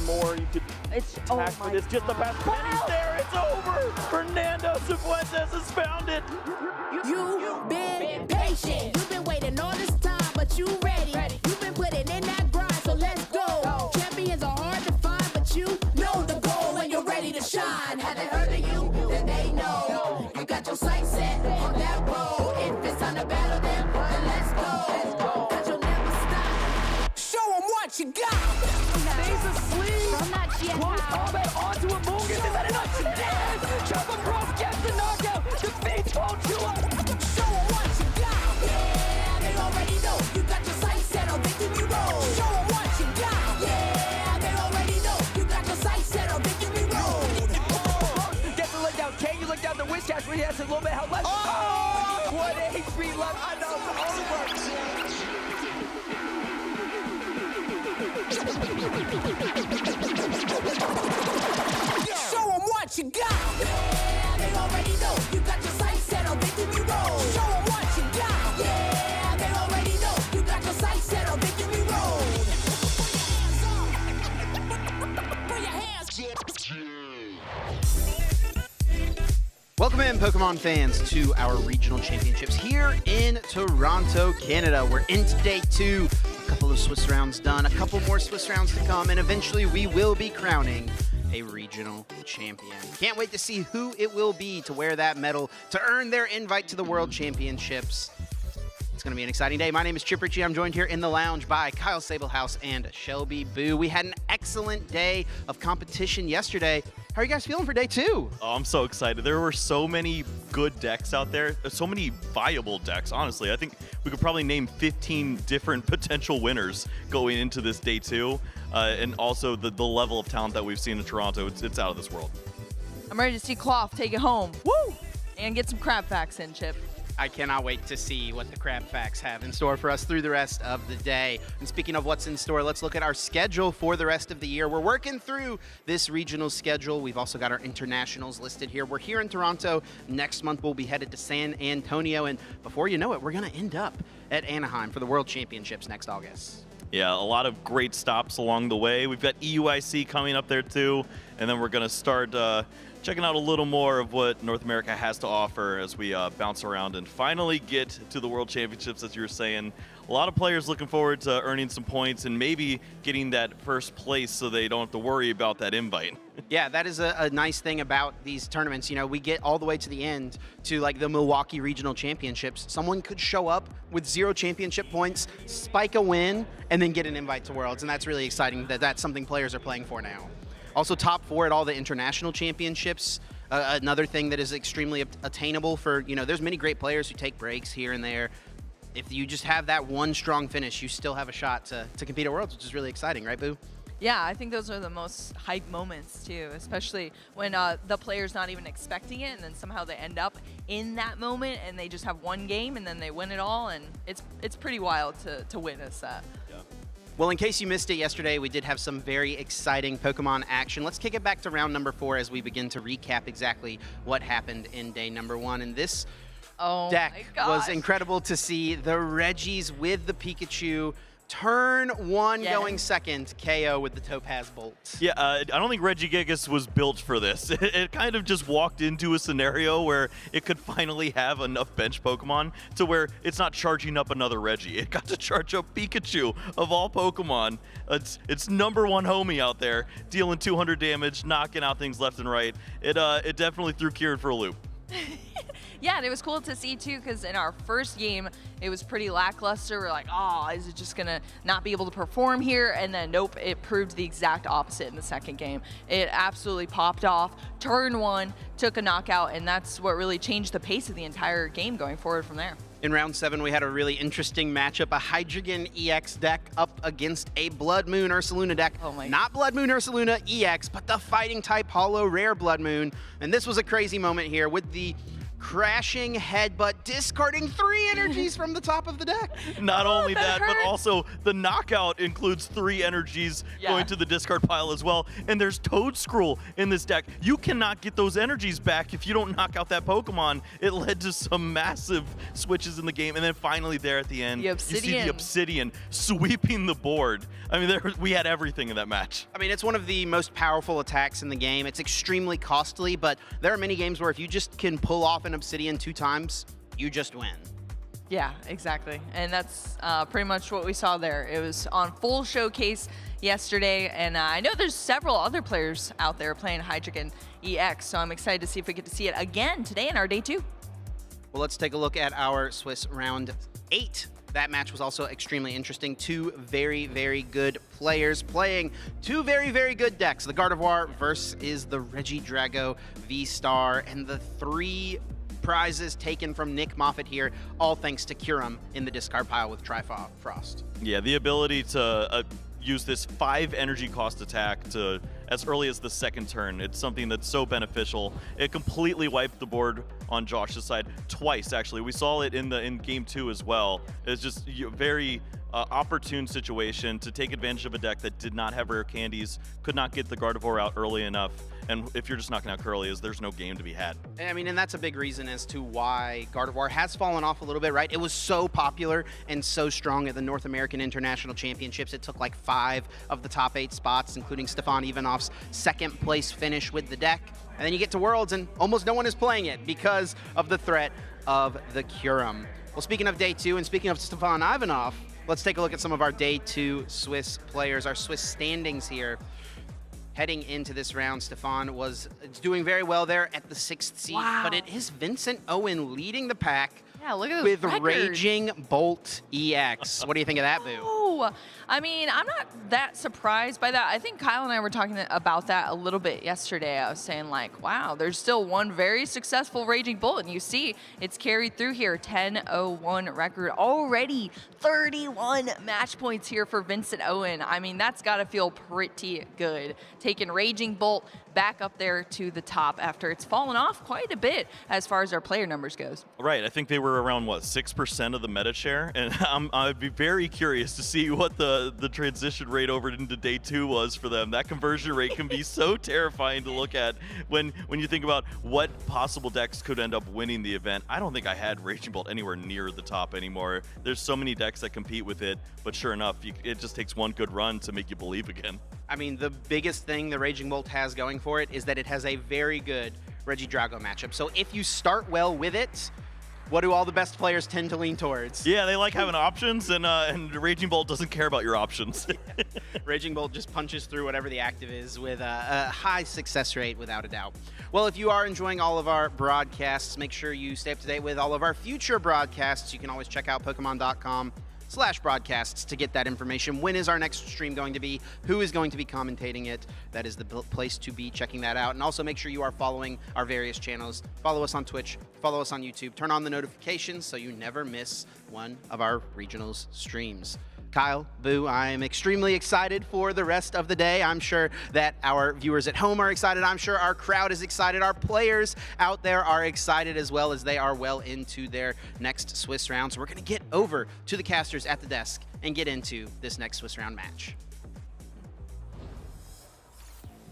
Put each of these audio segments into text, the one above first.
more. You could attack for this. Just the past pennies there. It's over. Fernando Cifuentes has found it. You've been patient. You've been waiting all this time, but you ready. You've been putting in that grind, so let's go. Champions are hard to find, but you know the goal when you're ready to shine. Have they heard of you? Then they know. You got your sights set on that road. If it's time to battle them, then let's go. Cause you'll never stop. Show them what you got. Stays asleep. From that GM Close house. combat onto a Mungus. Is that enough? Yes! Jump across, gets the knockout. Defeats Ponchua. Show them what you got. Yeah, they already know. You got your sights set on victory road. Show them what you got. Yeah, they already know. You got your sights set on victory road. Gets the leg down. Can you look down the wish cash where he has a little bit of health left? Oh! What a HP left. I know it's Show them what you got. Yeah, they already know. You got your sights set on victory road. Show them what you got. Yeah, they already know. You got your sights set on victory road. Put your hands Welcome in, Pokemon fans, to our regional championships here in Toronto, Canada. We're into day 2. A couple of Swiss rounds done, a couple more Swiss rounds to come, and eventually we will be crowning a regional champion. Can't wait to see who it will be to wear that medal, to earn their invite to the World Championships. It's going to be an exciting day. My name is Chip Ritchie. I'm joined here in the lounge by Kyle Sablehouse and Shelby Boo. We had an excellent day of competition yesterday. How are you guys feeling for day 2? Oh, I'm so excited. There were so many good decks out there. There's so many viable decks, honestly. I think we could probably name 15 different potential winners going into this day 2. And also the level of talent that we've seen in Toronto, it's out of this world. I'm ready to see Cloth take it home. Woo! And get some crab facts in, Chip. I cannot wait to see what the Crab Facts have in store for us through the rest of the day. And speaking of what's in store, let's look at our schedule for the rest of the year. We're working through this regional schedule. We've also got our internationals listed here. We're here in Toronto. Next month, we'll be headed to San Antonio. And before you know it, we're going to end up at Anaheim for the World Championships next August. Yeah, a lot of great stops along the way. We've got EUIC coming up there too. And then we're going to start checking out a little more of what North America has to offer as we bounce around and finally get to the World Championships, as you were saying. A lot of players looking forward to earning some points and maybe getting that first place so they don't have to worry about that invite. Yeah, that is a nice thing about these tournaments. You know, we get all the way to the end to like the Milwaukee Regional Championships. Someone could show up with 0 championship points, spike a win, and then get an invite to Worlds. And that's really exciting that that's something players are playing for now. Also top 4 at all the international championships. Another thing that is extremely attainable for, you know, there's many great players who take breaks here and there. If you just have that one strong finish, you still have a shot to compete at Worlds, which is really exciting, right, Boo? Yeah, I think those are the most hype moments too, especially when the player's not even expecting it and then somehow they end up in that moment and they just have one game and then they win it all, and it's pretty wild to witness that. Yeah. Well, in case you missed it yesterday, we did have some very exciting Pokemon action. Let's kick it back to round number 4 as we begin to recap exactly what happened in day number 1. And this deck was incredible to see. The Reggies with the Pikachu. Turn 1 going second, KO with the Topaz Bolt. Yeah, I don't think Regigigas was built for this. It kind of just walked into a scenario where it could finally have enough bench Pokemon to where it's not charging up another Reggie. It got to charge up Pikachu, of all Pokemon. It's number 1 homie out there, dealing 200 damage, knocking out things left and right. It definitely threw Kieran for a loop. Yeah, and it was cool to see too, because in our first game, it was pretty lackluster. We're like, oh, is it just gonna not be able to perform here? And then nope, it proved the exact opposite in the second game. It absolutely popped off. Turn 1, took a knockout, and that's what really changed the pace of the entire game going forward from there. In round 7, we had a really interesting matchup, a Hydreigon EX deck up against a Blood Moon Ursaluna deck. Oh my. Not Blood Moon Ursaluna EX, but the fighting type Holo Rare Blood Moon. And this was a crazy moment here with the crashing headbutt, discarding 3 energies from the top of the deck. Not only that, but hurt. also the knockout includes 3 energies going to the discard pile as well. And there's Toad Scroll in this deck. You cannot get those energies back if you don't knock out that Pokemon. It led to some massive switches in the game. And then finally there at the end, you see the Obsidian sweeping the board. I mean, we had everything in that match. I mean, it's one of the most powerful attacks in the game. It's extremely costly, but there are many games where if you just can pull off an Obsidian 2 times, you just win. Yeah, exactly. And that's pretty much what we saw there. It was on full showcase yesterday, and I know there's several other players out there playing Hydreigon and EX, so I'm excited to see if we get to see it again today in our day 2. Well, let's take a look at our Swiss round 8. That match was also extremely interesting. 2 very, very good players playing 2 very, very good decks. The Gardevoir versus the Regidrago V-Star, and the 3 prizes taken from Nick Moffitt here, all thanks to Kyurem in the discard pile with Trifrost. Yeah, the ability to use this 5 energy cost attack to as early as the 2nd turn. It's something that's so beneficial. It completely wiped the board on Josh's side twice, actually. We saw it in game 2 as well. It's just a very opportune situation to take advantage of a deck that did not have rare candies, could not get the Gardevoir out early enough. And if you're just knocking out Curlies, there's no game to be had. I mean, and that's a big reason as to why Gardevoir has fallen off a little bit, right? It was so popular and so strong at the North American International Championships. It took like 5 of the top 8 spots, including Stefan Ivanov's 2nd place finish with the deck. And then you get to Worlds and almost no one is playing it because of the threat of the Kyurem. Well, speaking of day 2 and speaking of Stefan Ivanov, let's take a look at some of our day 2 Swiss players, our Swiss standings here. Heading into this round, Stefan was doing very well there at the 6th seed, but it is Vincent Owen leading the pack. Yeah, look at with those records. Raging Bolt EX. What do you think of that, Boo? Oh, I mean, I'm not that surprised by that. I think Kyle and I were talking about that a little bit yesterday. I was saying, like, wow, there's still one very successful Raging Bolt, and you see it's carried through here. 10-0-1 record already. 31 match points here for Vincent Owen. I mean, that's got to feel pretty good. Taking Raging Bolt back up there to the top after it's fallen off quite a bit as far as our player numbers goes. Right, I think they were around, what, 6% of the meta share? And I'd be very curious to see what the transition rate over into day 2 was for them. That conversion rate can be so terrifying to look at when you think about what possible decks could end up winning the event. I don't think I had Raging Bolt anywhere near the top anymore. There's so many decks that compete with it, but sure enough, it just takes one good run to make you believe again. I mean, the biggest thing the Raging Bolt has going for it is that it has a very good Regidrago matchup. So if you start well with it, what do all the best players tend to lean towards? Yeah, they like having options, and Raging Bolt doesn't care about your options. Raging Bolt just punches through whatever the active is with a high success rate, without a doubt. Well, if you are enjoying all of our broadcasts, make sure you stay up to date with all of our future broadcasts. You can always check out Pokemon.com/broadcasts to get that information. When is our next stream going to be? Who is going to be commentating it? That is the place to be checking that out. And also make sure you are following our various channels. Follow us on Twitch, follow us on YouTube, turn on the notifications so you never miss one of our regionals streams. Kyle, Boo, I am extremely excited for the rest of the day. I'm sure that our viewers at home are excited. I'm sure our crowd is excited. Our players out there are excited as well, as they are well into their next Swiss round. So we're going to get over to the casters at the desk and get into this next Swiss round match.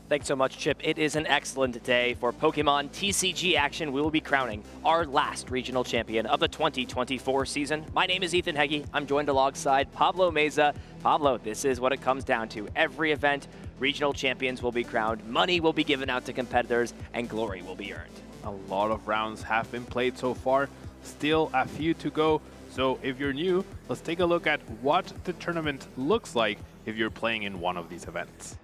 Thanks so much, Chip. It is an excellent day for Pokemon TCG action. We will be crowning our last regional champion of the 2024 season. My name is Ethan Heggie. I'm joined alongside Pablo Meza. Pablo, this is what it comes down to. Every event, regional champions will be crowned, money will be given out to competitors, and glory will be earned. A lot of rounds have been played so far. Still a few to go. So if you're new, let's take a look at what the tournament looks like if you're playing in one of these events.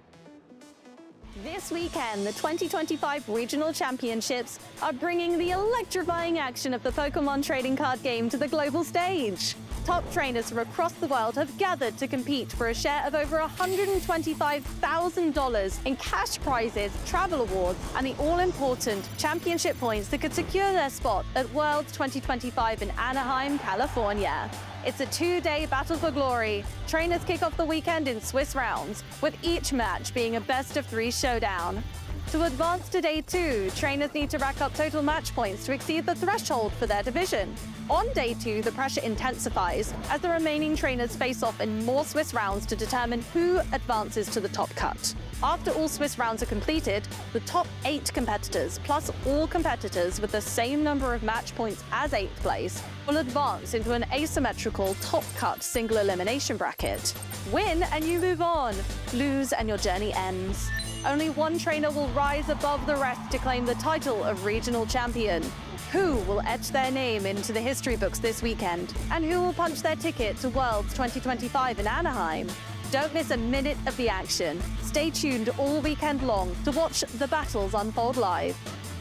This weekend, the 2025 Regional Championships are bringing the electrifying action of the Pokemon trading card game to the global stage. Top trainers from across the world have gathered to compete for a share of over $125,000 in cash prizes, travel awards, and the all-important championship points that could secure their spot at Worlds 2025 in Anaheim, California. It's a 2-day battle for glory. Trainers kick off the weekend in Swiss rounds, with each match being a best-of-3 showdown. To advance to Day 2, trainers need to rack up total match points to exceed the threshold for their division. On Day 2, the pressure intensifies as the remaining trainers face off in more Swiss rounds to determine who advances to the top cut. After all Swiss rounds are completed, the top 8 competitors, plus all competitors with the same number of match points as 8th place, will advance into an asymmetrical top cut single elimination bracket. Win and you move on. Lose and your journey ends. Only one trainer will rise above the rest to claim the title of regional champion. Who will etch their name into the history books this weekend? And who will punch their ticket to Worlds 2025 in Anaheim? Don't miss a minute of the action. Stay tuned all weekend long to watch the battles unfold live.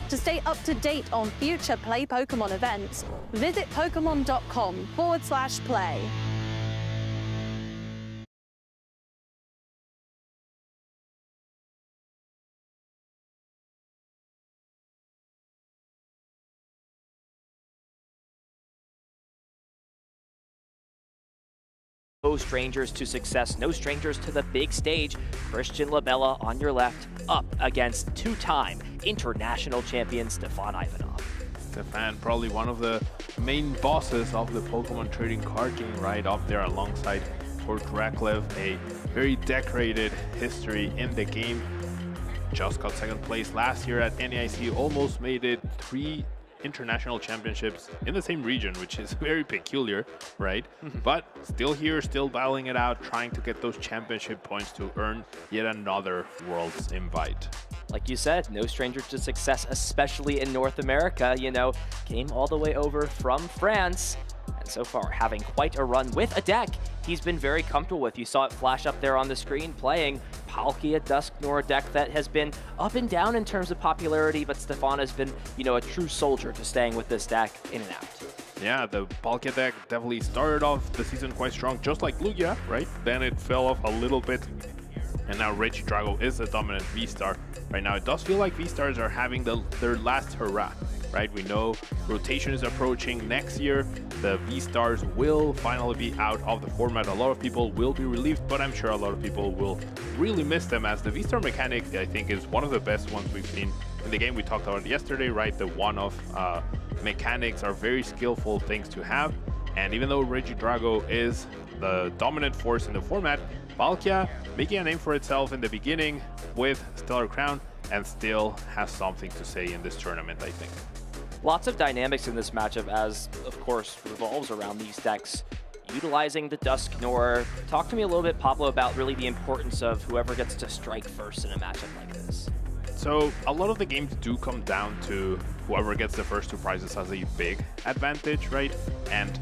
To stay up to date on future Play Pokemon events, visit pokemon.com/play. No strangers to success, no strangers to the big stage. Christian LaBella on your left, up against two-time international champion Stefan Ivanov. Stefan, probably one of the main bosses of the Pokemon trading card game, right up there alongside Kurt Reklev, a very decorated history in the game. Just got second place last year at NAIC, almost made it 3 international championships in the same region, which is very peculiar, right? But still here, still battling it out, trying to get those championship points to earn yet another Worlds invite. Like you said, no stranger to success, especially in North America. You know, came all the way over from France, and so far having quite a run with a deck he's been very comfortable with. You saw it flash up there on the screen, playing Palkia Dusknoir, a deck that has been up and down in terms of popularity, but Stefan has been, you know, a true soldier to staying with this deck in and out. Yeah, the Palkia deck definitely started off the season quite strong, just like Lugia, right? Then it fell off a little bit, and now Regidrago is the dominant V-Star. Right now, it does feel like V-Stars are having their last hurrah, right? We know rotation is approaching next year. The V-Stars will finally be out of the format. A lot of people will be relieved, but I'm sure a lot of people will really miss them, as the V-Star mechanic, I think, is one of the best ones we've seen in the game. We talked about it yesterday, right? The one-off mechanics are very skillful things to have. And even though Regidrago is the dominant force in the format, Palkia making a name for itself in the beginning with Stellar Crown, and still has something to say in this tournament, I think. Lots of dynamics in this matchup, as of course revolves around these decks utilizing the Dusknoir. Talk to me a little bit, Pablo, about really the importance of whoever gets to strike first in a matchup like this. So a lot of the games do come down to whoever gets the first 2 prizes has a big advantage, right? And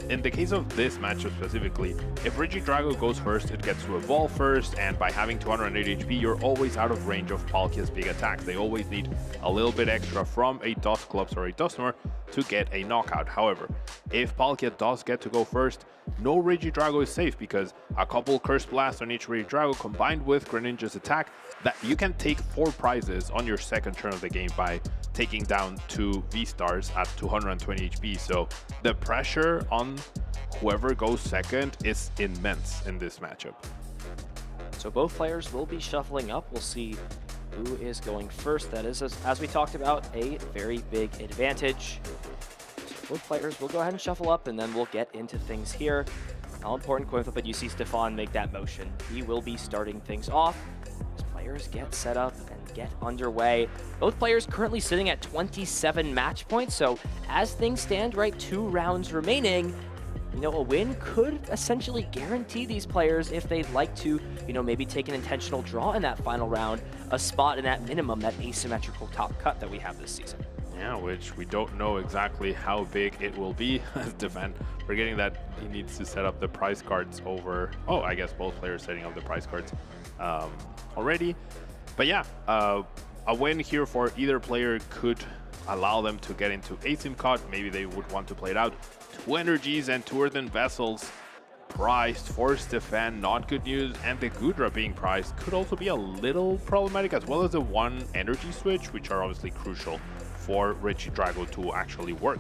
in the case of this matchup specifically, if Regidrago goes first, it gets to evolve first, and by having 208 HP, you're always out of range of Palkia's big attacks. They always need a little bit extra from a Dusclops or a Dusknoir to get a knockout. However, if Palkia does get to go first, no Regidrago is safe, because a couple Curse Blasts on each Regidrago combined with Greninja's attack, that you can take 4 prizes on your second turn of the game by taking down 2 V-Stars at 220 HP. So the pressure on whoever goes second is immense in this matchup. So both players will be shuffling up. We'll see who is going first. That is, as we talked about, a very big advantage. So both players will go ahead and shuffle up, and then we'll get into things here. All important coin flip, but you see Stefan make that motion. He will be starting things off. As players get set up and get underway. Both players currently sitting at 27 match points, so as things stand, right, 2 rounds remaining, you know, a win could essentially guarantee these players, if they'd like to, you know, maybe take an intentional draw in that final round, a spot in that minimum, that asymmetrical top cut that we have this season. Yeah, which we don't know exactly how big it will be. Stefan forgetting that he needs to set up the prize cards over... Oh, I guess both players setting up the prize cards already. But yeah, a win here for either player could allow them to get into Asim cut. Maybe they would want to play it out. 2 energies and 2 earthen vessels prized for Stefan, not good news. And the Gudra being prized could also be a little problematic, as well as the 1 energy switch, which are obviously crucial for Regidrago to actually work.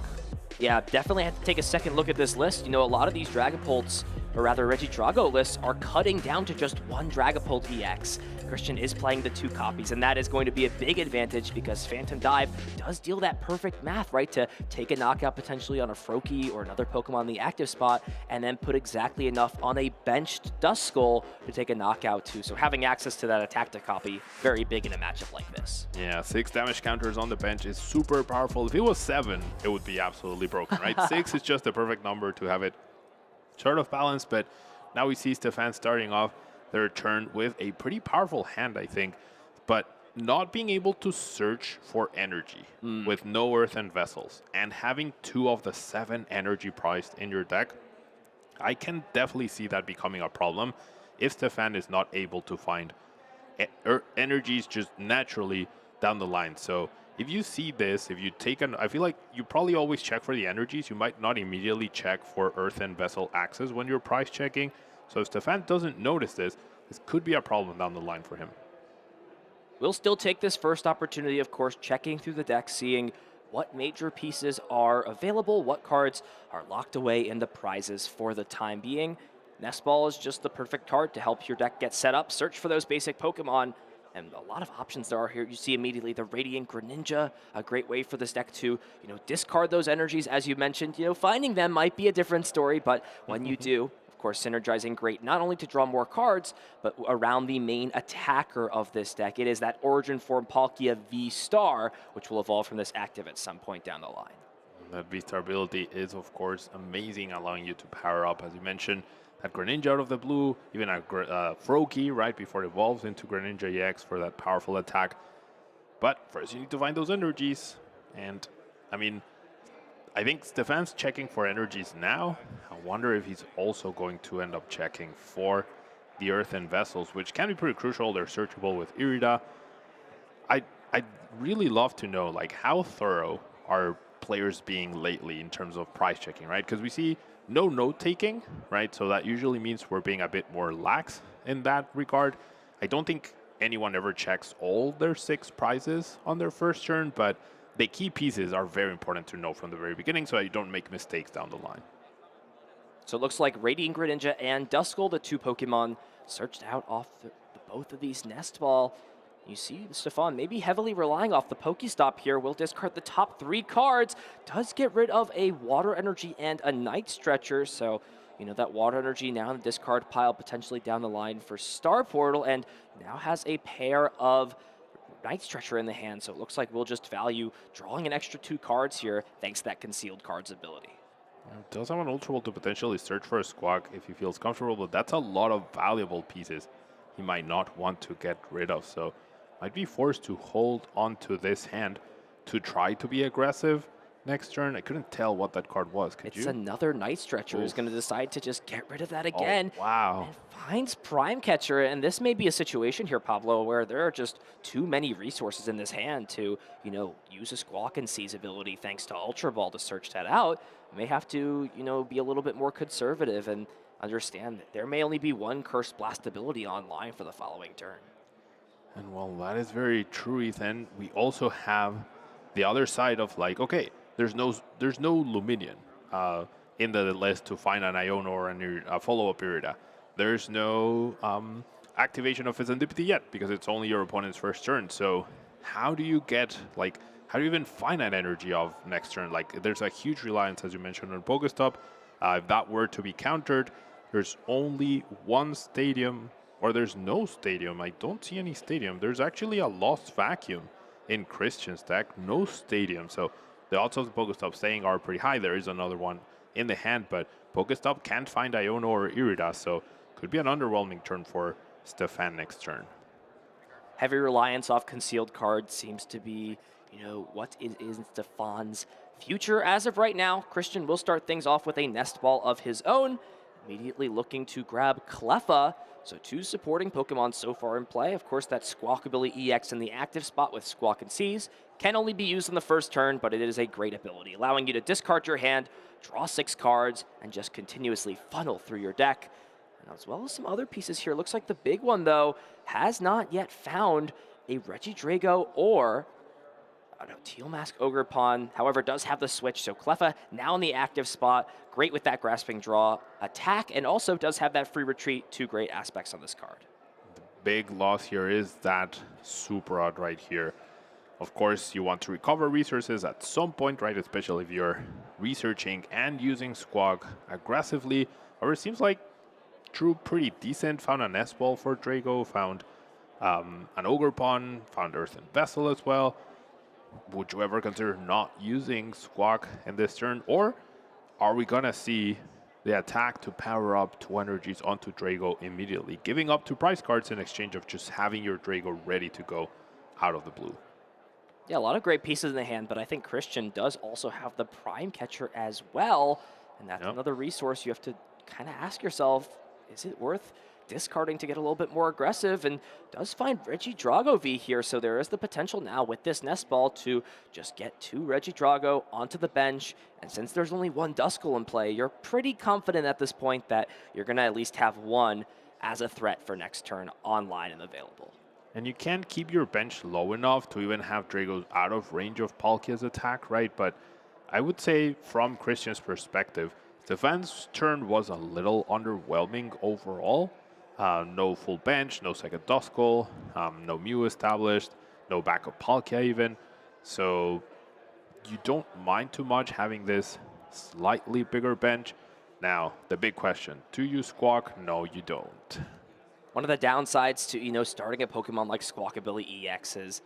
Yeah, definitely have to take a second look at this list. You know, a lot of these Dragapults or rather Regidrago lists are cutting down to just one Dragapult EX. Christian is playing the 2 copies, and that is going to be a big advantage because Phantom Dive does deal that perfect math, right, to take a knockout potentially on a Froakie or another Pokemon in the active spot, and then put exactly enough on a benched Duskull to take a knockout too. So having access to that attack to copy, very big in a matchup like this. Yeah, 6 damage counters on the bench is super powerful. If it was 7, it would be absolutely broken, right? 6 is just the perfect number to have it sort of balanced, but now we see Stefan starting off their turn with a pretty powerful hand, I think, but not being able to search for energy with no earthen vessels and having 2 of the 7 energy priced in your deck, I can definitely see that becoming a problem if Stefan is not able to find energies just naturally down the line. So if you see this, if you take I feel like you probably always check for the energies. You might not immediately check for earthen vessel access when you're price checking. So if Stefan doesn't notice this could be a problem down the line for him. We'll still take this first opportunity, of course, checking through the deck, seeing what major pieces are available, what cards are locked away in the prizes for the time being. Nest Ball is just the perfect card to help your deck get set up. Search for those basic Pokemon, and a lot of options there are here. You see immediately the Radiant Greninja, a great way for this deck to, discard those energies, as you mentioned. Finding them might be a different story, but when you do, of course, synergizing great, not only to draw more cards, but around the main attacker of this deck. It is that Origin Form Palkia V-Star, which will evolve from this active at some point down the line. That V-Star ability is, of course, amazing, allowing you to power up, as you mentioned, that Greninja out of the blue, even a Froakie, right, before it evolves into Greninja EX for that powerful attack. But first you need to find those energies, and, I think Stefan's checking for energies now. I wonder if he's also going to end up checking for the earthen vessels, which can be pretty crucial. They're searchable with Irida. I'd really love to know, how thorough are players being lately in terms of price checking, right? Because we see no note-taking, right? So that usually means we're being a bit more lax in that regard. I don't think anyone ever checks all their 6 prizes on their first turn, but the key pieces are very important to know from the very beginning so you don't make mistakes down the line. So it looks like Radiant Greninja and Duskull, the 2 Pokemon, searched out off both of these Nest Ball. You see Stefan maybe heavily relying off the Pokestop here. Will discard the top 3 cards. Does get rid of a Water Energy and a Night Stretcher. So, that Water Energy now in the discard pile, potentially down the line for Star Portal, and now has a pair of Night Stretcher in the hand. So it looks like we'll just value drawing an extra 2 cards here thanks to that Concealed Cards ability. Does have an Ultra Ball to potentially search for a Squawk if he feels comfortable, but that's a lot of valuable pieces he might not want to get rid of. So might be forced to hold on to this hand to try to be aggressive next turn. I couldn't tell what that card was. Could you? It's another Night Stretcher who's going to decide to just get rid of that again. Oh, wow. And finds Prime Catcher, and this may be a situation here, Pablo, where there are just too many resources in this hand to, use a Squawk and Seize ability thanks to Ultra Ball to search that out. May have to, be a little bit more conservative and understand that there may only be 1 Curse Blast ability online for the following turn. And well, that is very true, Ethan. We also have the other side of okay, there's no Luminion in the list to find an Iono and a follow-up Irida. There's no activation of Serendipity yet because it's only your opponent's first turn. So how do you get how do you even find that energy of next turn? There's a huge reliance, as you mentioned, on Pokestop. If that were to be countered, there's only 1 stadium. Or there's no stadium. I don't see any stadium. There's actually a lost vacuum in Christian's deck. No stadium. So the odds of the Pokestop staying are pretty high. There is another one in the hand, but Pokestop can't find Iono or Irida. So could be an underwhelming turn for Stefan next turn. Heavy reliance off Concealed Cards seems to be, what is Stefan's future as of right now. Christian will start things off with a Nest Ball of his own. Immediately looking to grab Cleffa. So 2 supporting Pokemon so far in play. Of course, that Squawk ability EX in the active spot with Squawk and Seize can only be used in the first turn, but it is a great ability, allowing you to discard your hand, draw 6 cards, and just continuously funnel through your deck. And as well as some other pieces here. Looks like the big one, though, has not yet found a Regidrago or no, Teal Mask Ogre Pawn, however, does have the switch, so Cleffa now in the active spot. Great with that grasping draw attack, and also does have that free retreat. Two great aspects on this card. The big loss here is that super odd right here. Of course, you want to recover resources at some point, right? Especially if you're researching and using Squawk aggressively. However, it seems like Drew pretty decent. Found a Nest Ball for Drago, found an Ogre Pawn, found Earthen Vessel as well. Would you ever consider not using Squawk in this turn? Or are we going to see the attack to power up 2 energies onto Drago immediately, giving up 2 prize cards in exchange of just having your Drago ready to go out of the blue? Yeah, a lot of great pieces in the hand, but I think Christian does also have the Prime Catcher as well. And that's another resource you have to kind of ask yourself, is it worth discarding to get a little bit more aggressive? And does find Regidrago V here, so there is the potential now with this Nest Ball to just get 2 Regidrago onto the bench. And since there's only 1 Duskull in play, you're pretty confident at this point that you're going to at least have 1 as a threat for next turn online and available. And you can keep your bench low enough to even have Dragos out of range of Palkia's attack, right? But I would say from Christian's perspective, Stefan's turn was a little underwhelming overall. No full bench, no second Duskull, no Mew established, no backup Palkia even. So you don't mind too much having this slightly bigger bench. Now, the big question, do you Squawk? No, you don't. One of the downsides to, starting a Pokemon like Squawkabilly EX is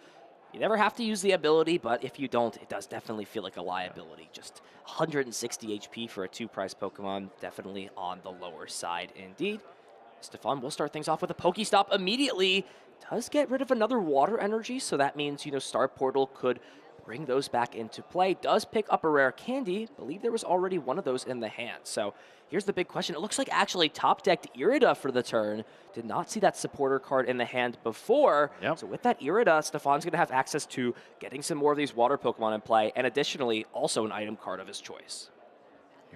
you never have to use the ability, but if you don't, it does definitely feel like a liability. Just 160 HP for a 2-prize Pokemon, definitely on the lower side indeed. Stefan will start things off with a Pokestop immediately. Does get rid of another water energy, so that means, Star Portal could bring those back into play. Does pick up a rare candy. Believe there was already one of those in the hand. So here's the big question. It looks like actually top-decked Irida for the turn. Did not see that supporter card in the hand before. Yep. So with that Irida, Stefan's going to have access to getting some more of these water Pokemon in play, and additionally, also an item card of his choice.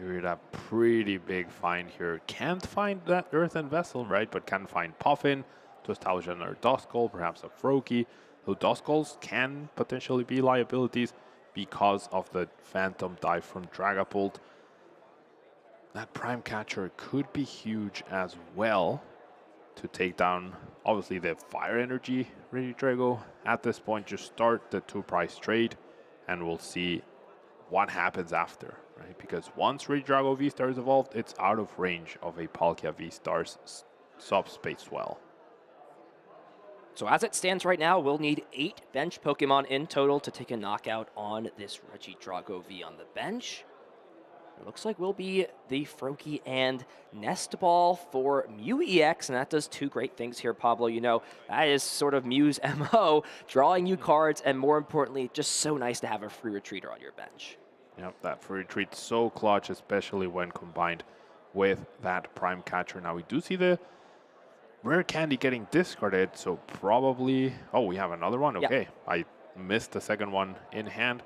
Irida, pretty big find here. Can't find that Earthen Vessel, right? But can find Puffin to establish another Duskull, perhaps a Froakie. Though Duskulls can potentially be liabilities because of the Phantom dive from Dragapult. That Prime Catcher could be huge as well to take down, obviously, the Fire Energy Regidrago. At this point, just start the 2-prize trade, and we'll see what happens after, right? Because once Regidrago V-Star is evolved, it's out of range of a Palkia V-Star's Subspace Swell. So as it stands right now, we'll need 8 bench Pokemon in total to take a knockout on this Regidrago V on the bench. It looks like we'll be the Froakie and Nest Ball for Mew EX, and that does 2 great things here, Pablo. That is sort of Mew's MO, drawing you cards, and more importantly, just so nice to have a free retreater on your bench. Yep, that free retreat so clutch, especially when combined with that Prime Catcher. Now we do see the rare candy getting discarded, so probably... Oh, we have another one? Okay, yeah. I missed the second one in hand.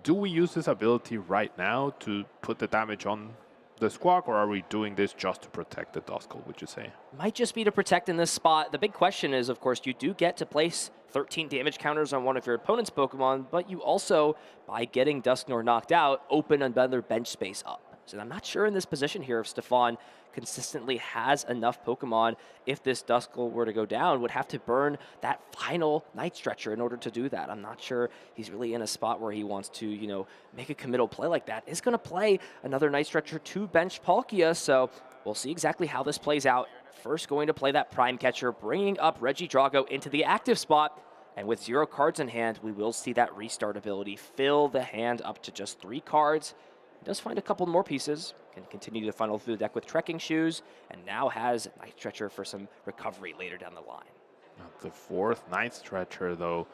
Do we use this ability right now to put the damage on the Squawk, or are we doing this just to protect the Duskull, would you say? Might just be to protect in this spot. The big question is, of course, you do get to place 13 damage counters on one of your opponent's Pokemon, but you also, by getting Dusknoir knocked out, open another bench space up. So I'm not sure in this position here if Stefan consistently has enough Pokemon. If this Duskull were to go down, would have to burn that final Night Stretcher in order to do that. I'm not sure he's really in a spot where he wants to, make a committal play like that. Is going to play another Night Stretcher to bench Palkia, so we'll see exactly how this plays out. First going to play that Prime Catcher, bringing up Regidrago into the active spot. And with 0 cards in hand, we will see that restart ability fill the hand up to just 3 cards. Does find a couple more pieces, can continue to funnel through the deck with Trekking Shoes, and now has Night Stretcher for some recovery later down the line. The 4th Night Stretcher, though,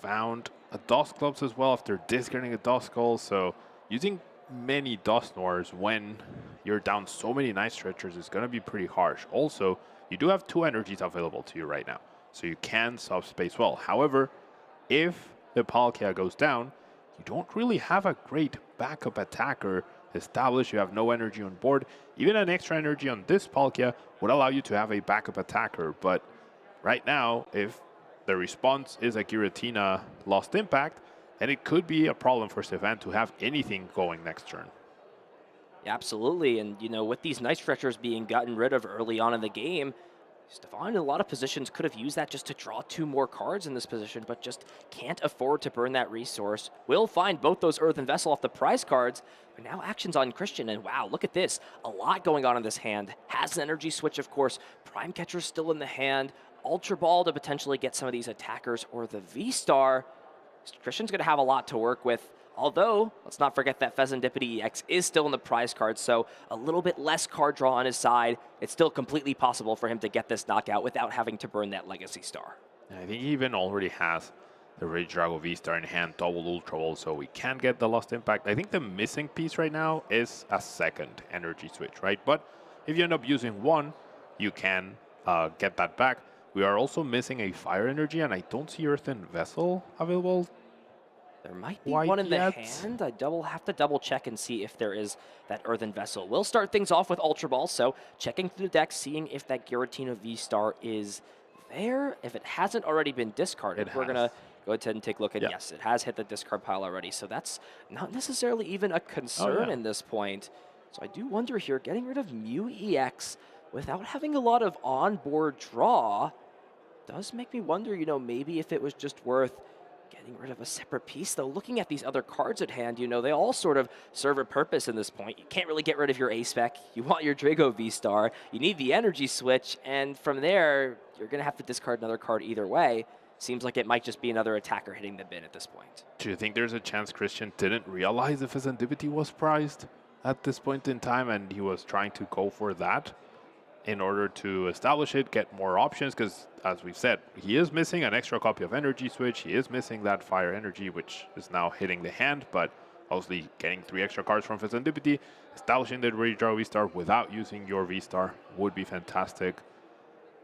found a Dusclops as well after discarding a Duskull, so using many Dusknoirs when you're down so many Night Stretchers is going to be pretty harsh. Also, you do have 2 energies available to you right now, so you can Subspace well. However, if the Palkia goes down, you don't really have a great backup attacker established. You have no energy on board. Even an extra energy on this Palkia would allow you to have a backup attacker. But right now, if the response is a Giratina Lost Impact, and it could be a problem for Stefan to have anything going next turn. Absolutely, and with these Night Stretchers being gotten rid of early on in the game, Stefan in a lot of positions could have used that just to draw 2 more cards in this position, but just can't afford to burn that resource. Will find both those Earthen Vessel off the prize cards, but now actions on Christian, and wow, look at this. A lot going on in this hand. Has an energy switch, of course. Prime Catcher's still in the hand. Ultra Ball to potentially get some of these attackers or the V-Star. Christian's going to have a lot to work with. Although, let's not forget that Pheasantipity EX is still in the prize card, so a little bit less card draw on his side. It's still completely possible for him to get this knockout without having to burn that Legacy Star. I think he even already has the Regidrago V-Star in hand, double Ultra Ball, so we can get the Lost Impact. I think the missing piece right now is a second energy switch, right? But if you end up using one, you can get that back. We are also missing a Fire Energy, and I don't see Earthen Vessel available. There might be one in the hand. I have to double check and see if there is that Earthen Vessel. We'll start things off with Ultra Ball, so checking through the deck, seeing if that Giratina V-Star is there. If it hasn't already been discarded, we're going to go ahead and take a look. And yes, it has hit the discard pile already, so that's not necessarily even a concern in this point. So I do wonder here, getting rid of Mew EX without having a lot of onboard draw does make me wonder, maybe if it was just worth getting rid of a separate piece, though. Looking at these other cards at hand, they all sort of serve a purpose in this point. You can't really get rid of your A-Spec. You want your Drago V-Star. You need the energy switch, and from there, you're going to have to discard another card either way. Seems like it might just be another attacker hitting the bin at this point. Do you think there's a chance Christian didn't realize if his Pheasantipity was prized at this point in time, and he was trying to go for that in order to establish it, get more options? Because, as we've said, he is missing an extra copy of Energy Switch. He is missing that Fire Energy, which is now hitting the hand, but obviously getting 3 extra cards from Pheasantipity, establishing the Regidrago V-Star without using your V-Star would be fantastic.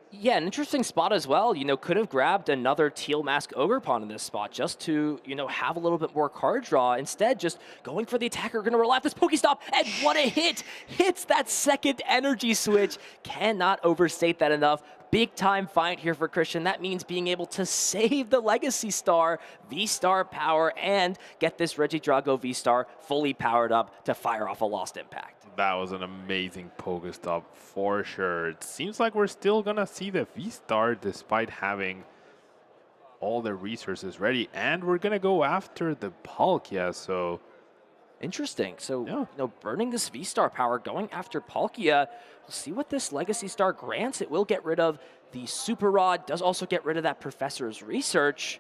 Yeah, an interesting spot as well. Could have grabbed another Teal Mask Ogre Pawn in this spot just to, have a little bit more card draw. Instead, just going for the attacker, going to roll out this Pokestop, and what a hit! Hits that second energy switch. Cannot overstate that enough. Big time find here for Christian. That means being able to save the Legacy Star, V-Star power, and get this Regidrago V-Star fully powered up to fire off a Lost Impact. That was an amazing Pokestop for sure. It seems like we're still going to see the V-Star despite having all the resources ready. And we're going to go after the Palkia, so... Interesting. So, burning this V-Star power, going after Palkia. We'll see what this Legacy Star grants. It will get rid of the Super Rod, does also get rid of that Professor's Research.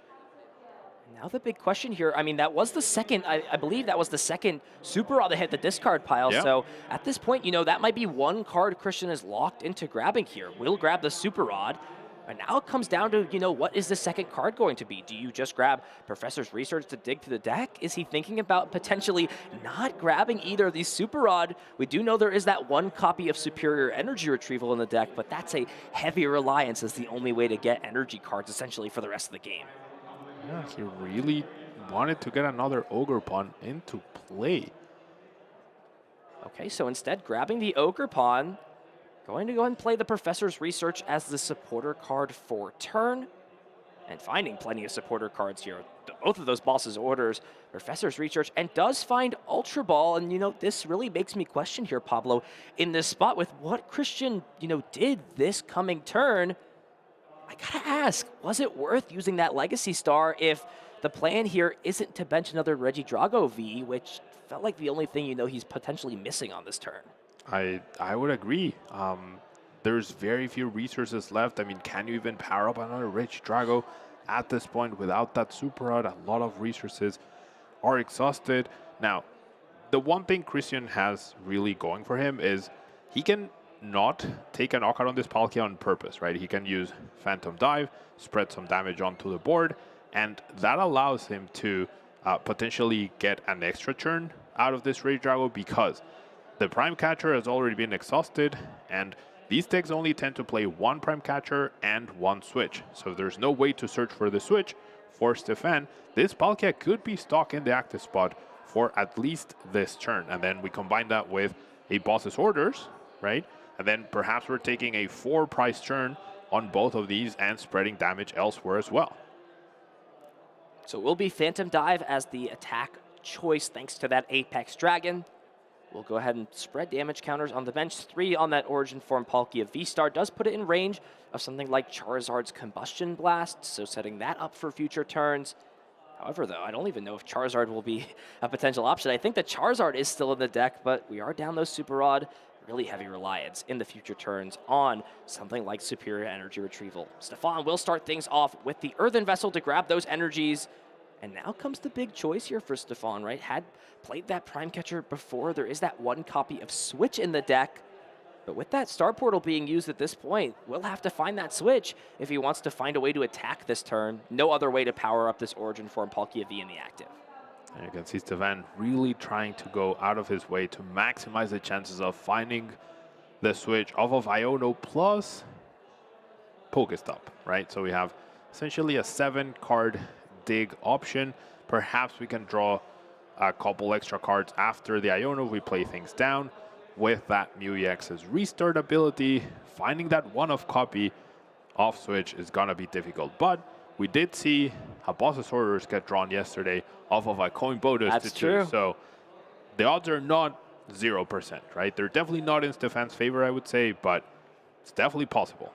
Now the big question here, that was the second, I believe that was the second Super Rod that hit the discard pile. Yeah. So at this point, that might be one card Christian is locked into grabbing here. Will grab the Super Rod. And now it comes down to, what is the second card going to be? Do you just grab Professor's Research to dig through the deck? Is he thinking about potentially not grabbing either of these Super Rod? We do know there is that one copy of Superior Energy Retrieval in the deck, but that's a heavy reliance as the only way to get energy cards essentially for the rest of the game. Yeah, he really wanted to get another Ogre Pawn into play. Okay, so instead grabbing the Ogre Pawn, going to go ahead and play the Professor's Research as the supporter card for turn, and finding plenty of supporter cards here. Both of those bosses' orders, Professor's Research, and does find Ultra Ball, and this really makes me question here, Pablo, in this spot with what Christian, did this coming turn. I gotta ask, was it worth using that Legacy Star if the plan here isn't to bench another Regidrago V, which felt like the only thing he's potentially missing on this turn? I would agree. There's very few resources left. Can you even power up another Regidrago at this point without that Super Rod? A lot of resources are exhausted. Now, the one thing Christian has really going for him is he can not take a knockout on this Palkia on purpose, right? He can use Phantom Dive, spread some damage onto the board, and that allows him to potentially get an extra turn out of this Regidrago because the Prime Catcher has already been exhausted, and these decks only tend to play one Prime Catcher and one Switch. So there's no way to search for the Switch for Stefan. This Palkia could be stuck in the active spot for at least this turn, and then we combine that with a boss's orders, right? And then perhaps we're taking a 4-price turn on both of these and spreading damage elsewhere as well. So it will be Phantom Dive as the attack choice thanks to that Apex Dragon. We'll go ahead and spread damage counters on the bench. 3 on that Origin form Palkia V-Star does put it in range of something like Charizard's Combustion Blast, so setting that up for future turns. However, though, I don't even know if Charizard will be a potential option. I think that Charizard is still in the deck, but we are down those Super Rod. Really heavy reliance in the future turns on something like Superior Energy Retrieval. Stefan will start things off with the Earthen Vessel to grab those energies. And now comes the big choice here for Stefan, right? Had played that Prime Catcher before. There is that 1 copy of Switch in the deck. But with that Star Portal being used at this point, we'll have to find that Switch if he wants to find a way to attack this turn. No other way to power up this Origin form Palkia V in the active. And you can see Stefan really trying to go out of his way to maximize the chances of finding the Switch off of Iono plus Pokestop, right? So we have essentially a 7-card dig option. Perhaps we can draw a couple extra cards after the Iono. We play things down with that Mew EX's restart ability. Finding that one-off copy of Switch is gonna be difficult, but we did see a Boss's Orders get drawn yesterday off of a coin bonus. That's true. So the odds are not 0%, right? They're definitely not in Stefan's favor, I would say, but it's definitely possible.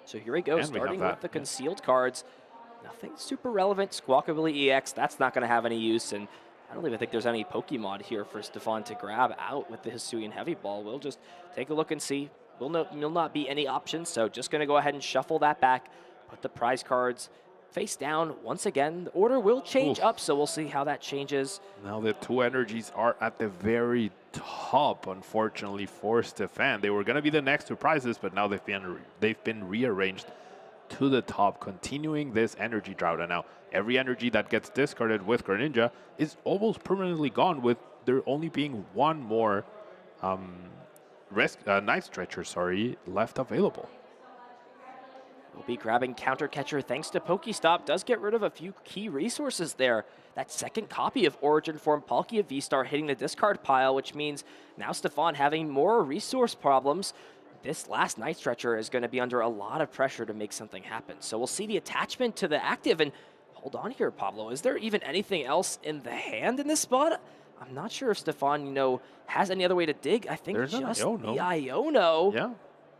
So here we go, And we starting have with that, the concealed cards. Nothing super relevant. Squawkabilly EX, that's not going to have any use, and I don't even think there's any Pokemon here for Stefan to grab out with the Hisuian Heavy Ball. We'll just take a look and see. Will not be any options, so just going to go ahead and shuffle that back, put the prize cards face down once again. The order will change up, so we'll see how that changes. Now the 2 energies are at the very top, unfortunately, for Stefan. They were going to be the next 2 prizes, but now they've been rearranged to the top, continuing this energy drought. And now every energy that gets discarded with Greninja is almost permanently gone, with there only being 1 more Night Stretcher, left available. We'll be grabbing Counter Catcher thanks to Pokestop. Does get rid of a few key resources there. That 2nd copy of Origin form Palkia V-Star hitting the discard pile, which means now Stefan having more resource problems. This last Night Stretcher is going to be under a lot of pressure to make something happen. So we'll see the attachment to the active. And hold on here, Pablo. Is there even anything else in the hand in this spot? I'm not sure if Stefan, has any other way to dig. I think There's just an the Iono. Yeah.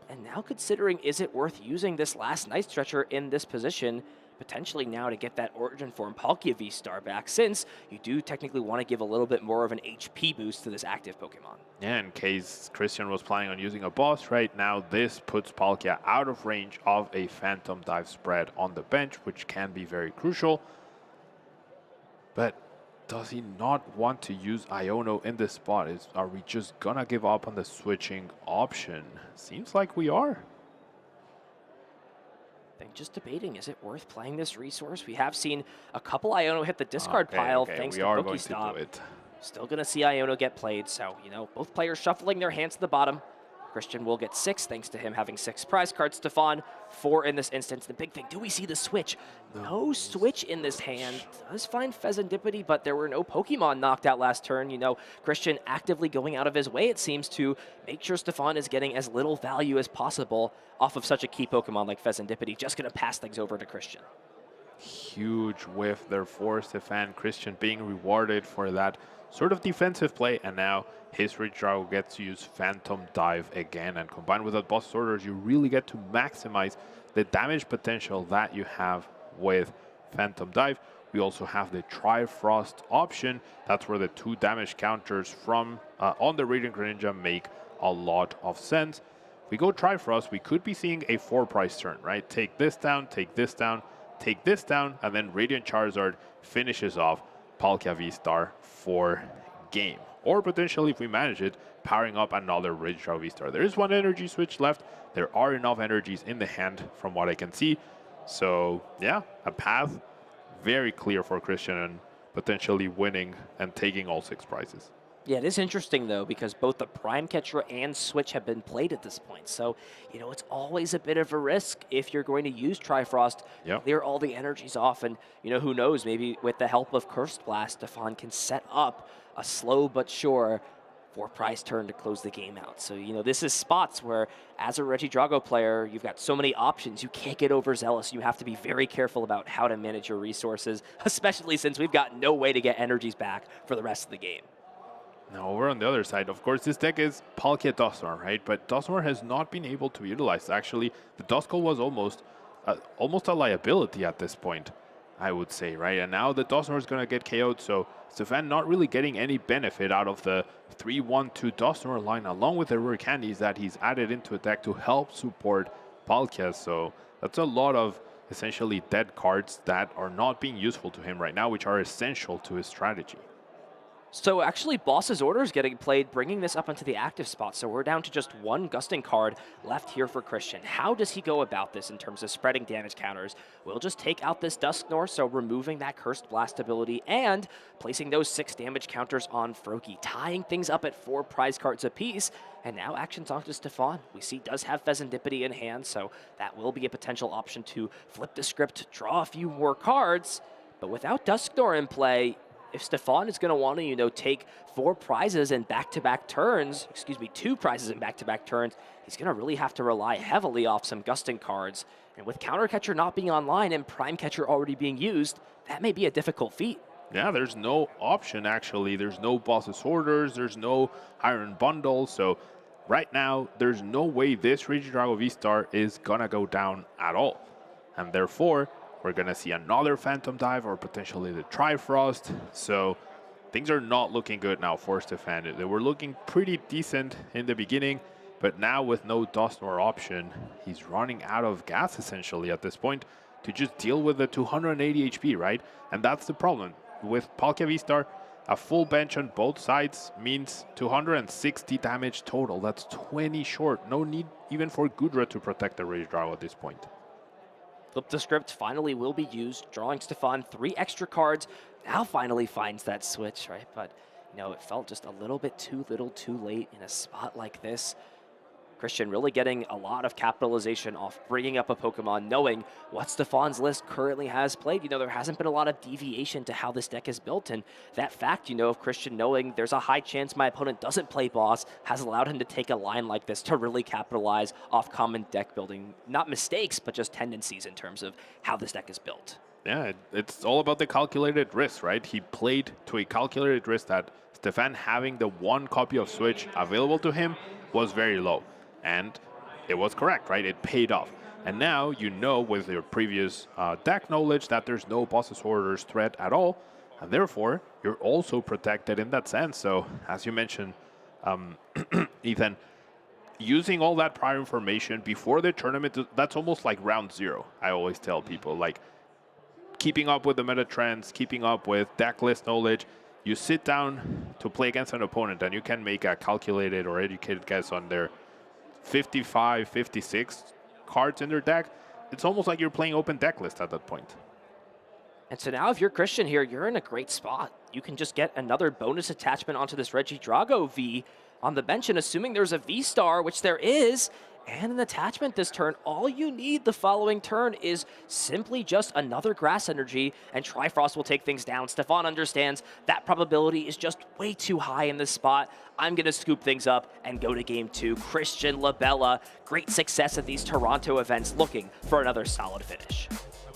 And now considering, is it worth using this last Night Stretcher in this position, potentially now to get that Origin form Palkia V-Star back, since you do technically want to give a little bit more of an HP boost to this active Pokemon. Yeah, in case Christian was planning on using a boss right now, this puts Palkia out of range of a Phantom Dive spread on the bench, which can be very crucial. But does he not want to use Iono in this spot? Are we just gonna give up on the switching option? Seems like we are. I'm just debating, is it worth playing this resource? We have seen a couple Iono hit the discard pile thanks to Pokestop. Still going to see Iono get played, so, both players shuffling their hands to the bottom. Christian will get 6 thanks to him having 6 prize cards. Stefan, 4 in this instance. The big thing, do we see the switch? No switch in this hand. Does find Pheasantipity, but there were no Pokemon knocked out last turn. Christian actively going out of his way, it seems, to make sure Stefan is getting as little value as possible off of such a key Pokemon like Pheasantipity. Just going to pass things over to Christian. Huge whiff there for Stefan. Christian being rewarded for that sort of defensive play, and now his redraw gets to use Phantom Dive again, and combined with that Boss Orders, you really get to maximize the damage potential that you have with Phantom Dive. We also have the Trifrost option. That's where the 2 damage counters from on the Radiant Greninja make a lot of sense. If we go Trifrost, we could be seeing a 4-price turn, right? Take this down, take this down, take this down, and then Radiant Charizard finishes off Palkia V-Star for game. Or potentially, if we manage it, powering up another Ridgedraw V-Star. There is 1 energy switch left. There are enough energies in the hand from what I can see. So, yeah, a path very clear for Christian and potentially winning and taking all 6 prizes. Yeah, it is interesting, though, because both the Prime Catcher and Switch have been played at this point. So, it's always a bit of a risk if you're going to use Trifrost, clear all the energies off. And, who knows, maybe with the help of Cursed Blast, Stefan can set up a slow but sure 4-prize turn to close the game out. So, this is spots where, as a Regidrago player, you've got so many options. You can't get overzealous. You have to be very careful about how to manage your resources, especially since we've got no way to get energies back for the rest of the game. Now, over on the other side, of course, this deck is Palkia Dusknoir, right? But Dusknoir has not been able to be utilized. Actually, the Duskull was almost a liability at this point, I would say, right? And now the Dusknoir is going to get KO'd, so Stefan not really getting any benefit out of the 3-1-2 Dusknoir line, along with the rare candies that he's added into a deck to help support Palkia. So that's a lot of essentially dead cards that are not being useful to him right now, which are essential to his strategy. So actually, Boss's Order is getting played, bringing this up into the active spot. So we're down to just one Gusting card left here for Christian. How does he go about this in terms of spreading damage counters? We'll just take out this Dusknoir, so removing that Cursed Blast ability and placing those 6 damage counters on Froakie, tying things up at 4 prize cards apiece. And now action's on to Stefan. We see does have Pheasantipity in hand, so that will be a potential option to flip the script, draw a few more cards. But without Dusknoir in play, if Stefan is going to want to, take 4 prizes in back-to-back turns, 2 prizes in back-to-back turns, he's going to really have to rely heavily off some Gusting cards. And with Counter Catcher not being online and Prime Catcher already being used, that may be a difficult feat. Yeah, there's no option, actually. There's no Boss's Orders, there's no Iron Bundle, so right now, there's no way this Regidrago V-Star is going to go down at all. And therefore, we're going to see another Phantom Dive or potentially the Trifrost. So things are not looking good now for Stefan. They were looking pretty decent in the beginning, but now with no Dusknoir option, he's running out of gas essentially at this point to just deal with the 280 HP, right? And that's the problem. With Palkia V-Star, a full bench on both sides means 260 damage total. That's 20 short. No need even for Gudra to protect the Regidrago at this point. Flip the script finally will be used, drawing Stefan 3 extra cards. Now finally finds that switch, right? But, it felt just a little bit too little too late in a spot like this. Christian really getting a lot of capitalization off bringing up a Pokemon, knowing what Stefan's list currently has played. There hasn't been a lot of deviation to how this deck is built, and that fact, of Christian knowing there's a high chance my opponent doesn't play Boss has allowed him to take a line like this to really capitalize off common deck building. Not mistakes, but just tendencies in terms of how this deck is built. Yeah, it's all about the calculated risk, right? He played to a calculated risk that Stefan having the 1 copy of Switch available to him was very low. And it was correct, right? It paid off. And now with your previous deck knowledge that there's no Boss's Orders threat at all. And therefore, you're also protected in that sense. So, as you mentioned, Ethan, using all that prior information before the tournament, that's almost like round 0. I always tell people, like, keeping up with the meta trends, keeping up with deck list knowledge. You sit down to play against an opponent and you can make a calculated or educated guess on their 55, 56 cards in their deck. It's almost like you're playing open deck list at that point. And so now if you're Christian here, you're in a great spot. You can just get another bonus attachment onto this Regidrago V on the bench, and assuming there's a V-Star, which there is, and an attachment this turn, all you need the following turn is simply just another Grass Energy, and Trifrost will take things down. Stefan understands that probability is just way too high in this spot. I'm going to scoop things up and go to game 2. Christian, LaBella, great success at these Toronto events, looking for another solid finish.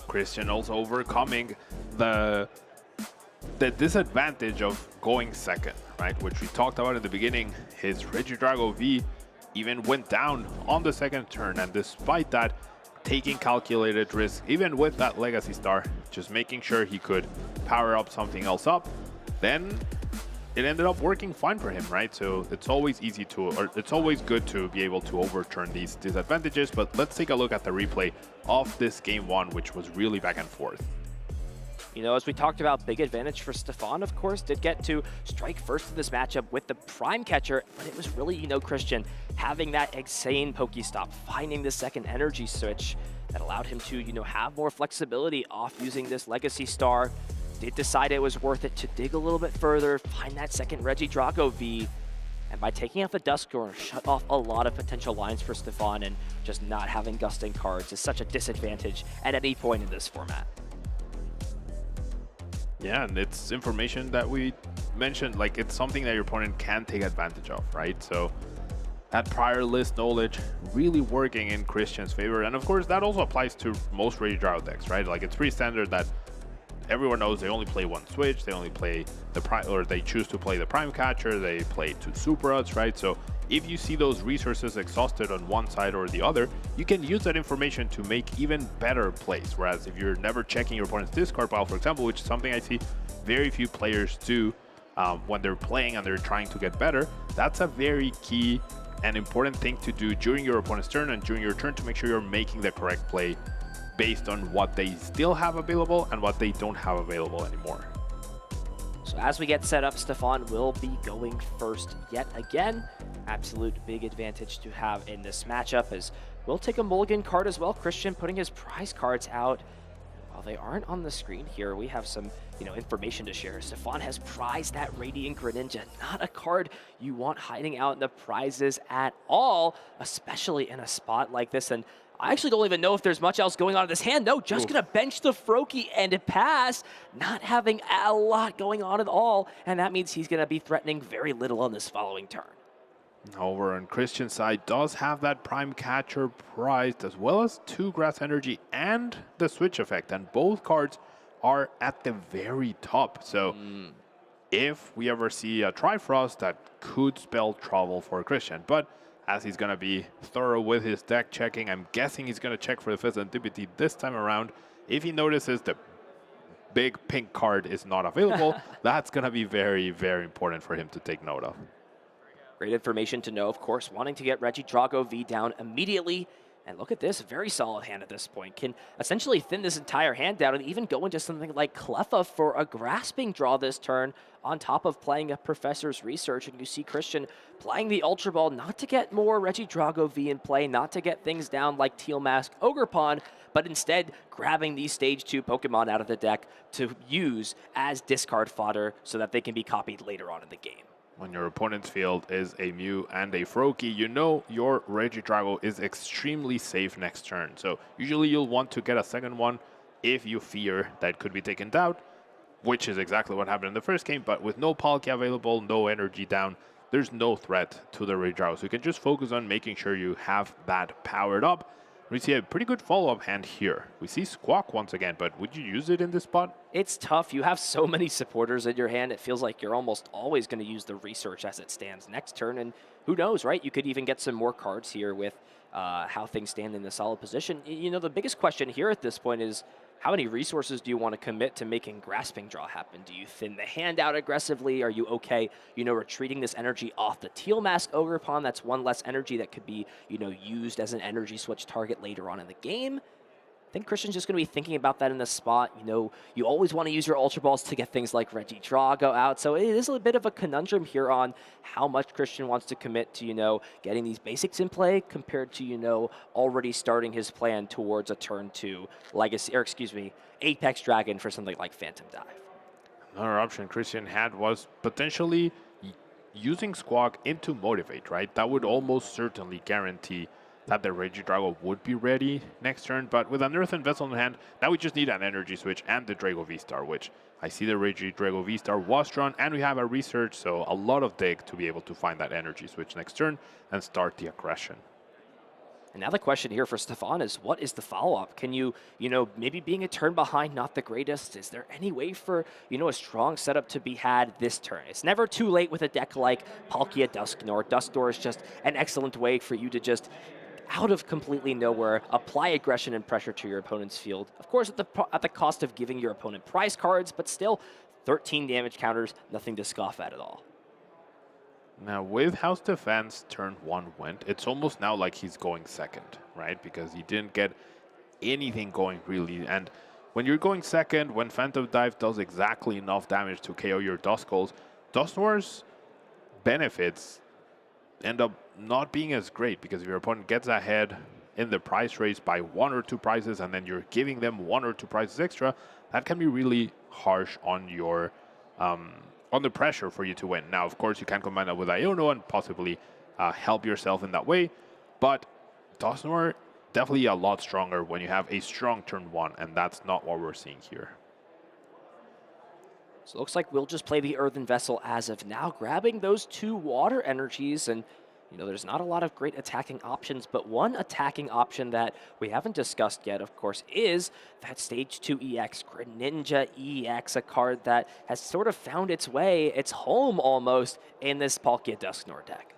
Christian also overcoming the disadvantage of going second, right? Which we talked about in the beginning. His Regidrago V even went down on the second turn, and despite that, taking calculated risk, even with that Legacy Star, just making sure he could power up something else up, then it ended up working fine for him, right? So it's always it's always good to be able to overturn these disadvantages. But let's take a look at the replay of this game 1, which was really back and forth. As we talked about, big advantage for Stefan, of course, did get to strike first in this matchup with the Prime Catcher, but it was really, Christian having that insane Pokestop, finding the second energy switch that allowed him to, have more flexibility off using this Legacy Star. Did decide it was worth it to dig a little bit further, find that second Regidrago V, and by taking out the Dusknoir, shut off a lot of potential lines for Stefan, and just not having Gusting cards is such a disadvantage at any point in this format. Yeah, and it's information that we mentioned, like, it's something that your opponent can take advantage of, right? So that prior list knowledge really working in Christian's favor. And of course, that also applies to most Regidrago decks, right? Like, it's pretty standard that everyone knows they only play one switch, they only play the prime, or they choose to play the prime catcher, they play 2 super odds, right? So if you see those resources exhausted on one side or the other, you can use that information to make even better plays. Whereas if you're never checking your opponent's discard pile, for example, which is something I see very few players do when they're playing and they're trying to get better, that's a very key and important thing to do during your opponent's turn and during your turn to make sure you're making the correct play based on what they still have available and what they don't have available anymore. So as we get set up, Stefan will be going first yet again. Absolute big advantage to have in this matchup, as we'll take a mulligan card as well. Christian putting his prize cards out. While they aren't on the screen here, we have some information to share. Stefan has prized that Radiant Greninja, not a card you want hiding out in the prizes at all, especially in a spot like this. And I actually don't even know if there's much else going on in this hand. No, just gonna bench the Froakie and pass, not having a lot going on at all. And that means he's gonna be threatening very little on this following turn. Over on Christian's side, does have that prime catcher prized, as well as 2 grass energy and the switch effect. And both cards are at the very top. So if we ever see a Trifrost, that could spell trouble for Christian. But as he's going to be thorough with his deck checking, I'm guessing he's going to check for the Fifth Antipity this time around. If he notices the big pink card is not available, that's going to be very, very important for him to take note of. Great information to know, of course, wanting to get Regidrago V down immediately. And look at this, very solid hand at this point. Can essentially thin this entire hand down and even go into something like Cleffa for a grasping draw this turn, on top of playing a Professor's Research. And you see Christian playing the Ultra Ball, not to get more Regidrago V in play, not to get things down like Teal Mask Ogerpon, but instead grabbing these Stage 2 Pokemon out of the deck to use as discard fodder so that they can be copied later on in the game. When your opponent's field is a Mew and a Froakie, you know your Regidrago is extremely safe next turn. So usually you'll want to get a second one if you fear that it could be taken down, which is exactly what happened in the first game. But with no Palkia available, no energy down, there's no threat to the Regidrago. So you can just focus on making sure you have that powered up. We see a pretty good follow-up hand here. We see Squawk once again, but would you use it in this spot? It's tough. You have so many supporters in your hand, it feels like you're almost always going to use the Research as it stands next turn. And who knows, right? You could even get some more cards here with how things stand in the solid position. The biggest question here at this point is, how many resources do you want to commit to making Grasping Draw happen? Do you thin the hand out aggressively? Are you okay, retreating this energy off the Teal Mask Ogerpon? That's one less energy that could be, used as an energy switch target later on in the game. I think Christian's just going to be thinking about that in this spot. You always want to use your Ultra Balls to get things like Regidrago out. So it is a bit of a conundrum here on how much Christian wants to commit to, getting these basics in play compared to, already starting his plan towards a turn 2 Legacy, or excuse me, Apex Dragon for something like Phantom Dive. Another option Christian had was potentially using Squawk into Motivate, right? That would almost certainly guarantee that the Regidrago would be ready next turn, but with an Earthen Vessel in hand, now we just need an Energy Switch and the Drago V-Star, which I see the Regidrago V-Star was drawn, and we have a Research, so a lot of dig to be able to find that Energy Switch next turn and start the aggression. And now the question here for Stefan is, what is the follow-up? Can you, maybe being a turn behind, not the greatest, is there any way for, a strong setup to be had this turn? It's never too late with a deck like Palkia Dusknoir. Dusknoir is just an excellent way for you to just, out of completely nowhere, apply aggression and pressure to your opponent's field. Of course, at the cost of giving your opponent prize cards, but still, 13 damage counters, nothing to scoff at all. Now, with House Defense turn 1 went, it's almost now like he's going second, right? Because he didn't get anything going, really. And when you're going second, when Phantom Dive does exactly enough damage to KO your Duskulls, Dusknoir's benefits end up not being as great, because if your opponent gets ahead in the price race by 1 or 2 prizes and then you're giving them 1 or 2 prizes extra, that can be really harsh on your on the pressure for you to win. Now, of course, you can combine that with Iono and possibly help yourself in that way, but Dusknoir definitely a lot stronger when you have a strong turn 1, and that's not what we're seeing here. So it looks like we'll just play the Earthen Vessel as of now, grabbing those 2 water energies. And, you know, there's not a lot of great attacking options, but one attacking option that we haven't discussed yet, of course, is that Stage 2 EX, Greninja EX, a card that has sort of found its way, its home almost, in this Palkia Dusknoir deck.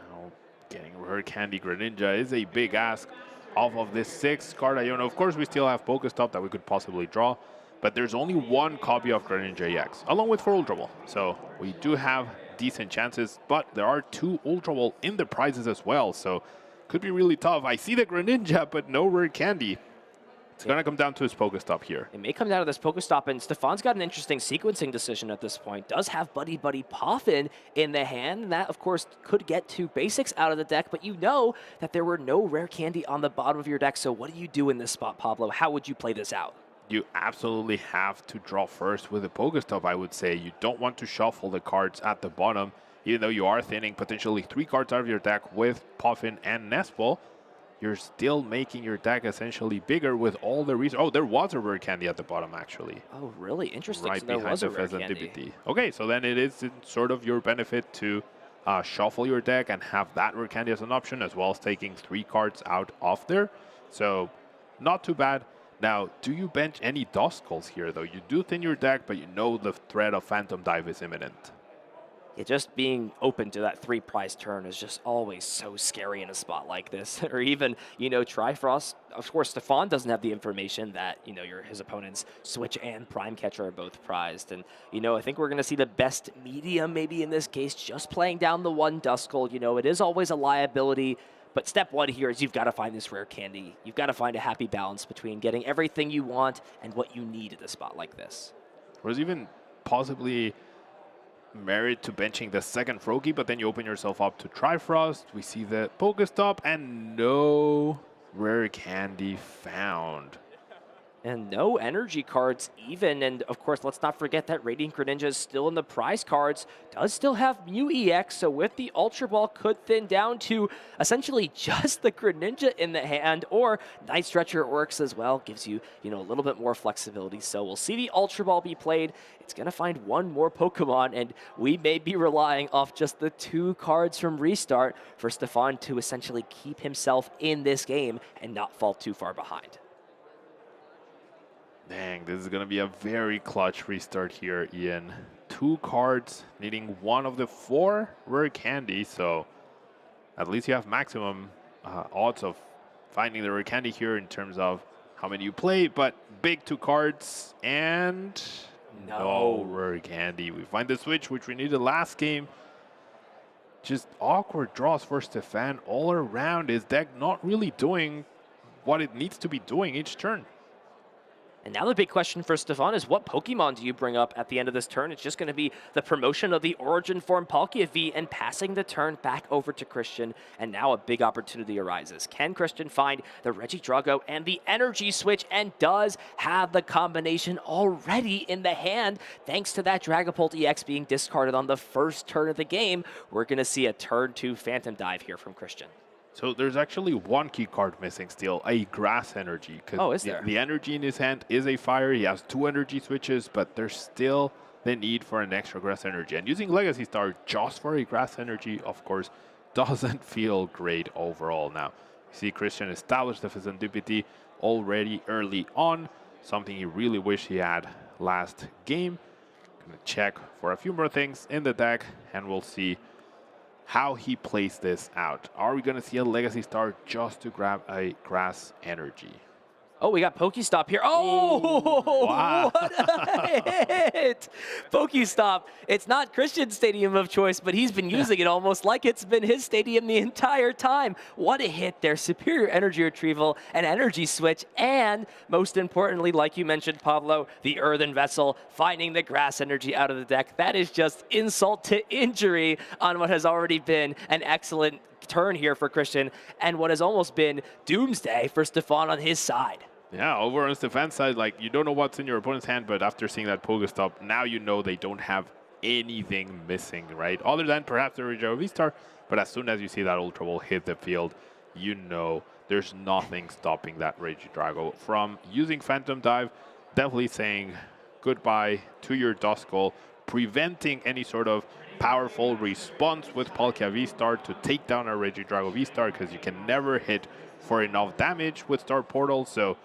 Now, getting Rare Candy Greninja is a big ask off of this 6th card. Of course, we still have Pokestop that we could possibly draw, but there's only 1 copy of Greninja EX, along with 4 Ultra Ball. So we do have decent chances, but there are 2 Ultra Ball in the prizes as well, so could be really tough. I see the Greninja, but no Rare Candy. It's going to come down to his Pokestop here. It may come down to this Pokestop, and Stefan's got an interesting sequencing decision at this point. Does have Buddy Buddy Poffin in the hand, and that, of course, could get 2 basics out of the deck, but you know that there were no Rare Candy on the bottom of your deck, so what do you do in this spot, Pablo? How would you play this out? You absolutely have to draw first with a Pokestop, I would say. You don't want to shuffle the cards at the bottom, even though you are thinning potentially 3 cards out of your deck with Puffin and Nestball. You're still making your deck essentially bigger with all the reasons. Oh, there was a Rare Candy at the bottom, actually. Oh, really? Interesting. Right so there behind was the a Rare Pheasant Candy. Dippity. Okay, so then it is in sort of your benefit to shuffle your deck and have that Rare Candy as an option, as well as taking 3 cards out of there. So, not too bad. Now, do you bench any Duskulls here, though? You do thin your deck, but you know the threat of Phantom Dive is imminent. Yeah, just being open to that 3 prize turn is just always so scary in a spot like this. Or even, you know, Trifrost. Of course, Stefan doesn't have the information that, you know, his opponent's Switch and Prime Catcher are both prized. And, you know, I think we're going to see the best medium maybe in this case, just playing down the 1 Duskull. You know, it is always a liability. But step 1 here is you've got to find this Rare Candy. You've got to find a happy balance between getting everything you want and what you need at a spot like this. Or is even possibly merit to benching the 2nd Froakie, but then you open yourself up to Trifrost. We see the Pokestop and no Rare Candy found. And no energy cards even. And of course, let's not forget that Radiant Greninja is still in the prize cards. Does still have Mew EX, so with the Ultra Ball could thin down to essentially just the Greninja in the hand, or Night Stretcher works as well. Gives you, you know, a little bit more flexibility. So we'll see the Ultra Ball be played. It's going to find 1 more Pokemon, and we may be relying off just the 2 cards from Restart for Stefan to essentially keep himself in this game and not fall too far behind. Dang, this is going to be a very clutch restart here, Ian. 2 cards, needing 1 of the 4 Rare Candy, so at least you have maximum odds of finding the Rare Candy here in terms of how many you play, but big 2 cards, and no Rare Candy. We find the Switch, which we needed last game. Just awkward draws for Stefan all around. His deck not really doing what it needs to be doing each turn. And now the big question for Stefan is, what Pokemon do you bring up at the end of this turn? It's just going to be the promotion of the Origin form Palkia V and passing the turn back over to Christian. And now a big opportunity arises. Can Christian find the Regidrago and the Energy Switch, and does have the combination already in the hand thanks to that Dragapult EX being discarded on the first turn of the game? We're going to see a turn 2 Phantom Dive here from Christian. So there's actually 1 key card missing still, a Grass Energy. Oh, is there? The energy in his hand is a fire. He has 2 energy switches, but there's still the need for an extra Grass Energy. And using Legacy Star just for a Grass Energy, of course, doesn't feel great overall. Now, we see Christian establish the Serendipity already early on, something he really wished he had last game. Gonna check for a few more things in the deck, and we'll see how he plays this out. Are we going to see a Legacy Star just to grab a Grass Energy? Oh, we got Pokestop here. Oh, wow. What a hit! Pokestop. It's not Christian's stadium of choice, but he's been using it almost like it's been his stadium the entire time. What a hit there. Superior energy retrieval, an energy switch, and most importantly, like you mentioned, Pablo, the Earthen Vessel, finding the Grass Energy out of the deck. That is just insult to injury on what has already been an excellent turn here for Christian, and what has almost been doomsday for Stefan on his side. Yeah, over on Stefan's side, like, you don't know what's in your opponent's hand, but after seeing that Pokestop, now you know they don't have anything missing, right? Other than perhaps the Regidrago V-Star, but as soon as you see that Ultra Ball hit the field, you know there's nothing stopping that Regidrago from using Phantom Dive. Definitely saying goodbye to your Duskull, preventing any sort of powerful response with Palkia V-Star to take down a Regidrago V-Star, because you can never hit for enough damage with Star Portal. So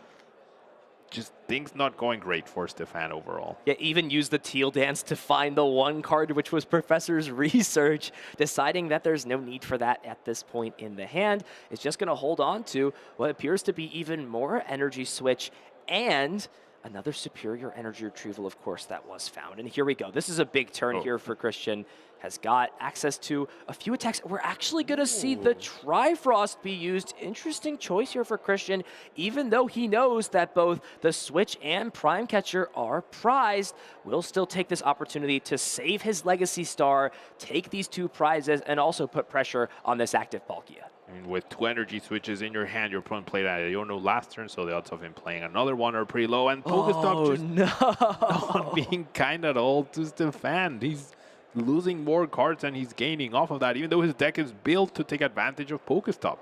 just things not going great for Stefan overall. Yeah, even used the Teal Dance to find the one card, which was Professor's Research, deciding that there's no need for that at this point in the hand. It's just going to hold on to what appears to be even more Energy Switch and another superior energy retrieval, of course, that was found. And here we go. This is a big turn here for Christian. Has got access to a few attacks. We're actually going to see the Trifrost be used. Interesting choice here for Christian, even though he knows that both the Switch and Prime Catcher are prized. Will still take this opportunity to save his Legacy Star, take these two prizes, and also put pressure on this active Palkia. I mean, with 2 energy switches in your hand, your opponent played Iono last turn, so the odds of him playing another one are pretty low. And Pokestop just not being kind at all to Stefan. He's losing more cards than he's gaining off of that, even though his deck is built to take advantage of Pokestop.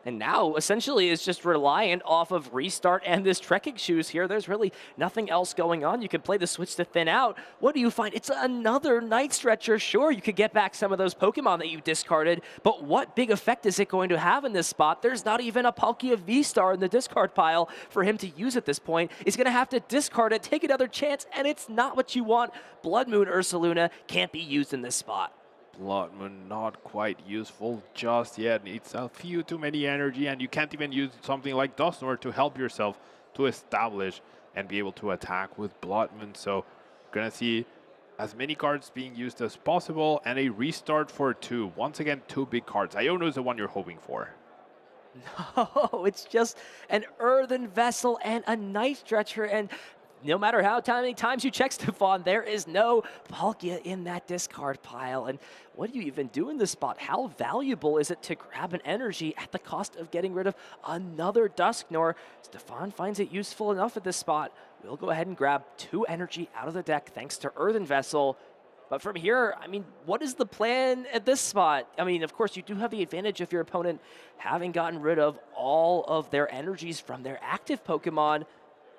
And now, essentially, is just reliant off of Restart and this Trekking Shoes here. There's really nothing else going on. You can play the Switch to thin out. What do you find? It's another Night Stretcher. Sure, you could get back some of those Pokemon that you discarded, but what big effect is it going to have in this spot? There's not even a Palkia V-Star in the discard pile for him to use at this point. He's going to have to discard it, take another chance, and it's not what you want. Blood Moon Ursaluna can't be used in this spot. Blood Moon not quite useful just yet. Needs a few too many energy, and you can't even use something like Dusknoir to help yourself to establish and be able to attack with Blood Moon. So gonna see as many cards being used as possible, and a restart for 2. Once again, 2 big cards. Iono is the one you're hoping for. No, it's just an Earthen Vessel and a Night Stretcher, and no matter how many times you check, Stefan, there is no Palkia in that discard pile. And what do you even do in this spot? How valuable is it to grab an energy at the cost of getting rid of another Dusknoir? Stefan finds it useful enough at this spot. We'll go ahead and grab 2 energy out of the deck thanks to Earthen Vessel. But from here, I mean, what is the plan at this spot? I mean, of course, you do have the advantage of your opponent having gotten rid of all of their energies from their active Pokemon.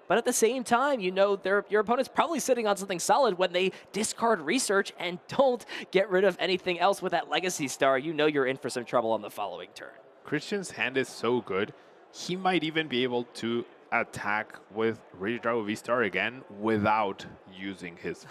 But at the same time, you know your opponent's probably sitting on something solid when they discard Research and don't get rid of anything else with that Legacy Star. You know you're in for some trouble on the following turn. Christian's hand is so good, he might even be able to attack with Regidrago V-Star again without using his.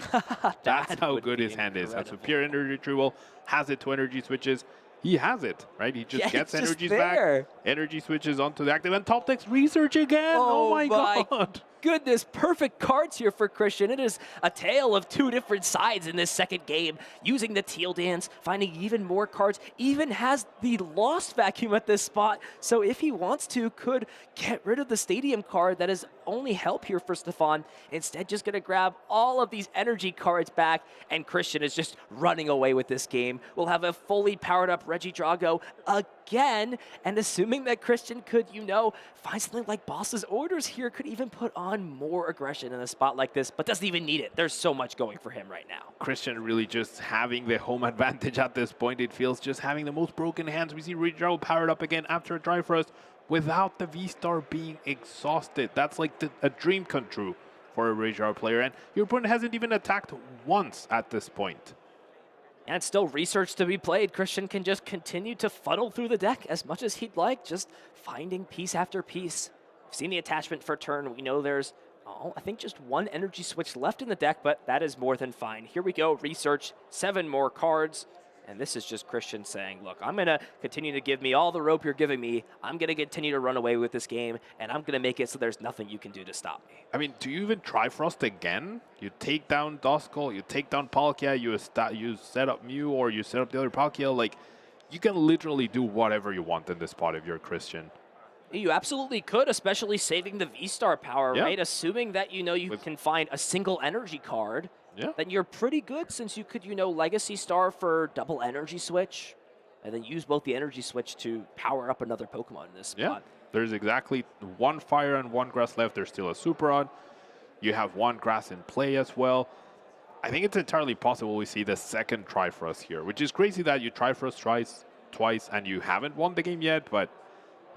That's how good his hand is. Has superior energy retrieval, has it to energy switches. He has it, right? He just gets energies back, energy switches onto the active, and top decks Research again. Oh my God. Goodness, perfect cards here for Christian. It is a tale of 2 different sides in this second game. Using the Teal Dance, finding even more cards, even has the Lost Vacuum at this spot. So if he wants to, could get rid of the Stadium card that is only help here for Stefan. Instead, just going to grab all of these energy cards back, and Christian is just running away with this game. We'll have a fully powered up Regidrago again, and assuming that Christian could, you know, find something like Boss's Orders here, could even put on more aggression in a spot like this, but doesn't even need it. There's so much going for him right now. Christian really just having the home advantage at this point. It feels just having the most broken hands. We see Regidrago powered up again after a Trifrost without the V-Star being exhausted. That's like a dream come true for a Regidrago player, and your opponent hasn't even attacked once at this point. And still Research to be played. Christian can just continue to funnel through the deck as much as he'd like, just finding piece after piece. We've seen the attachment for turn. We know there's, I think just 1 energy switch left in the deck, but that is more than fine. Here we go, Research, 7 more cards. And this is just Christian saying, look, I'm going to continue to give me all the rope you're giving me. I'm going to continue to run away with this game, and I'm going to make it so there's nothing you can do to stop me. I mean, do you even Trifrost again? You take down Duskull, you take down Palkia, you set up Mew, or you set up the other Palkia. Like, you can literally do whatever you want in this spot if you're Christian. You absolutely could, especially saving the V-Star power, right? Assuming that, you know, you can find a single energy card. Then you're pretty good, since you could, you know, Legacy Star for double energy switch, and then use both the energy switch to power up another Pokemon in this spot. There's exactly 1 Fire and 1 Grass left. There's still a Super Rod. You have 1 Grass in play as well. I think it's entirely possible we see the second Trifrost here, which is crazy that you Trifrost twice and you haven't won the game yet, but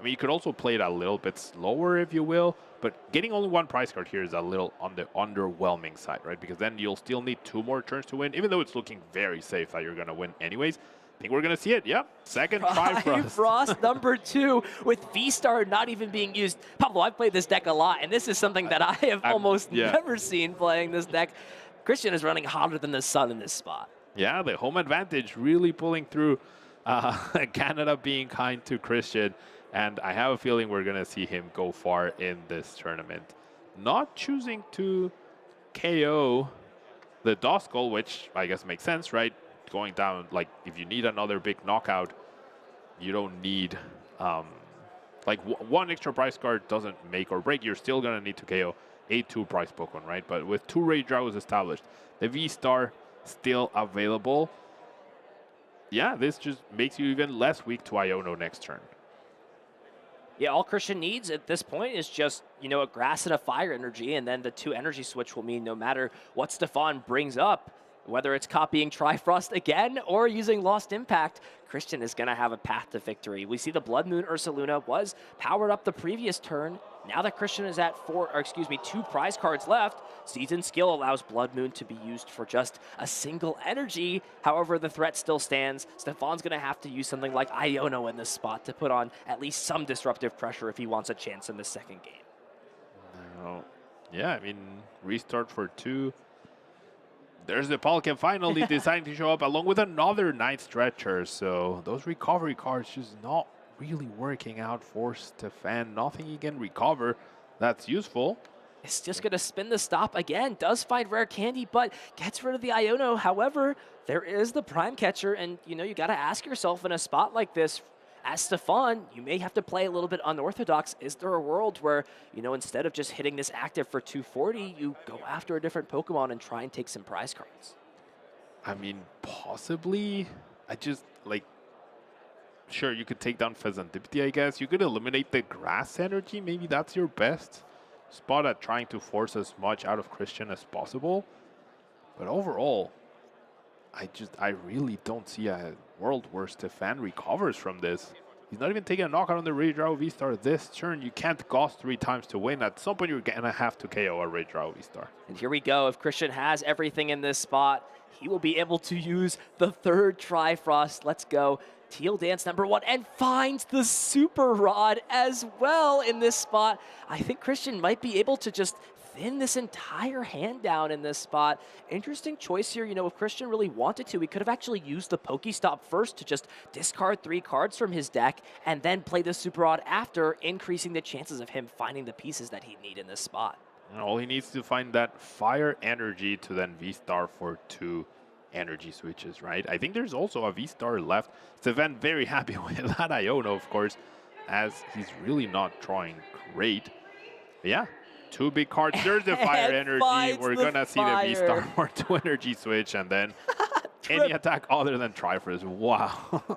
I mean, you could also play it a little bit slower if you will, but getting only one prize card here is a little on the underwhelming side, right? Because then you'll still need 2 more turns to win, even though it's looking very safe that you're going to win anyways. I think we're going to see it. Yep. Second Trifrost. Frost number 2 with V-Star not even being used. Pablo, I've played this deck a lot, and this is something that I have almost never seen playing this deck. Christian is running hotter than the sun in this spot. Yeah, the home advantage really pulling through. Canada being kind to Christian, and I have a feeling we're going to see him go far in this tournament. Not choosing to KO the Duskull, which I guess makes sense, right? Going down, like, if you need another big knockout, you don't need, like, one extra prize card doesn't make or break. You're still going to need to KO a 2 prize Pokemon, right? But with 2 Rage Dragos established, the V-Star still available. Yeah, this just makes you even less weak to Iono next turn. Yeah, all Christian needs at this point is just, you know, a grass and a fire energy, and then the 2 energy switch will mean no matter what Stefan brings up, whether it's copying Trifrost again or using Lost Impact, Christian is going to have a path to victory. We see the Blood Moon Ursaluna was powered up the previous turn. Now that Christian is at 2 prize cards left, Season Skill allows Blood Moon to be used for just a single energy. However, the threat still stands. Stefan's going to have to use something like Iono in this spot to put on at least some disruptive pressure if he wants a chance in the second game. Yeah, I mean, restart for 2. There's the Palkia finally deciding to show up along with another Night Stretcher. So those recovery cards just not really working out for Stefan. Nothing he can recover that's useful. It's just going to spin the stop again. Does find rare candy, but gets rid of the Iono. However, there is the Prime Catcher, and you know, you got to ask yourself in a spot like this, as Stefan, you may have to play a little bit unorthodox. Is there a world where, you know, instead of just hitting this active for 240, you go after a different Pokemon and try and take some prize cards? I mean, possibly. I just, like, sure, you could take down Pheasantipity, I guess. You could eliminate the grass energy. Maybe that's your best spot at trying to force as much out of Christian as possible. But overall, I really don't see a world where Stefan recovers from this. He's not even taking a knockout on the Rage Drago V-Star this turn. You can't Gauss 3 times to win. At some point, you're going to have to KO a Rage Drago V-Star. And here we go. If Christian has everything in this spot, he will be able to use the 3rd Trifrost. Let's go. Teal Dance number 1 and finds the Super Rod as well in this spot. I think Christian might be able to just thin this entire hand down in this spot. Interesting choice here. You know, if Christian really wanted to, he could have actually used the Pokestop first to just discard 3 cards from his deck and then play the Super Rod after, increasing the chances of him finding the pieces that he'd need in this spot. And all he needs to find that fire energy to then V-Star for 2 energy switches, right? I think there's also a V-Star left. Stefan very happy with that Iono, of course, as he's really not drawing great. But yeah, 2 big cards. There's the fire energy. We're going to see the V-Star for 2 energy switch, and then any attack other than Trifrost. Wow.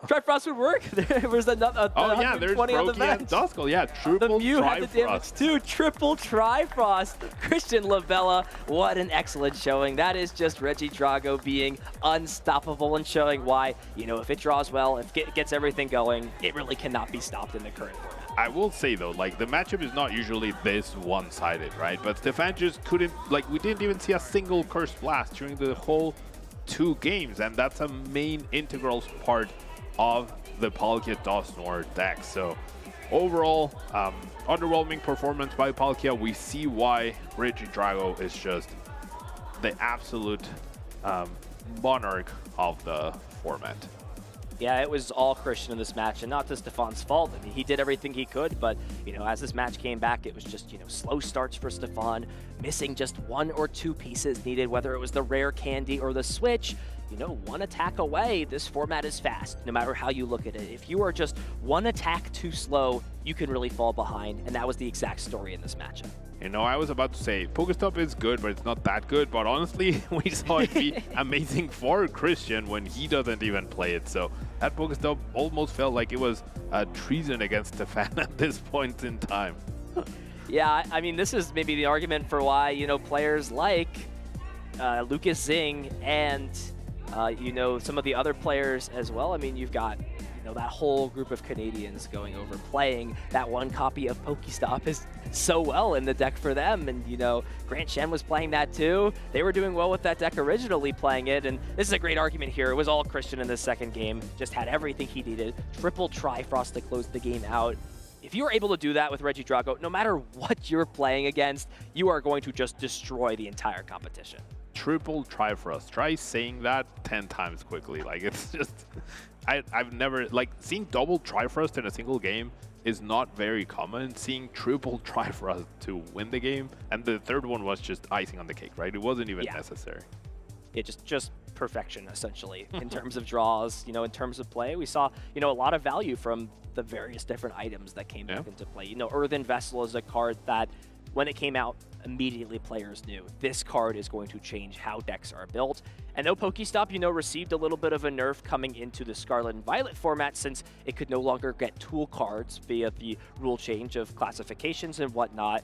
Trifrost would work. There was another oh, yeah, there's Brokey and Duskull. Yeah, triple the Mew Trifrost. had the damage too. Triple Trifrost. Christian LaBella, what an excellent showing. That is just Reggie Drago being unstoppable and showing why, you know, if it draws well, if it gets everything going, it really cannot be stopped in the current format. I will say, though, like, the matchup is not usually this one-sided, right? But Stefan just couldn't, like, we didn't even see a single Cursed Blast during the whole 2 games, and that's a main integral part of the Palkia Dusknoir deck. So, overall, underwhelming performance by Palkia. We see why Reggie Drago is just the absolute monarch of the format. Yeah, it was all Christian in this match, and not to Stefan's fault. I mean, he did everything he could, but, you know, as this match came back, it was just, you know, slow starts for Stefan, missing just 1 or 2 pieces needed, whether it was the rare candy or the switch. You know, 1 attack away, this format is fast, no matter how you look at it. If you are just 1 attack too slow, you can really fall behind, and that was the exact story in this matchup. You know, I was about to say, Pokestop is good, but it's not that good. But honestly, we saw it be amazing for Christian when he doesn't even play it. So that Pokestop almost felt like it was a treason against Stefan at this point in time. Yeah, I mean, this is maybe the argument for why, you know, players like Lucas Zing and, you know, some of the other players as well. I mean, you've got that whole group of Canadians going over, playing that one copy of Pokestop is so well in the deck for them. And, Grant Shen was playing that too. They were doing well with that deck originally playing it. And this is a great argument here. It was all Christian in the second game, just had everything he needed. Triple Trifrost to close the game out. If you are able to do that with Regidrago, no matter what you're playing against, you are going to just destroy the entire competition. Triple Trifrost. Try saying that 10 times quickly. Like, it's just... I've never... Like, seeing double Trifrost in a single game is not very common. Seeing triple Trifrost to win the game, and the third one was just icing on the cake, right? It wasn't even necessary. Yeah, just perfection, essentially, in terms of draws, in terms of play. We saw, a lot of value from the various different items that came back into play. Earthen Vessel is a card that, when it came out, immediately players knew this card is going to change how decks are built. And though Pokestop, received a little bit of a nerf coming into the Scarlet and Violet format, since it could no longer get tool cards via the rule change of classifications and whatnot,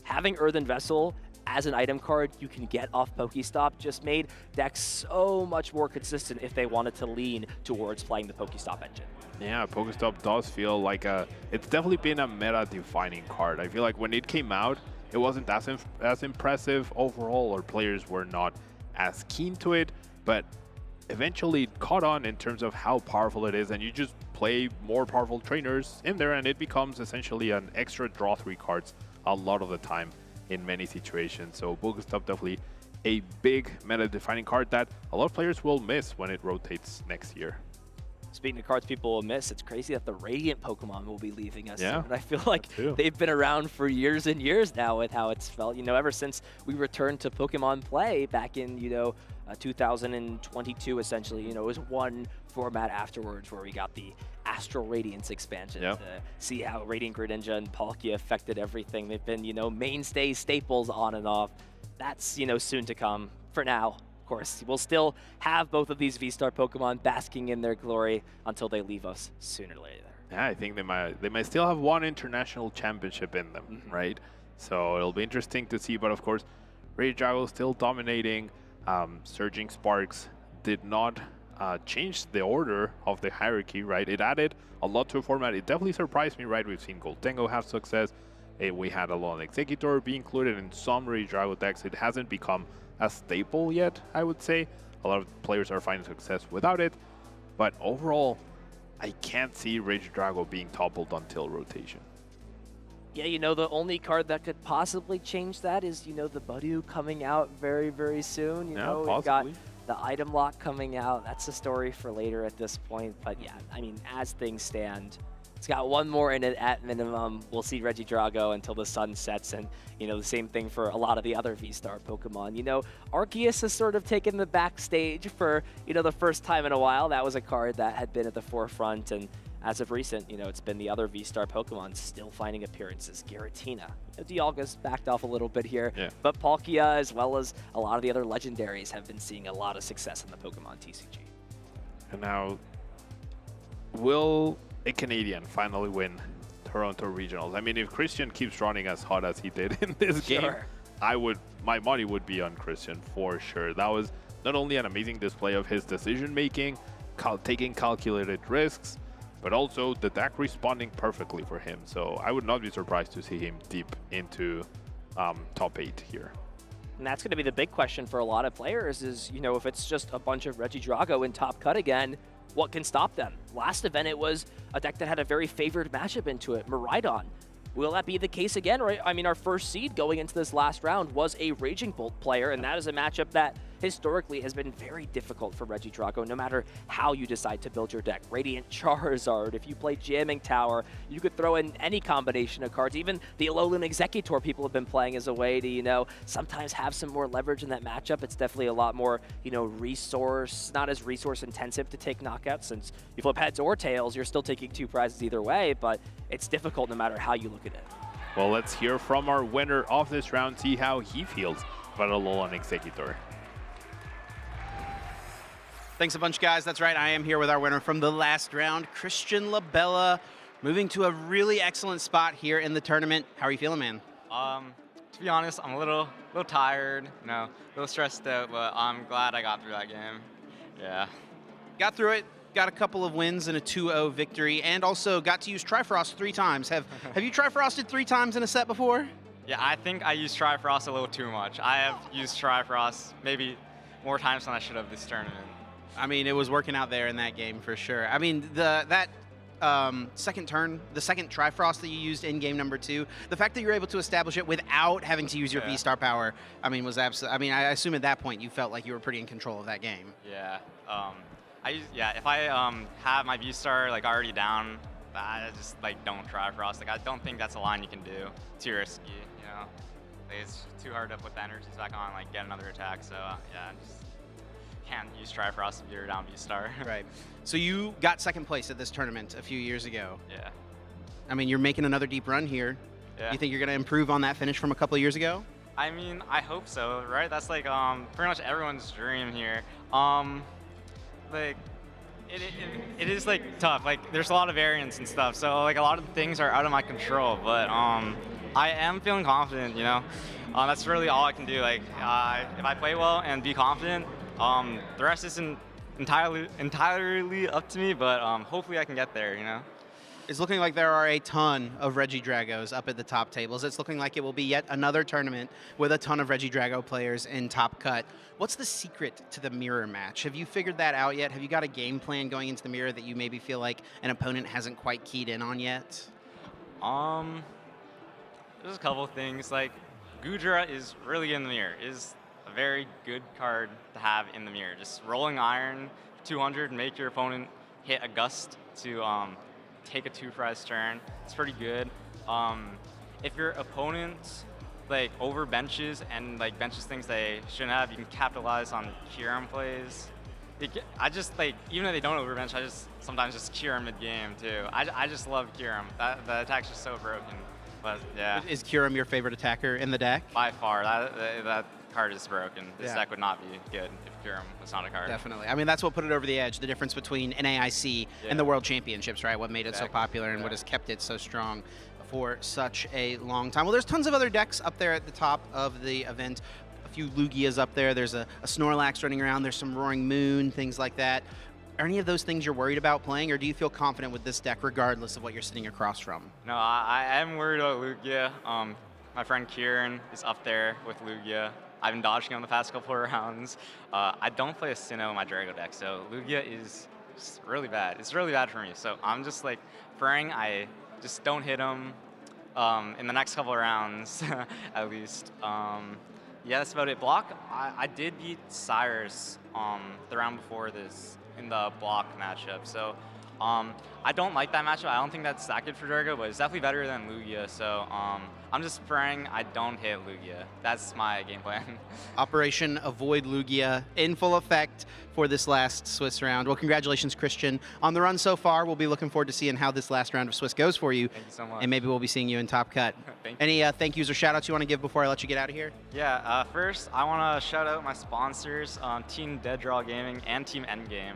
having Earthen Vessel as an item card you can get off Pokestop just made decks so much more consistent if they wanted to lean towards playing the Pokestop engine. Yeah, Pokestop does feel like it's definitely been a meta-defining card. I feel like when it came out, it wasn't as impressive overall, or players were not as keen to it, but eventually it caught on in terms of how powerful it is, and you just play more powerful trainers in there, and it becomes essentially an extra draw 3 cards a lot of the time in many situations. So Pokestop definitely a big meta-defining card that a lot of players will miss when it rotates next year. Speaking of cards people will miss, it's crazy that the Radiant Pokemon will be leaving us. Yeah, and I feel like they've been around for years and years now with how it's felt. Ever since we returned to Pokemon Play back in, 2022, essentially. It was one format afterwards where we got the Astral Radiance expansion to see how Radiant Greninja and Palkia affected everything. They've been, mainstay staples on and off. That's, soon to come. For now, of course, we'll still have both of these V-Star Pokemon basking in their glory until they leave us sooner or later. Yeah, I think they might still have one international championship in them, right? So it'll be interesting to see. But of course, Regidrago still dominating. Surging Sparks did not change the order of the hierarchy, right? It added a lot to a format. It definitely surprised me, right? We've seen Goldengo have success. We had Alolan Executor be included in some Regidrago decks. It hasn't become a staple yet, I would say. A lot of players are finding success without it. But overall, I can't see Regidrago being toppled until rotation. Yeah, the only card that could possibly change that is, the Budew coming out very, very soon. We've got the item lock coming out. That's a story for later at this point. But yeah, I mean, as things stand, it's got one more in it at minimum. We'll see Regidrago until the sun sets, and, the same thing for a lot of the other V-Star Pokemon. Arceus has sort of taken the backstage for, the first time in a while. That was a card that had been at the forefront, and as of recent, it's been the other V-Star Pokemon still finding appearances. Giratina. Dialga's backed off a little bit here, but Palkia, as well as a lot of the other legendaries, have been seeing a lot of success in the Pokemon TCG. And now, will a Canadian finally win Toronto Regionals? I mean, if Christian keeps running as hot as he did in this game, my money would be on Christian for sure. That was not only an amazing display of his decision-making, taking calculated risks, but also the deck responding perfectly for him. So I would not be surprised to see him deep into top 8 here. And that's going to be the big question for a lot of players is, if it's just a bunch of Regidrago in top cut again, what can stop them? Last event, it was a deck that had a very favored matchup into it, Miraidon. Will that be the case again? Right? I mean, our first seed going into this last round was a Raging Bolt player, and that is a matchup that historically has been very difficult for Regidrago, no matter how you decide to build your deck. Radiant Charizard, if you play Jamming Tower, you could throw in any combination of cards. Even the Alolan Executor people have been playing as a way to, sometimes have some more leverage in that matchup. It's definitely a lot more, not as resource intensive to take knockouts, since you flip heads or tails, you're still taking 2 prizes either way, but it's difficult no matter how you look at it. Well, let's hear from our winner of this round, see how he feels about Alolan Executor. Thanks a bunch, guys. That's right. I am here with our winner from the last round, Christian LaBella, moving to a really excellent spot here in the tournament. How are you feeling, man? To be honest, I'm a little tired, a little stressed out, but I'm glad I got through that game. Yeah. Got through it. got a couple of wins and a 2-0 victory, and also got to use Trifrost 3 times. Have you Trifrosted 3 times in a set before? Yeah, I think I used Trifrost a little too much. I have used Trifrost maybe more times than I should have this tournament. I mean, it was working out there in that game for sure. I mean, that second turn, the second Trifrost that you used in game number 2, the fact that you were able to establish it without having to use your V-Star power, I mean, was absolutely. I mean, I assume at that point you felt like you were pretty in control of that game. Yeah. If I have my V-Star like already down, I just like don't Trifrost. Like I don't think that's a line you can do. Too risky, you know. Like, it's too hard to put the energies back on, like get another attack. So yeah, just can't use Trifrost if you're down V-Star. Right. So you got second place at this tournament a few years ago. Yeah. I mean, you're making another deep run here. Yeah. You think you're going to improve on that finish from a couple of years ago? I mean, I hope so, right? That's like pretty much everyone's dream here. Like it is like tough. Like there's a lot of variance and stuff, so like a lot of things are out of my control. But I am feeling confident, you know. That's really all I can do. Like if I play well and be confident, the rest isn't entirely up to me. But hopefully I can get there, you know. It's looking like there are a ton of Regidragos up at the top tables. It's looking like it will be yet another tournament with a ton of Regidrago players in top cut. What's the secret to the mirror match? Have you figured that out yet? Have you got a game plan going into the mirror that you maybe feel like an opponent hasn't quite keyed in on yet? There's a couple things. Like Gudra is really in the mirror. Is a very good card to have in the mirror. Just rolling Iron 200 and make your opponent hit a Gust to take a 2-prize turn. It's pretty good. If your opponent like over benches and like benches things they shouldn't have, you can capitalize on Kyurem plays. I just like, even if they don't overbench, I just sometimes just Kyurem mid game too. I just love Kyurem. The attack's just so broken. But yeah. Is Kyurem your favorite attacker in the deck? By far, that card is broken. This deck would not be good if Kyurem was not a card. Definitely. I mean, that's what put it over the edge, the difference between NAIC and the World Championships, right? What made it so popular and what has kept it so strong for such a long time. Well, there's tons of other decks up there at the top of the event. A few Lugias up there. There's a Snorlax running around. There's some Roaring Moon, things like that. Are any of those things you're worried about playing, or do you feel confident with this deck regardless of what you're sitting across from? No, I am worried about Lugia. My friend Kieran is up there with Lugia. I've been dodging him the past couple of rounds. I don't play a Sinnoh in my Drago deck, so Lugia is just really bad. It's really bad for me. So I'm just like praying I just don't hit him in the next couple of rounds, at least. Yeah, that's about it. Block, I did beat Cyrus the round before this in the block matchup. So I don't like that matchup. I don't think that's that good for Drago, but it's definitely better than Lugia. So I'm just praying I don't hit Lugia. That's my game plan. Operation Avoid Lugia in full effect for this last Swiss round. Well, congratulations, Christian, on the run so far. We'll be looking forward to seeing how this last round of Swiss goes for you. Thank you so much. And maybe we'll be seeing you in Top Cut. Thank you. Any thank yous or shout outs you want to give before I let you get out of here? Yeah, first I want to shout out my sponsors, Team Dead Draw Gaming and Team Endgame.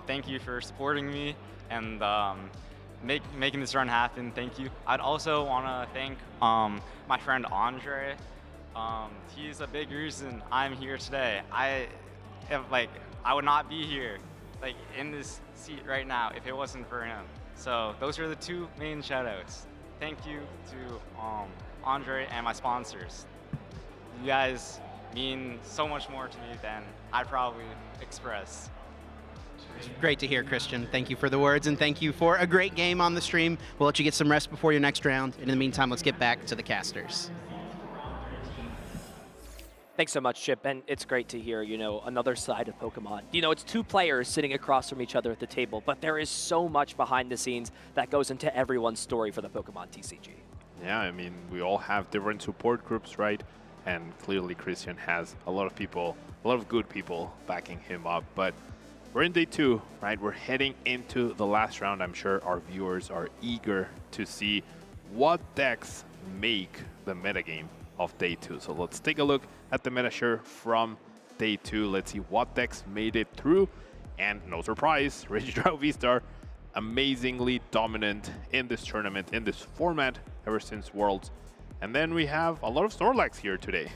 Thank you for supporting me and making this run happen. Thank you. I'd also want to thank my friend Andre. He's a big reason I'm here today. I would not be here like in this seat right now if it wasn't for him. So those are the two main shout outs. Thank you to Andre and my sponsors. You guys mean so much more to me than I'd probably express. Great to hear, Christian. Thank you for the words, and thank you for a great game on the stream. We'll let you get some rest before your next round. And in the meantime, let's get back to the casters. Thanks so much, Chip, and it's great to hear, another side of Pokemon. It's two players sitting across from each other at the table, but there is so much behind the scenes that goes into everyone's story for the Pokemon TCG. Yeah, I mean, we all have different support groups, right? And clearly Christian has a lot of people, a lot of good people backing him up, but we're in day 2, right? We're heading into the last round. I'm sure our viewers are eager to see what decks make the metagame of day 2. So let's take a look at the meta share from day 2. Let's see what decks made it through. And no surprise, Regidrago V-Star, amazingly dominant in this tournament, in this format, ever since Worlds. And then we have a lot of Snorlax here today.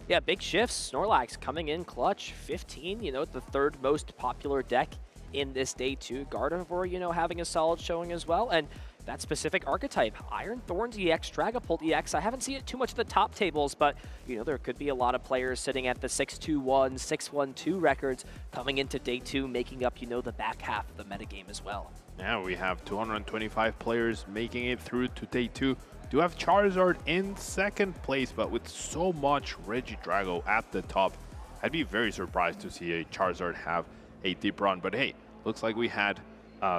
Yeah, big shifts. Snorlax coming in clutch, 15, the third most popular deck in this day 2. Gardevoir, you know, having a solid showing as well. And that specific archetype, Iron Thorns EX, Dragapult EX, I haven't seen it too much at the top tables, but, you know, there could be a lot of players sitting at the 6-2-1, 6-1-2 records coming into day 2, making up, you know, the back half of the metagame as well. Yeah, we have 225 players making it through to day 2. Do have Charizard in second place, but with so much Regidrago at the top, I'd be very surprised to see a Charizard have a deep run. But hey, looks like we had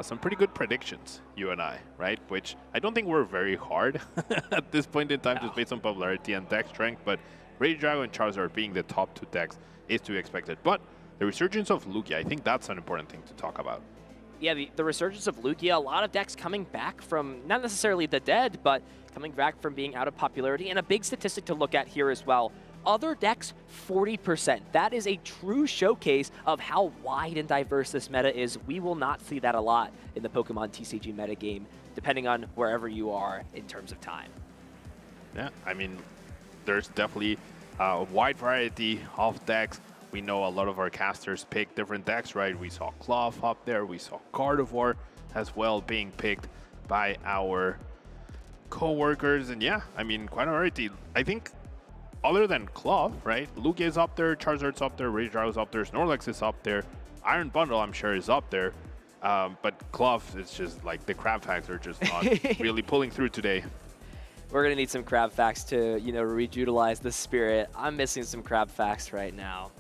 some pretty good predictions, you and I, right? Which I don't think were very hard at this point in time, just based on popularity and deck strength. But Regidrago and Charizard being the top 2 decks is to be expected. But the resurgence of Lugia, I think that's an important thing to talk about. Yeah, the resurgence of Lugia, a lot of decks coming back from, not necessarily the dead, but coming back from being out of popularity. And a big statistic to look at here as well. Other decks, 40%. That is a true showcase of how wide and diverse this meta is. We will not see that a lot in the Pokemon TCG metagame, depending on wherever you are in terms of time. Yeah, I mean, there's definitely a wide variety of decks. We know a lot of our casters pick different decks, right? We saw Cloth up there. We saw Gardevoir as well being picked by our co-workers. And yeah, I mean, quite a variety. I think other than Cloth, right? Lugia is up there, Charizard's up there, Regidrago's up there, Snorlax is up there. Iron Bundle, I'm sure, is up there. But Cloth is just like the crab facts are just not really pulling through today. We're going to need some crab facts to, you know, reutilize the spirit. I'm missing some crab facts right now.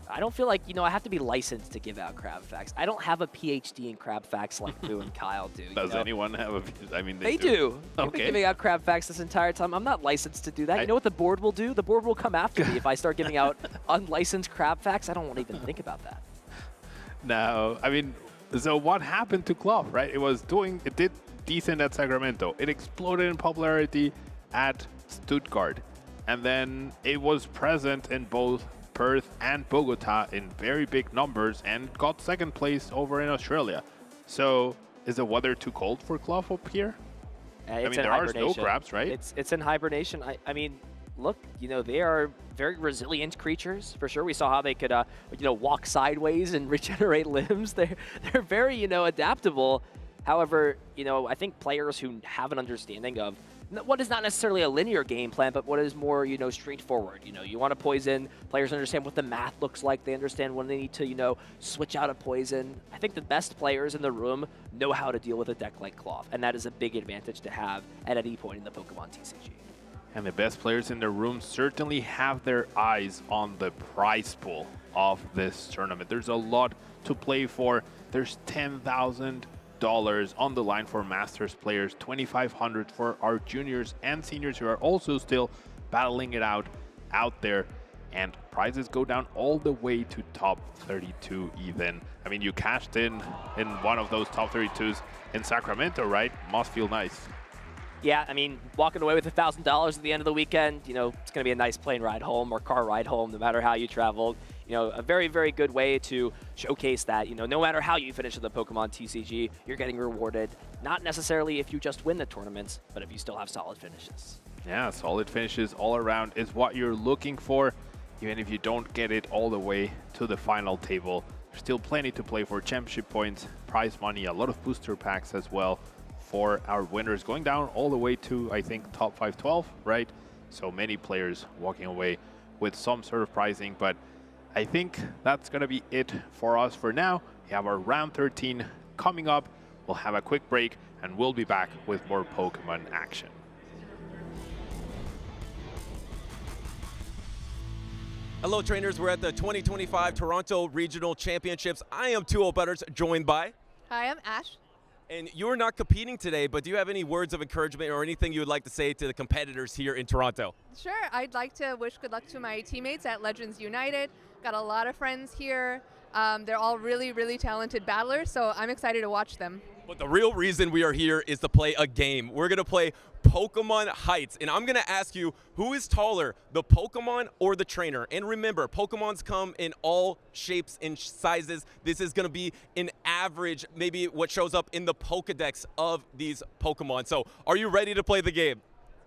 I don't feel like, you know, I have to be licensed to give out crab facts. I don't have a PhD in crab facts like Boo and Kyle do. Does know? anyone have a? I mean, they do. They've Okay. been giving out crab facts this entire time. I'm not licensed to do that. You know what the board will do? The board will come after me if I start giving out unlicensed crab facts. I don't want to even think about that. No, I mean, so what happened to Cloth, right? It did decent at Sacramento. It exploded in popularity at Stuttgart. And then it was present in both Perth and Bogota in very big numbers and got second place over in Australia. So is the weather too cold for Cloth up here? I mean, there are snow crabs, right? It's in hibernation. I mean, look, you know, they are very resilient creatures, for sure. We saw how they could, you know, walk sideways and regenerate limbs. They're very, you know, adaptable. However, you know, I think players who have an understanding of what is not necessarily a linear game plan, but what is more, you know, straightforward. You know, you want to poison, players understand what the math looks like. They understand when they need to, you know, switch out a poison. I think the best players in the room know how to deal with a deck like Cloth, and that is a big advantage to have at any point in the Pokemon TCG. And the best players in the room certainly have their eyes on the prize pool of this tournament. There's a lot to play for. There's $10,000 on the line for Masters players, $2,500 for our juniors and seniors who are also still battling it out there. And prizes go down all the way to top 32 even. I mean, you cashed in one of those top 32s in Sacramento, right? Must feel nice. Yeah, I mean, walking away with $1,000 at the end of the weekend, you know, it's going to be a nice plane ride home or car ride home, no matter how you traveled. You know, a very, very good way to showcase that, you know, no matter how you finish in the Pokemon TCG, you're getting rewarded. Not necessarily if you just win the tournaments, but if you still have solid finishes. Yeah, solid finishes all around is what you're looking for. Even if you don't get it all the way to the final table, there's still plenty to play for. Championship points, prize money, a lot of booster packs as well for our winners, going down all the way to, I think, top 512, right? So many players walking away with some sort of pricing, but I think that's going to be it for us for now. We have our round 13 coming up. We'll have a quick break, and we'll be back with more Pokemon action. Hello, trainers. We're at the 2025 Toronto Regional Championships. I am 2 Butters, joined by... Hi, I'm Ash. And you're not competing today, but do you have any words of encouragement or anything you would like to say to the competitors here in Toronto? Sure. I'd like to wish good luck to my teammates at Legends United. Got a lot of friends here. They're all really, really talented battlers, so I'm excited to watch them. But the real reason we are here is to play a game. We're going to play Pokemon Heights, and I'm going to ask you, who is taller, the Pokemon or the trainer? And remember, Pokemons come in all shapes and sizes. This is going to be an average, maybe what shows up in the Pokedex of these Pokemon. So are you ready to play the game?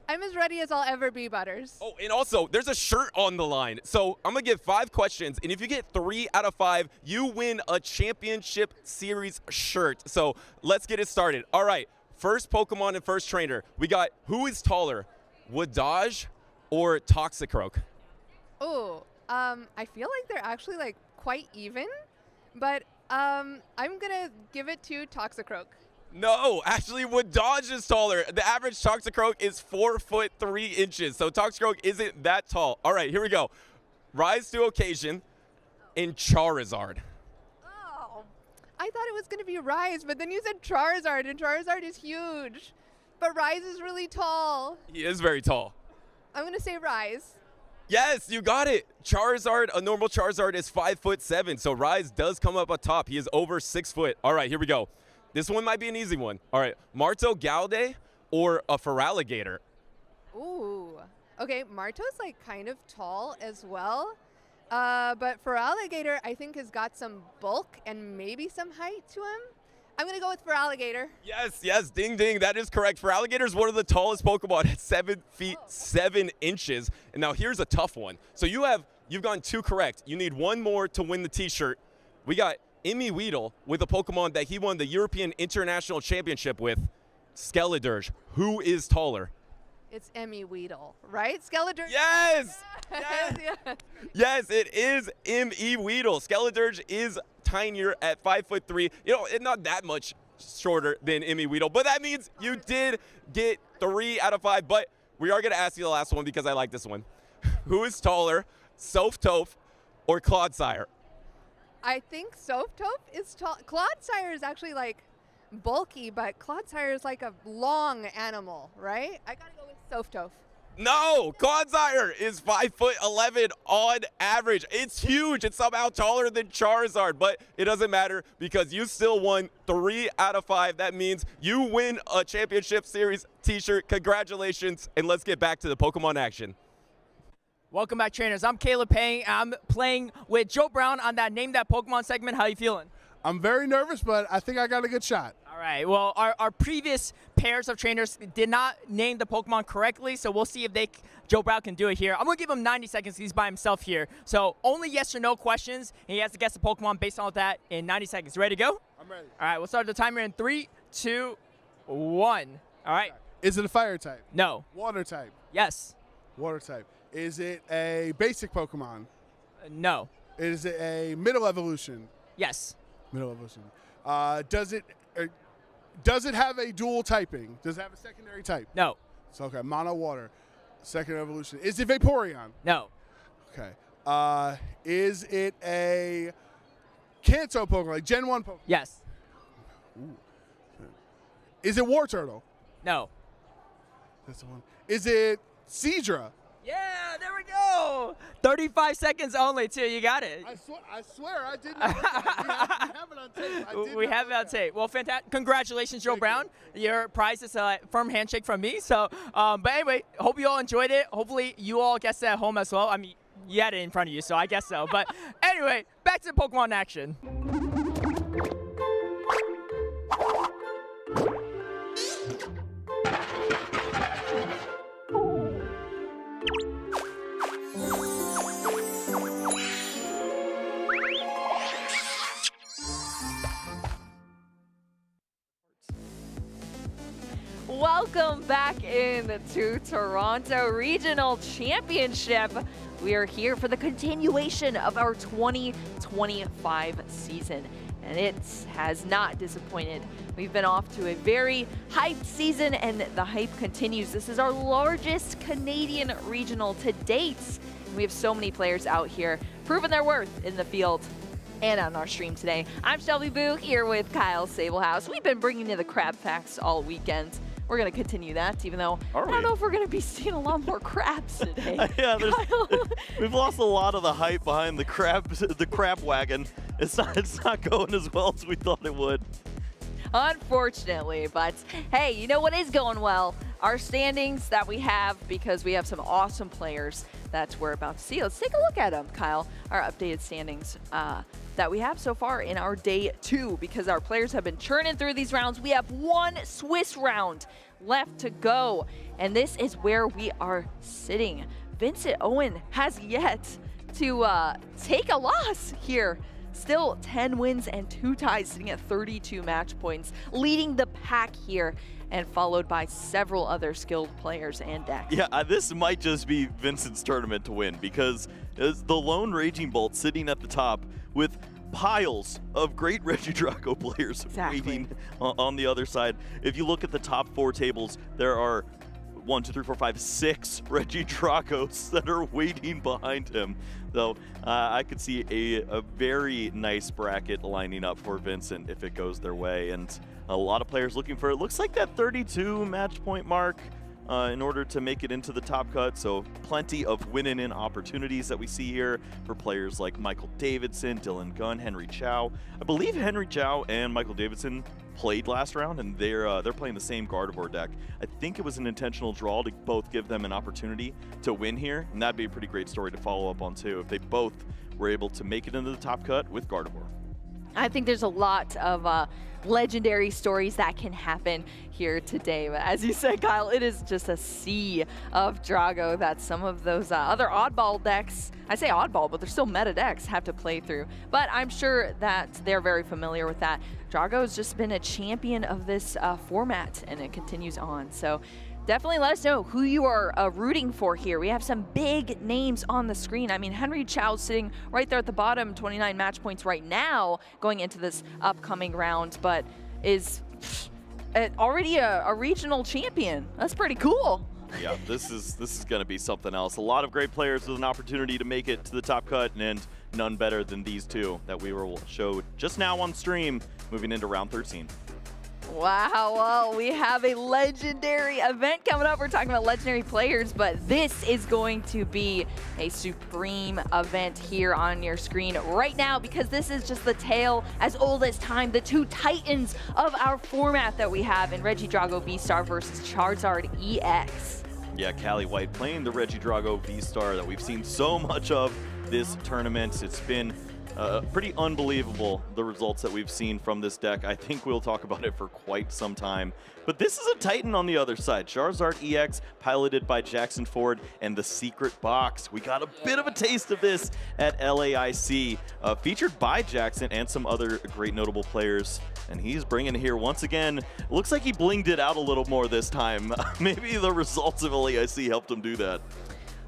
I'm as ready as I'll ever be, Butters. Oh, and also, there's a shirt on the line. So I'm going to give 5 questions, and if you get 3 out of 5, you win a championship series shirt. So let's get it started. All right, first Pokemon and first trainer. We got who is taller, Wadaj or Toxicroak? Oh, I feel like they're actually like quite even, but I'm gonna give it to Toxicroak. No, actually, Wadaj is taller. The average Toxicroak is 4'3". So Toxicroak isn't that tall. All right, here we go. Rise to occasion in Charizard. Oh, I thought it was gonna be Rise, but then you said Charizard, and Charizard is huge. But Rise is really tall. He is very tall. I'm gonna say Rise. Yes, you got it. Charizard, a normal Charizard is 5'7", so Rise does come up atop. He is over 6 foot. All right, here we go. This one might be an easy one. All right, Marto Gaude or a Feraligatr? Ooh. Okay, Marto's like kind of tall as well. But Feraligatr, I think, has got some bulk and maybe some height to him. I'm going to go with Feraligatr. Yes, yes, ding, ding. That is correct. Feraligatr is one of the tallest Pokemon at 7 feet 7 inches. And now here's a tough one. So you've gone 2 correct. You need 1 more to win the T-shirt. We got Emmy Weedle with a Pokemon that he won the European International Championship with, Skeledirge. Who is taller? It's Emmy Weedle, right? Skeledirge. Yes! Yes. Yes! Yes, it is Emmy Weedle. Skeledirge is tinier at 5'3". You know, it's not that much shorter than Emmy Weedle, but that means you did get 3 out of 5. But we are going to ask you the last one because I like this one. Who is taller, Softoph or Clodsire? I think Softoph is tall. Clodsire is actually like bulky, but Clodsire is like a long animal, right? I gotta go with Softoph. No, Clodsire is 5'11" on average. It's huge. It's somehow taller than Charizard, but it doesn't matter because you still won 3 out of 5. That means you win a championship series T-shirt. Congratulations, and let's get back to the Pokemon action. Welcome back, trainers. I'm Caleb Payne. I'm playing with Joe Brown on that Name That Pokemon segment. How you feeling? I'm very nervous, but I think I got a good shot. All right. Well, our previous pairs of trainers did not name the Pokemon correctly, so we'll see if Joe Brown can do it here. I'm going to give him 90 seconds. He's by himself here. So only yes or no questions, and he has to guess the Pokemon based on that in 90 seconds. Ready to go? I'm ready. All right. We'll start the timer in 3, 2, 1. All right. Is it a fire type? No. Water type? Yes. Water type. Is it a basic Pokemon? No. Is it a middle evolution? Yes. Middle evolution. Does it have a dual typing? Does it have a secondary type? No. So, okay, mono water. Second evolution. Is it Vaporeon? No. Okay. Is it a Kanto Pokemon, like Gen 1 Pokemon? Yes. Ooh. Is it War Turtle? No. That's the one. Is it Seadra? Yeah, there we go. 35 seconds only, too. You got it. I swear I didn't know that. We have it on tape. We have it on tape. Well, fantastic. Congratulations, Joe Brown. Your prize is a firm handshake from me. So, but anyway, hope you all enjoyed it. Hopefully, you all guessed it at home as well. I mean, you had it in front of you, so I guess so. But anyway, back to Pokemon action. Welcome back into Toronto Regional Championship. We are here for the continuation of our 2025 season, and it has not disappointed. We've been off to a very hyped season, and the hype continues. This is our largest Canadian regional to date. We have so many players out here proving their worth in the field and on our stream today. I'm Shelby Boo here with Kyle Sablehouse. We've been bringing you the crab facts all weekend. We're going to continue that, even though I don't know if we're going to be seeing a lot more crabs today. Yeah, we've lost a lot of the hype behind the crab wagon. It's not going as well as we thought it would. Unfortunately, but hey, you know what is going well? Our standings that we have, because we have some awesome players that we're about to see. Let's take a look at them, Kyle, our updated standings that we have so far in our day 2, because our players have been churning through these rounds. We have one Swiss round left to go, and this is where we are sitting. Vincent Owen has yet to take a loss here. Still 10 wins and 2 ties, sitting at 32 match points, leading the pack here, and followed by several other skilled players and decks. Yeah, this might just be Vincent's tournament to win, because it's the lone Raging Bolt sitting at the top with piles of great Regidrago players waiting on the other side. If you look at the top 4 tables, there are 1, 2, 3, 4, 5, 6 Regidragos that are waiting behind him. So I could see a very nice bracket lining up for Vincent if it goes their way. And a lot of players looking for, it looks like that 32 match point mark in order to make it into the top cut. So plenty of winning in opportunities that we see here for players like Michael Davidson, Dylan Gunn, Henry Chow. I believe Henry Chow and Michael Davidson played last round, and they're playing the same Gardevoir deck. I think it was an intentional draw to both give them an opportunity to win here, and that'd be a pretty great story to follow up on too if they both were able to make it into the top cut with Gardevoir. I think there's a lot of legendary stories that can happen here today. But as you said, Kyle, it is just a sea of Drago that some of those other oddball decks, I say oddball, but they're still meta decks, have to play through. But I'm sure that they're very familiar with that. Drago has just been a champion of this format, and it continues on. So definitely let us know who you are rooting for here. We have some big names on the screen. I mean, Henry Chow sitting right there at the bottom, 29 match points right now going into this upcoming round, but is already a regional champion. That's pretty cool. Yeah, this is going to be something else. A lot of great players with an opportunity to make it to the top cut, and none better than these two that we will show just now on stream moving into round 13. Wow, well, we have a legendary event coming up. We're talking about legendary players, but this is going to be a supreme event here on your screen right now, because this is just the tale as old as time, the 2 titans of our format that we have in Regidrago V-Star versus Charizard EX. Yeah, Callie White playing the Regidrago V-Star that we've seen so much of this tournament. It's been pretty unbelievable, the results that we've seen from this deck. I think we'll talk about it for quite some time. But this is a Titan on the other side. Charizard EX, piloted by Jackson Ford and the Secret Box. We got a bit of a taste of this at LAIC, featured by Jackson and some other great notable players. And he's bringing it here once again. Looks like he blinged it out a little more this time. Maybe the results of LAIC helped him do that.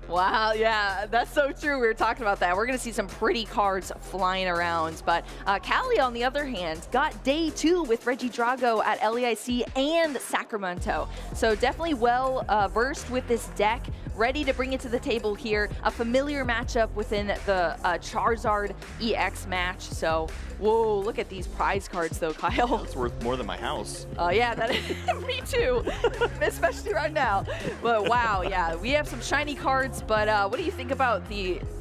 Wow, yeah, that's so true. We were talking about that. We're going to see some pretty cards flying around. But Callie, on the other hand, got day 2 with Regidrago at LAIC and Sacramento. So definitely well versed with this deck, ready to bring it to the table here. A familiar matchup within the Charizard EX match. So, whoa, look at these prize cards though, Kyle. It's worth more than my house. Yeah, that is, me too, especially right now. But wow, yeah, we have some shiny cards. But what do you think about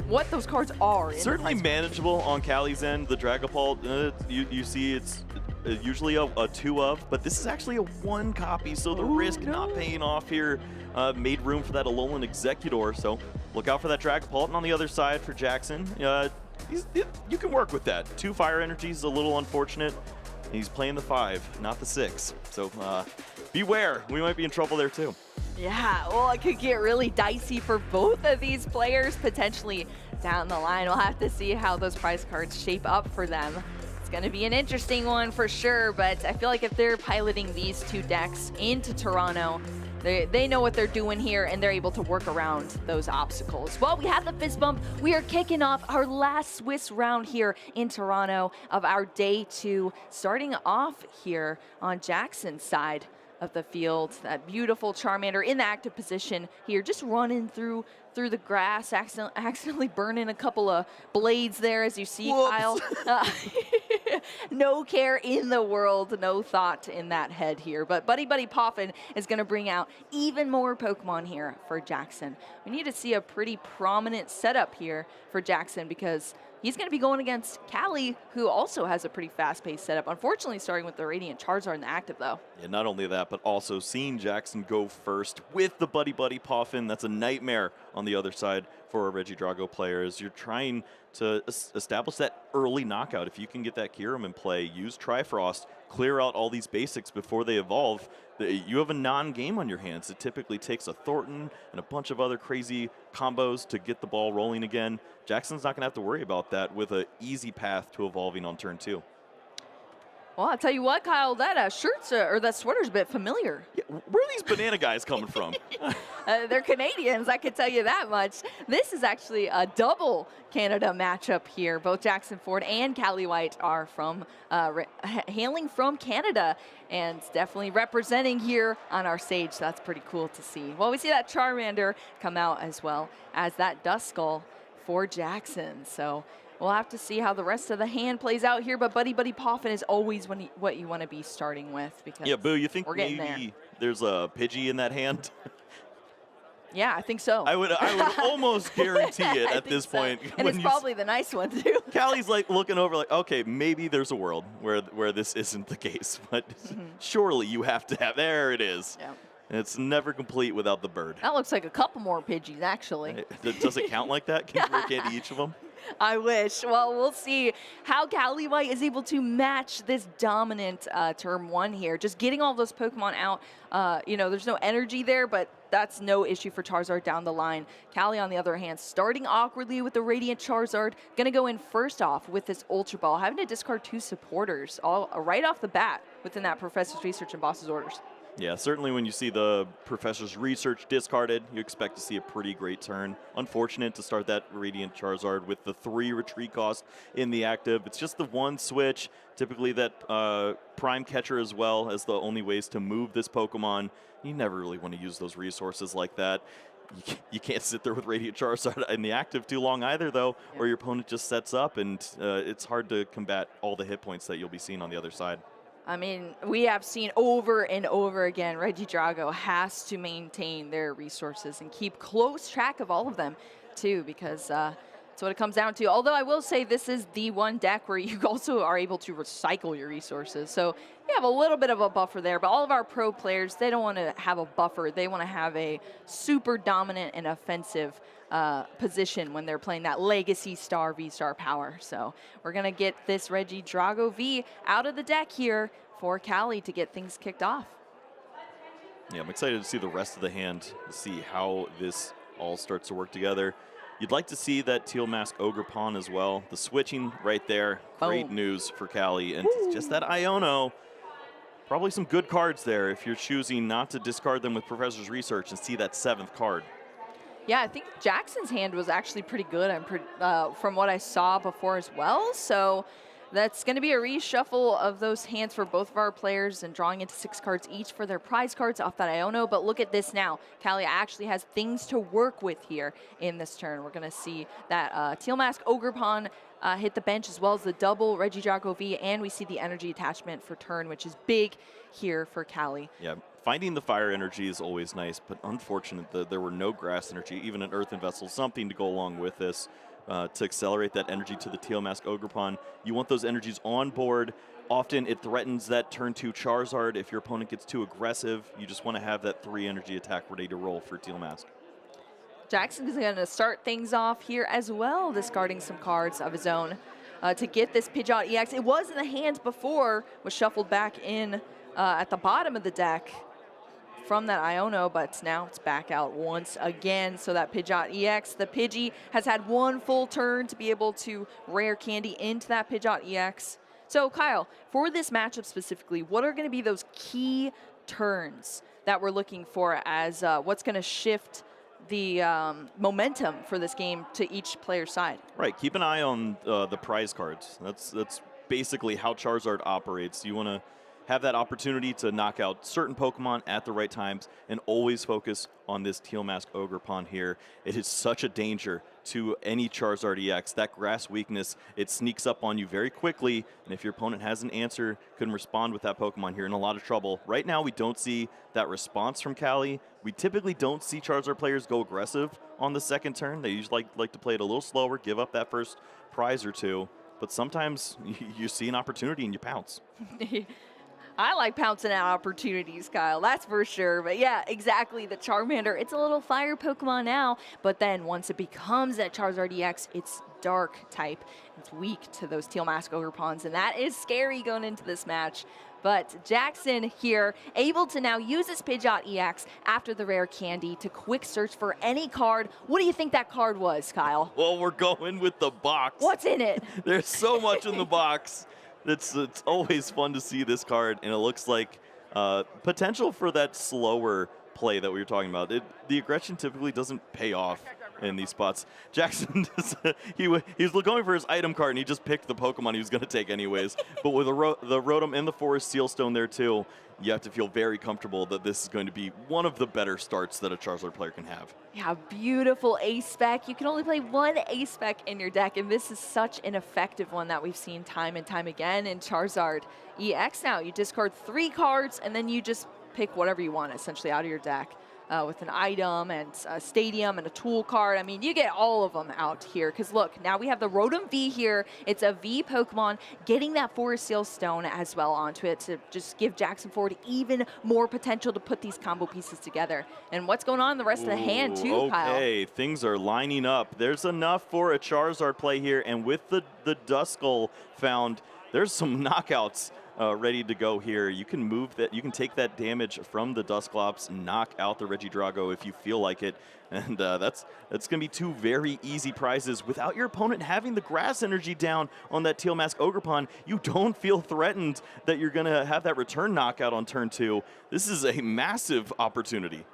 what those cards are? Certainly manageable on Callie's end. The Dragapult, you see it's usually a 2 of, but this is actually a 1 copy, so the risk not paying off here made room for that Alolan Executor. So look out for that Dragapult. And on the other side for Jackson, you can work with that. 2 fire energies is a little unfortunate. He's playing the 5, not the 6. So beware, we might be in trouble there too. Yeah, well, it could get really dicey for both of these players potentially down the line. We'll have to see how those prize cards shape up for them. It's going to be an interesting one for sure, but I feel like if they're piloting these 2 decks into Toronto, they know what they're doing here, and they're able to work around those obstacles. Well, we have the fist bump. We are kicking off our last Swiss round here in Toronto of our day 2, starting off here on Jackson's side of the field. That beautiful Charmander in the active position here, just running through the grass, accidentally burning a couple of blades there, as you see, Kyle. No care in the world, no thought in that head here. But Buddy Poffin is going to bring out even more Pokemon here for Jackson. We need to see a pretty prominent setup here for Jackson, because he's going to be going against Callie, who also has a pretty fast-paced setup. Unfortunately, starting with the Radiant Charizard in the active, though. Yeah, not only that, but also seeing Jackson go first with the Buddy Poffin. That's a nightmare on the other side for a Regidrago player as you're trying to establish that early knockout. If you can get that Kyurem in play, use Trifrost, clear out all these basics before they evolve, you have a non-game on your hands. It typically takes a Thornton and a bunch of other crazy combos to get the ball rolling again. Jackson's not going to have to worry about that with an easy path to evolving on turn 2. Well, I'll tell you what, Kyle, that or that sweater's a bit familiar. Yeah, where are these banana guys coming from? They're Canadians, I can tell you that much. This is actually a double Canada matchup here. Both Jackson Ford and Callie White are from hailing from Canada and definitely representing here on our stage. So that's pretty cool to see. Well, we see that Charmander come out as well as that Duskull for Jackson. So we'll have to see how the rest of the hand plays out here, but Buddy Poffin is always what you want to be starting with. Because yeah, Boo, you think we're getting maybe there's a Pidgey in that hand? Yeah, I think so. I would almost guarantee it at this point. And it's probably the nice one, too. Callie's like looking over like, okay, maybe there's a world where this isn't the case, but surely you have to have, there it is. Yeah. It's never complete without the bird. That looks like a couple more Pidgeys, actually. Does it count like that? Can you work into each of them? I wish. Well, we'll see how Callie White is able to match this dominant Term 1 here. Just getting all those Pokemon out. There's no energy there, but that's no issue for Charizard down the line. Callie, on the other hand, starting awkwardly with the Radiant Charizard. Going to go in first off with this Ultra Ball, having to discard 2 supporters right off the bat within that Professor's Research and Boss's Orders. Yeah, certainly when you see the Professor's Research discarded, you expect to see a pretty great turn. Unfortunate to start that Radiant Charizard with the 3 retreat cost in the active. It's just the 1 switch, typically that Prime Catcher as well as the only ways to move this Pokemon. You never really want to use those resources like that. You can't sit there with Radiant Charizard in the active too long either, though, or your opponent just sets up, and it's hard to combat all the hit points that you'll be seeing on the other side. I mean, we have seen over and over again, Regidrago has to maintain their resources and keep close track of all of them, too, because that's what it comes down to. Although I will say this is the one deck where you also are able to recycle your resources. So you have a little bit of a buffer there, but all of our pro players, they don't want to have a buffer. They want to have a super dominant and offensive position when they're playing that Legacy Star V-Star power. So we're going to get this Regidrago V out of the deck here for Callie to get things kicked off. Yeah, I'm excited to see the rest of the hand, to see how this all starts to work together. You'd like to see that Teal Mask Ogre Pawn as well. The switching right there, great news for Callie. And just that Iono, probably some good cards there if you're choosing not to discard them with Professor's Research and see that 7th card. Yeah, I think Jackson's hand was actually pretty good from what I saw before as well. So that's going to be a reshuffle of those hands for both of our players and drawing into 6 cards each for their prize cards off that Iono. But look at this now. Callie actually has things to work with here in this turn. We're going to see that Teal Mask Ogre Pawn hit the bench as well as the double Regidrago V, and we see the energy attachment for turn, which is big here for Callie. Yeah, finding the fire energy is always nice, but unfortunate that there were no grass energy, even an earthen vessel, something to go along with this. To accelerate that energy to the Teal Mask Ogre Pawn. You want those energies on board. Often it threatens that turn 2 Charizard. If your opponent gets too aggressive, you just want to have that 3 energy attack ready to roll for Teal Mask. Jackson's going to start things off here as well, discarding some cards of his own to get this Pidgeot EX. It was in the hands before, was shuffled back in at the bottom of the deck from that Iono, but now it's back out once again. So that Pidgeot EX, the Pidgey has had 1 full turn to be able to rare candy into that Pidgeot EX. So Kyle, for this matchup specifically, what are going to be those key turns that we're looking for as what's going to shift the momentum for this game to each player's side? Right, keep an eye on the prize cards. That's basically how Charizard operates. You want to have that opportunity to knock out certain Pokemon at the right times and always focus on this Teal Mask Ogerpon here. It is such a danger to any Charizard EX. That grass weakness, it sneaks up on you very quickly, and if your opponent has an answer, couldn't respond with that Pokemon, you're in a lot of trouble. Right now, we don't see that response from Callie. We typically don't see Charizard players go aggressive on the second turn. They usually like to play it a little slower, give up that first prize or two, but sometimes you see an opportunity and you pounce. I like pouncing out opportunities, Kyle, that's for sure. But yeah, exactly, the Charmander, it's a little fire Pokemon now, but then once it becomes that Charizard EX, it's dark type. It's weak to those Teal Mask Ogerpons, and that is scary going into this match. But Jackson here, able to now use his Pidgeot EX after the rare candy to quick search for any card. What do you think that card was, Kyle? Well, we're going with the box. What's in it? There's so much in the box. It's always fun to see this card, and it looks like potential for that slower play that we were talking about. The aggression typically doesn't pay off in these spots. Jackson, he was going for his item card, and he just picked the Pokemon he was going to take anyways. But with the Rotom and the Forest Sealstone there too, you have to feel very comfortable that this is going to be one of the better starts that a Charizard player can have. Yeah, beautiful ace spec. You can only play one ace spec in your deck, and this is such an effective one that we've seen time and time again in Charizard EX now. You discard 3 cards, and then you just pick whatever you want essentially out of your deck. With an item and a stadium and a tool card. I mean, you get all of them out here. Because look, now we have the Rotom V here. It's a V Pokemon getting that Forest Seal Stone as well onto it to just give Jackson Ford even more potential to put these combo pieces together. And what's going on in the rest of the hand too, Kyle? Okay, things are lining up. There's enough for a Charizard play here. And with the Duskull found, there's some knockouts ready to go here. You can move that. You can take that damage from the Dusclops, knock out the Regidrago if you feel like it, and that's going to be 2 very easy prizes. Without your opponent having the grass energy down on that Teal Mask Ogerpon, you don't feel threatened that you're going to have that return knockout on turn 2. This is a massive opportunity.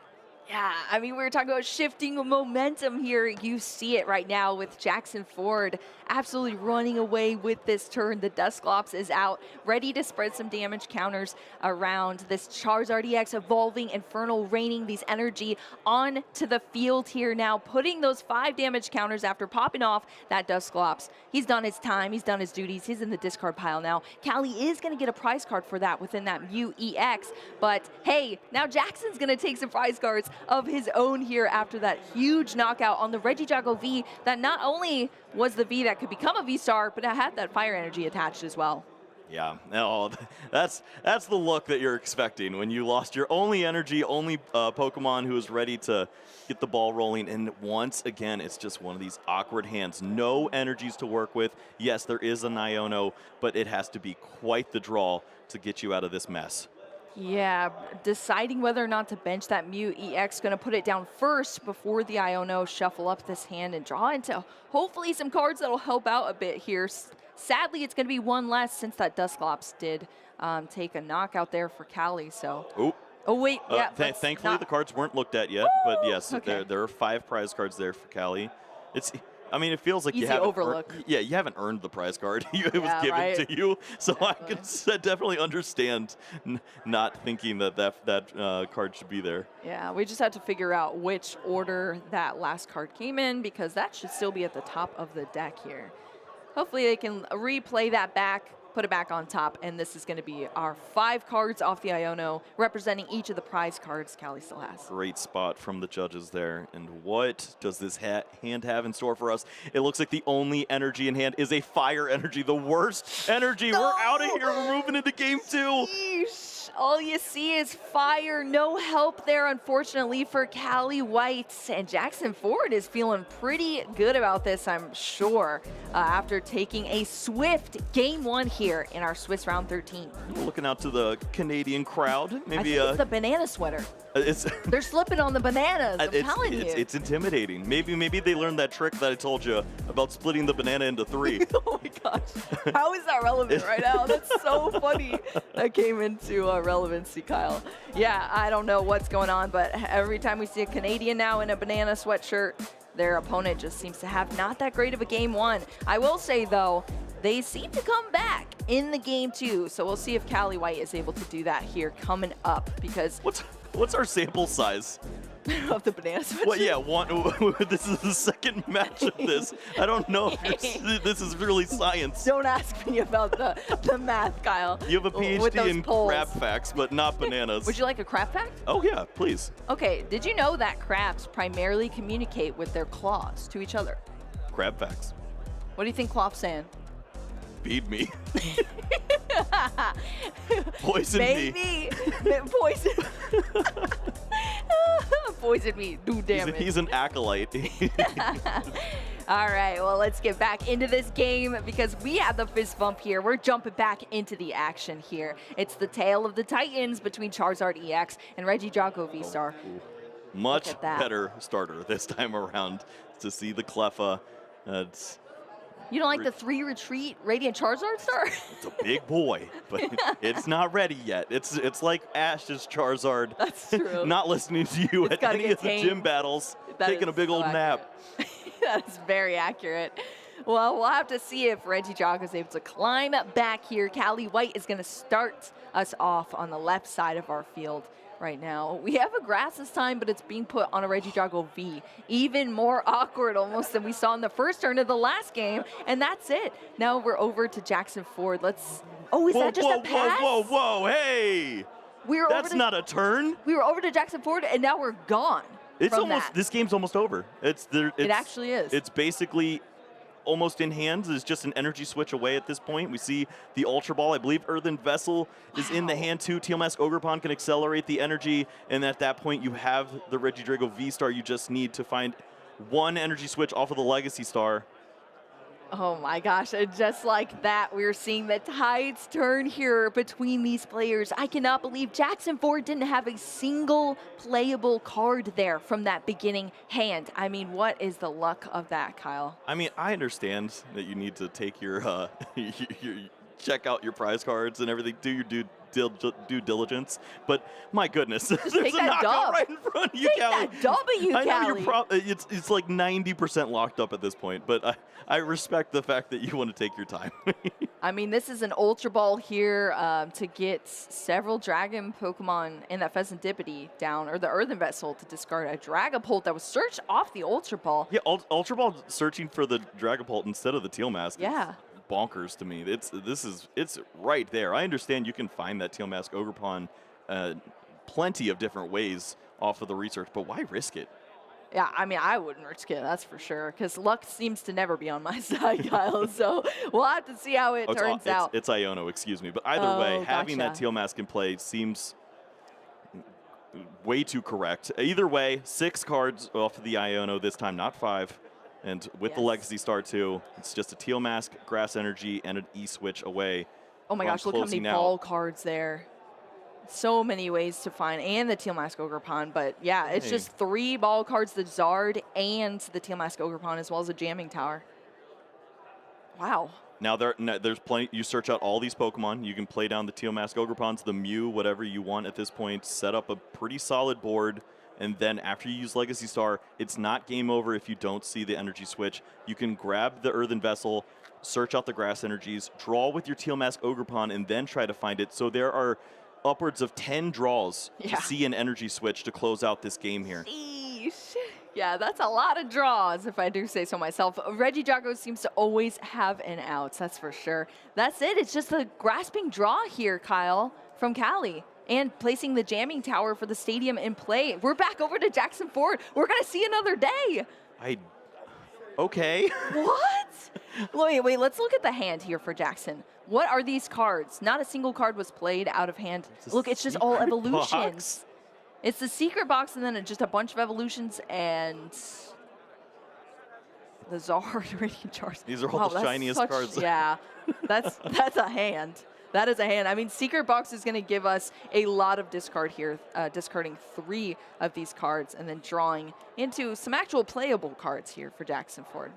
Yeah, I mean, we were talking about shifting momentum here. You see it right now with Jackson Ford absolutely running away with this turn. The Dusclops is out, ready to spread some damage counters around this Charizard EX, evolving, Infernal, raining these energy onto the field here now, putting those 5 damage counters after popping off that Dusclops. He's done his time, he's done his duties, he's in the discard pile now. Callie is going to get a prize card for that within that Mew EX, but hey, now Jackson's going to take some prize cards of his own here after that huge knockout on the Regidrago V that not only was the V that could become a V-Star, but it had that fire energy attached as well. Yeah, no, that's the look that you're expecting when you lost your only energy, only Pokemon who is ready to get the ball rolling. And once again, it's just one of these awkward hands. No energies to work with. Yes, there is a Iono, but it has to be quite the draw to get you out of this mess. Yeah, deciding whether or not to bench that Mew EX, going to put it down first before the Iono, shuffle up this hand and draw into hopefully some cards that'll help out a bit here. Sadly, it's going to be 1 less since that Dusclops did take a knockout there for Callie, so. Oh, wait, yeah. Thankfully, the cards weren't looked at yet, but yes, okay. there are 5 prize cards there for Callie. I mean, it feels like you haven't earned the prize card. It was given to you, so I can definitely understand not thinking that card should be there. Yeah, we just had to figure out which order that last card came in because that should still be at the top of the deck here. Hopefully they can replay that back, put it back on top, and this is going to be our 5 cards off the Iono, representing each of the prize cards Callie still has. Great spot from the judges there. And what does this hand have in store for us? It looks like the only energy in hand is a fire energy, the worst energy. No! We're out of here. We're moving into game 2. Yeesh. All you see is fire. No help there, unfortunately, for Callie White. And Jackson Ford is feeling pretty good about this, I'm sure, after taking a swift game 1 here in our Swiss round 13. Looking out to the Canadian crowd. Maybe I think it's the banana sweater. They're slipping on the bananas, I'm telling you. It's intimidating. Maybe they learned that trick that I told you about splitting the banana into 3. Oh my gosh. How is that relevant right now? That's so funny. That came into relevancy, Kyle. Yeah, I don't know what's going on, but every time we see a Canadian now in a banana sweatshirt, their opponent just seems to have not that great of a game 1. I will say, though, they seem to come back in the game too. So we'll see if Callie White is able to do that here coming up, because What's our sample size? of the banana switch. Well, yeah, this is the second match of this. I don't know if this is really science. Don't ask me about the math, Kyle. You have a PhD in crab facts, but not bananas. Would you like a crab fact? Oh, yeah, please. Okay, did you know that crabs primarily communicate with their claws to each other? Crab facts. What do you think Clop's saying? Feed me. Poison me. Poison. Poison me. Do damage. He's an acolyte. All right, well, let's get back into this game because we have the fist bump here. We're jumping back into the action here. It's the tale of the Titans between Charizard EX and Regidrago V-Star. Much better starter this time around to see the Cleffa. You don't like the 3 retreat Radiant Charizard star? It's a big boy, but it's not ready yet. It's like Ash's Charizard. That's true. Not listening to you at any of the gym battles, taking a big old nap. That is very accurate. Well, we'll have to see if Regidrago is able to climb back here. Callie White is going to start us off on the left side of our field right now. We have a grass this time, but it's being put on a Regidrago V. Even more awkward almost than we saw in the first turn of the last game, and that's it. Now we're over to Jackson Ford. Oh, is that just a pass? Whoa, hey! That's not a turn. We were over to Jackson Ford, and now we're gone. This game's almost over. It actually is. It's basically almost in hand. It's just an energy switch away at this point. We see the Ultra Ball. I believe Earthen Vessel is in the hand too. Teal Mask Ogerpon can accelerate the energy, and at that point you have the Regidrago V-Star. You just need to find one energy switch off of the Legacy Star. Oh my gosh, and just like that, we're seeing the tides turn here between these players. I cannot believe Jackson Ford didn't have a single playable card there from that beginning hand. I mean, what is the luck of that, Kyle? I mean, I understand that you need to take your, check out your prize cards and everything, do your due diligence, but my goodness, there's a knockout right in front of you, Callie. Take that W, Callie. I know it's like 90% locked up at this point, but I respect the fact that you want to take your time. I mean, this is an Ultra Ball here to get several Dragon Pokemon in that Pheasantipity down, or the Earthen Vessel to discard a Dragapult that was searched off the Ultra Ball. Yeah, Ultra Ball searching for the Dragapult instead of the Teal Mask. Yeah. Bonkers to me. It's right there. I understand you can find that Teal Mask Ogerpon plenty of different ways off of the research, but why risk it? Yeah, I mean, I wouldn't risk it, that's for sure, because luck seems to never be on my side, Kyle, so we'll have to see how it turns out. It's Iono, excuse me, but either way, having that Teal Mask in play seems way too correct. Either way, 6 cards off of the Iono this time, not 5. And with the Legacy Star too, it's just a Teal Mask, Grass Energy, and an E-Switch away. Oh my gosh, look how many ball cards there. So many ways to find, and the Teal Mask Ogerpon, but yeah, it's just 3 ball cards, the Zard and the Teal Mask Ogerpon, as well as a Jamming Tower. Wow. Now there's plenty, you search out all these Pokemon, you can play down the Teal Mask Ogerpons, the Mew, whatever you want at this point, set up a pretty solid board. And then after you use Legacy Star, it's not game over if you don't see the energy switch. You can grab the Earthen Vessel, search out the Grass Energies, draw with your Teal Mask Ogerpon, and then try to find it. So there are upwards of 10 draws to see an energy switch to close out this game here. Sheesh. Yeah, that's a lot of draws, if I do say so myself. Regidrago seems to always have an out, that's for sure. That's it. It's just a grasping draw here, Kyle, from Callie. And placing the Jamming Tower for the stadium in play. We're back over to Jackson Ford. We're going to see another day. Okay. What? Wait, let's look at the hand here for Jackson. What are these cards? Not a single card was played out of hand. Look, it's just all evolutions. Box. It's the secret box and then just a bunch of evolutions and the Zard Radiant Charizard. These are all the shiniest cards. Yeah, that's a hand. That is a hand. I mean, Secret Box is going to give us a lot of discard here, discarding 3 of these cards and then drawing into some actual playable cards here for Jackson Ford.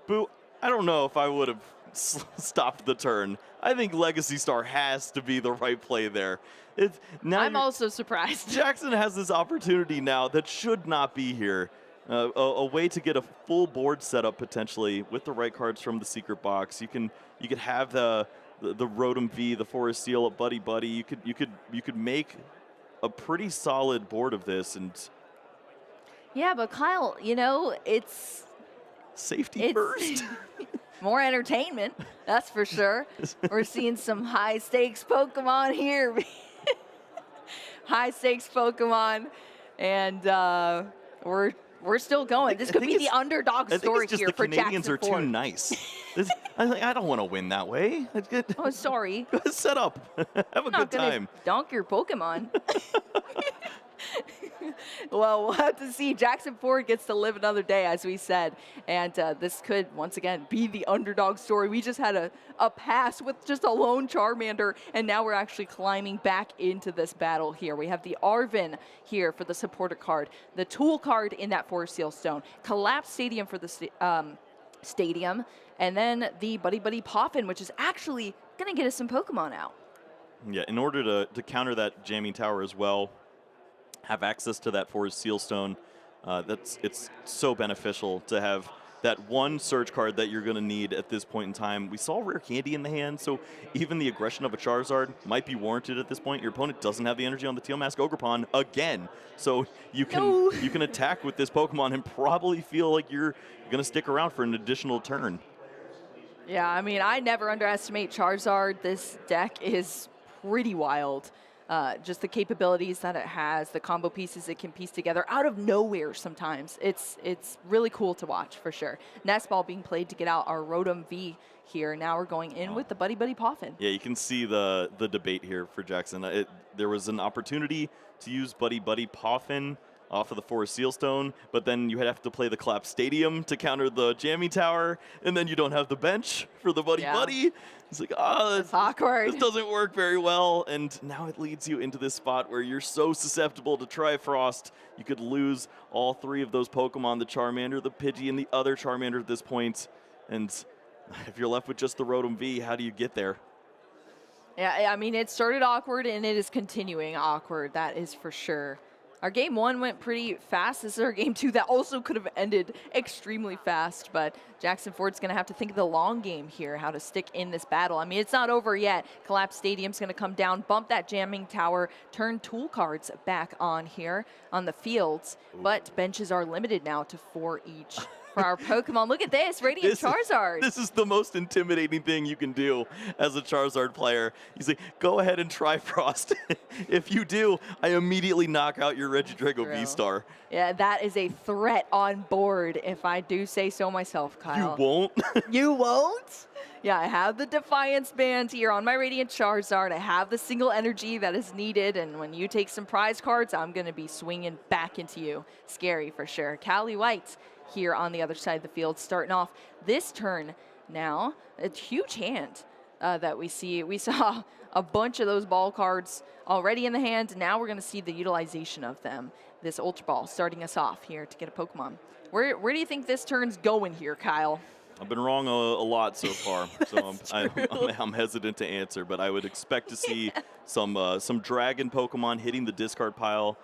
Boo, I don't know if I would have stopped the turn. I think Legacy Star has to be the right play there. I'm also surprised. Jackson has this opportunity now that should not be here. a way to get a full board setup potentially with the right cards from the secret box. You could have the Rotom V, the Forest Seal, a Buddy Buddy. You could make a pretty solid board of this. And yeah, but Kyle, you know, it's safety first. More entertainment, that's for sure. We're seeing some high stakes Pokemon here. High stakes Pokemon, and we're still going. This could be the underdog story here for Jackson. Canadians are too nice. I don't want to win that way. Oh, sorry. Go ahead, set up. Have a good time. Donk your Pokemon. Well, we'll have to see. Jackson Ford gets to live another day, as we said. And this could, once again, be the underdog story. We just had a pass with just a lone Charmander, and now we're actually climbing back into this battle here. We have the Arvin here for the supporter card, the tool card in that Forest Seal Stone, Collapse Stadium for the stadium, and then the Buddy Buddy Poffin, which is actually going to get us some Pokemon out. Yeah, in order to counter that jamming tower as well, have access to that Forest Seal Stone. It's so beneficial to have that one search card that you're going to need at this point in time. We saw Rare Candy in the hand, so even the aggression of a Charizard might be warranted at this point. Your opponent doesn't have the energy on the Teal Mask Ogerpon again, so you can attack with this Pokemon and probably feel like you're going to stick around for an additional turn. Yeah, I mean, I never underestimate Charizard. This deck is pretty wild. Just the capabilities that it has, the combo pieces it can piece together out of nowhere sometimes. It's really cool to watch, for sure. Nest Ball being played to get out our Rotom V here. Now we're going in with the Buddy Buddy Poffin. Yeah, you can see the debate here for Jackson. There was an opportunity to use Buddy Buddy Poffin off of the Forest Seal Stone, but then you have to play the Collapse Stadium to counter the Jamming Tower, and then you don't have the bench for the Buddy Buddy. It's like, it's awkward. This doesn't work very well, and now it leads you into this spot where you're so susceptible to Trifrost. You could lose all three of those Pokemon, the Charmander, the Pidgey, and the other Charmander at this point, and if you're left with just the Rotom V, how do you get there? Yeah, I mean, it started awkward, and it is continuing awkward, that is for sure. Our game one went pretty fast. This is our game two that also could have ended extremely fast, but Jackson Ford's going to have to think of the long game here, how to stick in this battle. I mean, it's not over yet. Collapse Stadium's going to come down, bump that jamming tower, turn tool cards back on here on the fields, but benches are limited now to 4 each. For our Pokemon. Look at this, Radiant Charizard. This is the most intimidating thing you can do as a Charizard player. You say, go ahead and try Frost. If you do, I immediately knock out your Regidrago V-Star. Yeah, that is a threat on board, if I do say so myself, Kyle. You won't? You won't? Yeah, I have the Defiance Band here on my Radiant Charizard. I have the single energy that is needed, and when you take some prize cards, I'm going to be swinging back into you. Scary for sure. Callie White here on the other side of the field, starting off this turn now. A huge hand that we see. We saw a bunch of those ball cards already in the hand. Now we're going to see the utilization of them. This Ultra Ball starting us off here to get a Pokemon. Where do you think this turn's going here, Kyle? I've been wrong a lot so far, so I'm hesitant to answer, but I would expect to see some Dragon Pokemon hitting the discard pile.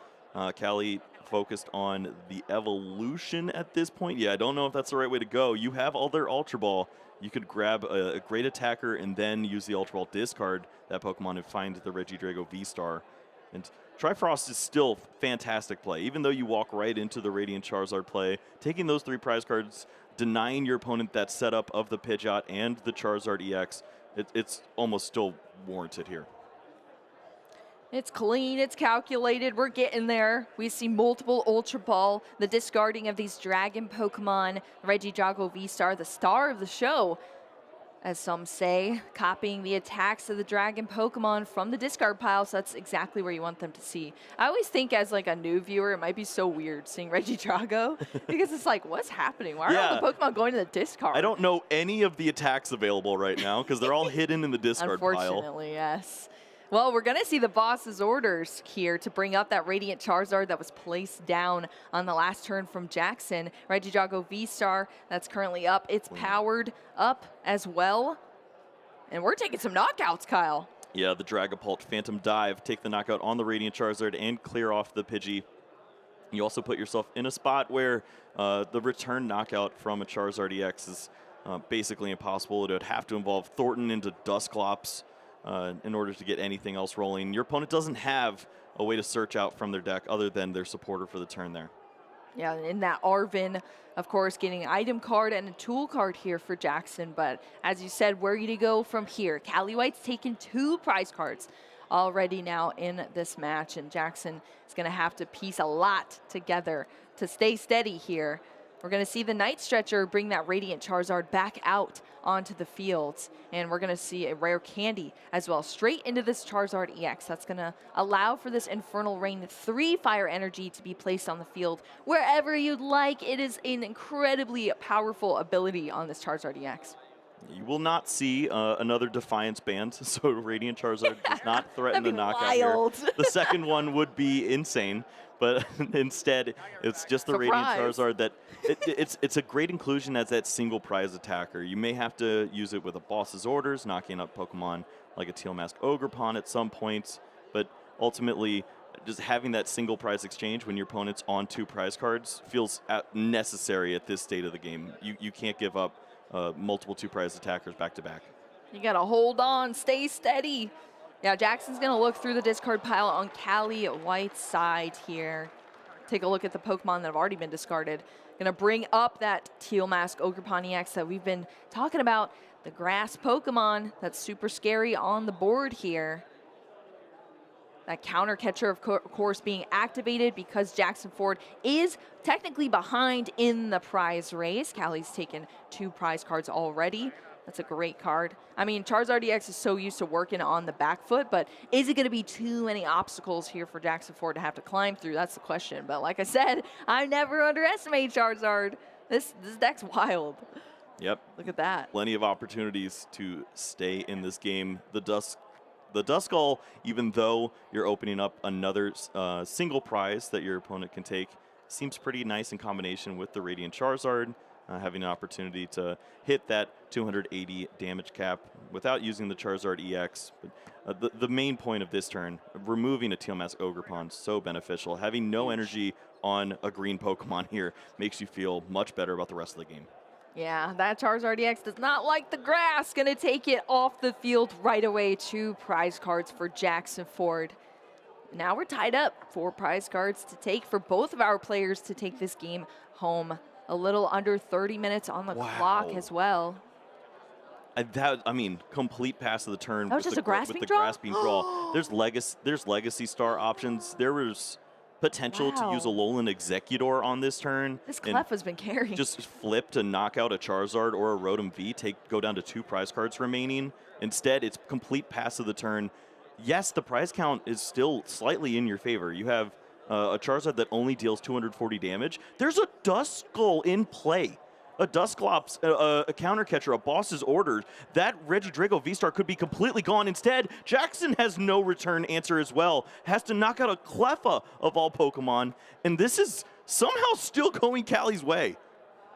Callie focused on the evolution at this point. Yeah, I don't know if that's the right way to go. You have all their Ultra Ball. You could grab a great attacker and then use the Ultra Ball, discard that Pokemon, and find the Regidrago V-Star. And Trifrost is still fantastic play. Even though you walk right into the Radiant Charizard play, taking those 3 prize cards, denying your opponent that setup of the Pidgeot and the Charizard EX, it's almost still warranted here. It's clean, it's calculated, we're getting there. We see multiple Ultra Ball, the discarding of these Dragon Pokemon, Regidrago V-Star, the star of the show, as some say, copying the attacks of the Dragon Pokemon from the discard pile, so that's exactly where you want them to see. I always think as like a new viewer, it might be so weird seeing Regidrago, because it's like, what's happening? Why are all the Pokemon going to the discard? I don't know any of the attacks available right now, because they're all hidden in the discard pile. Unfortunately, yes. Well, we're going to see the boss's orders here to bring up that Radiant Charizard that was placed down on the last turn from Jackson. Regidrago V-Star, that's currently up. It's powered up as well. And we're taking some knockouts, Kyle. Yeah, the Dragapult Phantom Dive, take the knockout on the Radiant Charizard and clear off the Pidgey. You also put yourself in a spot where the return knockout from a Charizard EX is basically impossible. It would have to involve Thornton into Dusclops in order to get anything else rolling. Your opponent doesn't have a way to search out from their deck other than their supporter for the turn there. Yeah, in that Arvin, of course, getting an item card and a tool card here for Jackson. But as you said, where do you go from here? Callie White's taken 2 prize cards already now in this match, and Jackson is going to have to piece a lot together to stay steady here. We're going to see the Night Stretcher bring that Radiant Charizard back out onto the fields, and we're going to see a rare candy as well straight into this Charizard EX. That's going to allow for this Infernal Rain 3 fire energy to be placed on the field wherever you'd like. It is an incredibly powerful ability on this Charizard EX. You will not see another Defiance band, so Radiant Charizard does not threaten the knockout wild. here. The second one would be insane, but instead it's just the Radiant Charizard that it's a great inclusion as that single prize attacker. You may have to use it with a boss's orders, knocking up Pokemon like a Teal Mask Ogrepon at some points, but ultimately just having that single prize exchange when your opponent's on 2 prize cards feels necessary at this state of the game. You can't give up multiple 2 prize attackers back to back. You gotta hold on, stay steady. Yeah, Jackson's gonna look through the discard pile on Callie White's side here. Take a look at the Pokemon that have already been discarded. Gonna bring up that Teal Mask Ogrepon EX that we've been talking about. The grass Pokemon that's super scary on the board here. That counter catcher, of course, being activated because Jackson Ford is technically behind in the prize race. Callie's taken 2 prize cards already. That's a great card. I mean, Charizard EX is so used to working on the back foot, but is it going to be too many obstacles here for Jackson Ford to have to climb through? That's the question. But like I said, I never underestimate Charizard. This deck's wild. Yep. Look at that. Plenty of opportunities to stay in this game. The Duskull, even though you're opening up another single prize that your opponent can take, seems pretty nice in combination with the Radiant Charizard, having an opportunity to hit that 280 damage cap without using the Charizard EX. But the main point of this turn, removing a Teal Mask Ogrepon, so beneficial. Having no energy on a green Pokemon here makes you feel much better about the rest of the game. Yeah, that Charizard EX does not like the grass. Gonna take it off the field right away. 2 prize cards for Jackson Ford. Now we're tied up. 4 prize cards to take for both of our players to take this game home. A little under 30 minutes on the clock as well. I mean, complete pass of the turn. That was with just the, a grasping with the draw? grasping draw. There's Legacy Star options. There was potential to use a Alolan Executor on this turn. This Clef has been carrying. Just flip to knock out a Charizard or a Rotom V, go down to 2 prize cards remaining. Instead, it's complete pass of the turn. Yes, the prize count is still slightly in your favor. You have a Charizard that only deals 240 damage. There's a Duskull in play. A Dusclops, a counter catcher, a boss's orders. That Regidrago V-Star could be completely gone. Instead, Jackson has no return answer as well. Has to knock out a Cleffa of all Pokemon. And this is somehow still going Callie's way.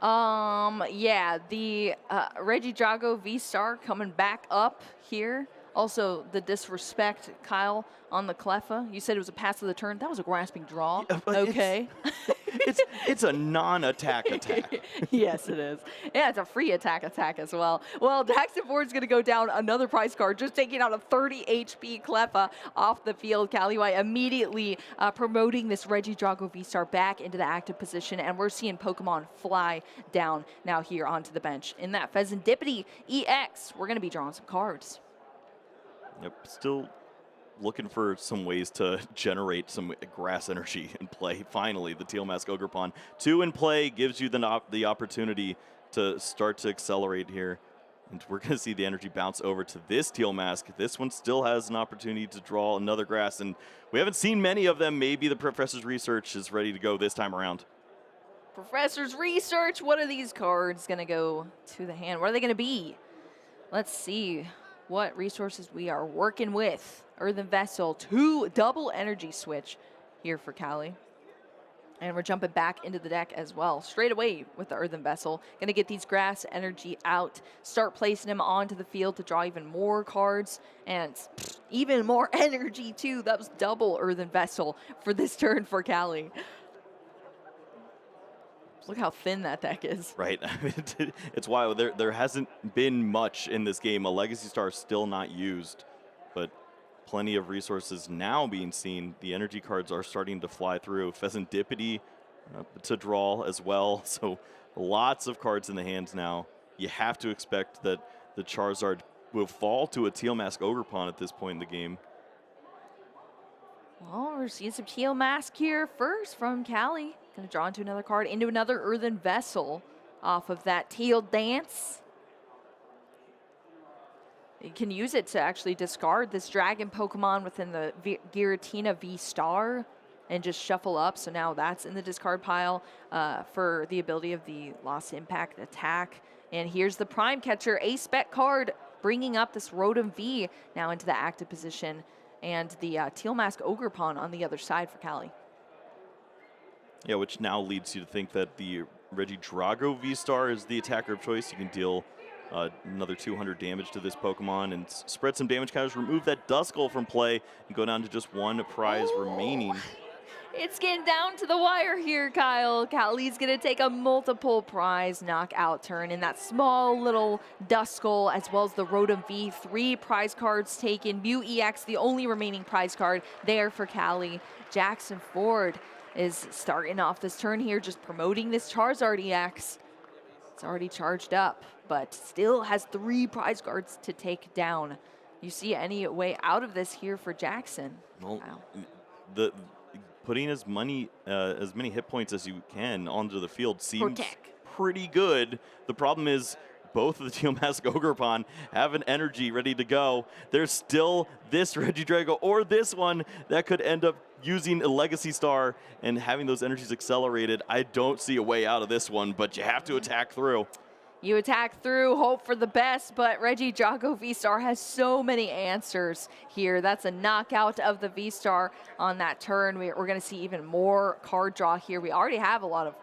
Yeah, the Regidrago V-Star coming back up here. Also, the disrespect, Kyle, on the Cleffa. You said it was a pass of the turn. That was a grasping draw. Okay. It's a non-attack attack. Yes, it is. Yeah, it's a free attack as well. Well, Jackson Ford's going to go down another prize card, just taking out a 30 HP Cleffa off the field. Callie White immediately promoting this Regidrago V-Star back into the active position, and we're seeing Pokemon fly down now here onto the bench. In that Pheasantipity EX, we're going to be drawing some cards. Yep, still looking for some ways to generate some grass energy in play. Finally, the Teal Mask Ogrepon 2 in play gives you the opportunity to start to accelerate here. And we're going to see the energy bounce over to this Teal Mask. This one still has an opportunity to draw another grass, and we haven't seen many of them. Maybe the Professor's Research is ready to go this time around. Professor's Research, what are these cards going to go to the hand? What are they going to be? Let's see what resources we are working with. Earthen Vessel, 2 double energy switch here for Callie. And we're jumping back into the deck as well, straight away with the Earthen Vessel. Gonna get these grass energy out, start placing them onto the field to draw even more cards, and even more energy too. That was double Earthen Vessel for this turn for Callie. Look how thin that deck is. Right. It's wild. There hasn't been much in this game. A Legacy Star still not used, but plenty of resources now being seen. The energy cards are starting to fly through. Pheasantipity to draw as well. So lots of cards in the hands now. You have to expect that the Charizard will fall to a Teal Mask Ogerpon at this point in the game. Well, we're seeing some Teal Mask here first from Callie. Going to draw into another card, into another Earthen Vessel off of that Teal Dance. You can use it to actually discard this Dragon Pokemon within the Giratina V-Star and just shuffle up. So now that's in the discard pile for the ability of the Lost Impact attack. And here's the Prime Catcher, a spec card, bringing up this Rotom V now into the active position. And the Teal Mask Ogerpon on the other side for Callie. Yeah, which now leads you to think that the Regidrago V-Star is the attacker of choice. You can deal another 200 damage to this Pokemon and spread some damage counters, remove that Duskull from play, and go down to just one prize remaining. It's getting down to the wire here, Kyle. Callie's going to take a multiple prize knockout turn in that small little Duskull, as well as the Rotom V. 3 prize cards taken. Mew EX, the only remaining prize card there for Callie. Jackson Ford is starting off this turn here, just promoting this Charizard EX. It's already charged up, but still has 3 prize cards to take down. You see any way out of this here for Jackson? Well, putting as many hit points as you can onto the field seems pretty good. The problem is both of the Teal Mask Ogerpon have an energy ready to go. There's still this Regidrago or this one that could end up using a Legacy Star and having those energies accelerated. I don't see a way out of this one, but you have to attack through. You attack through, hope for the best, but Regidrago V-Star has so many answers here. That's a knockout of the V-Star on that turn. We're going to see even more card draw here. We already have a lot of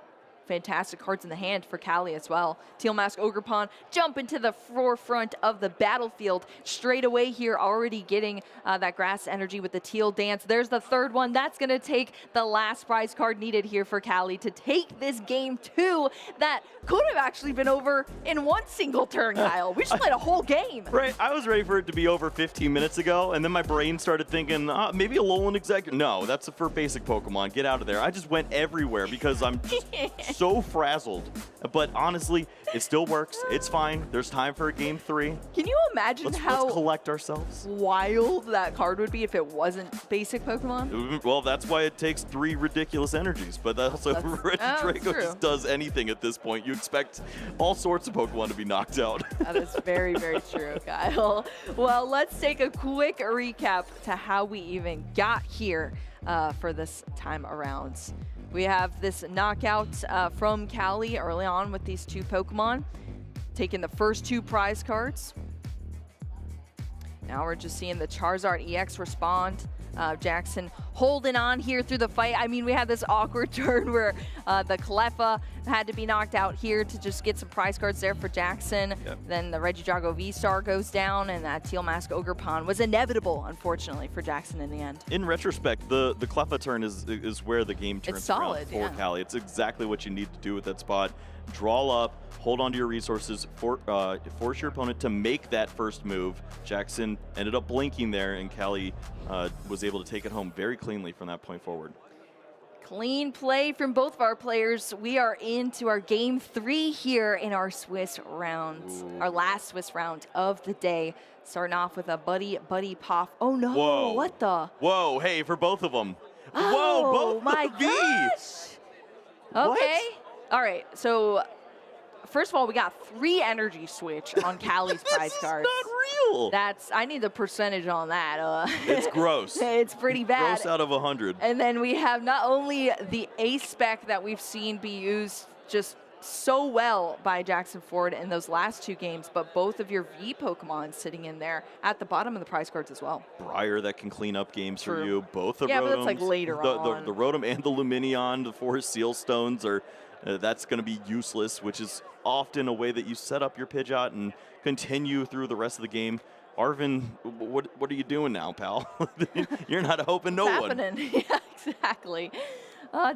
fantastic cards in the hand for Callie as well. Teal Mask Ogerpon jump into the forefront of the battlefield straight away here, already getting that grass energy with the Teal Dance. There's the third one. That's going to take the last prize card needed here for Callie to take this game 2 that could have actually been over in one single turn, Kyle. We just played a whole game. Right, I was ready for it to be over 15 minutes ago, and then my brain started thinking, maybe a Alolan Executive. No, that's for basic Pokemon. Get out of there. I just went everywhere because I'm just so frazzled. But honestly, it still works. It's fine. There's time for a game 3. Can you imagine let's collect ourselves. Wild that card would be if it wasn't basic Pokemon? Well, that's why it takes 3 ridiculous energies. But also, Regidrago just does anything at this point. You expect all sorts of Pokemon to be knocked out. That is very, very true, Kyle. Well, let's take a quick recap to how we even got here for this time around. We have this knockout from Callie early on with these 2 Pokemon, taking the first 2 prize cards. Now we're just seeing the Charizard EX respond. Jackson holding on here through the fight. I mean, we had this awkward turn where the Cleffa had to be knocked out here to just get some prize cards there for Jackson. Yep. Then the Regidrago V-Star goes down, and that Teal Mask Ogerpon was inevitable, unfortunately, for Jackson in the end. In retrospect, the Cleffa turn is where the game turns around for Callie. It's exactly what you need to do with that spot. Draw up, hold on to your resources, force your opponent to make that first move. Jackson ended up blinking there, and Callie was able to take it home very cleanly from that point forward. Clean play from both of our players. We are into our game 3 here in our Swiss round, our last Swiss round of the day. Starting off with a Buddy Poff. Oh no, whoa. What the? Whoa, hey, for both of them. Oh, whoa, both my gosh. Okay. All right, so first of all, we got 3 energy switch on Callie's prize cards. Not real. I need the percentage on that. It's gross. It's pretty bad. Gross out of 100. And then we have not only the ace spec that we've seen be used just so well by Jackson Ford in those last 2 games, but both of your V Pokemon sitting in there at the bottom of the prize cards as well. Briar that can clean up games for you. Both the Rotoms. Yeah, but that's like later on. The Rotom and the Luminion, the 4 Seal Stones are that's going to be useless, which is often a way that you set up your Pidgeot and continue through the rest of the game. Arvin, what are you doing now, pal? You're not hoping no one. What's happening? Yeah, exactly.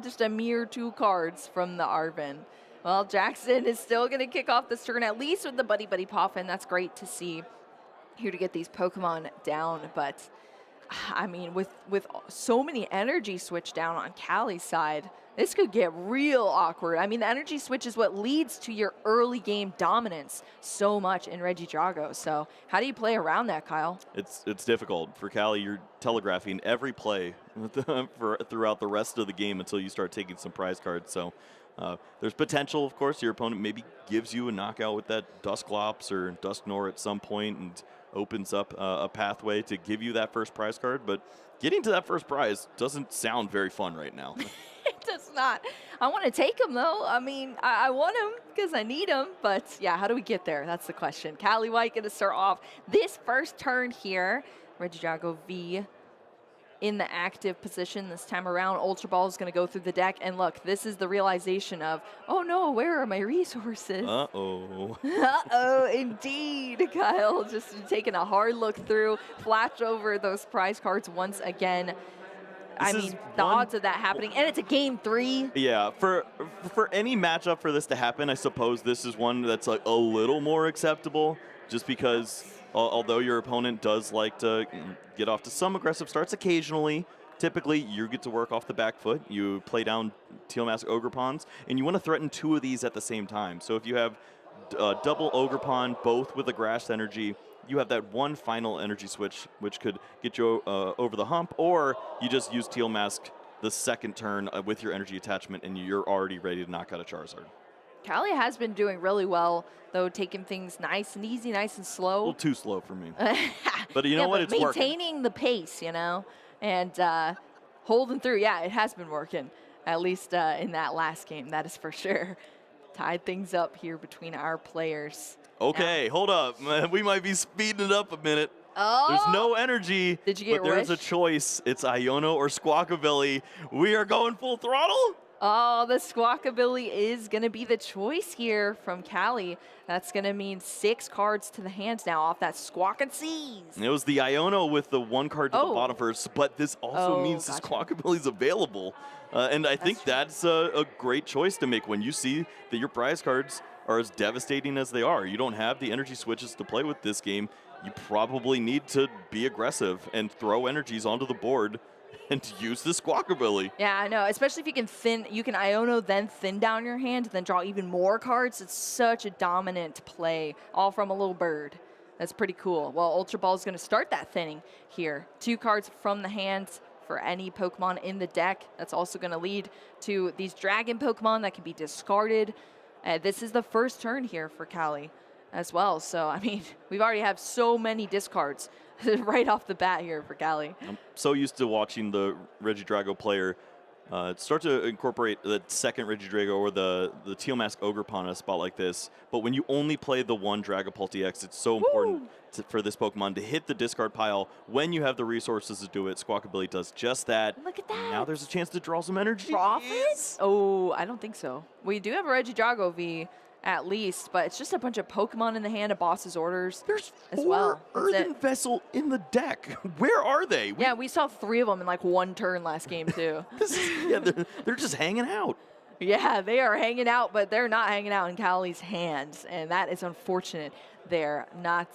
Just a mere 2 cards from the Arven. Well, Jackson is still going to kick off this turn, at least with the Buddy Buddy Poffin. That's great to see here to get these Pokemon down. But, I mean, with so many energy switch down on Callie's side, this could get real awkward. I mean, the energy switch is what leads to your early game dominance so much in Regidrago. So how do you play around that, Kyle? It's difficult. For Callie, you're telegraphing every play throughout the rest of the game until you start taking some prize cards. So there's potential, of course. Your opponent maybe gives you a knockout with that Dusclops or Dusknoir at some point and opens up a pathway to give you that first prize card. But getting to that first prize doesn't sound very fun right now. It does not. I want to take him, though. I mean, I want him because I need him. But, yeah, how do we get there? That's the question. Callie White going to start off this first turn here. Regidrago V in the active position this time around. Ultra Ball is going to go through the deck. And, look, this is the realization of, oh, no, where are my resources? Uh-oh. Uh-oh, indeed, Kyle. Just taking a hard look through. Flash over those prize cards once again. I mean, the odds of that happening, and it's a game 3. Yeah, for any matchup for this to happen, I suppose this is one that's like a little more acceptable, just because although your opponent does like to get off to some aggressive starts occasionally, typically you get to work off the back foot. You play down Teal Mask Ogrepons, and you want to threaten 2 of these at the same time. So if you have double Ogrepon, both with a Grass Energy, you have that one final energy switch, which could get you over the hump, or you just use Teal Mask the second turn with your energy attachment, and you're already ready to knock out a Charizard. Callie has been doing really well, though, taking things nice and easy, nice and slow. A little too slow for me. But you know what? It's maintaining the pace, you know, and holding through. Yeah, it has been working, at least in that last game, that is for sure. Tied things up here between our players. Okay, hold up. We might be speeding it up a minute. Oh! There's no energy. Did you get But there's Wish? a choice. It's Iono or Squawkabilly. We are going full throttle. Oh, the Squawkabilly is going to be the choice here from Callie. That's going to mean 6 cards to the hands now off that Squawk and Seize. It was the Iono with the 1 card to the bottom first, but this also means the Squawkabilly's available. And I think that's a great choice to make when you see that your prize cards are as devastating as they are. You don't have the energy switches to play with this game. You probably need to be aggressive and throw energies onto the board and use the Squawkabilly. Yeah, I know, especially if you can Iono, then thin down your hand, and then draw even more cards. It's such a dominant play, all from a little bird. That's pretty cool. Well, Ultra Ball is going to start that thinning here. 2 cards from the hands for any Pokemon in the deck. That's also going to lead to these Dragon Pokemon that can be discarded. This is the first turn here for Callie as well. So, I mean, we've already have so many discards right off the bat here for Callie. I'm so used to watching the Regidrago player start to incorporate the second Regidrago or the Teal Mask Ogrepon in a spot like this. But when you only play the one Dragapult EX, it's so important for this Pokemon to hit the discard pile when you have the resources to do it. Squawkabilly does just that. Look at that. Now there's a chance to draw some energy. Profits? Oh, I don't think so. We do have a Regidrago V at least, but it's just a bunch of Pokemon in the hand of Boss's Orders. There's as 4 well. Earthen Vessel in the deck. Where are they? Yeah, we saw 3 of them in like 1 turn last game too. They're just hanging out. Yeah, they are hanging out, but they're not hanging out in Callie's hands, and that is unfortunate. They're not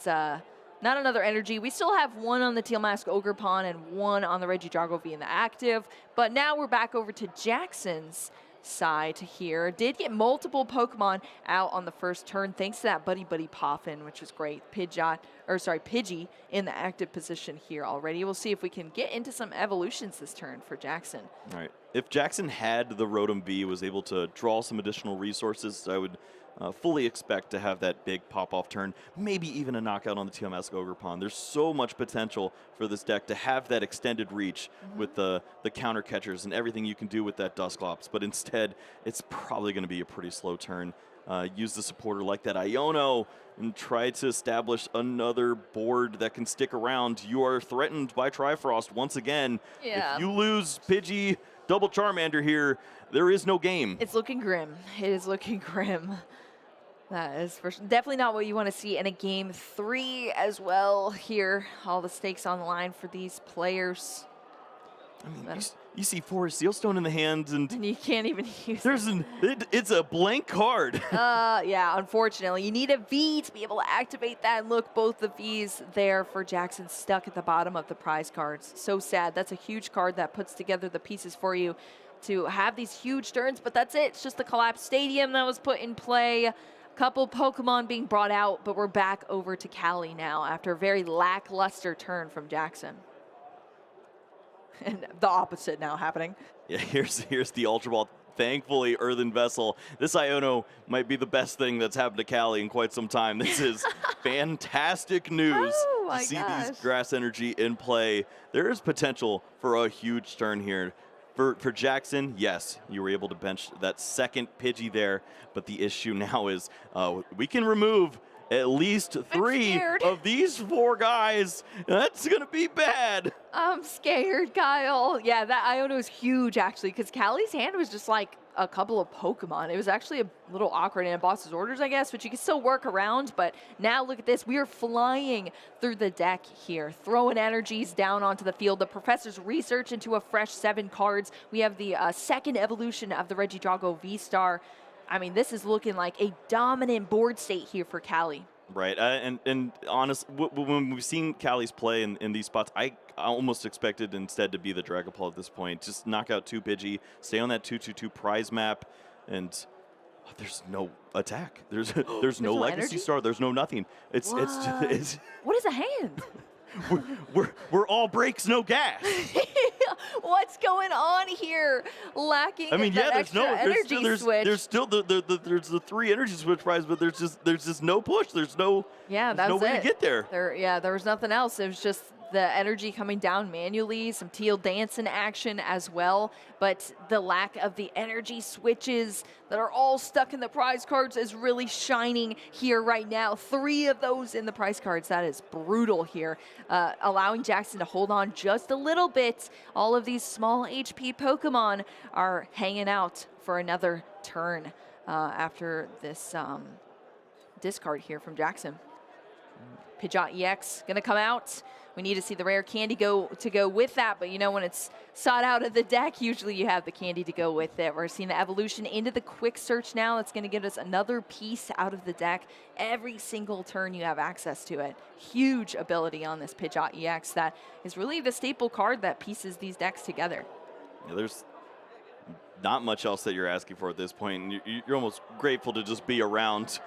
another energy. We still have 1 on the Teal Mask Ogrepon and 1 on the Regidrago V in the active, but now we're back over to Jackson's side here. Did get multiple Pokemon out on the first turn thanks to that Buddy Buddy Poffin, which is great. Pidgey in the active position here already. We'll see if we can get into some evolutions this turn for Jackson. All right. If Jackson had the Rotom V, was able to draw some additional resources, I would fully expect to have that big pop-off turn, maybe even a knockout on the Teal Mask Ogrepon. There's so much potential for this deck to have that extended reach with the counter catchers and everything you can do with that Dusclops, but instead, it's probably going to be a pretty slow turn. Use the supporter like that Iono and try to establish another board that can stick around. You are threatened by Trifrost once again. Yeah. If you lose Pidgey, double Charmander here, there is no game. It's looking grim. It is looking grim. That is definitely not what you want to see in a game 3 as well here. All the stakes on the line for these players. I mean, you see Forest Sealstone in the hand, and you can't even use it's a blank card. Yeah, unfortunately. You need a V to be able to activate that. And look, both the Vs there for Jackson stuck at the bottom of the prize cards. So sad. That's a huge card that puts together the pieces for you to have these huge turns, but that's it. It's just the collapsed stadium that was put in play. A couple Pokemon being brought out, but we're back over to Cali now after a very lackluster turn from Jackson. And the opposite now happening. Yeah, here's the Ultra Ball. Thankfully, Earthen Vessel. This Iono might be the best thing that's happened to Cali in quite some time. This is fantastic news Oh, to see these Grass Energy in play. There is potential for a huge turn here. For Jackson, yes, you were able to bench that second Pidgey there, but the issue now is we can remove at least 3 of these 4 guys. That's going to be bad. I'm scared, Kyle. Yeah, that Iono is huge, actually, because Cali's hand was just like a couple of Pokemon. It was actually a little awkward in boss's orders, I guess, but you can still work around. But now look at this. We are flying through the deck here, throwing energies down onto the field. The professor's research into a fresh 7 cards. We have the second evolution of the Regidrago V-Star. I mean, this is looking like a dominant board state here for Cali. Right, and honest, when we've seen Cali's play in these spots, I almost expected instead to be the Dragapult at this point. Just knock out 2 Pidgey, stay on that 2/2/2 prize map, and there's no attack. There's no Legacy energy? Star. There's no nothing. It's What is a hand? we're all brakes, no gas. What's going on here? Lacking I mean, that yeah, extra energy switch. there's still there's the 3 energy switch prize, but there's just no push. There's no way to get there. There was nothing else. It was just the energy coming down manually, some Teal Dancing action as well, but the lack of the energy switches that are all stuck in the prize cards is really shining here right now. 3 of those in the prize cards. That is brutal here, allowing Jackson to hold on just a little bit. All of these small HP Pokemon are hanging out for another turn after this discard here from Jackson. Pidgeot EX gonna come out. We need to see the rare candy go with that, but you know when it's sought out of the deck, usually you have the candy to go with it. We're seeing the evolution into the quick search now. That's going to give us another piece out of the deck. Every single turn you have access to it. Huge ability on this Pidgeot EX that is really the staple card that pieces these decks together. Yeah, there's not much else that you're asking for at this point. You're almost grateful to just be around.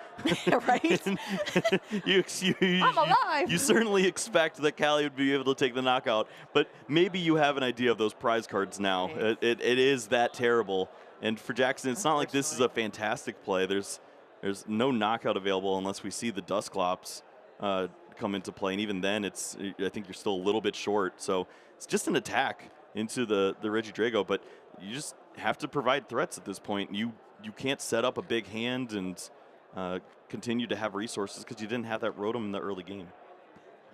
Right? I'm alive! You certainly expect that Cali would be able to take the knockout, but maybe you have an idea of those prize cards now. It is that terrible. And for Jackson, it's not like this is a fantastic play. There's no knockout available unless we see the Dusclops come into play. And even then, I think you're still a little bit short. So it's just an attack into the Regidrago, but you just have to provide threats at this point. You can't set up a big hand and continue to have resources because you didn't have that Rotom in the early game.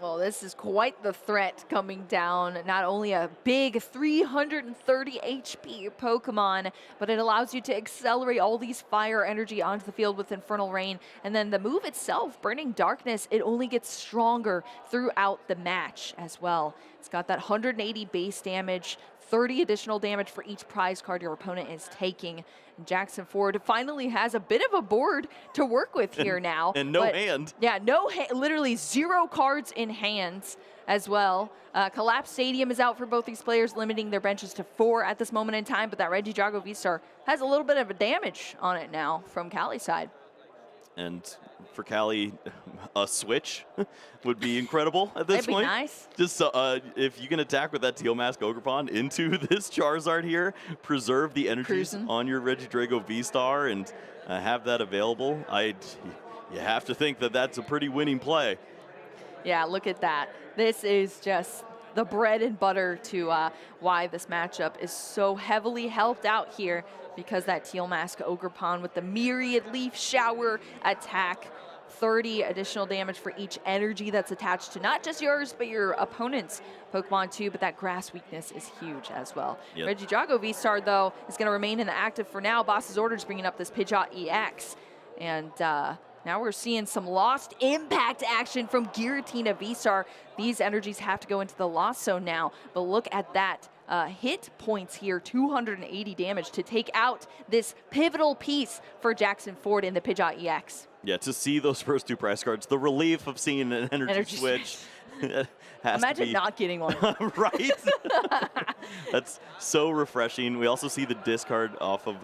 Well, this is quite the threat coming down. Not only a big 330 HP Pokemon, but it allows you to accelerate all these fire energy onto the field with Infernal Rain. And then the move itself, Burning Darkness, it only gets stronger throughout the match as well. It's got that 180 base damage, 30 additional damage for each prize card your opponent is taking. And Jackson Ford finally has a bit of a board to work with here now. And no hand. Yeah, literally 0 cards in hands as well. Collapse Stadium is out for both these players, limiting their benches to 4 at this moment in time, but that Regidrago V-Star has a little bit of a damage on it now from Cali's side. And for Cali, a switch would be incredible at this point. That'd be nice. Just if you can attack with that Teal Mask Ogerpon into this Charizard here, preserve the energies on your Regidrago V-Star and have that available. You have to think that that's a pretty winning play. Yeah, look at that. This is just the bread and butter to why this matchup is so heavily helped out here, because that Teal Mask Ogerpon with the Myriad Leaf Shower attack, 30 additional damage for each energy that's attached to not just yours, but your opponent's Pokemon too, but that grass weakness is huge as well. Yep. Regidrago V-Star, though, is going to remain in the active for now. Boss's Orders bringing up this Pidgeot EX, and now we're seeing some Lost Impact action from Giratina V-Star. These energies have to go into the Lost Zone now, but look at that hit points here, 280 damage to take out this pivotal piece for Jackson Ford in the Pidgeot EX. Yeah, to see those first 2 prize cards, the relief of seeing an energy switch. Imagine not getting one. Right? That's so refreshing. We also see the discard off of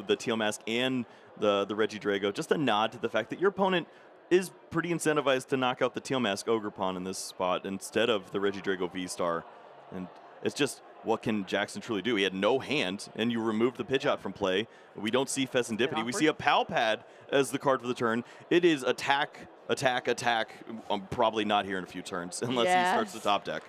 the Teal Mask and the Regidrago. Just a nod to the fact that your opponent is pretty incentivized to knock out the Teal Mask Ogerpon in this spot instead of the Regidrago V-Star. And it's just, what can Jackson truly do? He had no hand, and you removed the Pidgeot from play. We don't see Pheasantipity. We see a Pal Pad as the card for the turn. It is attack, attack, attack. I'm probably not here in a few turns unless he starts the top deck.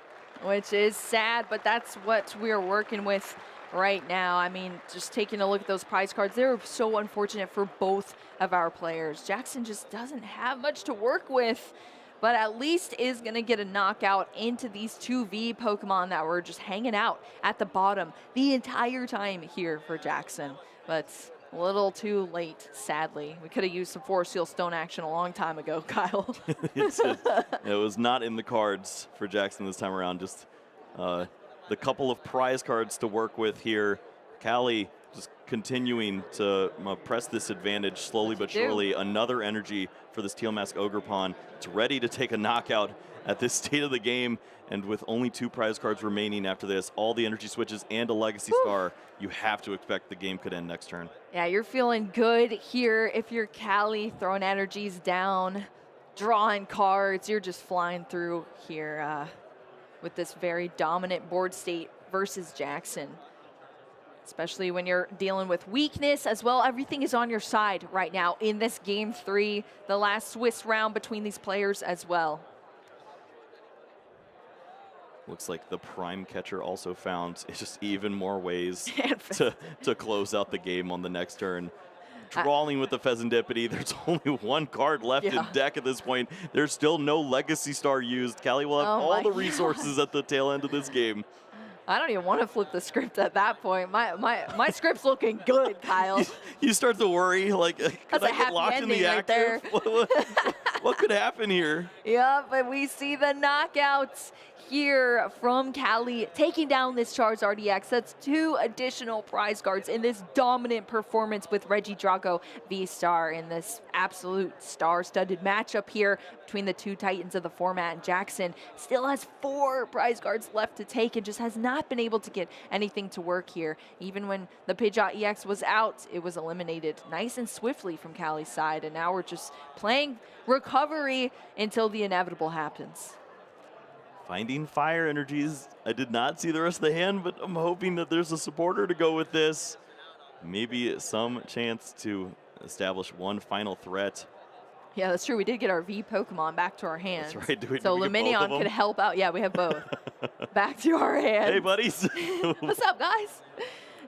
Which is sad, but that's what we're working with right now. I mean, just taking a look at those prize cards, they're so unfortunate for both of our players. Jackson just doesn't have much to work with, but at least is going to get a knockout into these 2V Pokemon that were just hanging out at the bottom the entire time here for Jackson. But a little too late, sadly. We could have used some Forest Seal Stone action a long time ago, Kyle. It was not in the cards for Jackson this time around. Just the couple of prize cards to work with here. Callie just continuing to press this advantage slowly but surely. Another energy for this Teal Mask Ogerpon. It's ready to take a knockout at this state of the game. And with only 2 prize cards remaining after this, all the energy switches and a Legacy Star, you have to expect the game could end next turn. Yeah, you're feeling good here if you're Callie, throwing energies down, drawing cards. You're just flying through here with this very dominant board state versus Jackson. Especially when you're dealing with weakness as well. Everything is on your side right now in this game 3, the last Swiss round between these players as well. Looks like the Prime Catcher also found just even more ways to close out the game on the next turn. Drawing with the Pheasantipity. There's only 1 card left in deck at this point. There's still no Legacy Star used. Callie will have all the resources at the tail end of this game. I don't even want to flip the script at that point. My script's looking good, Kyle. You start to worry, like, could I get locked in the active? What could happen here? Yeah, but we see the knockouts here from Callie, taking down this Charizard EX. That's 2 additional prize cards in this dominant performance with Regidrago V-Star in this absolute star-studded matchup here between the 2 titans of the format. And Jackson still has 4 prize cards left to take and just has not been able to get anything to work here. Even when the Pidgeot EX was out, it was eliminated nice and swiftly from Callie's side. And now we're just playing recovery until the inevitable happens. Finding fire energies. I did not see the rest of the hand, but I'm hoping that there's a supporter to go with this. Maybe some chance to establish one final threat. Yeah, that's true. We did get our V Pokemon back to our hands. That's right. So Luminion could help out. Yeah, we have both. Back to our hands. Hey, buddies. What's up, guys?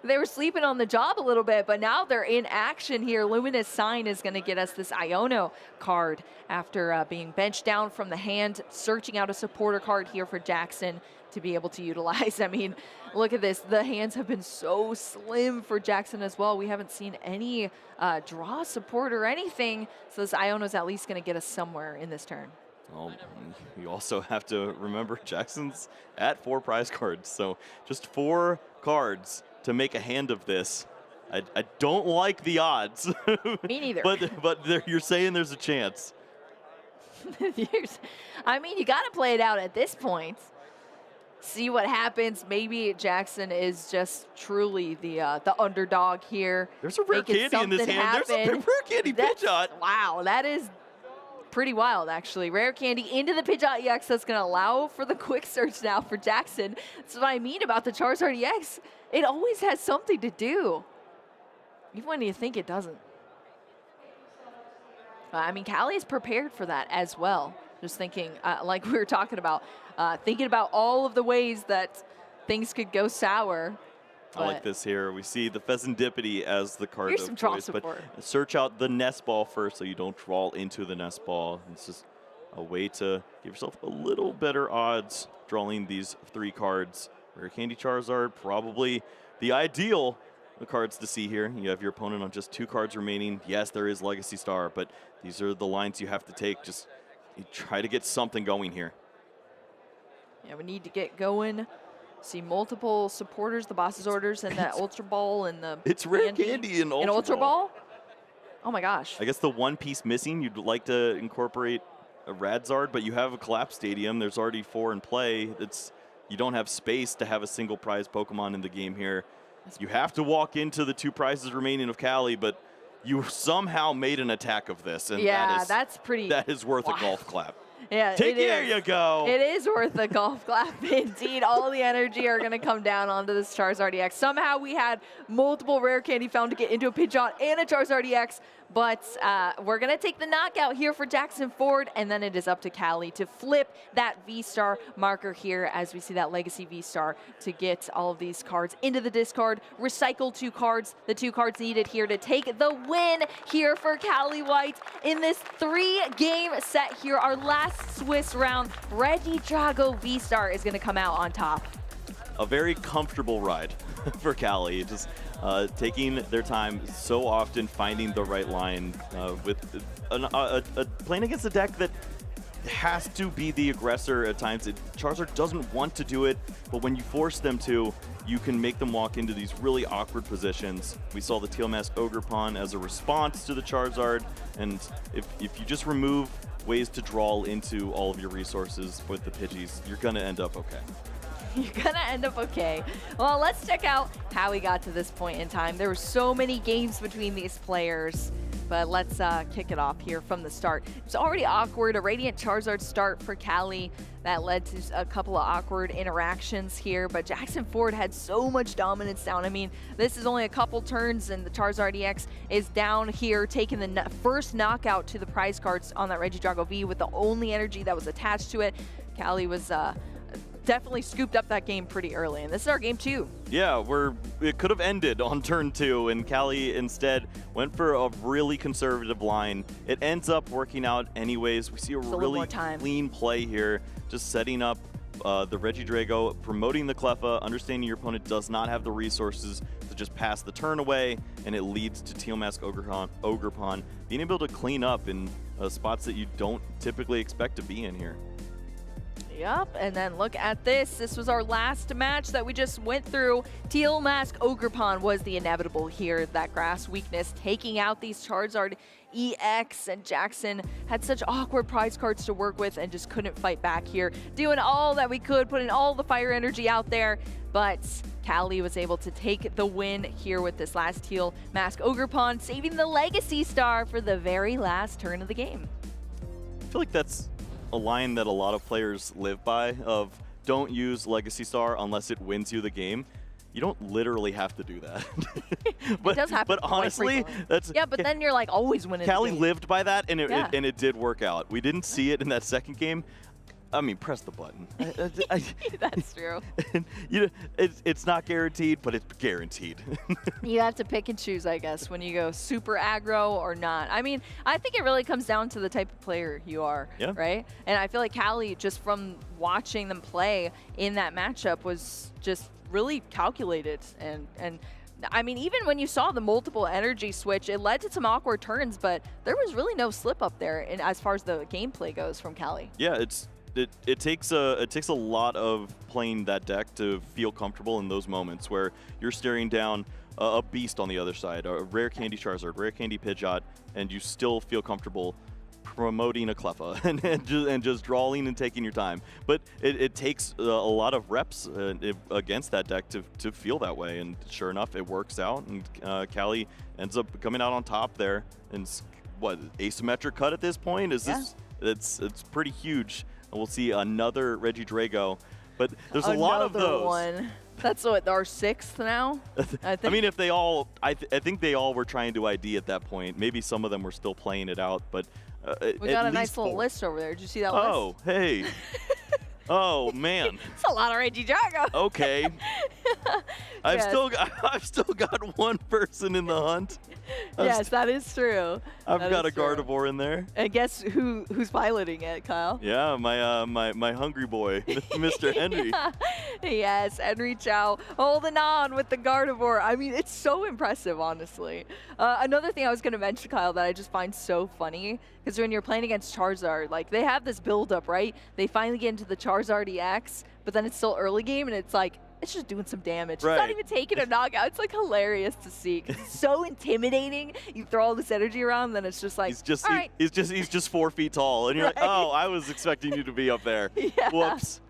They were sleeping on the job a little bit, but now they're in action here. Luminous Sign is going to get us this Iono card after being benched down from the hand, searching out a supporter card here for Jackson to be able to utilize. I mean, look at this. The hands have been so slim for Jackson as well. We haven't seen any draw support or anything, so this Iono's at least going to get us somewhere in this turn. Well, you also have to remember Jackson's at 4 prize cards, so just 4 cards to make a hand of this. I don't like the odds. Me neither. But you're saying there's a chance. I mean, you got to play it out at this point. See what happens. Maybe Jackson is just truly the underdog here. There's a rare candy in this hand. There's a rare candy Pidgeot. Wow, that is pretty wild, actually. Rare candy into the Pidgeot EX. That's going to allow for the quick search now for Jackson. That's what I mean about the Charizard EX. It always has something to do, even when you think it doesn't. I mean, Callie is prepared for that as well. Just thinking, like we were talking about, thinking about all of the ways that things could go sour. I like this here. We see the Pheasantipity as the card Here's of some draw choice, support. But search out the nest ball first so you don't draw into the nest ball. It's just a way to give yourself a little better odds drawing these 3 cards. Rare Candy Charizard, probably the ideal cards to see here. You have your opponent on just 2 cards remaining. Yes, there is Legacy Star, but these are the lines you have to take. Just you try to get something going here. Yeah, we need to get going See multiple supporters, the boss's orders, and the Ultra Ball and the It's rare candy in Ultra Ball. Oh my gosh. I guess the one piece missing, you'd like to incorporate a Radzard, but you have a collapsed stadium. There's already 4 in play. You don't have space to have a single prize Pokemon in the game here. You have to walk into the 2 prizes remaining of Cali, but you somehow made an attack of this, and that's pretty. that is worth a golf clap. Yeah, There you go. It is worth a golf clap indeed. All the energy are going to come down onto this Charizard EX. Somehow we had multiple rare candy found to get into a Pidgeot and a Charizard EX, but we're going to take the knockout here for Jackson Ford, and then it is up to Cali to flip that V-Star marker here as we see that Legacy V-Star to get all of these cards into the discard, recycle 2 cards, the 2 cards needed here to take the win here for Cali White in this 3-game set here. Our last Swiss round, Regidrago V-Star is going to come out on top. A very comfortable ride for Cali. Just taking their time so often, finding the right line with playing against a deck that has to be the aggressor at times. Charizard doesn't want to do it, but when you force them to, you can make them walk into these really awkward positions. We saw the Teal Mask Ogerpon as a response to the Charizard, and if you just remove ways to draw into all of your resources with the Pidgeys, you're going to end up okay. You're going to end up okay. Well, let's check out how we got to this point in time. There were so many games between these players, but let's kick it off here from the start. It's already awkward, a Radiant Charizard start for Cali that led to a couple of awkward interactions here, but Jackson Ford had so much dominance down. I mean, this is only a couple turns and the Charizard EX is down here, taking the first knockout to the prize cards on that Regidrago V with the only energy that was attached to it. Cali was definitely scooped up that game pretty early, and this is our game 2. Yeah, it could have ended on turn 2, and Cali instead went for a really conservative line. It ends up working out anyways. We see a really clean play here, just setting up the Regidrago, promoting the Cleffa, understanding your opponent does not have the resources to just pass the turn away, and it leads to Teal Mask Ogerpon being able to clean up in spots that you don't typically expect to be in here. Yep, and then look at this. This was our last match that we just went through. Teal Mask Ogerpon was the inevitable here. That grass weakness taking out these Charizard EX, and Jackson had such awkward prize cards to work with and just couldn't fight back here. Doing all that we could, putting all the fire energy out there, but Cali was able to take the win here with this last Teal Mask Ogerpon, saving the Legacy Star for the very last turn of the game. I feel like that's a line that a lot of players live by, of don't use Legacy Star unless it wins you the game. You don't literally have to do that. It does happen. But honestly, that's but then you're like always winning. Cali lived by that, and it did work out. We didn't see it in that second game. I mean, press the button. That's true. It's not guaranteed, but it's guaranteed. You have to pick and choose, I guess, when you go super aggro or not. I mean, I think it really comes down to the type of player you are, right? And I feel like Cali, just from watching them play in that matchup, was just really calculated. And I mean, even when you saw the multiple energy switch, it led to some awkward turns, but there was really no slip up there as far as the gameplay goes from Cali. Yeah, it takes a lot of playing that deck to feel comfortable in those moments where you're staring down a beast on the other side, a rare candy Charizard, rare candy Pidgeot, and you still feel comfortable promoting a Cleffa and just drawing and taking your time. But it takes a lot of reps against that deck to feel that way, and sure enough, it works out, and Cali ends up coming out on top there. And what, asymmetric cut at this point? It's pretty huge. We'll see another Regidrago, but there's a lot of those. One. That's what, our 6th now? I mean, if they all, I think they all were trying to ID at that point. Maybe some of them were still playing it out, but we got a nice little list over there. Did you see that list? Oh, hey. Oh man. It's a lot of Regidrago. Okay. I've still got one person in the hunt. Yes, that is true. I've got a Gardevoir in there. And guess who's piloting it, Kyle? Yeah, my hungry boy, Mr. Henry. Yes, Henry Chow holding on with the Gardevoir. I mean, it's so impressive, honestly. Another thing I was going to mention, Kyle, that I just find so funny, because when you're playing against Charizard, like, they have this build-up, right? They finally get into the Charizard EX, but then it's still early game, and it's like, it's just doing some damage. Right. It's not even taking a knockout. It's like hilarious to see 'cause it's so intimidating. You throw all this energy around, then it's just like, He's just all right. he's just 4 feet tall, and you're Right. like, oh, I was expecting you to be up there. Yeah. Whoops.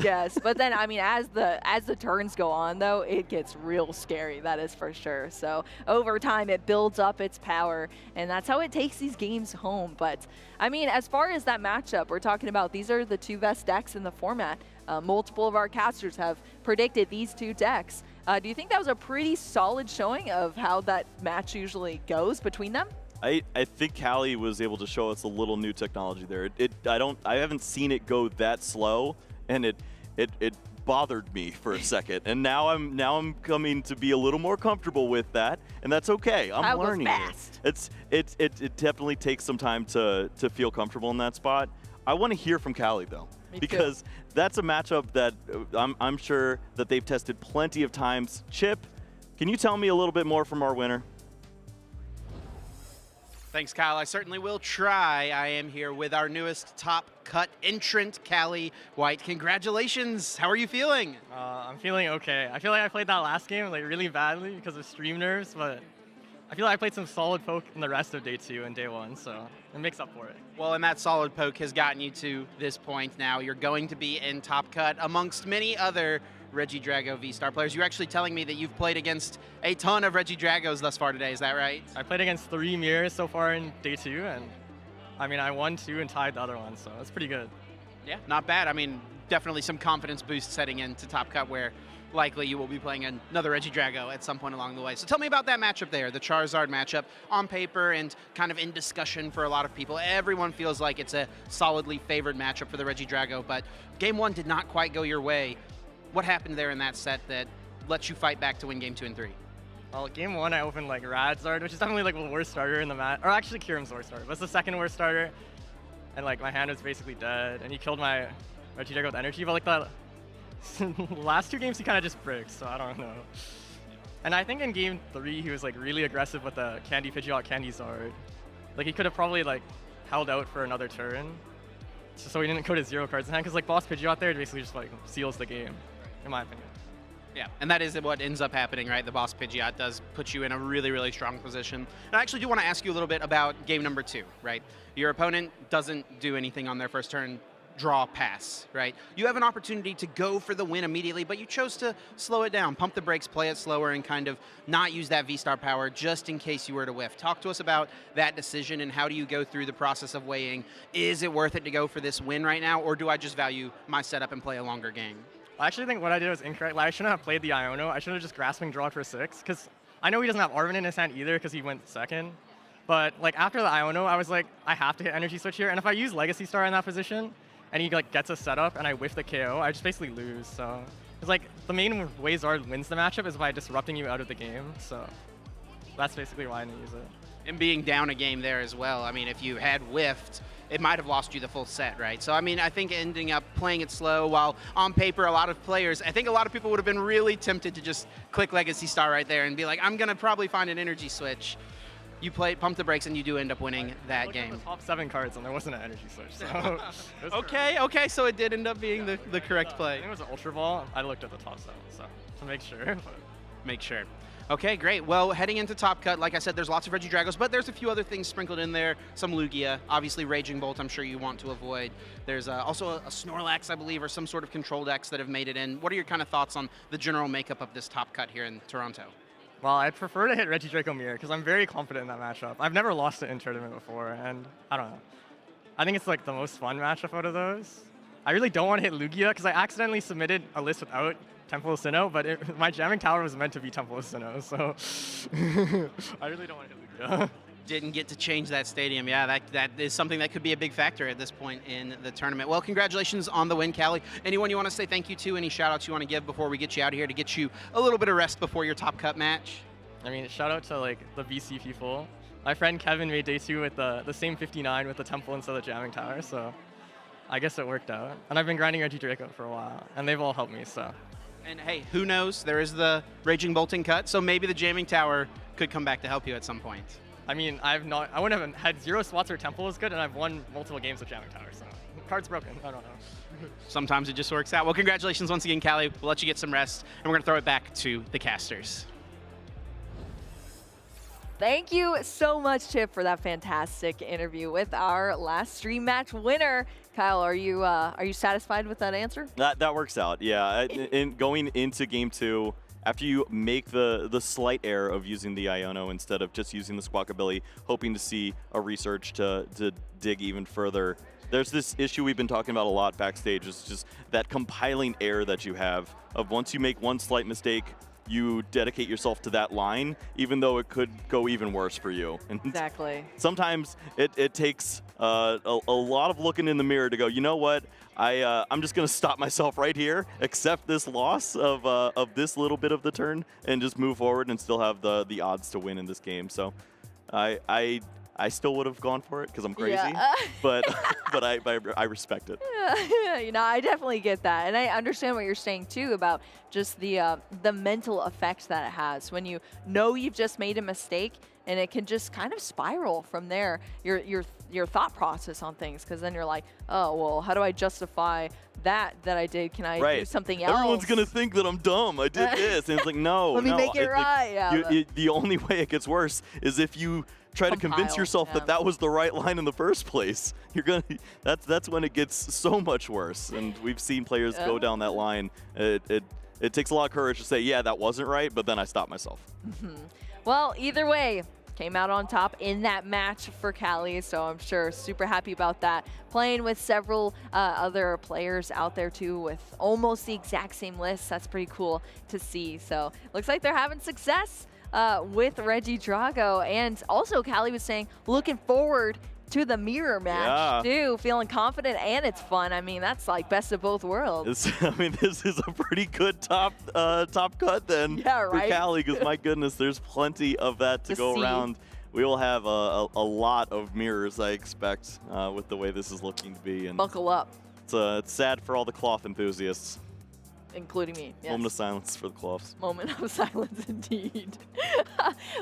Yes, but then I mean, as the turns go on, though, it gets real scary. That is for sure. So over time, it builds up its power, and that's how it takes these games home. But I mean, as far as that matchup, we're talking about these are the 2 best decks in the format. Multiple of our casters have predicted these 2 decks. Do you think that was a pretty solid showing of how that match usually goes between them? I think Callie was able to show us a little new technology there. I haven't seen it go that slow, and it bothered me for a second. And now I'm coming to be a little more comfortable with that, and that's okay. I'm learning. Fast. It definitely takes some time to feel comfortable in that spot. I want to hear from Callie though. Because that's a matchup that I'm sure that they've tested plenty of times. Chip, can you tell me a little bit more from our winner? Thanks, Kyle. I certainly will try. I am here with our newest top cut entrant, Callie White. Congratulations. How are you feeling? I'm feeling okay. I feel like I played that last game like really badly because of stream nerves, but I feel like I played some solid poke in the rest of day 2 and day 1, so it makes up for it. Well, and that solid poke has gotten you to this point now. You're going to be in top cut amongst many other Regidrago V-Star players. You're actually telling me that you've played against a ton of Regidragos thus far today, is that right? I played against 3 mirrors so far in day 2, and I mean, I won 2 and tied the other one, so that's pretty good. Yeah, not bad. I mean, definitely some confidence boost setting into top cut where likely you will be playing another Regidrago at some point along the way. So tell me about that matchup there, the Charizard matchup on paper and kind of in discussion for a lot of people. Everyone feels like it's a solidly favored matchup for the Regidrago, but game 1 did not quite go your way. What happened there in that set that lets you fight back to win game 2 and 3? Well, game 1 I opened like Radzard, which is definitely like the worst starter in the match, or actually Kirim's worst starter, but it's the second worst starter, and like my hand was basically dead, and he killed my Regidrago with energy, but like the last 2 games he kind of just bricks, so I don't know. And I think in game 3 he was like really aggressive with the Candy Pidgeot, Candy Zard. Like he could have probably like held out for another turn, so he didn't go to 0 cards in hand, because like Boss Pidgeot there basically just like seals the game, in my opinion. Yeah, and that is what ends up happening, right? The Boss Pidgeot does put you in a really, really strong position. And I actually do want to ask you a little bit about game number 2, right? Your opponent doesn't do anything on their first turn, draw, pass, right? You have an opportunity to go for the win immediately, but you chose to slow it down, pump the brakes, play it slower, and kind of not use that V-Star power just in case you were to whiff. Talk to us about that decision and how do you go through the process of weighing, is it worth it to go for this win right now, or do I just value my setup and play a longer game? I actually think what I did was incorrect. Like, I shouldn't have played the Iono. I should have just Grasping Draw for 6, because I know he doesn't have Arven in his hand either because he went second. But like after the Iono, I was like, I have to hit Energy Switch here, and if I use Legacy Star in that position, and he like gets a setup and I whiff the KO, I just basically lose. So it's like the main way Zard wins the matchup is by disrupting you out of the game. So that's basically why I didn't use it. And being down a game there as well. I mean, if you had whiffed, it might have lost you the full set, right? So I mean, I think ending up playing it slow, while on paper a lot of players, I think a lot of people would have been really tempted to just click Legacy Star right there and be like, I'm gonna probably find an Energy Switch. You pump the brakes, and you do end up winning that game. At the top 7 cards, and there wasn't an Energy Switch. So okay, so it did end up being the correct play. I think it was an Ultra Ball. I looked at the top 7, so to make sure. Make sure. Okay, great. Well, heading into Top Cut, like I said, there's lots of Regidragos, but there's a few other things sprinkled in there. Some Lugia, obviously Raging Bolt, I'm sure you want to avoid. There's also a Snorlax, I believe, or some sort of control decks that have made it in. What are your kind of thoughts on the general makeup of this Top Cut here in Toronto? Well, I'd prefer to hit Regidrago Mirror because I'm very confident in that matchup. I've never lost it in tournament before, and I don't know. I think it's like the most fun matchup out of those. I really don't want to hit Lugia because I accidentally submitted a list without Temple of Sinnoh, but my jamming tower was meant to be Temple of Sinnoh, so I really don't want to hit Lugia. Didn't get to change that stadium. Yeah, that is something that could be a big factor at this point in the tournament. Well, congratulations on the win, Callie. Anyone you want to say thank you to? Any shout-outs you want to give before we get you out of here to get you a little bit of rest before your Top Cut match? I mean, shout out to like the VC people. My friend Kevin made day 2 with the same 59 with the Temple instead of the jamming tower, so I guess it worked out. And I've been grinding Regidrago for a while, and they've all helped me, so. And hey, who knows? There is the Raging Bolting cut, so maybe the jamming tower could come back to help you at some point. I mean, I wouldn't have had 0 spots where Temple was good, and I've won multiple games with jamming tower, so. card's broken. I don't know. Sometimes it just works out. Well, congratulations once again, Callie. We'll let you get some rest, and we're going to throw it back to the casters. Thank you so much, Chip, for that fantastic interview with our last stream match winner. Kyle, are you satisfied with that answer? That works out, yeah. In going into game 2, after you make the slight error of using the Iono instead of just using the Squawkabilly, hoping to see a research to dig even further, there's this issue we've been talking about a lot backstage. It's just that compiling error that you have of once you make one slight mistake, you dedicate yourself to that line, even though it could go even worse for you. And exactly. Sometimes it takes a lot of looking in the mirror to go, you know what, I'm just going to stop myself right here, accept this loss of this little bit of the turn, and just move forward and still have the odds to win in this game. So I still would have gone for it because I'm crazy, Yeah. but I respect it. You know, I definitely get that, and I understand what you're saying too about just the mental effect that it has when you know you've just made a mistake, and it can just kind of spiral from there. Your thought process on things, because then you're like, oh well, how do I justify that I did? Can I do something else? Everyone's gonna think that I'm dumb. I did this, and it's like, no, Let me make it right. Yeah. The only way it gets worse is if you try to convince yourself that was the right line in the first place. You're gonna. That's when it gets so much worse. And we've seen players go down that line. It takes a lot of courage to say, yeah, that wasn't right, but then I stop myself. Well, either way, came out on top in that match for Callie, so I'm sure super happy about that. Playing with several other players out there too with almost the exact same list. That's pretty cool to see. So looks like they're having success with Reggie Drago. And also Callie was saying, looking forward to the mirror match too, feeling confident, and it's fun. I mean, that's like best of both worlds. This is a pretty good top cut then for Callie, because my goodness, there's plenty of that to go around. We will have a lot of mirrors, I expect, with the way this is looking to be. And buckle up. It's sad for all the cloth enthusiasts. Including me. Yes. Moment of silence for the cloths. Moment of silence indeed.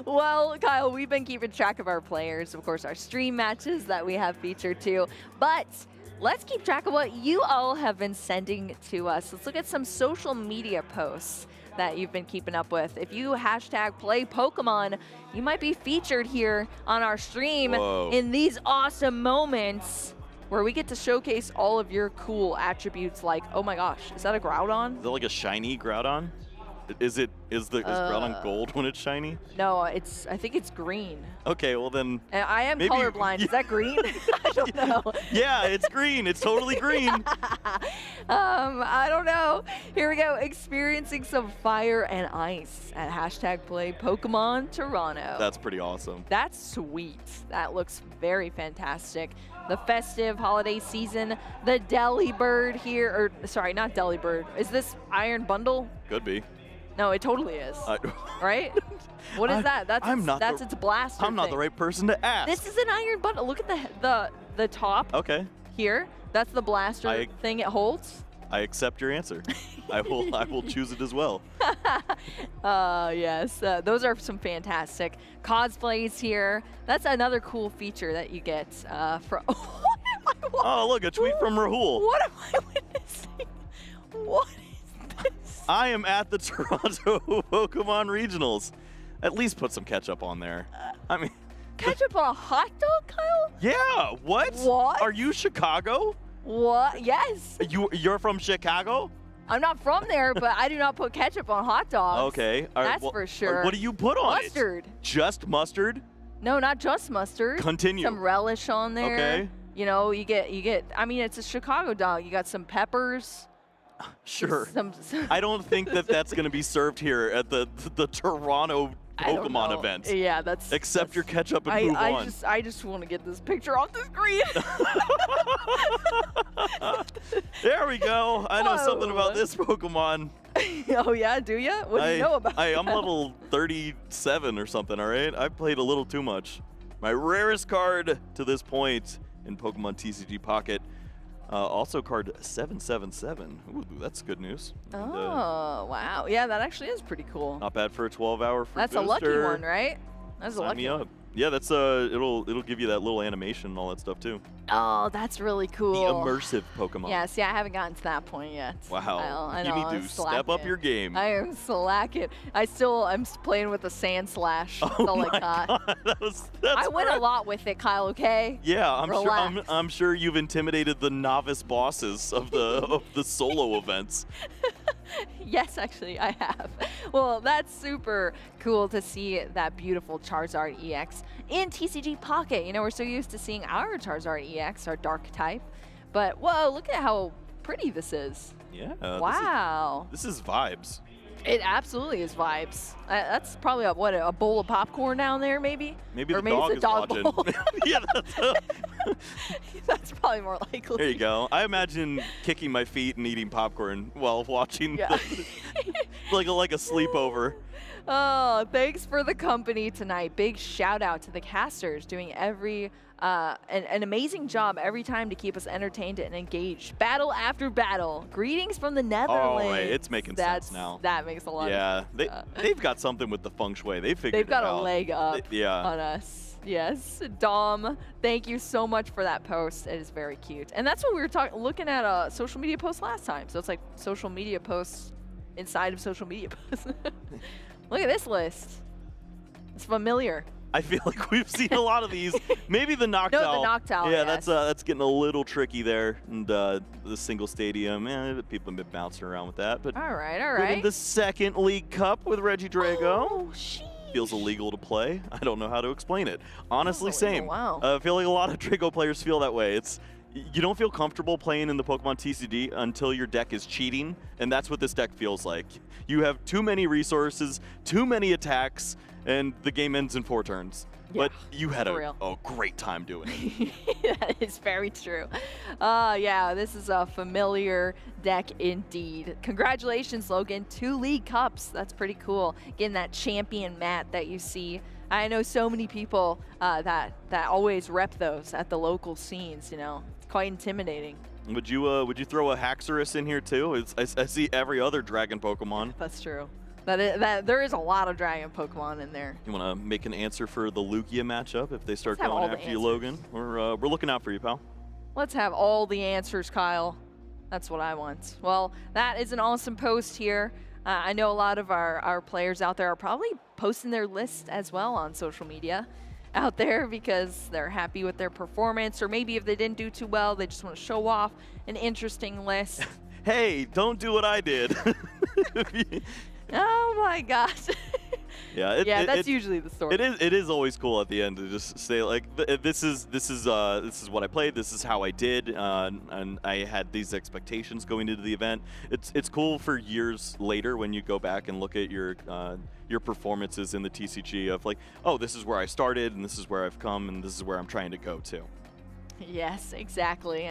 Well, Kyle, we've been keeping track of our players, of course, our stream matches that we have featured too. But let's keep track of what you all have been sending to us. Let's look at some social media posts that you've been keeping up with. If you hashtag play Pokemon, you might be featured here on our stream in these awesome moments where we get to showcase all of your cool attributes, like, oh my gosh, is that a Groudon? Is it like a shiny Groudon? Is Groudon gold when it's shiny? No, I think it's green. Okay, well then. And I am colorblind. Is that green? I don't know. Yeah, it's green. It's totally green. I don't know. Here we go. Experiencing some fire and ice at hashtag play Pokemon Toronto. That's pretty awesome. That's sweet. That looks very fantastic. The festive holiday season, the Delibird here, or sorry, not Delibird. Is this Iron Bundle? Could be. No, it totally is. Right? What is that? That's its blaster. I'm not the right person to ask. This is an Iron Bundle. Look at the top. Okay. Here, that's the blaster thing it holds. I accept your answer. I will choose it as well. Yes, those are some fantastic cosplays here. That's another cool feature that you get from. Oh, look, a tweet from Rahul. What am I witnessing? What is this? I am at the Toronto Pokemon Regionals. At least put some ketchup on there. I mean, ketchup on a hot dog, Kyle? Yeah. What? What? Are you Chicago? What? Yes. You're from Chicago? I'm not from there, but I do not put ketchup on hot dogs. Okay. That's for sure. What do you put on mustard. it? Just mustard? No, not just mustard. Continue. Some relish on there. Okay. You know, you get. I mean, it's a Chicago dog. You got some peppers. Sure. I don't think that's going to be served here at the Toronto Pokemon event. Yeah, that's. Accept your ketchup and move on. I just want to get this picture off the screen. There we go. I know something about this Pokemon. Oh yeah, do you? What do you know about it? I'm level 37 or something, all right? I've played a little too much. My rarest card to this point in Pokemon TCG Pocket. Also card 777. Ooh, that's good news. And, wow. Yeah, that actually is pretty cool. Not bad for a 12-hour free That's booster. a lucky one, right? That's a lucky one. Sign me up. Yeah, that's it'll give you that little animation and all that stuff too. Oh, that's really cool. The immersive Pokemon. Yeah, see, I haven't gotten to that point yet. Wow. I You know, need I'm to step up slacking. your game. I am slacking. I'm playing with the Sand Slash. That's all I got. That's I win right. a lot with it, Kyle, okay? Yeah, Relax. I'm sure you've intimidated the novice bosses of the solo events. Yes, actually, I have. Well, that's super cool to see that beautiful Charizard EX in TCG Pocket. You know, we're so used to seeing our Charizard EX, our dark type. But, whoa, look at how pretty this is. Yeah. Wow. This is vibes. It absolutely is vibes. That's probably a bowl of popcorn down there, maybe? Maybe or the maybe dog it's a is dog watching. bowl. Yeah, that's That's probably more likely. There you go. I imagine kicking my feet and eating popcorn while watching Yeah. like a sleepover. Oh, thanks for the company tonight. Big shout out to the casters doing an amazing job every time to keep us entertained and engaged. Battle after battle. Greetings from the Netherlands. Oh, right. It's making sense now. That makes a lot Yeah, of sense. they've got something with the feng shui. They figured They've got it a out. leg up Yeah. on us. Yes. Dom, thank you so much for that post. It is very cute. And that's what we were looking at a social media post last time. So it's like social media posts inside of social media posts. Look at this list. It's familiar. I feel like we've seen a lot of these. Maybe the Noctowl. No, the Noctowl, Yeah, yes. that's getting a little tricky there. And the single stadium, people have been bouncing around with that. But All right, all put in right. the second League Cup with Reggie Drago. Oh, sheesh. Feels illegal to play. I don't know how to explain it. Honestly, Oh, same. wow. I feel like a lot of Drago players feel that way. You don't feel comfortable playing in the Pokemon TCG until your deck is cheating, and that's what this deck feels like. You have too many resources, too many attacks, and the game ends in 4 turns. Yeah, But you had for a real. great time doing it. That is very true. Yeah, this is a familiar deck indeed. Congratulations, Logan. 2 League Cups. That's pretty cool. Getting that champion mat that you see. I know so many people that always rep those at the local scenes, you know. It's quite intimidating. Would you throw a Haxorus in here too? I see every other dragon Pokemon. That's true. There is a lot of dragon Pokemon in there. You want to make an answer for the Lugia matchup if they start Let's have going all the after you, answers. Logan? We're looking out for you, pal. Let's have all the answers, Kyle. That's what I want. Well, that is an awesome post here. I know a lot of our players out there are probably posting their list as well on social media out there because they're happy with their performance, or maybe if they didn't do too well, they just want to show off an interesting list. Hey, don't do what I did. Oh my gosh. Yeah, that's usually the story. It is always cool at the end to just say like, this is what I played. This is how I did, and I had these expectations going into the event. It's cool for years later when you go back and look at your performances in the TCG of like, oh, this is where I started, and this is where I've come, and this is where I'm trying to go to. Yes, exactly.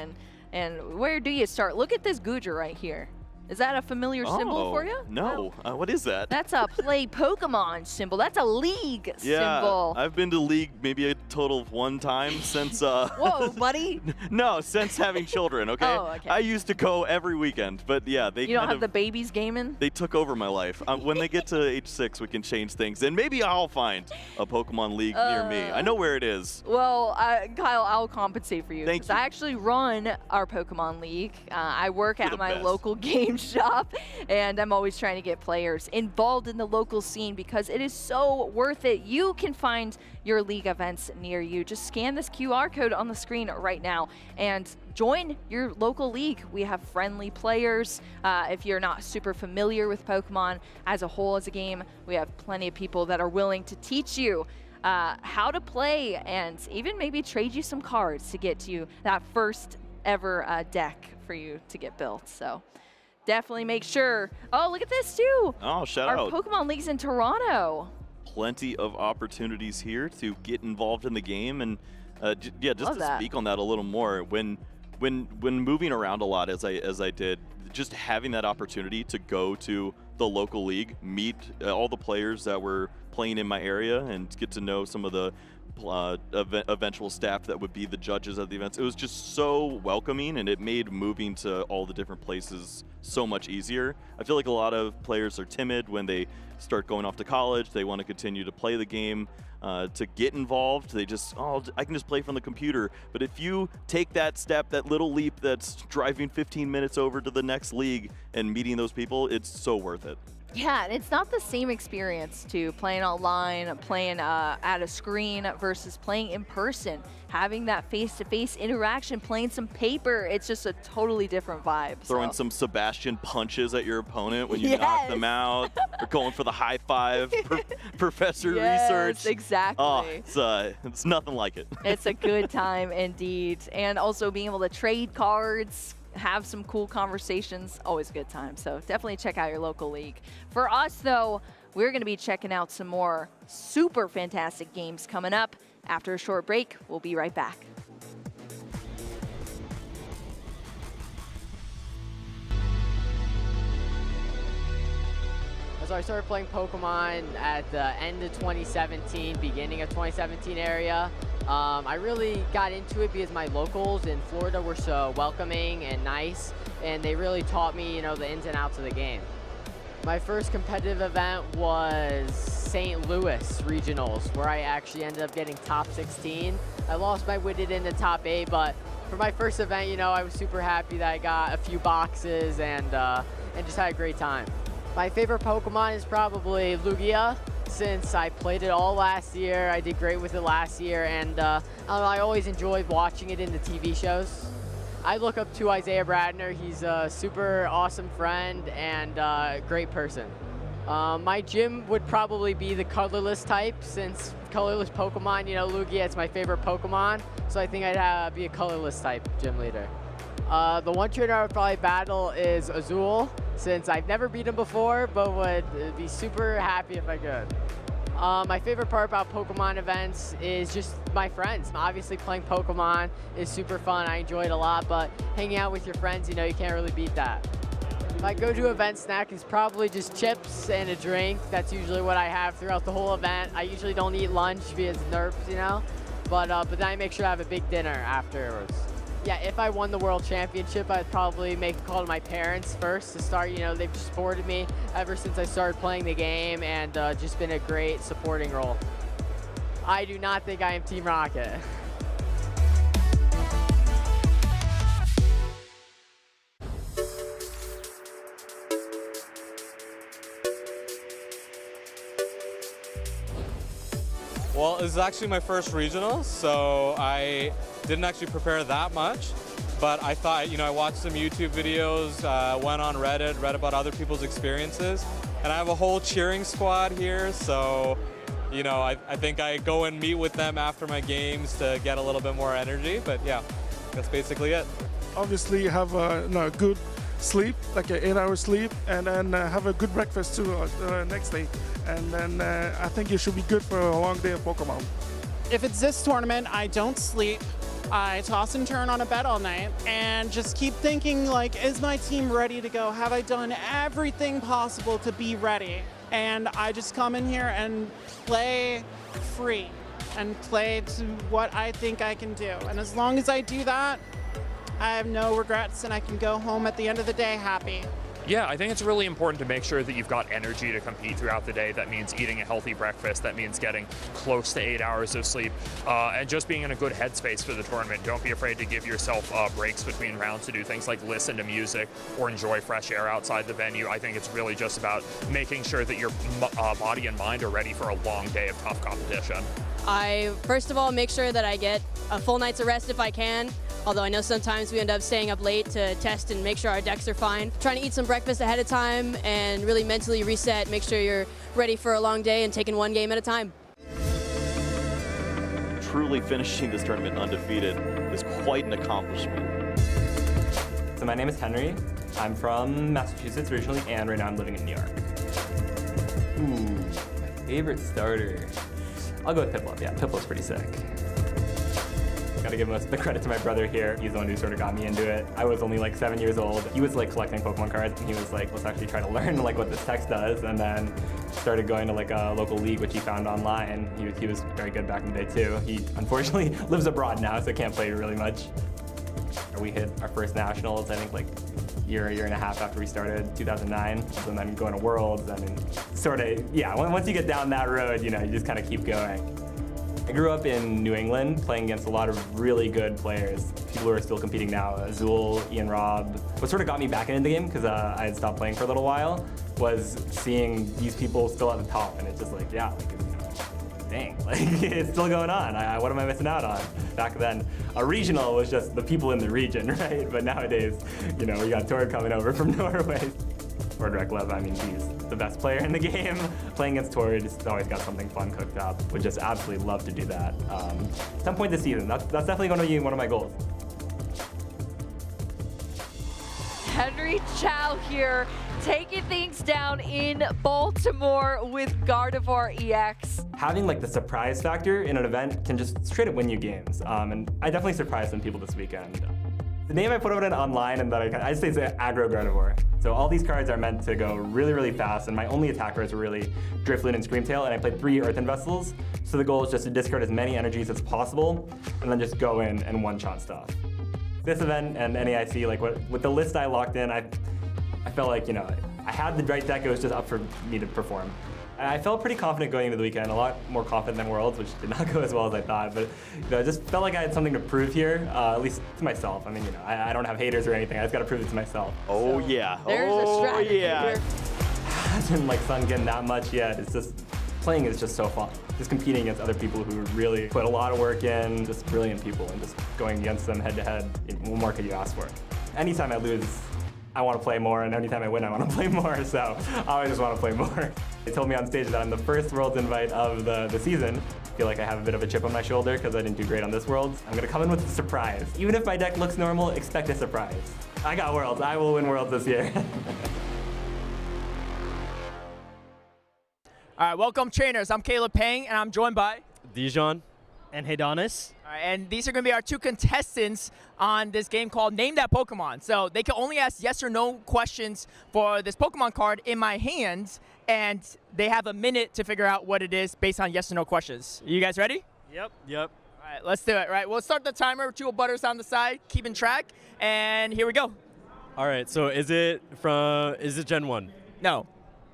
And where do you start? Look at this Guja right here. Is that a familiar symbol for you? No. What is that? That's a play Pokemon symbol. That's a league Yeah, symbol. I've been to League maybe a total of 1 time since. Whoa, buddy. No, since having children. Okay. Oh, okay. I used to go every weekend, but yeah, they You don't kind have of the babies gaming? they took over my life. When they get to age 6, we can change things, and maybe I'll find a Pokemon League near me. I know where it is. Well, Kyle, I'll compensate for you. Thank 'cause I actually run our Pokemon League. I work You're at the my best. local game shop, and I'm always trying to get players involved in the local scene because it is so worth it. You can find your league events near you. Just scan this QR code on the screen right now and join your local league. We have friendly players. If you're not super familiar with Pokemon as a whole as a game, we have plenty of people that are willing to teach you how to play and even maybe trade you some cards to get you that first ever deck for you to get built. So definitely make sure. Oh, look at this too. Oh, shout Our out. Pokemon League's in Toronto. Plenty of opportunities here to get involved in the game, and just Love to that. speak on that a little more. When moving around a lot as I did, just having that opportunity to go to the local league, meet all the players that were playing in my area, and get to know some of the eventual staff that would be the judges of the events. It was just so welcoming, and it made moving to all the different places so much easier. I feel like a lot of players are timid when they start going off to college. They want to continue to play the game, to get involved. They just, I can just play from the computer. But if you take that step, that little leap that's driving 15 minutes over to the next league and meeting those people, it's so worth it. Yeah, and it's not the same experience to playing online, playing at a screen versus playing in person. Having that face-to-face interaction, playing some paper, it's just a totally different vibe. Throwing some Sebastian punches at your opponent when you knock them out, or going for the high five, professor research. Exactly. Oh, it's nothing like it. It's a good time indeed. And also being able to trade cards, have some cool conversations, always a good time. So definitely check out your local league. For us though, we're going to be checking out some more super fantastic games coming up. After a short break, we'll be right back. So I started playing Pokemon at the end of 2017, beginning of 2017 area. I really got into it because my locals in Florida were so welcoming and nice, and they really taught me, the ins and outs of the game. My first competitive event was St. Louis Regionals, where I actually ended up getting top 16. I lost my Witted in the top 8, but for my first event, I was super happy that I got a few boxes and just had a great time. My favorite Pokemon is probably Lugia, since I played it all last year. I did great with it last year, and I always enjoyed watching it in the TV shows. I look up to Isaiah Bradner. He's a super awesome friend and a great person. My gym would probably be the colorless type, since colorless Pokemon, Lugia, it's my favorite Pokemon, so I think I'd be a colorless type gym leader. The one trainer I would probably battle is Azul, since I've never beat him before, but would be super happy if I could. My favorite part about Pokemon events is just my friends. Obviously playing Pokemon is super fun, I enjoy it a lot, but hanging out with your friends, you can't really beat that. My go-to event snack is probably just chips and a drink. That's usually what I have throughout the whole event. I usually don't eat lunch because nerves, but then I make sure I have a big dinner afterwards. Yeah, if I won the World Championship, I'd probably make a call to my parents first to start. They've supported me ever since I started playing the game and just been a great supporting role. I do not think I am Team Rocket. Well, this is actually my first regional, so I didn't actually prepare that much, but I thought, I watched some YouTube videos, went on Reddit, read about other people's experiences, and I have a whole cheering squad here, so, I think I go and meet with them after my games to get a little bit more energy, but yeah, that's basically it. Obviously have a good sleep, like an 8-hour sleep, and then have a good breakfast too next day. And then I think you should be good for a long day of Pokemon. If it's this tournament, I don't sleep. I toss and turn on a bed all night and just keep thinking, is my team ready to go? Have I done everything possible to be ready? And I just come in here and play free and play to what I think I can do. And as long as I do that, I have no regrets and I can go home at the end of the day happy. Yeah, I think it's really important to make sure that you've got energy to compete throughout the day. That means eating a healthy breakfast. That means getting close to 8 hours of sleep and just being in a good headspace for the tournament. Don't be afraid to give yourself breaks between rounds to do things like listen to music or enjoy fresh air outside the venue. I think it's really just about making sure that your body and mind are ready for a long day of tough competition. I, first of all, make sure that I get a full night's of rest if I can. Although I know sometimes we end up staying up late to test and make sure our decks are fine. Trying to eat some breakfast ahead of time and really mentally reset, make sure you're ready for a long day and taking one game at a time. Truly finishing this tournament undefeated is quite an accomplishment. So my name is Henry. I'm from Massachusetts originally, and right now I'm living in New York. Ooh, my favorite starter. I'll go with Piplup. Yeah, Piplup's pretty sick. gotta give most of the credit to my brother here. He's the one who sort of got me into it. I was only like 7 years old. He was like collecting Pokemon cards, and he was like, let's actually try to learn like what this text does, and then started going to like a local league, which he found online. He was very good back in the day too. He unfortunately lives abroad now, so can't play really much. We hit our first nationals, I think like year and a half after we started, 2009, and then going to Worlds, and sort of, yeah, once you get down that road, you know, you just kind of keep going. I grew up in New England playing against a lot of really good players, people who are still competing now, Azul, Ian Robb. What sort of got me back into the game, because I had stopped playing for a little while, was seeing these people still at the top, and it's just like, yeah, like, dang, like, it's still going on. What am I missing out on? Back then, a regional was just the people in the region, right? But nowadays, you know, we got Tord coming over from Norway. Tord Reklev, I mean, he's the best player in the game. Playing against Tord, he's always got something fun cooked up. Would just absolutely love to do that. At some point this season, that's definitely going to be one of my goals. Henry Chow here, taking things down in Baltimore with Gardevoir EX. Having like the surprise factor in an event can just straight up win you games. And I definitely surprised some people this weekend. The name I put out online and that I say it's aggro Gardevoir. So all these cards are meant to go really, really fast, and my only attack cards were really Drifloon and Screamtail, and I played 3 Earthen Vessels. So the goal is just to discard as many energies as possible, and then just go in and one-shot stuff. This event and NAIC, like with the list I locked in, I felt like, you know, I had the right deck, it was just up for me to perform. I felt pretty confident going into the weekend, a lot more confident than Worlds, which did not go as well as I thought, but you know, I just felt like I had something to prove here, at least to myself. I mean, you know, I don't have haters or anything, I just gotta prove it to myself. Oh yeah, there's a strategy here. Hasn't like Sun getting that much yet, it's just, playing is just so fun. Just competing against other people who really put a lot of work in, just brilliant people, and just going against them head to head, what more could you ask for? Anytime I lose, I want to play more, and anytime I win, I want to play more, so I always just want to play more. They told me on stage that I'm the first Worlds invite of the season. I feel like I have a bit of a chip on my shoulder because I didn't do great on this Worlds. I'm going to come in with a surprise. Even if my deck looks normal, expect a surprise. I got Worlds. I will win Worlds this year. All right, welcome trainers. I'm Caleb Pang, and I'm joined by Dijon and Hedonis. All right, and these are going to be our 2 contestants on this game called Name That Pokemon. So they can only ask yes or no questions for this Pokemon card in my hands, and they have a minute to figure out what it is based on yes or no questions. Are you guys ready? Yep. All right, let's do it. All right, we'll start the timer. 2 butters on the side, keeping track, and here we go. All right, so is it Gen 1? No.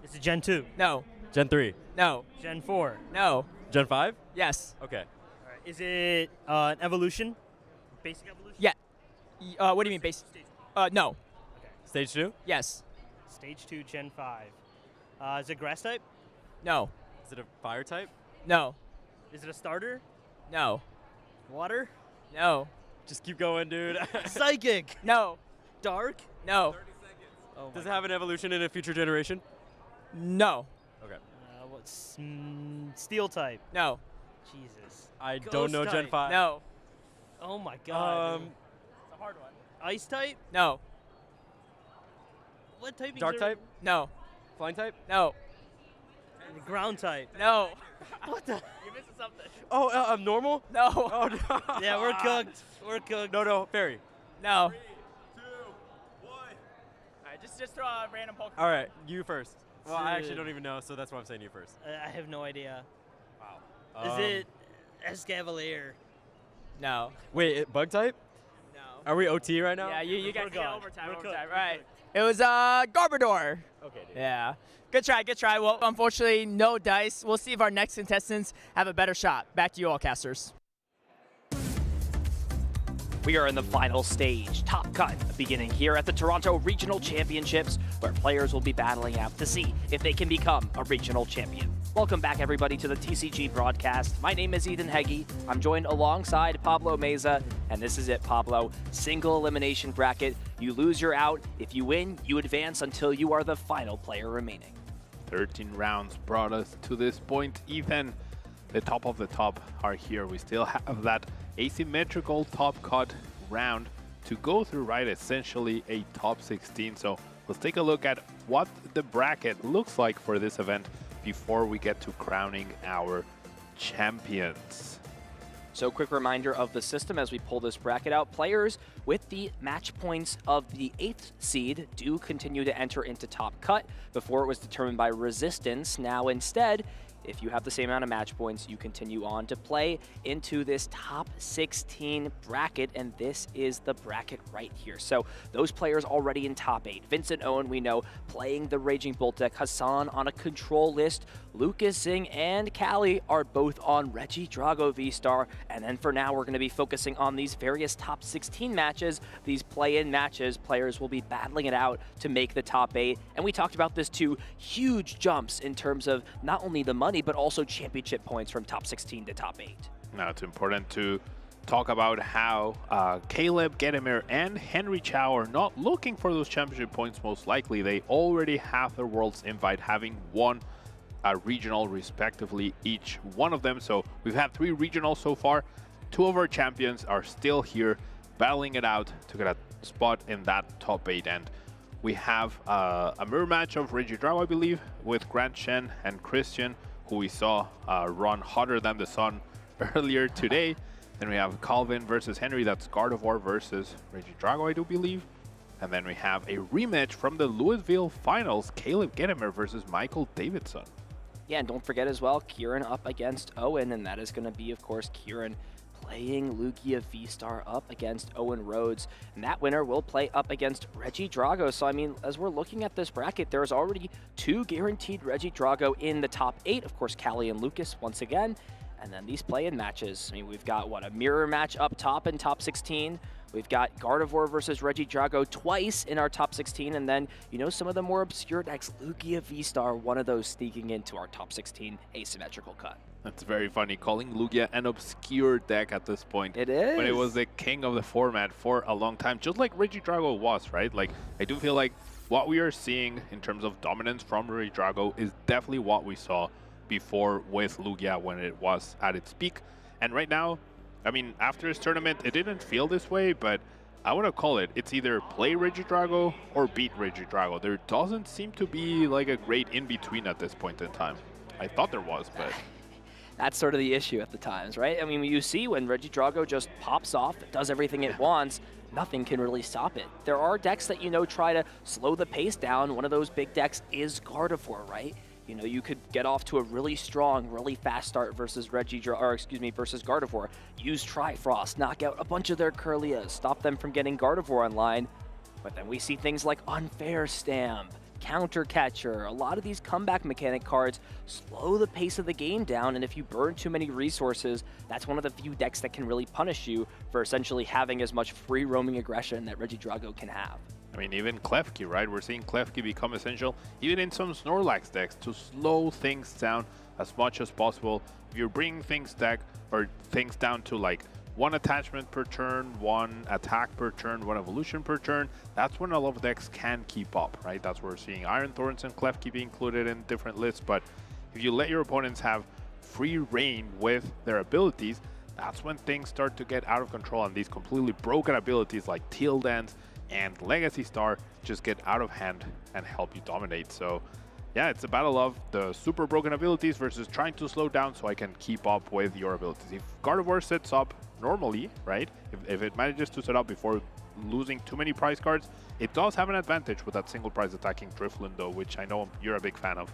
Is it Gen 2? No. Gen 3? No. Gen 4? No. Gen 5? Yes. Okay. All right. Is it an evolution? Basic evolution? Yeah. What do you mean basic? No. Okay. Stage 2? Yes. Stage 2, Gen 5. Is it grass type? No. Is it a fire type? No. Is it a starter? No. Water? No. Just keep going, dude. Psychic? No. Dark? No. 30 seconds. Oh, does it have an evolution in a future generation? No. Okay. What's steel type? No. Jesus. I don't know type. Gen 5. No. Oh my god. It's a hard one. Ice type? No. What type? Dark type? No. Flying type? No. Ground type? No. What the? You're missing something. Oh, I'm normal? No. Oh, no. Yeah, we're cooked. We're cooked. No, fairy. No. 3, 2, 1. All right, just throw a random Pokemon. All right, you first. Well, I actually don't even know, so that's why I'm saying you first. I have no idea. Wow. Is it Escavalier? No. Wait, bug type? No. Are we OT right now? Yeah, you guys We're get gone. overtime. We're Overtime. cooked. Right. It was Garbodor. Okay, dude. Yeah. Good try, good try. Well, unfortunately, no dice. We'll see if our next contestants have a better shot. Back to you all, casters. We are in the final stage, Top Cut, beginning here at the Toronto Regional Championships, where players will be battling out to see if they can become a regional champion. Welcome back, everybody, to the TCG broadcast. My name is Ethan Heggie. I'm joined alongside Pablo Meza, and this is it, Pablo. Single elimination bracket. You lose, you're out. If you win, you advance until you are the final player remaining. 13 rounds brought us to this point. Ethan, the top of the top are here. We still have that asymmetrical top cut round to go through, right? Essentially a top 16. So let's take a look at what the bracket looks like for this event before we get to crowning our champions. So quick reminder of the system as we pull this bracket out. Players with the match points of the 8th seed do continue to enter into top cut. Before it was determined by resistance. Now instead, if you have the same amount of match points, you continue on to play into this top 16 bracket, and this is the bracket right here. So those players already in top 8. Vincent, Owen, we know, playing the Raging Bolt deck. Hassan on a control list. Lucas, Zing, and Callie are both on Regidrago V-Star. And then for now, we're going to be focusing on these various top 16 matches. These play-in matches, players will be battling it out to make the top 8. And we talked about this too, huge jumps in terms of not only the money, but also championship points from top 16 to top 8. Now it's important to talk about how Caleb, Gedemer, and Henry Chow are not looking for those championship points most likely. They already have their Worlds invite, having won a regional respectively, each one of them. So we've had 3 regionals so far. 2 of our champions are still here battling it out to get a spot in that top 8. And we have a mirror match of Regidrago, I believe, with Grant Shen and Christian, who we saw run hotter than the sun earlier today. Then we have Calvin versus Henry, that's Gardevoir versus Regidrago, I do believe. And then we have a rematch from the Louisville finals, Caleb Gedemer versus Michael Davidson. Yeah, and don't forget as well, Kieran up against Owen, and that is going to be, of course, Kieran playing Lugia V-Star up against Owen Rhodes. And that winner will play up against Regidrago. So, I mean, as we're looking at this bracket, there's already 2 guaranteed Regidrago in the top 8. Of course, Callie and Lucas once again. And then these play-in matches. I mean, we've got, what, a mirror match up top in top 16. We've got Gardevoir versus Regidrago twice in our top 16. And then, you know, some of the more obscure decks, Lugia V-Star, one of those sneaking into our top 16 asymmetrical cut. That's very funny, calling Lugia an obscure deck at this point. It is. But it was the king of the format for a long time, just like Regidrago was, right? Like, I do feel like what we are seeing in terms of dominance from Regidrago is definitely what we saw before with Lugia when it was at its peak. And right now, I mean, after this tournament, it didn't feel this way, but I want to call it, it's either play Regidrago or beat Regidrago. There doesn't seem to be like a great in-between at this point in time. I thought there was, but... That's sort of the issue at the times, right? I mean, you see when Regidrago just pops off, does everything it wants, nothing can really stop it. There are decks that, you know, try to slow the pace down. One of those big decks is Gardevoir, right? You know, you could get off to a really strong, really fast start versus versus Gardevoir. Use Trifrost, knock out a bunch of their Curlias, stop them from getting Gardevoir online. But then we see things like Unfair Stamp, Counter Catcher. A lot of these comeback mechanic cards slow the pace of the game down, and if you burn too many resources, that's one of the few decks that can really punish you for essentially having as much free roaming aggression that Regidrago can have. I mean, even Klefki, right? We're seeing Klefki become essential, even in some Snorlax decks, to slow things down as much as possible. If you're bringing things down to like 1 attachment per turn, 1 attack per turn, 1 evolution per turn, that's when a lot of decks can keep up, right? That's where we're seeing Iron Thorns and Klefki be included in different lists. But if you let your opponents have free reign with their abilities, that's when things start to get out of control, and these completely broken abilities like Teal Dance and Legacy Star just get out of hand and help you dominate. So yeah, it's a battle of the super broken abilities versus trying to slow down so I can keep up with your abilities. If Gardevoir sets up normally, right, if it manages to set up before losing too many prize cards, it does have an advantage with that single prize attacking Drifloon though, which I know you're a big fan of.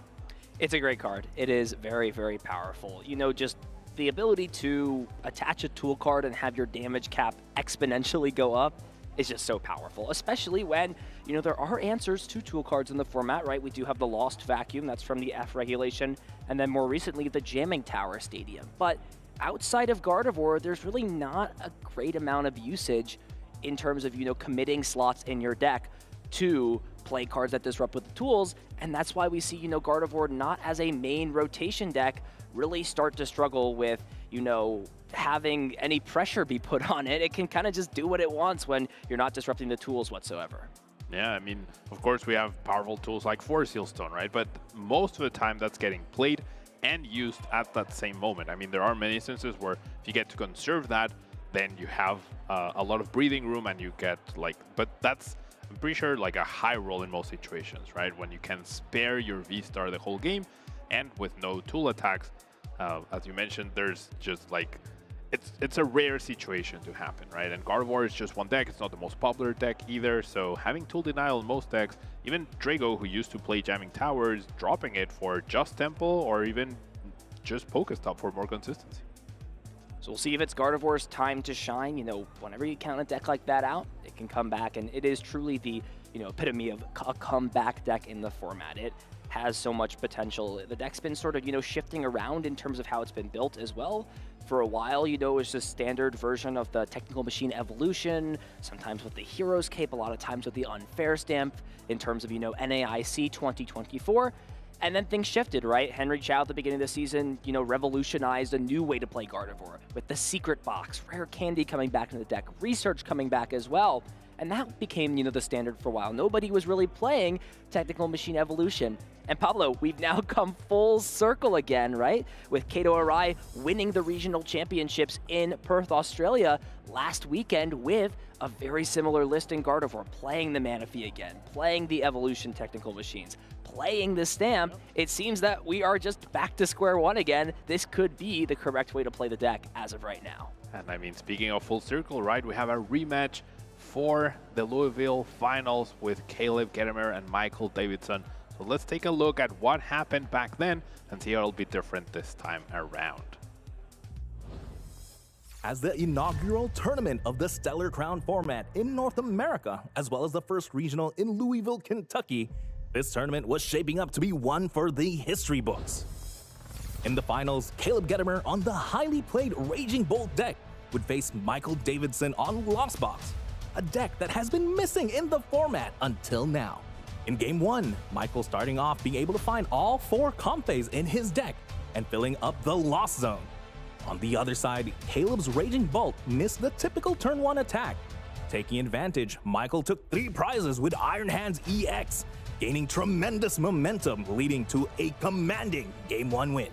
It's a great card. It is very, very powerful. You know, just the ability to attach a tool card and have your damage cap exponentially go up is just so powerful, especially when, you know, there are answers to tool cards in the format, right? We do have the Lost Vacuum, that's from the F regulation, and then more recently, the Jamming Tower Stadium. But outside of Gardevoir, there's really not a great amount of usage in terms of, you know, committing slots in your deck to play cards that disrupt with the tools, and that's why we see, you know, Gardevoir not as a main rotation deck really start to struggle with, you know, having any pressure be put on it. It can kind of just do what it wants when you're not disrupting the tools whatsoever. Yeah, I mean, of course we have powerful tools like Force Seal Stone, right? But most of the time that's getting played and used at that same moment. I mean, there are many instances where if you get to conserve that, then you have a lot of breathing room and you get like, but that's, I'm pretty sure, like a high roll in most situations, right? When you can spare your V-Star the whole game and with no tool attacks. As you mentioned, there's just like, it's a rare situation to happen, right? And Gardevoir is just one deck. It's not the most popular deck either. So having Tool Denial in most decks, even Drago, who used to play Jamming Towers, dropping it for just Temple or even just Pokestop for more consistency. So we'll see if it's Gardevoir's time to shine. You know, whenever you count a deck like that out, it can come back, and it is truly the, you know, epitome of a comeback deck in the format. It has so much potential. The deck's been sort of, you know, shifting around in terms of how it's been built as well. For a while, you know, it was just standard version of the Technical Machine Evolution, sometimes with the Heroes Cape, a lot of times with the Unfair Stamp in terms of, you know, NAIC 2024. And then things shifted, right? Henry Chow at the beginning of the season, you know, revolutionized a new way to play Gardevoir with the Secret Box, Rare Candy coming back into the deck, Research coming back as well. And that became, you know, the standard for a while. Nobody was really playing Technical Machine Evolution. And Pablo, we've now come full circle again, right? With Kato Arai winning the regional championships in Perth, Australia last weekend with a very similar list in Gardevoir, playing the Manaphy again, playing the Evolution Technical Machines, playing the Stamp. It seems that we are just back to square one again. This could be the correct way to play the deck as of right now. And I mean, speaking of full circle, right, we have a rematch for the Louisville finals with Caleb Gedemer and Michael Davidson. So let's take a look at what happened back then and see how it'll be different this time around. As the inaugural tournament of the Stellar Crown format in North America, as well as the first regional in Louisville, Kentucky, this tournament was shaping up to be one for the history books. In the finals, Caleb Gedemer on the highly played Raging Bolt deck would face Michael Davidson on Lost Box, a deck that has been missing in the format until now. In Game 1, Michael starting off being able to find all 4 Comphase in his deck and filling up the Lost Zone. On the other side, Caleb's Raging Bolt missed the typical turn 1 attack. Taking advantage, Michael took 3 prizes with Iron Hands EX, gaining tremendous momentum, leading to a commanding Game 1 win.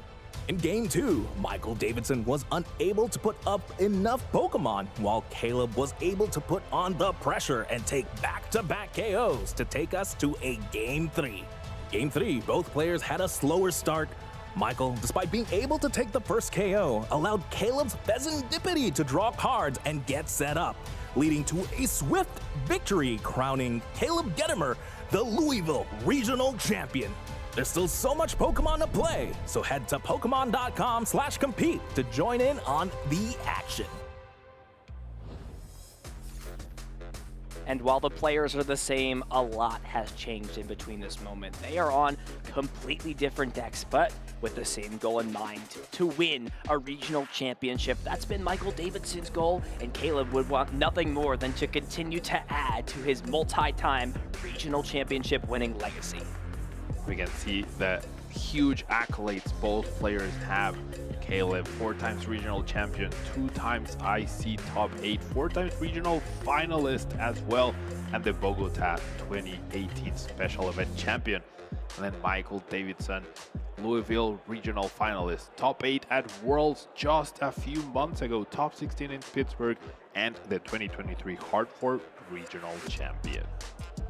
In Game 2, Michael Davidson was unable to put up enough Pokemon, while Caleb was able to put on the pressure and take back-to-back KOs to take us to a Game 3. Game 3, both players had a slower start. Michael, despite being able to take the first KO, allowed Caleb's Pheasantipity to draw cards and get set up, leading to a swift victory, crowning Caleb Gedemer the Louisville Regional Champion. There's still so much Pokemon to play, so head to Pokemon.com/compete to join in on the action. And while the players are the same, a lot has changed in between this moment. They are on completely different decks, but with the same goal in mind, to win a regional championship. That's been Michael Davidson's goal, and Caleb would want nothing more than to continue to add to his multi-time regional championship winning legacy. We can see the huge accolades both players have. Caleb, 4 times regional champion, 2 times IC top 8, 4 times regional finalist as well, and the Bogota 2018 special event champion. And then Michael Davidson, Louisville regional finalist, top 8 at Worlds just a few months ago, top 16 in Pittsburgh, and the 2023 Hartford regional champion.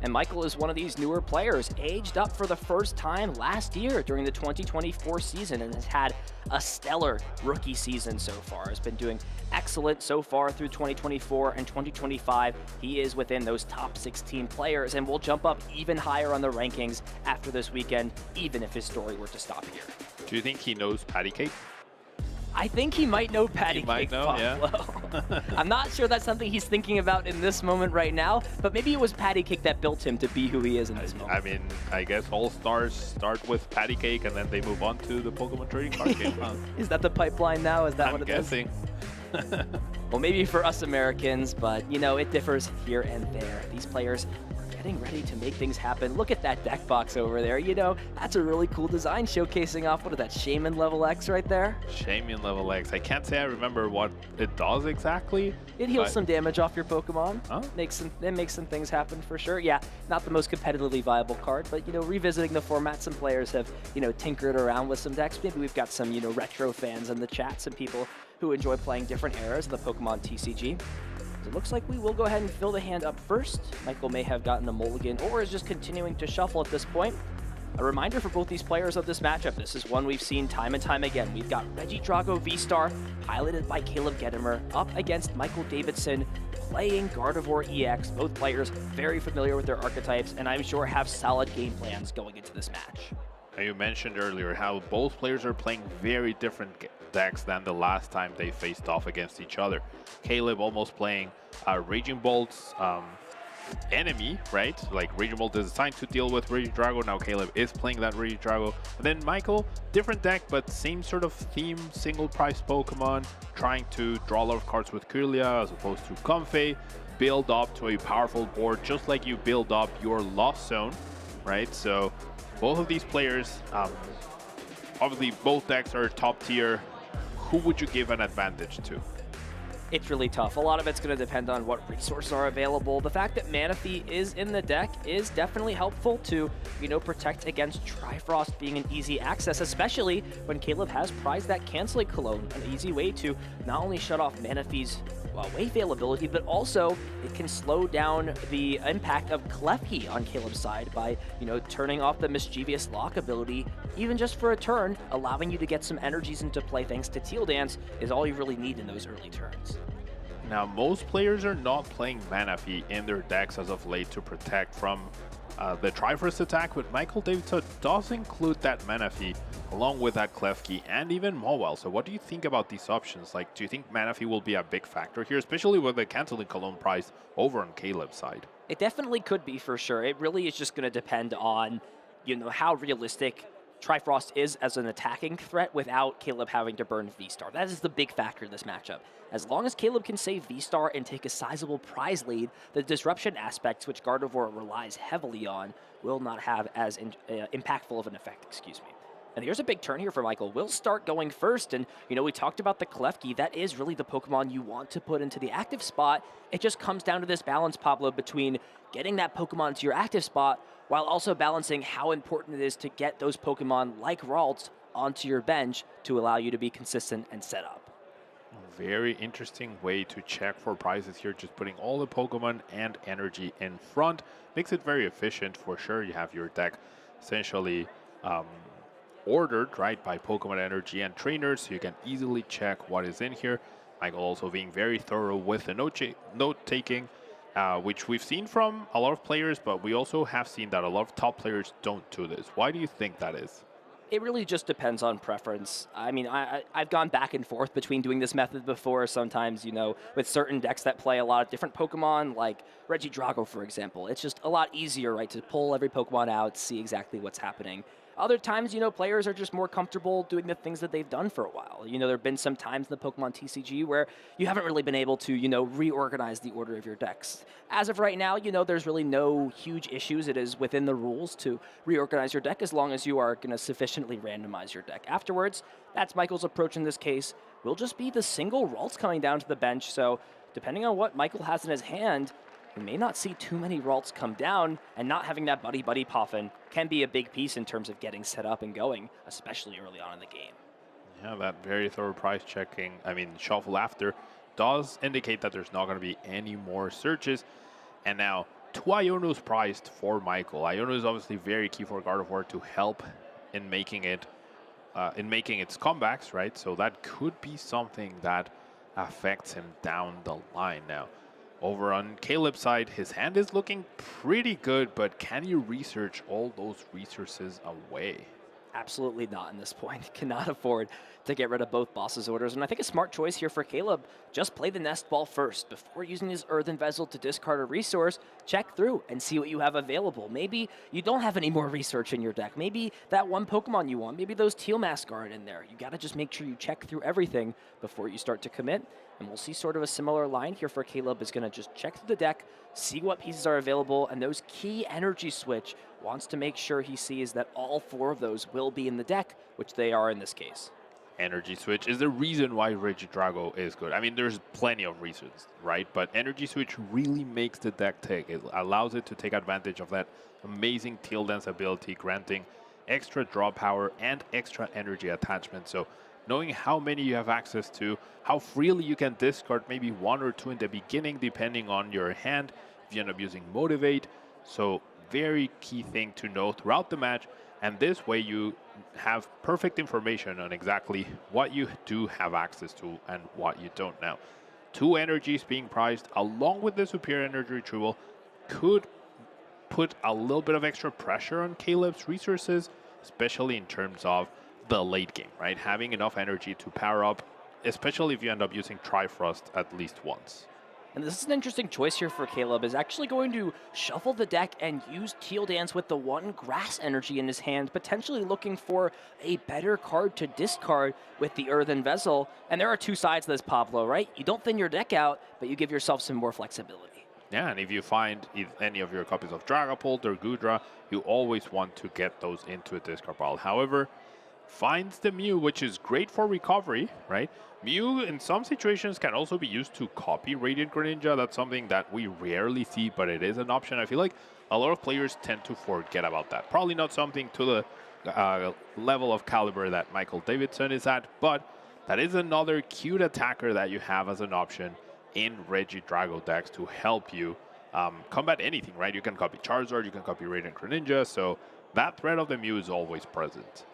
And Michael is one of these newer players, aged up for the first time last year during the 2024 season, and has had a stellar rookie season so far. Has been doing excellent so far through 2024 and 2025. He is within those top 16 players and will jump up even higher on the rankings after this weekend, even if his story were to stop here. Do you think he knows Patty Cake? I think he might know Patty He might Cake, know, Pablo. I'm not sure that's something he's thinking about in this moment right now, but maybe it was Patty Cake that built him to be who he is in this moment. I mean, I guess all stars start with Patty Cake and then they move on to the Pokemon trading card game. Huh? Is that the pipeline now? Is that I'm what it guessing. is? Well, maybe for us Americans, but you know, it differs here and there. These players are getting ready to make things happen. Look at that deck box over there. You know, that's a really cool design showcasing off, what is that, Shaman level X right there? Shaman level X. I can't say I remember what it does exactly. It heals some damage off your Pokemon. Oh. It makes some things happen for sure. Yeah, not the most competitively viable card, but you know, revisiting the format, some players have, you know, tinkered around with some decks. Maybe we've got some, you know, retro fans in the chat, some people who enjoy playing different eras of the Pokemon TCG. It looks like we will go ahead and fill the hand up first. Michael may have gotten a mulligan or is just continuing to shuffle at this point. A reminder for both these players of this matchup, this is one we've seen time and time again. We've got Regidrago V-Star, piloted by Caleb Gedemer, up against Michael Davidson, playing Gardevoir EX. Both players very familiar with their archetypes, and I'm sure have solid game plans going into this match. You mentioned earlier how both players are playing very different decks than the last time they faced off against each other. Caleb almost playing Raging Bolt's enemy, right? Like Raging Bolt is designed to deal with Regidrago. Now Caleb is playing that Regidrago. And then Michael, different deck, but same sort of theme, single price Pokemon, trying to draw a lot of cards with Kirlia as opposed to Comfey, build up to a powerful board, just like you build up your Lost Zone, right? So both of these players, obviously both decks are top tier. Who would you give an advantage to? It's really tough. A lot of it's going to depend on what resources are available. The fact that Manaphy is in the deck is definitely helpful to, you know, protect against Trifrost being an easy access, especially when Caleb has prized that Canceling Cologne, an easy way to not only shut off Manaphy's wave availability, but also it can slow down the impact of Klefki on Caleb's side by, you know, turning off the Mischievous Lock ability, even just for a turn, allowing you to get some energies into play thanks to Teal Dance is all you really need in those early turns. Now, most players are not playing Manaphy in their decks as of late to protect from the Triforce attack, but Michael Davidson does include that Manaphy along with that Klefki and even Mowile. So what do you think about these options? Like, do you think Manaphy will be a big factor here, especially with the Canceling Cologne price over on Caleb's side? It definitely could be, for sure. It really is just going to depend on, you know, how realistic Trifrost is as an attacking threat without Caleb having to burn V-Star. That is the big factor in this matchup. As long as Caleb can save V-Star and take a sizable prize lead, the disruption aspects, which Gardevoir relies heavily on, will not have as impactful of an effect, excuse me. And here's a big turn here for Michael. We'll start going first, and, you know, we talked about the Klefki. That is really the Pokemon you want to put into the active spot. It just comes down to this balance, Pablo, between getting that Pokemon to your active spot while also balancing how important it is to get those Pokemon like Ralts onto your bench to allow you to be consistent and set up. Very interesting way to check for prizes here, just putting all the Pokemon and energy in front. Makes it very efficient for sure. You have your deck essentially ordered, right, by Pokemon energy and trainers, so you can easily check what is in here. Michael also being very thorough with the note-taking, which we've seen from a lot of players, but we also have seen that a lot of top players don't do this. Why do you think that is? It really just depends on preference. I mean, I've gone back and forth between doing this method before. Sometimes, you know, with certain decks that play a lot of different Pokemon, like Regidrago, for example. It's just a lot easier, right, to pull every Pokemon out, see exactly what's happening. Other times, you know, players are just more comfortable doing the things that they've done for a while. You know, there have been some times in the Pokemon TCG where you haven't really been able to, you know, reorganize the order of your decks. As of right now, you know, there's really no huge issues. It is within the rules to reorganize your deck as long as you are going to sufficiently randomize your deck. Afterwards, that's Michael's approach in this case. Will just be the single Ralts coming down to the bench. So depending on what Michael has in his hand, we may not see too many Ralts come down, and not having that buddy-buddy Poffin can be a big piece in terms of getting set up and going, especially early on in the game. Yeah, that very thorough price checking, shuffle after, does indicate that there's not going to be any more searches. And now, 2 Ionos priced for Michael. Iono is obviously very key for Gardevoir to help in making it, its comebacks, right? So that could be something that affects him down the line now. Over on Caleb's side, his hand is looking pretty good, but can you research all those resources away? Absolutely not in this point. Cannot afford to get rid of both boss's orders. And I think a smart choice here for Caleb, just play the nest ball first. Before using his Earthen Vessel to discard a resource, check through and see what you have available. Maybe you don't have any more research in your deck. Maybe that one Pokemon you want, maybe those Teal Masks aren't in there. You gotta just make sure you check through everything before you start to commit. And we'll see sort of a similar line here for Caleb. Is gonna just check through the deck, see what pieces are available, and those key energy switch wants to make sure he sees that all 4 of those will be in the deck, which they are in this case. Energy Switch is the reason why Regidrago is good. I mean, there's plenty of reasons, right? But Energy Switch really makes the deck tick. It allows it to take advantage of that amazing Teal Dance ability, granting extra draw power and extra energy attachment. So knowing how many you have access to, how freely you can discard maybe 1 or 2 in the beginning, depending on your hand, if you end up using Motivate. So very key thing to know throughout the match. And this way you have perfect information on exactly what you do have access to and what you don't now. 2 energies being prized along with the superior energy retrieval could put a little bit of extra pressure on Caleb's resources, especially in terms of the late game, right? Having enough energy to power up, especially if you end up using Trifrost at least once. And this is an interesting choice here for Caleb, is actually going to shuffle the deck and use Teal Dance with the 1 grass energy in his hand, potentially looking for a better card to discard with the Earthen Vessel. And there are 2 sides to this, Pablo, right? You don't thin your deck out, but you give yourself some more flexibility. Yeah, and if you find any of your copies of Dragapult or Gudra, you always want to get those into a discard pile. However, finds the Mew, which is great for recovery, right? Mew in some situations can also be used to copy Radiant Greninja. That's something that we rarely see, but it is an option. I feel like a lot of players tend to forget about that. Probably not something to the level of caliber that Michael Davidson is at, but that is another cute attacker that you have as an option in Regidrago decks to help you combat anything, right? You can copy Charizard, you can copy Radiant Greninja, so that threat of the Mew is always present.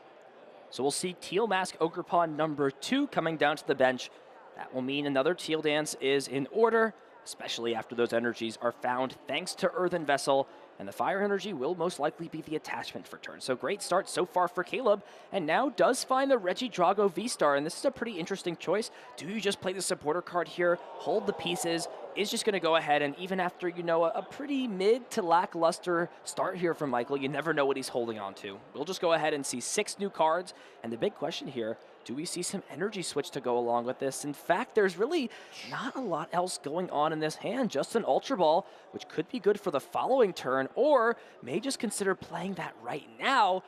So we'll see Teal Mask Ogerpon number 2 coming down to the bench. That will mean another Teal Dance is in order, especially after those energies are found thanks to Earthen Vessel. And the Fire Energy will most likely be the attachment for turn. So great start so far for Caleb, and now does find the Regidrago V-Star, and this is a pretty interesting choice. Do you just play the supporter card here, hold the pieces, is just going to go ahead, and even after, you know, a pretty mid to lackluster start here from Michael, you never know what he's holding on to. We'll just go ahead and see 6 new cards, and the big question here, do we see some energy switch to go along with this? In fact, there's really not a lot else going on in this hand, just an Ultra Ball, which could be good for the following turn, or may just consider playing that right now.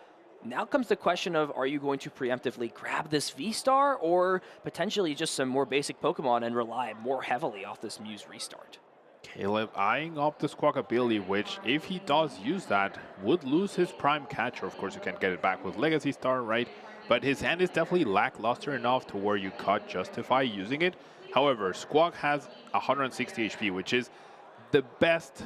Now comes the question of, are you going to preemptively grab this V-Star, or potentially just some more basic Pokemon and rely more heavily off this Muse restart? Caleb eyeing up the Squawkabilly, which, if he does use that, would lose his Prime Catcher. Of course, you can get it back with Legacy Star, right? But his hand is definitely lackluster enough to where you could justify using it. However, Squawk has 160 HP, which is the best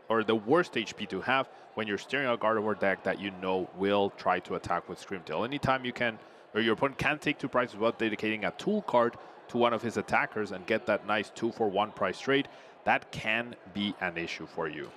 or the worst HP to have when you're steering a Gardevoir deck that you know will try to attack with Scream Tail. Anytime you can, or your opponent can take 2 prizes without dedicating a tool card to one of his attackers and get that nice 2-for-1 price trade, that can be an issue for you.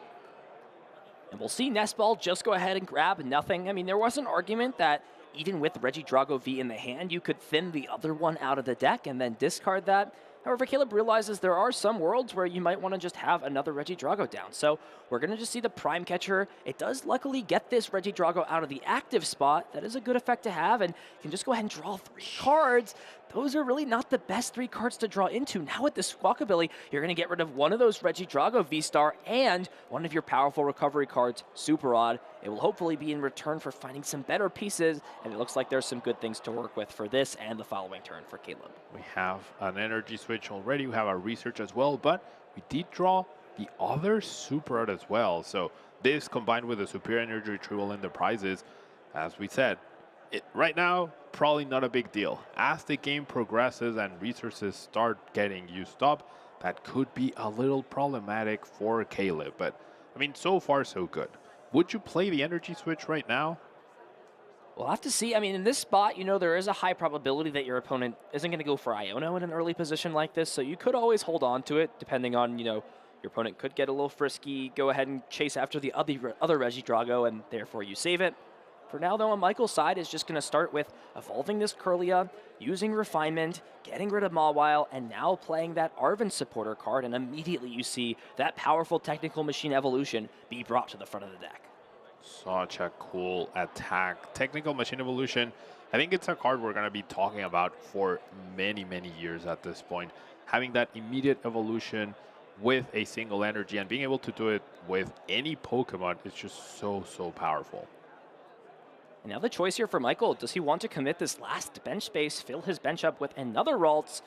And we'll see Nestball just go ahead and grab nothing. I mean, there was an argument that even with Regidrago V in the hand, you could thin the other one out of the deck and then discard that. However, Caleb realizes there are some worlds where you might want to just have another Regidrago down. So we're going to just see the Prime Catcher. It does luckily get this Regidrago out of the active spot. That is a good effect to have, and you can just go ahead and draw 3 cards. Those are really not the best 3 cards to draw into. Now with this Squawkabilly, you're going to get rid of one of those Regidrago V-Star and one of your powerful recovery cards, Super Odd. It will hopefully be in return for finding some better pieces, and it looks like there's some good things to work with for this and the following turn for Caleb. We have an energy switch already. We have our research as well, but we did draw the other Super Odd as well. So this combined with the superior energy retrieval and the prizes, as we said, right now, probably not a big deal. As the game progresses and resources start getting used up, that could be a little problematic for Caleb. But, I mean, so far, so good. Would you play the energy switch right now? We'll have to see. I mean, in this spot, you know, there is a high probability that your opponent isn't going to go for Iono in an early position like this, so you could always hold on to it, depending on, you know, your opponent could get a little frisky, go ahead and chase after the other Regidrago, and therefore you save it. For now, though, on Michael's side is just going to start with evolving this Kirlia, using Refinement, getting rid of Mawile, and now playing that Arven supporter card, and immediately you see that powerful Technical Machine Evolution be brought to the front of the deck. Such a cool attack. Technical Machine Evolution, I think it's a card we're going to be talking about for many, many years at this point. Having that immediate evolution with a single energy and being able to do it with any Pokemon is just so, so powerful. And now the choice here for Michael, does he want to commit this last bench space, fill his bench up with another Ralts?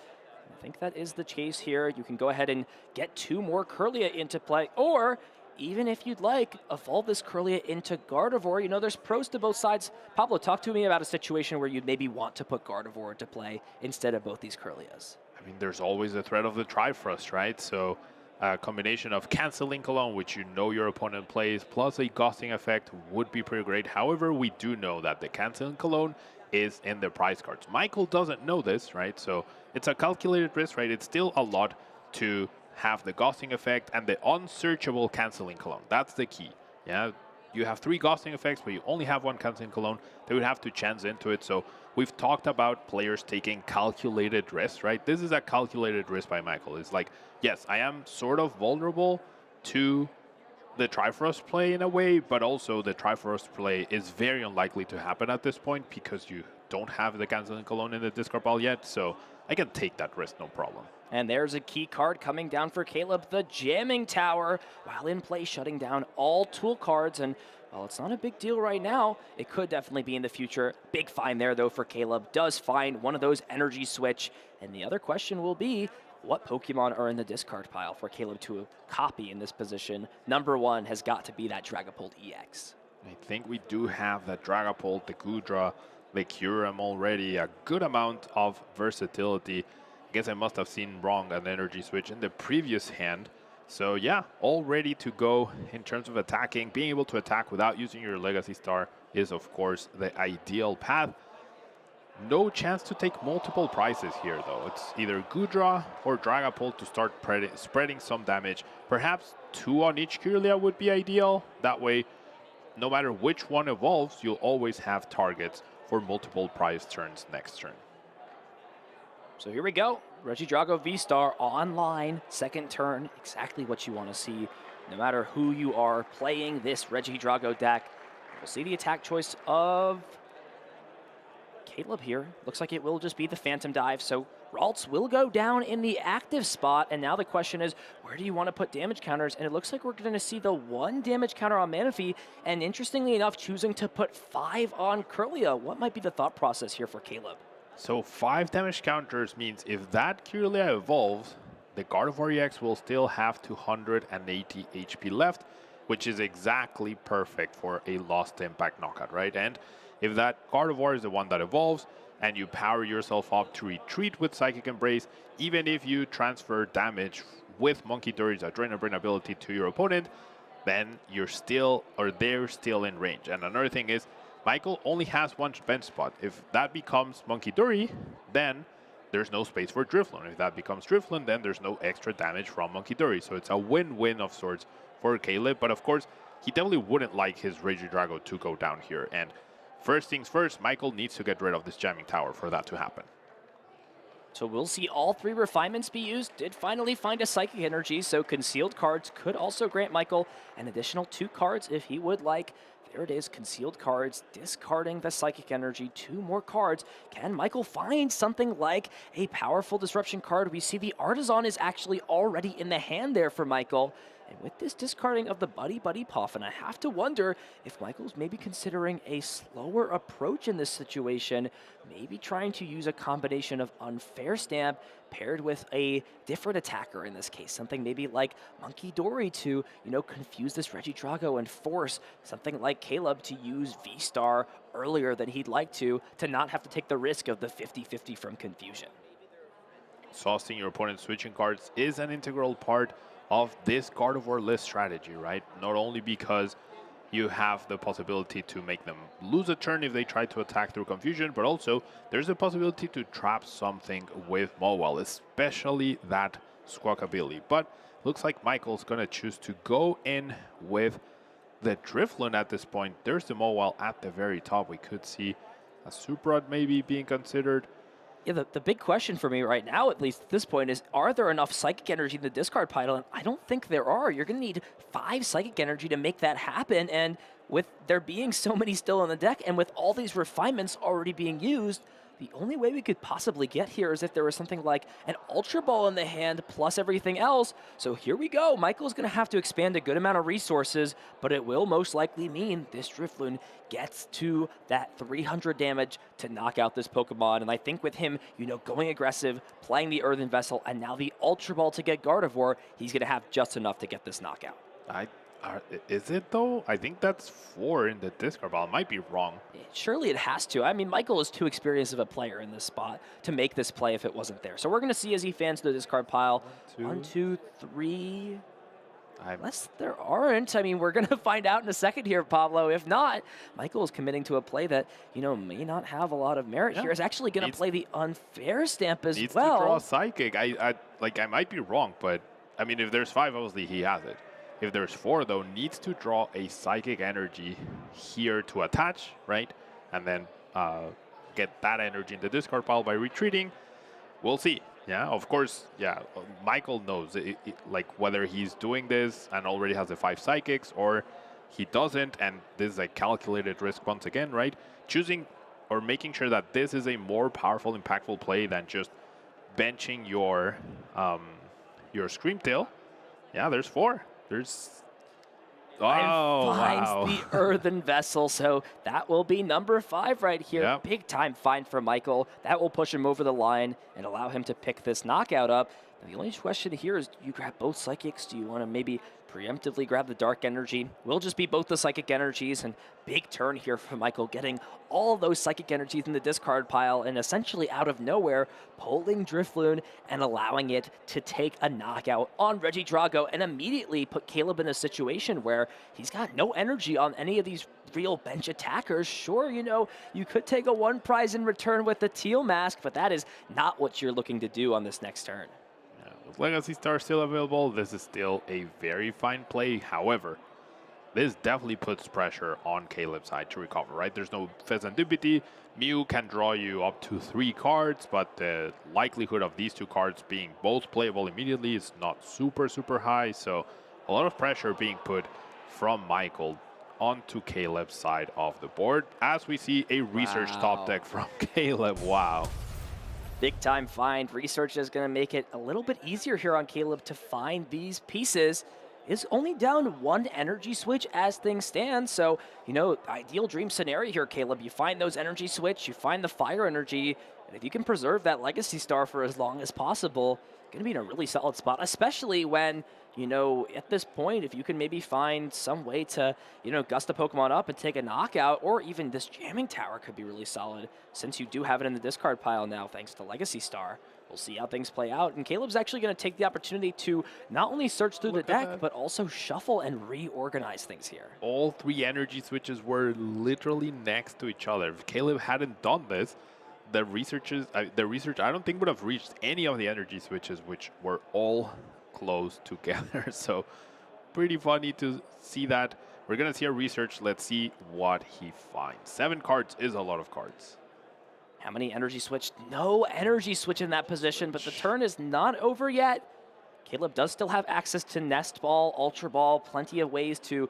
I think that is the case here. You can go ahead and get 2 more Kirlia into play, or even if you'd like, evolve this Kirlia into Gardevoir. You know, there's pros to both sides. Pablo, talk to me about a situation where you'd maybe want to put Gardevoir into play instead of both these Kirlias. I mean, there's always the threat of the Trifrost, right? So a combination of canceling Cologne, which you know your opponent plays, plus a ghosting effect would be pretty great. However, we do know that the canceling Cologne is in the prize cards. Michael doesn't know this, right? So it's a calculated risk, right? It's still a lot to have the ghosting effect and the unsearchable canceling Cologne. That's the key. Yeah, you have 3 ghosting effects, but you only have 1 canceling Cologne. They would have to chance into it. So we've talked about players taking calculated risks, right? This is a calculated risk by Michael. It's like, yes, I am sort of vulnerable to the Triforce play in a way, but also the Triforce play is very unlikely to happen at this point because you don't have the canceling Cologne in the discard pile yet. So I can take that risk, no problem. And there's a key card coming down for Caleb, the Jamming Tower, while in play shutting down all tool cards. And while it's not a big deal right now, it could definitely be in the future. Big find there, though, for Caleb. Does find one of those energy switch. And the other question will be, what Pokemon are in the discard pile for Caleb to copy in this position? Number 1 has got to be that Dragapult EX. I think we do have that Dragapult, the Goodra, the Kyurem already. A good amount of versatility. I guess I must have seen wrong an energy switch in the previous hand. So yeah, all ready to go in terms of attacking. Being able to attack without using your Legacy Star is, of course, the ideal path. No chance to take multiple prizes here, though. It's either Goodra or Dragapult to start spreading some damage. Perhaps 2 on each Kirlia would be ideal. That way, no matter which one evolves, you'll always have targets for multiple prize turns next turn. So here we go. Regidrago V-Star online, second turn, exactly what you want to see. No matter who you are playing this Regidrago deck, we'll see the attack choice of Caleb here. Looks like it will just be the Phantom Dive, so Ralts will go down in the active spot, and now the question is, where do you want to put damage counters? And it looks like we're going to see the 1 damage counter on Manaphy, and interestingly enough, choosing to put 5 on Kirlia. What might be the thought process here for Caleb? So 5 damage counters means if that Kirlia evolves, the Gardevoir EX will still have 280 HP left, which is exactly perfect for a Lost Impact knockout, right? And if that Gardevoir is the one that evolves, and you power yourself up to retreat with Psychic Embrace, even if you transfer damage with Monkey Dory's Adrenaline ability to your opponent, then you're still, or they're still in range. And another thing is, Michael only has 1 bench spot. If that becomes Monkey Dory, then there's no space for Drifloon. If that becomes Drifloon, then there's no extra damage from Monkey Dory. So it's a win-win of sorts for Caleb. But of course, he definitely wouldn't like his Regidrago to go down here. And first things first, Michael needs to get rid of this Jamming Tower for that to happen. So we'll see all 3 refinements be used. Did finally find a Psychic Energy, so concealed cards could also grant Michael an additional 2 cards if he would like. There it is, concealed cards, discarding the Psychic Energy, 2 more cards. Can Michael find something like a powerful Disruption card? We see the Artisan is actually already in the hand there for Michael. And with this discarding of the Buddy Puffin, I have to wonder if Michael's maybe considering a slower approach in this situation, maybe trying to use a combination of Unfair Stamp paired with a different attacker in this case, something maybe like Monkey Dory to, confuse this Regidrago and force something like Caleb to use V-Star earlier than he'd like to not have to take the risk of the 50-50 from confusion. Exhausting your opponent's switching cards is an integral part of this Gardevoir list strategy, right? Not only because you have the possibility to make them lose a turn if they try to attack through confusion, but also there's a possibility to trap something with Mobile, especially that Squawkabilly. But looks like Michael's gonna choose to go in with the Drifloon at this point. There's the Mobile at the very top. We could see a Super Rod maybe being considered. Yeah, the big question for me right now, at least at this point, is are there enough Psychic Energy in the discard pile? And I don't think there are. You're going to need 5 Psychic Energy to make that happen. And with there being so many still on the deck and with all these refinements already being used, the only way we could possibly get here is if there was something like an Ultra Ball in the hand plus everything else. So here we go. Michael's going to have to expand a good amount of resources, but it will most likely mean this Drifloon gets to that 300 damage to knock out this Pokemon. And I think with him, going aggressive, playing the Earthen Vessel, and now the Ultra Ball to get Gardevoir, he's going to have just enough to get this knockout. I Is it though? I think that's 4 in the discard pile. I might be wrong. Surely it has to. I mean, Michael is too experienced of a player in this spot to make this play if it wasn't there. So we're going to see as he fans the discard pile. 1, 2, 3. Unless there aren't. I mean, we're going to find out in a second here, Pablo. If not, Michael is committing to a play that, you know, may not have a lot of merit here. Is actually going to play the unfair stamp as Needs well. to draw a Psychic. I might be wrong, but I mean, if there's 5, obviously he has it. If there's 4, though, needs to draw a Psychic Energy here to attach, right? And then get that energy in the discard pile by retreating. We'll see. Yeah, of course, yeah. Michael knows, like, whether he's doing this and already has the 5 Psychics or he doesn't, and this is a calculated risk once again, right? Choosing or making sure that this is a more powerful, impactful play than just benching your Screamtail. Yeah, there's 4. There's... Oh, finds wow. the earthen vessel, so that will be number 5 right here. Yep. Big time find for Michael. That will push him over the line and allow him to pick this knockout up. Now, the only question here is, do you grab both Psychics? Do you want to maybe preemptively grab the Dark Energy? Will just be both the Psychic Energies, and big turn here for Michael, getting all those Psychic Energies in the discard pile and essentially out of nowhere pulling Drifloon and allowing it to take a knockout on Regidrago and immediately put Caleb in a situation where he's got no energy on any of these real bench attackers. Sure, you know, you could take a 1 prize in return with the Teal Mask, but that is not what you're looking to do on this next turn. With Legacy Star still available, this is still a very fine play. However, this definitely puts pressure on Caleb's side to recover, right? There's no Fezandipity. Mew can draw you up to 3 cards, but the likelihood of these 2 cards being both playable immediately is not super, super high. So a lot of pressure being put from Michael onto Caleb's side of the board, as we see a research top deck from Caleb. Wow. Big time find. Research is going to make it a little bit easier here on Caleb to find these pieces. Is only down 1 energy switch as things stand. So, you know, ideal dream scenario here, Caleb. You find those energy switch, you find the fire energy, and if you can preserve that Legacy Star for as long as possible, going to be in a really solid spot, especially when, you know, at this point, if you can maybe find some way to, you know, gust a Pokemon up and take a knockout, or even this jamming tower could be really solid, since you do have it in the discard pile now, thanks to Legacy Star. We'll see how things play out, and Caleb's actually going to take the opportunity to not only search through the deck, but also shuffle and reorganize things here. All 3 energy switches were literally next to each other. If Caleb hadn't done this, the research I don't think would have reached any of the energy switches, which were all close together. So pretty funny to see that. We're gonna see a research. Let's see what he finds. 7 cards is a lot of cards. How many energy switch? No energy switch in that position, but the turn is not over yet. Caleb does still have access to Nest Ball, Ultra Ball, plenty of ways to, you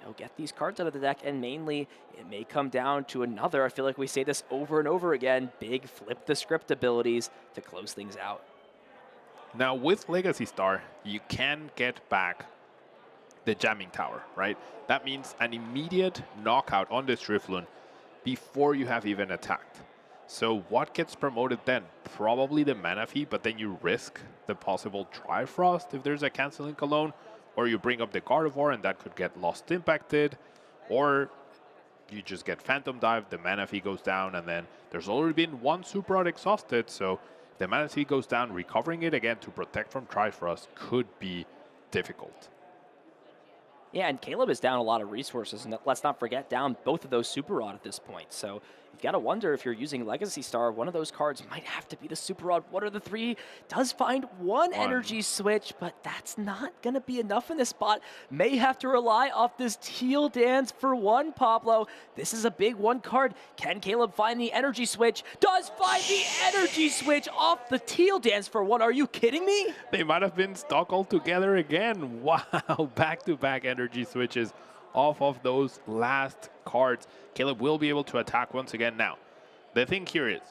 know, get these cards out of the deck, and mainly it may come down to another, I feel like we say this over and over again, big flip the script abilities to close things out. Now with Legacy Star, you can get back the jamming tower, right? That means an immediate knockout on this Drifloon before you have even attacked. So what gets promoted then? Probably the Manaphy, but then you risk the possible Trifrost if there's a Canceling Cologne, or you bring up the Gardevoir and that could get Lost Impacted, or you just get Phantom Dive, the Manaphy goes down, and then there's already been 1 Super Rod exhausted, so if the Manaphy goes down, recovering it again to protect from Trifrost could be difficult. Yeah, and Caleb is down a lot of resources, and let's not forget, down both of those Super Rod at this point. So you've got to wonder if you're using Legacy Star, one of those cards might have to be the Super Rod. What are the 3? Does find 1 energy switch, but that's not going to be enough in this spot. May have to rely off this Teal Dance for 1, Pablo. This is a big 1 card. Can Caleb find the energy switch? Does find the energy switch off the Teal Dance for 1. Are you kidding me? They might have been stuck all together again. Wow, back-to-back energy switches off of those last cards. Caleb will be able to attack once again. Now, the thing here is,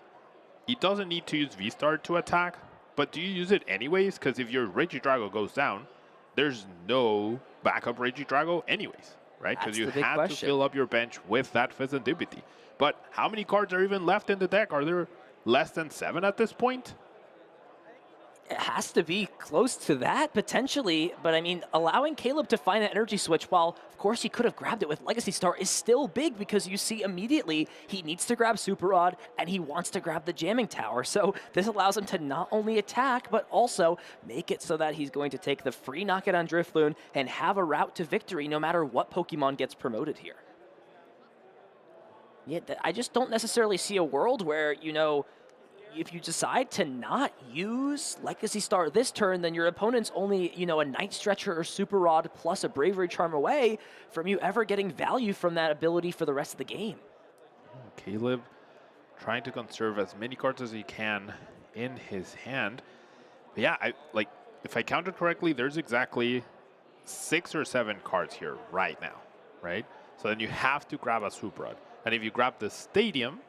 he doesn't need to use V-Star to attack, but do you use it anyways? Because if your Regidrago goes down, there's no backup Regidrago anyways, right? Because you had to fill up your bench with that Fezandipity. But how many cards are even left in the deck? Are there less than 7 at this point? It has to be close to that, potentially. But, I mean, allowing Caleb to find that energy switch, while, of course, he could have grabbed it with Legacy Star, is still big because you see immediately he needs to grab Super Rod and he wants to grab the Jamming Tower. So this allows him to not only attack, but also make it so that he's going to take the free knockout on Drifloon and have a route to victory no matter what Pokemon gets promoted here. Yeah, I just don't necessarily see a world where, you know, if you decide to not use Legacy Star this turn, then your opponent's only, you know, a Night Stretcher or Super Rod plus a Bravery Charm away from you ever getting value from that ability for the rest of the game. Caleb trying to conserve as many cards as he can in his hand. But yeah, if I counted correctly, there's exactly 6 or 7 cards here right now, right? So then you have to grab a Super Rod. And if you grab the Stadium,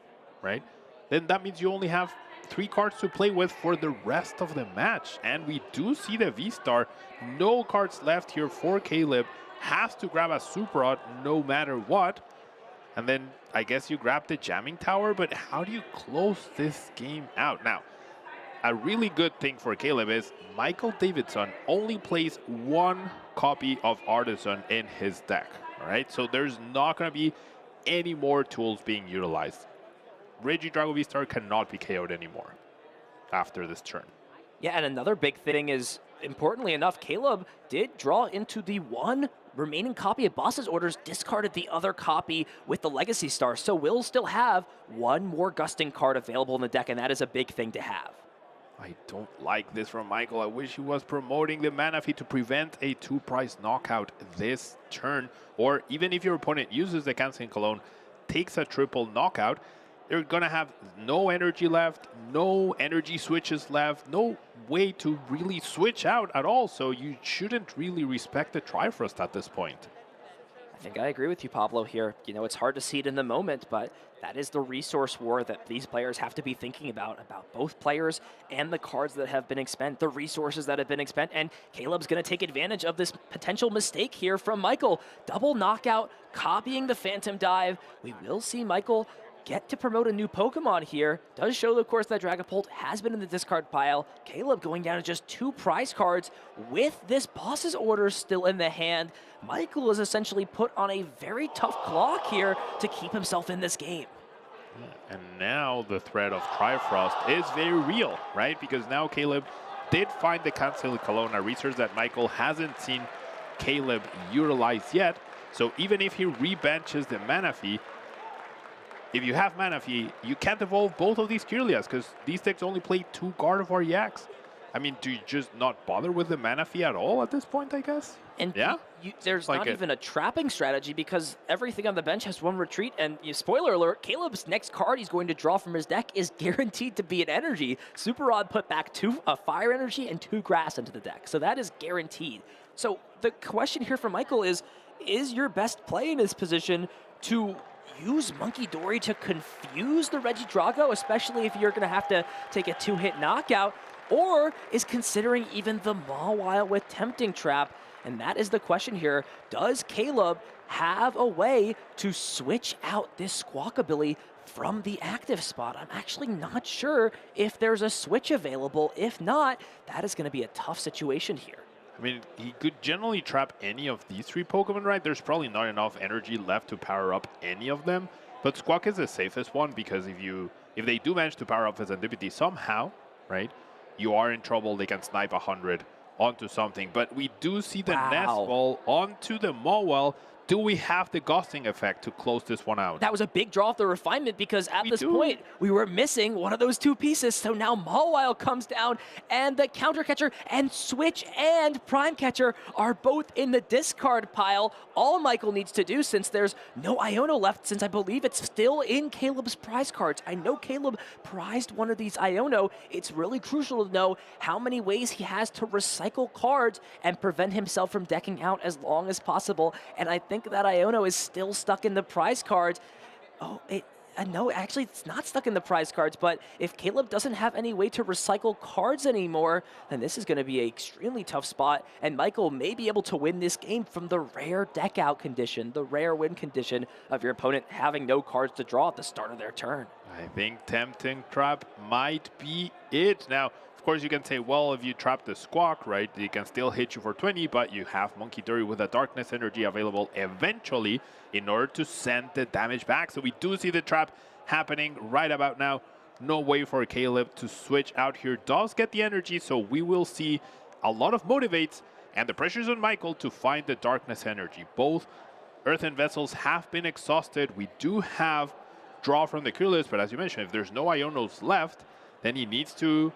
right, then that means you only have 3 cards to play with for the rest of the match. And we do see the V-Star. No cards left here for Caleb. Has to grab a Super Rod no matter what. And then I guess you grab the Jamming Tower, but how do you close this game out? Now, a really good thing for Caleb is Michael Davidson only plays 1 copy of Artisan in his deck, all right? So there's not going to be any more tools being utilized. Regidrago V-Star cannot be KO'd anymore after this turn. Yeah, and another big thing is, importantly enough, Caleb did draw into the 1 remaining copy of Boss's Orders, discarded the other copy with the Legacy Star, so we'll still have 1 more Gusting card available in the deck, and that is a big thing to have. I don't like this from Michael. I wish he was promoting the Manaphy to prevent a 2-price knockout this turn, or even if your opponent uses the Canceling Cologne, takes a triple knockout, they're going to have no energy left, no energy switches left, no way to really switch out at all. So you shouldn't really respect the Trifrost at this point. I think I agree with you, Pablo, here. You know, it's hard to see it in the moment, but that is the resource war that these players have to be thinking about both players and the cards that have been expended, the resources that have been expended, and Caleb's going to take advantage of this potential mistake here from Michael. Double knockout, copying the Phantom Dive. We will see Michael get to promote a new Pokemon here. Does show, of course, that Dragapult has been in the discard pile. Caleb going down to just 2 prize cards with this Boss's Order still in the hand. Michael is essentially put on a very tough clock here to keep himself in this game. And now the threat of Trifrost is very real, right? Because now Caleb did find the Canceling Cologne, a resource that Michael hasn't seen Caleb utilize yet. So even if he rebenches the Manaphy, if you have Manaphy, you can't evolve both of these Kirlias because these decks only play 2 Gardevoir EX. I mean, do you just not bother with the Manaphy at all at this point, I guess? And yeah, there's not even a trapping strategy because everything on the bench has 1 retreat. And spoiler alert, Caleb's next card he's going to draw from his deck is guaranteed to be an energy. Super Rod put back 2 fire energy and 2 grass into the deck. So that is guaranteed. So the question here for Michael is your best play in this position to use Monkey Dory to confuse the Regidrago, especially if you're going to have to take a 2-hit knockout, or is considering even the Mawile with Tempting Trap? And that is the question here. Does Caleb have a way to switch out this Squawk ability from the active spot? I'm actually not sure if there's a switch available. If not, that is going to be a tough situation here. I mean, he could generally trap any of these 3 Pokemon, right? There's probably not enough energy left to power up any of them. But Squawk is the safest one because if they do manage to power up his Antipity somehow, right, you are in trouble. They can snipe 100 onto something. But we do see the Nest Ball onto the Mawile. Do we have the Gusting effect to close this one out? That was a big draw of the refinement because at this point, we were missing one of those 2 pieces. So now Mawile comes down and the Counter Catcher and Switch and Prime Catcher are both in the discard pile. All Michael needs to do, since there's no Iono left, since I believe it's still in Caleb's prize cards. I know Caleb prized one of these Iono. It's really crucial to know how many ways he has to recycle cards and prevent himself from decking out as long as possible. And I think that Iono is still stuck in the prize cards. No, actually, it's not stuck in the prize cards, but if Caleb doesn't have any way to recycle cards anymore, then this is going to be an extremely tough spot, and Michael may be able to win this game from the rare deck out condition, the rare win condition of your opponent having no cards to draw at the start of their turn. I think Tempting Trap might be it. Now, of Of course, you can say, well, if you trap the Squawk, right, you can still hit you for 20, but you have Monkey Dory with a Darkness Energy available eventually in order to send the damage back. So we do see the trap happening right about now. No way for Caleb to switch out here. Does get the energy, so we will see a lot of motivates, and the pressure's on Michael to find the Darkness Energy. Both Earthen Vessels have been exhausted. We do have draw from the Curious, but as you mentioned, if there's no Ionos left, then he needs to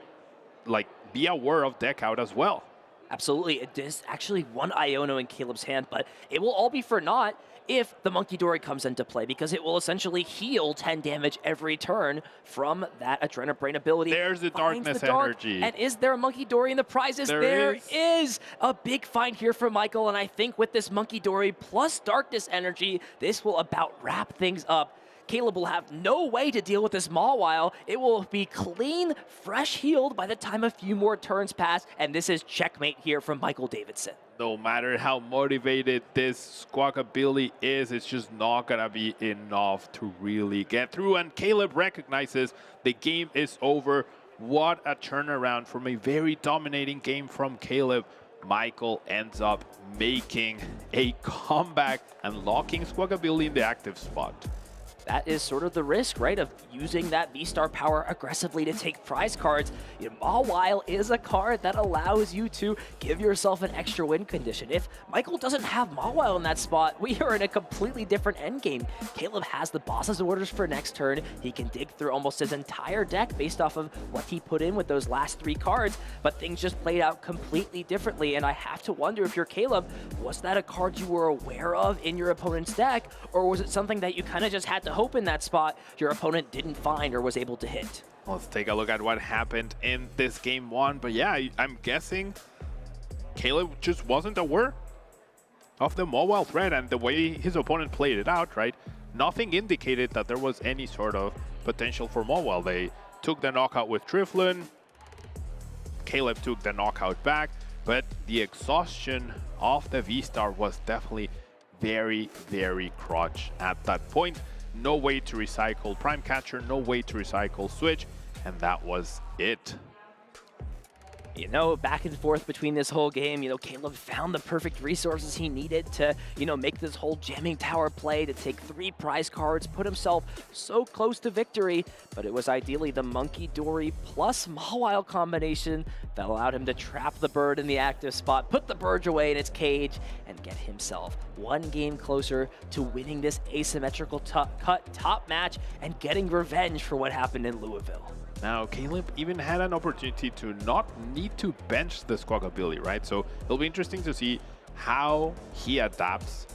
be aware of deck out as well. Absolutely. It is actually one Iono in Caleb's hand, but it will all be for naught if the Monkey Dory comes into play, because it will essentially heal 10 damage every turn from that Adrenabrain ability. There's the Darkness Energy. And is there a Monkey Dory in the prizes? There is a big find here for Michael, and I think with this Monkey Dory plus Darkness Energy, this will about wrap things up. Caleb will have no way to deal with this Mawile. It will be clean, fresh healed by the time a few more turns pass, and this is checkmate here from Michael Davidson. No matter how motivated this Squawkabilly is, it's just not going to be enough to really get through. And Caleb recognizes the game is over. What a turnaround from a very dominating game from Caleb. Michael ends up making a comeback and locking Squawkabilly in the active spot. That is sort of the risk, right, of using that V-Star power aggressively to take prize cards. Mawile is a card that allows you to give yourself an extra win condition. If Michael doesn't have Mawile in that spot, we are in a completely different endgame. Caleb has the boss's orders for next turn. He can dig through almost his entire deck based off of what he put in with those last 3 cards, but things just played out completely differently, and I have to wonder if you're Caleb, was that a card you were aware of in your opponent's deck, or was it something that you kind of just had to hope in that spot your opponent didn't find or was able to hit? Let's take a look at what happened in this game 1. But yeah, I'm guessing Caleb just wasn't aware of the Mawile threat, and the way his opponent played it out, right? Nothing indicated that there was any sort of potential for Mawile. They took the knockout with Triflin. Caleb took the knockout back, but the exhaustion of the V-Star was definitely very, very crutch at that point. No way to recycle Prime Catcher, no way to recycle Switch, and that was it. You know, back and forth between this whole game, Caleb found the perfect resources he needed to, make this whole jamming tower play, to take 3 prize cards, put himself so close to victory, but it was ideally the Monkey Dory plus Mawile combination that allowed him to trap the bird in the active spot, put the bird away in its cage, and get himself 1 game closer to winning this asymmetrical cut top match and getting revenge for what happened in Louisville. Now, Caleb even had an opportunity to not need to bench the Squawkabilly, right? So it'll be interesting to see how he adapts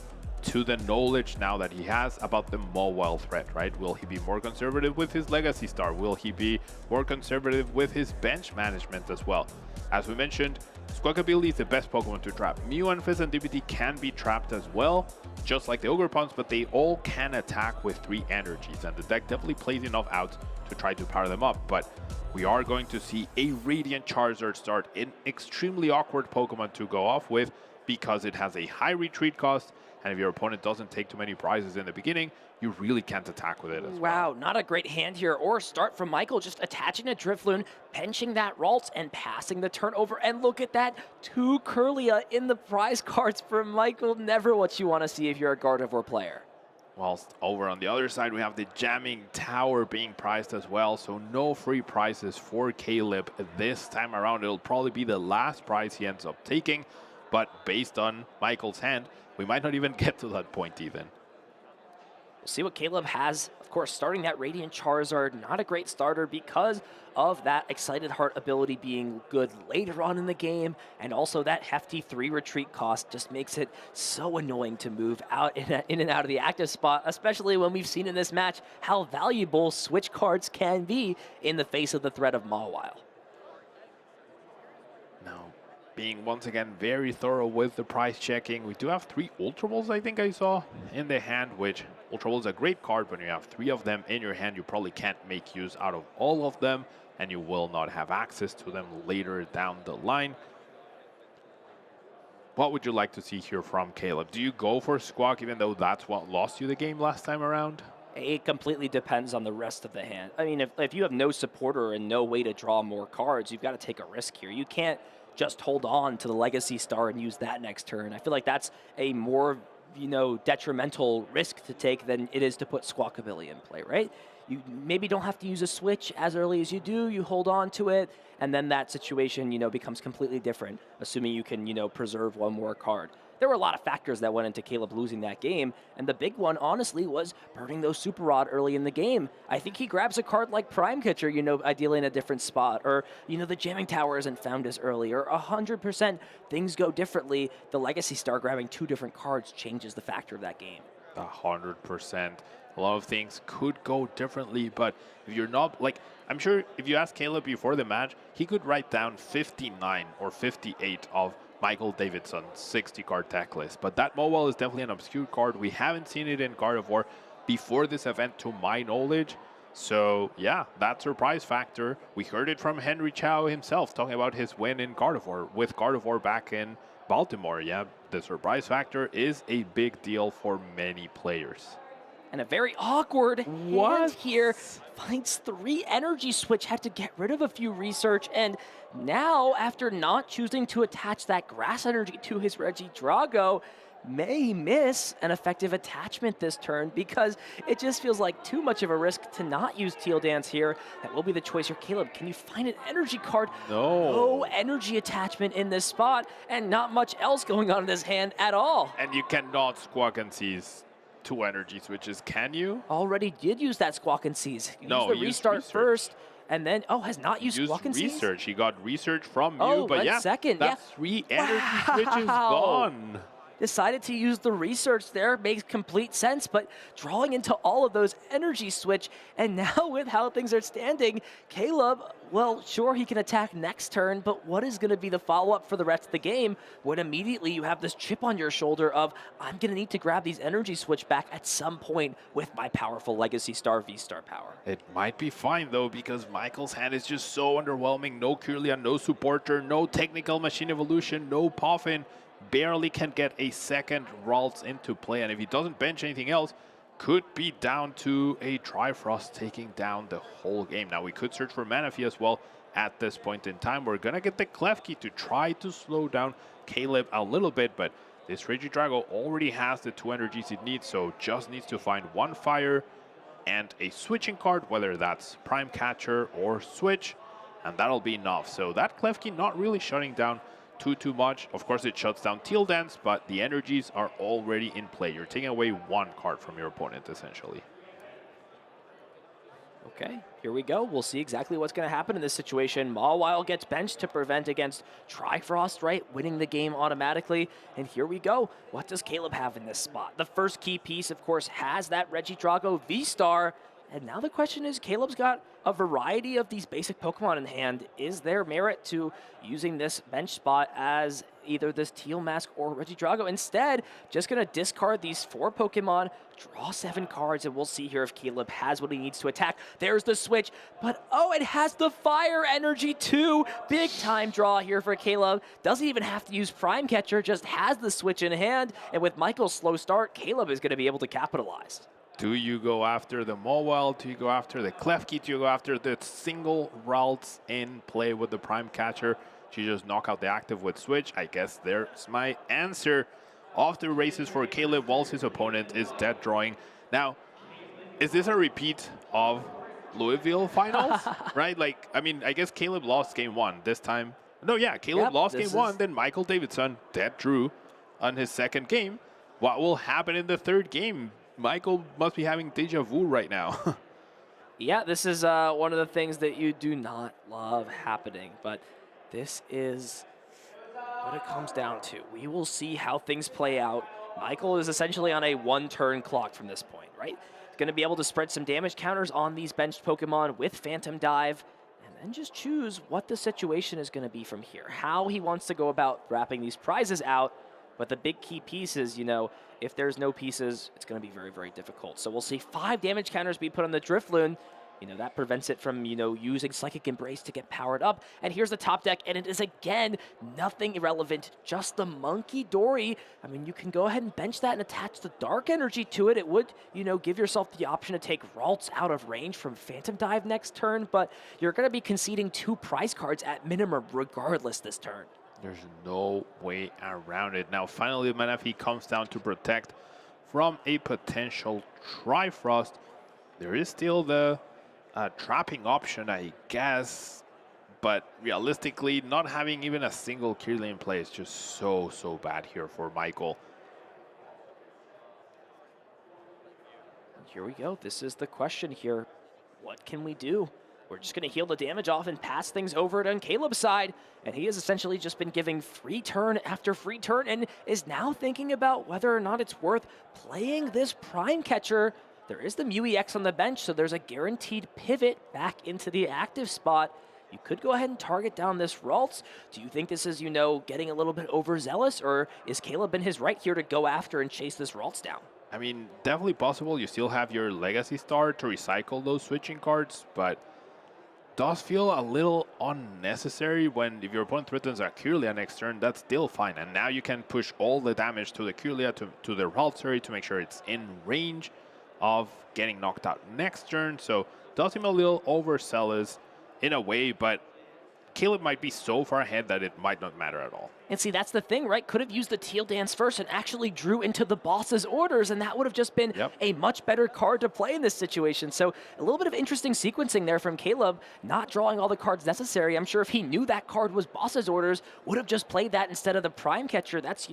to the knowledge now that he has about the Mawile threat, right? Will he be more conservative with his Legacy Star? Will he be more conservative with his bench management as well? As we mentioned, Squawkabilly is the best Pokemon to trap. Mew and Fizz and DBT can be trapped as well, just like the Ogerpons, but they all can attack with 3 energies, and the deck definitely plays enough out to try to power them up. But we are going to see a Radiant Charizard start, an extremely awkward Pokemon to go off with because it has a high retreat cost, and if your opponent doesn't take too many prizes in the beginning, you really can't attack with it as well. Wow, not a great hand here, or start from Michael, just attaching a Drifloon, pinching that Ralts, and passing the turn over. And look at that, 2 Curlia in the prize cards for Michael. Never what you want to see if you're a Gardevoir player. Whilst over on the other side, we have the Jamming Tower being prized as well, so no free prizes for Caleb this time around. It'll probably be the last prize he ends up taking, but based on Michael's hand, we might not even get to that point even. We'll see what Caleb has. Of course, starting that Radiant Charizard, not a great starter because of that Excited Heart ability being good later on in the game, and also that hefty 3 retreat cost just makes it so annoying to move out in and out of the active spot, especially when we've seen in this match how valuable Switch cards can be in the face of the threat of Mawile. Being once again very thorough with the price checking. We do have 3 Ultra Balls, I think I saw, in the hand, which Ultra Ball is a great card. When you have 3 of them in your hand, you probably can't make use out of all of them, and you will not have access to them later down the line. What would you like to see here from Caleb? Do you go for Squawk, even though that's what lost you the game last time around? It completely depends on the rest of the hand. I mean, if you have no supporter and no way to draw more cards, you've got to take a risk here. You can't just hold on to the Legacy Star and use that next turn. I feel like that's a more, detrimental risk to take than it is to put Squawkabilly in play, right? You maybe don't have to use a switch as early as you do. You hold on to it, and then that situation, becomes completely different, assuming you can, preserve one more card. There were a lot of factors that went into Caleb losing that game, and the big one, honestly, was burning those Super Rod early in the game. I think he grabs a card like Prime Catcher, ideally in a different spot, or, the Jamming Tower isn't found as early, or 100% things go differently. The Legacy Star grabbing 2 different cards changes the factor of that game. 100%. A lot of things could go differently, but if you're not, I'm sure if you ask Caleb before the match, he could write down 59 or 58 of Michael Davidson's 60-card deck list. But that mobile is definitely an obscure card. We haven't seen it in Gardevoir before this event, to my knowledge. So, yeah, that surprise factor. We heard it from Henry Chow himself, talking about his win in Gardevoir, with Gardevoir back in Baltimore. Yeah, the surprise factor is a big deal for many players. And a very awkward hand here. Finds 3 energy switch, had to get rid of a few research, and now, after not choosing to attach that grass energy to his Regidrago, may miss an effective attachment this turn because it just feels like too much of a risk to not use Teal Dance here. That will be the choice here. Caleb, can you find an energy card? No energy attachment in this spot, and not much else going on in this hand at all. And you cannot Squawk and Seize 2 energy switches, can you? Already did use that Squawk and Seize. No, use the restart first, and then, has not used Squawk and Seize? Research. He got research from you, but yeah, second. That's 3 energy switches gone. Decided to use the research there, makes complete sense, but drawing into all of those energy switch, and now with how things are standing, Caleb, well, sure, he can attack next turn, but what is going to be the follow-up for the rest of the game when immediately you have this chip on your shoulder of, I'm going to need to grab these energy switch back at some point with my powerful Legacy Star V-Star power. It might be fine, though, because Michael's hand is just so underwhelming. No Kirlian, no Supporter, no Technical Machine Evolution, no Puffin. Barely can get a second Ralts into play, and if he doesn't bench anything else, could be down to a Trifrost taking down the whole game. Now, we could search for Manaphy as well at this point in time. We're going to get the Klefki to try to slow down Caleb a little bit, but this Regidrago already has the 2 energies it needs, so just needs to find 1 fire and a switching card, whether that's Prime Catcher or Switch, and that'll be enough. So that Klefki not really shutting down too much. Of course, it shuts down Teal Dance, but the energies are already in play. You're taking away 1 card from your opponent, essentially. Okay, here we go. We'll see exactly what's going to happen in this situation. Mawile gets benched to prevent against Trifrost, right? Winning the game automatically. And here we go. What does Caleb have in this spot? The first key piece, of course, has that Regidrago V-Star. And now the question is, Caleb's got a variety of these basic Pokemon in hand. Is there merit to using this bench spot as either this Teal Mask or Regidrago? Instead, just going to discard these 4 Pokemon, draw 7 cards, and we'll see here if Caleb has what he needs to attack. There's the switch, but it has the Fire Energy too. Big time draw here for Caleb. Doesn't even have to use Prime Catcher, just has the switch in hand. And with Michael's slow start, Caleb is going to be able to capitalize. Do you go after the Mawile? Do you go after the Klefki? Do you go after the single Ralts in play with the Prime Catcher? Do you just knock out the active with Switch? I guess there's my answer. Off the races for Caleb whilst his opponent is dead drawing. Now, is this a repeat of Louisville finals? Right? I guess Caleb lost game 1 this time. No, yeah, Caleb lost game 1, then Michael Davidson dead drew on his second game. What will happen in the 3rd game? Michael must be having deja vu right now. Yeah, this is one of the things that you do not love happening, but this is what it comes down to. We will see how things play out. Michael is essentially on a 1-turn clock from this point, right? He's going to be able to spread some damage counters on these benched Pokemon with Phantom Dive, and then just choose what the situation is going to be from here, how he wants to go about wrapping these prizes out. But the big key piece is, if there's no pieces, it's going to be very, very difficult. So we'll see 5 damage counters be put on the Drifloon. that prevents it from, using Psychic Embrace to get powered up. And here's the top deck, and it is, again, nothing irrelevant, just the Monkey Dory. I mean, you can go ahead and bench that and attach the Dark Energy to it. It would, give yourself the option to take Ralts out of range from Phantom Dive next turn, but you're going to be conceding 2 prize cards at minimum regardless this turn. There's no way around it. Now, finally, Manaphy comes down to protect from a potential Trifrost. There is still the trapping option, I guess, but realistically, not having even a single Kirlia in play is just so bad here for Michael. Here we go. This is the question here. What can we do? We're just going to heal the damage off and pass things over to Caleb's side. And he has essentially just been giving free turn after free turn and is now thinking about whether or not it's worth playing this Prime Catcher. There is the Mew EX on the bench, so there's a guaranteed pivot back into the active spot. You could go ahead and target down this Ralts. Do you think this is, getting a little bit overzealous, or is Caleb in his right here to go after and chase this Ralts down? I mean, definitely possible. You still have your Legacy Star to recycle those switching cards, but does feel a little unnecessary when if your opponent threatens a Kirlia next turn, that's still fine. And now you can push all the damage to the Kirlia, to the Ralts to make sure it's in range of getting knocked out next turn. So does seem a little overzealous in a way, but Caleb might be so far ahead that it might not matter at all. And see, that's the thing, right? Could have used the Teal Dance first and actually drew into the boss's orders, and that would have just been a much better card to play in this situation. So a little bit of interesting sequencing there from Caleb, not drawing all the cards necessary. I'm sure if he knew that card was boss's orders, would have just played that instead of the Prime Catcher. That's,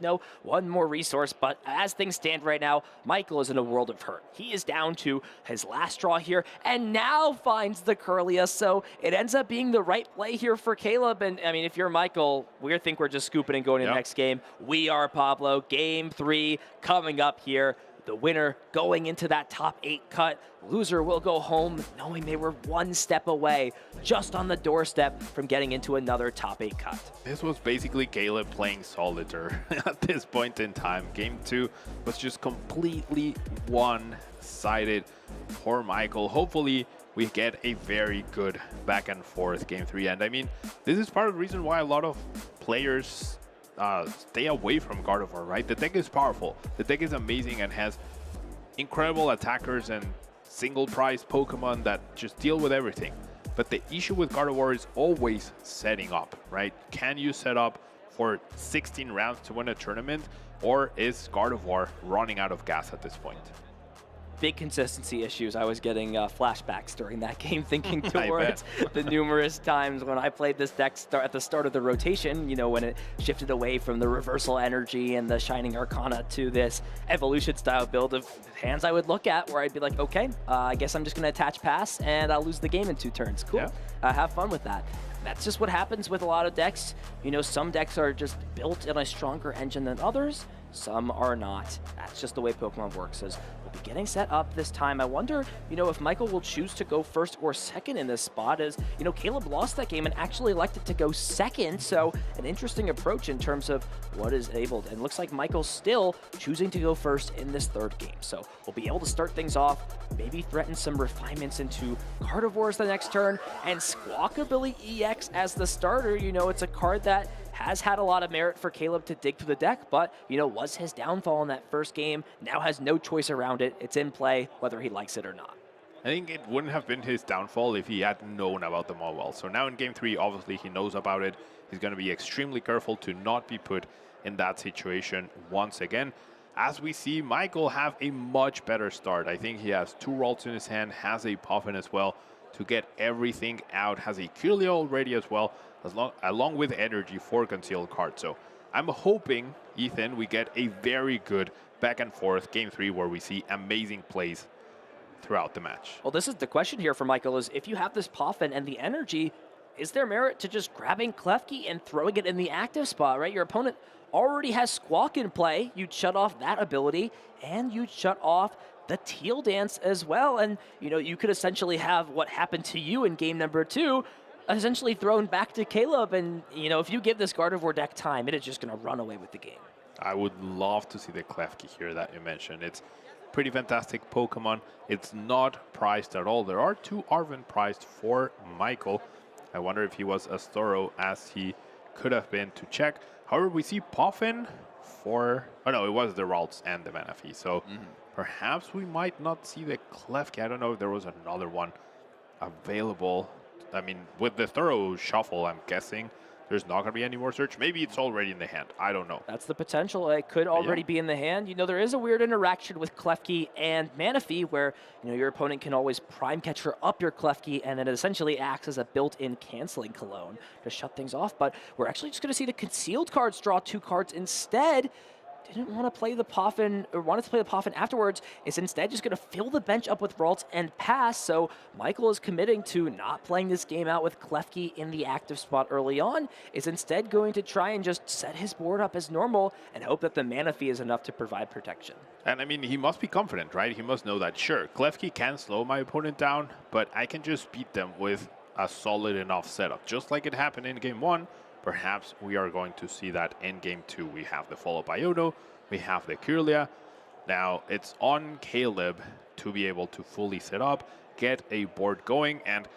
one more resource. But as things stand right now, Michael is in a world of hurt. He is down to his last draw here and now finds the Kirlia. So it ends up being the right play here for Caleb. And I mean, if you're Michael, we think we're just scooping and going to the next game. We are Pablo. Game 3 coming up here. The winner going into that top 8 cut. Loser will go home knowing they were one step away, just on the doorstep from getting into another top 8 cut. This was basically Caleb playing Solitaire at this point in time. Game 2 was just completely one-sided for Michael. Hopefully, we get a very good back and forth Game 3. And I mean, this is part of the reason why a lot of players stay away from Gardevoir, right? The deck is powerful. The deck is amazing and has incredible attackers and single prize Pokemon that just deal with everything. But the issue with Gardevoir is always setting up, right? Can you set up for 16 rounds to win a tournament, or is Gardevoir running out of gas at this point? Big consistency issues. I was getting flashbacks during that game, thinking towards the numerous times when I played this deck at the start of the rotation, when it shifted away from the Reversal Energy and the Shining Arcana to this Evolution style build of hands I would look at where I'd be like, okay, I guess I'm just going to attach pass and I'll lose the game in 2 turns. Cool. Have fun with that. That's just what happens with a lot of decks. Some decks are just built in a stronger engine than others. Some are not. That's just the way Pokemon works. As we'll be getting set up this time. I wonder, if Michael will choose to go first or second in this spot, as, Caleb lost that game and actually elected to go second. So an interesting approach in terms of what is enabled. And looks like Michael's still choosing to go first in this 3rd game. So we'll be able to start things off, maybe threaten some refinements into Gardevoirs the next turn, and Squawkabilly EX as the starter. It's a card that has had a lot of merit for Caleb to dig through the deck, but, was his downfall in that 1st game. Now has no choice around it. It's in play, whether he likes it or not. I think it wouldn't have been his downfall if he had known about the Mobile. So now in Game 3, obviously he knows about it. He's going to be extremely careful to not be put in that situation once again. As we see Michael have a much better start. I think he has 2 Ralts in his hand, has a Puffin as well to get everything out, has a Kirlia already as well, along with energy for concealed cards. So I'm hoping, Ethan, we get a very good back and forth Game 3 where we see amazing plays throughout the match. Well, this is the question here for Michael, is if you have this Puffin and the energy, is there merit to just grabbing Klefki and throwing it in the active spot, right? Your opponent already has Squawk in play. You'd shut off that ability, and you'd shut off the Teal Dance as well. And, you could essentially have what happened to you in game number 2 essentially thrown back to Caleb. And, if you give this Gardevoir deck time, it is just going to run away with the game. I would love to see the Klefki here that you mentioned. It's pretty fantastic Pokemon. It's not priced at all. There are 2 Arven priced for Michael. I wonder if he was as thorough as he could have been to check. However, we see Puffin for... Oh, no, it was the Ralts and the Manaphy. So perhaps we might not see the Klefki. I don't know if there was another one available. I mean, with the thorough shuffle, I'm guessing there's not going to be any more search. Maybe it's already in the hand. I don't know. That's the potential. It could already be in the hand. You know, there is a weird interaction with Klefki and Manaphy where, you know, your opponent can always prime catcher up your Klefki and then it essentially acts as a built-in canceling cologne to shut things off. But we're actually just going to see the concealed cards draw 2 cards instead. Didn't want to play the Puffin, or wanted to play the Puffin afterwards, is instead just going to fill the bench up with Ralts and pass. So Michael is committing to not playing this game out with Klefki in the active spot early on, is instead going to try and just set his board up as normal and hope that the Manaphy is enough to provide protection. And I mean, he must be confident, right? He must know that, sure, Klefki can slow my opponent down, but I can just beat them with a solid enough setup. Just like it happened in Game 1, perhaps we are going to see that in Game 2. We have the follow-up Iono, we have the Kirlia. Now, it's on Caleb to be able to fully set up, get a board going, and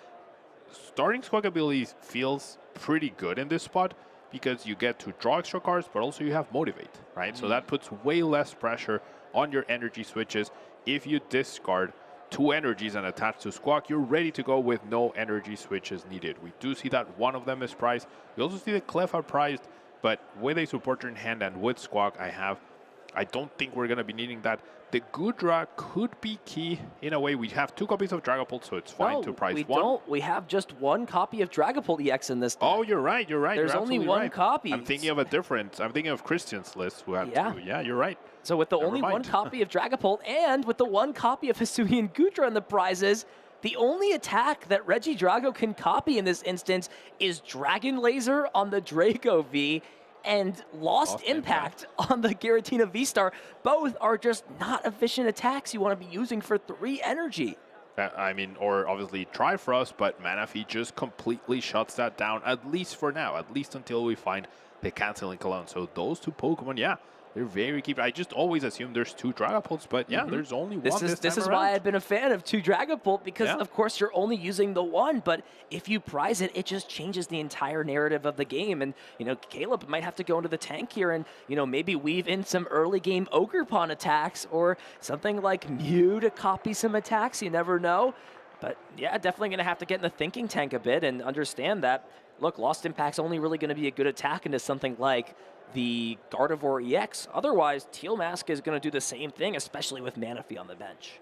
starting Squawk ability feels pretty good in this spot because you get to draw extra cards, but also you have Motivate, right? So that puts way less pressure on your energy switches. If you discard 2 energies and attach to Squawk, you're ready to go with no energy switches needed. We do see that one of them is prized. We also see the Clef are prized, but with a supporter in hand and with Squawk, I don't think we're going to be needing that. The Gudra could be key in a way. We have 2 copies of Dragapult, so it's fine to prize we one. Don't. We have just 1 copy of Dragapult EX in this deck. Oh, you're right. There's only 1 copy. I'm thinking of a different. I'm thinking of Christian's list who had 2. Yeah, you're right. So with the only 1 copy of Dragapult and with the 1 copy of Hisuian Gudra in the prizes, the only attack that Regidrago can copy in this instance is Dragon Laser on the Draco V and Lost Impact on the Giratina V-Star. Both are just not efficient attacks you want to be using for 3 energy. I mean, or obviously Trifrost, but Manaphy just completely shuts that down, at least for now, at least until we find the Canceling Cologne. So those 2 Pokemon, yeah, they're very key. I just always assume there's 2 Dragapults, but yeah, there's only one This is why I've been a fan of 2 Dragapult, because of course you're only using the 1, but if you prize it, it just changes the entire narrative of the game. And, you know, Caleb might have to go into the tank here and, you know, maybe weave in some early game Ogerpon attacks or something like Mew to copy some attacks. You never know. But yeah, definitely going to have to get in the thinking tank a bit and understand that, look, Lost Impact's only really going to be a good attack into something like the Gardevoir EX. Otherwise, Teal Mask is going to do the same thing, especially with Manaphy on the bench.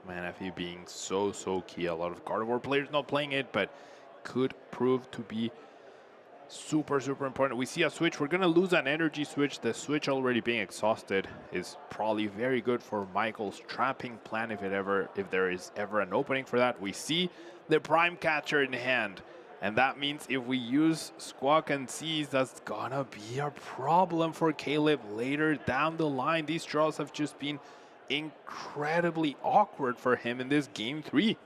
Manaphy being so key. A lot of Gardevoir players not playing it, but could prove to be super important. We see a switch. We're going to lose an energy switch. The switch already being exhausted is probably very good for Michael's trapping plan if there is ever an opening for that. We see the Prime Catcher in hand. And that means if we use Squawk and Seize, that's gonna be a problem for Caleb later down the line. These draws have just been incredibly awkward for him in this Game 3.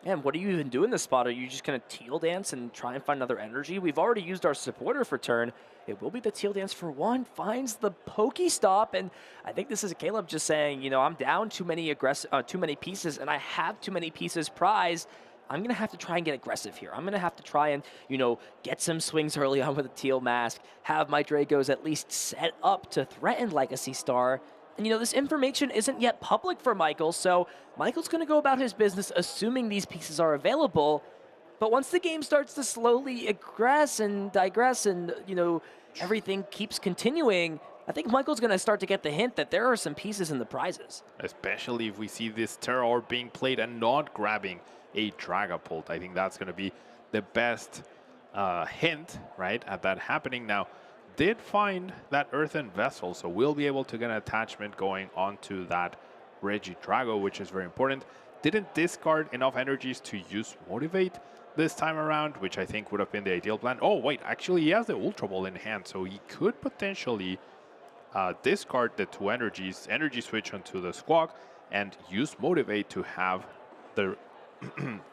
And what do you even do in this spot? Are you just going to Teal Dance and try and find another energy? We've already used our supporter for turn. It will be the Teal Dance for 1. Finds the Pokestop, and I think this is Caleb just saying, you know, I'm down too many pieces, and I have too many pieces prized. I'm going to have to try and get aggressive here. I'm going to have to try and, you know, get some swings early on with a Teal Mask, have my Dragos at least set up to threaten Legacy Star. And, you know, this information isn't yet public for Michael, so Michael's going to go about his business assuming these pieces are available. But once the game starts to slowly digress and, you know, everything keeps continuing, I think Michael's going to start to get the hint that there are some pieces in the prizes. Especially if we see this Terra Orb being played and not grabbing a Dragapult. I think that's going to be the best hint, right, at that happening. Now, did find that Earthen Vessel, so we'll be able to get an attachment going onto that Regidrago, which is very important. Didn't discard enough energies to use Motivate this time around, which I think would have been the ideal plan. Oh, wait, actually, he has the Ultra Ball in hand, so he could potentially discard the 2 energies, energy switch onto the Squawk, and use Motivate to have the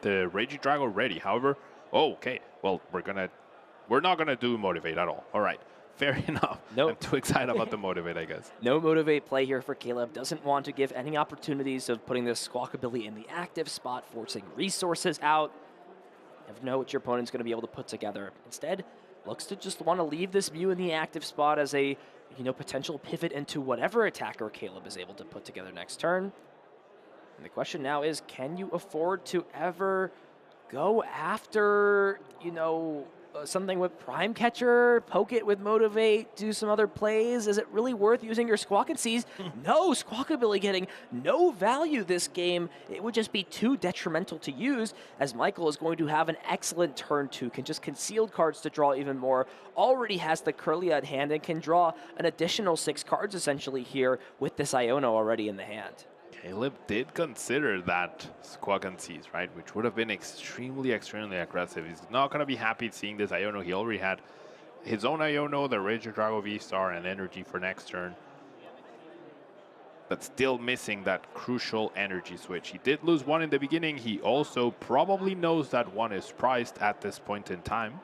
the Regidrago ready. However, okay, well, we're not gonna do Motivate at all. All right, Fair enough. Nope. I'm too excited about the Motivate, I guess. No Motivate play here for Caleb. Doesn't want to give any opportunities of putting this Squawkabilly in the active spot, forcing resources out. Never know what your opponent's going to be able to put together. Instead, looks to just want to leave this Mew in the active spot as a potential pivot into whatever attacker Caleb is able to put together next turn. And the question now is, can you afford to ever go after, something with Prime Catcher, poke it with Motivate, do some other plays? Is it really worth using your Squawk and Seize? No, Squawkabilly getting no value this game. It would just be too detrimental to use, as Michael is going to have an excellent turn 2, can just concealed cards to draw even more, already has the Curlia at hand, and can draw an additional 6 cards essentially here with this Iono already in the hand. Caleb did consider that Squawk and Seize, right? Which would have been extremely, extremely aggressive. He's not going to be happy seeing this Iono. He already had his own Iono, the Regidrago V-Star, and Energy for next turn. But still missing that crucial energy switch. He did lose one in the beginning. He also probably knows that one is priced at this point in time.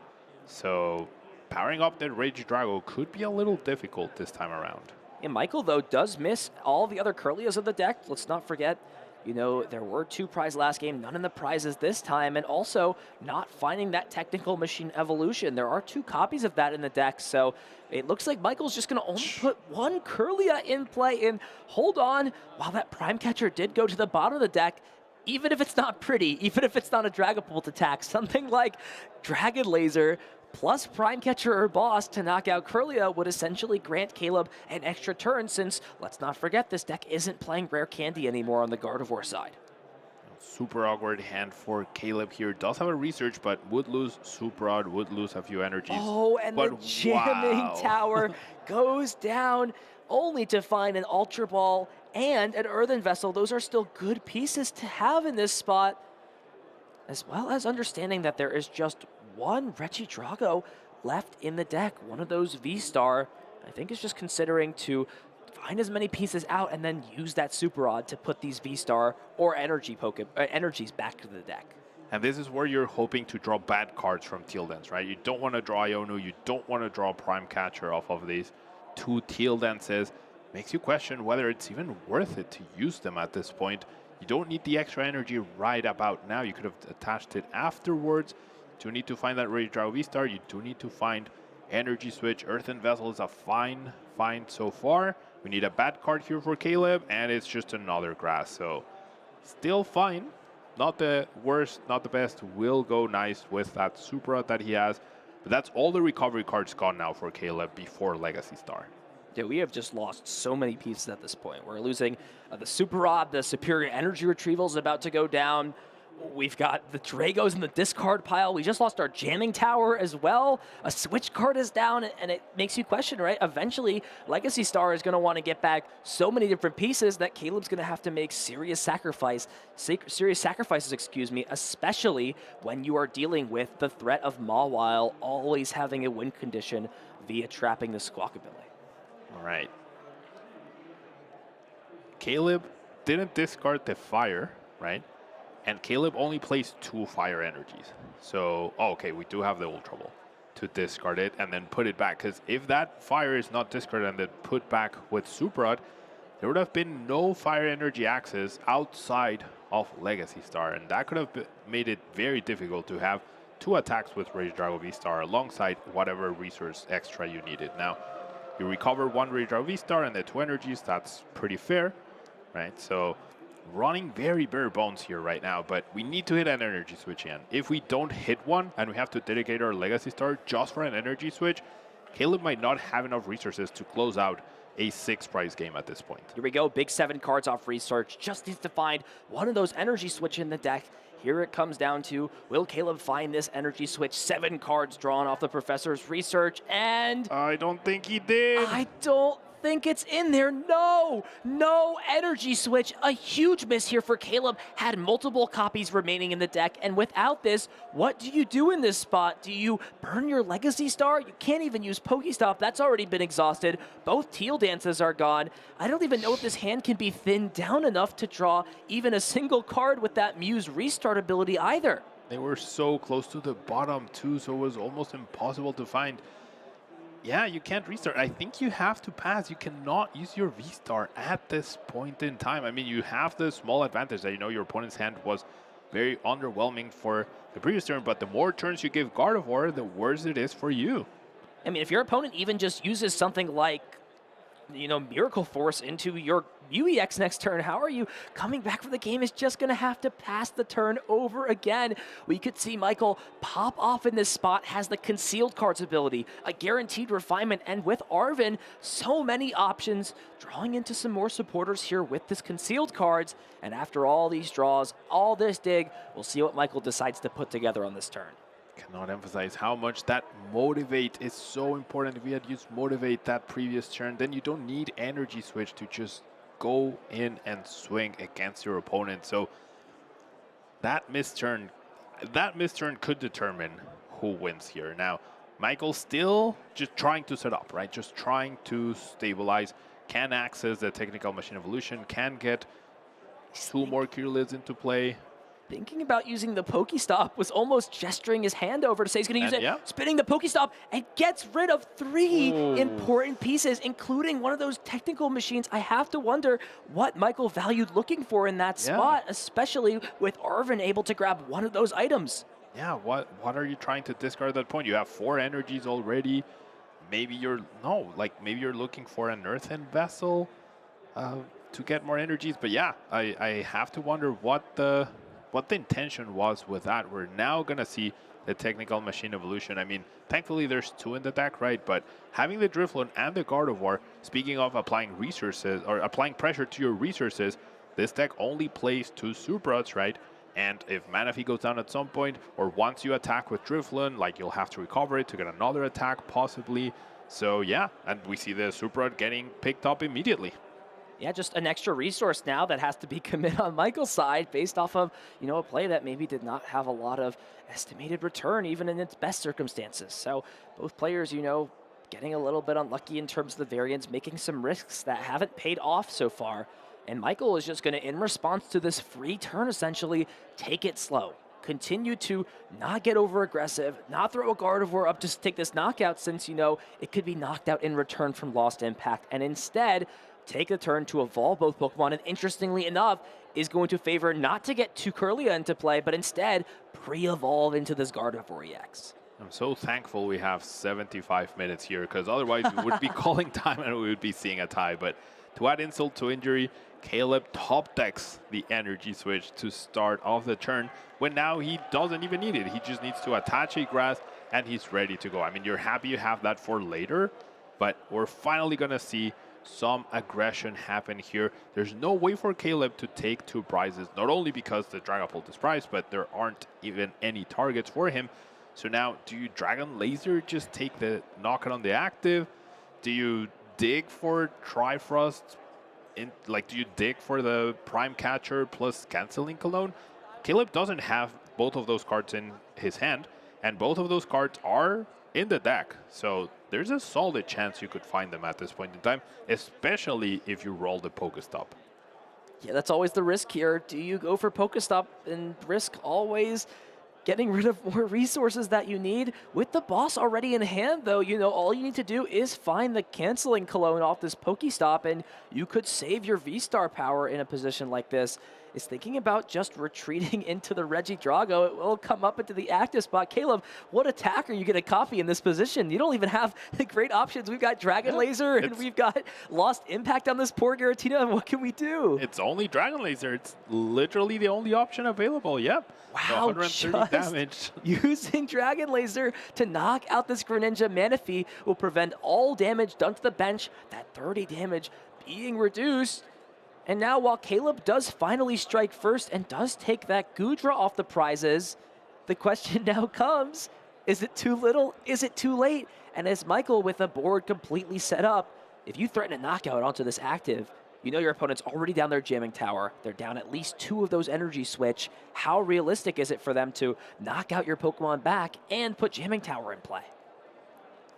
So powering up that Regidrago could be a little difficult this time around. And Michael, though, does miss all the other Curlias of the deck. Let's not forget, there were 2 prizes last game, none in the prizes this time, and also not finding that Technical Machine Evolution. There are 2 copies of that in the deck, so it looks like Michael's just going to only put 1 Curlia in play. And hold on, while that Prime Catcher did go to the bottom of the deck, even if it's not pretty, even if it's not a Dragapult attack, something like Dragon Laser plus Prime Catcher or Boss to knock out Curlia would essentially grant Caleb an extra turn, since, let's not forget, this deck isn't playing Rare Candy anymore on the Gardevoir side. Super awkward hand for Caleb here. Does have a research, but would lose Super Rod, would lose a few energies. Oh, and the jamming tower goes down, only to find an Ultra Ball and an Earthen Vessel. Those are still good pieces to have in this spot, as well as understanding that there is just 1 Regidrago left in the deck. One of those V-Star, I think, is just considering to find as many pieces out and then use that Super Rod to put these V-Star or energies back to the deck. And this is where you're hoping to draw bad cards from Teal Dance, right? You don't want to draw Iono, you don't want to draw Prime Catcher off of these 2 Teal Dances. Makes you question whether it's even worth it to use them at this point. You don't need the extra energy right about now. You could have attached it afterwards. You do need to find that Regidrago V-Star. You do need to find Energy Switch. Earthen Vessel is a fine find so far. We need a bad card here for Caleb, and it's just another Grass. So still fine. Not the worst, not the best. Will go nice with that Super that he has. But that's all the recovery cards gone now for Caleb before Legacy Star. Yeah, we have just lost so many pieces at this point. We're losing the Super Rod, the Superior Energy Retrieval is about to go down. We've got the Dragos in the discard pile. We just lost our Jamming Tower as well. A Switch card is down, and it makes you question, right? Eventually, Legacy Star is going to want to get back so many different pieces that Caleb's going to have to make serious sacrifices, especially when you are dealing with the threat of Mawile always having a win condition via trapping the Squawkabilly. All right. Caleb didn't discard the Fire, right? And Caleb only plays 2 Fire energies. So, okay, we do have the Ultra Ball to discard it and then put it back. Because if that Fire is not discarded and then put back with Super Rod, there would have been no Fire energy access outside of Legacy Star. And that could have made it very difficult to have 2 attacks with Regidrago V-Star alongside whatever resource extra you needed. Now, you recover 1 Regidrago V-Star and the 2 energies. That's pretty fair, right? So running very bare bones here right now, but we need to hit an energy switch in. If we don't hit one and we have to dedicate our Legacy Star just for an energy switch, Caleb might not have enough resources to close out a 6-prize game at this point. Here we go, big 7 cards off research. Just needs to find one of those energy switch in the deck. Here it comes down to, will Caleb find this energy switch? 7 cards drawn off the Professor's research, and I don't think he did. I don't think it's in there. No energy switch. A huge miss here for Caleb. Had multiple copies remaining in the deck, and without this, what do you do in this spot? Do you burn your Legacy Star? You can't even use Pokestop. That's already been exhausted. Both Teal Dances are gone. I don't even know if this hand can be thinned down enough to draw even a single card with that Muse restart ability either. They were so close to the bottom too, so it was almost impossible to find. yeah, you can't restart. I think you have to pass. You cannot use your V-Star at this point in time. I mean, you have the small advantage that you know your opponent's hand was very underwhelming for the previous turn, but the more turns you give Gardevoir, the worse it is for you. I mean, if your opponent even just uses something like, you know, Miracle Force into your UEX next turn, how are you coming back from the game? Is just going to have to pass the turn over again. We could see Michael pop off in this spot, has the Concealed Cards ability, a Guaranteed Refinement, and with Arven, so many options, drawing into some more supporters here with this Concealed Cards. And after all these draws, all this dig, we'll see what Michael decides to put together on this turn. Cannot emphasize how much that Motivate is so important. If we had used Motivate that previous turn, then you don't need Energy Switch to just go in and swing against your opponent. So that missed turn could determine who wins here. Now, Michael's still just trying to set up, right? Just trying to stabilize, can access the Technical Machine Evolution, can get 2 more Kirlids into play. Thinking about using the Pokestop, was almost gesturing his hand over to say he's going to use it, yeah. spinning the Pokestop, and gets rid of 3 important pieces, including one of those technical machines. I have to wonder what Michael valued looking for in that spot, especially with Arven able to grab one of those items. Yeah, what are you trying to discard at that point? You have 4 energies already. Maybe you're looking for an Earthen Vessel to get more energies. But yeah, I have to wonder what the intention was with that. We're now going to see the Technical Machine Evolution. I mean, thankfully there's 2 in the deck, right? But having the Drifloon and the Gardevoir, speaking of applying resources or applying pressure to your resources, this deck only plays 2 Supras, right? And if Manaphy goes down at some point, or once you attack with Drifloon, like you'll have to recover it to get another attack possibly. So yeah, and we see the Supra getting picked up immediately. Yeah, just an extra resource now that has to be committed on Michael's side based off of, you know, a play that maybe did not have a lot of estimated return even in its best circumstances. So both players, you know, getting a little bit unlucky in terms of the variance, making some risks that haven't paid off so far. And Michael is just going to, in response to this free turn, essentially take it slow. Continue to not get over aggressive, not throw a Gardevoir up to take this knockout since, you know, it could be knocked out in return from Lost Impact. And instead, take a turn to evolve both Pokemon, and interestingly enough, is going to favor not to get 2 Kirlia into play, but instead pre-evolve into this Gardevoir EX. I'm so thankful we have 75 minutes here, because otherwise we would be calling time and we would be seeing a tie. But to add insult to injury, Caleb top decks the Energy Switch to start off the turn, when now he doesn't even need it. He just needs to attach a grass and he's ready to go. I mean, you're happy you have that for later, but we're finally going to see some aggression happen here. There's no way for Caleb to take 2 prizes, not only because the Dragapult is prized, but there aren't even any targets for him. So now, do you Dragon Laser, just take the knock it on the active? Do you dig for Trifrost? Do you dig for the Prime Catcher plus Canceling Cologne? Caleb doesn't have both of those cards in his hand, and both of those cards are in the deck. So there's a solid chance you could find them at this point in time, especially if you roll the Pokestop. Yeah, that's always the risk here. Do you go for Pokestop and risk always getting rid of more resources that you need? With the boss already in hand, though, you know, all you need to do is find the Canceling Cologne off this Pokestop, and you could save your V-Star power in a position like this. Is thinking about just retreating into the Regidrago. It will come up into the active spot. Caleb, what attack are you going to copy in this position? You don't even have the great options. We've got Dragon Laser, and we've got Lost Impact on this poor Giratina, and what can we do? It's only Dragon Laser. It's literally the only option available. Yep. Wow, 130 damage. Using Dragon Laser to knock out this Greninja Manaphy will prevent all damage done to the bench, that 30 damage being reduced. And now, while Caleb does finally strike first and does take that Goodra off the prizes, the question now comes, is it too little? Is it too late? And as Michael, with a board completely set up, if you threaten a knockout onto this active, you know your opponent's already down their Jamming Tower. They're down at least 2 of those Energy Switch. How realistic is it for them to knock out your Pokemon back and put Jamming Tower in play?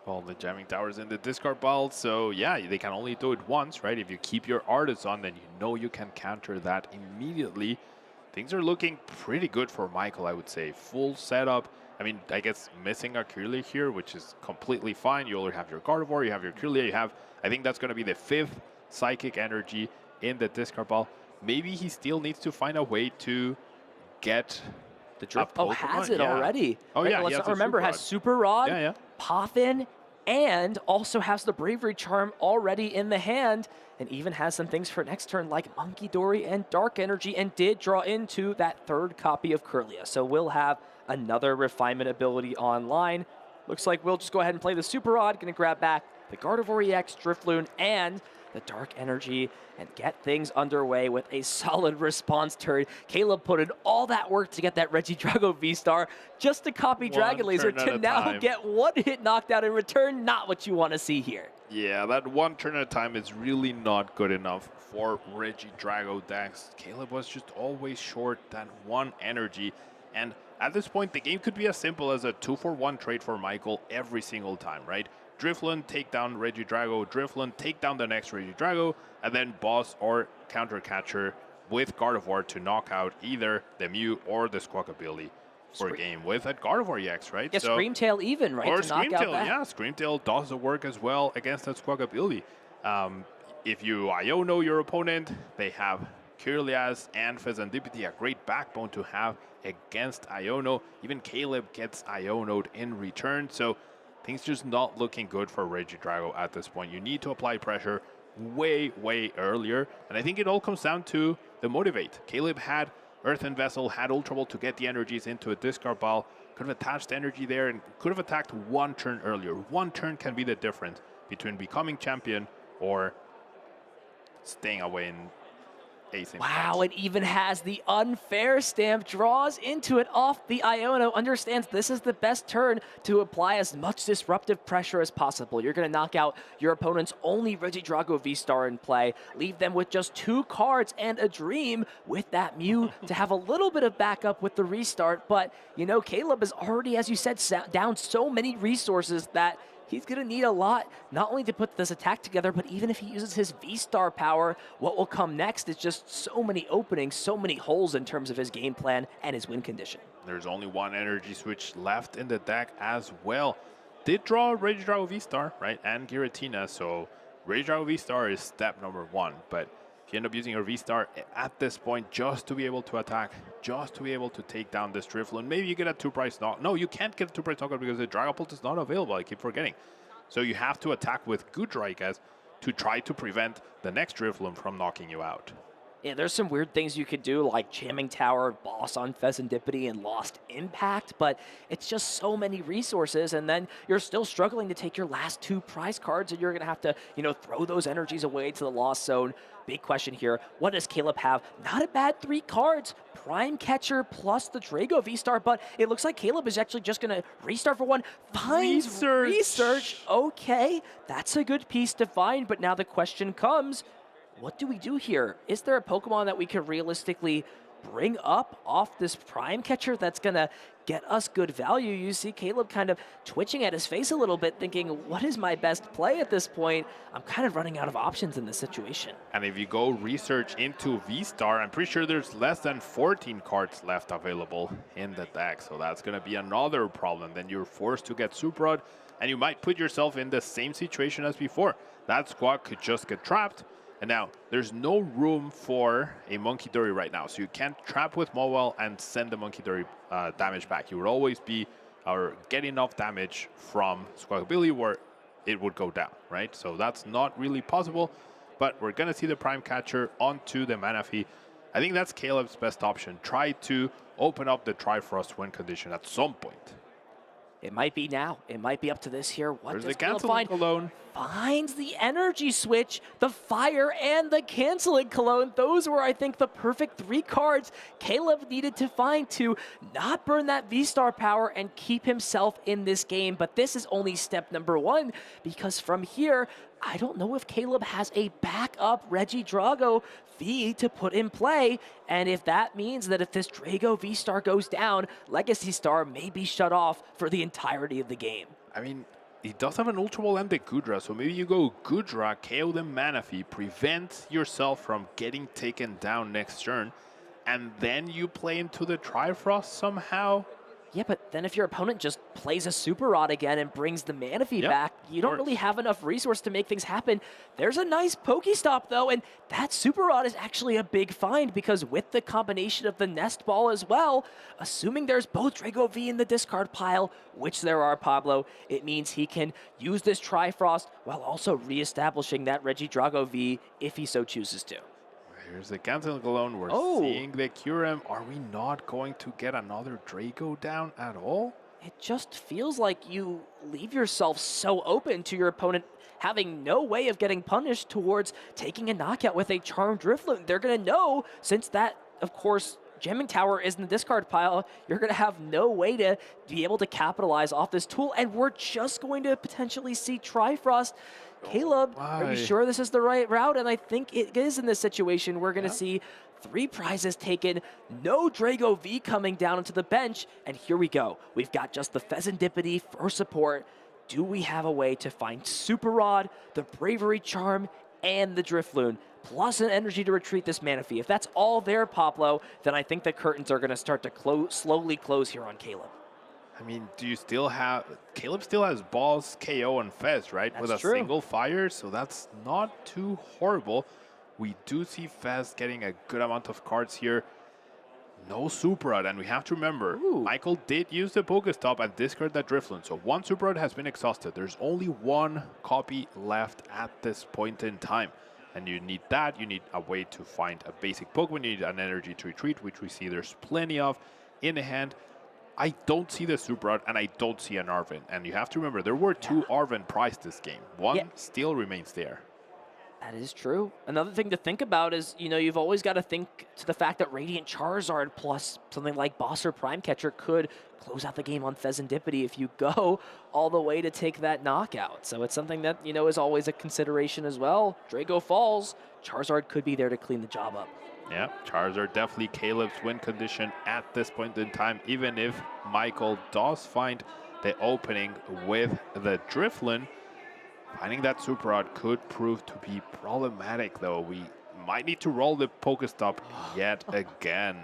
Well, the Jamming Tower's in the discard pile, so yeah, they can only do it once, right? If you keep your Artist on, then you know you can counter that immediately. Things are looking pretty good for Michael, I would say. Full setup, I mean, I guess missing a Kirlia here, which is completely fine. You already have your Gardevoir, you have your Kirlia, you have, I think that's going to be the 5th Psychic Energy in the discard pile. Maybe he still needs to find a way to get the drift. Oh, has it already? Oh, right, yeah. Let's not remember, has Super Rod, yeah, Poffin, and also has the Bravery Charm already in the hand, and even has some things for next turn like Monkey Dory and Dark Energy, and did draw into that 3rd copy of Kirlia. So we'll have another refinement ability online. Looks like we'll just go ahead and play the Super Rod. Going to grab back the Gardevoir EX, Drifloon, and the Dark Energy, and get things underway with a solid response turn. Caleb put in all that work to get that Regidrago V-Star just to copy Dragon Laser to now get 1 hit knocked out in return. Not what you want to see here. Yeah, that 1 turn at a time is really not good enough for Regidrago decks. Caleb was just always short that 1 energy, and at this point, the game could be as simple as a 2-for-1 trade for Michael every single time, right? Drifloon, take down Regidrago, Drifloon, take down the next Regidrago, and then boss or counter catcher with Gardevoir to knock out either the Mew or the Squawkabilly for a game with a Gardevoir EX, right? Yeah, so, Screamtail even, right? Or to knock out Screamtail, that. yeah, Screamtail does the work as well against that Squawkabilly. If you Iono your opponent, they have Kirlias and Fezandipity, a great backbone to have against Iono. Even Caleb gets Iono'd in return, so things just not looking good for Regidrago at this point. You need to apply pressure way, way earlier, and I think it all comes down to the motivate. Caleb had Earthen Vessel, had Ultra Ball to get the energies into a discard pile, could have attached energy there, and could have attacked 1 turn earlier. 1 turn can be the difference between becoming champion or staying away in acing. Wow, it even has the unfair stamp, draws into it off the Iono, understands this is the best turn to apply as much disruptive pressure as possible. You're going to knock out your opponent's only Regidrago V-Star in play, leave them with just 2 cards and a dream with that Mew to have a little bit of backup with the restart. But, you know, Caleb is already, as you said, down so many resources that he's going to need a lot, not only to put this attack together, but even if he uses his V-Star power, what will come next is just so many openings, so many holes in terms of his game plan and his win condition. There's only 1 energy switch left in the deck as well. Did draw Regidrago V-Star, right, and Giratina, so Regidrago V-Star is step number 1, but if you end up using your V-Star at this point just to be able to attack, just to be able to take down this Drifloon, maybe you get a 2-price knock. No, you can't get a 2-price knockout because the Dragapult is not available. I keep forgetting. So you have to attack with Goodra, I guess, to try to prevent the next Drifloon from knocking you out. Yeah, there's some weird things you could do, like Jamming Tower, Boss on Fezandipity, and Lost Impact, but it's just so many resources, and then you're still struggling to take your last 2 prize cards, and you're going to have to, you know, throw those energies away to the Lost Zone. Big question here, what does Caleb have? Not a bad 3 cards. Prime Catcher plus the Drago V-Star, but it looks like Caleb is actually just going to restart for 1. Finds Research. Okay, that's a good piece to find, but now the question comes, what do we do here? Is there a Pokemon that we could realistically bring up off this Prime Catcher that's going to get us good value? You see Caleb kind of twitching at his face a little bit, thinking, what is my best play at this point? I'm kind of running out of options in this situation. And if you go research into V-Star, I'm pretty sure there's less than 14 cards left available in the deck. So that's going to be another problem. Then you're forced to get Super Rod, and you might put yourself in the same situation as before. That squad could just get trapped. And now, there's no room for a Monkey Dory right now, so you can't trap with Mobile and send the Monkey Dory damage back. You would always be or get enough damage from Squawkabilly where it would go down, right? So that's not really possible, but we're going to see the Prime Catcher onto the Manaphy. I think that's Caleb's best option. Try to open up the Trifrost win condition at some point. It might be now. It might be up to this here. What There's does the Caleb Canceling find? Cologne. Finds the energy switch, the fire, and the Canceling Cologne. Those were, I think, the perfect 3 cards Caleb needed to find to not burn that V-Star power and keep himself in this game. But this is only step number 1, because from here, I don't know if Caleb has a backup Regidrago V to put in play, and if that means that if this Drago V-Star goes down, Legacy Star may be shut off for the entirety of the game. I mean, he does have an Ultra Ball and the Goodra, so maybe you go Goodra, KO the Manaphy, prevent yourself from getting taken down next turn, and then you play into the Trifrost somehow. Yeah, but then if your opponent just plays a Super Rod again and brings the Manaphy back, you don't really have enough resource to make things happen. There's a nice Pokestop, though, and that Super Rod is actually a big find because with the combination of the Nest Ball as well, assuming there's both Drago V in the discard pile, which there are, Pablo, it means he can use this Trifrost while also reestablishing that Regidrago V if he so chooses to. Here's the Cancel Galone. We're seeing the Kyurem. Are we not going to get another Drago down at all? It just feels like you leave yourself so open to your opponent having no way of getting punished towards taking a knockout with a Charmed Drifloon. They're going to know, since that, of course, Jamming Tower is in the discard pile, you're going to have no way to be able to capitalize off this tool, and we're just going to potentially see Trifrost. Caleb, are you sure this is the right route? And I think it is in this situation. We're going to see 3 prizes taken, no Drago V coming down into the bench, and here we go. We've got just the Pheasantipity for support. Do we have a way to find Super Rod, the Bravery Charm, and the Drifloon, plus an energy to retreat this Manaphy? If that's all there, Pablo, then I think the curtains are going to start to slowly close here on Caleb. I mean, do you still have... Caleb still has Boss, KO, and Fez, right? That's with a true. single fire, so that's not too horrible. We do see Fez getting a good amount of cards here. No Super Rod, and we have to remember, Michael did use the Pokestop and discard that Drifloon, so 1 Super Rod has been exhausted. There's only 1 copy left at this point in time. And you need that, you need a way to find a basic Pokemon, you need an energy to retreat, which we see there's plenty of in the hand. I don't see the Super Rod, and I don't see an Arven. And you have to remember, there were 2 Arven prized this game. 1 still remains there. That is true. Another thing to think about is, you know, you've always got to think to the fact that Radiant Charizard plus something like Boss or Prime Catcher could close out the game on Pheasantipity if you go all the way to take that knockout. So it's something that, you know, is always a consideration as well. Drago falls, Charizard could be there to clean the job up. Yeah, Charizard definitely Caleb's win condition at this point in time, even if Michael does find the opening with the Drifloon. Finding that Super Rod could prove to be problematic, though. We might need to roll the Pokestop yet again.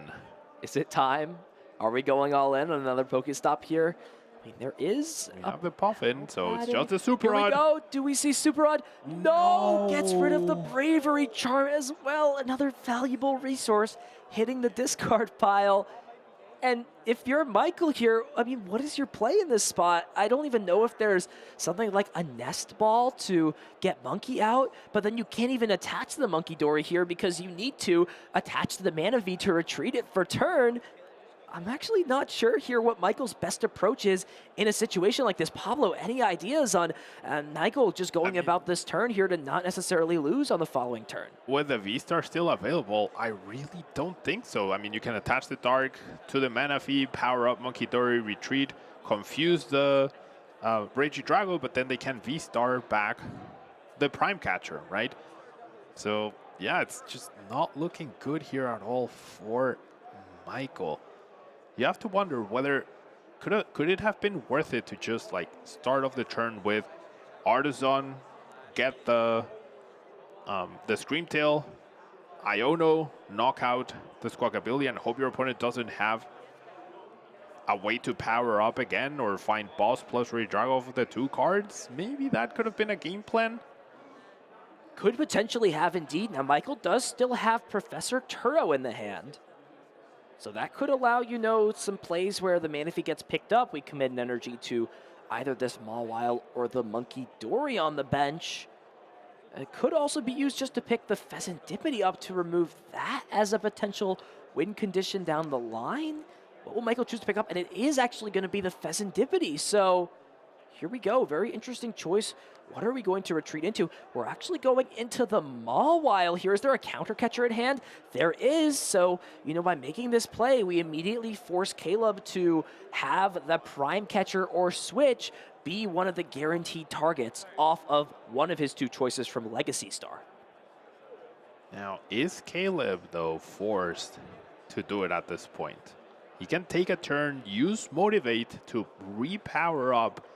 Is it time? Are we going all in on another Pokestop here? I mean, there is... We have the Puffin, so it's just a Super Rod. Here we go. Do we see Super Rod? No! Gets rid of the Bravery Charm as well. Another valuable resource hitting the discard pile. And if you're Michael here, I mean, what is your play in this spot? I don't even know if there's something like a Nest Ball to get Monkey out, but then you can't even attach the Monkey Dory here because you need to attach the Manaphy to retreat it for turn. I'm actually not sure here what Michael's best approach is in a situation like this. Pablo, any ideas on Michael just going about this turn here to not necessarily lose on the following turn? With the V-Star still available, I really don't think so. I mean, you can attach the Dark to the Manaphy, power up Monkey Dory, retreat, confuse the Regidrago, but then they can V-Star back the Prime Catcher, right? So, yeah, it's just not looking good here at all for Michael. You have to wonder whether could it have been worth it to just like start off the turn with Artisan, get the Screamtail, Iono, knock out the Squawkabilly, and hope your opponent doesn't have a way to power up again or find Boss plus Redrago of the 2 cards? Maybe that could have been a game plan. Could potentially have indeed. Now, Michael does still have Professor Turo in the hand. So that could allow, you know, some plays where the Manaphy gets picked up. We commit an energy to either this Mawile or the Monkey Dory on the bench. It could also be used just to pick the Pheasantipity up to remove that as a potential win condition down the line. What will Michael choose to pick up? And it is actually going to be the Pheasantipity. So here we go. Very interesting choice. What are we going to retreat into? We're actually going into the Mawile here. Is there a counter catcher at hand? There is. So, you know, by making this play, we immediately force Caleb to have the Prime Catcher or Switch be one of the guaranteed targets off of one of his 2 choices from Legacy Star. Now, is Caleb, though, forced to do it at this point? He can take a turn, use Motivate to repower up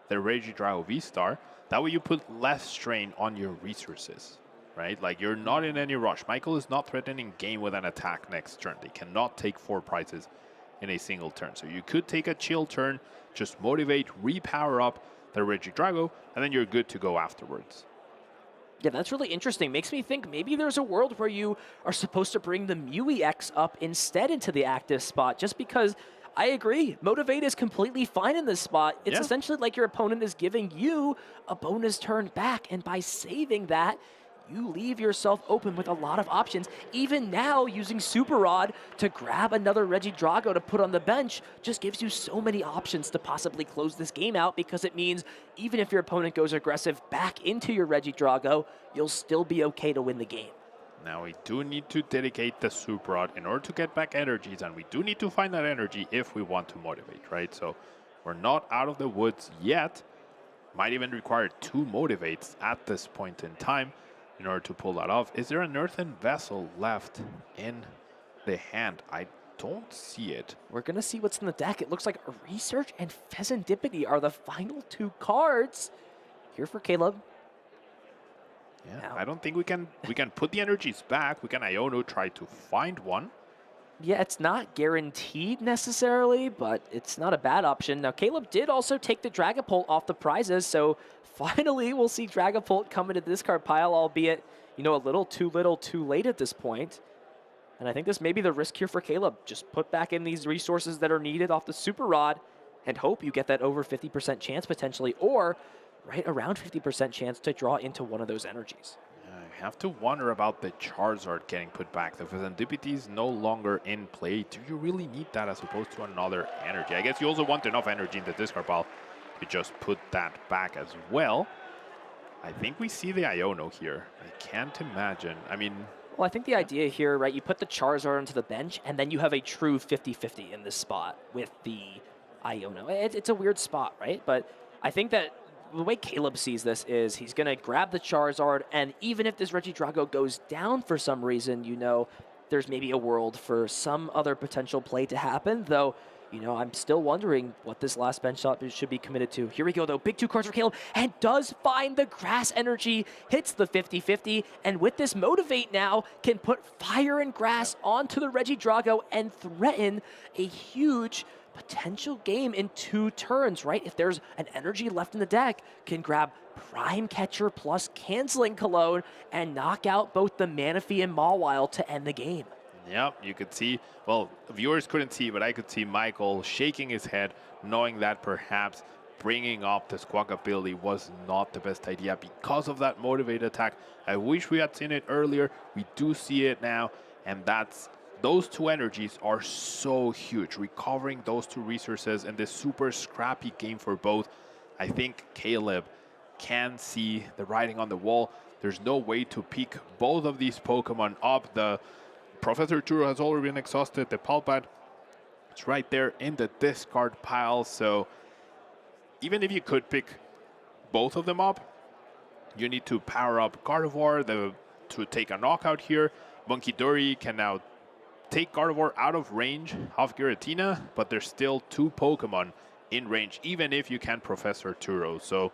the Regidrago V-Star. That way you put less strain on your resources, right? Like, you're not in any rush. Michael is not threatening game with an attack next turn. They cannot take 4 prizes in a single turn. So you could take a chill turn, just motivate, repower up the Regidrago, and then you're good to go afterwards. Yeah, that's really interesting. Makes me think maybe there's a world where you are supposed to bring the Mew EX up instead into the active spot, just because I agree. Motivate is completely fine in this spot. It's essentially like your opponent is giving you a bonus turn back, and by saving that, you leave yourself open with a lot of options. Even now, using Super Rod to grab another Regidrago to put on the bench just gives you so many options to possibly close this game out, because it means even if your opponent goes aggressive back into your Regidrago, you'll still be okay to win the game. Now we do need to dedicate the Super Rod in order to get back energies, and we do need to find that energy if we want to motivate, right? So we're not out of the woods yet. Might even require 2 motivates at this point in time in order to pull that off. Is there an earthen vessel left in the hand? I don't see it. We're going to see what's in the deck. It looks like Research and Pheasantipity are the final 2 cards here for Caleb. Yeah, now, I don't think we can put the energies back. We can Iono try to find one. Yeah, it's not guaranteed necessarily, but it's not a bad option. Now, Caleb did also take the Dragapult off the prizes, so finally we'll see Dragapult come into the discard pile, albeit, you know, a little too late at this point. And I think this may be the risk here for Caleb. Just put back in these resources that are needed off the Super Rod and hope you get that over 50% chance potentially, or right around 50% chance to draw into one of those energies. I have to wonder about the Charizard getting put back. The Pheasantipity is no longer in play. Do you really need that as opposed to another energy? I guess you also want enough energy in the discard pile to just put that back as well. I think we see the Iono here. I can't imagine. I mean... Well, I think the idea here, right, you put the Charizard onto the bench, and then you have a true 50-50 in this spot with the Iono. It's a weird spot, right? But I think that the way Caleb sees this is he's going to grab the Charizard, and even if this Regidrago goes down for some reason, you know, there's maybe a world for some other potential play to happen, though, you know, I'm still wondering what this last bench shot should be committed to. Here we go, though. Big 2 cards for Caleb, and does find the Grass Energy, hits the 50-50, and with this Motivate now, can put Fire and Grass onto the Regidrago and threaten a huge potential game in 2 turns, right? If there's an energy left in the deck, can grab Prime Catcher plus Canceling Cologne and knock out both the Manaphy and Mawile to end the game. Yep, you could see, well, viewers couldn't see, but I could see Michael shaking his head, knowing that perhaps bringing up the Squawk ability was not the best idea because of that Motivate attack. I wish we had seen it earlier. We do see it now, and those 2 energies are so huge. Recovering those 2 resources in this super scrappy game for both, I think Caleb can see the writing on the wall. There's no way to pick both of these Pokemon up. The Professor Turo has already been exhausted. The Palpad, it's right there in the discard pile. So even if you could pick both of them up, you need to power up Gardevoir to take a knockout here. Monkey Dory can now take Gardevoir out of range of Giratina, but there's still 2 Pokemon in range, even if you can Professor Turo. So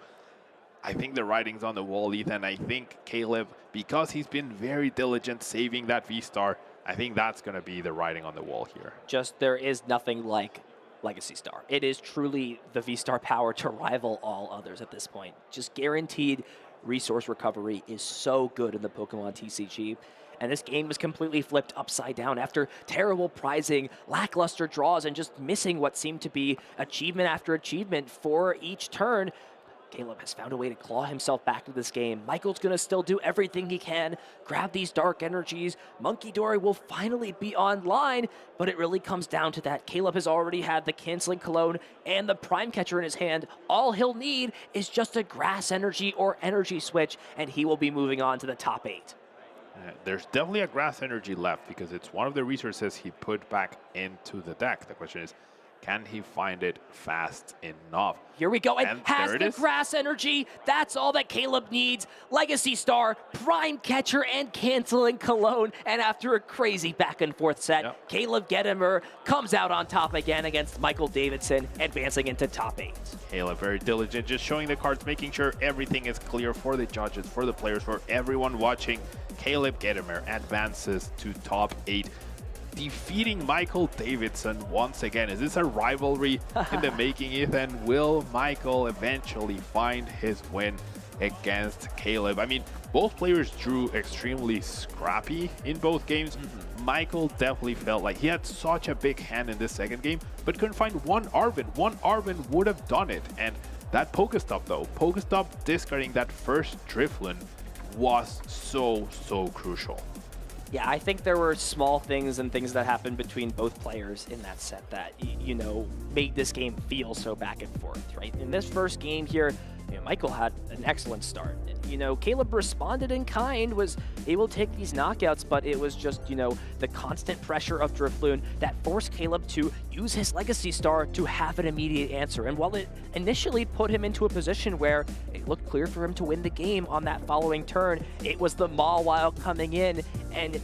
I think the writing's on the wall, Ethan. I think Caleb, because he's been very diligent saving that V-Star, I think that's going to be the writing on the wall here. Just there is nothing like Legacy Star. It is truly the V-Star power to rival all others at this point. Just guaranteed resource recovery is so good in the Pokemon TCG. And this game was completely flipped upside down after terrible prizing, lackluster draws, and just missing what seemed to be achievement after achievement for each turn. Caleb has found a way to claw himself back into this game. Michael's going to still do everything he can, grab these dark energies. Monkey Dory will finally be online, but it really comes down to that. Caleb has already had the Canceling Cologne and the Prime Catcher in his hand. All he'll need is just a Grass Energy or Energy Switch, and he will be moving on to the top 8. There's definitely a Grass Energy left because it's one of the resources he put back into the deck. The question is, can he find it fast enough? Here we go, and has the Grass Energy. That's all that Caleb needs. Legacy Star, Prime Catcher, and Canceling Cologne. And after a crazy back and forth set, Caleb Gedemer comes out on top again against Michael Davidson, advancing into top 8. Caleb, very diligent, just showing the cards, making sure everything is clear for the judges, for the players, for everyone watching. Caleb Gedemer advances to top 8. defeating Michael Davidson once again. Is this a rivalry in the making, Ethan? Will Michael eventually find his win against Caleb? I mean, both players drew extremely scrappy in both games. Michael definitely felt like he had such a big hand in this second game, but couldn't find one Arven. One Arven would have done it. And that Pokestop though, Pokestop discarding that first Drifloon was so crucial. Yeah, I think there were small things and things that happened between both players in that set that, you know, made this game feel so back and forth, right? In this first game here, you know, Michael had an excellent start. You know, Caleb responded in kind, was able to take these knockouts, but it was just, you know, the constant pressure of Drifloon that forced Caleb to use his Legacy Star to have an immediate answer. And while it initially put him into a position where it looked clear for him to win the game on that following turn, it was the Mawile coming in and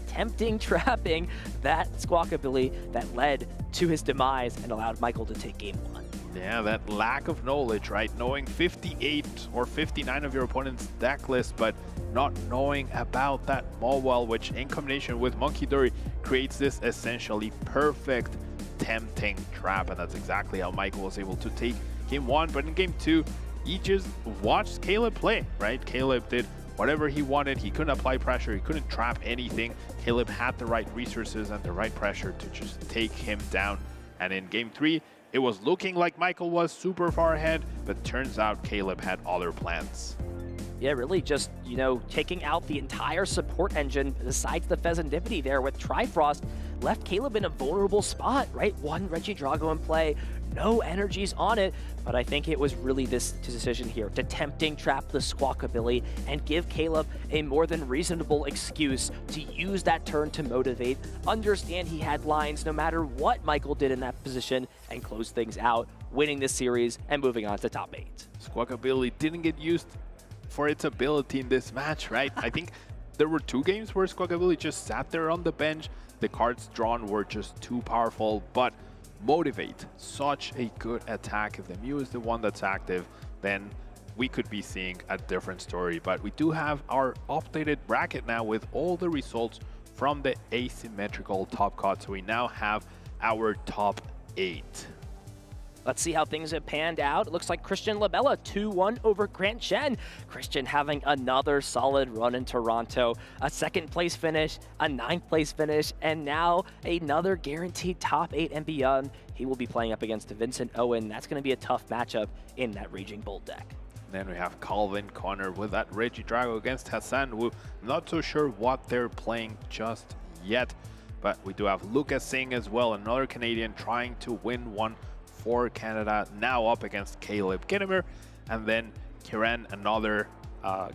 trapping that Squawkabilly that led to his demise and allowed Michael to take game 1. Yeah, that lack of knowledge, right? Knowing 58 or 59 of your opponent's deck list, but not knowing about that Mawile, which in combination with Monkey Dory creates this essentially perfect tempting trap. And that's exactly how Michael was able to take game 1. But in game 2, he just watched Caleb play, right? Caleb did whatever he wanted. He couldn't apply pressure. He couldn't trap anything. Caleb had the right resources and the right pressure to just take him down. And in game 3, it was looking like Michael was super far ahead, but turns out Caleb had other plans. Yeah, really just, you know, taking out the entire support engine besides the Pheasantipity there with Trifrost left Caleb in a vulnerable spot, right? One Regidrago in play, no energies on it, but I think it was really this decision here to tempting trap the Squawkabilly and give Caleb a more than reasonable excuse to use that turn to motivate, understand he had lines no matter what Michael did in that position, and close things out, winning this series and moving on to top 8. Squawkabilly didn't get used for its ability in this match, right? I think there were 2 games where Squawkabilly just sat there on the bench. The cards drawn were just too powerful, but Motivate, such a good attack. If the Mew is the one that's active, then we could be seeing a different story. But we do have our updated bracket now with all the results from the asymmetrical top cut. So we now have our top 8. Let's see how things have panned out. It looks like Christian LaBella 2-1 over Grant Shen. Christian having another solid run in Toronto. A 2nd place finish, a 9th place finish, and now another guaranteed top 8 and beyond. He will be playing up against Vincent Owen. That's going to be a tough matchup in that Raging Bolt deck. Then we have Calvin Connor with that Regidrago against Hassan, who I'm not so sure what they're playing just yet. But we do have Lucas Zing as well, another Canadian trying to win one for Canada, now up against Caleb Gedemer. And then Kiran, another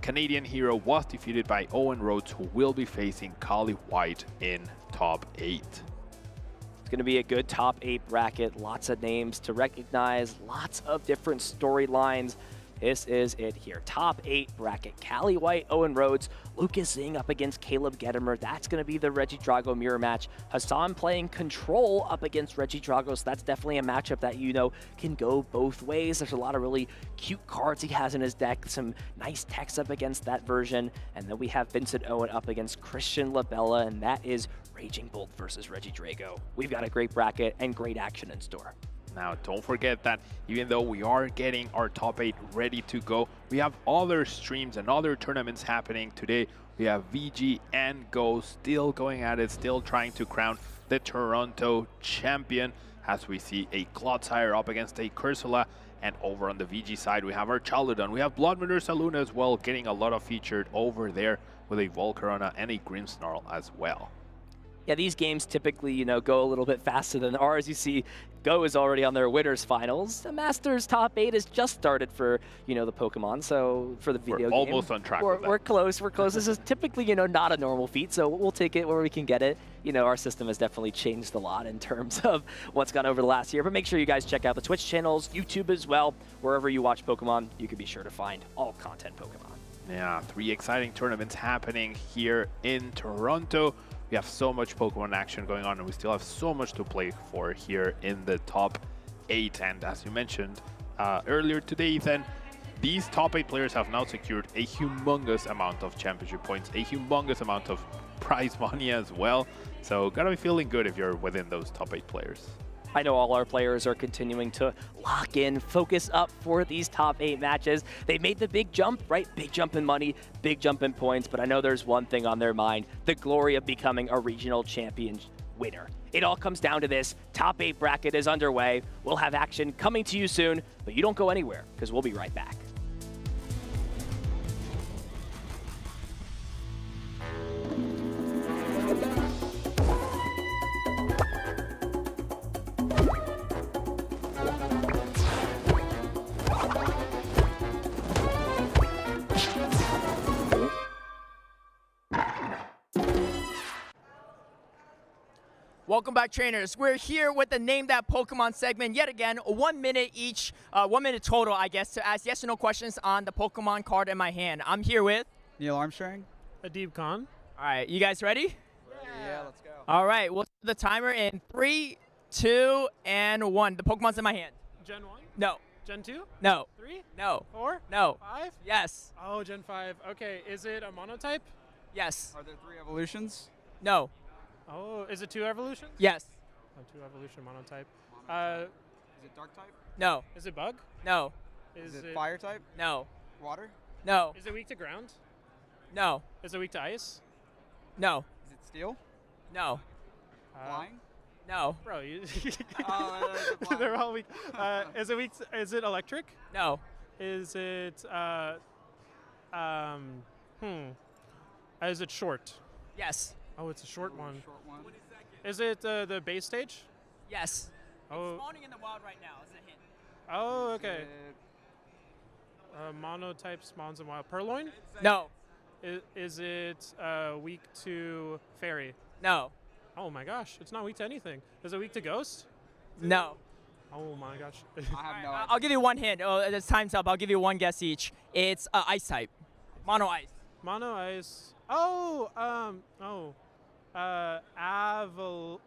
Canadian hero, was defeated by Owen Rhodes, who will be facing Kali White in top 8. It's going to be a good top 8 bracket, lots of names to recognize, lots of different storylines. This is it here. Top 8 bracket. Kali White, Owen Rhodes, Lucas Zing up against Caleb Gedemer. That's going to be the Regidrago mirror match. Hassan playing Control up against Regidrago. So that's definitely a matchup that, you know, can go both ways. There's a lot of really cute cards he has in his deck. Some nice text up against that version. And then we have Vincent Owen up against Christian LaBella. And that is Raging Bolt versus Regidrago. We've got a great bracket and great action in store. Now, don't forget that even though we are getting our top 8 ready to go, we have other streams and other tournaments happening today. We have VG and Go still going at it, still trying to crown the Toronto champion, as we see a Clodsire up against a Cursula. And over on the VG side, we have our Chaludon. We have Bloodmurder Saloon as well, getting a lot of featured over there with a Volcarona and a Grimmsnarl as well. Yeah, these games typically, you know, go a little bit faster than ours. You see, Go is already on their winners finals. The Masters top 8 has just started for, you know, the Pokemon. So for the video game, almost on track with that. We're close. We're close. This is typically, you know, not a normal feat. So we'll take it where we can get it. You know, our system has definitely changed a lot in terms of what's gone over the last year. But make sure you guys check out the Twitch channels, YouTube as well. Wherever you watch Pokemon, you can be sure to find all content Pokemon. Yeah, 3 exciting tournaments happening here in Toronto. We have so much Pokemon action going on, and we still have so much to play for here in the top 8. And as you mentioned earlier today, Ethan, these top 8 players have now secured a humongous amount of championship points, a humongous amount of prize money as well. So gotta be feeling good if you're within those top 8 players. I know all our players are continuing to lock in, focus up for these top 8 matches. They made the big jump, right? Big jump in money, big jump in points, but I know there's one thing on their mind, the glory of becoming a regional champion winner. It all comes down to this. Top 8 bracket is underway. We'll have action coming to you soon, but you don't go anywhere because we'll be right back. Welcome back, trainers. We're here with the Name That Pokemon segment yet again. 1 minute each, 1 minute total, I guess, to ask yes or no questions on the Pokemon card in my hand. I'm here with Neil Armstrong. Adib Khan. All right, you guys ready? Yeah, let's go. All right, we'll set the timer in 3, 2, and 1. The Pokemon's in my hand. Gen 1? No. Gen 2? No. 3? No. 4? No. 5? Yes. Oh, Gen 5. Okay, is it a monotype? Yes. Are there 3 evolutions? No. Oh, is it 2 evolutions? Yes. Oh, 2 evolution monotype. Is it dark type? No. Is it bug? No. Is it fire type? No. Water? No. Is it weak to ground? No. Is it weak to ice? No. Is it steel? No. Flying? No. Bro, you They're all weak. Is it weak? Is it electric? No. Is it Is it short? Yes. Oh, it's a short one. Is it the base stage? Yes. Oh. It's spawning in the wild right now. Is a hint. Oh, okay. Monotype spawns in wild. Purloin? No. Is it weak to fairy? No. Oh my gosh, it's not weak to anything. Is it weak to ghost? No. Oh my gosh. I have no idea. I'll give you one hint. Oh, it's time's up. I'll give you one guess each. It's ice type. Mono ice. Mono ice. Oh,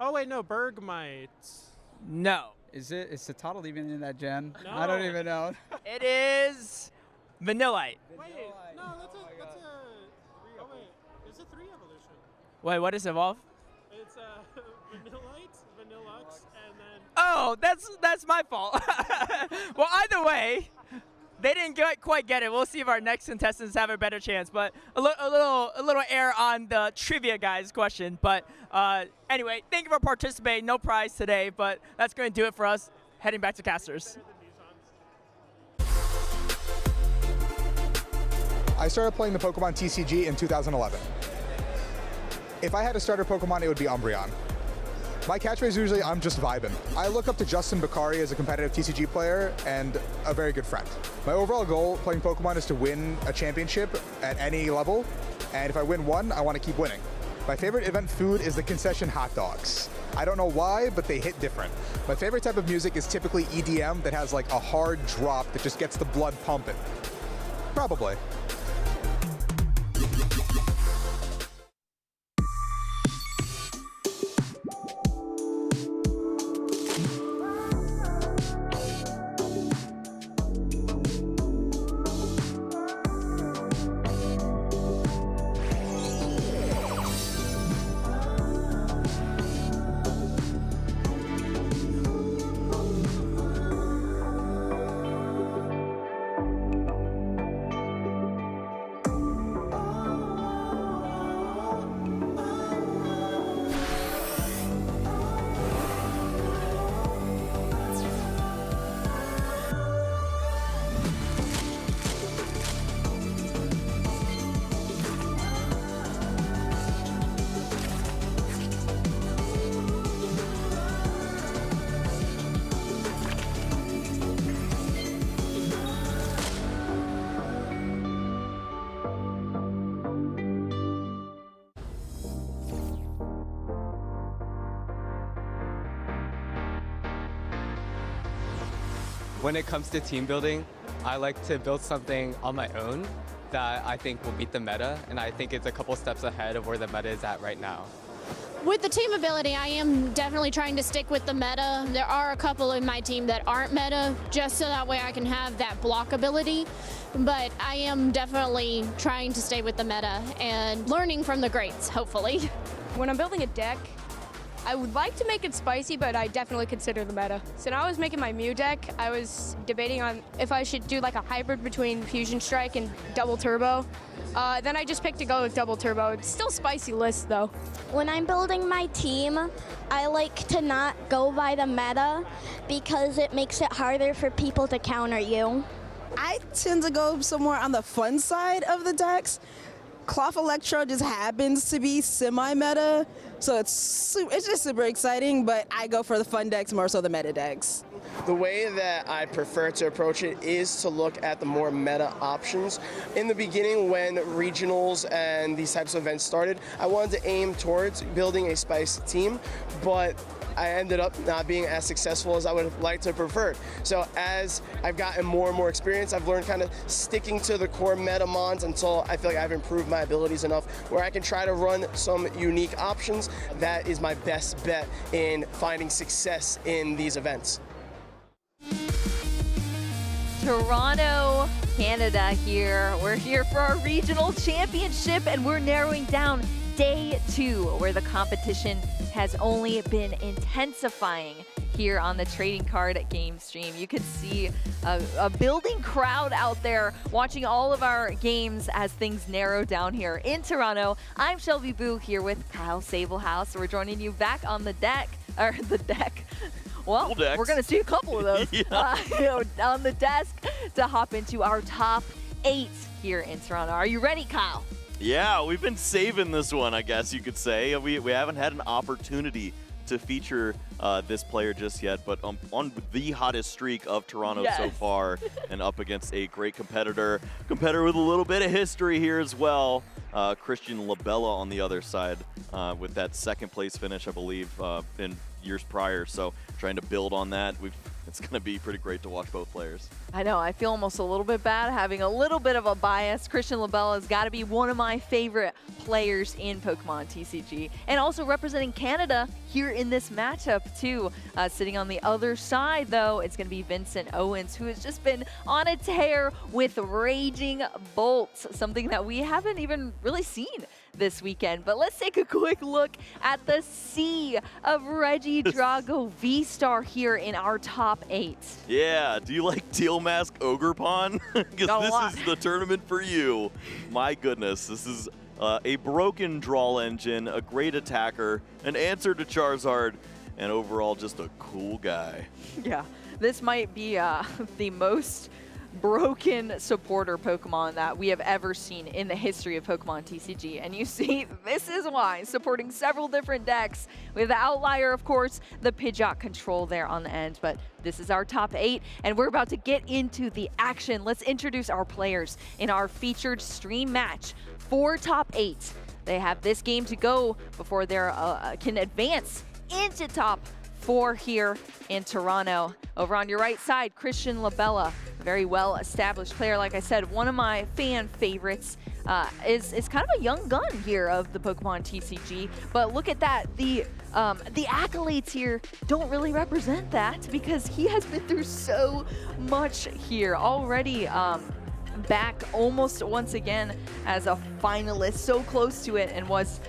oh wait, no, Bergmite. No. Is Citadel even in that gen? No. I don't even know. It is Vanillite. Wait, no, that's a, oh wait, is it 3 evolution? Wait, what is evolve? It's Vanillite, Vanillux, and then... Oh, that's my fault. Well, either way, they didn't quite get it. We'll see if our next contestants have a better chance. But a little air on the trivia guys question. But anyway, thank you for participating. No prize today, but that's going to do it for us. Heading back to casters. I started playing the Pokemon TCG in 2011. If I had a starter Pokemon, it would be Umbreon. My catchphrase is usually, I'm just vibing. I look up to Justin Bakari as a competitive TCG player and a very good friend. My overall goal playing Pokemon is to win a championship at any level, and if I win one, I want to keep winning. My favorite event food is the concession hot dogs. I don't know why, but they hit different. My favorite type of music is typically EDM that has like a hard drop that just gets the blood pumping. Probably. When it comes to team building, I like to build something on my own that I think will beat the meta, and I think it's a couple steps ahead of where the meta is at right now. With the team ability, I am definitely trying to stick with the meta. There are a couple in my team that aren't meta, just so that way I can have that block ability. But I am definitely trying to stay with the meta and learning from the greats, hopefully. When I'm building a deck, I would like to make it spicy, but I definitely consider the meta. So now I was making my Mew deck, I was debating on if I should do like a hybrid between Fusion Strike and Double Turbo. Then I just picked to go with Double Turbo. It's still spicy list though. When I'm building my team, I like to not go by the meta because it makes it harder for people to counter you. I tend to go somewhere on the fun side of the decks. Cloth Electro just happens to be semi-meta, so it's just super exciting, but I go for the fun decks more so the meta decks. The way that I prefer to approach it is to look at the more meta options. In the beginning, when regionals and these types of events started, I wanted to aim towards building a spicy team, but I ended up not being as successful as I would have liked to have preferred. So as I've gotten more and more experience, I've learned kind of sticking to the core meta mons until I feel like I've improved my abilities enough where I can try to run some unique options. That is my best bet in finding success in these events. Toronto, Canada here. We're here for our regional championship and we're narrowing down day 2 where the competition has only been intensifying here on the trading card game stream. You can see a building crowd out there watching all of our games as things narrow down here in Toronto. I'm Shelby Boo here with Kyle Sablehouse. We're joining you back on the deck, Well, we're going to see a couple of those on the desk to hop into our top 8 here in Toronto. Are you ready, Kyle? Yeah, we've been saving this one, I guess you could say. We haven't had an opportunity to feature this player just yet, but on the hottest streak of Toronto so far, and up against a great competitor with a little bit of history here as well. Christian LaBella on the other side with that second place finish, I believe, in years prior. So trying to build on that. It's going to be pretty great to watch both players. I know. I feel almost a little bit bad having a little bit of a bias. Christian LaBella has got to be one of my favorite players in Pokemon TCG, and also representing Canada here in this matchup too. Sitting on the other side though, it's going to be Vincent Owens, who has just been on a tear with Raging Bolts, something that we haven't even really seen this weekend. But let's take a quick look at the sea of Regidrago V-Star here in our top 8. Yeah, do you like Teal Mask Ogerpon? Because this is the tournament for you. My goodness, this is a broken draw engine, a great attacker, an answer to Charizard, and overall just a cool guy. Yeah, this might be the most broken supporter Pokemon that we have ever seen in the history of Pokemon TCG. And you see, this is why, supporting several different decks with the outlier, of course, the Pidgeot control there on the end. But this is our top 8, and we're about to get into the action. Let's introduce our players in our featured stream match for top 8. They have this game to go before they can advance into top 4 here in Toronto. Over on your right side, Christian LaBella, a very well-established player. Like I said, one of my fan favorites. Is kind of a young gun here of the Pokemon TCG, but look at that. The accolades here don't really represent that because he has been through so much here already. Back almost once again as a finalist, so close to it, and was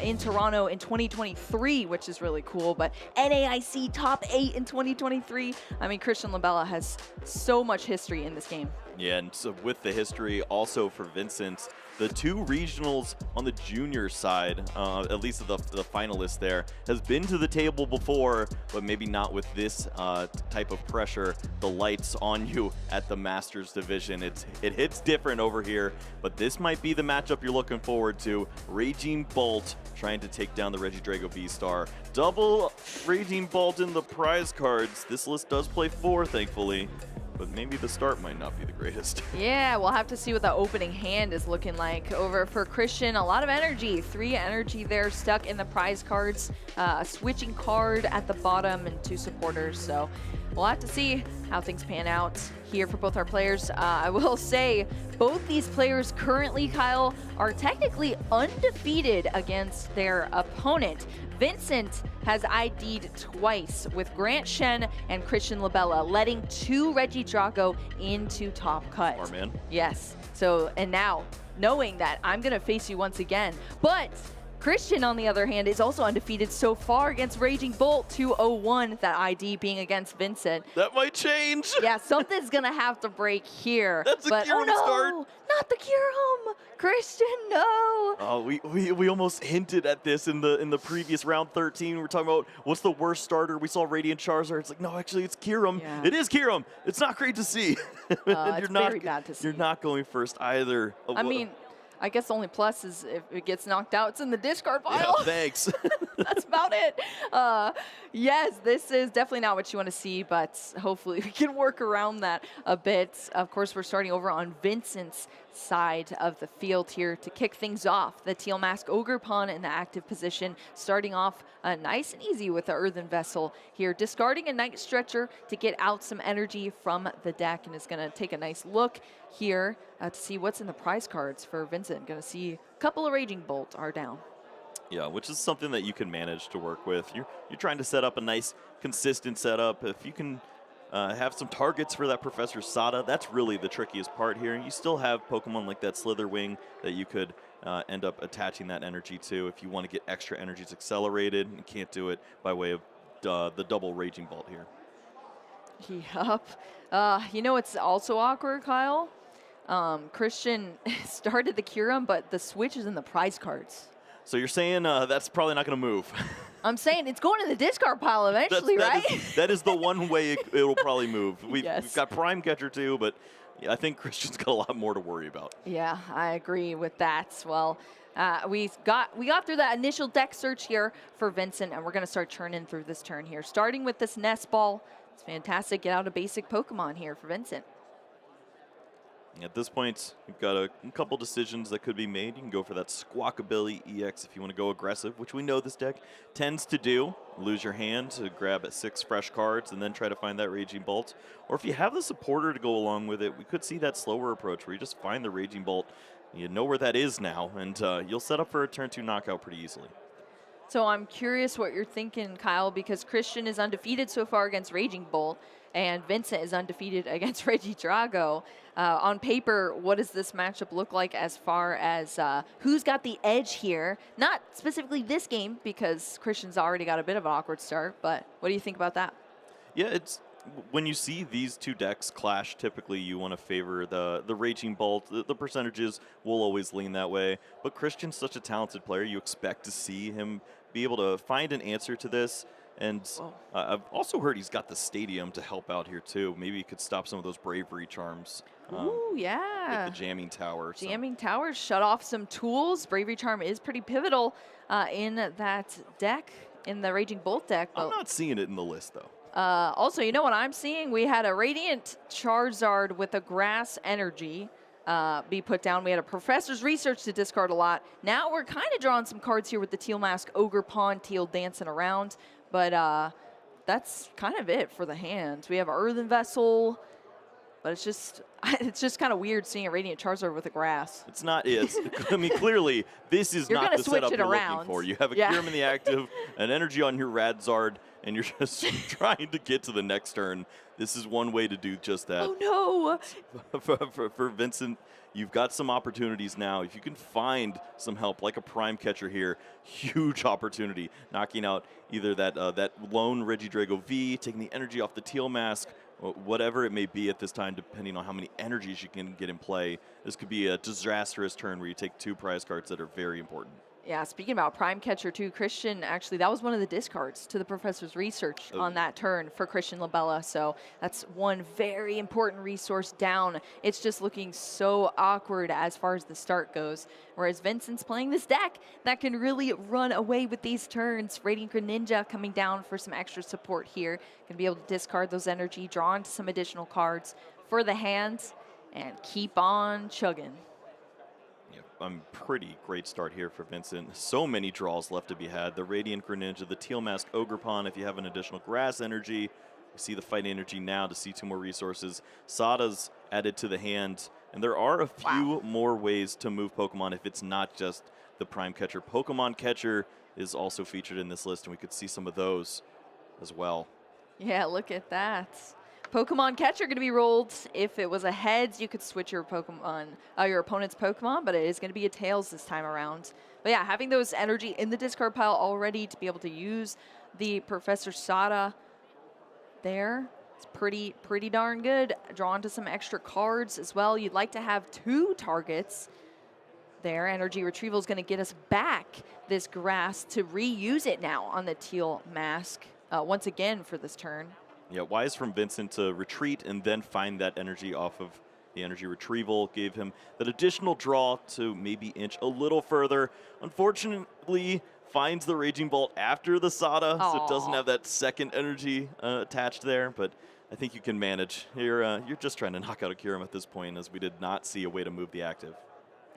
in Toronto in 2023, which is really cool. But NAIC top 8 in 2023. I mean, Christian LaBella has so much history in this game. Yeah, and so with the history also for Vincent, the 2 regionals on the junior side, at least the finalists there, has been to the table before, but maybe not with this type of pressure. The lights on you at the Masters division. It hits different over here, but this might be the matchup you're looking forward to. Raging Bolt trying to take down the Regidrago V-Star. Double Raging Bolt in the prize cards. This list does play 4, thankfully, but maybe the start might not be the greatest. Yeah, we'll have to see what the opening hand is looking like. Over for Christian, a lot of energy. 3 energy there stuck in the prize cards. A switching card at the bottom and 2 supporters. So we'll have to see how things pan out here for both our players. I will say both these players currently, Kyle, are technically undefeated against their opponent. Vincent has ID'd twice with Grant Shen and Christian LaBella, letting 2 Regidrago into top cut. Smart man. Yes. So, and now, knowing that I'm going to face you once again, but Christian, on the other hand, is also undefeated so far against Raging Bolt, 2-0-1, that ID being against Vincent. That might change. Yeah, something's going to have to break here. That's a Kiram start. Not the Kiram! Christian, no! Oh, we almost hinted at this in the previous round 13. We're talking about what's the worst starter. We saw Radiant Charizard. It's like, no, actually, it's Kiram. Yeah. It is Kiram. It's not great to see. It's very bad to see. You're not going first either. I mean, I guess the only plus is if it gets knocked out, it's in the discard pile. Yeah, thanks. That's about it. Yes, this is definitely not what you want to see, but hopefully we can work around that a bit. Of course, we're starting over on Vincent's side of the field here to kick things off. The Teal Mask Ogre Pawn in the active position, starting off nice and easy with the Earthen Vessel here, discarding a Night Stretcher to get out some energy from the deck, and is going to take a nice look here to see what's in the prize cards for Vincent. Going to see a couple of Raging Bolt are down. Yeah, which is something that you can manage to work with. You're trying to set up a nice, consistent setup. If you can have some targets for that Professor Sada, that's really the trickiest part here. You still have Pokemon like that Slitherwing that you could end up attaching that energy to if you want to get extra energies accelerated. You can't do it by way of the double Raging Bolt here. Yup. You know it's also awkward, Kyle? Christian started the Kiram, but the switch is in the prize cards. So you're saying that's probably not going to move. I'm saying it's going to the discard pile eventually, right? That is the one way it'll probably move. We've got Prime Catcher too, but I think Christian's got a lot more to worry about. Yeah, I agree with that. Well, we got through that initial deck search here for Vincent, and we're going to start churning through this turn here. Starting with this Nest Ball. It's fantastic. Get out a basic Pokemon here for Vincent. At this point, you've got a couple decisions that could be made. You can go for that Squawkabilly EX if you want to go aggressive, which we know this deck tends to do. Lose your hand to grab 6 fresh cards and then try to find that Raging Bolt. Or if you have the supporter to go along with it, we could see that slower approach where you just find the Raging Bolt. You know where that is now, and you'll set up for a turn 2 knockout pretty easily. So I'm curious what you're thinking, Kyle, because Christian is undefeated so far against Raging Bolt, and Vincent is undefeated against Regidrago. On paper, what does this matchup look like as far as who's got the edge here? Not specifically this game, because Christian's already got a bit of an awkward start, but what do you think about that? Yeah, it's when you see these two decks clash, typically you want to favor the Raging Bolt. The percentages will always lean that way, but Christian's such a talented player, you expect to see him be able to find an answer to this. And I've also heard he's got the stadium to help out here too. Maybe he could stop some of those bravery charms. Ooh, yeah. Like the Jamming Tower. Jamming Tower, shut off some tools. Bravery Charm is pretty pivotal in that deck, in the Raging Bolt deck. I'm not seeing it in the list though. Also, you know what I'm seeing? We had a Radiant Charizard with a Grass Energy be put down. We had a Professor's Research to discard a lot. Now we're kind of drawing some cards here with the Teal Mask Ogre Pawn Teal dancing around. But that's kind of it for the hand. We have Earthen Vessel, but it's just kind of weird seeing a Radiant Charizard with a grass. It's not. I mean, clearly this is not the setup you're looking for. You have a Kiram in the active, an energy on your Radzard, and you're just trying to get to the next turn. This is one way to do just that. Oh no! for Vincent, you've got some opportunities now. If you can find some help, like a Prime Catcher here, huge opportunity. Knocking out either that lone Regidrago V, taking the energy off the Teal Mask, whatever it may be at this time, depending on how many energies you can get in play. This could be a disastrous turn where you take 2 prize cards that are very important. Yeah, speaking about Prime Catcher too, Christian, actually, that was one of the discards to the Professor's Research on that turn for Christian LaBella. So that's one very important resource down. It's just looking so awkward as far as the start goes. Whereas Vincent's playing this deck that can really run away with these turns. Radiant Greninja coming down for some extra support here. Going to be able to discard those energy, draw into some additional cards for the hands, and keep on chugging. Pretty great start here for Vincent. So many draws left to be had. The Radiant Greninja, the Teal Mask Ogre Pawn, if you have an additional grass energy, We see the fight energy now to see 2 more resources. Sada's added to the hand, and there are a few more ways to move Pokemon if it's not just the Prime Catcher. Pokemon Catcher is also featured in this list, and we could see some of those as well. Yeah, look at that. Pokemon Catcher going to be rolled. If it was a heads, you could switch your Pokemon, your opponent's Pokemon, but it is going to be a tails this time around. But yeah, having those energy in the discard pile already to be able to use the Professor Sada there, it's pretty darn good. Drawn to some extra cards as well. You'd like to have 2 targets there. Energy Retrieval is going to get us back this grass to reuse it now on the teal mask once again for this turn. Yeah, wise from Vincent to retreat and then find that energy off of the energy retrieval. Gave him that additional draw to maybe inch a little further. Unfortunately, finds the Raging Bolt after the Sada, so it doesn't have that second energy attached there, but I think you can manage. You're just trying to knock out a Kyurem at this point, as we did not see a way to move the active.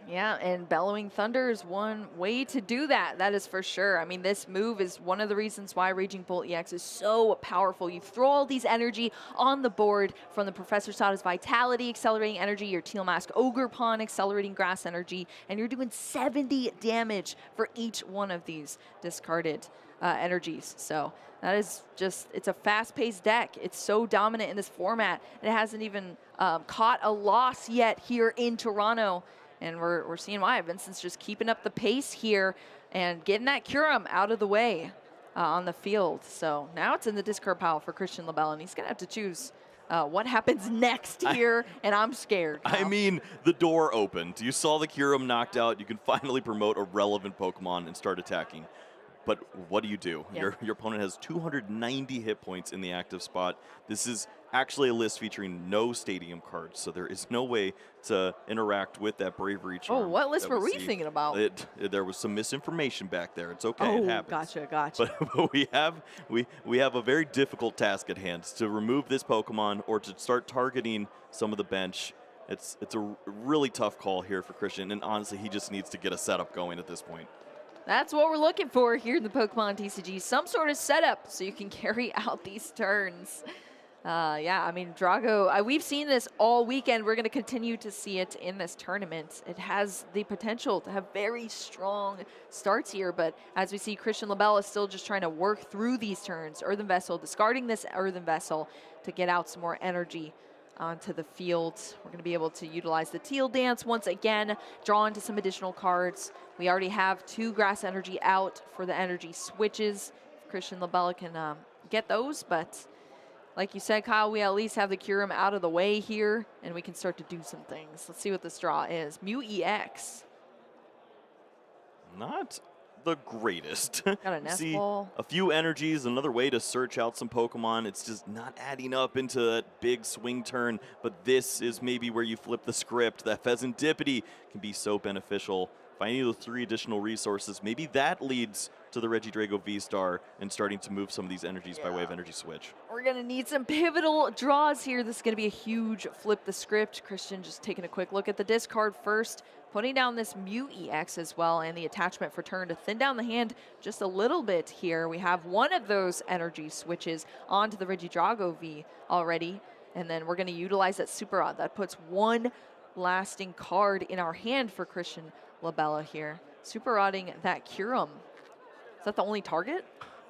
Yeah, and Bellowing Thunder is one way to do that. That is for sure. I mean, this move is one of the reasons why Raging Bolt EX is so powerful. You throw all these energy on the board from the Professor Sada's Vitality, accelerating energy, your Teal Mask Ogre Pawn, accelerating grass energy, and you're doing 70 damage for each one of these discarded energies. So that is just, it's a fast-paced deck. It's so dominant in this format. It hasn't even caught a loss yet here in Toronto. And we're seeing why. Vincent's just keeping up the pace here and getting that Kyurem out of the way on the field. So now it's in the discard pile for Christian LaBella, and he's going to have to choose what happens next here, and I'm scared. I mean, the door opened. You saw the Kyurem knocked out. You can finally promote a relevant Pokemon and start attacking. But what do you do? Yeah. Your opponent has 290 hit points in the active spot. This is actually a list featuring no stadium cards, so there is no way to interact with that Bravery Charm. Oh, what list were we thinking about? There was some misinformation back there. It's okay, it happens. Gotcha. But we have a very difficult task at hand to remove this Pokemon or to start targeting some of the bench. It's a really tough call here for Christian, and honestly, he just needs to get a setup going at this point. That's what we're looking for here in the Pokemon TCG. Some sort of setup so you can carry out these turns. Yeah, I mean, Drago, we've seen this all weekend. We're going to continue to see it in this tournament. It has the potential to have very strong starts here, but as we see, Christian LaBella is still just trying to work through these turns. Earthen Vessel, discarding this Earthen Vessel to get out some more energy onto the field. We're going to be able to utilize the Teal Dance once again, draw into some additional cards. We already have 2 grass energy out for the energy switches. Christian LaBella can get those, but like you said, Kyle, we at least have the Kyurem out of the way here, and we can start to do some things. Let's see what this draw is. Mew EX. Not the greatest. Got a nest See ball. a few energies, another way to search out some Pokemon. It's just not adding up into that big swing turn, but this is maybe where you flip the script. That Pheasantipity can be so beneficial. Finding those 3 additional resources, maybe that leads to the Regidrago V-Star and starting to move some of these energies by way of energy switch. We're going to need some pivotal draws here. This is going to be a huge flip the script. Christian just taking a quick look at the discard first, putting down this Mew EX as well, and the attachment for turn to thin down the hand just a little bit here. We have one of those energy switches onto the Regidrago V already, and then we're going to utilize that Super Rod. That puts 1 lasting card in our hand for Christian LaBella here. Super Rodding that Kyurem. Is that the only target?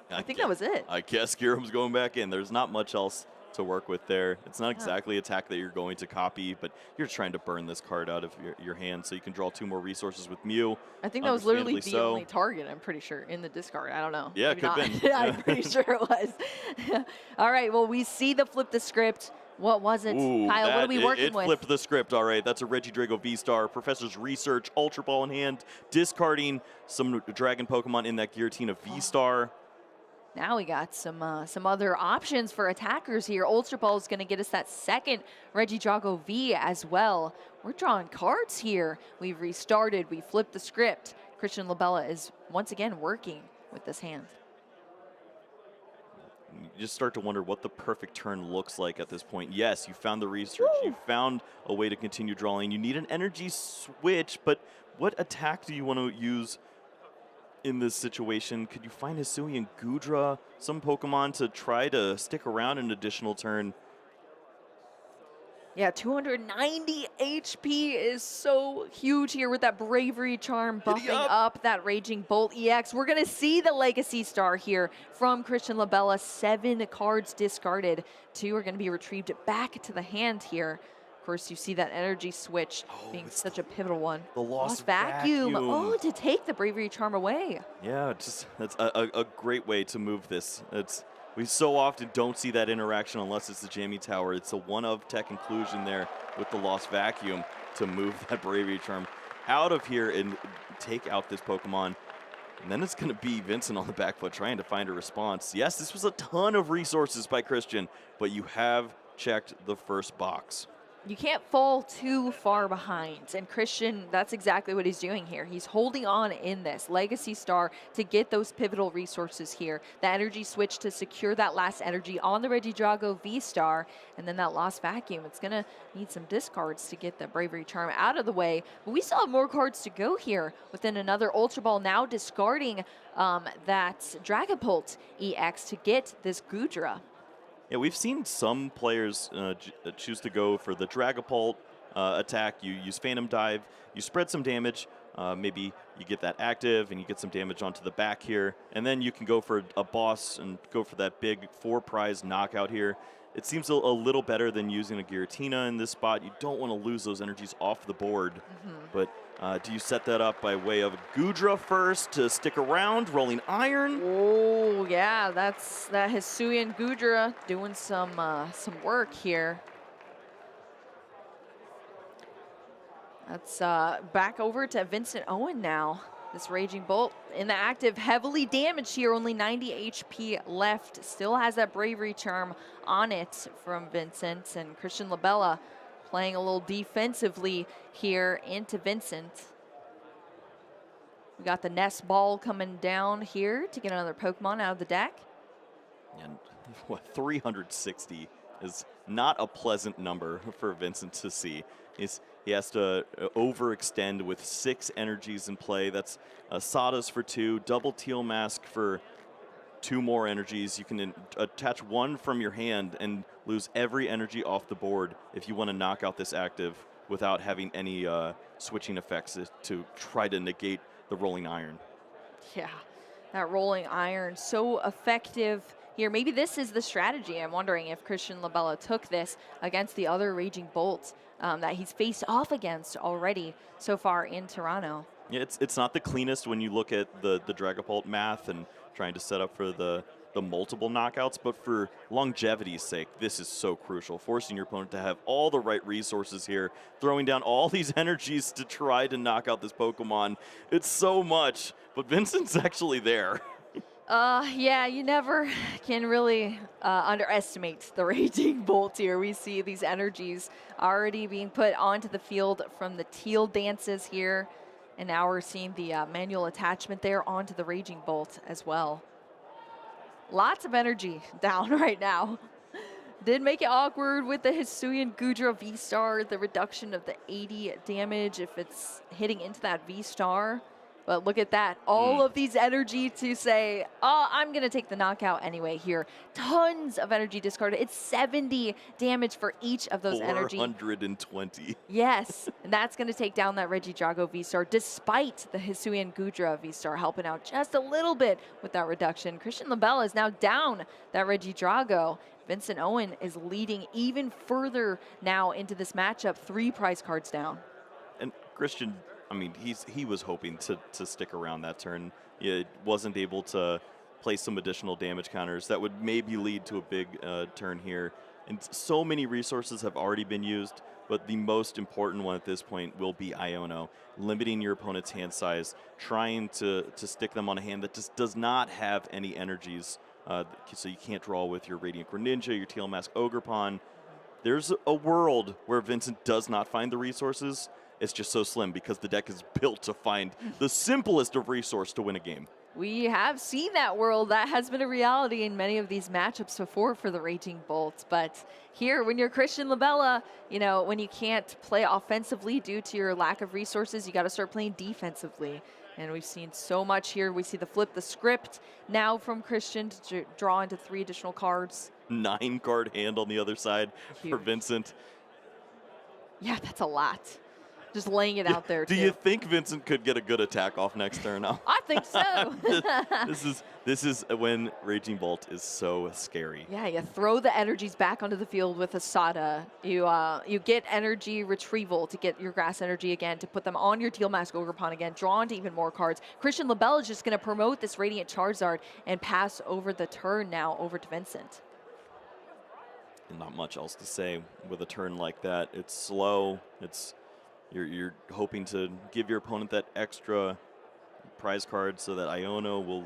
I think that was it. I guess Kyurem's going back in. There's not much else to work with there. It's not exactly a attack that you're going to copy, but you're trying to burn this card out of your hand so you can draw 2 more resources with Mew. I think that was literally the only target, I'm pretty sure, in the discard. I don't know. Yeah, it could have been. I'm pretty sure it was. All right, well, we see the flip the script. What was it? Ooh, Kyle, what are we working with? It flipped the script, all right. That's a Regidrago V-Star. Professor's Research, Ultra Ball in hand, discarding some Dragon Pokemon in that Giratina V-Star. Now we got some other options for attackers here. Ultra Ball is going to get us that second Regidrago V as well. We're drawing cards here. We've restarted. We flipped the script. Christian LaBella is once again working with this hand. You just start to wonder what the perfect turn looks like at this point. Yes, you found the research. Woo! You found a way to continue drawing. You need an energy switch, but what attack do you want to use in this situation. Could you find Hisui and Gudra, some Pokemon, to try to stick around an additional turn? Yeah, 290 HP is so huge here with that Bravery Charm buffing up that Raging Bolt EX. We're going to see the Legacy Star here from Christian LaBella. 7 cards discarded. 2 are going to be retrieved back to the hand here. Of course, you see that energy switch being such a pivotal one. The Lost Vacuum. Vacuum. Oh, to take the Bravery Charm away. Yeah, that's a great way to move this. We so often don't see that interaction unless it's the Jamie Tower. It's a one-of tech inclusion there with the Lost Vacuum to move that Bravery Charm out of here and take out this Pokemon. And then it's going to be Vincent on the back foot trying to find a response. Yes, this was a ton of resources by Christian, but you have checked the first box. You can't fall too far behind. And Christian, that's exactly what he's doing here. He's holding on in this Legacy Star to get those pivotal resources here. The energy switch to secure that last energy on the Regidrago V-Star. And then that Lost Vacuum. It's going to need some discards to get the Bravery Charm out of the way. But we still have more cards to go here within another Ultra Ball, now discarding that Dragapult EX to get this Gudra. Yeah, we've seen some players choose to go for the Dragapult attack. You use Phantom Dive, you spread some damage, maybe you get that active and you get some damage onto the back here, and then you can go for a boss and go for that big 4-prize knockout here. It seems a little better than using a Giratina in this spot. You don't want to lose those energies off the board, but do you set that up by way of Gudra first to stick around, Rolling Iron? Oh, yeah, that's that Hisuian Gudra doing some work here. That's back over to Vincent Owen now. This Raging Bolt in the active, heavily damaged here, only 90 HP left. Still has that Bravery Charm on it from Vincent, and Christian LaBella playing a little defensively here into Vincent. We got the Nest Ball coming down here to get another Pokemon out of the deck. And what, 360 is not a pleasant number for Vincent to see. He has to overextend with 6 energies in play. That's Sadas for 2, double Teal Mask for 2 more energies. You can attach 1 from your hand and lose every energy off the board if you want to knock out this active without having any switching effects to try to negate the Rolling Iron. Yeah, that Rolling Iron, so effective here. Maybe this is the strategy. I'm wondering if Christian LaBella took this against the other Raging Bolts that he's faced off against already so far in Toronto. Yeah, it's not the cleanest when you look at the Dragapult math and trying to set up for the multiple knockouts, but for longevity's sake, this is so crucial. Forcing your opponent to have all the right resources here, throwing down all these energies to try to knock out this Pokemon. It's so much, but Vincent's actually there. Yeah, you never can really underestimate the Raging Bolt here. We see these energies already being put onto the field from the Teal dances here, and now we're seeing the manual attachment there onto the Raging Bolt as well. Lots of energy down right now. Did make it awkward with the Hisuian Gudra V-Star, the reduction of the 80 damage if it's hitting into that V-Star. But look at that, all of these energy to say, oh, I'm going to take the knockout anyway here. Tons of energy discarded. It's 70 damage for each of those energy. 420. Yes, and that's going to take down that Regidrago V-Star, despite the Hisuian Gudra V-Star helping out just a little bit with that reduction. Christian LaBella is now down that Regidrago. Vincent Owen is leading even further now into this matchup, 3 prize cards down. And Christian, I mean, he was hoping to stick around that turn. He wasn't able to place some additional damage counters that would maybe lead to a big turn here. And so many resources have already been used, but the most important one at this point will be Iono, limiting your opponent's hand size, trying to stick them on a hand that just does not have any energies, so you can't draw with your Radiant Greninja, your Teal Mask Ogerpon. There's a world where Vincent does not find the resources. It's just so slim because the deck is built to find the simplest of resource to win a game. We have seen that world. That has been a reality in many of these matchups before for the Raging Bolt. But here, when you're Christian LaBella, you know, when you can't play offensively due to your lack of resources, you got to start playing defensively. And we've seen so much here. We see the flip the script now from Christian to draw into 3 additional cards. 9-card hand on the other side for Vincent. Yeah, that's a lot. Just laying it out there, Do you think Vincent could get a good attack off next turn now? I think so. This is when Raging Bolt is so scary. Yeah, you throw the energies back onto the field with Asada. You get energy retrieval to get your grass energy again, to put them on your Teal Mask Ogerpon again, draw into even more cards. Christian LaBella is just going to promote this Radiant Charizard and pass over the turn now over to Vincent. And not much else to say with a turn like that. It's slow. You're hoping to give your opponent that extra prize card so that Iono will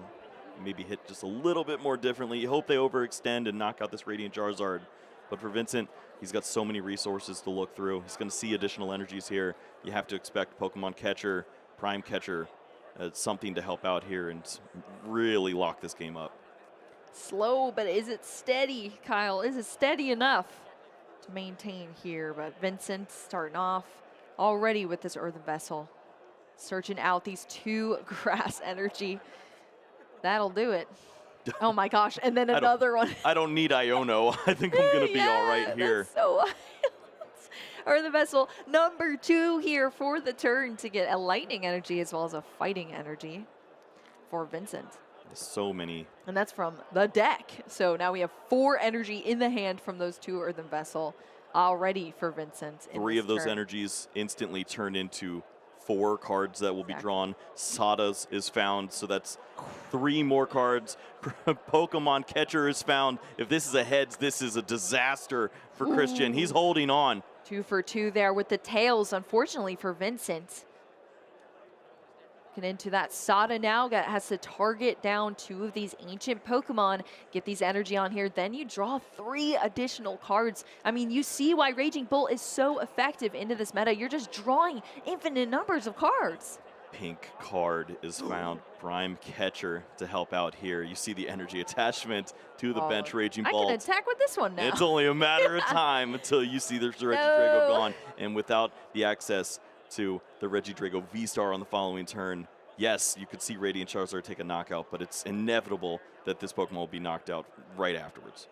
maybe hit just a little bit more differently. You hope they overextend and knock out this Radiant Charizard. But for Vincent, he's got so many resources to look through. He's going to see additional energies here. You have to expect Pokemon Catcher, Prime Catcher, something to help out here and really lock this game up. Slow, but is it steady, Kyle? Is it steady enough to maintain here? But Vincent starting off already with this Earthen Vessel, searching out these 2 grass energy. That'll do it. Oh my gosh, and then another one. I don't need Iono. I think I'm going to be all right here. That's so wild. Earthen Vessel number 2 here for the turn to get a lightning energy as well as a fighting energy for Vincent. So many. And that's from the deck. So now we have 4 energy in the hand from those 2 Earthen Vessel already for Vincent. 3 of those energies instantly turn into 4 cards that will be drawn. Sada's is found, so that's 3 more cards. Pokemon Catcher is found. If this is a heads, this is a disaster for Christian. He's holding on. 2 for 2 there with the tails, unfortunately for Vincent. Get into that Sada now, has to target down 2 of these ancient Pokemon, get these energy on here, then you draw 3 additional cards. I mean, you see why Raging Bolt is so effective into this meta. You're just drawing infinite numbers of cards. Pink card is found. Prime Catcher to help out here. You see the energy attachment to the bench Raging Bolt. I can attack with this one now. It's only a matter of time until you see the Regidrago gone. And without the access to the Regidrago V-Star on the following turn, yes, you could see Radiant Charizard take a knockout, but it's inevitable that this Pokemon will be knocked out right afterwards.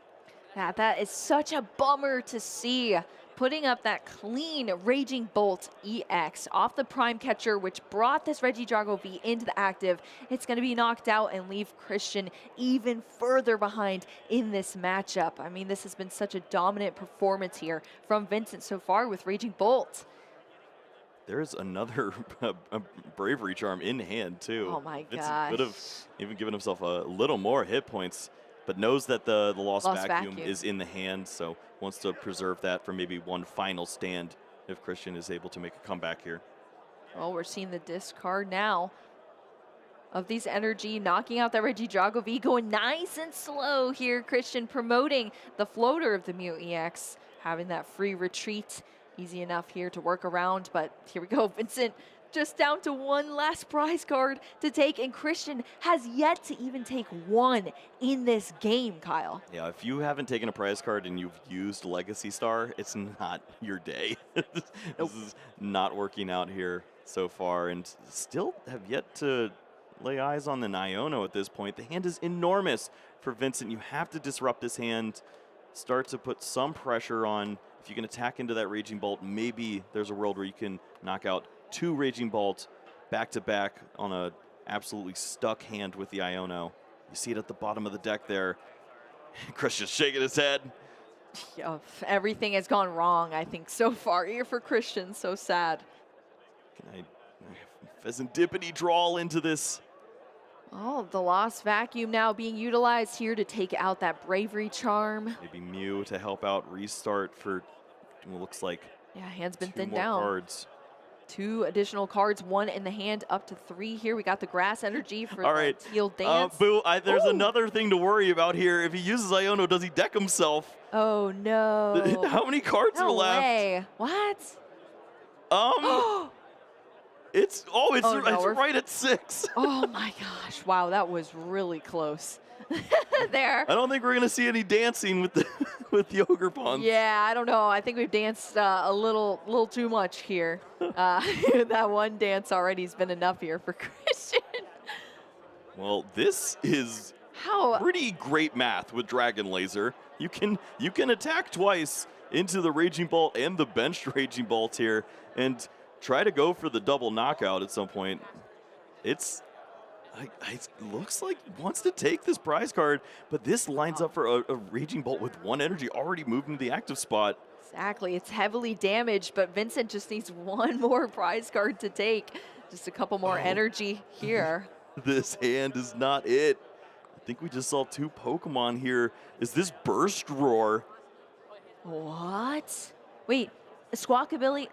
Yeah, that is such a bummer to see. Putting up that clean Raging Bolt EX off the Prime Catcher, which brought this Regidrago V into the active. It's going to be knocked out and leave Christian even further behind in this matchup. I mean, this has been such a dominant performance here from Vincent so far with Raging Bolt. There's another Bravery Charm in hand, too. Oh, my Vincent gosh. could have even given himself a little more hit points, but knows that the Lost Vacuum is in the hand, so wants to preserve that for maybe one final stand if Christian is able to make a comeback here. Well, we're seeing the discard now of these energy, knocking out that Regidrago V, going nice and slow here. Christian promoting the floater of the Mew EX, having that free retreat. Easy enough here to work around, but here we go. Vincent just down to 1 last prize card to take, and Christian has yet to even take 1 in this game, Kyle. Yeah, if you haven't taken a prize card and you've used Legacy Star, it's not your day. This is not working out here so far, and still have yet to lay eyes on the Iono at this point. The hand is enormous for Vincent. You have to disrupt this hand, start to put some pressure on. If you can attack into that Raging Bolt, maybe there's a world where you can knock out 2 Raging Bolt back-to-back on a absolutely stuck hand with the Iono. You see it at the bottom of the deck there. Christian's shaking his head. Yeah, everything has gone wrong, I think, so far here for Christian. So sad. Can I Pheasantipity draw into this? Oh, the Lost Vacuum now being utilized here to take out that Bravery Charm. Maybe Mew to help out restart for what looks like hand's been 2 thinned more down. Cards. 2 additional cards, 1 in the hand, up to 3 here. We got the grass energy for All the right. Teal Dance. Boo, there's another thing to worry about here. If he uses Iono, does he deck himself? Oh, no. How many cards are left? Way. What? It's right at 6. Oh my gosh. Wow, that was really close. There. I don't think we're gonna see any dancing with the with the Ogerpons. Yeah, I don't know. I think we've danced a little too much here. That one dance already has been enough here for Christian. Well, this is pretty great math with Dragon Laser. You can attack twice into the Raging Bolt and the benched Raging Bolt here and try to go for the double knockout at some point. It looks like it wants to take this prize card, but this lines up for a Raging Bolt with 1 energy already moved into the active spot. Exactly. It's heavily damaged, but Vincent just needs 1 more prize card to take. Just a couple more energy here. This hand is not it. I think we just saw 2 Pokemon here. Is this Burst Roar? What? Wait, Squawkabilly?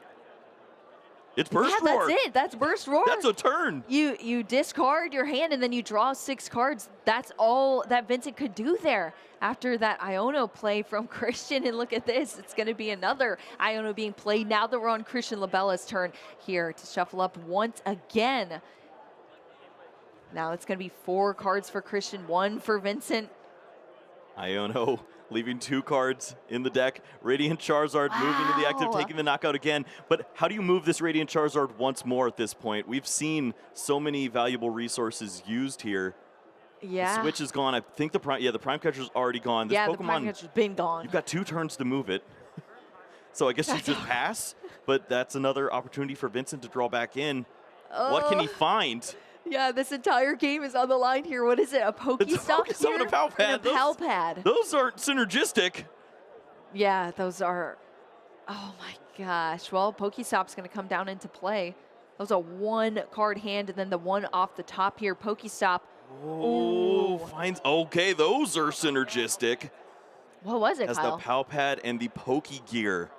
It's Burst Roar. That's it. That's Burst Roar. That's a turn. You discard your hand and then you draw 6 cards. That's all that Vincent could do there after that Iono play from Christian. And look at this. It's going to be another Iono being played. Now that we're on Christian LaBella's turn here to shuffle up once again. Now it's going to be 4 cards for Christian, 1 for Vincent. Iono leaving 2 cards in the deck. Radiant Charizard moving to the active, taking the knockout again. But how do you move this Radiant Charizard once more at this point? We've seen so many valuable resources used here. Yeah. The switch is gone. I think the prime catcher's already gone. This yeah, Pokemon, the prime catcher's been gone. You've got 2 turns to move it. So I guess you just pass, but that's another opportunity for Vincent to draw back in. What can he find? Yeah, this entire game is on the line here. What is it, a Pokestop here? And a Palpad. And a Palpad. Those aren't synergistic. Yeah, those are, oh my gosh. Well, Pokestop's going to come down into play. That was a 1 card hand and then the 1 off the top here. Pokestop. Oh, finds, okay, those are synergistic. What was it, Has Kyle? the Palpad and the Pokegear.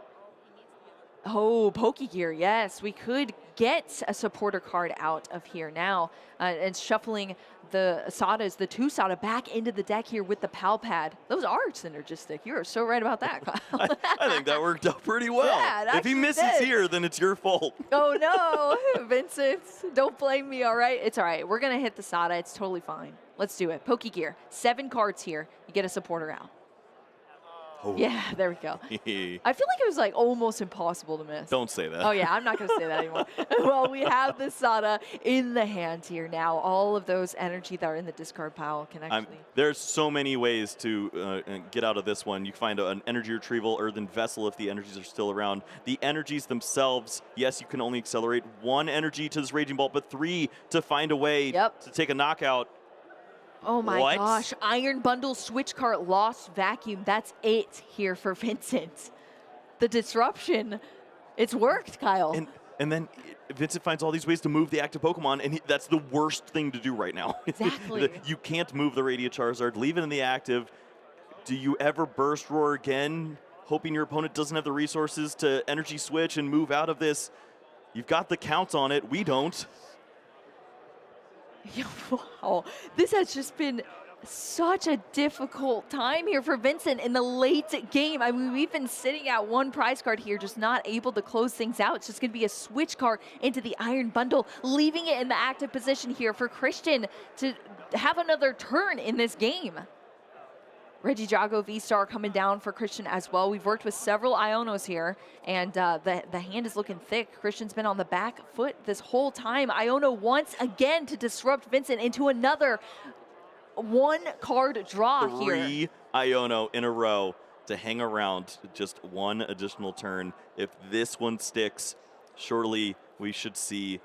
Oh, Pokegear, yes. We could get a supporter card out of here now and shuffling the Sadas, the 2 Sada back into the deck here with the Palpad. Those are synergistic. You are so right about that, Kyle. I think that worked out pretty well. Yeah, if he misses here, then it's your fault. Oh, no. Vincent, don't blame me, all right? It's all right. We're going to hit the Sada. It's totally fine. Let's do it. Pokegear. 7 cards here. You get a supporter out. Oh. Yeah, there we go. I feel like it was like almost impossible to miss. Don't say that. Oh yeah, I'm not going to say that anymore. Well, we have the Sada in the hand here now. All of those energy that are in the discard pile can actually... There's so many ways to get out of this one. You find an energy retrieval, earthen vessel if the energies are still around. The energies themselves, yes, you can only accelerate 1 energy to this Raging Bolt, but 3 to find a way to take a knockout. Oh my gosh, Iron Bundle, Switch Cart, Lost Vacuum. That's it here for Vincent. The disruption, it's worked, Kyle. And then Vincent finds all these ways to move the active Pokemon, and that's the worst thing to do right now. Exactly. You can't move the Radiant Charizard, leave it in the active. Do you ever Burst Roar again, hoping your opponent doesn't have the resources to energy switch and move out of this? You've got the counts on it, we don't. Wow, this has just been such a difficult time here for Vincent in the late game. I mean, we've been sitting at 1 prize card here, just not able to close things out. It's just going to be a switch card into the Iron Bundle, leaving it in the active position here for Christian to have another turn in this game. Regidrago V-Star coming down for Christian as well. We've worked with several Ionos here, and the hand is looking thick. Christian's been on the back foot this whole time. Iono once again to disrupt Vincent into another 1 card draw here. 3 Iono in a row to hang around just 1 additional turn. If this one sticks, surely we should see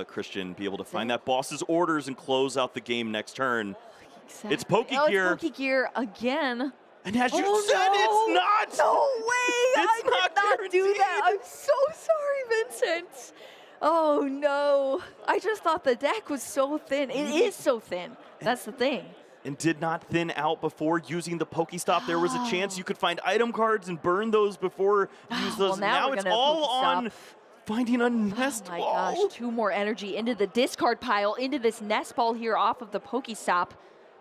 Christian be able to find that boss's orders and close out the game next turn. Exactly. It's Pokegear. Oh, it's Pokegear again. And as you said, it's not. No way. I It's not did not do that. I'm so sorry, Vincent. Oh, no. I just thought the deck was so thin. It is so thin. That's the thing. And did not thin out before using the Pokestop. There was a chance you could find item cards and burn those before you use those. Well, now it's all on finding a nest ball. ball. Oh my gosh, 2 more energy into the discard pile, into this nest ball here off of the Pokestop.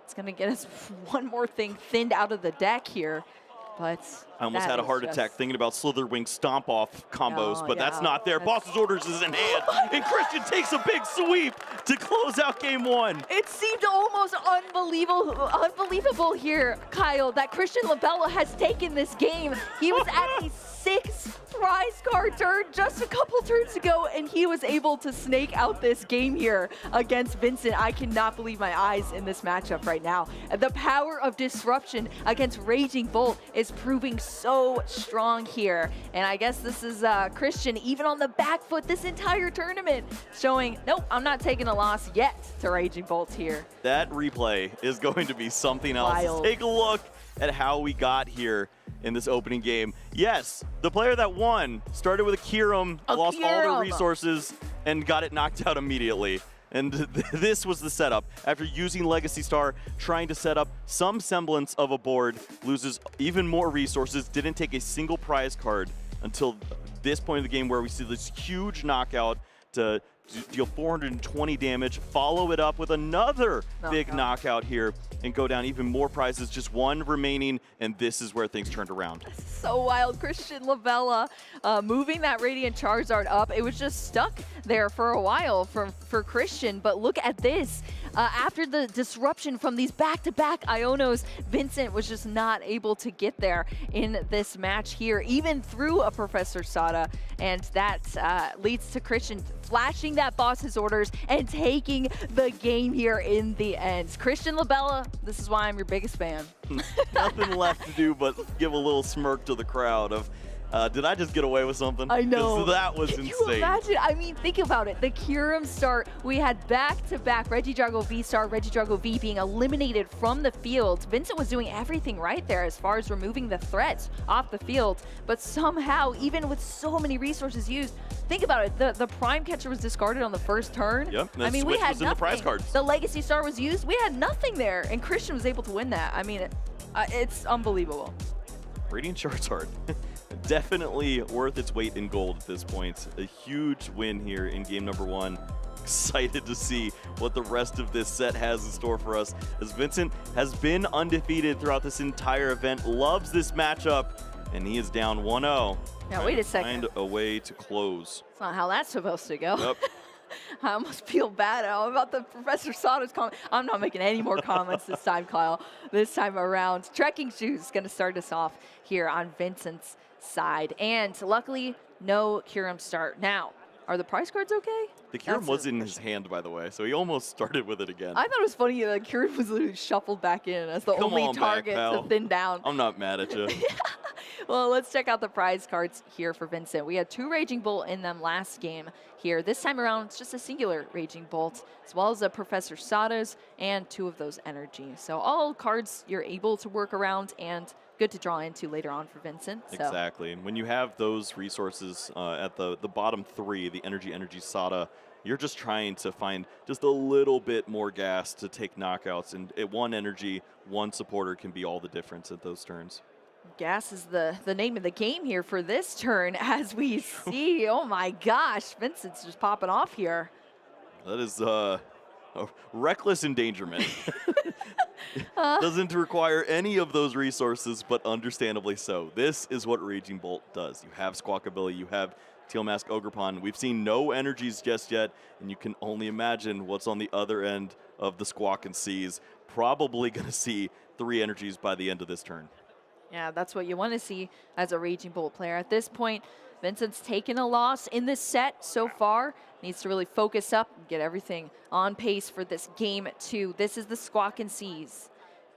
It's going to get us 1 more thing thinned out of the deck here. But I almost had a heart attack thinking about Slitherwing Stomp Off combos, but that's not there. Boss's orders is in hand, and Christian takes a big sweep to close out game 1. It seemed almost unbelievable here, Kyle, that Christian LaBella has taken this game. He was at a 6 prize card turn just a couple turns ago, and he was able to snake out this game here against Vincent. I cannot believe my eyes in this matchup right now. The power of disruption against Raging Bolt is proving so strong here. And I guess this is Christian, even on the back foot this entire tournament, showing, nope, I'm not taking a loss yet to Raging Bolt here. That replay is going to be something else. Wild. Let's take a look at how we got here in this opening game. Yes, the player that won started with a Kyurem, lost all their resources, and got it knocked out immediately. And this was the setup. After using Legacy Star, trying to set up some semblance of a board, loses even more resources, didn't take a single prize card until this point of the game where we see this huge knockout to deal 420 damage, follow it up with another big knockout here, and go down even more prizes, just one remaining, and this is where things turned around. So wild. Christian LaBella moving that Radiant Charizard up. It was just stuck there for a while for Christian, but look at this. After the disruption from these back-to-back Ionos, Vincent was just not able to get there in this match here, even through a Professor Sada, and that leads to Christian flashing that boss's orders and taking the game here in the end. Christian LaBella, this is why I'm your biggest fan. Nothing left to do but give a little smirk to the crowd of, did I just get away with something? I know. 'Cause that was Can insane. you imagine? I mean, think about it. The Kyurem start, we had back-to-back Regidrago V star, Regidrago V being eliminated from the field. Vincent was doing everything right there as far as removing the threats off the field, but somehow, even with so many resources used, think about it. The Prime Catcher was discarded on the first turn. Yep, and I mean, we Switch had was in the prize nothing. cards. The Legacy Star was used. We had nothing there, and Christian was able to win that. I mean, it's unbelievable. Radiant Charizard. Definitely worth its weight in gold at this point. A huge win here in game number 1. Excited to see what the rest of this set has in store for us, as Vincent has been undefeated throughout this entire event, loves this matchup, and he is down 1-0. Now, wait a second. Find a way to close. That's not how that's supposed to go. Yep. I almost feel bad about the Professor Sada's comment. I'm not making any more comments this time, Kyle. This time around, Trekking Shoes is going to start us off here on Vincent's side. And luckily, no Kyurem start. Now, are the prize cards okay? The Kyurem was in his hand, by the way, so he almost started with it again. I thought it was funny that Kyurem was literally shuffled back in as the Come only on back, target pal. to thin down. I'm not mad at you. Well, let's check out the prize cards here for Vincent. We had 2 Raging Bolt in them last game here. This time around, it's just a singular Raging Bolt, as well as a Professor Sada's and 2 of those energy. So all cards you're able to work around and good to draw into later on for Vincent. So. Exactly. And when you have those resources at the bottom 3, the energy, Sada, you're just trying to find just a little bit more gas to take knockouts. And at 1 energy, 1 supporter can be all the difference at those turns. Gas is the name of the game here for this turn, as we see. Oh my gosh, Vincent's just popping off here. That is a reckless endangerment. Doesn't require any of those resources, but understandably so. This is what Raging Bolt does. You have Squawkabilly, you have Teal Mask Ogerpon. We've seen no energies just yet, and you can only imagine what's on the other end of the Squawk and Seas. Probably going to see 3 energies by the end of this turn. Yeah, that's what you want to see as a Raging Bolt player. At this point, Vincent's taken a loss in this set so far. Needs to really focus up and get everything on pace for this game 2. This is the Squawk and Seas.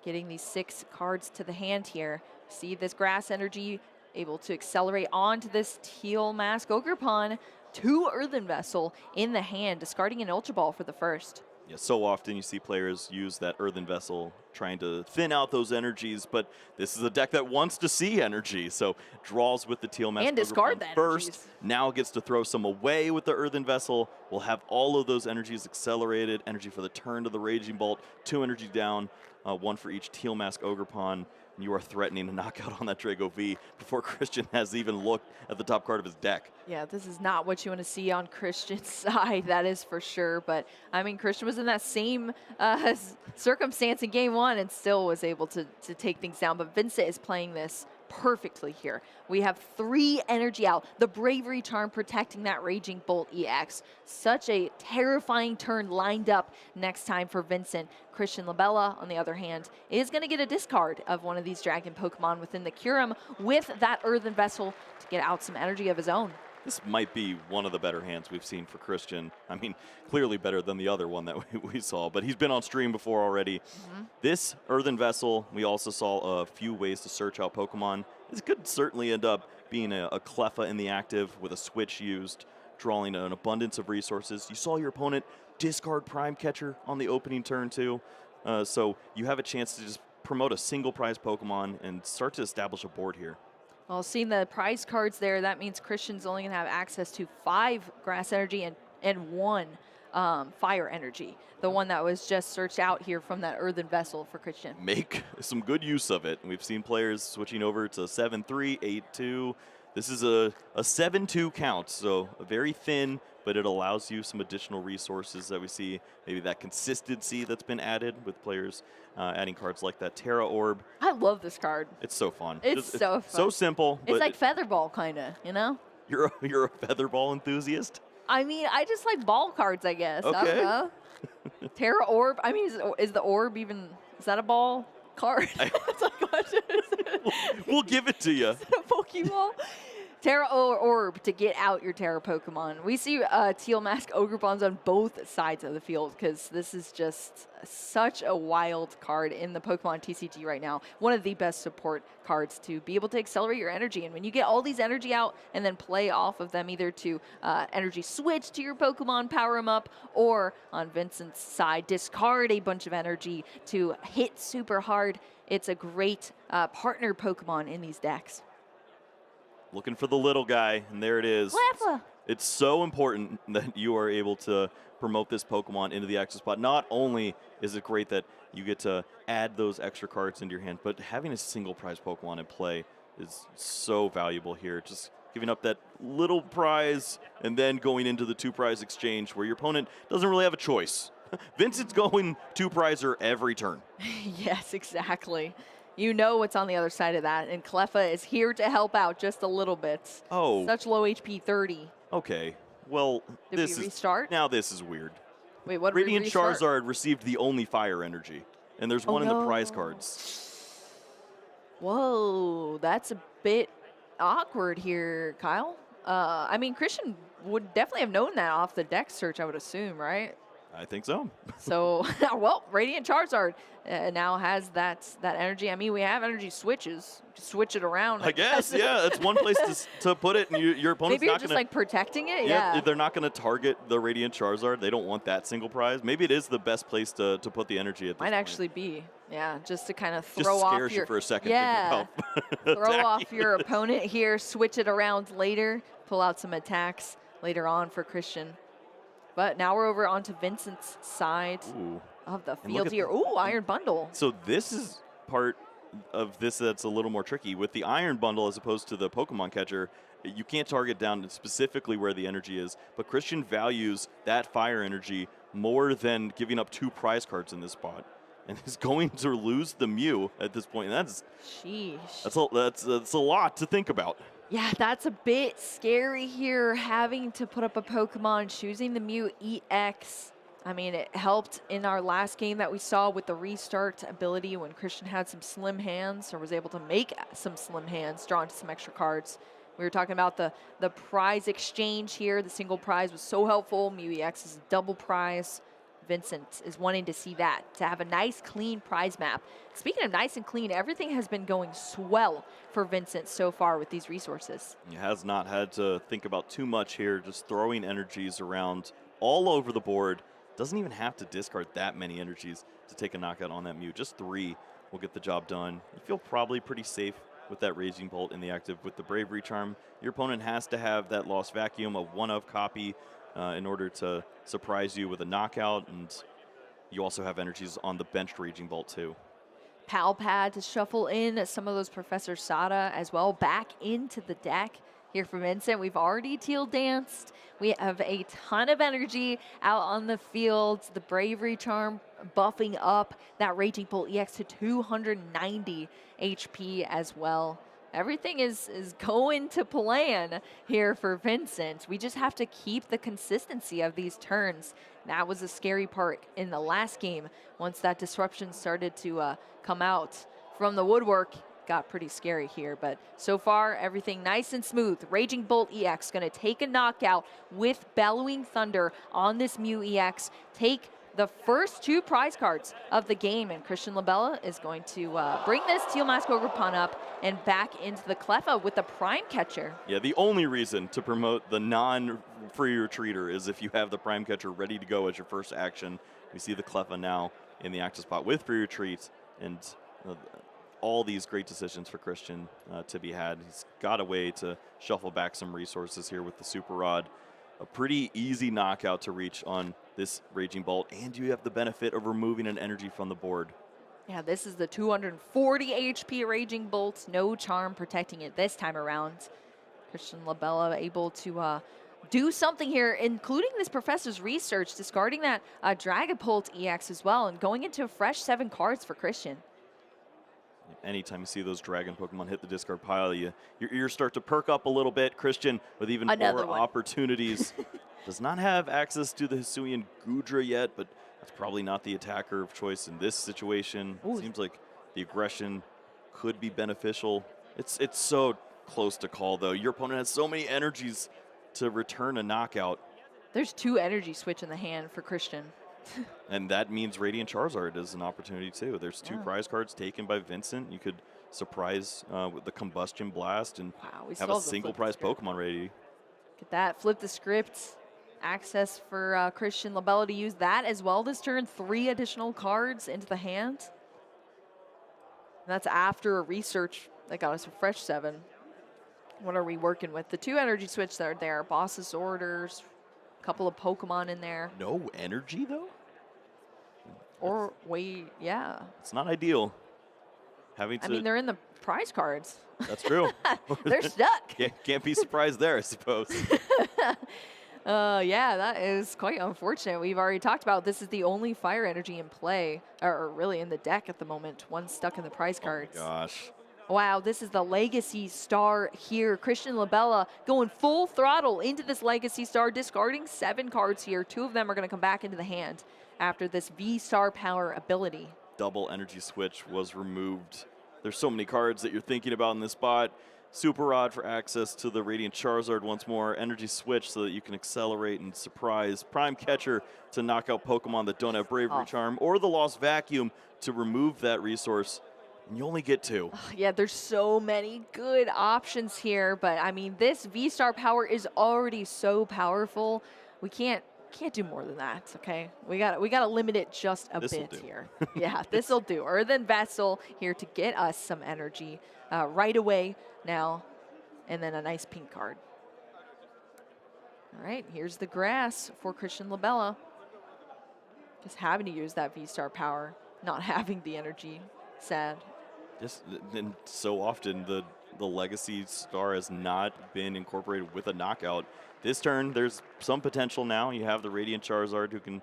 Getting these 6 cards to the hand here. See this grass energy able to accelerate onto this Teal Mask Ogerpon. 2 Earthen Vessel in the hand, discarding an Ultra Ball for the first. Yeah, so often you see players use that Earthen Vessel trying to thin out those energies, but this is a deck that wants to see energy, so draws with the Teal Mask and discard Ogerpon the first. energies. Now gets to throw some away with the Earthen Vessel. We'll have all of those energies accelerated. Energy for the turn to the Raging Bolt, 2 energy down, 1 for each Teal Mask Ogerpon. You are threatening a knockout on that Drago V before Christian has even looked at the top card of his deck. Yeah, this is not what you want to see on Christian's side, that is for sure. But, I mean, Christian was in that same circumstance in game 1 and still was able to take things down. But Vincent is playing this perfectly here. We have 3 energy out. The Bravery Charm protecting that Raging Bolt EX. Such a terrifying turn lined up next time for Vincent. Christian LaBella, on the other hand, is going to get a discard of one of these Dragon Pokemon within the Kyurem with that Earthen Vessel to get out some energy of his own. This might be one of the better hands we've seen for Christian. I mean, clearly better than the other one that we saw, but he's been on stream before already. This Earthen Vessel, we also saw a few ways to search out Pokemon. This could certainly end up being a Cleffa in the active with a switch used, drawing an abundance of resources. You saw your opponent discard Prime Catcher on the opening turn too. So you have a chance to just promote a single prize Pokemon and start to establish a board here. Well, seeing the prize cards there, that means Christian's only going to have access to 5 Grass Energy and 1 Fire Energy. The one that was just searched out here from that Earthen Vessel for Christian. Make some good use of it. We've seen players switching over to 7-3, 8-2. This is a 7-2 count, so very thin, but it allows you some additional resources that we see. Maybe that consistency that's been added with players adding cards like that Terra Orb. I love this card. It's so fun. It's so fun. So simple. It's like Featherball, kind of, you know? You're a Featherball enthusiast? I mean, I just like ball cards, I guess. Okay. I don't know. Terra Orb, I mean, is the orb even, is that a ball card? It's like, what is it? We'll give it to you. Is it a Pokeball? Terra Orb to get out your Terra Pokemon. We see Teal Mask Ogrepons on both sides of the field because this is just such a wild card in the Pokemon TCG right now. One of the best support cards to be able to accelerate your energy. And when you get all these energy out and then play off of them either to energy switch to your Pokemon, power them up, or on Vincent's side, discard a bunch of energy to hit super hard, it's a great partner Pokemon in these decks. Looking for the little guy, and there it is. Cleffa. It's so important that you are able to promote this Pokemon into the active spot. Not only is it great that you get to add those extra cards into your hand, but having a single prize Pokemon in play is so valuable here. Just giving up that little prize and then going into the 2 prize exchange where your opponent doesn't really have a choice. Vincent's going 2 prizer every turn. Yes, exactly. You know what's on the other side of that, and Cleffa is here to help out just a little bit. Oh. Such low HP, 30. Okay. Well, Did this we is restart? Now this is weird. Wait, what did we Radiant restart? Charizard received the only fire energy, and there's one in the prize cards. Whoa, that's a bit awkward here, Kyle. I mean, Christian would definitely have known that off the deck search, I would assume, right? I think so. So, well, Radiant Charizard now has that energy. I mean, we have energy switches. Just switch it around. I guess, yeah. That's one place to put it, and your opponent's Maybe you're not just gonna, like protecting it. yeah, Yeah. they're not going to target the Radiant Charizard. They don't want that single prize. Maybe it is the best place to put the energy at this Might point. actually be. Yeah, just to kind of Just throw off scares your. you for a second. Yeah. Throw Throw off your opponent here. Switch it around later. Pull out some attacks later on for Christian. But now we're over onto Vincent's side of the And look field at here. Ooh, Iron Bundle. So this is part of this that's a little more tricky. With the Iron Bundle as opposed to the Pokemon Catcher, you can't target down specifically where the energy is, but Christian values that fire energy more than giving up 2 prize cards in this spot. And is going to lose the Mew at this point. And that's a lot to think about. Yeah, that's a bit scary here, having to put up a Pokemon, choosing the Mew EX. I mean, it helped in our last game that we saw with the restart ability when Christian had some slim hands or was able to make some slim hands, drawn to some extra cards. We were talking about the prize exchange here. The single prize was so helpful. Mew EX is a double prize. Vincent is wanting to see that, to have a nice, clean prize map. Speaking of nice and clean, everything has been going swell for Vincent so far with these resources. He has not had to think about too much here, just throwing energies around all over the board. Doesn't even have to discard that many energies to take a knockout on that Mew. Just 3 will get the job done. You feel probably pretty safe with that Raging Bolt in the active. With the Bravery Charm, your opponent has to have that Lost Vacuum, a 1-of copy, in order to surprise you with a knockout, and you also have energies on the benched Raging Bolt too. Pal Pad to shuffle in some of those Professor Sada as well back into the deck here for Vincent. We've already teal danced. We have a ton of energy out on the field. The Bravery Charm buffing up that Raging Bolt EX to 290 HP as well. everything is going to plan here for Vincent. We just have to keep the consistency of these turns. That was a scary part in the last game. Once that disruption started to come out from the woodwork, got pretty scary here, but so far everything nice and smooth. Raging Bolt EX gonna take a knockout with Bellowing Thunder on this Mew EX, take the first 2 prize cards of the game, and Christian LaBella is going to bring this Teal Mask Ogre Pun up and back into the Cleffa with the Prime Catcher. Yeah, the only reason to promote the non-free retreater is if you have the Prime Catcher ready to go as your first action. We see the Cleffa now in the active spot with free retreat, and all these great decisions for Christian to be had. He's got a way to shuffle back some resources here with the Super Rod. A pretty easy knockout to reach on this Raging Bolt, and you have the benefit of removing an energy from the board. Yeah, this is the 240 HP Raging Bolt. No charm protecting it this time around. Christian LaBella able to do something here, including this Professor's Research, discarding that Dragapult EX as well, and going into a fresh 7 cards for Christian. Anytime you see those dragon Pokemon hit the discard pile, your ears start to perk up a little bit. Christian with even more opportunities. Does not have access to the Hisuian Gudra yet, but that's probably not the attacker of choice in this situation. It seems like the aggression could be beneficial. It's so close to call, though. Your opponent has so many energies to return a knockout. There's 2 energy switch in the hand for Christian. And that means Radiant Charizard is an opportunity, too. There's 2 prize cards taken by Vincent. You could surprise with the Combustion Blast and have a single prize Pokemon ready. Get that. Flip the script. Access for Christian LaBella to use that as well this turn. 3 additional cards into the hand. And that's after a research that got us a fresh 7. What are we working with? The 2 energy switch that are there. Boss's Orders. Couple of Pokemon in there. No energy, though? Or wait, yeah. It's not ideal. I mean, they're in the prize cards. That's true. They're stuck. Can't be surprised there, I suppose. Yeah, that is quite unfortunate. We've already talked about this is the only fire energy in play, or really in the deck at the moment. One stuck in the prize cards. Oh my gosh. Wow, this is the Legacy Star here. Christian LaBella going full throttle into this Legacy Star, discarding 7 cards here. 2 of them are going to come back into the hand after this V-Star power ability. Double energy switch was removed. There's so many cards that you're thinking about in this spot. Super Rod for access to the Radiant Charizard once more. Energy switch so that you can accelerate and surprise. Prime Catcher to knock out Pokemon that don't have Bravery Charm, or the Lost Vacuum to remove that resource. And you only get 2. Yeah, there's so many good options here, but I mean, this V-Star power is already so powerful. We can't do more than that, okay? We gotta limit it just a bit here. Yeah, this'll do. Earthen Vessel here to get us some energy right away now, and then a nice pink card. All right, here's the grass for Christian LaBella. Just having to use that V-Star power, not having the energy. Sad. And so often the Legacy Star has not been incorporated with a knockout. This turn, there's some potential now. You have the Radiant Charizard who can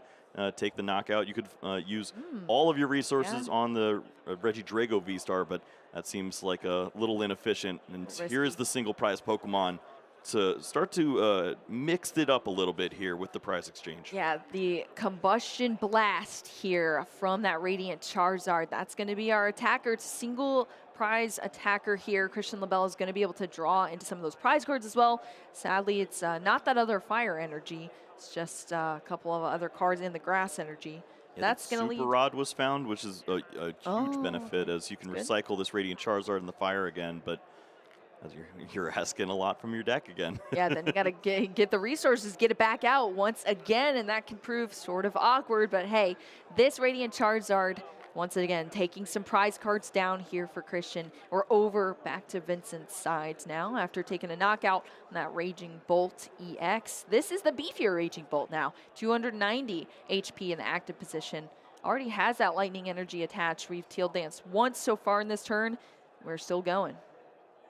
take the knockout. You could use all of your resources on the Regidrago V-Star, but that seems like a little inefficient. And here is the single prize Pokemon to start to mix it up a little bit here with the prize exchange. Yeah, the Combustion Blast here from that Radiant Charizard. That's going to be our attacker. It's a single prize attacker here. Christian LaBella is going to be able to draw into some of those prize cards as well. Sadly, it's not that other fire energy. It's just a couple of other cards in the grass energy. Yeah, that's going to lead. Super Rod was found, which is a huge benefit, as you can recycle this Radiant Charizard in the fire again, but as you're asking a lot from your deck again. Yeah, then you got to get the resources, get it back out once again, and that can prove sort of awkward. But hey, this Radiant Charizard, once again, taking some prize cards down here for Christian. We're over back to Vincent's sides now after taking a knockout on that Raging Bolt EX. This is the beefier Raging Bolt now. 290 HP in the active position. Already has that lightning energy attached. We've Teal Danced once so far in this turn. We're still going.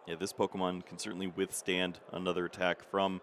Yeah, this Pokemon can certainly withstand another attack from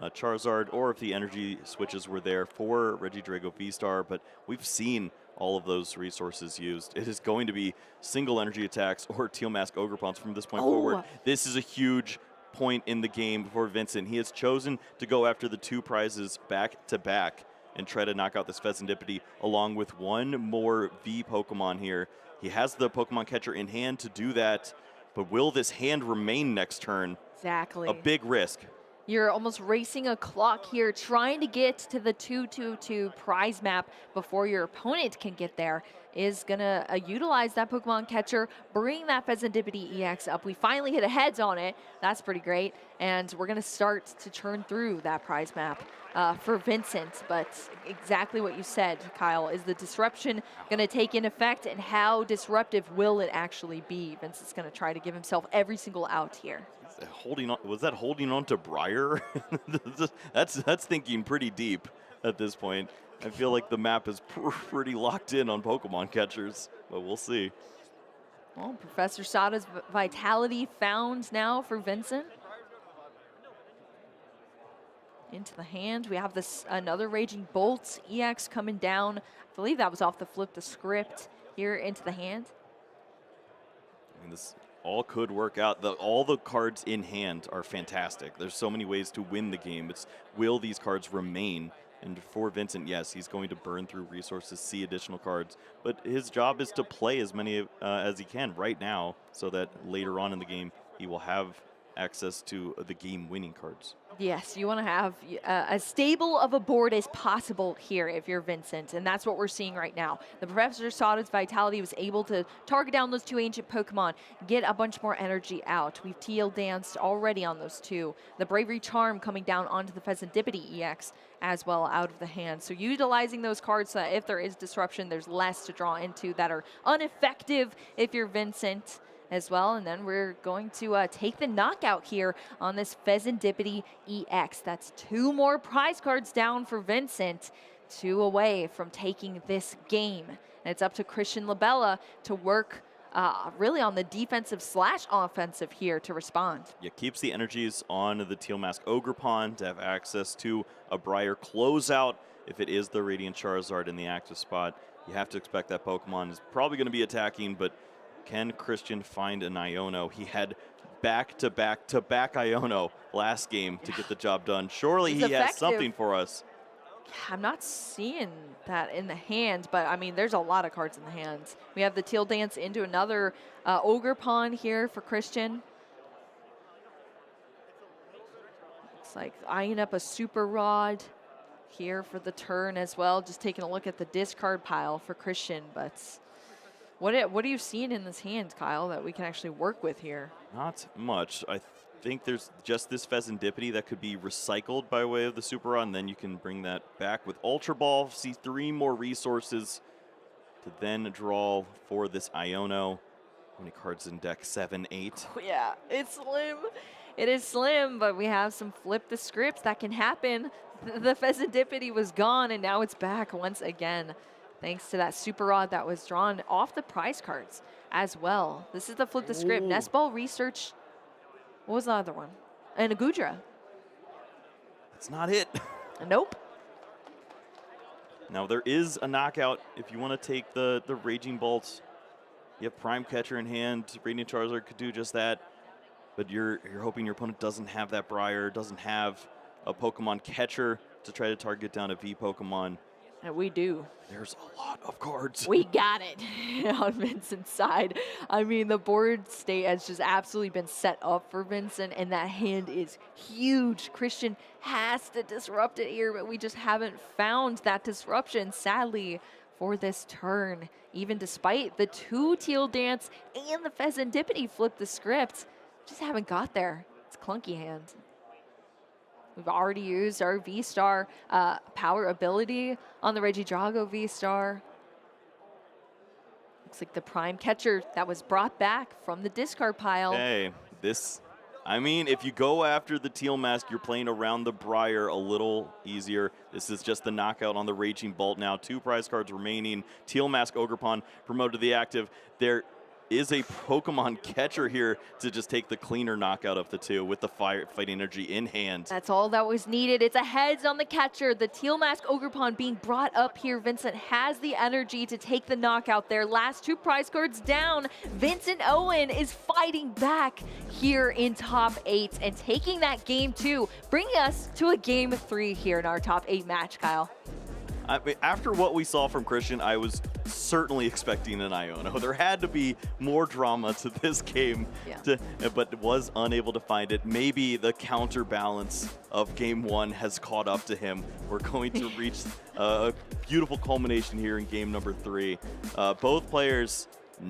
Charizard, or if the energy switches were there for Regidrago V-Star, but we've seen all of those resources used. It is going to be single energy attacks or Teal Mask Ogrepons from this point forward. This is a huge point in the game for Vincent. He has chosen to go after the 2 prizes back to back and try to knock out this Pheasantipity along with 1 more V Pokemon here. He has the Pokemon catcher in hand to do that, but will this hand remain next turn? Exactly. A big risk. You're almost racing a clock here, trying to get to the 2-2-2 prize map before your opponent can get there. Is going to utilize that Pokemon catcher, bring that Pheasantipity EX up. We finally hit a heads on it. That's pretty great. And we're going to start to churn through that prize map for Vincent. But exactly what you said, Kyle, is the disruption going to take in effect, and how disruptive will it actually be? Vincent's going to try to give himself every single out here. Holding on, was that holding on to Briar? that's thinking pretty deep at this point. I feel like the map is pretty locked in on Pokemon catchers, but we'll see. Well, Professor Sada's Vitality found now for Vincent. Into the hand, we have this another Raging Bolt EX coming down. I believe that was off the Flip the Script here into the hand. I mean, this all could work out. All the cards in hand are fantastic. There's so many ways to win the game. It's will these cards remain? And for Vincent, yes, he's going to burn through resources, see additional cards. But his job is to play as many as he can right now so that later on in the game, he will have access to the game-winning cards. Yes, you want to have as stable of a board as possible here if you're Vincent, and that's what we're seeing right now. The Professor Sada's Vitality was able to target down those 2 ancient Pokemon, get a bunch more energy out. We've Teal Danced already on those 2. The Bravery Charm coming down onto the Pheasantipity EX as well out of the hand. So utilizing those cards so that if there is disruption, there's less to draw into that are ineffective if you're Vincent as well. And then we're going to take the knockout here on this Pheasantipity EX. That's 2 more prize cards down for Vincent, 2 away from taking this game. And it's up to Christian LaBella to work really on the defensive / offensive here to respond. Yeah, keeps the energies on the Teal Mask Ogrepon to have access to a Briar closeout. If it is the Radiant Charizard in the active spot, you have to expect that Pokemon is probably going to be attacking, but can Christian find an Iono? He had back-to-back-to-back Iono last game to get the job done. Surely he has something for us. I'm not seeing that in the hand, but I mean, there's a lot of cards in the hands. We have the Teal Dance into another Ogrepon here for Christian. Looks like eyeing up a Super Rod here for the turn as well. Just taking a look at the discard pile for Christian, but what are you seeing in this hand, Kyle, that we can actually work with here? Not much. I think there's just this Pheasantipity that could be recycled by way of the Super Rod, and then you can bring that back with Ultra Ball, see 3 more resources to then draw for this Iono. How many cards in deck? 7, 8? Oh, yeah, it's slim. It is slim, but we have some Flip the Script that can happen. The Pheasantipity was gone, and now it's back once again, thanks to that Super Rod that was drawn off the prize cards as well. This is the Flip the Script. Nest Ball Research. What was the other one? And a Gudra. That's not it. Nope. Now there is a knockout if you want to take the Raging Bolts. You have Prime Catcher in hand. Radiant Charizard could do just that. But you're hoping your opponent doesn't have that Briar, doesn't have a Pokemon Catcher to try to target down a V Pokemon. And we do. There's a lot of cards. We got it on Vincent's side. I mean, the board state has just absolutely been set up for Vincent, and that hand is huge. Christian has to disrupt it here, but we just haven't found that disruption, sadly, for this turn. Even despite the 2 Teal Dance and the Pheasantipity Flip the Script, just haven't got there. It's a clunky hand. We've already used our V-Star power ability on the Regidrago V-Star. Looks like the Prime Catcher that was brought back from the discard pile. Hey, I mean, if you go after the Teal Mask, you're playing around the Briar a little easier. This is just the knockout on the Raging Bolt now. 2 prize cards remaining. Teal Mask Ogrepon promoted to the active. There is a Pokemon catcher here to just take the cleaner knockout of the two with the fighting energy in hand. That's all that was needed. It's a heads on the catcher. The Teal Mask Ogerpon being brought up here. Vincent has the energy to take the knockout there. Last 2 prize cards down. Vincent Owen is fighting back here in top 8 and taking that game 2, bringing us to a game 3 here in our top 8 match, Kyle. I mean, after what we saw from Christian, I was certainly expecting an Iono. There had to be more drama to this game, but was unable to find it. Maybe the counterbalance of game 1 has caught up to him. We're going to reach a beautiful culmination here in game number 3. Both players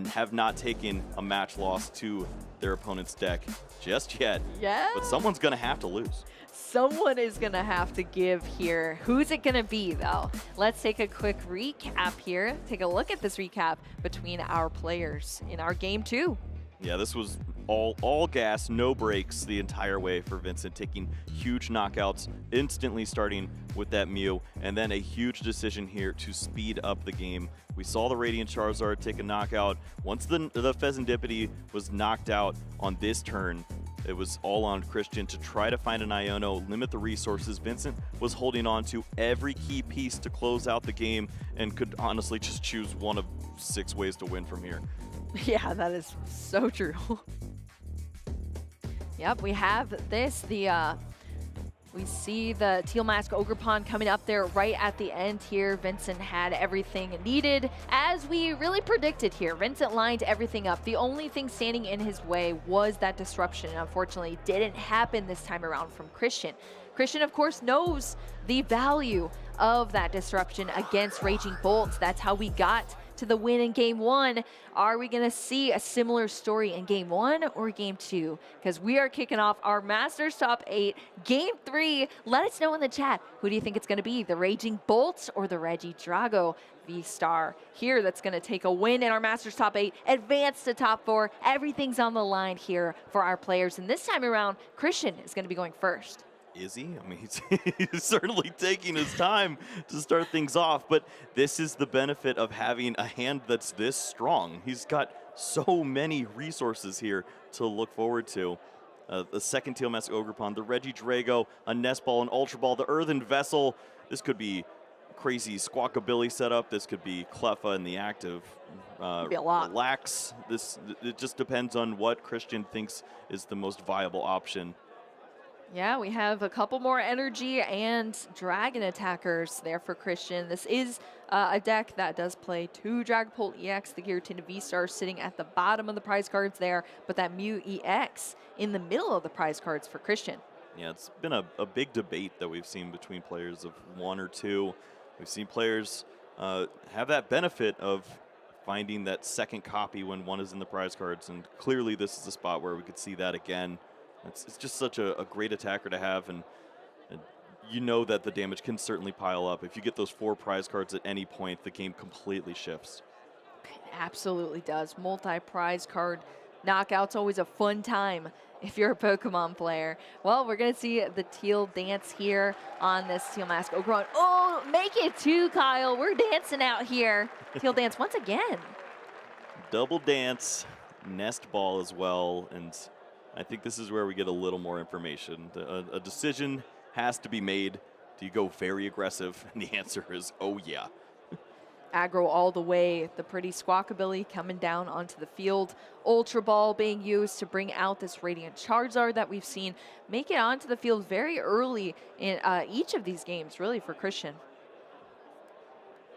have not taken a match loss to their opponent's deck just yet. Yeah. But someone's going to have to lose. Someone is going to have to give here. Who's it going to be, though? Let's take a quick recap here. Take a look at this recap between our players in our game 2. Yeah, this was all gas, no brakes the entire way for Vincent, taking huge knockouts, instantly starting with that Mew, and then a huge decision here to speed up the game. We saw the Radiant Charizard take a knockout. Once the Pheasantipity was knocked out on this turn, it was all on Christian to try to find an Iono, limit the resources. Vincent was holding on to every key piece to close out the game and could honestly just choose one of 6 ways to win from here. Yeah, that is so true. Yep, we have this. We see the Teal Mask Ogerpon coming up there right at the end here. Vincent had everything needed, as we really predicted here. Vincent lined everything up. The only thing standing in his way was that disruption, and unfortunately didn't happen this time around from Christian. Christian, of course, knows the value of that disruption against Raging Bolts. That's how we got to the win in game 1. Are we going to see a similar story in game 1 or game 2? Because we are kicking off our Masters Top 8 game 3. Let us know in the chat, who do you think it's going to be, the Raging Bolts or the Regidrago V-Star here that's going to take a win in our Masters Top 8, advance to top 4. Everything's on the line here for our players, and this time around Christian is going to be going first. Is he? I mean, he's certainly taking his time to start things off, but this is the benefit of having a hand that's this strong. He's got so many resources here to look forward to. The second Teal Mask Ogerpon, the Regidrago, a Nest Ball, an Ultra Ball, the Earthen Vessel. This could be crazy Squawkabilly setup. This could be Cleffa in the active. Could be a lot. Relax. It just depends on what Christian thinks is the most viable option. Yeah, we have a couple more energy and dragon attackers there for Christian. This is a deck that does play 2 Dragapult EX, the Giratina V-Star sitting at the bottom of the prize cards there, but that Mew EX in the middle of the prize cards for Christian. Yeah, it's been a big debate that we've seen between players of 1 or 2. We've seen players have that benefit of finding that second copy when 1 is in the prize cards, and clearly this is a spot where we could see that again. It's just such a great attacker to have, and you know that the damage can certainly pile up. If you get those 4 prize cards at any point, the game completely shifts. It absolutely does. Multi-prize card knockout's always a fun time if you're a Pokemon player. Well, we're going to see the Teal dance here on this Teal Mask Ogerpon. Oh, make it 2, Kyle. We're dancing out here. Teal dance once again. Double dance, Nest Ball as well, and I think this is where we get a little more information. A decision has to be made. Do you go very aggressive? And the answer is, oh yeah. Aggro all the way. The pretty Squawkabilly coming down onto the field. Ultra Ball being used to bring out this Radiant Charizard that we've seen make it onto the field very early in each of these games, really, for Christian.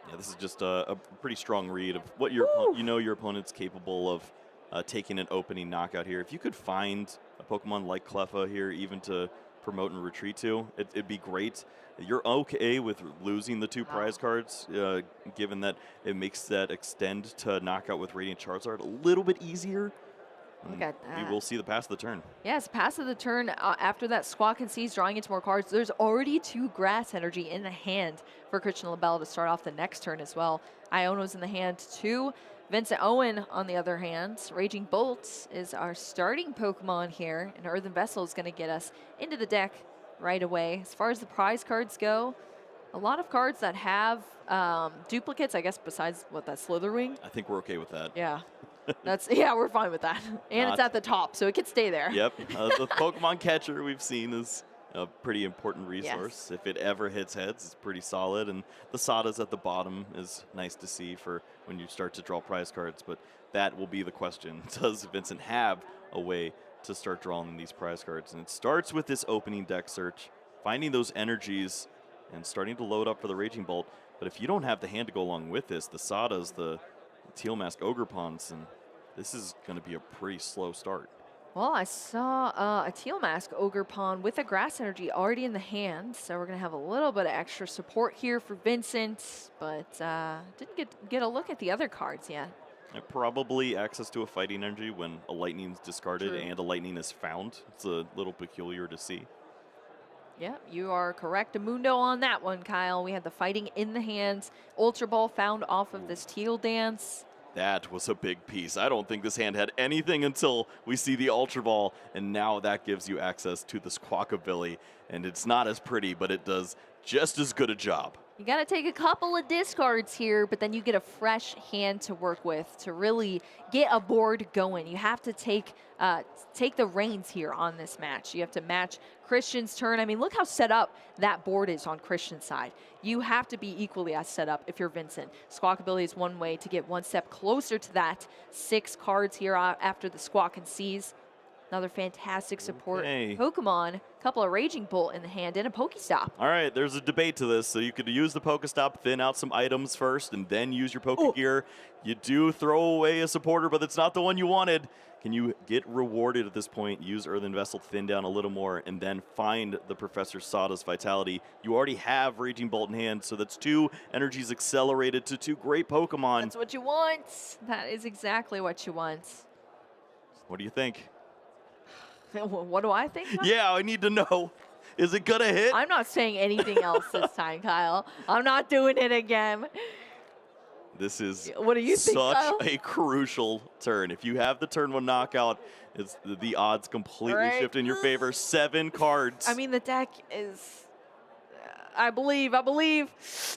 Yeah, this is just a pretty strong read of what your opponent's capable of. Taking an opening knockout here. If you could find a Pokemon like Cleffa here even to promote and retreat to, it'd be great. You're okay with losing the 2 prize cards, given that it makes that extend to knockout with Radiant Charizard a little bit easier. Look at that. We will see the pass of the turn. Yes, pass of the turn. After that Squawk and Seize drawing into more cards, there's already 2 grass energy in the hand for Christian LaBella to start off the next turn as well. Iono's in the hand too. Vincent Owen, on the other hand, Raging Bolts is our starting Pokemon here, and Earthen Vessel is going to get us into the deck right away. As far as the prize cards go, a lot of cards that have duplicates, I guess, besides, what, that Slitherwing? I think we're okay with that. Yeah. Yeah, we're fine with that. And it's Not- at the top, so it can stay there. Yep. The Pokemon catcher we've seen is a pretty important resource. If it ever hits heads, it's pretty solid. And the Sadas at the bottom is nice to see for when you start to draw prize cards. But that will be the question. Does Vincent have a way to start drawing these prize cards? And it starts with this opening deck search, finding those energies and starting to load up for the Raging Bolt. But if you don't have the hand to go along with this, the Sadas, the Teal Mask Ogrepons, and this is going to be a pretty slow start. Well, I saw a Teal Mask Ogrepon with a Grass Energy already in the hand, so we're going to have a little bit of extra support here for Vincent, but didn't get a look at the other cards yet. Probably access to a Fighting Energy when a Lightning is discarded True. and a Lightning is found. It's a little peculiar to see. Yeah, you are correct. Mundo on that one, Kyle. We had the Fighting in the hands. Ultra Ball found off of this Teal Dance. That was a big piece. I don't think this hand had anything until we see the Ultra Ball, and now that gives you access to the Squawkabilly. And it's not as pretty, but it does just as good a job. You got to take a couple of discards here, but then you get a fresh hand to work with to really get a board going. You have to take the reins here on this match. You have to match Christian's turn. I mean, look how set up that board is on Christian's side. You have to be equally as set up if you're Vincent. Squawkabilly is one way to get one step closer to that. 6 cards here after the Squawk and Seize. Another fantastic support Pokemon. Couple of Raging Bolt in the hand and a Pokestop. All right, there's a debate to this. So you could use the Pokestop, thin out some items first, and then use your Pokegear. You do throw away a supporter, but it's not the one you wanted. Can you get rewarded at this point? Use Earthen Vessel, thin down a little more, and then find the Professor Sada's Vitality. You already have Raging Bolt in hand, so that's 2 energies accelerated to 2 great Pokemon. That's what you want. That is exactly what you want. What do you think? What do I think? Yeah, I need to know. Is it gonna hit? I'm not saying anything else this time, Kyle. I'm not doing it again. This is What do you think, such Kyle? a crucial turn. If you have the turn 1 knockout, it's the odds completely Right. shift in your favor. 7 cards. I mean, the deck is. I believe.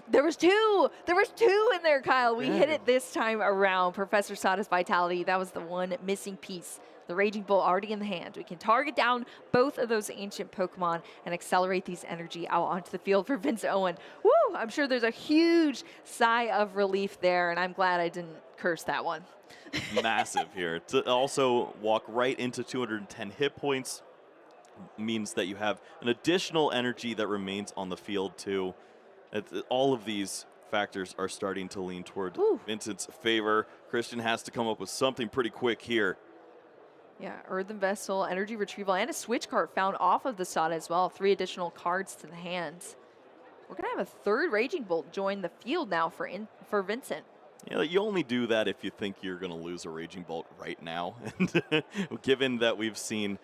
There was 2. There was 2 in there, Kyle. We hit it this time around. Professor Sada's Vitality. That was the one missing piece. The Raging Bolt already in the hand. We can target down both of those ancient Pokemon and accelerate these energy out onto the field for Vince Owen. Woo! I'm sure there's a huge sigh of relief there, and I'm glad I didn't curse that one. Massive here. To also walk right into 210 hit points means that you have an additional energy that remains on the field too. All of these factors are starting to lean toward Vincent's favor. Christian has to come up with something pretty quick here. Yeah, Earthen Vessel, Energy Retrieval, and a Switch card found off of the Sada as well. 3 additional cards to the hand. We're going to have a 3rd Raging Bolt join the field now for Vincent. Yeah, you only do that if you think you're going to lose a Raging Bolt right now. And given that we've seen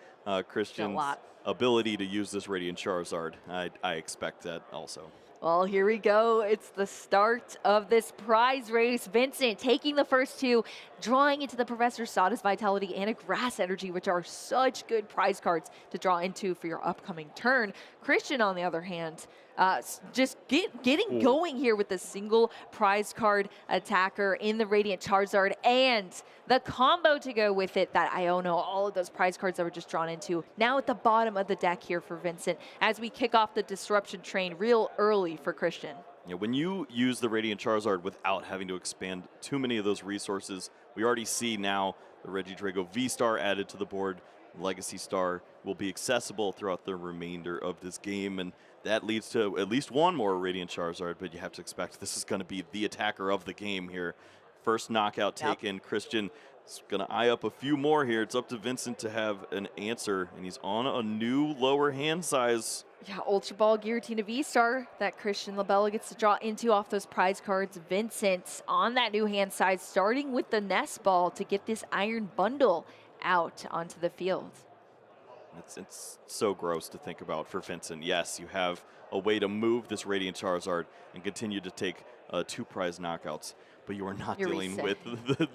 Christian's ability to use this Radiant Charizard, I expect that also. Well, here we go. It's the start of this prize race. Vincent taking the first 2, drawing into the Professor Sada's Vitality and a Grass Energy, which are such good prize cards to draw into for your upcoming turn. Christian, on the other hand, just getting going here with the single prize card attacker in the Radiant Charizard and the combo to go with it, that Iono, all of those prize cards that were just drawn into. Now at the bottom of the deck here for Vincent as we kick off the Disruption train real early for Christian. Yeah, when you use the Radiant Charizard without having to expand too many of those resources, we already see now the Regidrago V-Star added to the board. Legacy Star will be accessible throughout the remainder of this game, and that leads to at least 1 more Radiant Charizard, but you have to expect this is going to be the attacker of the game here. First knockout taken. Christian is going to eye up a few more here. It's up to Vincent to have an answer, and he's on a new lower hand size. Yeah, Ultra Ball, Giratina V-Star that Christian LaBella gets to draw into off those prize cards. Vincent on that new hand size, starting with the Nest Ball to get this Iron Bundle out onto the field. It's so gross to think about for Vincent. Yes, you have a way to move this Radiant Charizard and continue to take 2 prize knockouts, but you are not dealing with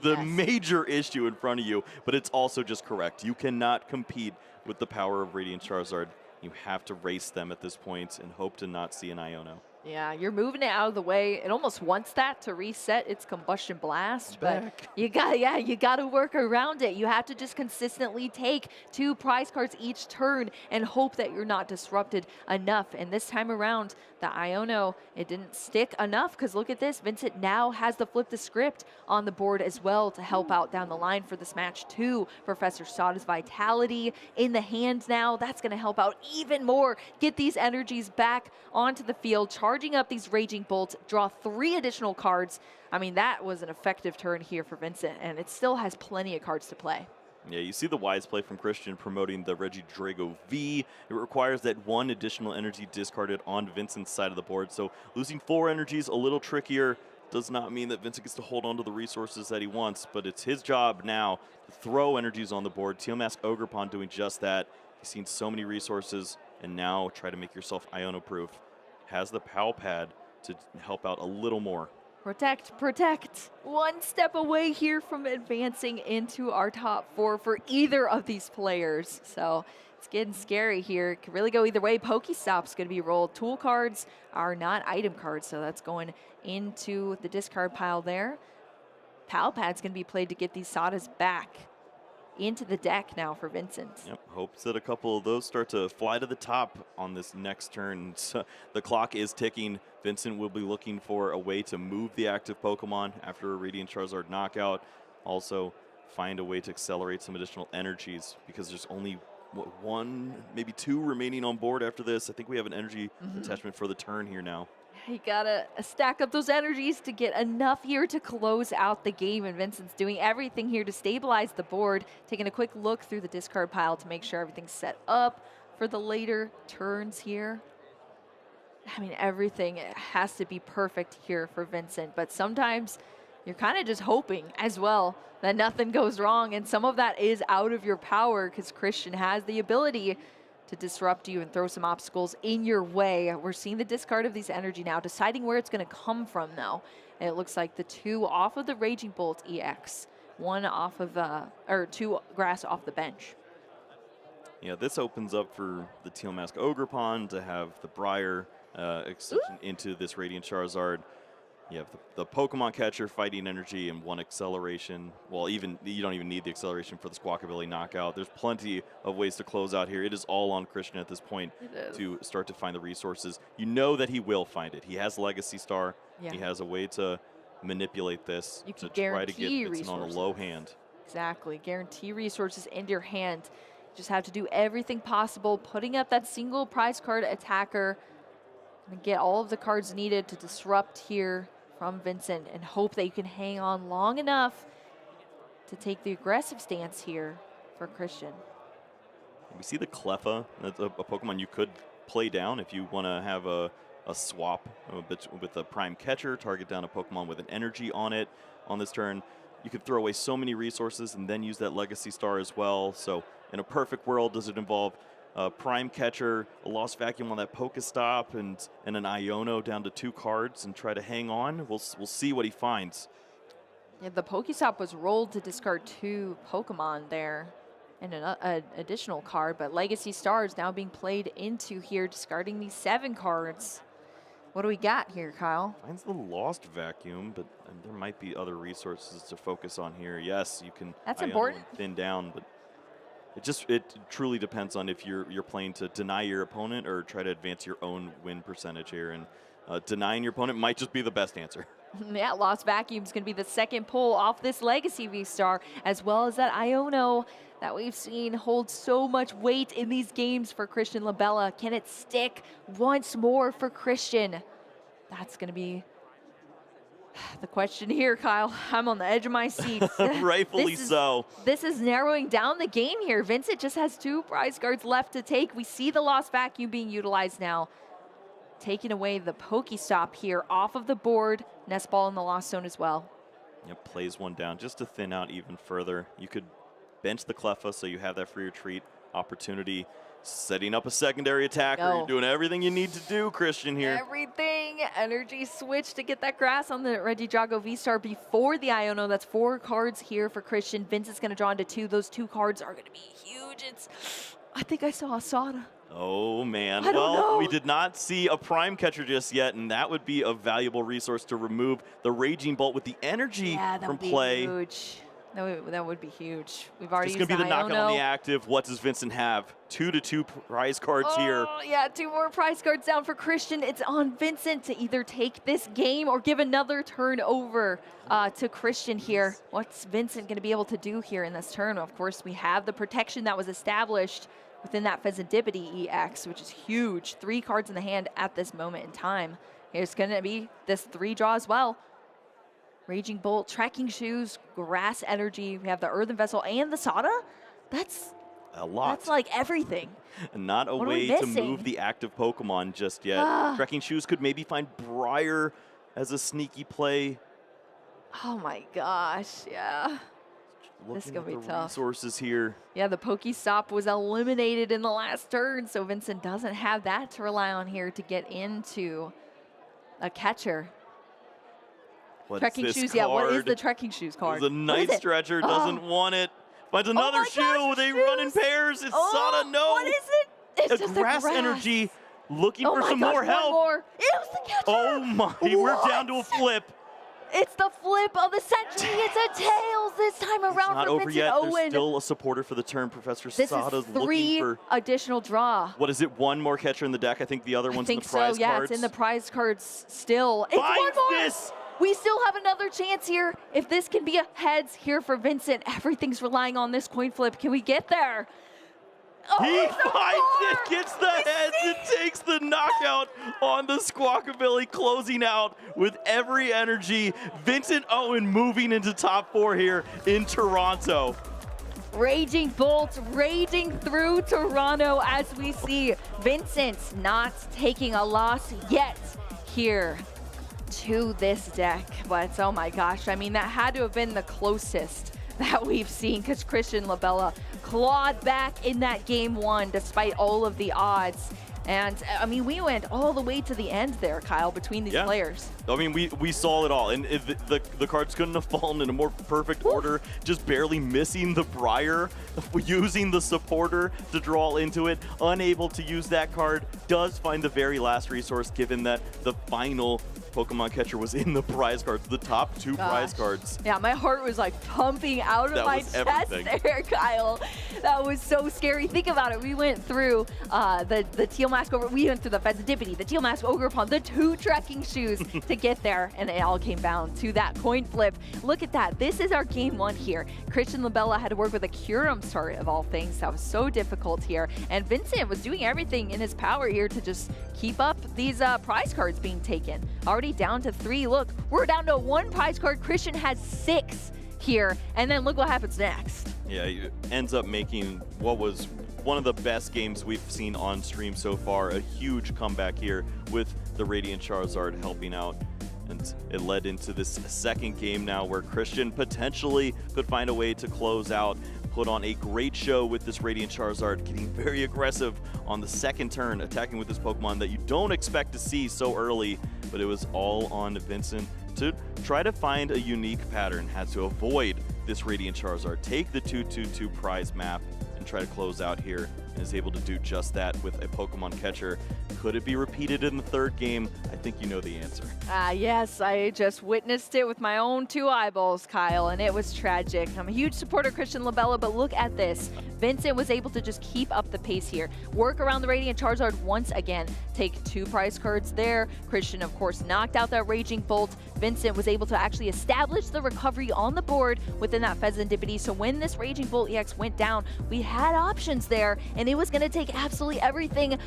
the major issue in front of you. But it's also just correct. You cannot compete with the power of Radiant Charizard. You have to race them at this point and hope to not see an Iono. Yeah, you're moving it out of the way. It almost wants that to reset its combustion blast, but you got to work around it. You have to just consistently take 2 prize cards each turn and hope that you're not disrupted enough. And this time around, the Iono, it didn't stick enough, because look at this. Vincent now has the flip the script on the board as well to help out down the line for this match too. Professor Sada's Vitality in the hand now. That's going to help out even more. Get these energies back onto the field, charging up these Raging Bolts, draw 3 additional cards. I mean, that was an effective turn here for Vincent, and it still has plenty of cards to play. Yeah, you see the wise play from Christian promoting the Regidrago V. It requires that 1 additional energy discarded on Vincent's side of the board. So losing 4 energies, a little trickier. Does not mean that Vincent gets to hold on to the resources that he wants, but it's his job now to throw energies on the board. Teal Mask Ogerpon doing just that. He's seen so many resources, and now try to make yourself Iono-proof. Has the POW pad to help out a little more. Protect, protect. 1 step away here from advancing into our top 4 for either of these players. So it's getting scary here. It could really go either way. Pokestop's going to be rolled. Tool cards are not item cards, so that's going into the discard pile there. POW pad's going to be played to get these Sadas back into the deck now for Vincent. Yep, hopes that a couple of those start to fly to the top on this next turn. So the clock is ticking. Vincent will be looking for a way to move the active Pokemon after a Radiant Charizard knockout. Also, find a way to accelerate some additional energies, because there's only 1, maybe 2 remaining on board after this. I think we have an energy attachment for the turn here now. You gotta stack up those energies to get enough here to close out the game, and Vincent's doing everything here to stabilize the board, taking a quick look through the discard pile to make sure everything's set up for the later turns here. I mean, everything has to be perfect here for Vincent, but sometimes you're kind of just hoping as well that nothing goes wrong, and some of that is out of your power, because Christian has the ability to disrupt you and throw some obstacles in your way. We're seeing the discard of these energy now, deciding where it's going to come from though. And it looks like the 2 off of the Raging Bolt EX, 1 off of, or 2 grass off the bench. Yeah, this opens up for the Teal Mask Ogerpon to have the Briar extension into this Radiant Charizard. You have the Pokemon Catcher fighting energy and 1 acceleration. Well, even you don't even need the acceleration for the Squawkabilly knockout. There's plenty of ways to close out here. It is all on Christian at this point to start to find the resources. You know that he will find it. He has Legacy Star. Yeah. He has a way to manipulate this You can to try to get guarantee Vincent on a low hand. Exactly. Guarantee resources into your hand. Just have to do everything possible, putting up that single prize card attacker and get all of the cards needed to disrupt here from Vincent, and hope that you can hang on long enough to take the aggressive stance here for Christian. We see the Cleffa. That's a Pokemon you could play down if you want to have a swap with a Prime Catcher, target down a Pokemon with an energy on it on this turn. You could throw away so many resources and then use that Legacy Star as well. So in a perfect world, does it involve Prime Catcher, a Lost Vacuum on that Pokestop, and an Iono down to 2 cards and try to hang on? We'll see what he finds. Yeah, the Pokestop was rolled to discard 2 Pokemon there and an additional card, but Legacy Star is now being played into here, discarding these 7 cards. What do we got here, Kyle? Finds the Lost Vacuum, but there might be other resources to focus on here. Yes, you can That's Iono important. and thin down, but it truly depends on if you're playing to deny your opponent or try to advance your own win percentage here. And denying your opponent might just be the best answer. Yeah, Lost Vacuum's going to be the second pull off this Legacy V-Star, as well as that Iono that we've seen hold so much weight in these games for Christian LaBella. Can it stick once more for Christian? That's going to be the question here, Kyle. I'm on the edge of my seat. Rightfully so. This is narrowing down the game here. Vincent just has 2 prize cards left to take. We see the Lost Vacuum being utilized now. Taking away the Pokestop here off of the board. Nest Ball in the Lost Zone as well. Yep, plays 1 down just to thin out even further. You could bench the Cleffa so you have that free retreat opportunity. Setting up a secondary attacker. You're doing everything you need to do, Christian, here. Everything. Energy switch to get that grass on the Regidrago V-Star before the Iono. That's 4 cards here for Christian. Vincent's going to draw into 2. Those 2 cards are going to be huge. I think I saw a Sada. Oh, man. I don't Well, know. we did not see a prime catcher just yet, and that would be a valuable resource to remove the Raging Bolt with the energy Yeah, that from would be play. huge. That would be huge. We've already It's used going to be the knockout on the Iono. active. What does Vincent have? 2-2 prize cards here. Oh, yeah, 2 more prize cards down for Christian. It's on Vincent to either take this game or give another turn over to Christian here. What's Vincent going to be able to do here in this turn? Of course, we have the protection that was established within that Pheasantipity EX, which is huge. 3 cards in the hand at this moment in time. Here's going to be this 3 draw as well. Raging Bolt, Trekking Shoes, Grass Energy. We have the Earthen Vessel and the Sada. That's a lot. That's like everything. Not a What are we way to missing? move the active Pokemon just yet. Ah. Trekking Shoes could maybe find Briar as a sneaky play. Oh my gosh, yeah. This is Looking going to at be the tough. resources here. Yeah, the Pokestop was eliminated in the last turn, so Vincent doesn't have that to rely on here to get into a catcher. What's Trekking this Shoes, yeah, what is card? the Trekking Shoes card? The Night Stretcher doesn't want it. Finds another shoe. They run in pairs. It's Sada. No. What is it? It's just grass a grass energy looking Oh for my some gosh, more one help. more. It was the catcher. Oh my. We're down to a flip. It's the flip of the century. It's a tails this time around Not for over Vincent yet. Owen. There's still a supporter for the turn. Professor This Sada's is looking 3 for. additional draw. What is it? One more catcher in the deck. I think the other I one's think in the prize so, yeah, cards. it's in the prize cards still. It's Finds one more. this. We still have another chance here. If this can be a heads here for Vincent, everything's relying on this coin flip. Can we get there? Oh, He it's a finds it, 4. gets the heads, and takes the knockout on the Squawkabilly, closing out with every energy. Vincent Owen moving into top 4 here in Toronto. Raging Bolt raging through Toronto as we see Vincent not taking a loss yet here to this deck. But oh my gosh, I mean, that had to have been the closest that we've seen because Christian LaBella clawed back in that game 1 despite all of the odds. And I mean, we went all the way to the end there, Kyle, between these players. I mean, we saw it all, and the cards couldn't have fallen in a more perfect order, just barely missing the Briar, using the supporter to draw into it, unable to use that card, does find the very last resource given that the final Pokemon catcher was in the prize cards, the top 2 prize cards. Yeah, my heart was like pumping out of That my was chest everything. there, Kyle. That was so scary. Think about it. We went through the Teal Mask over. We went through the Pheasantipity, the Teal Mask Ogerpon, the 2 Trekking Shoes to get there, and it all came down to that coin flip. Look at that. This is our game 1 here. Christian LaBella had to work with a Curum start of all things. That was so difficult here, and Vincent was doing everything in his power here to just keep up these prize cards being taken. Already down to 3. Look, we're down to 1 prize card. Christian has 6 here, and then look what happens next. Yeah, he ends up making what was one of the best games we've seen on stream so far. A huge comeback here with the Radiant Charizard helping out. And it led into this second game now where Christian potentially could find a way to close out, put on a great show with this Radiant Charizard, getting very aggressive on the second turn, attacking with this Pokemon that you don't expect to see so early, but it was all on Vincent to try to find a unique pattern, had to avoid this Radiant Charizard, take the 2/2/2 prize map, and try to close out here, and is able to do just that with a Pokemon catcher. Could it be repeated in the third game? I think you know the answer. Yes, I just witnessed it with my own 2 eyeballs, Kyle, and it was tragic. I'm a huge supporter of Christian LaBella, but look at this. Vincent was able to just keep up the pace here, work around the Radiant Charizard once again, take 2 prize cards there. Christian, of course, knocked out that Raging Bolt. Vincent was able to actually establish the recovery on the board within that Pheasantipity. So when this Raging Bolt EX went down, we had options there, and it was going to take absolutely everything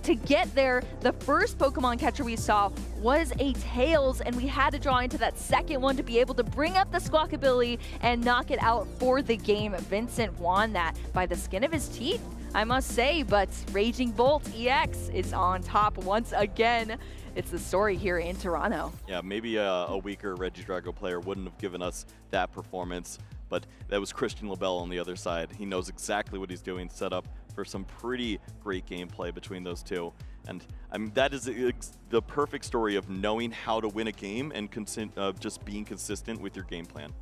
to get there. The first Pokemon catcher we saw was a Tails, and we had to draw into that second one to be able to bring up the Squawkabilly and knock it out for the game. Vincent won that by the skin of his teeth, I must say, but Raging Bolt EX is on top once again. It's the story here in Toronto. Yeah, maybe a weaker Regidrago player wouldn't have given us that performance, but that was Christian LaBella on the other side. He knows exactly what he's doing, set up for some pretty great gameplay between those two. And I mean, that is the perfect story of knowing how to win a game and just being consistent with your game plan.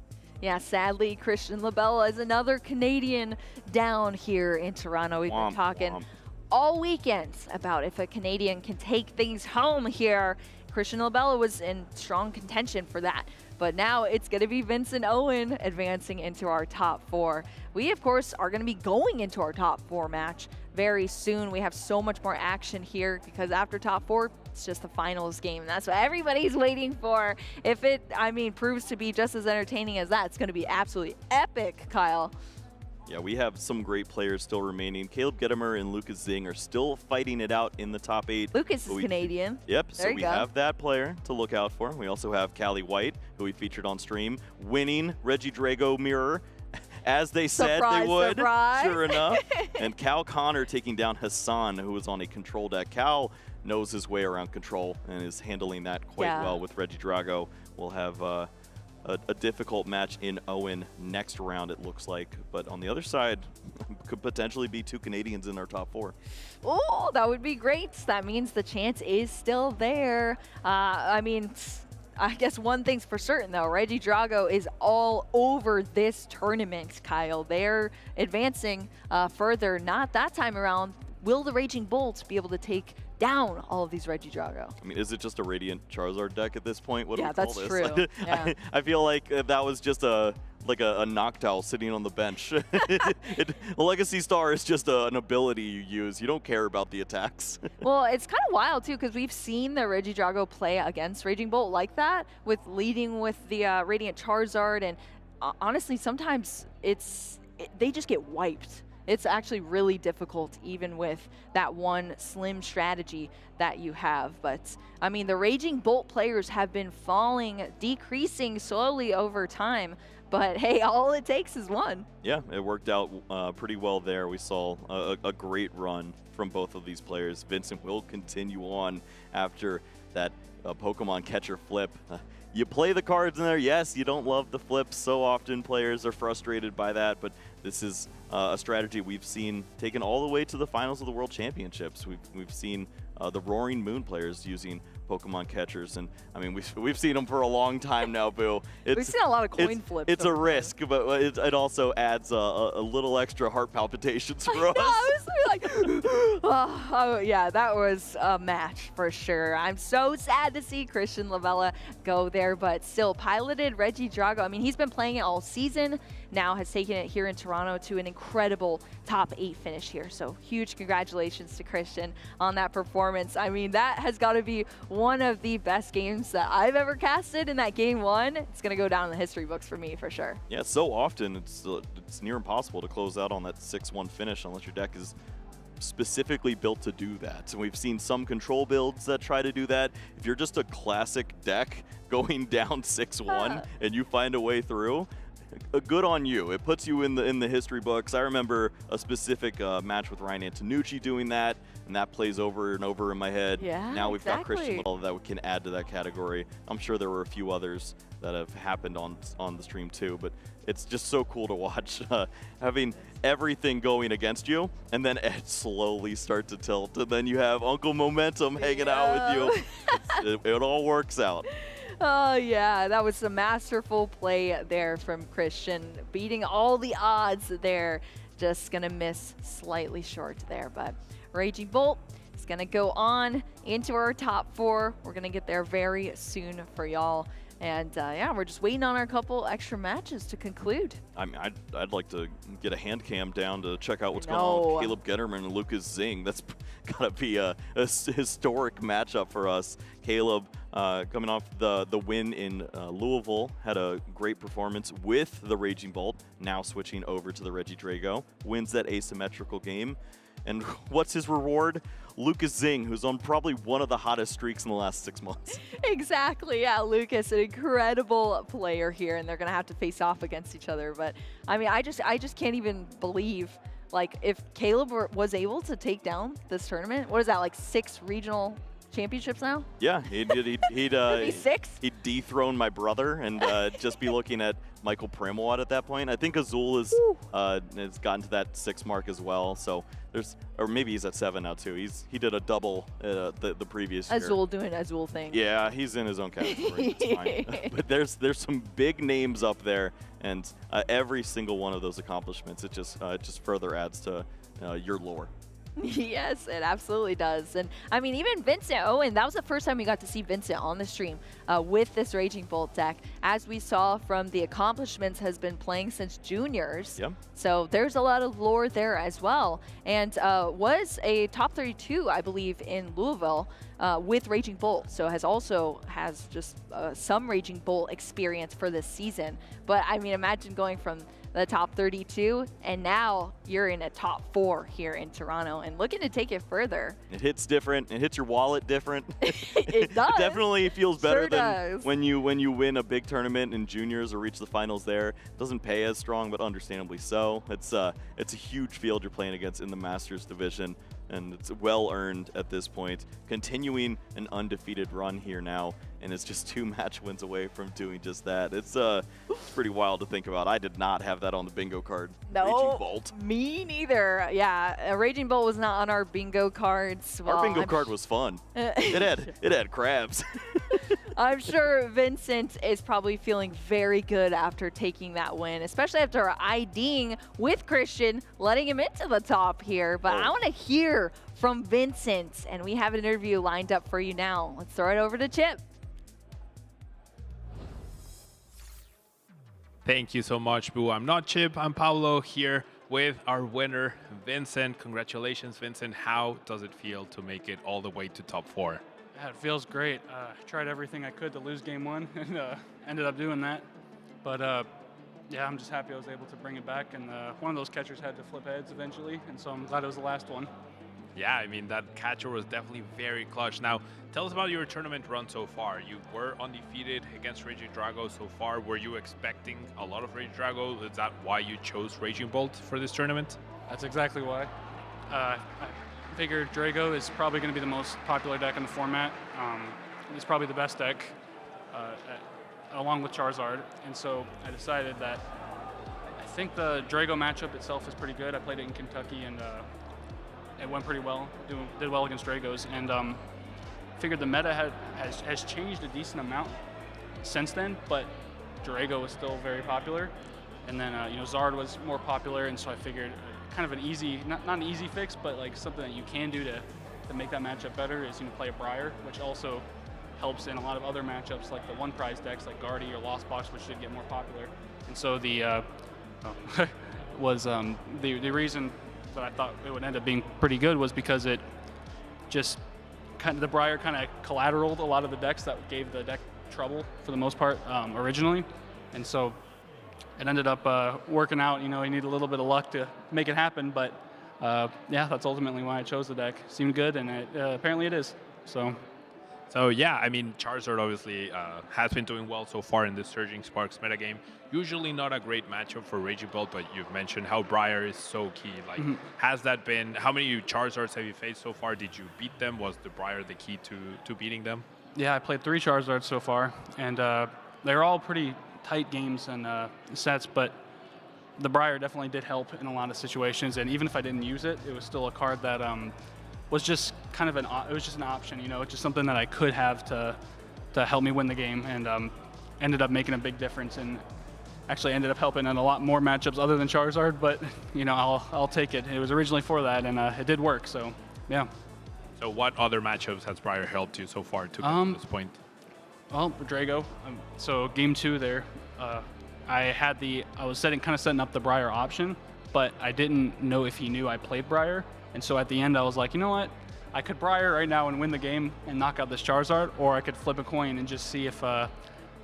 Yeah, sadly, Christian LaBella is another Canadian down here in Toronto. We've been talking all weekend about if a Canadian can take things home here. Christian LaBella was in strong contention for that. But now it's going to be Vincent Owen advancing into our top 4. We, of course, are going to be going into our top 4 match very soon. We have so much more action here because after top 4, it's just the finals game. That's what everybody's waiting for. If it, proves to be just as entertaining as that, it's going to be absolutely epic, Kyle. Yeah, we have some great players still remaining. Caleb Gedemer and Lucas Zing are still fighting it out in the top 8. Lucas is Canadian. Yep, there so we have that player to look out for. We also have Callie White, who we featured on stream, winning Reggie Drago Mirror, as they said they would, sure enough. And Cal Connor taking down Hassan, who was on a control deck. Cal knows his way around control and is handling that quite well with Reggie Drago. We'll have a difficult match in Owen next round, it looks like. But on the other side, could potentially be 2 Canadians in our top 4. Oh, that would be great. That means the chance is still there. I guess one thing's for certain, though. Reggie Drago is all over this tournament, Kyle. They're advancing further. Not that time around. Will the Raging Bolt be able to take down all of these Reggie Drago? Is it just a Radiant Charizard deck at this point? What do we call that's this? true. Yeah. I feel like that was just a Noctowl sitting on the bench. A Legacy Star is just an ability you use. You don't care about the attacks. Well, it's kind of wild, too, because we've seen the Reggie Drago play against Raging Bolt like that, with leading with the Radiant Charizard, and honestly, sometimes they just get wiped. It's actually really difficult, even with that one slim strategy that you have. But, the Raging Bolt players have been decreasing slowly over time. But, hey, all it takes is one. Yeah, it worked out pretty well there. We saw a great run from both of these players. Vincent will continue on after that Pokemon catcher flip. You play the cards in there. Yes, you don't love the flips. So often players are frustrated by that, but this is a strategy we've seen taken all the way to the finals of the World Championships. We've seen the Roaring Moon players using Pokemon catchers, and we've seen them for a long time now, Boo. We've seen a lot of coin flips. It's a risk, but it also adds a little extra heart palpitations for us. I was like, oh yeah, that was a match for sure. I'm so sad to see Christian LaBella go there, but still piloted Reggie Drago. He's been playing it all season. Now has taken it here in Toronto to an incredible top 8 finish here. So huge congratulations to Christian on that performance. That has got to be one of the best games that I've ever casted in that game 1. It's going to go down in the history books for me for sure. Yeah, so often it's near impossible to close out on that 6-1 finish unless your deck is specifically built to do that. And we've seen some control builds that try to do that. If you're just a classic deck going down 6-1 and you find a way through, good on you. It puts you in the history books. I remember a specific match with Ryan Antonucci doing that, and that plays over and over in my head. Yeah, now we've got Christian LaBella that we can add to that category. I'm sure there were a few others that have happened on the stream too, but it's just so cool to watch having everything going against you, and then it slowly start to tilt, and then you have Uncle Momentum hanging out with you. It all works out. Oh, yeah, that was a masterful play there from Christian, beating all the odds there. Just going to miss slightly short there, but Raging Bolt is going to go on into our top 4. We're going to get there very soon for y'all. And yeah, we're just waiting on our couple extra matches to conclude. I'd like to get a hand cam down to check out what's going on with Caleb Gedemer and Lucas Zing. That's gotta be a historic matchup for us. Caleb, coming off the win in Louisville, had a great performance with the Raging Bolt. Now switching over to the Reggie Drago, wins that asymmetrical game. And what's his reward? Lucas Zing, who's on probably one of the hottest streaks in the last 6 months. Exactly, yeah, Lucas, an incredible player here, and they're gonna have to face off against each other. But I just can't even believe, like, if Caleb was able to take down this tournament. What is that, like 6 regional championships now? Yeah, he'd 6? He'd dethrone my brother and just be looking at Michael Primawat at that point. I think Azul has gotten to that 6 mark as well. So or maybe he's at 7 now too. He did a double the previous year. Azul doing Azul thing. Yeah, he's in his own category. It's fine. But there's some big names up there, and every single one of those accomplishments, it just further adds to your lore. Yes, it absolutely does. And I mean, even Vincent Owen, that was the first time we got to see Vincent on the stream with this Raging Bolt deck. As we saw from the accomplishments, has been playing since juniors. Yep. So there's a lot of lore there as well. And was a top 32, I believe, in Louisville with Raging Bolt. So has just some Raging Bolt experience for this season. But I mean, imagine going from the top 32, and now you're in a top 4 here in Toronto and looking to take it further. It hits different. It hits your wallet different. It does. It definitely feels better Sure than does. when you win a big tournament in juniors or reach the finals there. It doesn't pay as strong, but understandably so. It's a huge field you're playing against in the Masters division, and it's well earned at this point. Continuing an undefeated run here now, and it's just 2 match wins away from doing just that. It's pretty wild to think about. I did not have that on the bingo card. Raging Bolt. Me neither. Yeah, Raging Bolt was not on our bingo cards. Our bingo card was fun. It had crabs. I'm sure Vincent is probably feeling very good after taking that win, especially after IDing with Christian, letting him into the top here. But I want to hear from Vincent, and we have an interview lined up for you now. Let's throw it over to Chip. Thank you so much, Boo. I'm not Chip, I'm Pablo here with our winner, Vincent. Congratulations, Vincent. How does it feel to make it all the way to top 4? Yeah, it feels great. Tried everything I could to lose game 1 and ended up doing that. But yeah, I'm just happy I was able to bring it back. And one of those catchers had to flip heads eventually, and so I'm glad it was the last one. Yeah, I mean, that catcher was definitely very clutch. Now, tell us about your tournament run so far. You were undefeated against Raging Drago so far. Were you expecting a lot of Raging Drago? Is that why you chose Raging Bolt for this tournament? That's exactly why. I figured Drago is probably going to be the most popular deck in the format. It's probably the best deck, along with Charizard. And so I decided that I think the Drago matchup itself is pretty good. I played it in Kentucky, and it went pretty well. Did well against Dragos, and figured the meta has changed a decent amount since then. But Drago was still very popular, and then Zard was more popular, and so I figured kind of an easy, not an easy fix, but like something that you can do to make that matchup better is play a Briar, which also helps in a lot of other matchups like the one prize decks like Guardy or Lost Box, which should get more popular. And so the the reason that I thought it would end up being pretty good was because it just the Briar kind of collateraled a lot of the decks that gave the deck trouble for the most part originally, and so it ended up working out. You need a little bit of luck to make it happen, but yeah, that's ultimately why I chose the deck. Seemed good, and apparently it is. So yeah, I mean, Charizard obviously has been doing well so far in the Surging Sparks metagame. Usually not a great matchup for Raging Bolt, but you've mentioned how Briar is so key. Like, has that been, how many Charizards have you faced so far? Did you beat them? Was the Briar the key to beating them? Yeah, I played 3 Charizards so far, and they're all pretty tight games and sets, but the Briar definitely did help in a lot of situations, and even if I didn't use it, it was still a card that was just kind of it was just an option, it's just something that I could have to help me win the game, and ended up making a big difference, and actually ended up helping in a lot more matchups other than Charizard, but I'll take it. It was originally for that, and it did work, so yeah. So what other matchups has Briar helped you so far to get to this point? Well, Drago. So game 2 there, I was setting up the Briar option, but I didn't know if he knew I played Briar. And so at the end, I was like, you know what? I could Briar right now and win the game and knock out this Charizard, or I could flip a coin and just see if I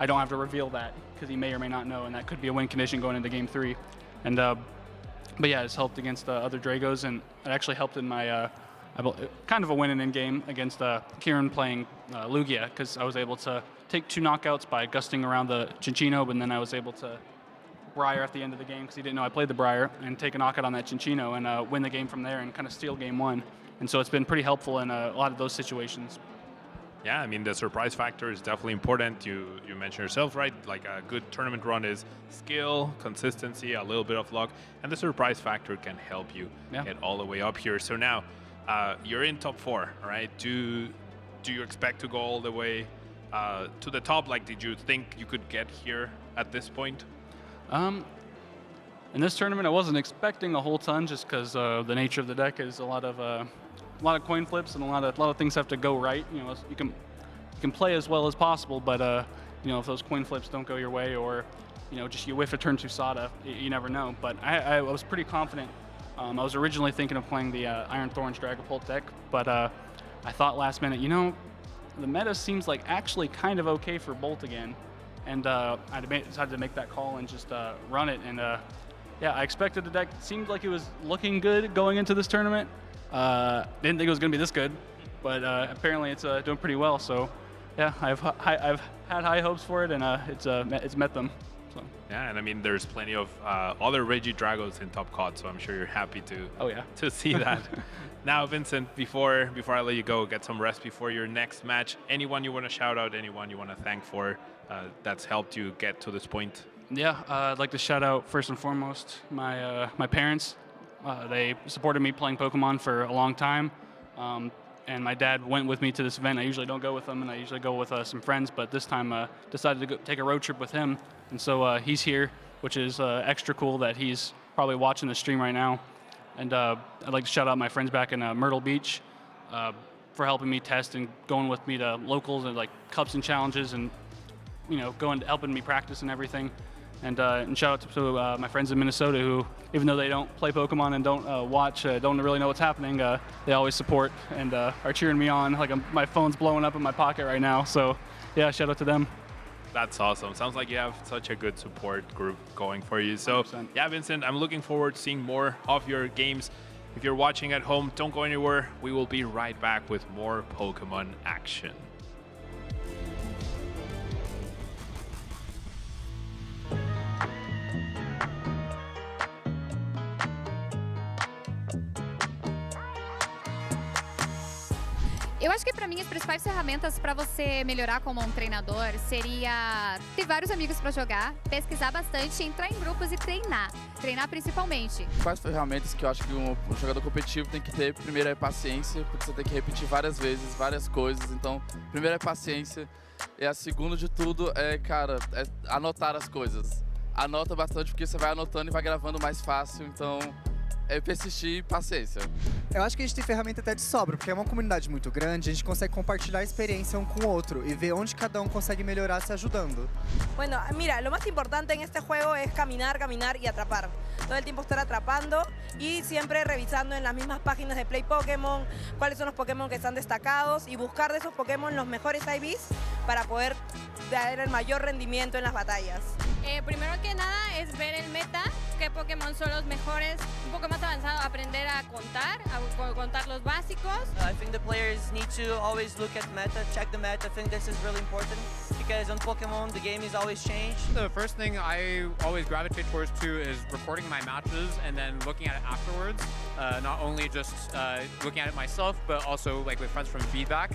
don't have to reveal that, because he may or may not know, and that could be a win condition going into game 3. And but yeah, it's helped against other Dragos, and it actually helped in my kind of a win in game against Kieran playing Lugia, because I was able to take 2 knockouts by gusting around the Cinccino, and then I was able to Briar at the end of the game because he didn't know I played the Briar, and take a knockout on that Cinccino and win the game from there and kind of steal game 1. And so it's been pretty helpful in a lot of those situations. Yeah, I mean, the surprise factor is definitely important. You mentioned yourself, right? Like, a good tournament run is skill, consistency, a little bit of luck, and the surprise factor can help you get all the way up here. So now you're in top 4, right? Do you expect to go all the way to the top? Like, did you think you could get here at this point? In this tournament, I wasn't expecting a whole ton just because the nature of the deck is a lot of coin flips and a lot of things have to go right. You know, you can play as well as possible, but you know, if those coin flips don't go your way, or you know, just you whiff a turn 2 Sada, you never know. But I was pretty confident. I was originally thinking of playing the Iron Thorns Dragapult deck, but I thought last minute, you know, the meta seems like actually kind of okay for Bolt again, and I decided to make that call and just run it. And yeah, I expected the deck. Seemed like it was looking good going into this tournament. Didn't think it was going to be this good, but apparently it's doing pretty well. So yeah, I've had high hopes for it, and it's met them. So. Yeah, and I mean, there's plenty of other Regidragos in top COD, so I'm sure you're happy to see that. Now, Vincent, before I let you go, get some rest before your next match. Anyone you want to shout out? Anyone you want to thank for that's helped you get to this point? Yeah, I'd like to shout out first and foremost my parents. They supported me playing Pokemon for a long time, and my dad went with me to this event. I usually don't go with them, and I usually go with some friends, but this time decided to take a road trip with him, and so he's here, which is extra cool that he's probably watching the stream right now. And I'd like to shout out my friends back in Myrtle Beach for helping me test and going with me to locals and like cups and challenges, and you know, helping me practice and everything. And shout out to my friends in Minnesota who, even though they don't play Pokemon and don't watch, don't really know what's happening, they always support and are cheering me on. Like my phone's blowing up in my pocket right now. So yeah, shout out to them. That's awesome. Sounds like you have such a good support group going for you. So 100%. Yeah, Vincent, I'm looking forward to seeing more of your games. If you're watching at home, don't go anywhere. We will be right back with more Pokemon action. Eu acho que para mim as principais ferramentas para você melhorar como um treinador seria ter vários amigos para jogar, pesquisar bastante, entrar em grupos e treinar. Treinar principalmente. Quais ferramentas que eu acho que um jogador competitivo tem que ter? Primeiro é paciência, porque você tem que repetir várias vezes, várias coisas. Então, primeiro é paciência. E a segunda de tudo é, cara, é anotar as coisas. Anota bastante porque você vai anotando e vai gravando mais fácil. Então, é persistir e paciência. Eu acho que a gente tem ferramenta até de sobra, porque é uma comunidade muito grande, a gente consegue compartilhar a experiência um com o outro e ver onde cada um consegue melhorar se ajudando. Bueno, mira, lo más importante en este juego es caminar, caminar y atrapar. Todo el tiempo estar atrapando y siempre revisando en las mismas páginas de Play Pokémon cuáles son los Pokémon que están destacados y buscar de esos Pokémon los mejores IVs para poder dar el mayor rendimiento en las batallas. Primero que nada es ver el meta, qué Pokémon son los mejores, un poco más avanzado, aprender a contar los básicos. I think the players need to always look at meta, check the meta. I think this is really important because on Pokemon the game is always changed. The first thing I always gravitate towards too is recording my matches and then looking at it afterwards. Not only just looking at it myself, but also like with friends from feedback.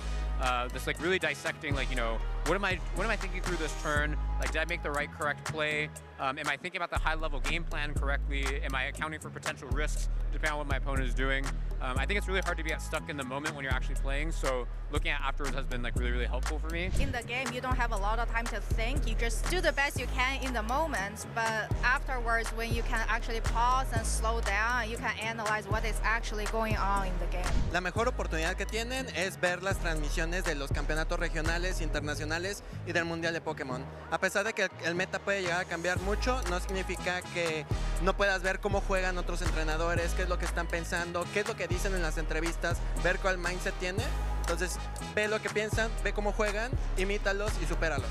Just like really dissecting, like, you know, what am I thinking through this turn? Like, did I make the right correct play? Am I thinking about the high-level game plan correctly? Am I accounting for potential risks depending on what my opponent is doing? I think it's really hard to get stuck in the moment when you're actually playing, so looking at afterwards has been like really, really helpful for me. In the game, you don't have a lot of time to think. You just do the best you can in the moment, but afterwards, when you can actually pause and slow down, you can analyze what is actually going on in the game. La mejor oportunidad que tienen es ver las transmisiones de los campeonatos regionales, internacionales y del Mundial de Pokémon. A pesar de que el meta puede llegar a cambiar mucho, no significa que no puedas ver cómo juegan otros entrenadores, qué es lo que están pensando, qué es lo que dicen en las entrevistas, ver cuál mindset tiene. Entonces, ve lo que piensan, ve cómo juegan, imítalos y supéralos.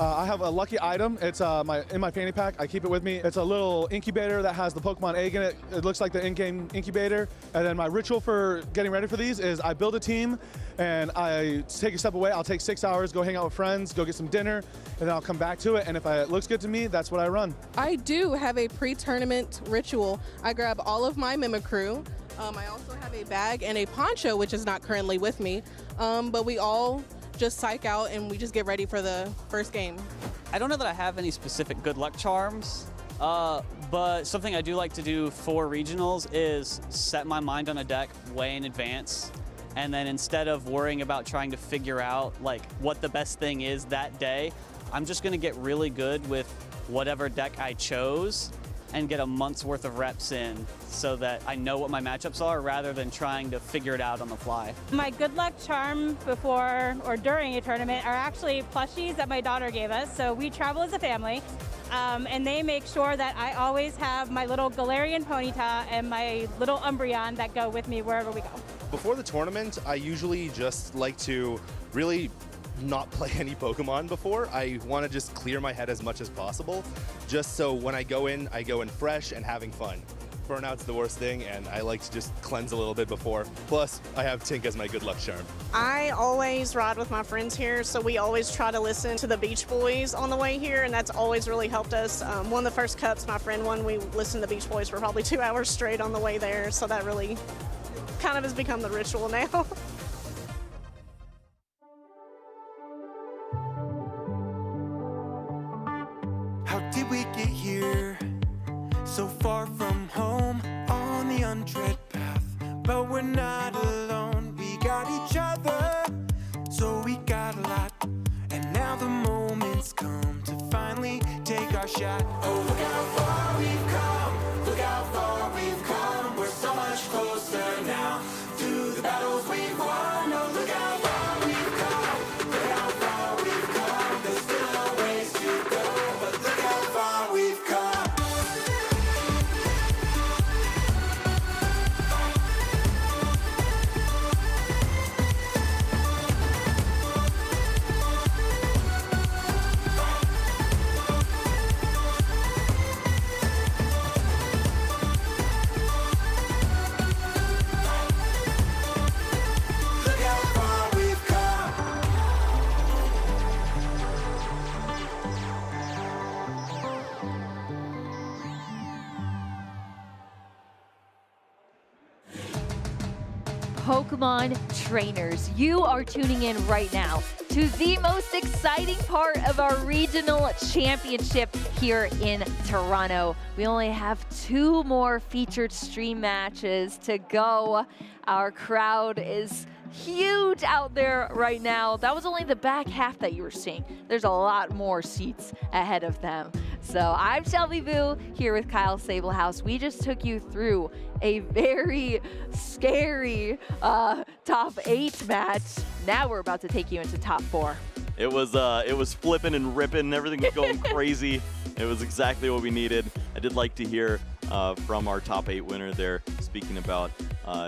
I have a lucky item. It's in my fanny pack. I keep it with me. It's a little incubator that has the Pokemon egg in it. It looks like the in-game incubator. And then my ritual for getting ready for these is I build a team and I take a step away. I'll take 6 hours, go hang out with friends, go get some dinner, and then I'll come back to it. And if it looks good to me, that's what I run. I do have a pre-tournament ritual. I grab all of my Mimikyu. I also have a bag and a poncho, which is not currently with me, but we all just psych out and we just get ready for the first game. I don't know that I have any specific good luck charms. But something I do like to do for regionals is set my mind on a deck way in advance. And then instead of worrying about trying to figure out like what the best thing is that day, I'm just gonna get really good with whatever deck I chose and get a month's worth of reps in so that I know what my matchups are rather than trying to figure it out on the fly. My good luck charm before or during a tournament are actually plushies that my daughter gave us. So we travel as a family, and they make sure that I always have my little Galarian Ponyta and my little Umbreon that go with me wherever we go. Before the tournament, I usually just like to really not play any Pokemon before. I want to just clear my head as much as possible, just so when I go in fresh and having fun. Burnout's the worst thing, and I like to just cleanse a little bit before. Plus, I have Tink as my good luck charm. I always ride with my friends here, so we always try to listen to the Beach Boys on the way here, and that's always really helped us. One of the first cups my friend won, we listened to Beach Boys for probably 2 hours straight on the way there, so that really kind of has become the ritual now. How did we get here? So far from home, on the untread path. But we're not alone, we got each other. So we got a lot, and now the moment's come to finally take our shot. Oh, look how far we've come, look how far we've come. We're so much closer now to the battles we've won. Oh, look how far we've come, look how far we've come. There's still a ways to go, but look how far we've come. Pokemon trainers, you are tuning in right now to the most exciting part of our regional championship here in Toronto. We only have 2 more featured stream matches to go. Our crowd is huge out there right now. That was only the back half that you were seeing. There's a lot more seats ahead of them. So I'm Shelby Boo here with Kyle Sablehouse. We just took you through a very scary top 8 match. Now we're about to take you into top 4. It was flipping and ripping. Everything was going crazy. It was exactly what we needed. I did like to hear from our top 8 winner there, speaking about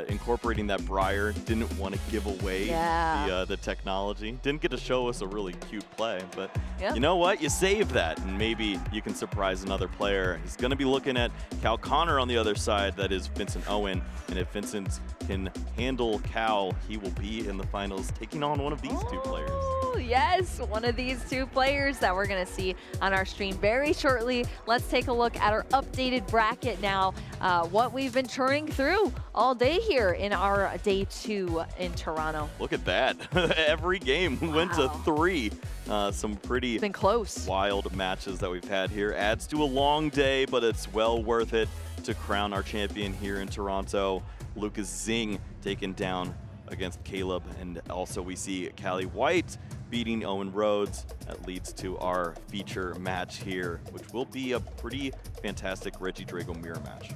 incorporating that Briar. Didn't want to give away the technology. Didn't get to show us a really cute play, but you know what? You save that, and maybe you can surprise another player. He's going to be looking at Cal Connor on the other side. That is Vincent Owen, and if Vincent can handle Cal, he will be in the finals, taking on one of these 2 players. Yes, one of these 2 players that we're going to see on our stream very shortly. Let's take a look at our updated bracket now, what we've been churning through all day here in our day 2 in Toronto. Look at that. Every game went to 3. Some pretty been close, wild matches that we've had here. Adds to a long day, but it's well worth it to crown our champion here in Toronto. Lucas Zing taken down against Caleb, and also we see Callie White beating Owen Rhodes. That leads to our feature match here, which will be a pretty fantastic Reggie Drago mirror match.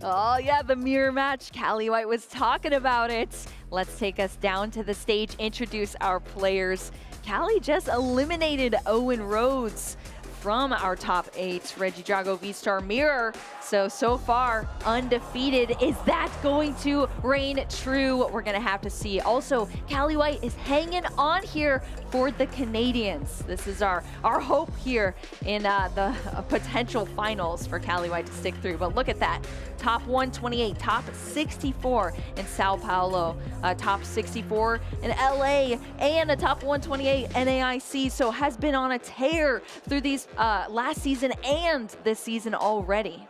Oh yeah, the mirror match. Callie White was talking about it. Let's take us down to the stage, introduce our players. Callie just eliminated Owen Rhodes from our top 8, Reggie Drago V-Star Mirror. So far, undefeated. Is that going to reign true? We're gonna have to see. Also, Callie White is hanging on here for the Canadians. This is our hope here in the potential finals for Callie White to stick through. But look at that. Top 128, top 64 in Sao Paulo, top 64 in LA, and a top 128 NAIC. So has been on a tear through these last season and this season already.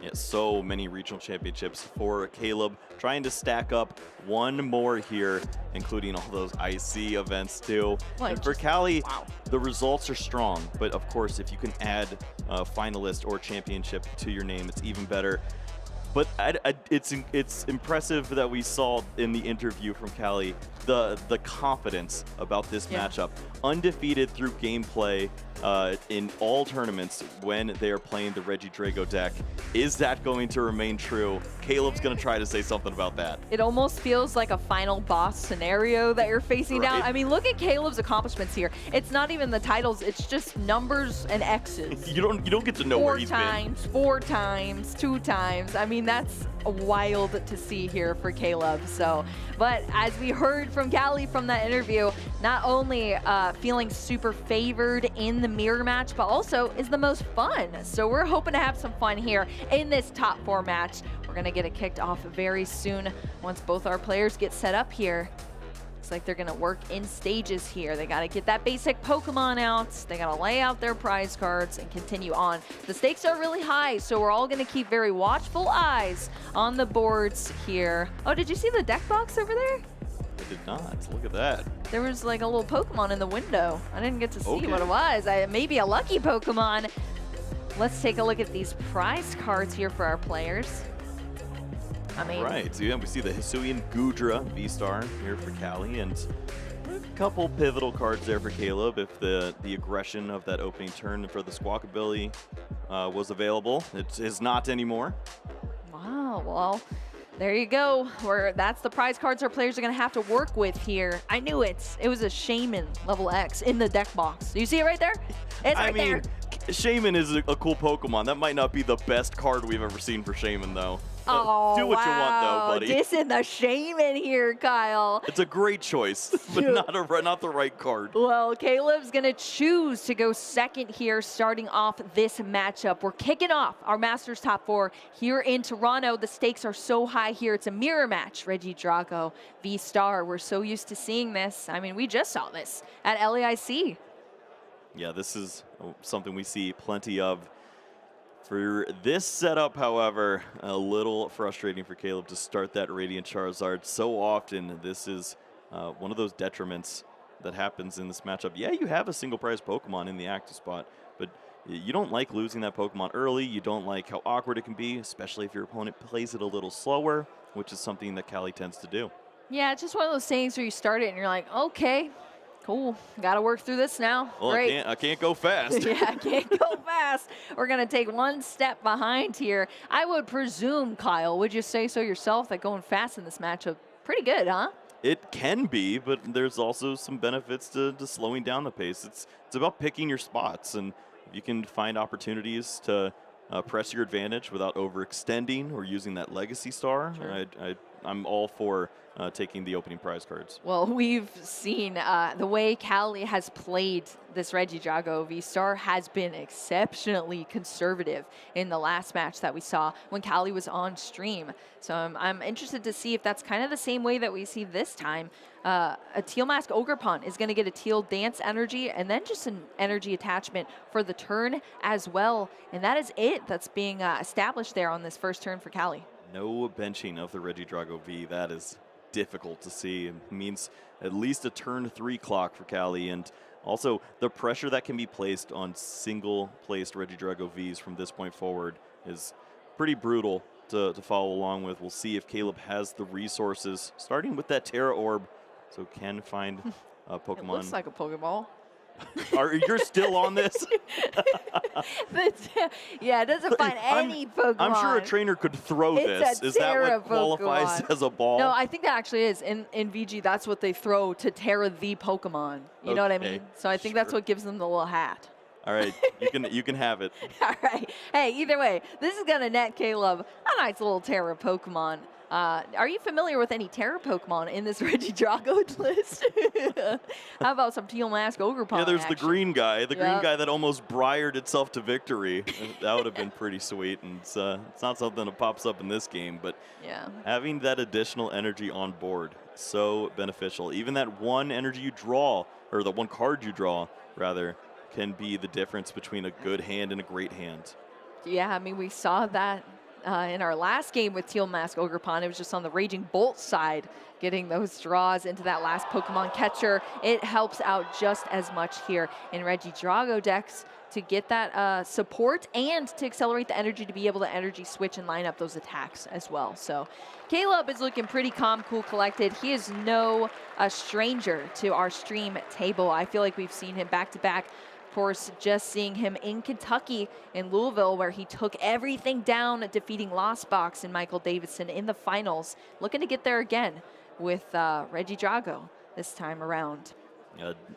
Yeah, so many regional championships for Caleb, trying to stack up one more here, including all those IC events too. And for Callie, the results are strong, but of course, if you can add a finalist or championship to your name, it's even better. But it's impressive that we saw in the interview from Callie the confidence about this matchup. Undefeated through gameplay in all tournaments when they are playing the Regidrago deck. Is that going to remain true? Caleb's going to try to say something about that. It almost feels like a final boss scenario that you're facing down. I mean, look at Caleb's accomplishments here. It's not even the titles, it's just numbers and X's. You don't get to know where he's been. 4 times, 2 times. I mean, that's wild to see here for Caleb. So, but as we heard from Callie from that interview, not only feeling super favored in the mirror match, but also is the most fun. So we're hoping to have some fun here in this top 4 match. We're gonna get it kicked off very soon once both our players get set up here. Looks like they're gonna work in stages here. They gotta get that basic Pokemon out. They gotta lay out their prize cards and continue on. The stakes are really high, so we're all gonna keep very watchful eyes on the boards here. Oh, did you see the deck box over there? I did not. Look at that. There was like a little Pokemon in the window. I didn't get to see what it was. Maybe a lucky Pokemon. Let's take a look at these prize cards here for our players. I mean, right, so yeah, we see the Hisuian Gudra V-Star here for Callie, and a couple pivotal cards there for Caleb if the aggression of that opening turn for the Squawk ability was available. It is not anymore. Wow, well, there you go. That's the prize cards our players are going to have to work with here. I knew it. It was a Shaman level X in the deck box. Do you see it right there? It's right there. Shaman is a cool Pokemon. That might not be the best card we've ever seen for Shaman, though. Oh, do what you want, though, buddy. Dissing the Shaman here, Kyle. It's a great choice, but not the right card. Well, Caleb's going to choose to go second here, starting off this matchup. We're kicking off our Masters Top 4 here in Toronto. The stakes are so high here. It's a mirror match. Regidrago V-Star. We're so used to seeing this. I mean, we just saw this at LAIC. Yeah, this is something we see plenty of. For this setup, however, a little frustrating for Caleb to start that Radiant Charizard. So often, this is one of those detriments that happens in this matchup. Yeah, you have a single prize Pokemon in the active spot, but you don't like losing that Pokemon early. You don't like how awkward it can be, especially if your opponent plays it a little slower, which is something that Callie tends to do. Yeah, it's just one of those things where you start it and you're like, okay, cool, gotta work through this now. Well, great. I can't go fast. Yeah, I can't go fast. We're gonna take one step behind here. I would presume, Kyle, would you say so yourself, that going fast in this matchup, pretty good, huh? It can be, but there's also some benefits to slowing down the pace. It's about picking your spots, and if you can find opportunities to press your advantage without overextending or using that legacy star, sure. I'm all for taking the opening prize cards. Well, we've seen the way Callie has played this Regidrago V-Star has been exceptionally conservative in the last match that we saw when Callie was on stream. So I'm interested to see if that's kind of the same way that we see this time. A Teal Mask Ogerpon is going to get a Teal Dance energy and then just an energy attachment for the turn as well. And that is it that's being established there on this first turn for Callie. No benching of the Regidrago V. That is difficult to see. It means at least a turn 3 clock for Callie, and also the pressure that can be placed on single-placed Regidrago Vs from this point forward is pretty brutal to follow along with. We'll see if Caleb has the resources, starting with that Terra Orb, so can find a Pokemon. It looks like a Pokeball. You're still on this? Yeah, it doesn't find any Pokemon. I'm sure a trainer could throw this. Is that what qualifies as a ball? No, I think that actually is. In VG, that's what they throw to Terra the Pokemon. You know what I mean? So I think that's what gives them the little hat. All right, you can have it. All right. Hey, either way, this is going to net Caleb a nice little Terra Pokemon. Are you familiar with any Terra Pokemon in this Regidrago list? How about some Teal Mask Ogerpon? Yeah, there's the green guy. The green guy that almost briared itself to victory. That would have been pretty sweet. And it's not something that pops up in this game, but having that additional energy on board, so beneficial. Even that one energy you draw, or the one card you draw, rather, can be the difference between a good hand and a great hand. Yeah, I mean, we saw that in our last game with Teal Mask Ogerpon. It was just on the Raging Bolt side, getting those draws into that last Pokemon catcher. It helps out just as much here in Regidrago decks to get that support and to accelerate the energy to be able to energy switch and line up those attacks as well. So Caleb is looking pretty calm, cool, collected. He is no stranger to our stream table. I feel like we've seen him back-to-back. Of course, just seeing him in Kentucky, in Louisville, where he took everything down, defeating Lost Box and Michael Davidson in the finals. Looking to get there again with Regidrago this time around.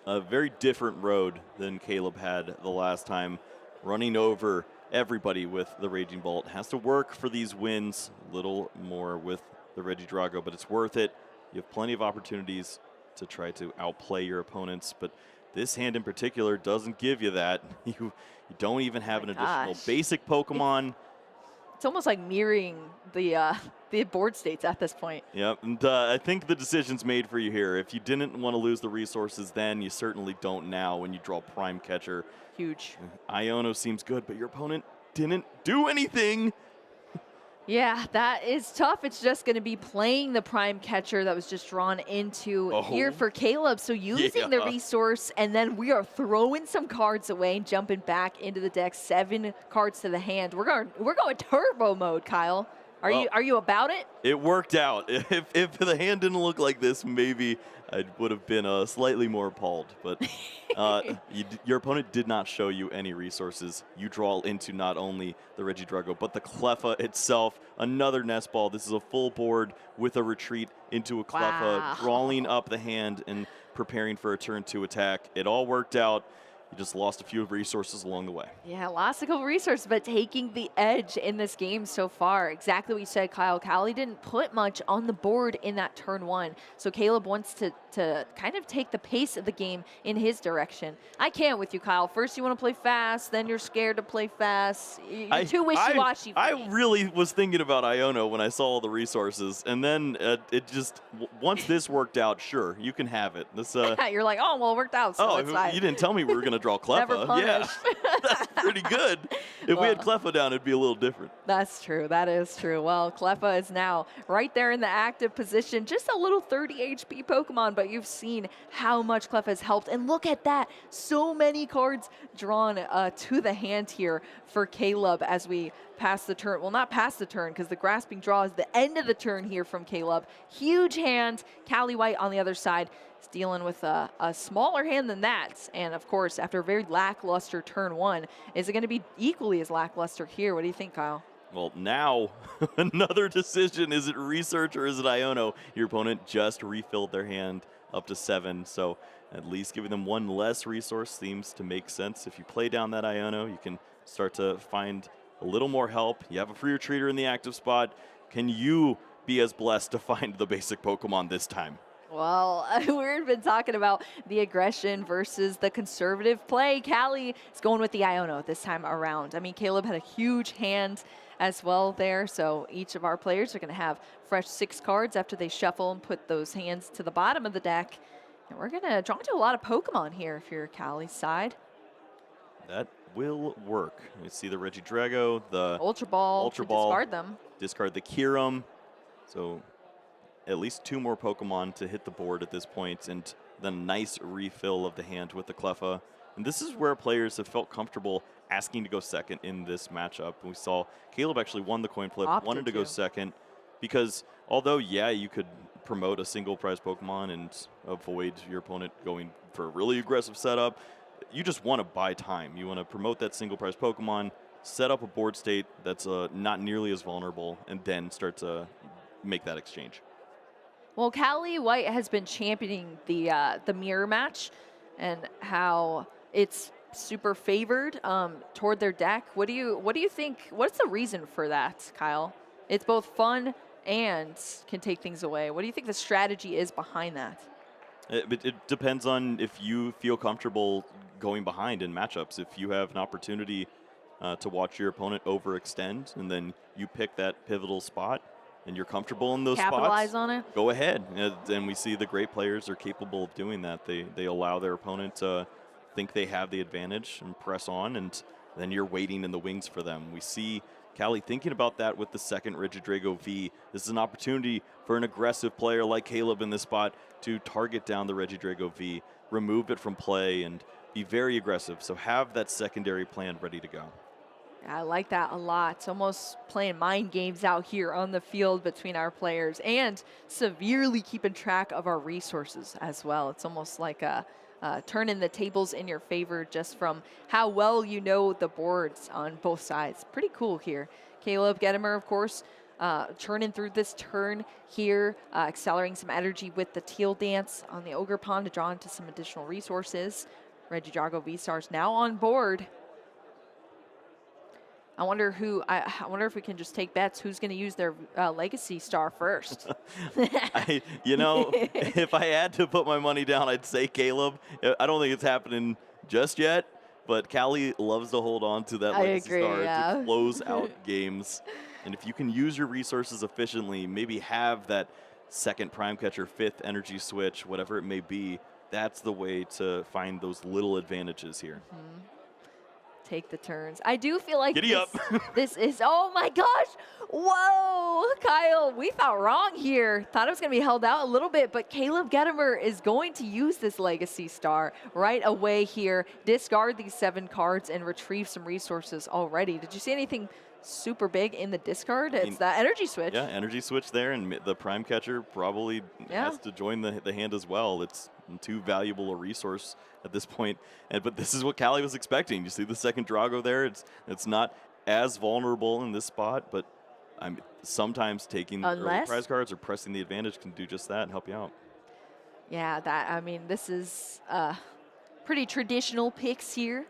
A very different road than Caleb had the last time, running over everybody with the Raging Bolt. Has to work for these wins a little more with the Regidrago, but it's worth it. You have plenty of opportunities to try to outplay your opponents, but this hand in particular doesn't give you that. You don't even have an additional basic Pokemon. It's almost like mirroring the board states at this point. Yep, and I think the decision's made for you here. If you didn't want to lose the resources then, you certainly don't now when you draw Prime Catcher. Huge. Iono seems good, but your opponent didn't do anything. Yeah, that is tough. It's just going to be playing the Prime Catcher that was just drawn into here for Caleb. So using the resource, and then we are throwing some cards away and jumping back into the deck. 7 cards to the hand. We're going turbo mode, Kyle. Are you about it? It worked out. If the hand didn't look like this, maybe I would have been slightly more appalled. But your opponent did not show you any resources. You draw into not only the Regidrago, but the Cleffa itself. Another nest ball. This is a full board with a retreat into a Cleffa, drawing up the hand and preparing for a turn 2 attack. It all worked out. You just lost a few resources along the way. Yeah, lost a couple resources, but taking the edge in this game so far. Exactly what you said, Kyle. Callie didn't put much on the board in that turn 1. So Caleb wants to kind of take the pace of the game in his direction. I can't with you, Kyle. First you want to play fast, then you're scared to play fast. You're too wishy-washy. I really was thinking about Iono when I saw all the resources, and then it just, once this worked out, sure, you can have it. This, you're like, oh, well, it worked out. So you didn't tell me we were going to draw Cleffa. Yeah, that's pretty good. If we had Cleffa down, it'd be a little different. That's true. That is true. Well, Cleffa is now right there in the active position. Just a little 30 HP Pokemon, but you've seen how much Cleffa has helped. And look at that. So many cards drawn to the hand here for Caleb as we pass the turn. Well, not pass the turn, because the Grasping Draw is the end of the turn here from Caleb. Huge hand. Callie White on the other side is dealing with a smaller hand than that. And of course, after a very lackluster turn 1, is it going to be equally as lackluster here? What do you think, Kyle? Well, now another decision. Is it Research or is it Iono? Your opponent just refilled their hand up to 7, so at least giving them 1 less resource seems to make sense. If you play down that Iono, you can start to find a little more help. You have a free retreater in the active spot. Can you be as blessed to find the basic Pokemon this time? Well, we've been talking about the aggression versus the conservative play. Callie is going with the Iono this time around. I mean, Caleb had a huge hand as well there, so each of our players are going to have fresh 6 cards after they shuffle and put those hands to the bottom of the deck. And we're going to draw into a lot of Pokemon here if you're Callie's side. That will work. You see the Regidrago, the Ultra Ball, discard them. Discard the Kyurem. So at least 2 more Pokemon to hit the board at this point, and the nice refill of the hand with the Cleffa. And this is where players have felt comfortable asking to go second in this matchup. We saw Caleb actually won the coin flip, wanted to go second, because although, yeah, you could promote a single prize Pokemon and avoid your opponent going for a really aggressive setup, you just want to buy time. You want to promote that single prize Pokemon, set up a board state that's not nearly as vulnerable, and then start to make that exchange. Well, Callie White has been championing the mirror match and how it's super favored toward their deck. What do you think? What's the reason for that, Kyle? It's both fun and can take things away. What do you think the strategy is behind that? It depends on if you feel comfortable going behind in matchups. If you have an opportunity to watch your opponent overextend and then you pick that pivotal spot and you're comfortable in those Capitalize spots, on it. Go ahead. And we see the great players are capable of doing that. They allow their opponent to think they have the advantage and press on, and then you're waiting in the wings for them. We see Callie, thinking about that with the second Regidrago V, this is an opportunity for an aggressive player like Caleb in this spot to target down the Regidrago V, remove it from play, and be very aggressive. So have that secondary plan ready to go. I like that a lot. It's almost playing mind games out here on the field between our players and severely keeping track of our resources as well. It's almost like a turning the tables in your favor just from how well you know the boards on both sides. Pretty cool here. Caleb Gedemer, of course, churning through this turn here, accelerating some energy with the Teal Dance on the Ogre Pond to draw into some additional resources. Regidrago V-Stars now on board. I wonder if we can just take bets who's going to use their Legacy Star first. If I had to put my money down, I'd say Caleb. I don't think it's happening just yet, but Callie loves to hold on to that Legacy Star to close out games. And if you can use your resources efficiently, maybe have that second Prime Catcher, fifth energy switch, whatever it may be, that's the way to find those little advantages here. Mm-hmm. Take the turns. I do feel like this is, oh my gosh, whoa, Kyle, we thought wrong here. Thought it was going to be held out a little bit, but Caleb Gedemer is going to use this Legacy Star right away here, discard these 7 cards, and retrieve some resources already. Did you see anything super big in the discard? It's that energy switch. Yeah, energy switch there, and the Prime Catcher probably has to join the hand as well. It's too valuable a resource at this point. But this is what Callie was expecting. You see the second Drago there. It's not as vulnerable in this spot, but sometimes taking early prize cards or pressing the advantage can do just that and help you out. Yeah, this is pretty traditional picks here.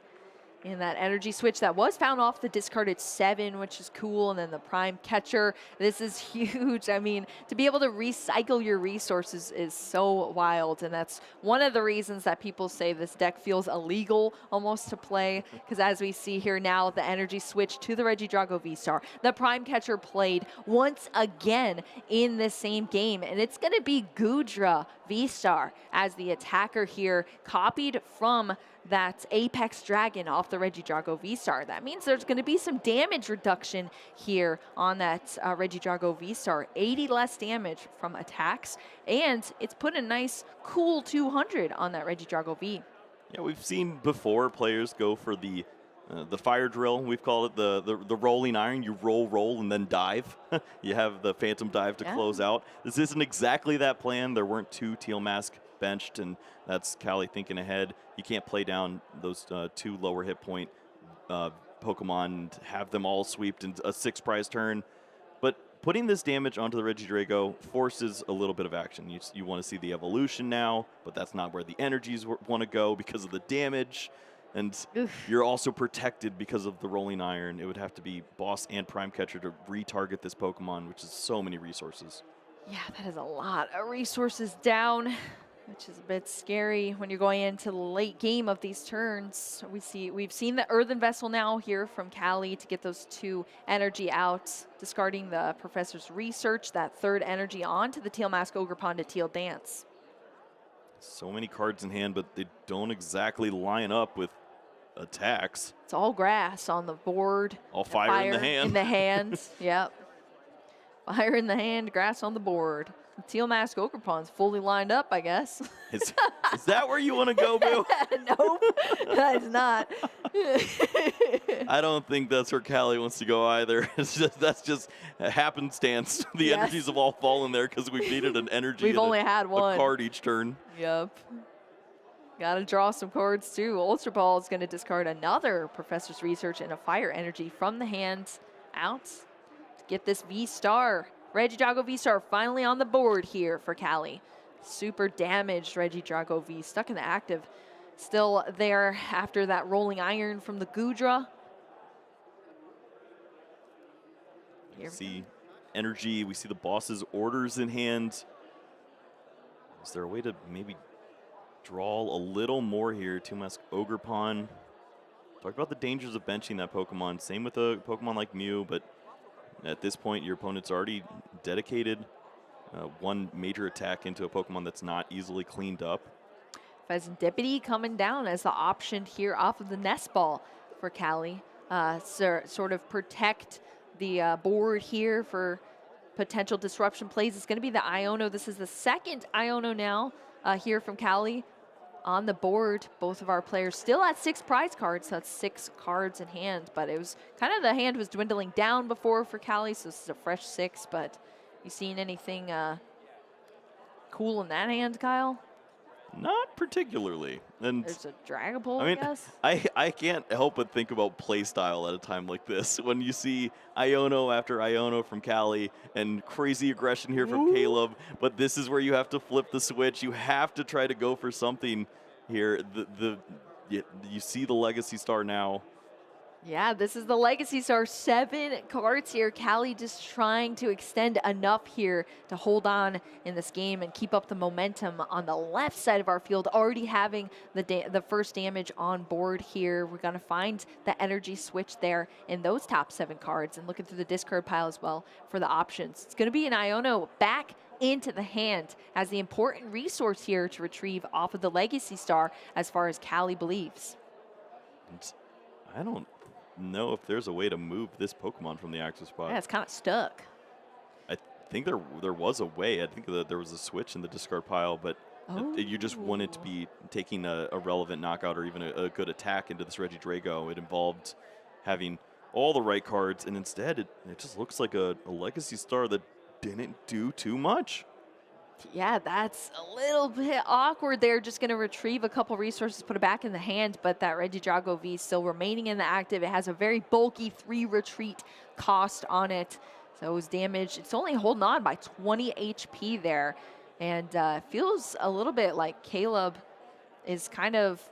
In that energy switch that was found off the discarded 7, which is cool. And then the Prime Catcher. This is huge. To be able to recycle your resources is so wild. And that's one of the reasons that people say this deck feels illegal almost to play. Because as we see here now, the energy switch to the Regidrago V-Star. The Prime Catcher played once again in the same game. And it's going to be Gudra V-Star as the attacker here, copied from that Apex Dragon off the Regidrago V-Star. That means there's going to be some damage reduction here on that Regidrago V-Star. 80 less damage from attacks, and it's put a nice cool 200 on that Regidrago V. Yeah, we've seen before players go for the fire drill, we've called it, the rolling iron. You roll, and then dive. You have the Phantom Dive to close out. This isn't exactly that plan. There weren't 2 Teal Mask benched, and that's Callie thinking ahead. You can't play down those 2 lower hit point Pokemon and have them all sweeped in a 6 prize turn. But putting this damage onto the Regidrago forces a little bit of action. You want to see the evolution now, but that's not where the energies want to go because of the damage. And you're also protected because of the rolling iron. It would have to be boss and Prime Catcher to retarget this Pokemon, which is so many resources. Yeah, that is a lot of resources down, which is a bit scary when you're going into the late game of these turns. We've seen the Earthen Vessel now here from Callie to get those 2 energy out, discarding the Professor's Research, that 3rd energy onto the Teal Mask Ogre Pond to Teal Dance. So many cards in hand, but they don't exactly line up with attacks. It's all grass on the board. All fire in the hand. In the hand, yep. Fire in the hand, grass on the board. The Teal Mask Ogre Pond's fully lined up, I guess. Is that where you want to go, Boo? Nope, that's not. I don't think that's where Callie wants to go either. That's just a happenstance. The energies have all fallen there because we've needed an energy. We've only had one. A card each turn. Yep. Got to draw some cards too. Ultra Ball is going to discard another Professor's Research and a Fire Energy from the hand out to get this V-Star. Regidrago V-Star finally on the board here for Callie. Super damaged Regidrago V, stuck in the active. Still there after that rolling iron from the Gudra. We see energy, we see the boss's orders in hand. Is there a way to maybe draw a little more here? Teal Mask Ogre Pond. Talk about the dangers of benching that Pokemon. Same with a Pokemon like Mew, but at this point, your opponent's already dedicated 1 major attack into a Pokemon that's not easily cleaned up. Pheasantipity coming down as the option here off of the Nest Ball for Callie. Sort of protect the board here for potential disruption plays. It's going to be the Iono. This is the second Iono now here from Cali on the board. Both of our players still at 6 prize cards, so that's 6 cards in hand, but it was kind of, the hand was dwindling down before for Cali, so this is a fresh 6, but you seen anything cool in that hand, Kyle? Not particularly. And there's a Dragapult, I mean, I guess. I can't help but think about play style at a time like this. When you see Iono after Iono from Cali and crazy aggression here from Caleb, but this is where you have to flip the switch. You have to try to go for something here. You see the Legacy Star now. Yeah, this is the Legacy Star, 7 cards here. Cali just trying to extend enough here to hold on in this game and keep up the momentum on the left side of our field, already having the first damage on board here. We're going to find the energy switch there in those top 7 cards, and looking through the discard pile as well for the options. It's going to be an Iono back into the hand as the important resource here to retrieve off of the Legacy Star, as far as Cali believes. I don't know if there's a way to move this Pokemon from the active spot. Yeah, it's kind of stuck. I think there was a way. I think that there was a switch in the discard pile, but you just wanted to be taking a relevant knockout or even a good attack into this Regidrago. It involved having all the right cards, and instead it just looks like a Legacy Star that didn't do too much. Yeah, that's a little bit awkward there. Just going to retrieve a couple resources, put it back in the hand, but that Regidrago V still remaining in the active. It has a very bulky 3 retreat cost on it, so it was damaged. It's only holding on by 20 HP there, and feels a little bit like Caleb is kind of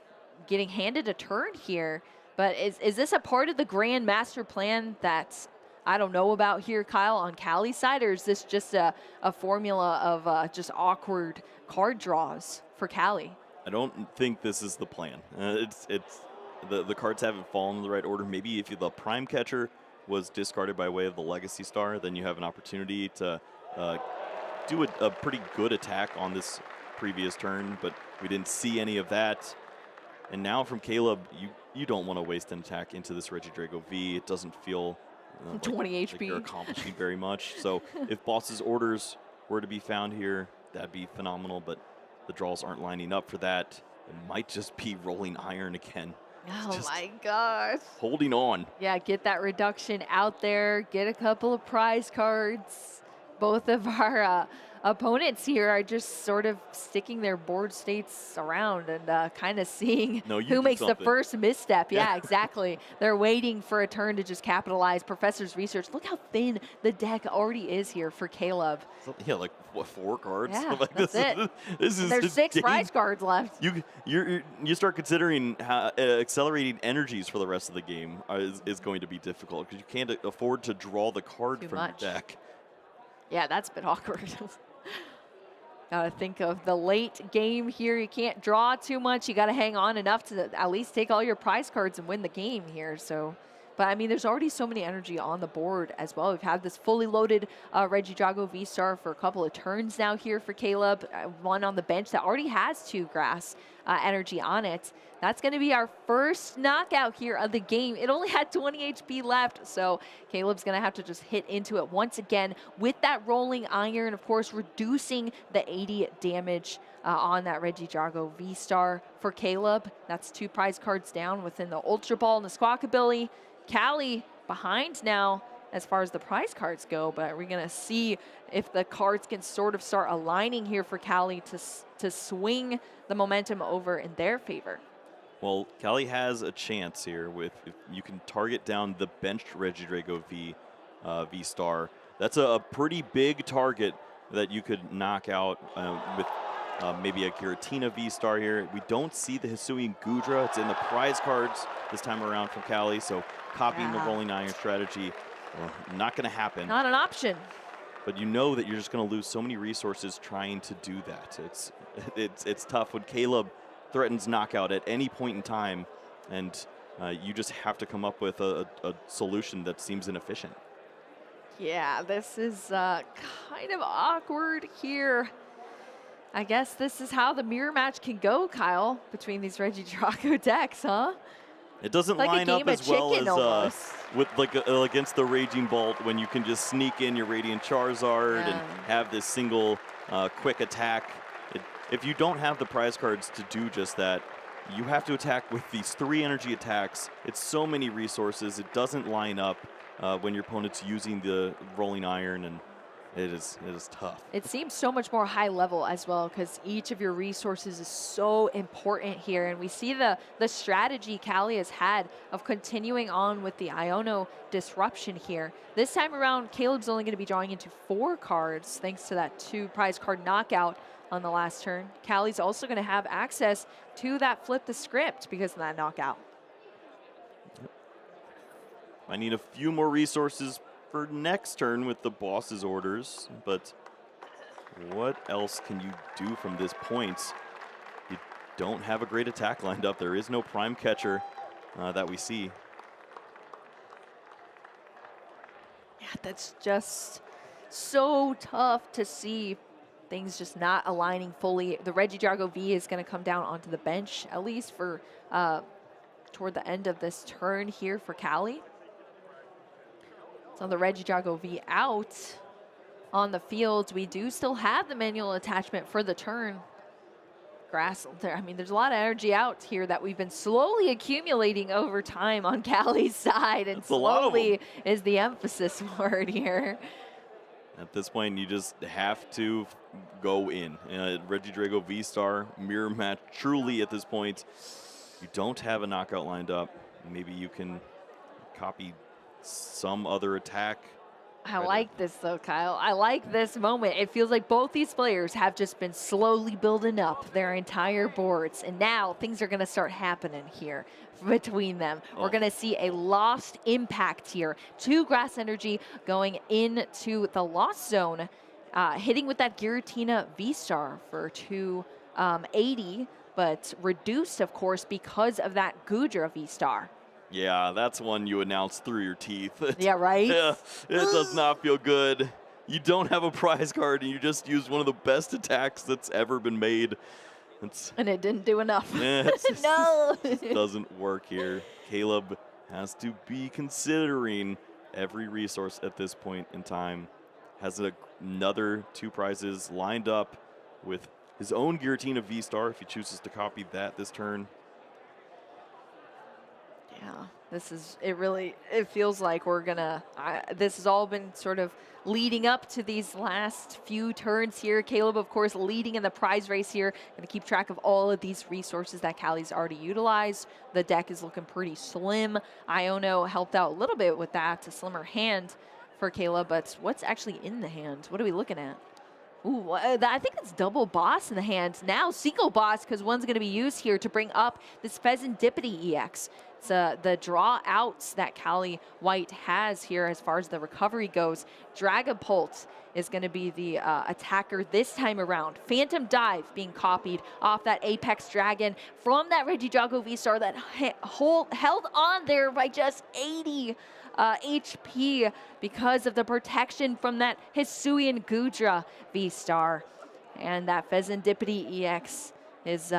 getting handed a turn here. But is this a part of the grand master plan that's I don't know about here, Kyle, on Cali's side, or is this just a formula of just awkward card draws for Cali? I don't think this is the plan. The cards haven't fallen in the right order. Maybe if the Prime Catcher was discarded by way of the Legacy Star, then you have an opportunity to do a pretty good attack on this previous turn, but we didn't see any of that. And now from Caleb, you don't want to waste an attack into this Regidrago V. It doesn't feel 20 HP. Like you're accomplishing very much. So if Boss's orders were to be found here, that'd be phenomenal, but the draws aren't lining up for that. It might just be rolling iron again. Oh my gosh. Holding on. Yeah, get that reduction out there, get a couple of prize cards. Both of our opponents here are just sort of sticking their board states around and kind of seeing who makes the first misstep. Yeah, exactly. They're waiting for a turn to just capitalize. Professor's research. Look how thin the deck already is here for Caleb. Yeah, like what, 4 cards? Yeah, like, that's it. There's 6 prize cards left. You start considering how accelerating energies for the rest of the game is going to be difficult because you can't afford to draw the card from your deck. Yeah, that's a bit awkward. Got to think of the late game here. You can't draw too much. You got to hang on enough to at least take all your prize cards and win the game here. So, but I mean, there's already so many energy on the board as well. We've had this fully loaded Regidrago V-Star for a couple of turns now here for Caleb. One on the bench that already has 2 grass energy on it. That's going to be our first knockout here of the game. It only had 20 HP left, so Caleb's going to have to just hit into it once again with that rolling iron, of course, reducing the 80 damage on that Regidrago V-Star for Caleb. That's 2 prize cards down within the Ultra Ball and the Squawkabilly. Cali behind now as far as the prize cards go, but we're going to see if the cards can sort of start aligning here for Cali to swing the momentum over in their favor. Well, Cali has a chance here if you can target down the benched Regidrago V-Star. That's a pretty big target that you could knock out with maybe a Giratina V-Star here. We don't see the Hisuian Gudra. It's in the prize cards this time around from Cali, so copying the rolling iron strategy, not going to happen. Not an option. But you know that you're just going to lose so many resources trying to do that. It's tough when Caleb threatens knockout at any point in time, and you just have to come up with a solution that seems inefficient. Yeah, this is kind of awkward here. I guess this is how the mirror match can go, Kyle, between these Regidrago decks, huh? It doesn't like line up as well as with like against the Raging Bolt, when you can just sneak in your Radiant Charizard and have this single quick attack. If you don't have the prize cards to do just that, you have to attack with these 3 energy attacks. It's so many resources. It doesn't line up when your opponent's using the Rolling Iron, and it is tough. It seems so much more high level as well, because each of your resources is so important here. And we see the strategy Callie has had of continuing on with the Iono disruption here. This time around, Caleb's only going to be drawing into 4 cards thanks to that 2 prize card knockout on the last turn. Callie's also going to have access to that flip the script because of that knockout. I need a few more resources for next turn with the boss's orders, but what else can you do from this point? You don't have a great attack lined up. There is no prime catcher that we see. Yeah, that's just so tough to see. Things just not aligning fully. The Regidrago V is going to come down onto the bench, at least for toward the end of this turn here for Callie. So the Regidrago V out on the field. We do still have the manual attachment for the turn. Grass, I mean, there's a lot of energy out here that we've been slowly accumulating over time on Callie's side, and slowly is the emphasis word here. At this point, you just have to go in. Regidrago V-Star, mirror match truly at this point. You don't have a knockout lined up. Maybe you can copy some other attack. I like this though, Kyle. I like this moment. It feels like both these players have just been slowly building up their entire boards, and now things are going to start happening here between them. We're going to see a lost impact here. 2 grass energy going into the lost zone, hitting with that Giratina V-Star for 280, but reduced, of course, because of that Gudra V-Star. Yeah, that's one you announce through your teeth. Yeah, right? Yeah, it does not feel good. You don't have a prize card, and you just used one of the best attacks that's ever been made. And it didn't do enough. No! It doesn't work here. Caleb has to be considering every resource at this point in time. Has another 2 prizes lined up with his own Giratina V-Star if he chooses to copy that this turn. Yeah, it feels like we're gonna, this has all been sort of leading up to these last few turns here. Caleb, of course, leading in the prize race here. Gonna keep track of all of these resources that Callie's already utilized. The deck is looking pretty slim. Iono helped out a little bit with that, a slimmer hand for Caleb, but what's actually in the hand? What are we looking at? Ooh, I think it's double boss in the hand. Now single boss, because one's going to be used here to bring up this Pheasantipity EX. It's the draw outs that Callie White has here as far as the recovery goes. Dragapult is going to be the attacker this time around. Phantom Dive being copied off that Apex Dragon from that Regidrago V-Star that held on there by just 80 HP because of the protection from that Hisuian Gudra V-Star. And that Pheasantipity EX is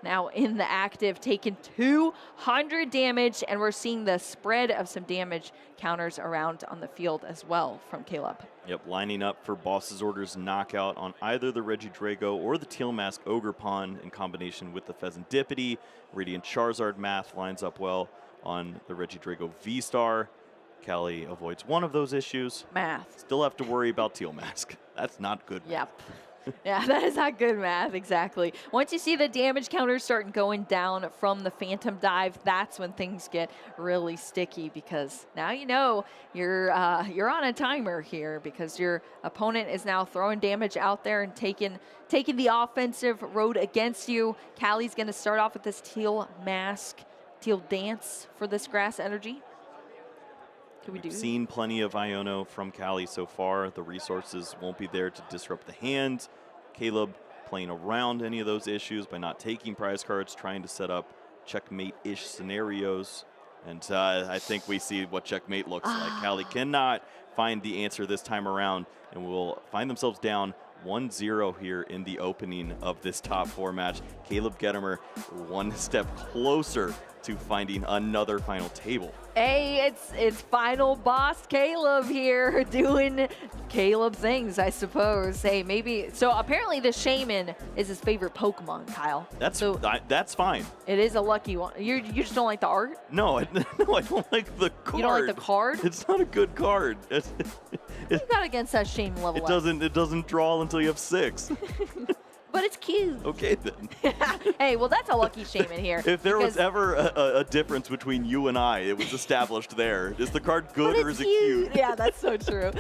now in the active, taking 200 damage, and we're seeing the spread of some damage counters around on the field as well from Caleb. Yep, lining up for Boss's Orders knockout on either the Regidrago or the Teal Mask Ogerpon in combination with the Pheasantipity. Radiant Charizard math lines up well on the Regidrago V-Star. Callie avoids one of those issues. Math. Still have to worry about Teal Mask. That's not good. Yep. Yeah, that is not good math, exactly. Once you see the damage counters starting going down from the Phantom Dive, that's when things get really sticky, because now you know you're on a timer here, because your opponent is now throwing damage out there and taking the offensive road against you. Callie's going to start off with this Teal Mask, Teal Dance for this grass energy. We've seen plenty of Iono from Callie so far. The resources won't be there to disrupt the hand. Caleb playing around any of those issues by not taking prize cards, trying to set up checkmate-ish scenarios. And I think we see what checkmate looks like. Callie cannot find the answer this time around, and will find themselves down 1-0 here in the opening of this top 4 match. Caleb Gedemer one step closer to finding another final table. Hey, it's final boss Caleb here doing Caleb things, I suppose. Hey, maybe so. Apparently, the Shaman is his favorite Pokemon, Kyle. That's fine. It is a lucky one. You just don't like the art? No, I don't like the card. You don't like the card? It's not a good card. What you got against that Shaman level up? It doesn't draw until you have 6. But it's cute. Okay then. Hey, well that's a lucky Shaman here. If there was ever a difference between you and I, it was established there. Is the card good or is it cute? Yeah, that's so true.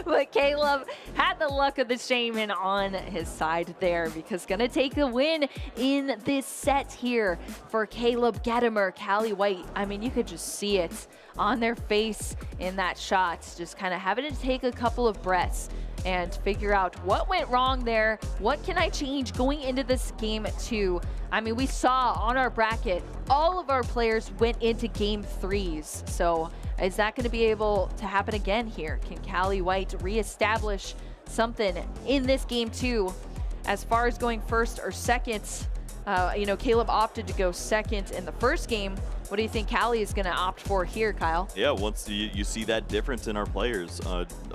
But Caleb had the luck of the Shaman on his side there because gonna take the win in this set here for Caleb Gedemer, Callie White. I mean, you could just see it on their face in that shot, just kind of having to take a couple of breaths and figure out what went wrong there. What can I change going into this game 2? I mean, we saw on our bracket, all of our players went into game 3s. So is that going to be able to happen again here? Can Callie White reestablish something in this game 2? As far as going first or second, Caleb opted to go second in the first game. What do you think Callie is going to opt for here, Kyle? Yeah, once you see that difference in our players.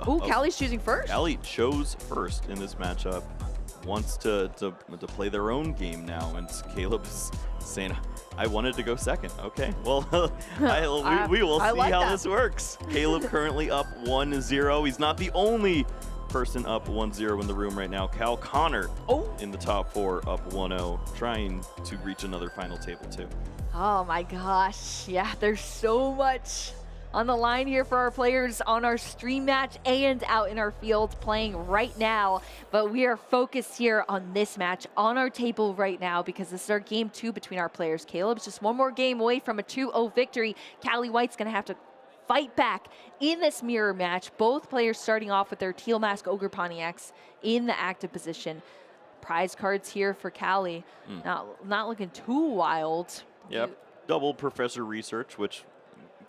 Ooh, Callie's choosing first. Callie chose first in this matchup. Wants to play their own game now, and Caleb is saying, I wanted to go second. Okay, well, we will see like how that. this works. Caleb currently up 1-0. He's not the only person up 1-0 in the room right now. Cal Connor in the top 4 up 1-0, trying to reach another final table too. Oh my gosh, yeah, there's so much on the line here for our players on our stream match and out in our field playing right now. But we are focused here on this match on our table right now because this is our game 2 between our players. Caleb's just one more game away from a 2-0 victory. Callie White's gonna have to fight back in this mirror match. Both players starting off with their Teal Mask Ogre Pontiacs in the active position. Prize cards here for Callie. Not looking too wild. Yep, double Professor Research, which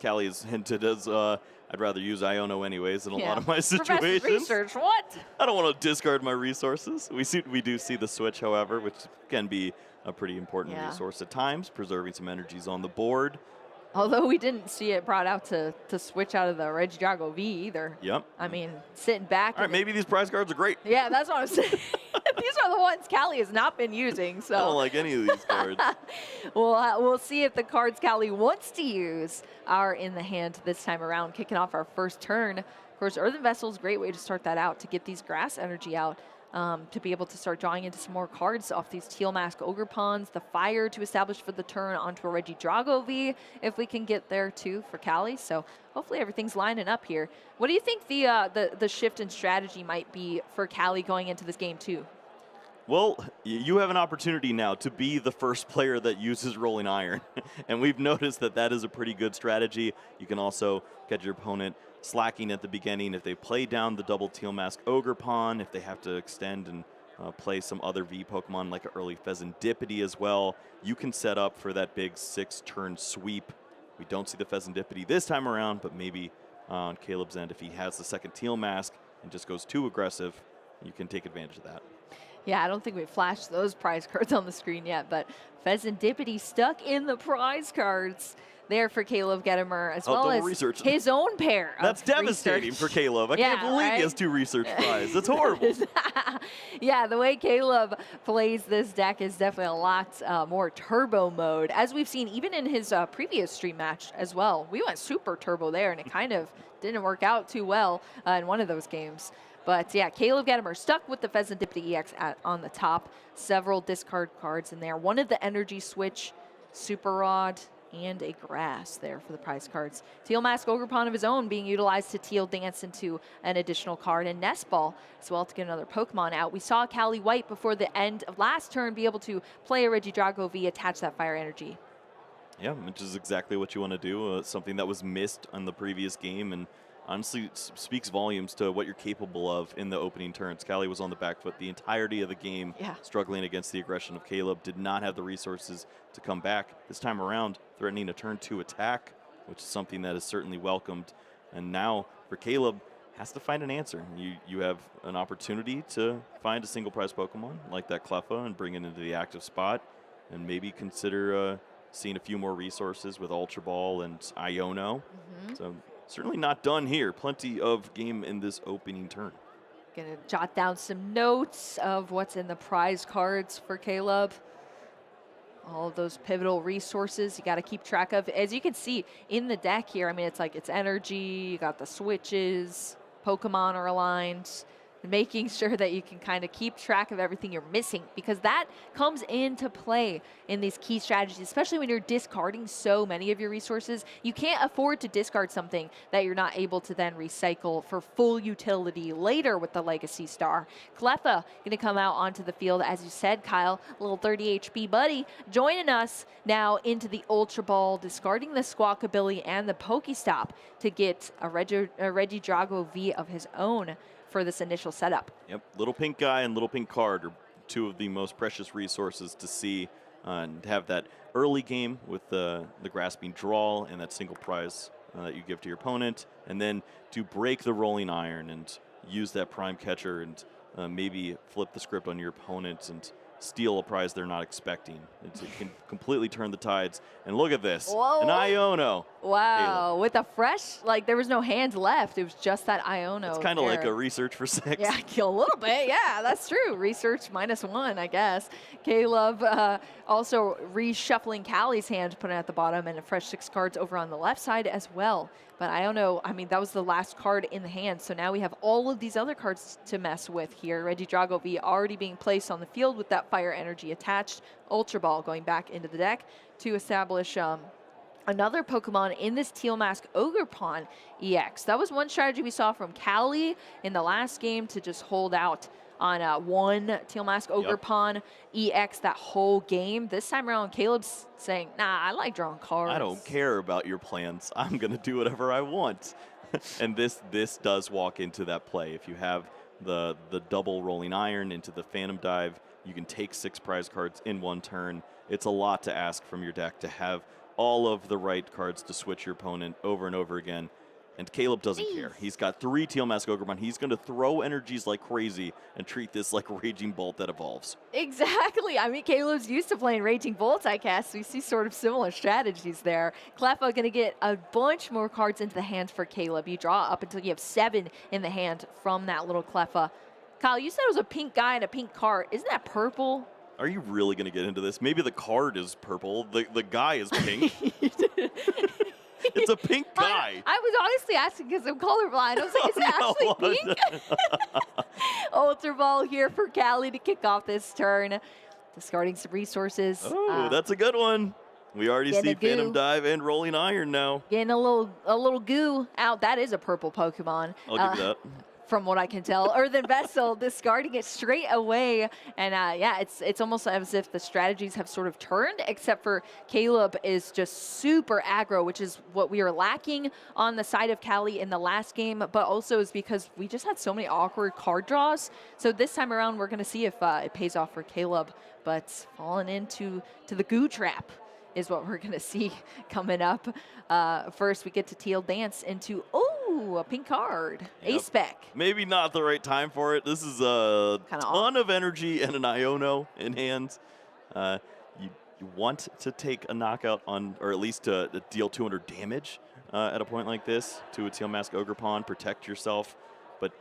Callie has hinted as I'd rather use Iono anyways in a lot of my situations. Professor Research, what? I don't want to discard my resources. We do see the switch, however, which can be a pretty important resource at times, preserving some energies on the board. Although we didn't see it brought out to switch out of the Regidrago V either. Yep. I mean, sitting back. All right, maybe these prize cards are great. Yeah, that's what I'm saying. These are the ones Callie has not been using. So I don't like any of these cards. We'll see if the cards Callie wants to use are in the hand this time around, kicking off our first turn. Of course, Earthen Vessel is a great way to start that out, to get these grass energy out. To be able to start drawing into some more cards off these Teal Mask Ogre Pawns, the Fire to establish for the turn onto a Regidrago V, if we can get there too for Callie. So hopefully everything's lining up here. What do you think the shift in strategy might be for Callie going into this game too? Well, you have an opportunity now to be the first player that uses Rolling Iron. And we've noticed that is a pretty good strategy. You can also get your opponent slacking at the beginning if they play down the double Teal Mask Ogre Pawn, if they have to extend and play some other V Pokemon like an early Pheasantipity as well. You can set up for that big 6-turn sweep. We don't see the Pheasantipity this time around, but maybe on Caleb's end, if he has the second Teal Mask and just goes too aggressive, you can take advantage of that. Yeah, I don't think we flashed those prize cards on the screen yet, but Pheasantipity stuck in the prize cards there for Caleb Gedemer, as well as his own pair. That's devastating for Caleb. I can't believe he has 2 research prizes. That's horrible. Yeah, the way Caleb plays this deck is definitely a lot more turbo mode, as we've seen even in his previous stream match as well. We went super turbo there, and it kind of didn't work out too well in one of those games. But yeah, Caleb Gedemer stuck with the Pheasantipity EX on the top. Several discard cards in there. One of the Energy Switch, Super Rod, and a Grass there for the prize cards. Teal Mask Ogre Pawn of his own being utilized to Teal Dance into an additional card, and Nest Ball as well to get another Pokemon out. We saw Callie White before the end of last turn be able to play a Regidrago V, attach that Fire Energy. Yeah, which is exactly what you want to do. Something that was missed on the previous game, and honestly speaks volumes to what you're capable of in the opening turns. Callie was on the back foot the entirety of the game, struggling against the aggression of Caleb, did not have the resources to come back. This time around, threatening a turn 2 attack, which is something that is certainly welcomed. And now for Caleb, has to find an answer. You have an opportunity to find a single prize Pokemon like that Cleffa and bring it into the active spot, and maybe consider seen a few more resources with Ultra Ball and Iono. So certainly not done here. Plenty of game in this opening turn. Gonna jot down some notes of what's in the prize cards for Caleb. All of those pivotal resources you got to keep track of. As you can see in the deck here, I mean, it's like it's energy, you got the switches, Pokemon are aligned, making sure that you can kind of keep track of everything you're missing, because that comes into play in these key strategies, especially when you're discarding so many of your resources. You can't afford to discard something that you're not able to then recycle for full utility later with the Legacy Star. Cleffa going to come out onto the field, as you said, Kyle, a little 30 HP buddy, joining us now into the Ultra Ball, discarding the Squawkabilly and the Pokestop to get a Regidrago V of his own for this initial setup. Yep, Little Pink Guy and Little Pink Card are two of the most precious resources to see and have that early game with the grasping draw and that single prize that you give to your opponent, and then to break the rolling iron and use that prime catcher and maybe flip the script on your opponent and steal a prize they're not expecting. It can completely turn the tides. And look at this, Whoa. An Iono. Wow, with a fresh, like there was no hands left. It was just that Iono. It's kind of like a research for 6. Yeah, a little bit. Yeah, that's true. Research -1, I guess. Caleb also reshuffling Callie's hand, putting it at the bottom, and a fresh 6 cards over on the left side as well. But Iono, I mean, that was the last card in the hand. So now we have all of these other cards to mess with here. Regidrago V already being placed on the field with that fire energy attached. Ultra Ball going back into the deck to establish another Pokemon in this Teal Mask Ogerpon EX. That was one strategy we saw from Callie in the last game, to just hold out on one Teal Mask Ogerpon EX that whole game. This time around, Caleb's saying, nah, I like drawing cards. I don't care about your plans. I'm going to do whatever I want. And this does walk into that play. If you have the double rolling iron into the Phantom Dive, you can take 6 prize cards in one turn. It's a lot to ask from your deck to have all of the right cards to switch your opponent over and over again. And Caleb doesn't care. He's got 3 Teal Mask Ogerpon. He's going to throw energies like crazy and treat this like a Raging Bolt that evolves. Exactly. I mean, Caleb's used to playing Raging Bolts, I guess. We see sort of similar strategies there. Cleffa going to get a bunch more cards into the hand for Caleb. You draw up until you have 7 in the hand from that little Cleffa. Kyle, you said it was a pink guy and a pink card. Isn't that purple? Are you really going to get into this? Maybe the card is purple. The guy is pink. It's a pink guy. I was honestly asking because I'm colorblind. I was like, is it actually pink? Ultra Ball here for Callie to kick off this turn. Discarding some resources. Oh, that's a good one. We already see Phantom Dive and Rolling Iron now. Getting a little goo out. That is a purple Pokemon. I'll give you that. From what I can tell. Earthen Vessel discarding it straight away. And yeah, it's almost as if the strategies have sort of turned, except for Caleb is just super aggro, which is what we are lacking on the side of Callie in the last game, but also is because we just had so many awkward card draws. So this time around, we're going to see if it pays off for Caleb, but falling into the goo trap is what we're going to see coming up. First, we get to Teal Dance into, a pink card. Yep. A-Spec. Maybe not the right time for it. This is a ton of energy and an Iono in hand. You want to take a knockout on, or at least to deal 200 damage at a point like this to a Teal Mask Ogerpon, protect yourself. But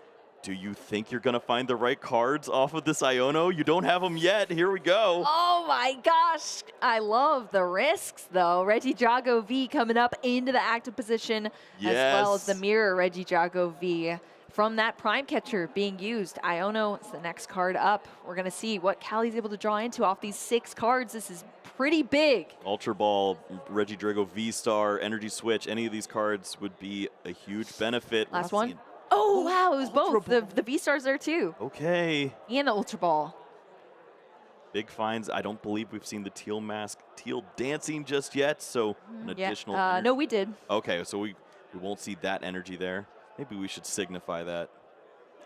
do you think you're going to find the right cards off of this Iono? You don't have them yet. Here we go. Oh my gosh. I love the risks, though. Regidrago V coming up into the active position, as well as the mirror Regidrago V from that prime catcher being used. Iono is the next card up. We're going to see what Callie's able to draw into off these 6 cards. This is pretty big. Ultra Ball, Regidrago V-Star, Energy Switch, any of these cards would be a huge benefit. Last one. Oh, wow, it was both. The V-Stars there, too. Okay. And the Ultra Ball. Big finds. I don't believe we've seen the Teal Mask Teal Dancing just yet, so an additional... no, we did. Okay, so we won't see that energy there. Maybe we should signify that.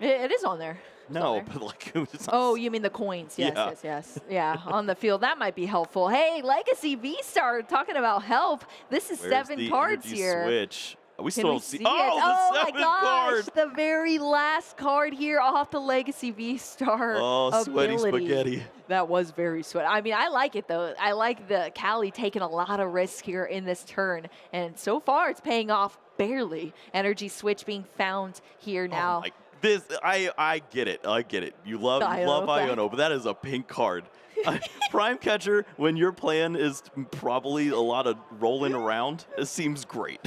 It is on there. No, but like... Oh, you mean the coins. Yes. Yeah, on the field. That might be helpful. Hey, Legacy V-Star, talking about help. This is Where's 7 the cards energy here. Switch? We still Can we don't see. see Oh, it? the my seventh gosh, card. the very last card here off the Legacy V-Star Oh, sweaty ability. spaghetti. That was very sweaty. I mean, I like it, though. I like the Callie taking a lot of risks here in this turn. And so far, it's paying off barely. Energy switch being found here now. I get it. I get it. You love Iono Iono, but that is a pink card. Prime Catcher, when your plan is probably a lot of rolling around, it seems great.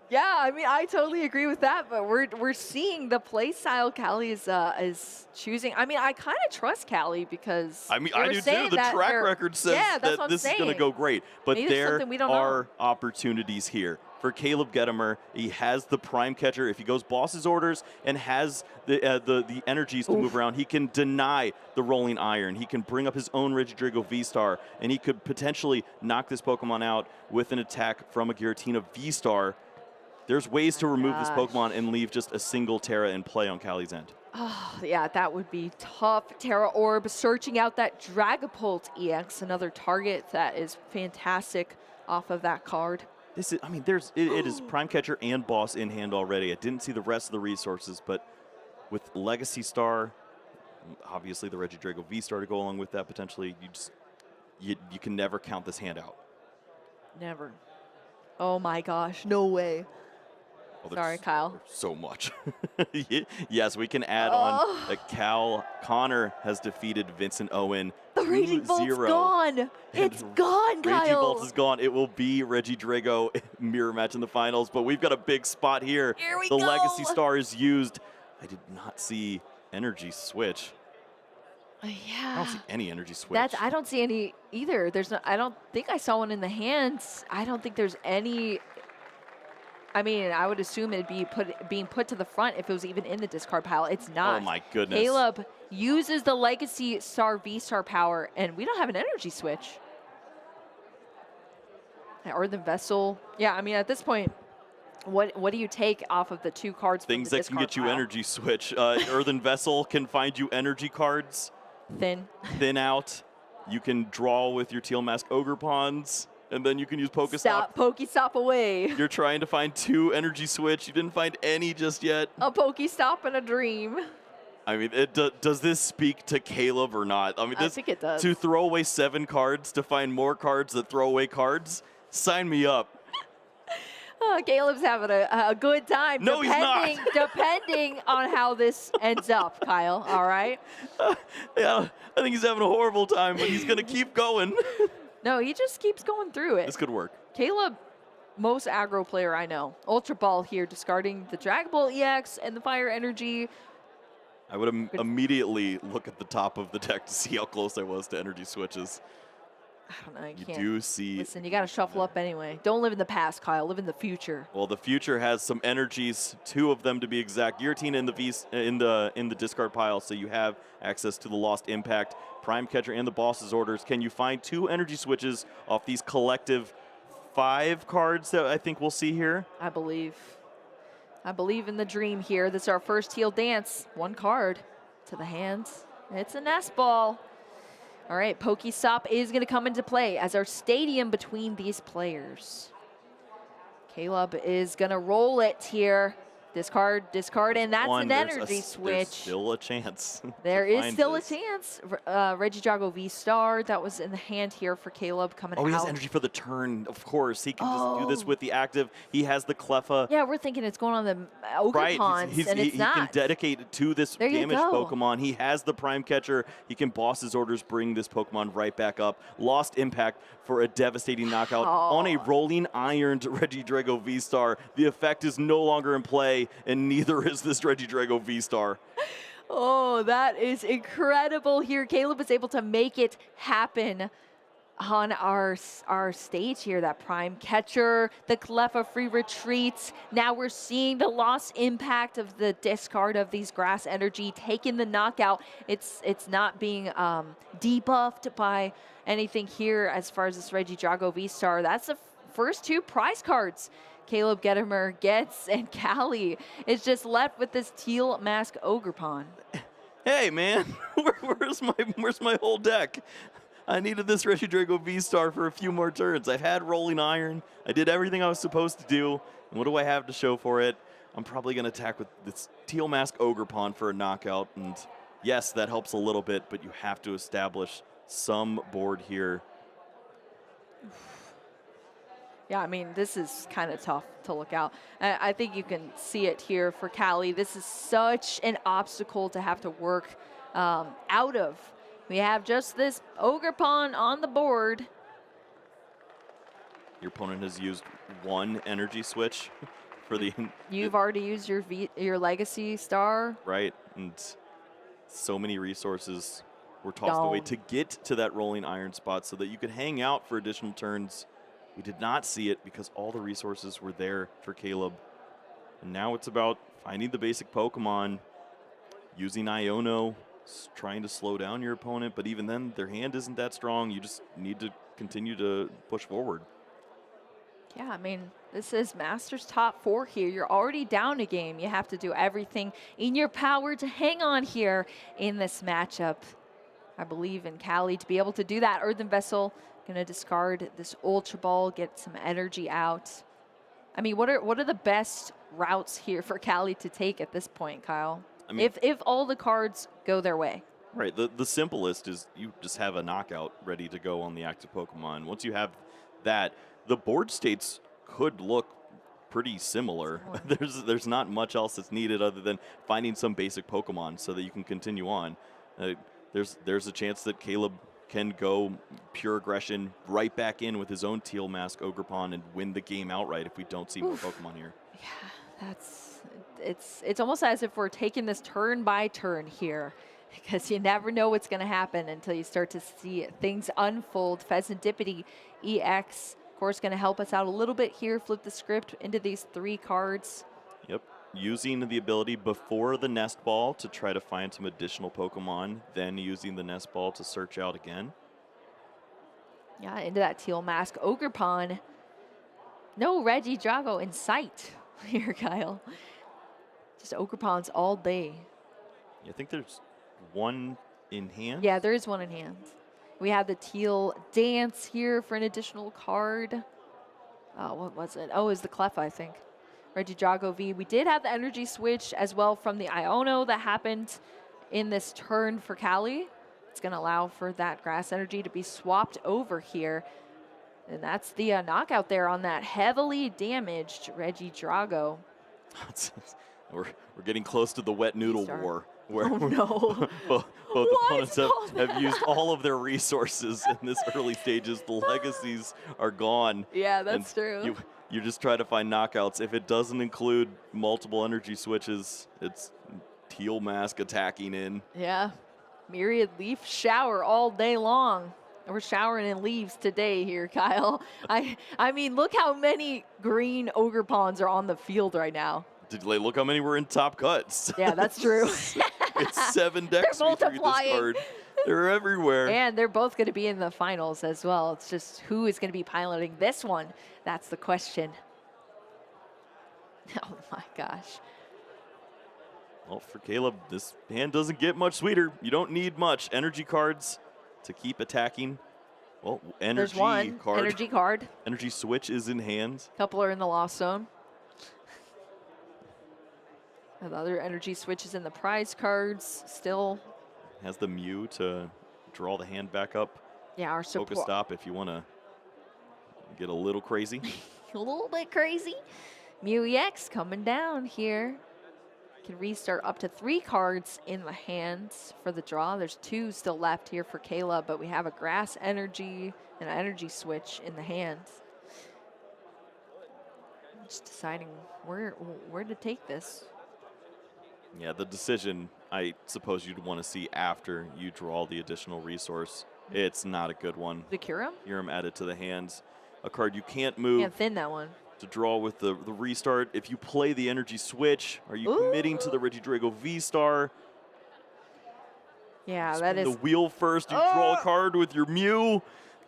Yeah, I mean, I totally agree with that, but we're seeing the play style Callie is choosing. I mean, I kind of trust Callie because I do too. The track record says that this is going to go great. But Maybe there we don't are know. opportunities here. For Caleb Gedemer, he has the Prime Catcher. If he goes boss's orders and has the energies to move around, he can deny the Rolling Iron. He can bring up his own Regidrago V-Star, and he could potentially knock this Pokemon out with an attack from a Giratina V-Star. There's ways to remove this Pokemon and leave just a single Terra in play on Callie's end. Oh, yeah, that would be tough. Terra Orb searching out that Dragapult EX, another target that is fantastic off of that card. This is, I mean, it is Prime Catcher and Boss in hand already. I didn't see the rest of the resources, but with Legacy Star, obviously the Regidrago V-Star to go along with that potentially, you can never count this hand out. Never. Oh my gosh, no way. Oh, Sorry, Kyle. So much. Yes, we can add on that Cal Connor has defeated Vincent Owen. The Raging Bolt's gone. It's gone, Kyle. Raging Bolt is gone. It will be Regidrago mirror match in the finals, but we've got a big spot here. Here we the go. Legacy Star is used. I did not see Energy Switch. Yeah. I don't see any Energy Switch. I don't see any either. I don't think I saw one in the hands. I don't think there's any. I mean, I would assume it'd be being put to the front if it was even in the discard pile. It's not. Oh my goodness. Caleb uses the Legacy Star V-Star power, and we don't have an Energy Switch. Or the Vessel. Yeah, I mean, at this point, what do you take off of the two cards? Things from the that can get you pile? Energy Switch. Earthen Vessel can find you energy cards. Thin out. You can draw with your Teal Mask Ogre Pawns. And then you can use Pokestop. Pokestop away. You're trying to find 2 Energy Switch. You didn't find any just yet. A Pokestop and a dream. I mean, does this speak to Caleb or not? I mean, I think it does. To throw away 7 cards to find more cards that throw away cards? Sign me up. Caleb's having a good time. No, he's not. Depending on how this ends up, Kyle. All right? Yeah, I think he's having a horrible time, but he's going to keep going. No, he just keeps going through it. This could work. Caleb, most aggro player I know. Ultra Ball here, discarding the Dragon Ball EX and the Fire Energy. I would immediately look at the top of the deck to see how close I was to energy switches. I don't know. You do see. Listen, you got to shuffle up anyway. Don't live in the past, Kyle. Live in the future. Well, the future has some energies, 2 of them to be exact. Giratina in the discard pile, so you have access to the Lost Impact, Prime Catcher, and the Boss's Orders. Can you find 2 energy switches off these collective 5 cards that I think we'll see here? I believe in the dream here. This is our first Teal Dance. 1 card to the hands. It's a nest ball. All right, Pokestop is going to come into play as our stadium between these players. Caleb is going to roll it here. Discard, and that's an energy switch. There's still a chance. There is still a chance. Regidrago V-Star, that was in the hand here for Caleb coming out. Oh, he has energy for the turn, of course. He can just do this with the active. He has the Cleffa. Yeah, we're thinking it's going on the Ogre Pawns, and it's not. He can dedicate it to this damaged Pokemon. He has the Prime Catcher. He can boss his orders, bring this Pokemon right back up. Lost Impact for a devastating knockout on a Rolling Ironed Regidrago V-Star. The effect is no longer in play, and neither is this Regidrago V-Star. Oh, that is incredible here. Caleb is able to make it happen on our stage here. That Prime Catcher, the Cleffa free retreats. Now we're seeing the lost impact of the discard of these grass energy, taking the knockout. It's not being debuffed by anything here as far as this Regidrago V-Star. That's the first 2 prize cards Caleb Gedemer gets, and Callie is just left with this Teal Mask Ogre Pawn. Hey man, where's my whole deck? I needed this Regidrago V-Star for a few more turns. I've had Rolling Iron. I did everything I was supposed to do. And what do I have to show for it? I'm probably going to attack with this Teal Mask Ogerpon for a knockout. And yes, that helps a little bit, but you have to establish some board here. Yeah, I mean, this is kind of tough to look out. I think you can see it here for Callie. This is such an obstacle to have to work out of. We have just this Ogerpon on the board. Your opponent has used one energy switch for the... You've already used your Legacy Star. Right, and so many resources were tossed away to get to that Rolling Iron spot so that you could hang out for additional turns. We did not see it because all the resources were there for Caleb. And now it's about finding the basic Pokemon, using Iono, trying to slow down your opponent, but even then, their hand isn't that strong. You just need to continue to push forward. Yeah, I mean, this is Masters top 4 here. You're already down a game. You have to do everything in your power to hang on here in this matchup. I believe in Callie to be able to do that. Earthen Vessel gonna discard this Ultra Ball, get some energy out. I mean, what are the best routes here for Callie to take at this point, Kyle? I mean, if all the cards go their way. Right, the simplest is you just have a knockout ready to go on the active Pokemon. Once you have that, the board states could look pretty similar. There's not much else that's needed other than finding some basic Pokemon so that you can continue on. There's a chance that Caleb can go pure aggression right back in with his own Teal Mask Ogerpon and win the game outright if we don't see more Pokemon here. Yeah, it's almost as if we're taking this turn by turn here, because you never know what's going to happen until you start to see things unfold. Pheasantipity EX, of course, going to help us out a little bit here. Flip the script into these 3 cards. Yep, using the ability before the Nest Ball to try to find some additional Pokemon, then using the Nest Ball to search out again. Yeah, into that Teal Mask Ogerpon. No Regidrago in sight here, Kyle. Just Ogerpons all day. I think there's one in hand. Yeah, there is one in hand. We have the Teal Dance here for an additional card. Oh, what was it? Oh, it was the Clef, I think. Regidrago V. We did have the energy switch as well from the Iono that happened in this turn for Callie. It's going to allow for that grass energy to be swapped over here. And that's the knockout there on that heavily damaged Regidrago. We're getting close to the wet noodle war. Where no. both opponents have used all of their resources in this early stages. The legacies are gone. Yeah, that's true. You just try to find knockouts. If it doesn't include multiple energy switches, it's Teal Mask attacking in. Yeah, Myriad Leaf Shower all day long. We're showering in leaves today here, Kyle. I mean, look how many green Ogerpons are on the field right now. Look how many were in top cuts. Yeah, that's true. It's 7 decks. They're multiplying. They're everywhere. And they're both going to be in the finals as well. It's just who is going to be piloting this one. That's the question. Oh my gosh. Well, for Caleb, this hand doesn't get much sweeter. You don't need much energy cards to keep attacking. Well, There's one energy card. Energy switch is in hand. A couple are in the lost zone. And the other energy switches in the prize cards still. Has the Mew to draw the hand back up. Yeah, our support. Focus stop if you want to get a little crazy. A little bit crazy. Mew EX coming down here. Can restart up to 3 cards in the hands for the draw. There's 2 still left here for Caleb, but we have a grass energy and an energy switch in the hands. Just deciding where to take this. Yeah, the decision I suppose you'd want to see after you draw the additional resource. It's not a good one. The Kyurem? Kyurem added to the hands. A card you can't move. Can't thin that one. To draw with the restart. If you play the energy switch, are you committing to the Regidrago V-Star? Yeah, that is. The wheel first, you draw a card with your Mew.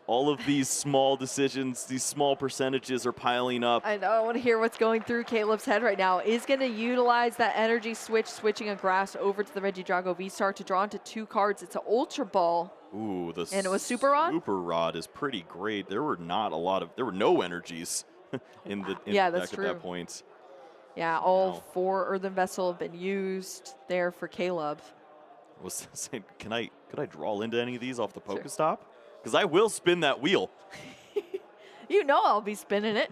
All of these small decisions, these small percentages are piling up. I know, I want to hear what's going through Caleb's head right now. Is going to utilize that energy switch, switching a grass over to the Regidrago V-Star to draw into 2 cards. It's an Ultra Ball. Ooh, And it was Super Rod? Super Rod is pretty great. There were no energies in the Yeah, deck that's at true. that point. Yeah, all 4 Earthen Vessel have been used there for Caleb. I was saying, could I draw into any of these off the Pokestop? Because I will spin that wheel. You know I'll be spinning it.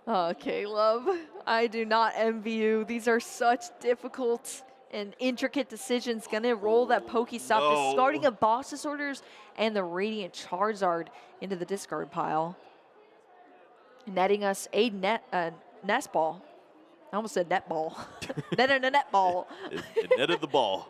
Oh, Caleb, I do not envy you. These are such difficult and intricate decisions. Gonna roll that Pokestop, No. discarding a Boss Disorders and the Radiant Charizard into the discard pile. Netting us a nest ball. I almost said netball. Netted a netball. It netted the ball.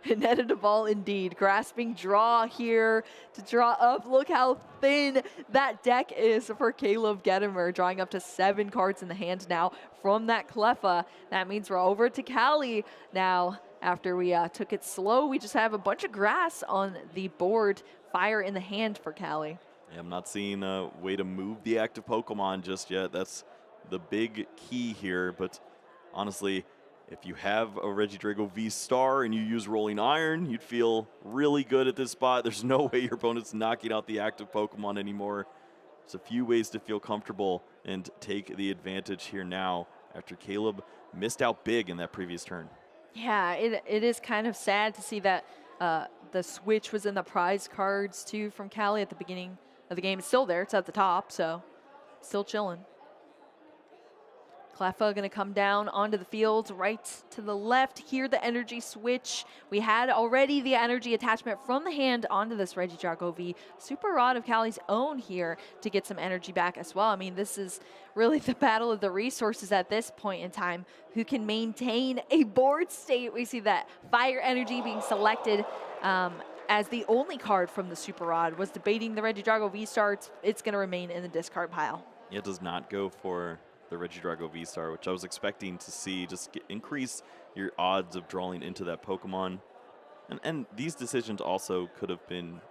It netted a ball indeed. Grasping draw here to draw up. Look how thin that deck is for Caleb Gedemer. Drawing up to 7 cards in the hand now from that Cleffa. That means we're over to Callie now. After we took it slow, we just have a bunch of grass on the board. Fire in the hand for Callie. Yeah, I'm not seeing a way to move the active Pokemon just yet. That's the big key here. But honestly, if you have a Regidrago V-Star and you use Rolling Iron, you'd feel really good at this spot. There's no way your opponent's knocking out the active Pokemon anymore. There's a few ways to feel comfortable and take the advantage here now after Caleb missed out big in that previous turn. Yeah, it is kind of sad to see that the switch was in the prize cards too from Callie at the beginning of the game. It's still there. It's at the top, so still chilling. Cleffa gonna come down onto the field, right to the left. Here the energy switch. We had already the energy attachment from the hand onto this Regidrago V. Super Rod of Callie's own here to get some energy back as well. I mean, this is really the battle of the resources at this point in time. Who can maintain a board state? We see that Fire Energy being selected as the only card from the Super Rod. Was debating the Regidrago V-Star. It's gonna remain in the discard pile. It does not go for the Regidrago V-Star, which I was expecting to see just increase your odds of drawing into that Pokemon. And these decisions also could have been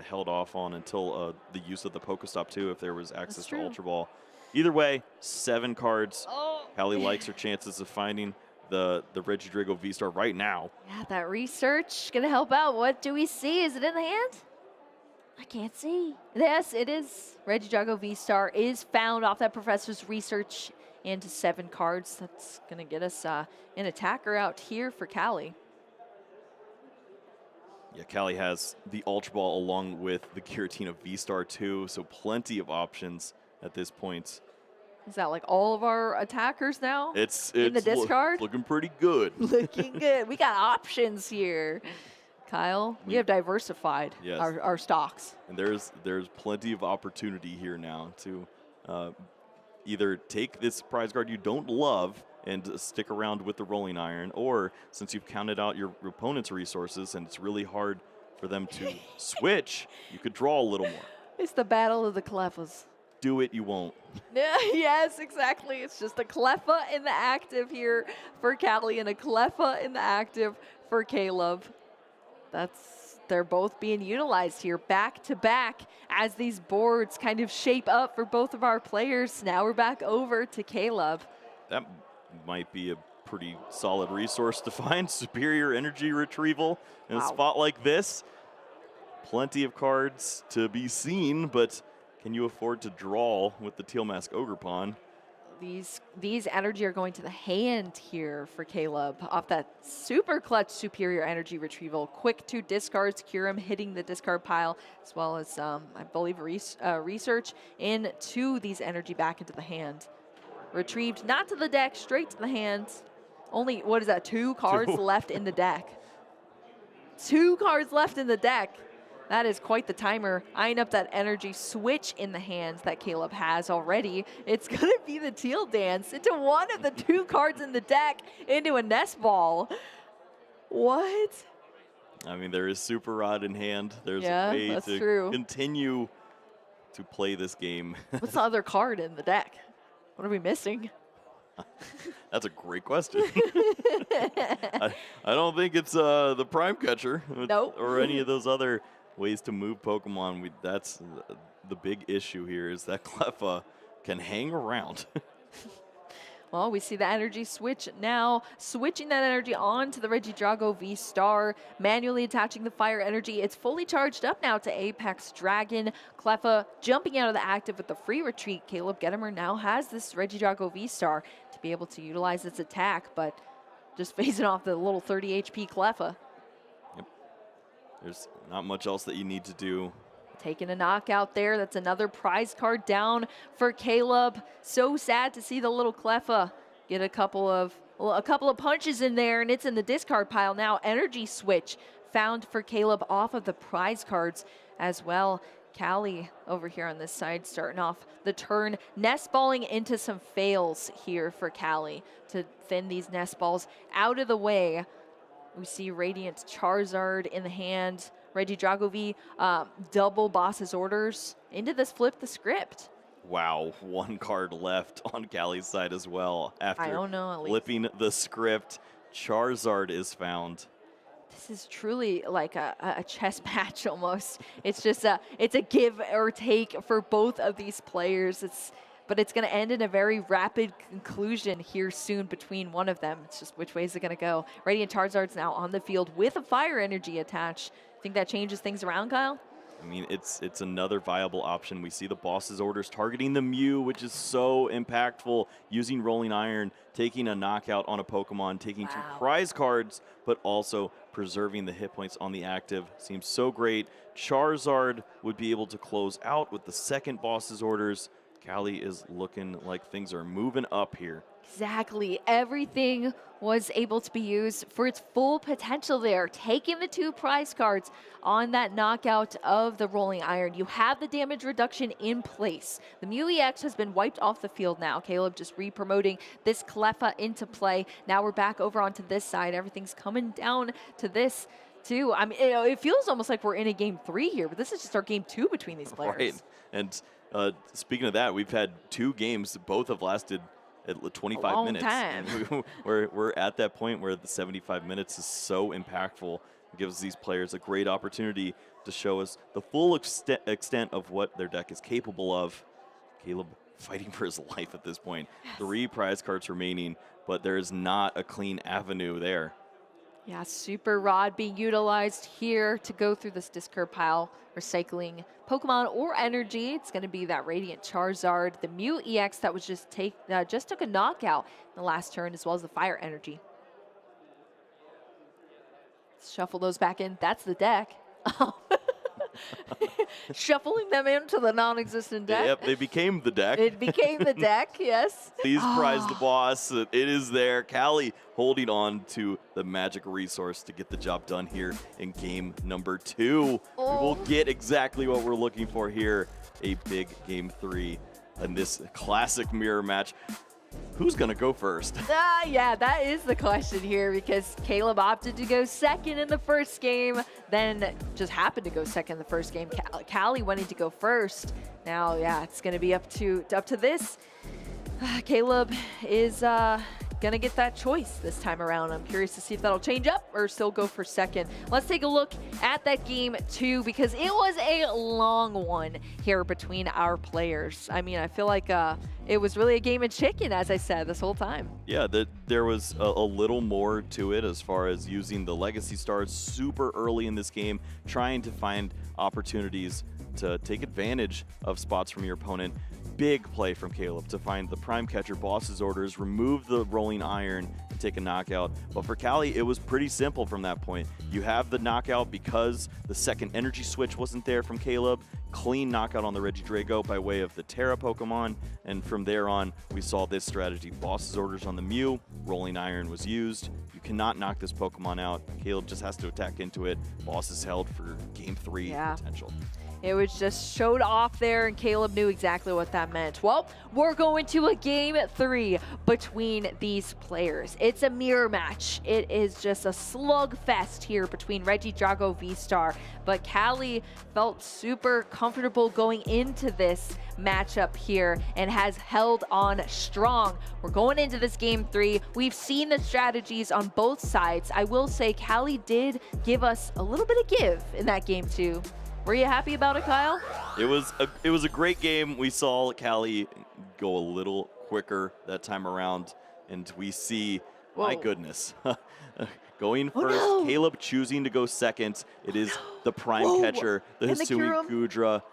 held off on until the use of the Pokestop too, if there was access to Ultra Ball. Either way, 7 cards. Callie likes her chances of finding the Regidrago V-Star right now. Yeah, that research gonna help out. What do we see? Is it in the hand? I can't see. Yes, it is. Regidrago V-Star is found off that professor's research into 7 cards. That's going to get us an attacker out here for Callie. Yeah, Callie has the Ultra Ball along with the Giratina V-Star too, so plenty of options at this point. Is that like all of our attackers now? It's in the discard? Looking pretty good. Looking good. We got options here. Kyle, we have diversified our stocks. And there's plenty of opportunity here now to either take this prize card you don't love and stick around with the Rolling Iron, or since you've counted out your opponent's resources and it's really hard for them to switch, you could draw a little more. It's the battle of the Cleffas. Do it, you won't. Yes, exactly. It's just a Cleffa in the active here for Callie and a Cleffa in the active for Caleb. They're both being utilized here back to back as these boards kind of shape up for both of our players. Now we're back over to Caleb. That might be a pretty solid resource to find. Superior energy retrieval in a spot like this. Plenty of cards to be seen, but can you afford to draw with the Teal Mask Ogerpon? These energy are going to the hand here for Caleb off that super clutch superior energy retrieval. Quick 2 discards, Kyurem hitting the discard pile, as well as I believe research into these energy back into the hand. Retrieved not to the deck, straight to the hand. Only, what is that, 2 cards left in the deck. 2 cards left in the deck. That is quite the timer. Eyeing up that energy switch in the hands that Caleb has already. It's going to be the Teal Dance into one of the 2 cards in the deck into a nest ball. What? I mean, there is Super Rod in hand. There's a way to continue to play this game. What's the other card in the deck? What are we missing? That's a great question. I don't think it's the Prime Catcher or any of those other ways to move Pokemon. That's the big issue here, is that Cleffa can hang around. Well, we see the energy switch now, switching that energy onto the Regidrago V-Star, manually attaching the fire energy. It's fully charged up now to Apex Dragon. Cleffa jumping out of the active with the free retreat. Caleb Gedemer now has this Regidrago V-Star to be able to utilize its attack, but just phasing off the little 30 HP Cleffa. Yep. There's not much else that you need to do. Taking a knockout there. That's another prize card down for Caleb. So sad to see the little Cleffa get a couple of punches in there, and it's in the discard pile now. Energy switch found for Caleb off of the prize cards as well. Callie over here on this side starting off the turn, nest balling into some fails here for Callie to thin these nest balls out of the way. We see Radiant Charizard in the hand. Regidrago V, double boss's orders into this flip the script. Wow, one card left on Callie's side as well. After I don't know, flipping the script, Charizard is found. This is truly like a chess match almost. It's just it's a give or take for both of these players. But it's going to end in a very rapid conclusion here soon between one of them. It's just which way is it going to go? Radiant Charizard's now on the field with a fire energy attached. Think that changes things around, Kyle? I mean, it's another viable option. We see the boss's orders targeting the Mew, which is so impactful, using Rolling Iron, taking a knockout on a Pokemon, taking 2 prize cards, but also preserving the hit points on the active. Seems so great. Charizard would be able to close out with the second boss's orders. Callie is looking like things are moving up here. Exactly. Everything was able to be used for its full potential there. Taking the 2 prize cards on that knockout of the Rolling Iron. You have the damage reduction in place. The Mew EX has been wiped off the field now. Caleb just re-promoting this Cleffa into play. Now we're back over onto this side. Everything's coming down to this too. I mean, it feels almost like we're in a game 3 here, but this is just our game 2 between these players. Right. And speaking of that, we've had 2 games. Both have lasted at 25 minutes. Time. We're at that point where the 75 minutes is so impactful. It gives these players a great opportunity to show us the full extent of what their deck is capable of. Caleb fighting for his life at this point. Yes. 3 prize cards remaining, but there is not a clean avenue there. Yeah, Super Rod being utilized here to go through this discard pile, recycling Pokemon or energy. It's going to be that Radiant Charizard, the Mew EX that was just took a knockout in the last turn, as well as the Fire Energy. Shuffle those back in. That's the deck. Shuffling them into the non-existent deck. Yep, they became the deck. It became the deck, yes. Please prize the boss. It is there. Callie holding on to the magic resource to get the job done here in game number 2. We will get exactly what we're looking for here. A big game 3 in this classic mirror match. Who's going to go first? Yeah, that is the question here, because Caleb opted to go second in the first game, then just happened to go second in the first game. Callie wanting to go first. Now, yeah, it's going to be up to this. Caleb is going to get that choice this time around. I'm curious to see if that'll change up or still go for second. Let's take a look at that game 2, because it was a long one here between our players. I mean, I feel like it was really a game of chicken, as I said, this whole time. Yeah, there was a little more to it as far as using the Legacy Stars super early in this game, trying to find opportunities to take advantage of spots from your opponent. Big play from Caleb to find the Prime Catcher boss's orders, remove the Rolling Iron, and take a knockout. But for Callie, it was pretty simple from that point. You have the knockout because the second energy switch wasn't there from Caleb. Clean knockout on the Regidrago by way of the Terra Pokemon. And from there on, we saw this strategy. Boss's orders on the Mew, Rolling Iron was used. You cannot knock this Pokemon out. Caleb just has to attack into it. Boss is held for game 3 potential. It was just showed off there, and Caleb knew exactly what that meant. Well, we're going to a game 3 between these players. It's a mirror match. It is just a slugfest here between Regidrago V-Star, but Callie felt super comfortable going into this matchup here and has held on strong. We're going into this game 3. We've seen the strategies on both sides. I will say Callie did give us a little bit of give in that game 2. Were you happy about it, Kyle? It was a great game. We saw Callie go a little quicker that time around. And we see, Whoa. my goodness, going Oh, first, no. Caleb choosing to go second. It is the prime Whoa. catcher, the And the Hisui Kyurem. Gudra,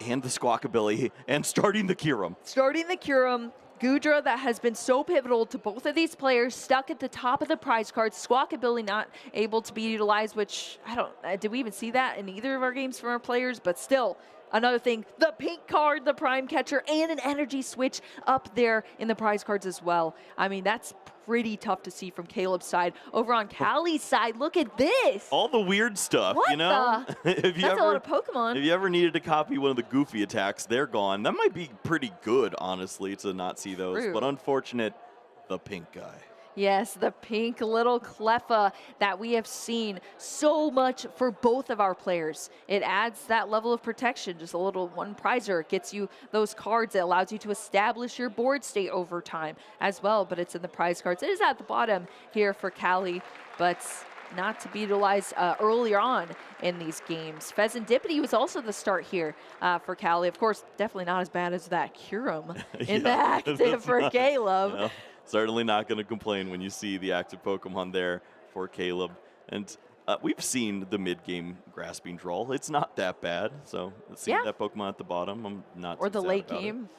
and the Squawkabilly, and starting the Kyurem. Starting the Kyurem, Gudra that has been so pivotal to both of these players, stuck at the top of the prize cards. Squawkabilly not able to be utilized, which I don't, did we even see that in either of our games from our players? But still, another thing, the pink card, the prime catcher, and an energy switch up there in the prize cards as well. I mean, that's pretty tough to see from Caleb's side. Over on Callie's side, look at this. All the weird stuff, What you know? That's a lot of Pokemon. If you ever needed to copy one of the goofy attacks, they're gone. That might be pretty good, honestly, to not see those. True. But unfortunate, the pink guy. Yes, the pink little Cleffa that we have seen so much for both of our players. It adds that level of protection, just a little one prizer. It gets you those cards. It allows you to establish your board state over time as well, but it's in the prize cards. It is at the bottom here for Callie, but not to be utilized earlier on in these games. Pheasantipity was also the start here for Callie. Of course, definitely not as bad as that Kyurem in the active for Caleb. You know, certainly not going to complain when you see the active Pokemon there for Caleb. And we've seen the mid-game grasping draw. It's not that bad. So seeing that Pokemon at the bottom, I'm not Or too the sad late about it. game.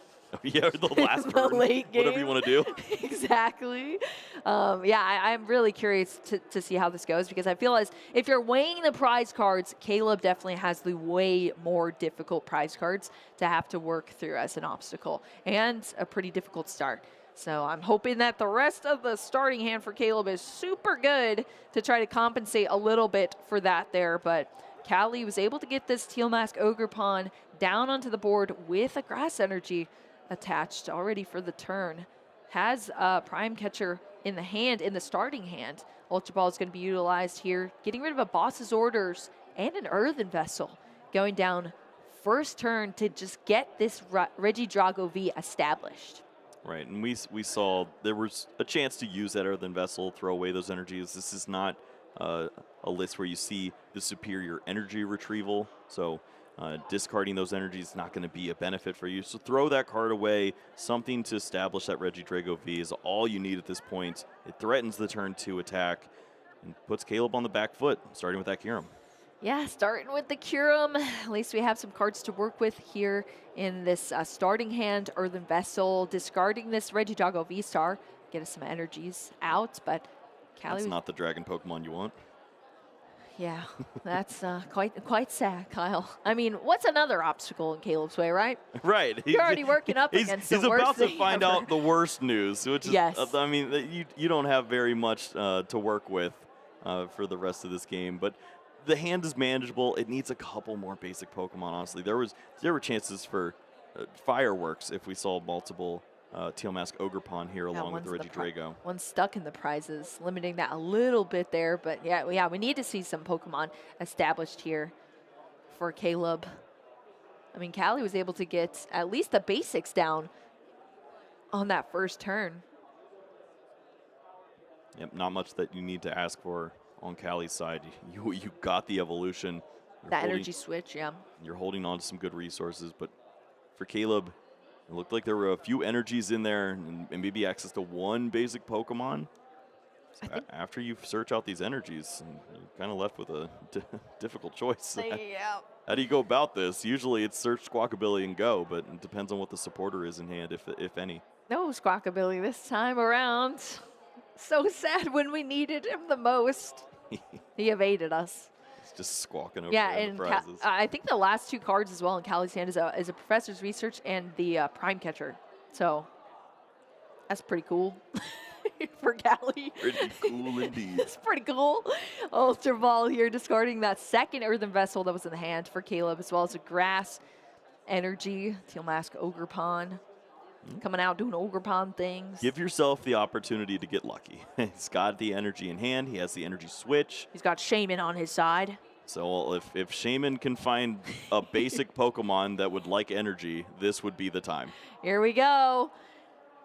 Yeah, or the last The turn, late whatever you game. want to do. Exactly. Yeah, I'm really curious to see how this goes, because I feel as if you're weighing the prize cards, Caleb definitely has the way more difficult prize cards to have to work through as an obstacle, and a pretty difficult start. So I'm hoping that the rest of the starting hand for Caleb is super good to try to compensate a little bit for that there. But Callie was able to get this Teal Mask Ogerpon down onto the board with a Grass Energy attached already for the turn. Has a Prime Catcher in the hand, in the starting hand. Ultra Ball is going to be utilized here, getting rid of a Boss's Orders and an Earthen Vessel. Going down first turn to just get this Regidrago V established. Right, and we saw there was a chance to use that Earthen Vessel, throw away those energies. This is not a list where you see the superior energy retrieval, so discarding those energies is not going to be a benefit for you. So throw that card away. Something to establish that Regidrago V is all you need at this point. It threatens the turn 2 attack and puts Caleb on the back foot, starting with that Kyurem. Yeah, starting with the Kyurem. At least we have some cards to work with here in this starting hand. Earthen Vessel, discarding this Regidrago V-Star, get us some energies out, but Callie... That's not the dragon Pokemon you want. Yeah, that's quite sad, Kyle. I mean, what's another obstacle in Caleb's way, right? Right. You're already working up against the He's worst about to thing find ever. out the worst news, which is, Yes. I mean, you don't have very much to work with for the rest of this game, but the hand is manageable. It needs a couple more basic Pokemon, honestly. There were chances for fireworks if we saw multiple Teal Mask Ogerpon here along with the Regidrago. One's stuck in the prizes, limiting that a little bit there. But yeah, we need to see some Pokemon established here for Caleb. I mean, Callie was able to get at least the basics down on that first turn. Yep, not much that you need to ask for on Callie's side. You got the evolution. That energy switch, yeah. You're holding on to some good resources, but for Caleb, it looked like there were a few energies in there and maybe access to one basic Pokemon. So after you search out these energies, you're kind of left with a difficult choice. Yeah. How do you go about this? Usually it's search Squawkabilly and go, but it depends on what the supporter is in hand, if any. No Squawkabilly this time around. So sad when we needed him the most. He evaded us. It's just squawking over Yeah, there in and the prizes. I think the last two cards as well in Callie's hand is a Professor's Research and the Prime Catcher. So that's pretty cool for Callie. Pretty cool indeed. It's pretty cool. Ultra Ball here discarding that second Earthen Vessel that was in the hand for Caleb, as well as a Grass Energy, Teal Mask Ogerpon. Coming out doing Ogerpon things. Give yourself the opportunity to get lucky. He's got the energy in hand. He has the energy switch. He's got Shaman on his side. So if Shaman can find a basic Pokemon that would like energy, this would be the time. Here we go.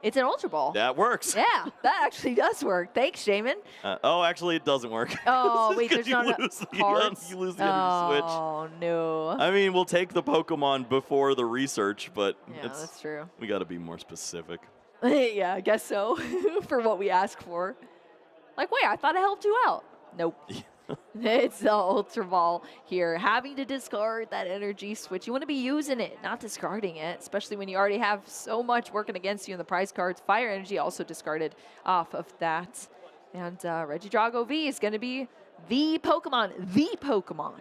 It's an Ultra Ball. That works. Yeah, that actually does work. Thanks, Shaman. Oh, actually, it doesn't work. Oh, wait, there's you not lose enough the, cards? you lose the energy switch. Oh, no. I mean, we'll take the Pokemon before the research, but Yeah, that's true. We got to be more specific. Yeah, I guess so, for what we asked for. Like, wait, I thought I helped you out. Nope. It's the Ultra Ball here, having to discard that energy switch. You want to be using it, not discarding it, especially when you already have so much working against you in the prize cards. Fire energy also discarded off of that. And Regidrago V is going to be the Pokemon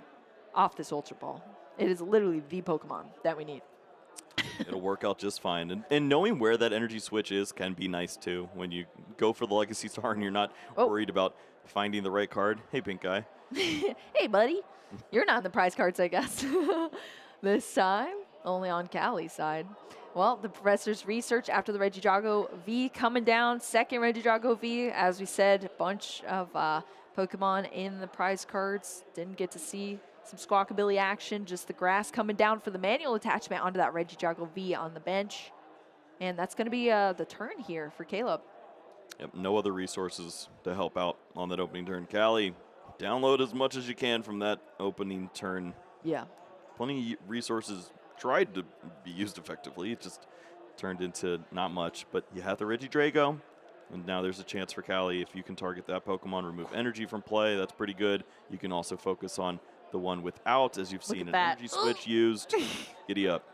off this Ultra Ball. It is literally the Pokemon that we need. It'll work out just fine. And knowing where that energy switch is can be nice, too. When you go for the Legacy Star and you're not worried about finding the right card. Hey, pink guy. Hey, buddy. You're not in the prize cards, I guess. This time, only on Callie's side. Well, the professor's research after the Regidrago V coming down. Second Regidrago V. As we said, a bunch of Pokemon in the prize cards. Didn't get to see some Squawkabilly action. Just the grass coming down for the manual attachment onto that Regidrago V on the bench. And that's going to be the turn here for Caleb. Yep, no other resources to help out on that opening turn. Callie, download as much as you can from that opening turn. Yeah. Plenty of resources tried to be used effectively. It just turned into not much. But you have the Regidrago, and now there's a chance for Callie. If you can target that Pokemon, remove energy from play, that's pretty good. You can also focus on the one without, as you've seen an energy switch used. Giddy up.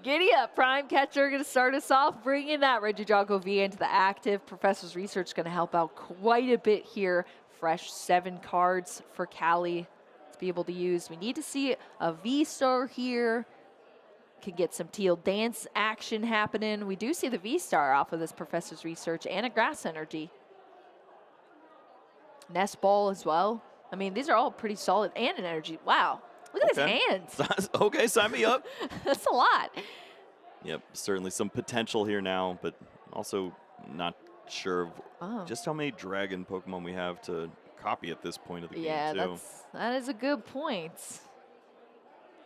Giddy up. Prime Catcher going to start us off, bringing that Regidrago V into the active. Professor's research going to help out quite a bit here. Fresh 7 cards for Callie to be able to use. We need to see a V-Star here. Can get some Teal Dance action happening. We do see the V-Star off of this Professor's research and a Grass Energy. Nest Ball as well. I mean, these are all pretty solid, and an energy. Wow, look at his hands. Okay, sign me up. That's a lot. Yep, certainly some potential here now, but also not sure of just how many dragon Pokemon we have to copy at this point of the game, too. That is a good point.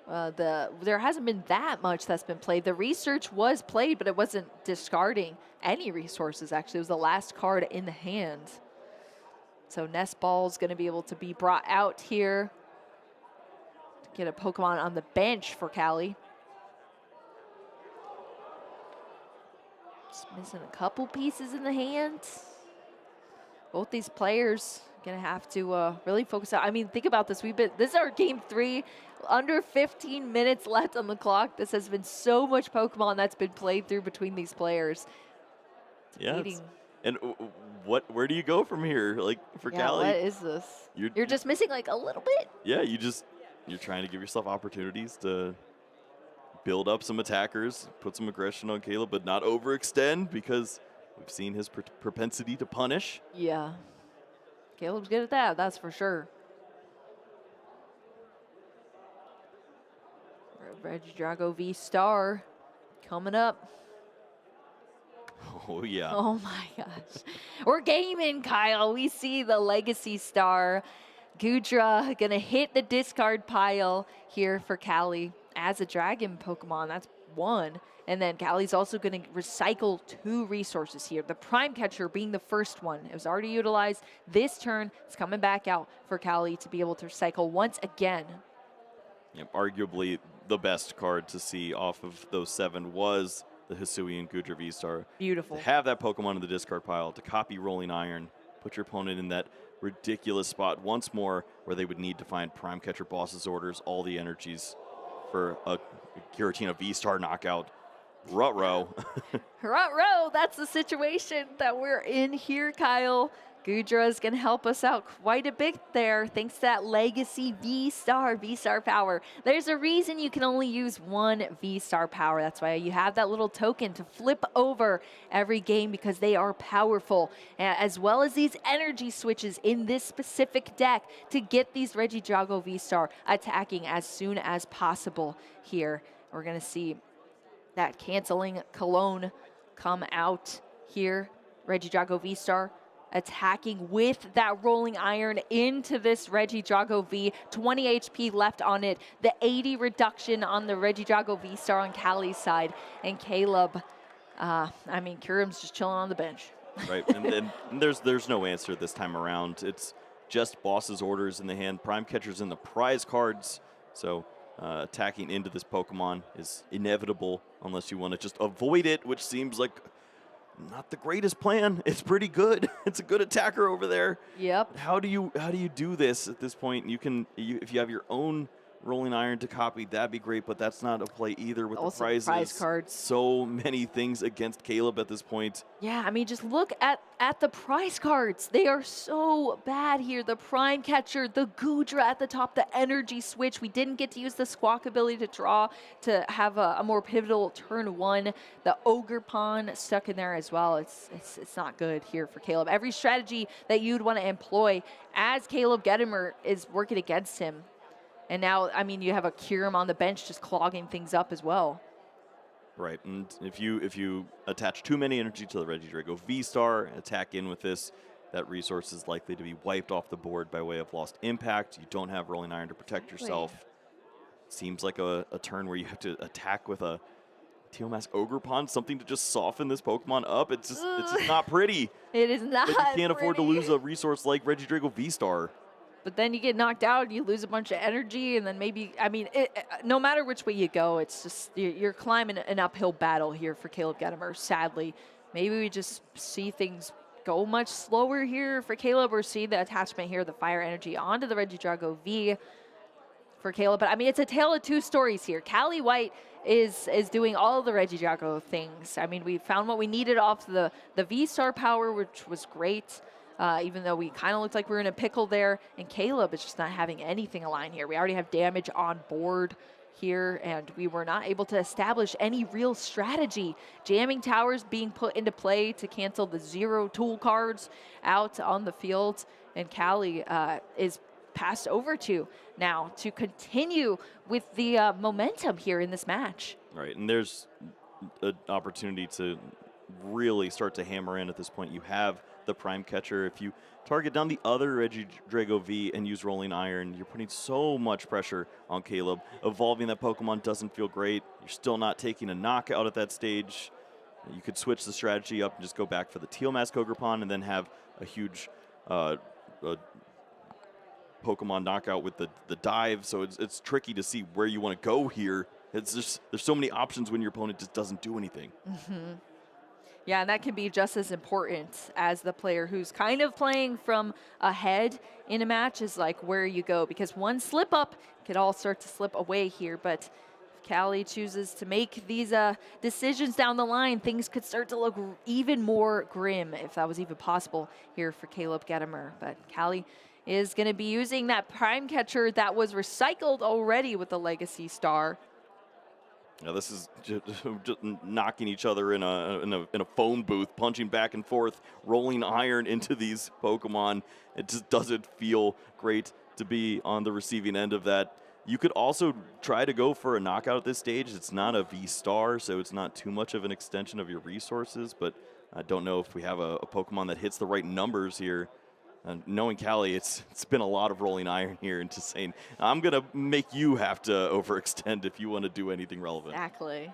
There hasn't been that much that's been played. The research was played, but it wasn't discarding any resources, actually. It was the last card in the hand. So Nest Ball is going to be able to be brought out here to get a Pokemon on the bench for Callie. Just missing a couple pieces in the hand. Both these players going to have to really focus out. I mean, think about this. This is our game 3. Under 15 minutes left on the clock. This has been so much Pokemon that's been played through between these players. Yeah. And where do you go from here? Like for Callie? What is this? You're just missing like a little bit. Yeah, you're trying to give yourself opportunities to build up some attackers, put some aggression on Caleb, but not overextend because we've seen his propensity to punish. Yeah. Caleb's good at that, that's for sure. Regidrago V-Star coming up. Oh, yeah. Oh, my gosh. We're gaming, Kyle. We see the Legacy Star. Gudra going to hit the discard pile here for Callie as a dragon Pokemon. That's 1. And then Callie's also going to recycle 2 resources here. The Prime Catcher being the first one. It was already utilized. This turn, it's coming back out for Callie to be able to recycle once again. Yep, arguably the best card to see off of those 7 was the Hisuian Gudra V-Star. Beautiful. To have that Pokemon in the discard pile, to copy Rolling Iron, put your opponent in that ridiculous spot once more where they would need to find Prime Catcher Boss's Orders, all the energies for a Giratina V-Star knockout. Ruh-roh. Ruh-roh, that's the situation that we're in here, Kyle. Gudra is going to help us out quite a bit there, thanks to that Legacy V-Star power. There's a reason you can only use 1 V-Star power. That's why you have that little token to flip over every game because they are powerful, as well as these energy switches in this specific deck to get these Regidrago V-Star attacking as soon as possible here. We're going to see that canceling Cologne come out here. Regidrago V-Star attacking with that Rolling Iron into this Regidrago V. 20 HP left on it. The 80 reduction on the Regidrago V-Star on Callie's side. And Caleb, Kurim's just chilling on the bench. Right, and there's no answer this time around. It's just Boss's Orders in the hand. Prime Catcher's in the prize cards. So attacking into this Pokemon is inevitable unless you want to just avoid it, which seems like not the greatest plan. It's pretty good. It's a good attacker over there. Yep. How do you do this at this point? If you have your own rolling iron to copy, that'd be great, but that's not a play either with Also the prizes. prize cards. So many things against Caleb at this point. Yeah, I mean, just look at the prize cards. They are so bad here. The Prime Catcher, the Goodra at the top, the Energy Switch. We didn't get to use the Squawk ability to draw to have a more pivotal turn 1. The Ogre Pawn stuck in there as well. It's not good here for Caleb. Every strategy that you'd want to employ as Caleb Gedemer is working against him. And now, I mean, you have a Kyurem on the bench just clogging things up as well. Right, and if you attach too many energy to the Regidrago V-Star, attack in with this, that resource is likely to be wiped off the board by way of lost impact. You don't have Rolling Iron to protect yourself. Seems like a turn where you have to attack with a Teal Mask Ogre Pawn, something to just soften this Pokemon up. It's just not pretty. It is not. But you can't afford to lose a resource like Regidrago V-Star. But then you get knocked out, you lose a bunch of energy, and then maybe, I mean, no matter which way you go, it's just, you're climbing an uphill battle here for Caleb Gedemer, sadly. Maybe we just see things go much slower here for Caleb, or see the attachment here, the fire energy onto the Regidrago V for Caleb. But I mean, it's a tale of two stories here. Callie White is doing all of the Regidrago things. I mean, we found what we needed off the V-Star power, which was great. Even though we kind of looked like we were in a pickle there, and Caleb is just not having anything align here. We already have damage on board here, and we were not able to establish any real strategy. Jamming towers being put into play to cancel the 0 tool cards out on the field, and Callie is passed over to now to continue with the momentum here in this match. Right, and there's an opportunity to really start to hammer in at this point. You have the Prime Catcher. If you target down the other Regidrago V and use Rolling Iron, you're putting so much pressure on Caleb. Evolving that Pokemon doesn't feel great. You're still not taking a knockout at that stage. You could switch the strategy up and just go back for the Teal Mask Ogre Pawn and then have a huge Pokemon knockout with the dive. So it's tricky to see where you want to go here. It's just, there's so many options when your opponent just doesn't do anything. Mm-hmm. Yeah, and that can be just as important as the player who's kind of playing from ahead in a match, is like where you go, because one slip up could all start to slip away here. But if Callie chooses to make these decisions down the line, things could start to look even more grim, if that was even possible here for Caleb Gedemer. But Callie is going to be using that Prime Catcher that was recycled already with the Legacy Star. Now this is just knocking each other in a phone booth, punching back and forth, rolling iron into these Pokemon. It just doesn't feel great to be on the receiving end of that. You could also try to go for a knockout at this stage. It's not a V-Star, so it's not too much of an extension of your resources, but I don't know if we have a Pokemon that hits the right numbers here. Knowing Callie, it's been a lot of rolling iron here and just saying, I'm going to make you have to overextend if you want to do anything relevant. Exactly.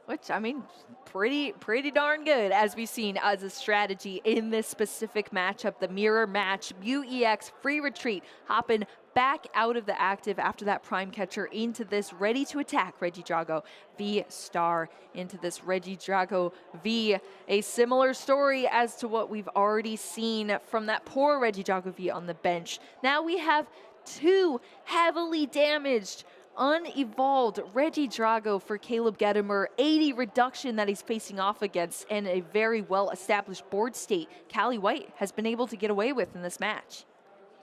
Which, I mean, pretty darn good, as we've seen as a strategy in this specific matchup. The mirror match, UEX, free retreat, hopping back out of the active after that Prime Catcher into this ready to attack Regidrago V-Star into this Regidrago V. A similar story as to what we've already seen from that poor Regidrago V on the bench. Now we have two heavily damaged, unevolved Regidrago for Caleb Gedemer. 80 reduction that he's facing off against, and a very well-established board state Callie White has been able to get away with in this match.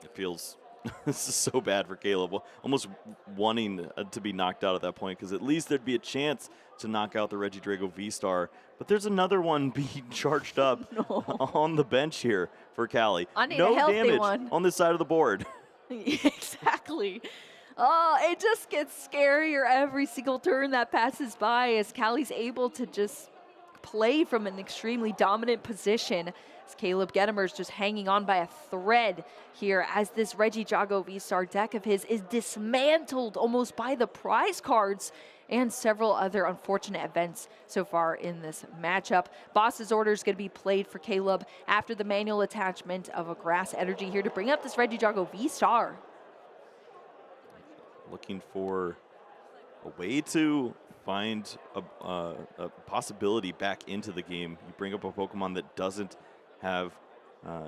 It feels this is so bad for Caleb, almost wanting to be knocked out at that point, because at least there'd be a chance to knock out the Regidrago V-Star. But there's another one being charged up on the bench here for Callie. No damage on this side of the board. Exactly. Oh, it just gets scarier every single turn that passes by, as Callie's able to just play from an extremely dominant position. As Caleb Gedemer's just hanging on by a thread here, as this Regidrago V-Star deck of his is dismantled almost by the prize cards and several other unfortunate events so far in this matchup. Boss's Order is going to be played for Caleb after the manual attachment of a Grass Energy here to bring up this Regidrago V-Star. Looking for a way to find a possibility back into the game. You bring up a Pokemon that doesn't have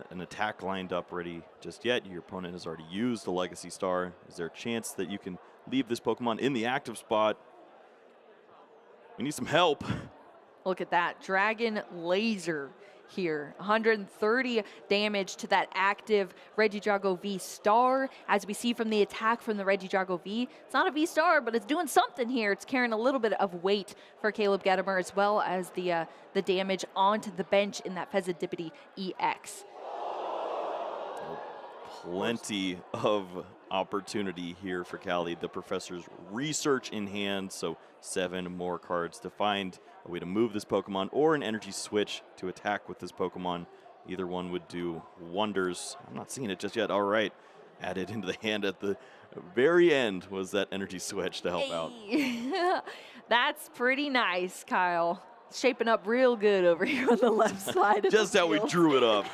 an attack lined up ready just yet. Your opponent has already used a Legacy Star. Is there a chance that you can leave this Pokemon in the active spot? We need some help. Look at that. Dragon Laser here. 130 damage to that active Regidrago V Star. As we see from the attack from the Regidrago V, it's not a V Star, but it's doing something here. It's carrying a little bit of weight for Caleb Gedemer, as well as the damage onto the bench in that Fezandipity EX. Plenty of opportunity here for Cali. The professor's research in hand, so 7 more cards to find a way to move this Pokemon or an energy switch to attack with this Pokemon. Either one would do wonders. I'm not seeing it just yet. All right, added into the hand at the very end was that energy switch to help out. That's pretty nice, Kyle. Shaping up real good over here on the left side of just the how field. We drew it up.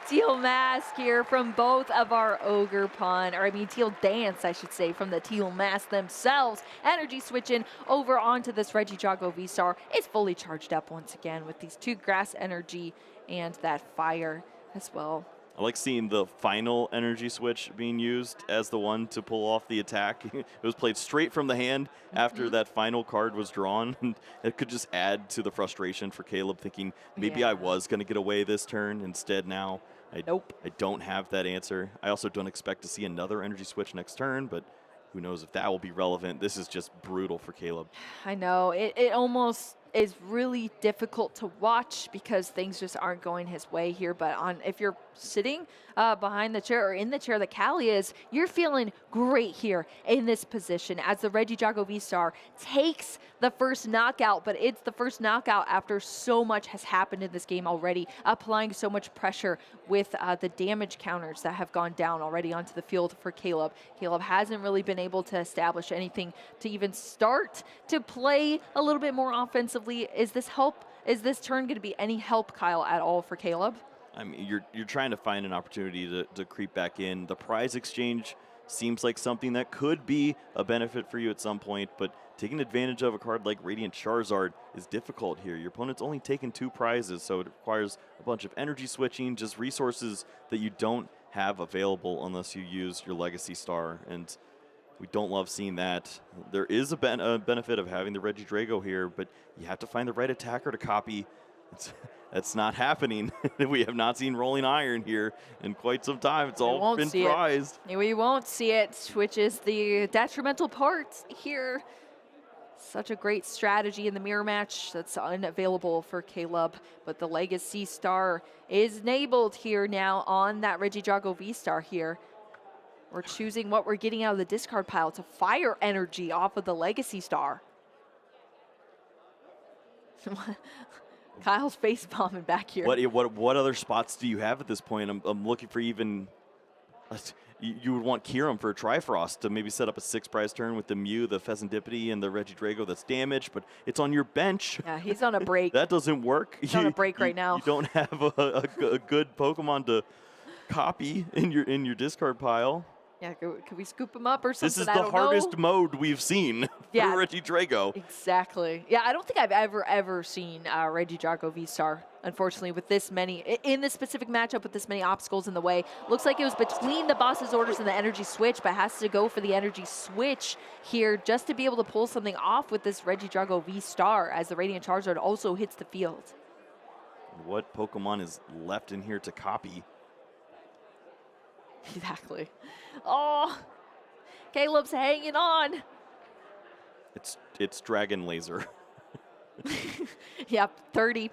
Teal Mask here from both of our Ogre Pun, or I mean Teal Dance, I should say, from the Teal Mask themselves. Energy switching over onto this Regidrago V-Star. It's fully charged up once again with these 2 grass energy and that fire as well. I like seeing the final energy switch being used as the one to pull off the attack. It was played straight from the hand after that final card was drawn. And it could just add to the frustration for Caleb, thinking maybe I was going to get away this turn. Instead now, I don't have that answer. I also don't expect to see another energy switch next turn, but who knows if that will be relevant. This is just brutal for Caleb. I know. It almost is really difficult to watch because things just aren't going his way here. But if you're sitting behind the chair or in the chair that Callie is, you're feeling great here in this position as the Regidrago V-Star takes the first knockout, but it's the first knockout after so much has happened in this game already, applying so much pressure with the damage counters that have gone down already onto the field for Caleb. Caleb hasn't really been able to establish anything to even start to play a little bit more offensively. Is this help? Is this turn going to be any help, Kyle, at all for Caleb? I mean, you're trying to find an opportunity to creep back in. The prize exchange seems like something that could be a benefit for you at some point, but taking advantage of a card like Radiant Charizard is difficult here. Your opponent's only taken 2 prizes, so it requires a bunch of energy switching, just resources that you don't have available unless you use your Legacy Star, and we don't love seeing that. There is a benefit of having the Regidrago here, but you have to find the right attacker to copy. That's not happening. We have not seen Rolling Iron here in quite some time. It's all been prized. We won't see it, which is the detrimental part here. Such a great strategy in the mirror match that's unavailable for Caleb, but the Legacy Star is enabled here now on that Regidrago V-Star here. We're choosing what we're getting out of the discard pile to fire energy off of the Legacy Star. Kyle's face bombing back here. What other spots do you have at this point? I'm looking for even. You would want Kieran for a Trifrost to maybe set up a 6 prize turn with the Mew, the Fezandipity, and the Regidrago that's damaged, but it's on your bench. Yeah, he's on a break. That doesn't work. He's on a break right now. You don't have a good Pokemon to copy in your discard pile. Yeah, could we scoop him up or something? This is the hardest mode we've seen for Regidrago. Exactly. Yeah, I don't think I've ever seen Regidrago V-Star, unfortunately, with this many, in this specific matchup with this many obstacles in the way. Looks like it was between the boss's orders and the energy switch, but has to go for the energy switch here just to be able to pull something off with this Regidrago V-Star as the Radiant Charizard also hits the field. What Pokemon is left in here to copy? Exactly. Oh, Caleb's hanging on. It's Dragon Laser. Yep, 30.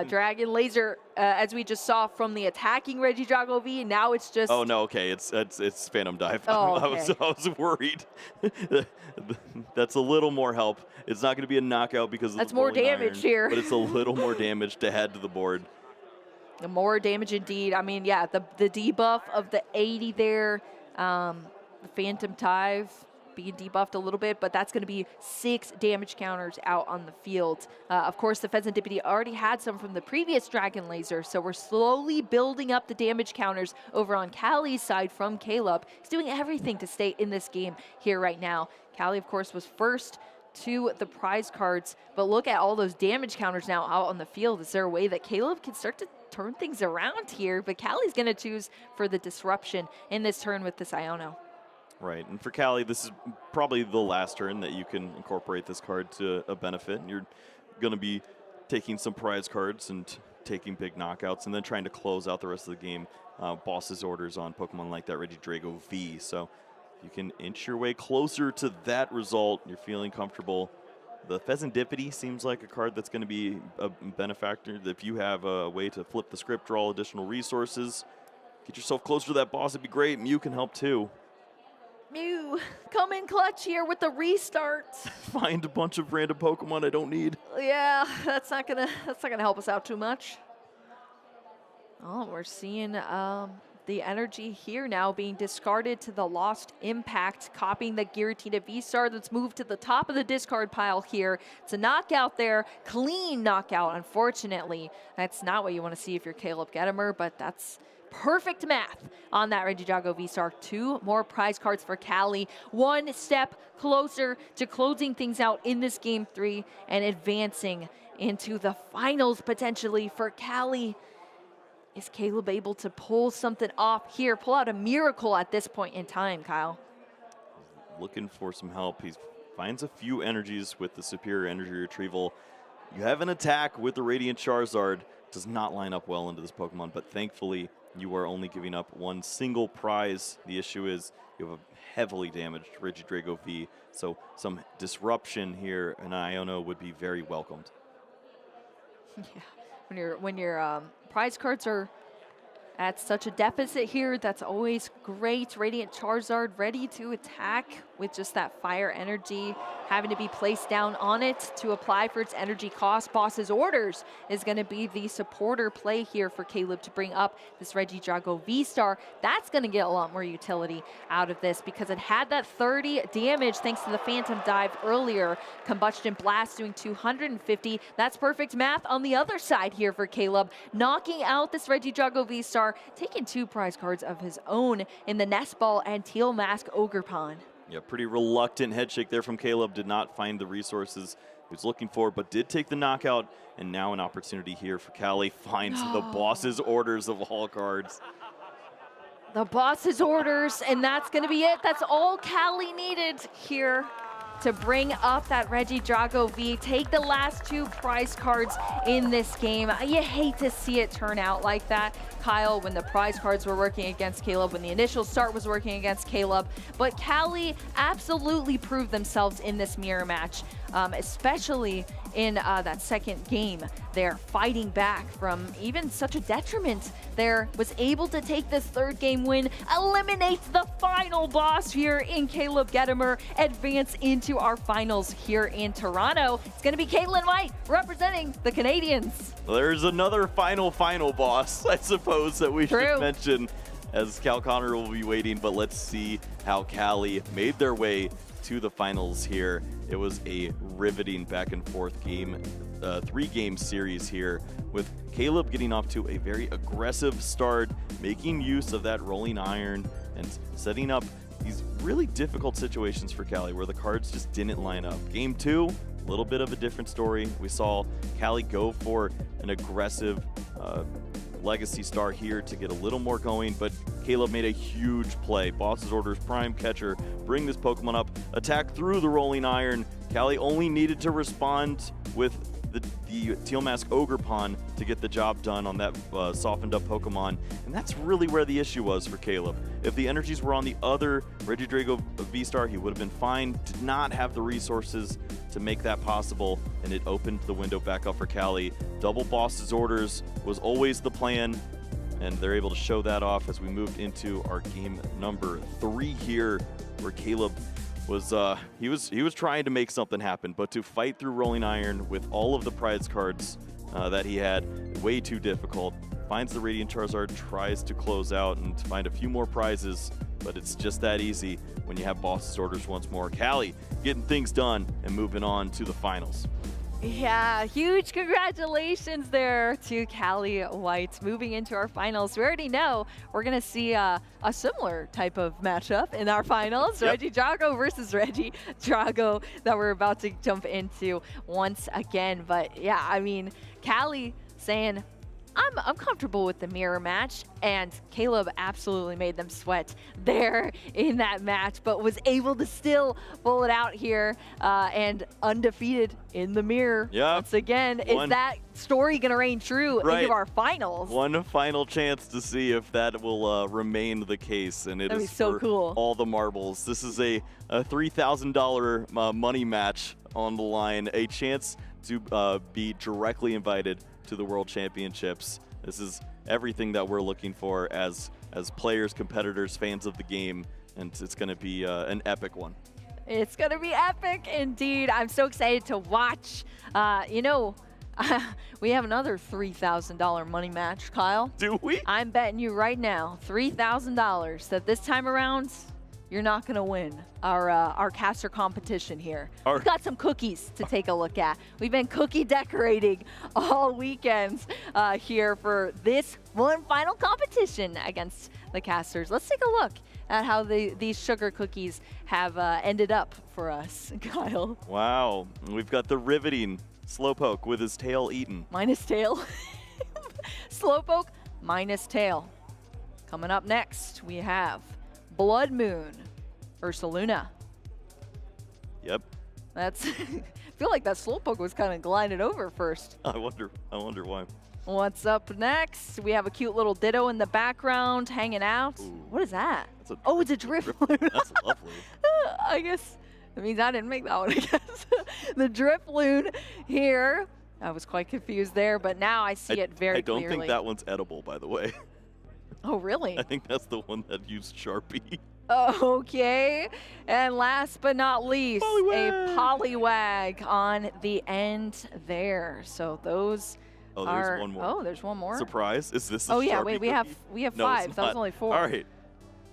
Dragon Laser, as we just saw from the attacking Regidrago V, now it's just... Oh, no, okay, it's Phantom Dive. Oh, okay. I was worried. That's a little more help. It's not going to be a knockout because of That's the more Rolling damage Iron, here. But it's a little more damage to add to the board. More damage indeed. I mean, yeah, the debuff of the 80 there, the Phantom Dive being debuffed a little bit, but that's going to be 6 damage counters out on the field. Of course, the Fezandipity already had some from the previous Dragon Laser, so we're slowly building up the damage counters over on Callie's side from Caleb. He's doing everything to stay in this game here right now. Callie, of course, was first to the prize cards. But look at all those damage counters now out on the field. Is there a way that Caleb can start to turn things around here? But Callie's going to choose for the disruption in this turn with this Iono. Right, and for Callie, this is probably the last turn that you can incorporate this card to a benefit. And you're going to be taking some prize cards and taking big knockouts and then trying to close out the rest of the game. Boss's orders on Pokemon like that Regidrago V. So you can inch your way closer to that result. You're feeling comfortable. The Pheasantipity seems like a card that's going to be a benefactor. If you have a way to flip the script, draw additional resources, get yourself closer to that boss, it'd be great. Mew can help too. Mew, come in clutch here with the restarts. Find a bunch of random Pokemon I don't need. Yeah, that's not gonna help us out too much. Oh, we're seeing the energy here now being discarded to the Lost Impact, copying the Giratina V-Star that's moved to the top of the discard pile here. It's a knockout there, clean knockout. Unfortunately, that's not what you want to see if you're Caleb Gedemer, but that's perfect math on that Regidrago V-Star. 2 more prize cards for Callie. 1 step closer to closing things out in this Game 3 and advancing into the finals potentially for Callie. Is Caleb able to pull something off here, pull out a miracle at this point in time, Kyle? Looking for some help. He finds a few energies with the superior energy retrieval. You have an attack with the Radiant Charizard. Does not line up well into this Pokemon, but thankfully you are only giving up 1 single prize. The issue is you have a heavily damaged Regidrago V, so some disruption here in Iono would be very welcomed. Yeah, when your prize cards are at such a deficit here, that's always great. Radiant Charizard ready to attack with just that fire energy having to be placed down on it to apply for its energy cost. Boss's Orders is going to be the supporter play here for Caleb to bring up this Regidrago V-Star. That's going to get a lot more utility out of this because it had that 30 damage thanks to the Phantom Dive earlier. Combustion Blast doing 250. That's perfect math on the other side here for Caleb, knocking out this Regidrago V-Star, taking 2 prize cards of his own in the Nest Ball and Teal Mask Ogerpon. Yeah, pretty reluctant head shake there from Caleb. Did not find the resources he was looking for, but did take the knockout. And now an opportunity here for Callie. Finds the Boss's Orders of all cards. The Boss's Orders, and that's going to be it. That's all Callie needed here to bring up that Regidrago V. Take the last 2 prize cards in this game. You hate to see it turn out like that, Kyle, when the prize cards were working against Caleb, when the initial start was working against Caleb. But Callie absolutely proved themselves in this mirror match, especially in that second game. They're fighting back from even such a detriment. There was able to take this 3rd game win, eliminate the final boss here in Caleb Gedemer, advance into our finals here in Toronto. It's going to be Caitlin White representing the Canadians. There's another final boss, I suppose, that we should mention as Cal Connor will be waiting, but let's see how Callie made their way to the finals here. It was a riveting back and forth game, 3-game series here, with Caleb getting off to a very aggressive start, making use of that rolling iron and setting up these really difficult situations for Callie where the cards just didn't line up. Game 2, a little bit of a different story. We saw Callie go for an aggressive Legacy Star here to get a little more going, but Caleb made a huge play. Boss's Orders, Prime Catcher, bring this Pokemon up, attack through the rolling iron. Callie only needed to respond with the Teal Mask Ogerpon to get the job done on that softened up Pokemon, and that's really where the issue was for Caleb. If the energies were on the other Regidrago V-Star, he would have been fine. Did not have the resources to make that possible, and it opened the window back up for Callie. Double Boss's Orders was always the plan, and they're able to show that off as we moved into our game number 3 here, where Caleb was he was trying to make something happen, but to fight through rolling iron with all of the prize cards that he had, way too difficult. Finds the Radiant Charizard, tries to close out and find a few more prizes, but it's just that easy when you have Boss's Orders once more. Callie getting things done and moving on to the finals. Yeah, huge congratulations there to Callie White moving into our finals. We already know we're going to see a similar type of matchup in our finals. Yep. Reggie Drago versus Reggie Drago that we're about to jump into once again. But yeah, I mean, Callie saying, I'm comfortable with the mirror match, and Caleb absolutely made them sweat there in that match, but was able to still pull it out here and undefeated in the mirror. Yep. Once again, is that story going to reign true into our finals? One final chance to see if that will remain the case, and it That'd is be so for cool. all the marbles. This is a $3,000 money match on the line, a chance to be directly invited to the World Championships. This is everything that we're looking for as players, competitors, fans of the game, and it's going to be an epic one. It's going to be epic indeed. I'm so excited to watch. You know, we have another $3,000 money match, Kyle. Do we? I'm betting you right now, $3,000, that this time around, you're not going to win our caster competition here. We've got some cookies to take a look at. We've been cookie decorating all weekends here for this one final competition against the casters. Let's take a look at how these sugar cookies have ended up for us, Kyle. Wow. We've got the riveting Slowpoke with his tail eaten. Minus tail. Slowpoke minus tail. Coming up next, we have Blood Moon, Ursaluna. Yep. That's I feel like that Slowpoke was kind of glided over first. I wonder why. What's up next? We have a cute little Ditto in the background hanging out. Ooh. What is that? That's It's a Drifloon. That's lovely. I guess it means I didn't make that one, I guess. The Drifloon here. I was quite confused there, but now I see it very clearly. I don't think that one's edible, by the way. Oh, really? I think that's the one that used Sharpie. Okay, and last but not least, a Poliwag on the end there. So those Oh, are. there's one more. Oh, there's one more. Surprise! Is this? A Oh yeah, Sharpie wait, we have No, five. it's That was not. only four. All right.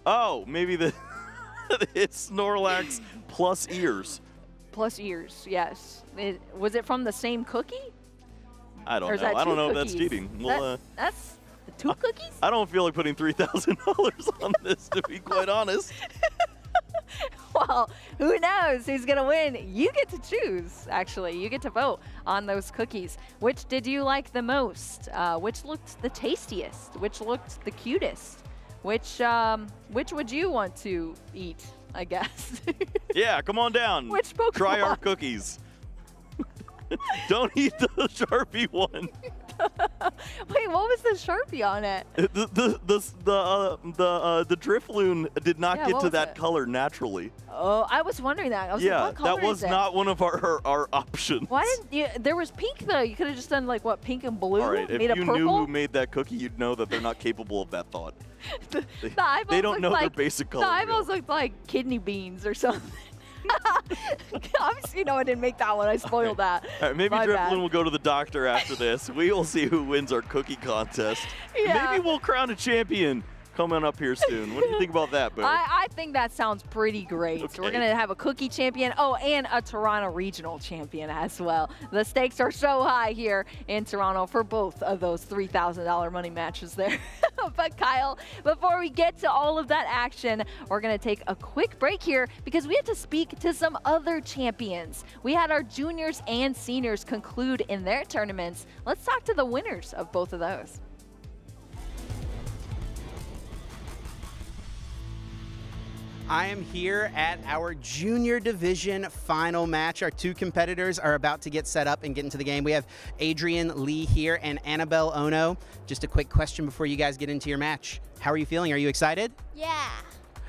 Oh, maybe it's Snorlax plus ears. Plus ears, yes. Was it from the same cookie? I Or don't is know. that I don't two know if that's cookies? cheating. Well, That's two cookies? I don't feel like putting $3,000 on this, to be quite honest. Well, who knows who's going to win? You get to choose, actually. You get to vote on those cookies. Which did you like the most? Which looked the tastiest? Which looked the cutest? Which would you want to eat, I guess? Yeah, come on down. Which Pokemon? Try our cookies. Don't eat the Sharpie one. Wait, what was the Sharpie on it? The Drifloon did not Yeah, get what to was that it? color naturally. Oh, I was wondering that. I was Yeah, like, what color that was is it? not one of our options. Why didn't you? There was pink though. You could have just done like what, pink and blue? All right, if made you a purple. knew who made that cookie, you'd know that they're not capable of that thought. The eyeballs they don't looked know like, their basic The color. eyeballs looked like kidney beans or something. Obviously, no, I didn't make that one. I spoiled that. All right, maybe My bad. Drifloon will go to the doctor after this. We will see who wins our cookie contest. Yeah. Maybe we'll crown a champion coming up here soon. What do you think about that, Boo? I think that sounds pretty great. So we're Okay. going to have a cookie champion. Oh, and a Toronto Regional champion as well. The stakes are so high here in Toronto for both of those $3,000 money matches there. But Kyle, before we get to all of that action, we're going to take a quick break here because we have to speak to some other champions. We had our juniors and seniors conclude in their tournaments. Let's talk to the winners of both of those. I am here at our junior division final match. Our two competitors are about to get set up and get into the game. We have Adrian Lee here and Annabelle Ono. Just a quick question before you guys get into your match. How are you feeling? Are you excited? Yeah.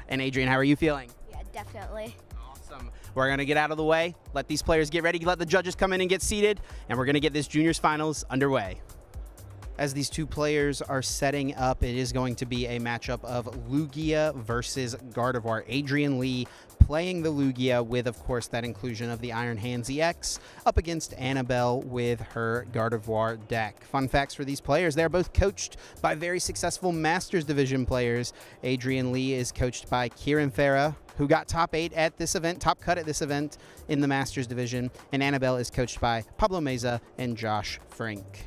And Adrian, how are you feeling? Yeah, definitely. Awesome. We're going to get out of the way, let these players get ready, let the judges come in and get seated, and we're going to get this juniors finals underway. As these two players are setting up, it is going to be a matchup of Lugia versus Gardevoir. Adrian Lee playing the Lugia with, of course, that inclusion of the Iron Hands EX up against Annabelle with her Gardevoir deck. Fun facts for these players. They're both coached by very successful Masters Division players. Adrian Lee is coached by Kieran Farah, who got top 8 at this event, top cut at this event in the Masters division. And Annabelle is coached by Pablo Meza and Josh Frank.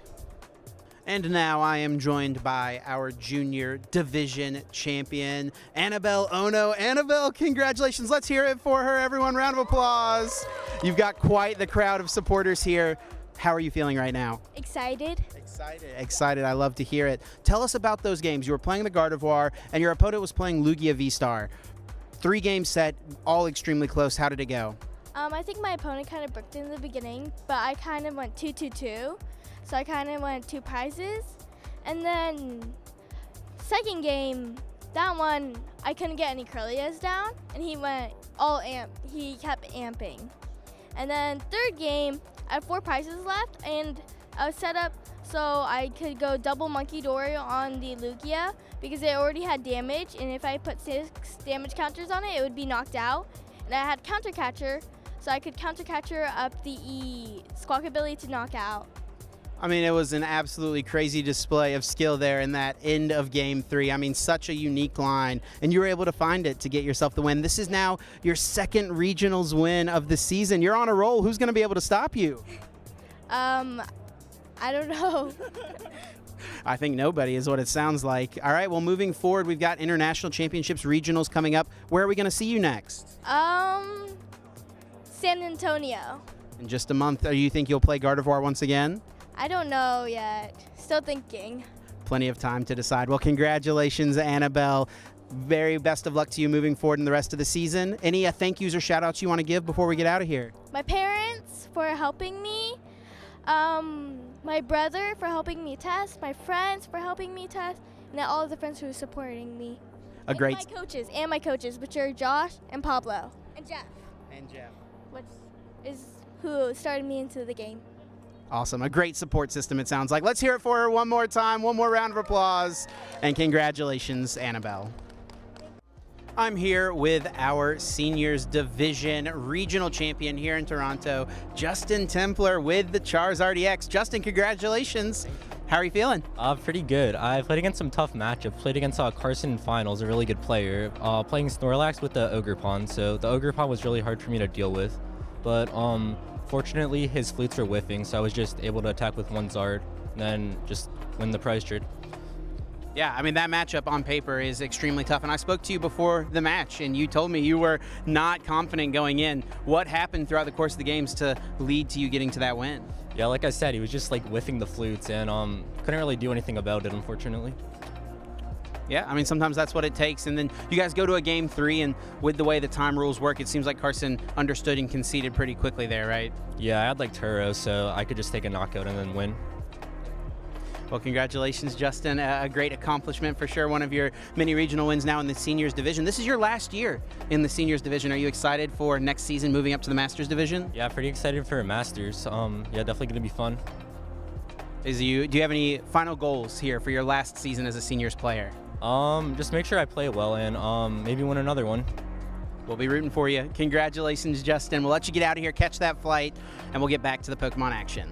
And now I am joined by our junior division champion, Annabelle Ono. Annabelle, congratulations. Let's hear it for her, everyone. Round of applause. You've got quite the crowd of supporters here. How are you feeling right now? Excited. Excited. I love to hear it. Tell us about those games. You were playing the Gardevoir, and your opponent was playing Lugia V-Star. 3 game set, all extremely close. How did it go? I think my opponent kind of bricked in the beginning, but I kind of went 2-2-2. So I kind of went 2 prizes. And then second game, that one, I couldn't get any Curlias down, and he went all amp. He kept amping. And then third game, I had 4 prizes left, and I was set up so I could go double Monkey Dory on the Lugia because it already had damage, and if I put 6 damage counters on it, it would be knocked out. And I had Counter Catcher, so I could Counter Catcher up the Squawk ability to knock out. I mean, it was an absolutely crazy display of skill there in that end of game 3. I mean, such a unique line, and you were able to find it to get yourself the win. This is now your 2nd regionals win of the season. You're on a roll. Who's going to be able to stop you? I don't know. I think nobody is what it sounds like. All right, well, moving forward, we've got international championships, regionals coming up. Where are we going to see you next? San Antonio. In just a month. Do you think you'll play Gardevoir once again? I don't know yet. Still thinking. Plenty of time to decide. Well, congratulations, Annabelle. Very best of luck to you moving forward in the rest of the season. Any thank yous or shout outs you want to give before we get out of here? My parents for helping me. My brother for helping me test. My friends for helping me test. And all of the friends who are supporting me. A great. My coaches, which are Josh and Pablo. And Jeff. Which is who started me into the game. Awesome. A great support system, it sounds like. Let's hear it for her one more time. One more round of applause. And congratulations, Annabelle. I'm here with our seniors division regional champion here in Toronto, Justin Templer with the Charizard EX. Justin, congratulations. How are you feeling? Pretty good. I played against some tough matchups. Played against Carson in finals, a really good player. Playing Snorlax with the Ogerpon, so the Ogerpon was really hard for me to deal with. But fortunately, his flutes were whiffing, so I was just able to attack with 1 Zard, and then just win the prize trade. Yeah, I mean, that matchup on paper is extremely tough, and I spoke to you before the match, and you told me you were not confident going in. What happened throughout the course of the games to lead to you getting to that win? Yeah, like I said, he was just like whiffing the flutes, and couldn't really do anything about it, unfortunately. Yeah, I mean, sometimes that's what it takes. And then you guys go to a game 3, and with the way the time rules work, it seems like Carson understood and conceded pretty quickly there, right? Yeah, I had like Turo, so I could just take a knockout and then win. Well, congratulations, Justin. A great accomplishment for sure. One of your many regional wins now in the seniors division. This is your last year in the seniors division. Are you excited for next season moving up to the Masters division? Yeah, pretty excited for Masters. Yeah, definitely going to be fun. Do you have any final goals here for your last season as a seniors player? Just make sure I play well and maybe win another one. We'll be rooting for you. Congratulations, Justin. We'll let you get out of here, catch that flight, and we'll get back to the Pokemon action.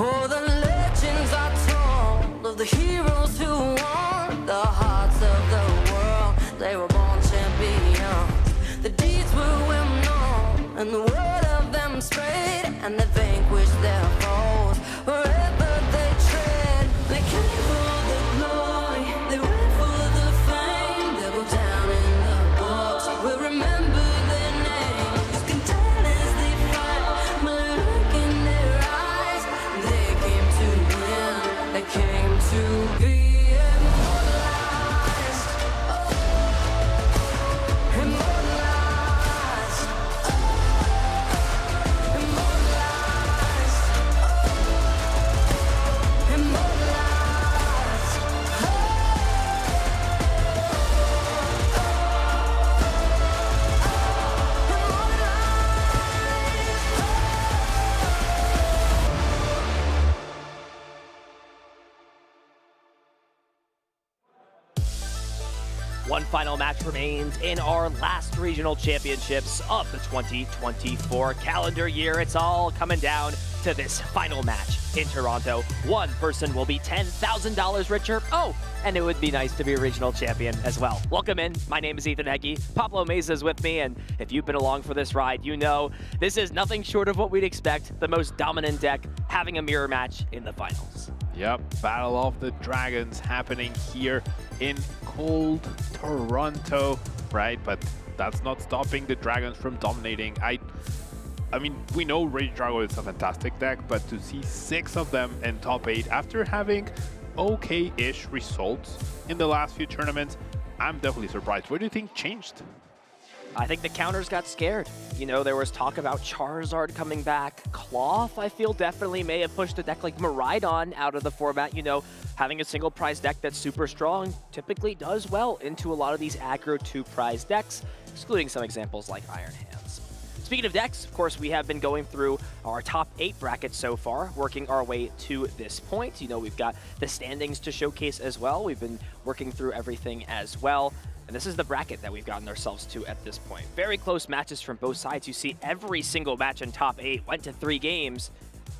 Oh, the legends are told of the heroes who won the hearts of the world. They were born champions. The deeds were well known, and the word of them spread, and they vanquished their foes. Wherever they tread, they came for the glory, they went for the fame. They go down in the books, we'll remember their names. Content as they fight, but look in their eyes. They came to win, they came to be immortalized. Immortalized. Immortalized. One final match remains in our last regional championships of the 2024 calendar year. It's all coming down to this final match in Toronto. One person will be $10,000 richer. Oh, and it would be nice to be a regional champion as well. Welcome in. My name is Ethan Heggie. Pablo Meza is with me, and if you've been along for this ride, you know this is nothing short of what we'd expect. The most dominant deck having a mirror match in the finals. Yep, Battle of the Dragons happening here in cold Toronto, right? But that's not stopping the Dragons from dominating. I mean, we know Rage Drago is a fantastic deck, but to see 6 of them in top 8 after having okay-ish results in the last few tournaments, I'm definitely surprised. What do you think changed? I think the counters got scared. You know, there was talk about Charizard coming back. Cloth, I feel, definitely may have pushed a deck like Miraidon out of the format. You know, having a single prize deck that's super strong typically does well into a lot of these aggro 2-prize decks, excluding some examples like Iron Hands. Speaking of decks, of course, we have been going through our top 8 brackets so far, working our way to this point. You know, we've got the standings to showcase as well. We've been working through everything as well. And this is the bracket that we've gotten ourselves to at this point. Very close matches from both sides. You see every single match in top 8 went to 3 games.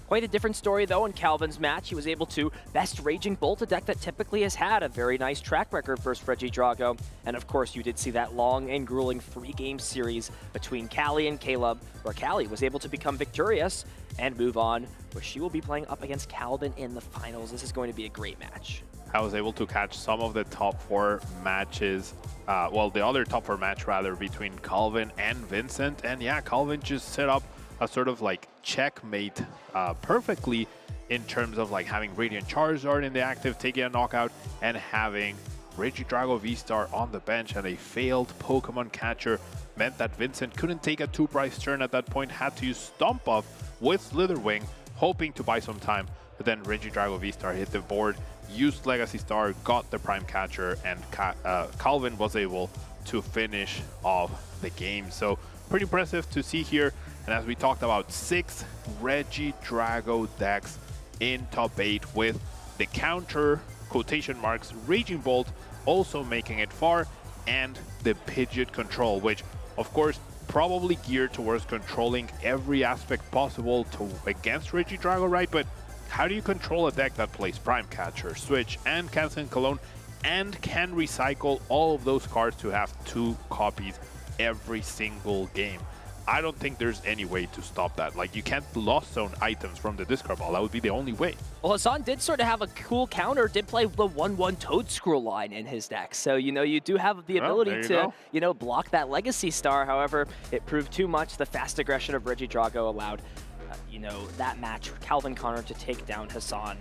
Quite a different story, though, in Calvin's match. He was able to best Raging Bolt, a deck that typically has had a very nice track record versus Regi Drago. And, of course, you did see that long and grueling 3-game series between Callie and Caleb, where Callie was able to become victorious and move on, where she will be playing up against Calvin in the finals. This is going to be a great match. I was able to catch some of the top 4 matches, well, the other top 4 match, rather, between Calvin and Vincent. And, yeah, Calvin just set up a sort of like checkmate perfectly in terms of like having Radiant Charizard in the active, taking a knockout, and having Regi Drago V-Star on the bench, and a failed Pokemon catcher meant that Vincent couldn't take a 2-prize turn at that point, had to use Stomp Off with Slitherwing, hoping to buy some time, but then Regi Drago V-Star hit the board, used Legacy Star, got the Prime Catcher, and Calvin was able to finish off the game. So pretty impressive to see here. And as we talked about, 6 Regi Drago decks in top 8 with the counter, quotation marks, Raging Bolt also making it far, and the Pidgeot control, which of course probably geared towards controlling every aspect possible against Regi Drago, right? But how do you control a deck that plays Prime Catcher, Switch, and Cancel Cologne, and can recycle all of those cards to have 2 copies every single game? I don't think there's any way to stop that. Like, you can't Lost Zone items from the discard pile. That would be the only way. Well, Hassan did sort of have a cool counter, did play the 1/1 Toadscruel line in his deck. So, you know, you do have the ability to, you know, block that Legacy Star. However, it proved too much. The fast aggression of Regi Drago allowed, you know, that match, Calvin Connor, to take down Hassan.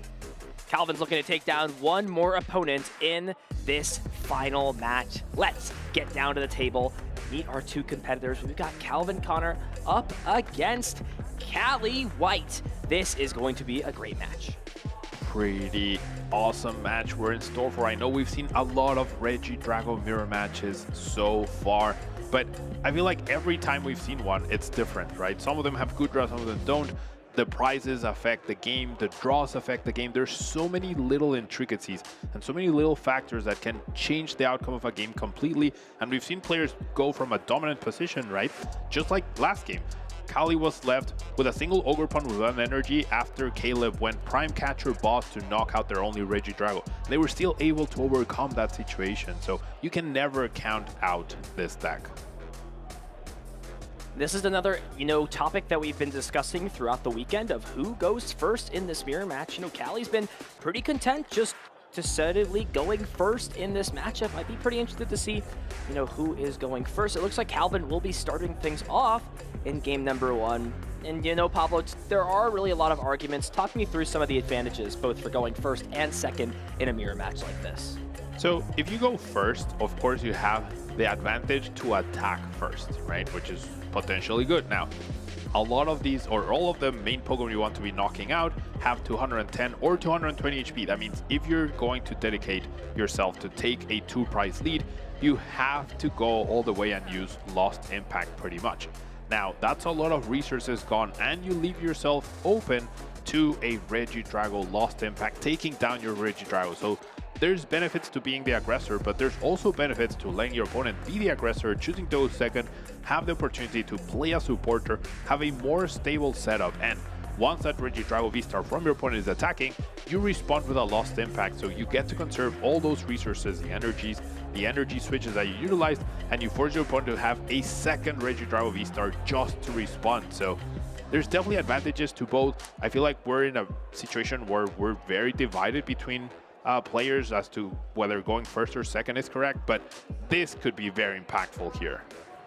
Calvin's looking to take down one more opponent in this final match. Let's get down to the table, meet our 2 competitors. We've got Calvin Connor up against Callie White. This is going to be a great match. Pretty awesome match we're in store for. I know we've seen a lot of Regi Drago mirror matches so far, but I feel like every time we've seen one, it's different, right? Some of them have good draws, some of them don't. The prizes affect the game, the draws affect the game. There's so many little intricacies and so many little factors that can change the outcome of a game completely. And we've seen players go from a dominant position, right? Just like last game. Callie was left with a single Ogerpon with 1 energy after Caleb went Prime Catcher Boss to knock out their only Regi Drago. They were still able to overcome that situation, so you can never count out this deck. This is another, you know, topic that we've been discussing throughout the weekend of who goes first in this mirror match. You know, Callie's been pretty content just decidedly going first in this matchup. I'd be pretty interested to see, you know, who is going first. It looks like Calvin will be starting things off in game number 1. And, you know, Pablo, there are really a lot of arguments. Talk me through some of the advantages, both for going first and second in a mirror match like this. So if you go first, of course you have the advantage to attack first, right? Which is potentially good. Now, a lot of these, or all of the main Pokemon you want to be knocking out have 210 or 220 HP. That means if you're going to dedicate yourself to take a 2-prize lead, you have to go all the way and use Lost Impact pretty much. Now, that's a lot of resources gone, and you leave yourself open to a Regi Drago Lost Impact, taking down your Regi Drago. So there's benefits to being the aggressor, but there's also benefits to letting your opponent be the aggressor, choosing those second, have the opportunity to play a supporter, have a more stable setup, and once that Regidrago V-Star from your opponent is attacking, you respond with a lost impact, so you get to conserve all those resources, the energies, the energy switches that you utilized, and you force your opponent to have a second Regidrago V-Star just to respond. So there's definitely advantages to both. I feel like we're in a situation where we're very divided between players as to whether going first or second is correct, but this could be very impactful here.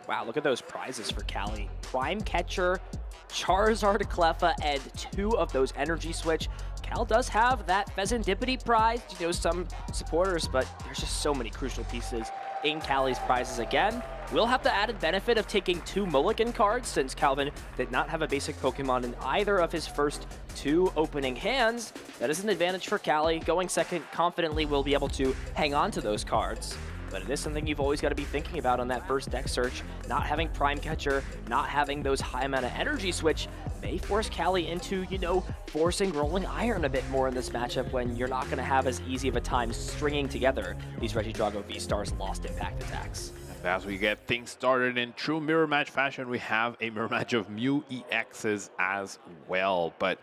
Wow, look at those prizes for Cali. Prime Catcher, Charizard Cleffa, and 2 of those Energy Switch. Cal does have that Pheasantipity prize, you know, some supporters, but there's just so many crucial pieces in Cali's prizes again. We'll have the added benefit of taking 2 Mulligan cards since Calvin did not have a basic Pokemon in either of his first 2 opening hands. That is an advantage for Cali. Going second confidently will be able to hang on to those cards. But it is something you've always got to be thinking about on that first deck search. Not having Prime Catcher, not having those high amount of Energy Switch may force Cali into, you know, forcing Rolling Iron a bit more in this matchup when you're not going to have as easy of a time stringing together these Regidrago V-Stars lost impact attacks. As we get things started in true mirror match fashion, we have a mirror match of Mew EXs as well. But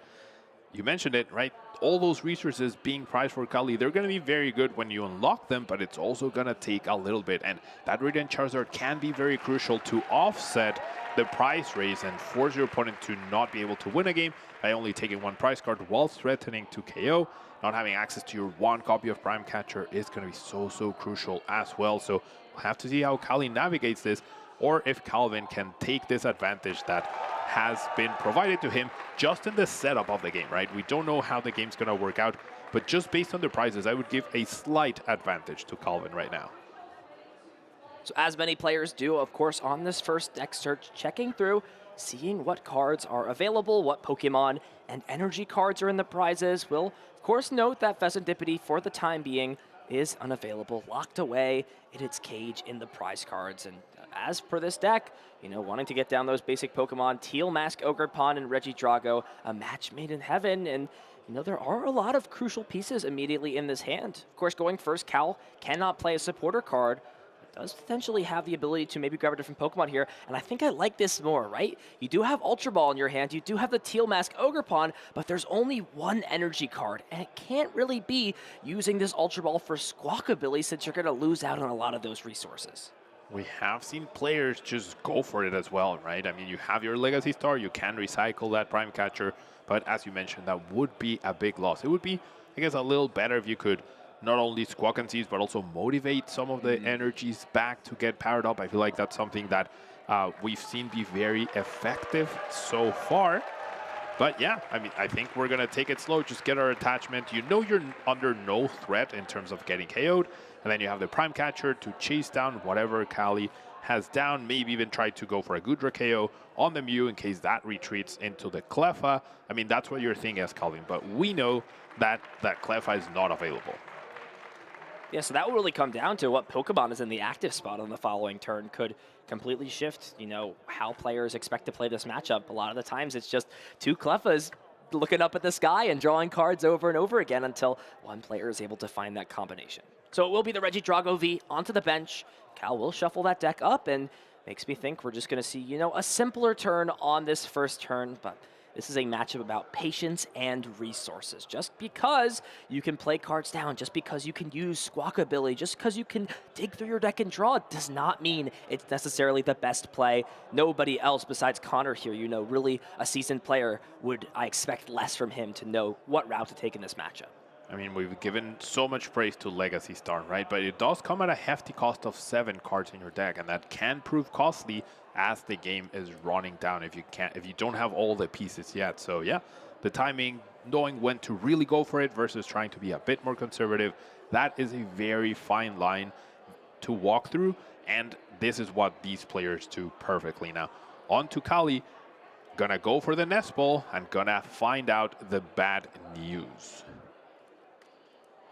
you mentioned it, right? All those resources being prized for Cali, they're going to be very good when you unlock them, but it's also going to take a little bit. And that Radiant Charizard can be very crucial to offset the prize raise and force your opponent to not be able to win a game by only taking 1 prize card while threatening to KO. Not having access to your 1 copy of Prime Catcher is going to be so crucial as well. So we'll have to see how Cali navigates this, or if Calvin can take this advantage that has been provided to him just in the setup of the game, right? We don't know how the game's going to work out, but just based on the prizes, I would give a slight advantage to Calvin right now. So as many players do, of course, on this first deck search, checking through, seeing what cards are available, what Pokemon and energy cards are in the prizes. We'll, of course, note that Pheasantipity, for the time being, is unavailable, locked away in its cage in the prize cards. And as per this deck, you know, wanting to get down those basic Pokemon, Teal Mask, Ogerpon, and Regidrago, a match made in heaven. And, you know, there are a lot of crucial pieces immediately in this hand. Of course, going first, Cal cannot play a supporter card, but does potentially have the ability to maybe grab a different Pokemon here. And I think I like this more, right? You do have Ultra Ball in your hand, you do have the Teal Mask Ogerpon, but there's only 1 energy card, and it can't really be using this Ultra Ball for Squawkabilly since you're going to lose out on a lot of those resources. We have seen players just go for it as well, right? I mean, you have your Legacy Star, you can recycle that Prime Catcher, but as you mentioned, that would be a big loss. It would be, I guess, a little better if you could not only Squawk and Seize, but also motivate some of the energies back to get powered up. I feel like that's something that we've seen be very effective so far. But yeah, I mean, I think we're going to take it slow, just get our attachment. You know you're under no threat in terms of getting KO'd. And then you have the Prime Catcher to chase down whatever Cali has down, maybe even try to go for a Gudra KO on the Mew in case that retreats into the Cleffa. I mean, that's what you're thinking as Calvin, but we know that that Cleffa is not available. Yeah, so that will really come down to what Pokemon is in the active spot on the following turn. Could completely shift, you know, how players expect to play this matchup. A lot of the times it's just 2 Cleffas looking up at the sky and drawing cards over and over again until one player is able to find that combination. So it will be the Regidrago V onto the bench. Cal will shuffle that deck up, and makes me think we're just going to see, you know, a simpler turn on this first turn, but this is a matchup about patience and resources. Just because you can play cards down, just because you can use Squawkabilly, just because you can dig through your deck and draw, does not mean it's necessarily the best play. Nobody else besides Connor here, you know, really a seasoned player, would I expect less from him to know what route to take in this matchup. I mean, we've given so much praise to Legacy Star, right? But it does come at a hefty cost of 7 cards in your deck, and that can prove costly as the game is running down if you don't have all the pieces yet. So yeah, the timing, knowing when to really go for it versus trying to be a bit more conservative, that is a very fine line to walk through, and this is what these players do perfectly. Now, on to Cali, gonna go for the Nest Ball and gonna find out the bad news.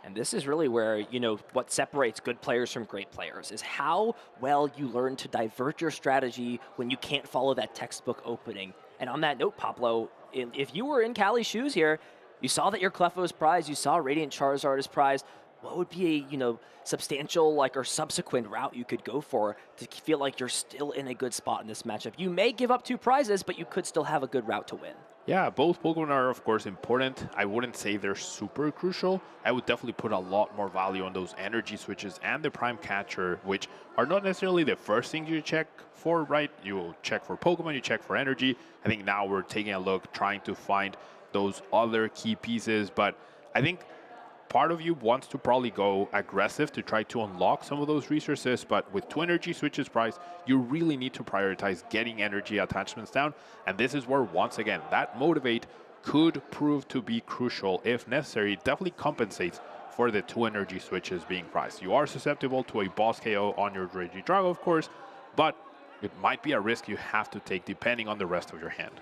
And this is really where, you know, what separates good players from great players is how well you learn to divert your strategy when you can't follow that textbook opening. And on that note, Pablo, if you were in Cali's shoes here, you saw that your Cleffa was prized, you saw Radiant Charizard is prized. what would be a, substantial or subsequent route you could go for to feel like you're still in a good spot in this matchup? You may give up 2 prizes, but you could still have a good route to win. Yeah, both Pokemon are, of course, important. I wouldn't say they're super crucial. I would definitely put a lot more value on those energy switches and the Prime Catcher, which are not necessarily the first thing you check for, right? You check for Pokemon, you check for energy. I think now we're taking a look, trying to find those other key pieces. But I think part of you wants to probably go aggressive to try to unlock some of those resources, but with 2 energy switches priced, you really need to prioritize getting energy attachments down. And this is where, once again, that motivate could prove to be crucial if necessary. It definitely compensates for the 2 energy switches being priced. You are susceptible to a boss KO on your Regidrago, of course, but it might be a risk you have to take depending on the rest of your hand.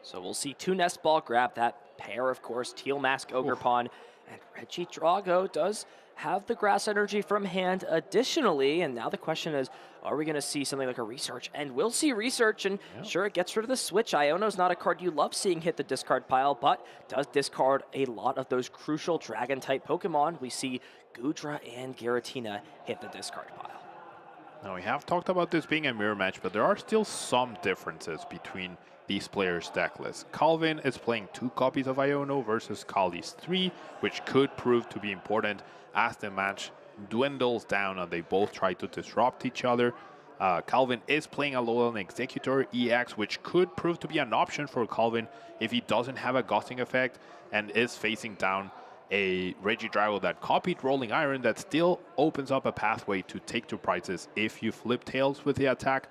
So we'll see 2 Nest Ball grab that pair, of course, Teal Mask, Ogerpon, and Regidrago does have the grass energy from hand additionally. And now the question is, are we going to see something like a Research? And we'll see Research, and sure, it gets rid of the switch. Iono's not a card you love seeing hit the discard pile, but does discard a lot of those crucial Dragon-type Pokemon. We see Goodra and Giratina hit the discard pile. Now, we have talked about this being a mirror match, but there are still some differences between these players' deck lists. Calvin is playing 2 copies of Iono versus Kali's 3, which could prove to be important as the match dwindles down and they both try to disrupt each other. Calvin is playing a Alolan Executor EX, which could prove to be an option for Calvin if he doesn't have a Gusting effect and is facing down a Regidrago that copied Rolling Iron that still opens up a pathway to take 2 prizes if you flip tails with the attack,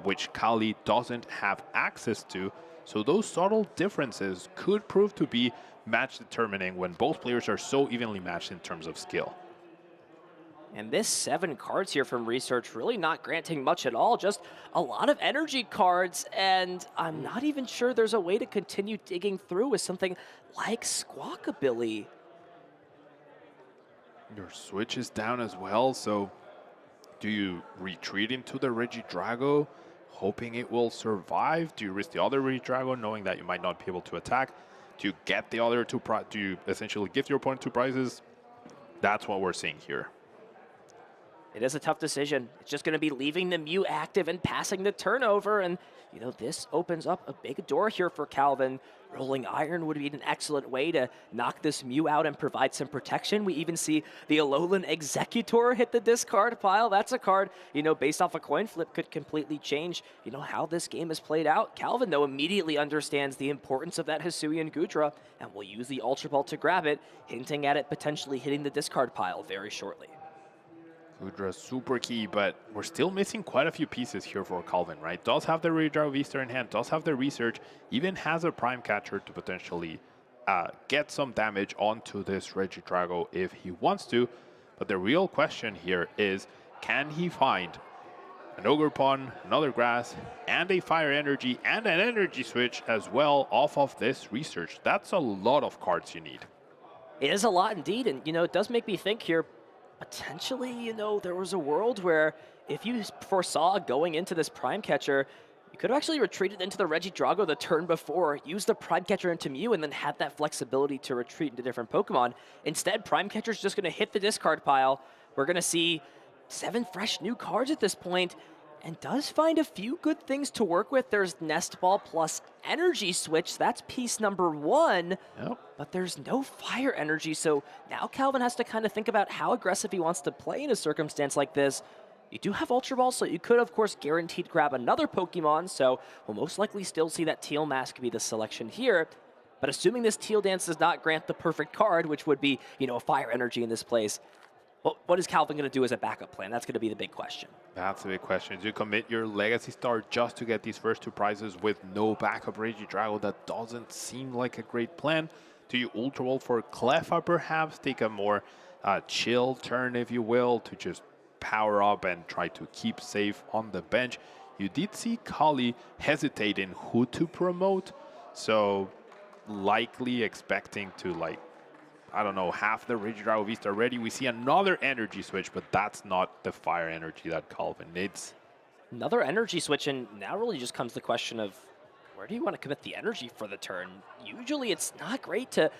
which Kali doesn't have access to. So those subtle differences could prove to be match determining when both players are so evenly matched in terms of skill. And this 7 cards here from Research really not granting much at all, just a lot of energy cards, and I'm not even sure there's a way to continue digging through with something like Squawkabilly. Your switch is down as well, so do you retreat into the Regidrago, hoping it will survive? Do you risk the other Regidrago, knowing that you might not be able to attack? Do you get the other 2 prizes? Do you essentially give your opponent 2 prizes? That's what we're seeing here. It is a tough decision. It's just going to be leaving the Mew active and passing the turnover, and this opens up a big door here for Calvin. Rolling Iron would be an excellent way to knock this Mew out and provide some protection. We even see the Alolan Executor hit the discard pile. That's a card, based off a coin flip could completely change, how this game is played out. Calvin, though, immediately understands the importance of that Hisuian Goodra and will use the Ultra Ball to grab it, hinting at it potentially hitting the discard pile very shortly. Goodra super key, but we're still missing quite a few pieces here for Calvin, right? Does have the Regidrago V-Star in hand, does have the Research, even has a Prime Catcher to potentially get some damage onto this Regidrago if he wants to. But the real question here is, can he find an Ogerpon, another Grass, and a Fire Energy, and an Energy Switch as well off of this Research? That's a lot of cards you need. It is a lot indeed, and it does make me think here, potentially, there was a world where if you foresaw going into this Prime Catcher, you could have actually retreated into the Regidrago the turn before, used the Prime Catcher into Mew, and then had that flexibility to retreat into different Pokemon. Instead, Prime Catcher's just going to hit the discard pile. We're going to see 7 fresh new cards at this point, and does find a few good things to work with. There's Nest Ball plus Energy Switch. That's piece number 1. Yep. But there's no Fire Energy, so now Calvin has to kind of think about how aggressive he wants to play in a circumstance like this. You do have Ultra Ball, so you could, of course, guaranteed grab another Pokemon, so we'll most likely still see that Teal Mask be the selection here. But assuming this Teal Dance does not grant the perfect card, which would be, a Fire Energy in this place, what is Calvin going to do as a backup plan? That's going to be the big question. That's the big question. Do you commit your Legacy Star just to get these first 2 prizes with no backup Regidrago? That doesn't seem like a great plan. Do you Ultra Ball for Cleffa perhaps? Take a more chill turn, if you will, to just power up and try to keep safe on the bench. You did see Kali hesitate in who to promote, so likely expecting to, have the Regidrago V-Star ready. We see another Energy Switch, but that's not the Fire Energy that Calvin needs. Another Energy Switch, and now really just comes the question of, where do you want to commit the energy for the turn? Usually it's not great to,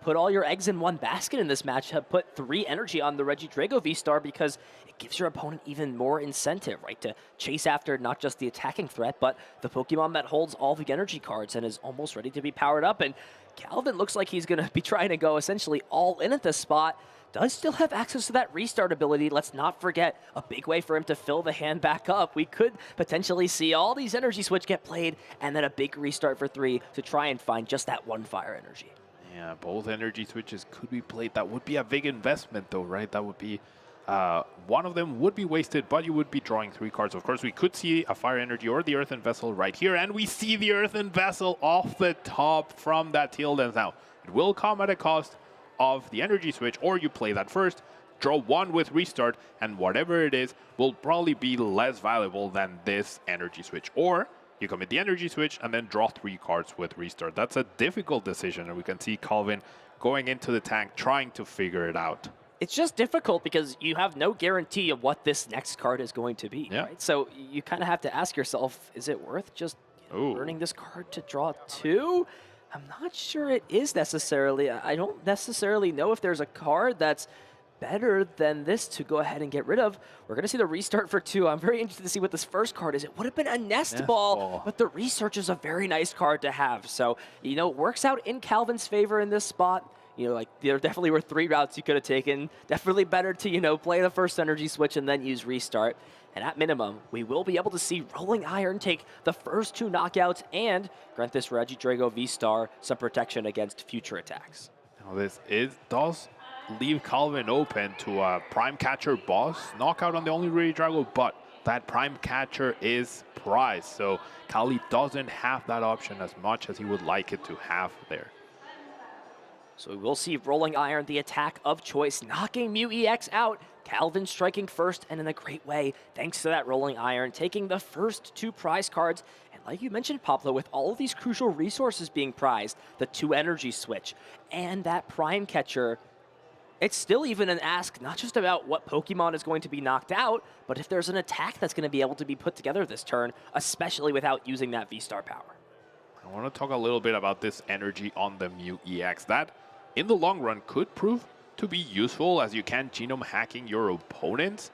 put all your eggs in one basket in this matchup, put 3 energy on the Regidrago V-Star because it gives your opponent even more incentive, right, to chase after not just the attacking threat, but the Pokemon that holds all the energy cards and is almost ready to be powered up. And Calvin looks like he's going to be trying to go essentially all in at this spot. Does still have access to that restart ability. Let's not forget, a big way for him to fill the hand back up. We could potentially see all these energy switch get played and then a big restart for 3 to try and find just that 1 fire energy. Yeah, both energy switches could be played. That would be a big investment though, right? That would be, one of them would be wasted, but you would be drawing 3 cards. Of course, we could see a fire energy or the earthen vessel right here, and we see the earthen vessel off the top from that teal dance. Now, it will come at a cost of the energy switch, or you play that first, draw 1 with restart, and whatever it is will probably be less valuable than this energy switch. Or you commit the energy switch and then draw 3 cards with restart. That's a difficult decision, and we can see Calvin going into the tank trying to figure it out. It's just difficult because you have no guarantee of what this next card is going to be, right? So you kind of have to ask yourself, is it worth just burning this card to draw 2? I'm not sure it is necessarily. I don't necessarily know if there's a card that's better than this to go ahead and get rid of. We're going to see the restart for 2. I'm very interested to see what this first card is. It would have been a nest ball, but the research is a very nice card to have. So, it works out in Calvin's favor in this spot. There definitely were 3 routes you could have taken. Definitely better to, play the first energy switch and then use restart. And at minimum, we will be able to see Rolling Iron take the first 2 knockouts and grant this Regidrago V-Star some protection against future attacks. Now this does leave Calvin open to a Prime Catcher boss knockout on the only Regidrago, but that Prime Catcher is prized. So Cali doesn't have that option as much as he would like it to have there. So we will see Rolling Iron, the attack of choice, knocking Mew EX out. Calvin striking first and in a great way, thanks to that Rolling Iron, taking the first 2 prize cards. And like you mentioned, Pablo, with all of these crucial resources being prized, the 2 energy switch and that Prime Catcher, it's still even an ask not just about what Pokemon is going to be knocked out, but if there's an attack that's going to be able to be put together this turn, especially without using that V-Star power. I want to talk a little bit about this energy on the Mew EX. That, in the long run, could prove to be useful as you can genome hacking your opponent's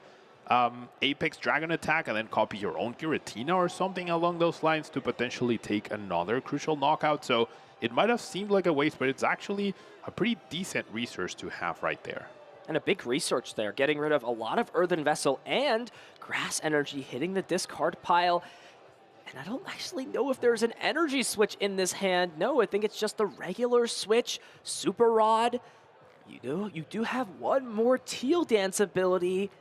Apex Dragon attack and then copy your own Giratina or something along those lines to potentially take another crucial knockout. So it might have seemed like a waste, but it's actually a pretty decent resource to have right there. And a big research there, getting rid of a lot of Earthen Vessel and Grass Energy hitting the discard pile. And I don't actually know if there's an energy switch in this hand. No, I think it's just the regular switch. Super Rod. You do have 1 more Teal Dance ability,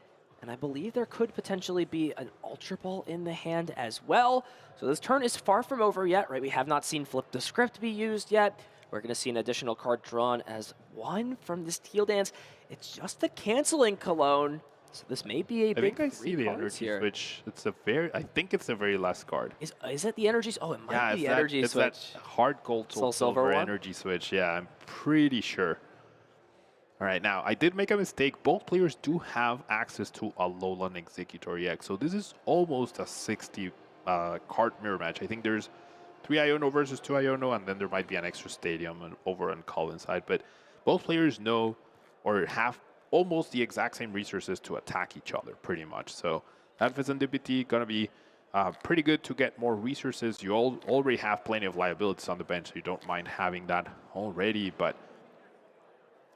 and I believe there could potentially be an Ultra Ball in the hand as well. So this turn is far from over yet, right? We have not seen Flip the Script be used yet. We're going to see an additional card drawn as 1 from this Teal Dance. It's just the Canceling Cologne, so this may be a big 3 I see the energy switch. I think it's the very last card. Is it the energy? Oh, it might be the energy switch. It's that hard gold to silver energy switch. Yeah, I'm pretty sure. All right, now, I did make a mistake. Both players do have access to a Alolan Executor EX, so this is almost a 60 card mirror match. I think there's 3 Iono versus 2 Iono, and then there might be an extra stadium over on Calvin's side. But both players know or have almost the exact same resources to attack each other, pretty much. So that Serendipity going to be pretty good to get more resources. You already have plenty of liabilities on the bench, so you don't mind having that already, but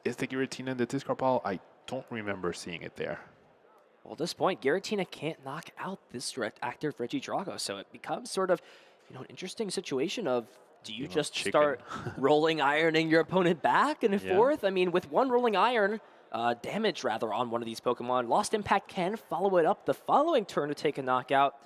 is the Giratina in the discard pile? I don't remember seeing it there. Well, at this point, Giratina can't knock out this active Regidrago, so it becomes sort of, an interesting situation of, do you just start rolling ironing your opponent back and forth? I mean, with 1 rolling iron, damage rather on one of these Pokemon, Lost Impact can follow it up the following turn to take a knockout.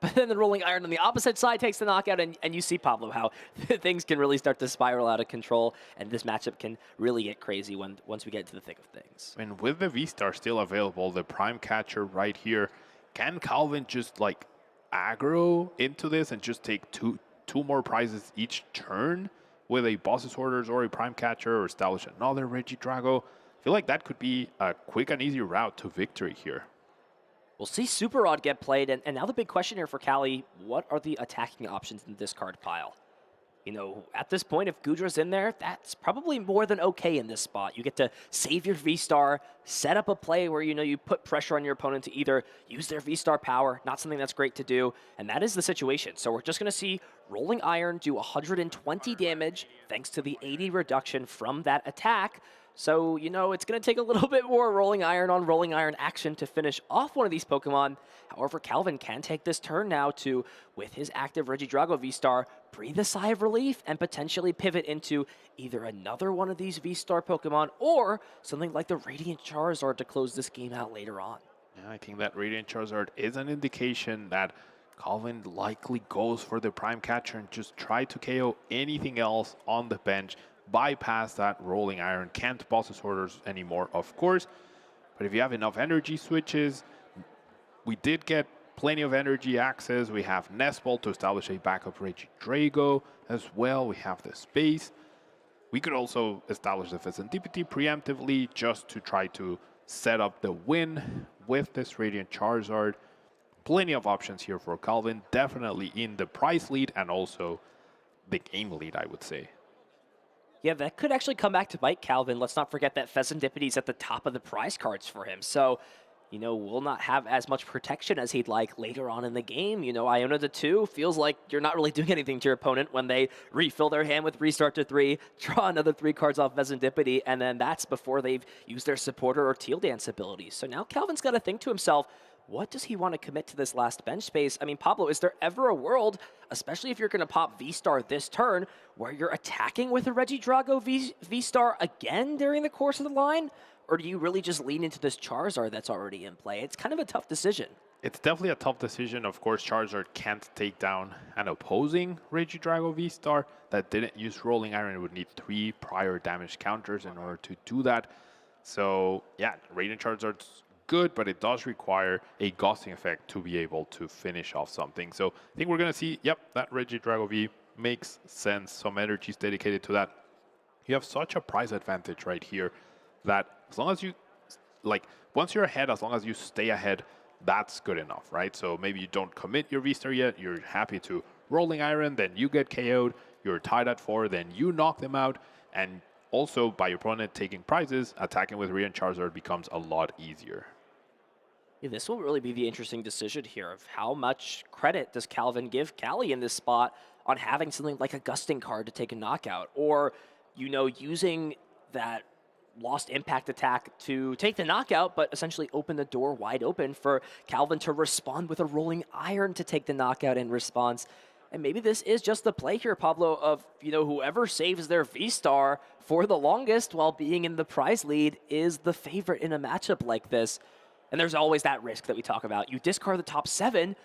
But then the Rolling Iron on the opposite side takes the knockout, and you see, Pablo, how things can really start to spiral out of control, and this matchup can really get crazy once we get into the thick of things. And with the V-Star still available, the Prime Catcher right here, can Calvin just, aggro into this and just take two more prizes each turn with a Boss's Orders or a Prime Catcher or establish another Regidrago? I feel like that could be a quick and easy route to victory here. We'll see Super Rod get played, and now the big question here for Cali, what are the attacking options in the discard pile? You know, at this point, if Gudra's in there, that's probably more than okay in this spot. You get to save your V-Star, set up a play where, you know, you put pressure on your opponent to either use their V-Star power, not something that's great to do, and that is the situation. So we're just going to see Rolling Iron do 120 damage thanks to the 80 reduction from that attack. So, you know, it's going to take a little bit more Rolling Iron on Rolling Iron action to finish off one of these Pokemon. However, Calvin can take this turn now to, with his active Regidrago V-Star, breathe a sigh of relief and potentially pivot into either another one of these V-Star Pokemon or something like the Radiant Charizard to close this game out later on. Yeah, I think that Radiant Charizard is an indication that Calvin likely goes for the Prime Catcher and just try to KO anything else on the bench. Bypass that Rolling Iron, can't boss his orders anymore, of course. But if you have enough energy switches, we did get plenty of energy access. We have Nestball to establish a backup Regidrago as well. We have the space. We could also establish the Serendipity preemptively just to try to set up the win with this Radiant Charizard. Plenty of options here for Calvin. Definitely in the price lead and also the game lead, I would say. Yeah, that could actually come back to bite Calvin. Let's not forget that Pheasantipity is at the top of the prize cards for him. So, you know, will not have as much protection as he'd like later on in the game. You know, Iona to 2 feels like you're not really doing anything to your opponent when they refill their hand with Restart to 3, draw another 3 cards off Pheasantipity, and then that's before they've used their Supporter or Teal Dance abilities. So now Calvin's got to think to himself, what does he want to commit to this last bench space? I mean, Pablo, is there ever a world, especially if you're going to pop V-Star this turn, where you're attacking with a Regidrago V-Star again during the course of the line? Or do you really just lean into this Charizard that's already in play? It's kind of a tough decision. It's definitely a tough decision. Of course, Charizard can't take down an opposing Regidrago V-Star that didn't use Rolling Iron. It would need 3 prior damage counters in order to do that. So, yeah, Radiant Charizard's good, but it does require a ghosting effect to be able to finish off something. So I think we're going to see, yep, that Regidrago V makes sense. Some energies dedicated to that. You have such a price advantage right here that as long as you, like, once you're ahead, as long as you stay ahead, that's good enough, right? So maybe you don't commit your V-Star yet. You're happy to Rolling Iron, then you get KO'd. You're tied at 4, then you knock them out. And also, by your opponent taking prizes, attacking with Radiant Charizard becomes a lot easier. Yeah, this will really be the interesting decision here of how much credit does Calvin give Callie in this spot on having something like a Gusting card to take a knockout, or, you know, using that Lost Impact attack to take the knockout, but essentially open the door wide open for Calvin to respond with a Rolling Iron to take the knockout in response. And maybe this is just the play here, Pablo, of, you know, whoever saves their V-Star for the longest while being in the prize lead is the favorite in a matchup like this. And there's always that risk that we talk about. You discard the top 7,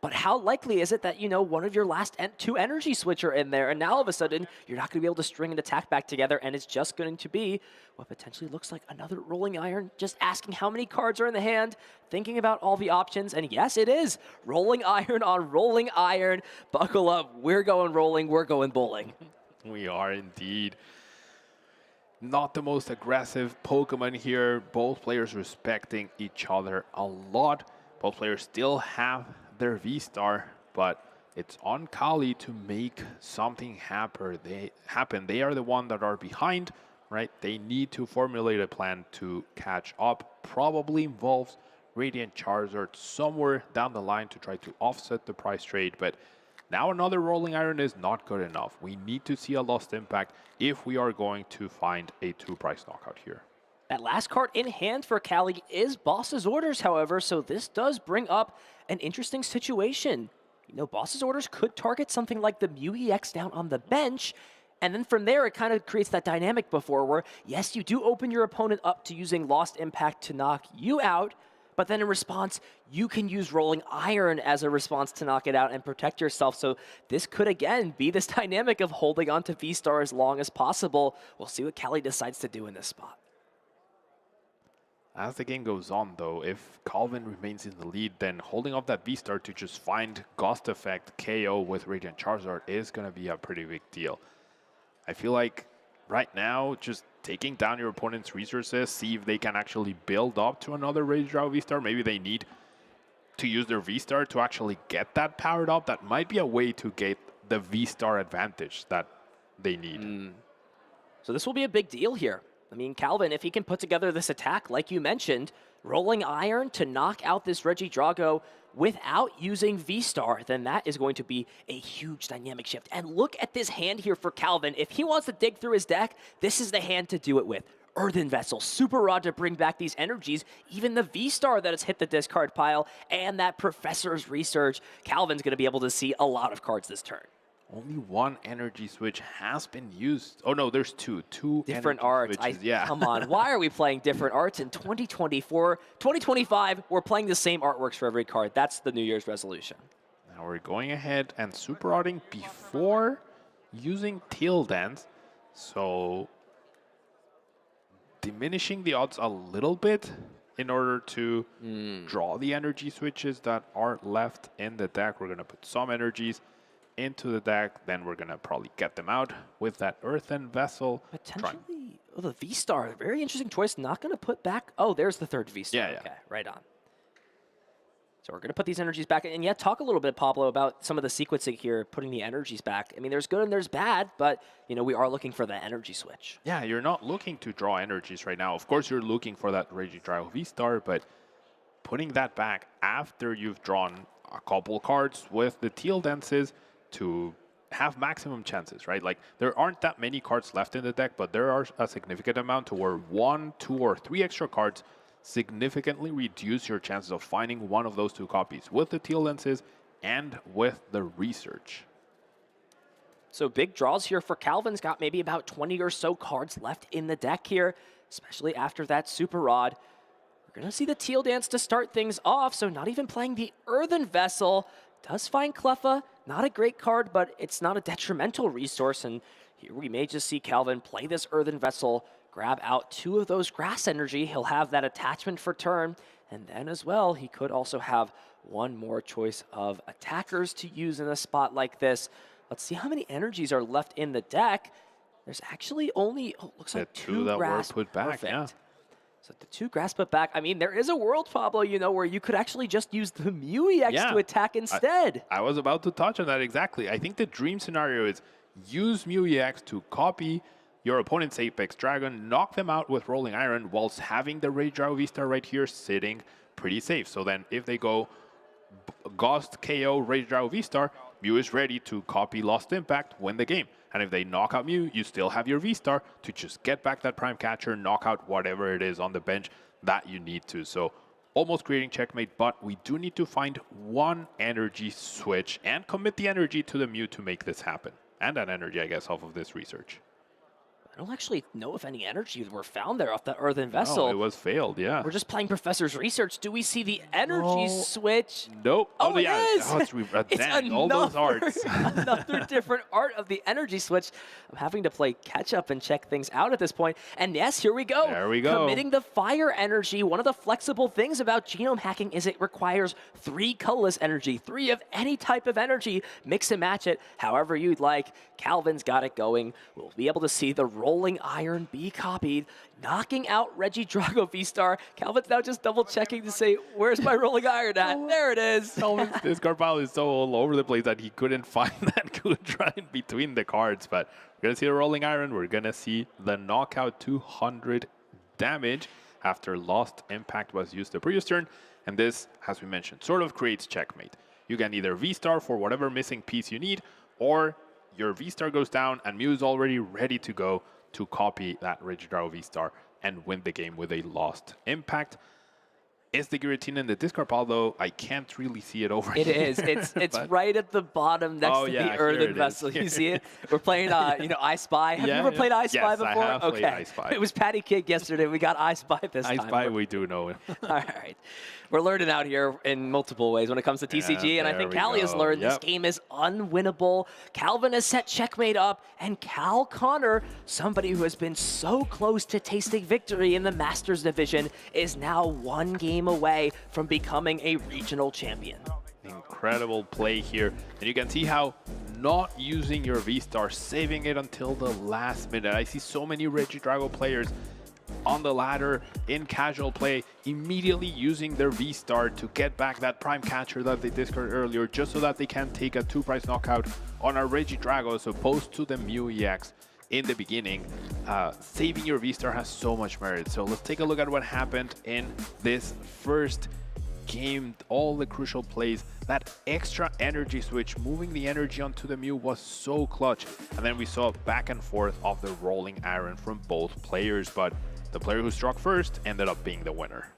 but how likely is it that, you know, one of your last 2 energy switch are in there, and now all of a sudden you're not going to be able to string an attack back together, and it's just going to be what potentially looks like another Rolling Iron, just asking how many cards are in the hand, thinking about all the options, and yes, it is Rolling Iron on Rolling Iron. Buckle up, we're going rolling, we're going bowling. We are indeed. Not the most aggressive Pokemon here. Both players respecting each other a lot. Both players still have their V-Star, but it's on Kali to make something happen. They are the one that are behind, right? They need to formulate a plan to catch up. Probably involves Radiant Charizard somewhere down the line to try to offset the price trade, but now another Rolling Iron is not good enough. We need to see a Lost Impact if we are going to find a 2-price knockout here. That last card in hand for Callie is Boss's Orders, however, so this does bring up an interesting situation. You know, Boss's Orders could target something like the Mew EX down on the bench, and then from there it kind of creates that dynamic before where, yes, you do open your opponent up to using Lost Impact to knock you out, but then in response, you can use Rolling Iron as a response to knock it out and protect yourself. So this could, again, be this dynamic of holding on to V-Star as long as possible. We'll see what Callie decides to do in this spot. As the game goes on, though, if Calvin remains in the lead, then holding off that V-Star to just find Ghost Effect KO with Radiant Charizard is going to be a pretty big deal. I feel like right now, just taking down your opponent's resources, see if they can actually build up to another Regidrago V-Star. Maybe they need to use their V-Star to actually get that powered up. That might be a way to the V-Star advantage that they need. So this will be a big deal here. I mean, Calvin, if he can put together this attack, like you mentioned, Rolling Iron to knock out this Regidrago without using V-Star, then that is going to be a huge dynamic shift. And look at this hand here for Calvin. If he wants to dig through his deck, this is the hand to do it with. Earthen Vessel, Super Rod to bring back these energies, even the V-Star that has hit the discard pile, and that Professor's Research. Calvin's going to be able to see a lot of cards this turn. Only one energy switch has been used. Oh no, there's two different energy arts. switches. Yeah. Come on, why are we playing different arts in 2024? 2025, we're playing the same artworks for every card. That's the New Year's resolution. Now we're going ahead and super rodding before using Teal Dance. So diminishing the odds a little bit in order to draw the energy switches that are left in the deck. We're going to put some energies into the deck, then we're going to probably get them out with that Earthen Vessel. Potentially, the V-Star, very interesting choice. Not going to put back, oh, there's the third V-Star. Yeah. Okay, right on. So we're going to put these energies back. And yet, talk a little bit, Pablo, about some of the sequencing here, putting the energies back. I mean, there's good and there's bad, but, you know, we are looking for the energy switch. Yeah, you're not looking to draw energies right now. Of course, you're looking for that Regidrago V-Star, but putting that back after you've drawn a couple cards with the Teal Dances to have maximum chances, right? Like, there aren't that many cards left in the deck, but there are a significant amount to where 1, 2, or 3 extra cards significantly reduce your chances of finding one of those two copies with the Teal Lenses and with the Research. So big draws here for Calvin's got maybe about 20 or so cards left in the deck here, especially after that Super Rod. We're going to see the Teal Dance to start things off, so not even playing the Earthen Vessel. Does find Cleffa, not a great card, but it's not a detrimental resource, and here we may just see Calvin play this Earthen Vessel, grab out 2 of those grass energy. He'll have that attachment for turn, and then as well, he could also have one more choice of attackers to use in a spot like this. Let's see how many energies are left in the deck. There's actually only, looks like 2 that grass. were put back. Perfect. Yeah. So the 2 grass put back. I mean, there is a world, Pablo, you know, where you could actually just use the Mew EX to attack instead. I was about to touch on that exactly. I think the dream scenario is use Mew EX to copy your opponent's Apex Dragon, knock them out with Rolling Iron, whilst having the Regidrago V-Star right here sitting pretty safe. So then if they go Ghost KO Regidrago V-Star, Mew is ready to copy Lost Impact, win the game. And if they knock out Mew, you still have your V-Star to just get back that Prime Catcher, knock out whatever it is on the bench that you need to. So almost creating checkmate, but we do need to find one energy switch and commit the energy to the Mew to make this happen. And that energy, I guess, off of this research. I don't actually know if any energies were found there off that Earthen Vessel. No, it was failed, yeah. We're just playing Professor's Research. Do we see the energy switch? Nope. Oh, it yeah. is. Oh, it's all those arts. Another different art of the energy switch. I'm having to play catch up and check things out at this point. And yes, here we go. There we go. Committing the fire energy. One of the flexible things about genome hacking is it requires 3 colorless energy, 3 of any type of energy. Mix and match it however you'd like. Calvin's got it going. We'll be able to see the Rolling Iron be copied, knocking out Regidrago V-Star. Calvin's now just double checking to say, where's my Rolling Iron at? There it is. Calvin's discard pile is so all over the place that he couldn't find that Kudra in between the cards. But we're going to see the Rolling Iron. We're going to see the knockout 200 damage after Lost Impact was used the previous turn. And this, as we mentioned, sort of creates checkmate. You can either V-Star for whatever missing piece you need, or your V-Star goes down and Mew is already ready to go to copy that Regidrago V-Star and win the game with a Lost Impact. Is the Guillotine in the discard pile, though? I can't really see it over It here. is. It's right at the bottom next to the Earthen Vessel. You see it? We're playing, I Spy. Have you ever played I Spy before? I have okay. played I Spy. It was Patty Cake yesterday. We got I Spy this time. I Spy, we do know it. All right. We're learning out here in multiple ways when it comes to TCG, and I think Callie has learned this game is unwinnable. Calvin has set checkmate up, and Cal Connor, somebody who has been so close to tasting victory in the Masters division, is now 1 game away from becoming a regional champion. Incredible play here. And you can see how not using your V-Star, saving it until the last minute. I see so many Regidrago players on the ladder in casual play, immediately using their V-Star to get back that Prime Catcher that they discarded earlier, just so that they can take a 2-price knockout on our Regidrago as opposed to the Mew EX in the beginning. Saving your V-Star has so much merit. So let's take a look at what happened in this first game. All the crucial plays, that extra energy switch, moving the energy onto the Mew was so clutch. And then we saw back and forth of the rolling iron from both players, but the player who struck first ended up being the winner.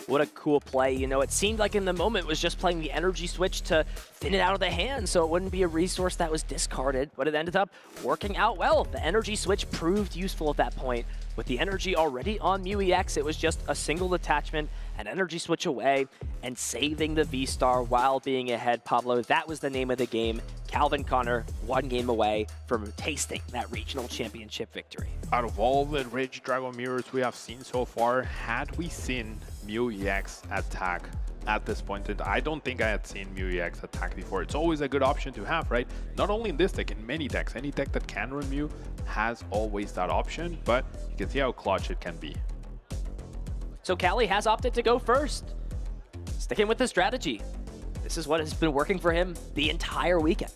What a cool play. You know, it seemed like in the moment was just playing the energy switch to thin it out of the hand so it wouldn't be a resource that was discarded, but it ended up working out well. The energy switch proved useful at that point. With the energy already on Mew EX, it was just a single attachment, an energy switch away, and saving the V-Star while being ahead. Pablo, that was the name of the game. Calvin Connor, 1 game away from tasting that regional championship victory. Out of all the Regidrago mirrors we have seen so far, had we seen Mew EX attack at this point, and I don't think I had seen Mew EX attack before. It's always a good option to have, right? Not only in this deck, in many decks. Any deck that can run Mew has always that option, but you can see how clutch it can be. So Callie has opted to go first, sticking with the strategy. This is what has been working for him the entire weekend.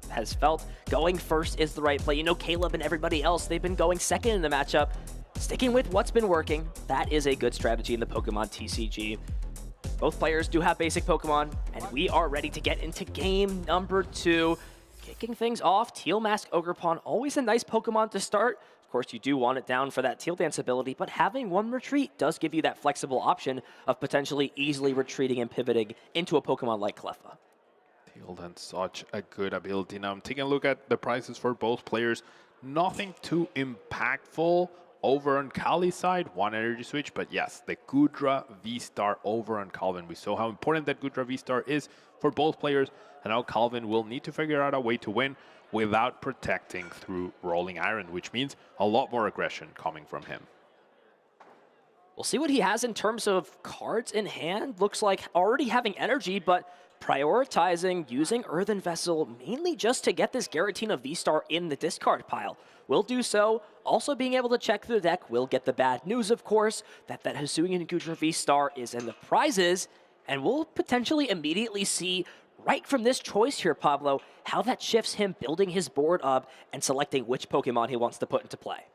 Has felt going first is the right play. You know, Caleb and everybody else, they've been going second in the matchup. Sticking with what's been working, that is a good strategy in the Pokemon TCG. Both players do have basic Pokemon, and we are ready to get into game number 2. Kicking things off, Teal Mask Ogerpon, always a nice Pokemon to start. Of course, you do want it down for that Teal Dance ability, but having 1 retreat does give you that flexible option of potentially easily retreating and pivoting into a Pokemon like Cleffa. Teal Dance, such a good ability. Now I'm taking a look at the prices for both players. Nothing too impactful over on Kali's side, 1 energy switch, but yes, the Goodra V-Star over on Calvin. We saw how important that Goodra V-Star is for both players, and now Calvin will need to figure out a way to win without protecting through Rolling Iron, which means a lot more aggression coming from him. We'll see what he has in terms of cards in hand. Looks like already having energy, but prioritizing using Earthen Vessel mainly just to get this Giratina V-Star in the discard pile. Will do so. Also being able to check the deck will get the bad news, of course, that Hisuian Goodra V-Star is in the prizes, and we'll potentially immediately see right from this choice here, Pablo, how that shifts him building his board up and selecting which Pokemon he wants to put into play.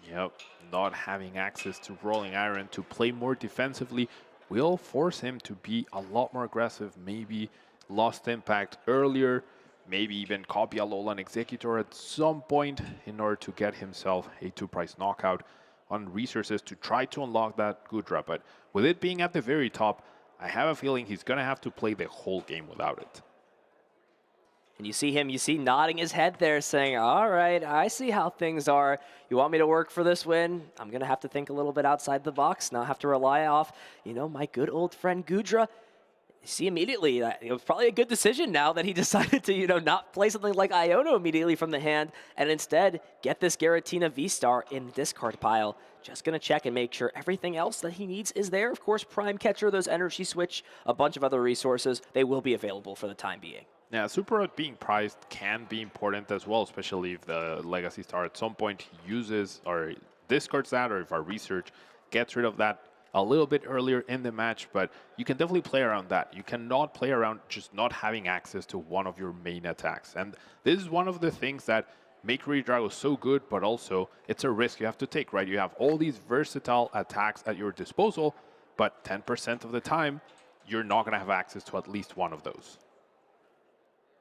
Yep, not having access to Rolling Iron to play more defensively will force him to be a lot more aggressive, maybe Lost Impact earlier, maybe even copy Alolan Executor at some point in order to get himself a 2-price knockout on resources to try to unlock that Goodra. But with it being at the very top, I have a feeling he's going to have to play the whole game without it. And you see him, nodding his head there saying, all right, I see how things are. You want me to work for this win? I'm going to have to think a little bit outside the box, not have to rely off, my good old friend Goodra. You see immediately, it was probably a good decision now that he decided to, not play something like Iono immediately from the hand and instead get this Giratina V-Star in the discard pile. Just going to check and make sure everything else that he needs is there. Of course, Prime Catcher, those Energy Switch, a bunch of other resources, they will be available for the time being. Yeah, Super Rod being prized can be important as well, especially if the Legacy Star at some point uses or discards that, or if our research gets rid of that a little bit earlier in the match. But you can definitely play around that. You cannot play around just not having access to one of your main attacks. And this is one of the things that make Regidrago so good, but also it's a risk you have to take, right? You have all these versatile attacks at your disposal, but 10% of the time, you're not going to have access to at least one of those.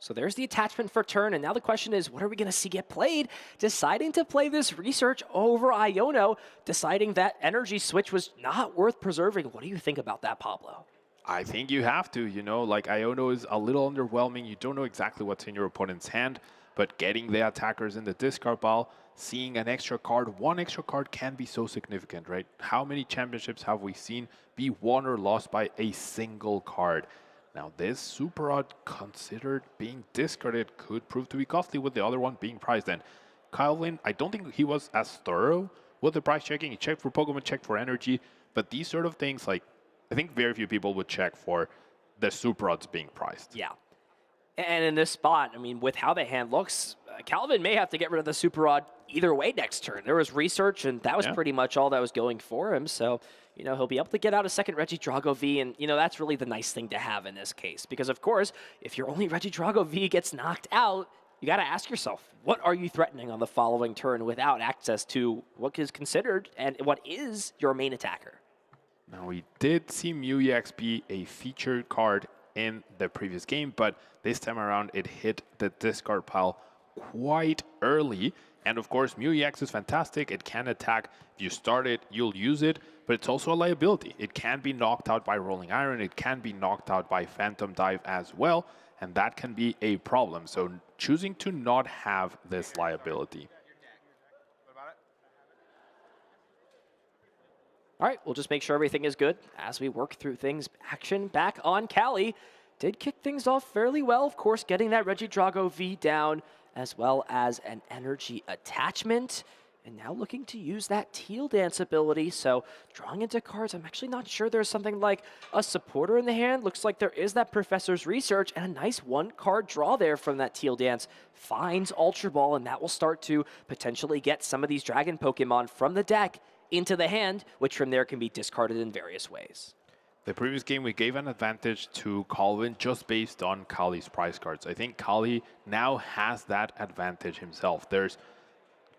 So there's the attachment for turn, and now the question is, what are we going to see get played? Deciding to play this research over Iono, deciding that energy switch was not worth preserving. What do you think about that, Pablo? I think you have to, like Iono is a little underwhelming. You don't know exactly what's in your opponent's hand, but getting the attackers in the discard pile, seeing an extra card, 1 extra card can be so significant, right? How many championships have we seen be won or lost by a single card? Now, this Super Rod considered being discarded could prove to be costly with the other one being prized. And Calvin, I don't think he was as thorough with the price checking. He checked for Pokemon, checked for energy. But these sort of things, I think very few people would check for the Super Rods being prized. Yeah. And in this spot, I mean, with how the hand looks, Calvin may have to get rid of the Super Rod either way next turn. There was research, and that was pretty much all that was going for him. So, you know, he'll be able to get out a second Regidrago V, and, you know, that's really the nice thing to have in this case. Because, of course, if your only Regidrago V gets knocked out, you got to ask yourself, what are you threatening on the following turn without access to what is considered and what is your main attacker? Now, we did see Mew EX be a featured card in the previous game, but this time around it hit the discard pile quite early. And of course, Mew EX is fantastic. It can attack. If you start it, you'll use it, but it's also a liability. It can be knocked out by Rolling Iron. It can be knocked out by Phantom Dive as well, and that can be a problem. So choosing to not have this liability. All right, we'll just make sure everything is good as we work through things. Action back on Cali. Did kick things off fairly well, of course, getting that Regidrago V down, as well as an energy attachment. And now looking to use that Teal Dance ability. So drawing into cards, I'm actually not sure there's something like a supporter in the hand. Looks like there is that Professor's Research and a nice one-card draw there from that Teal Dance. Finds Ultra Ball, and that will start to potentially get some of these Dragon Pokemon from the deck into the hand, which from there can be discarded in various ways. The previous game, we gave an advantage to Calvin just based on Kali's prize cards. I think Kali now has that advantage himself. There's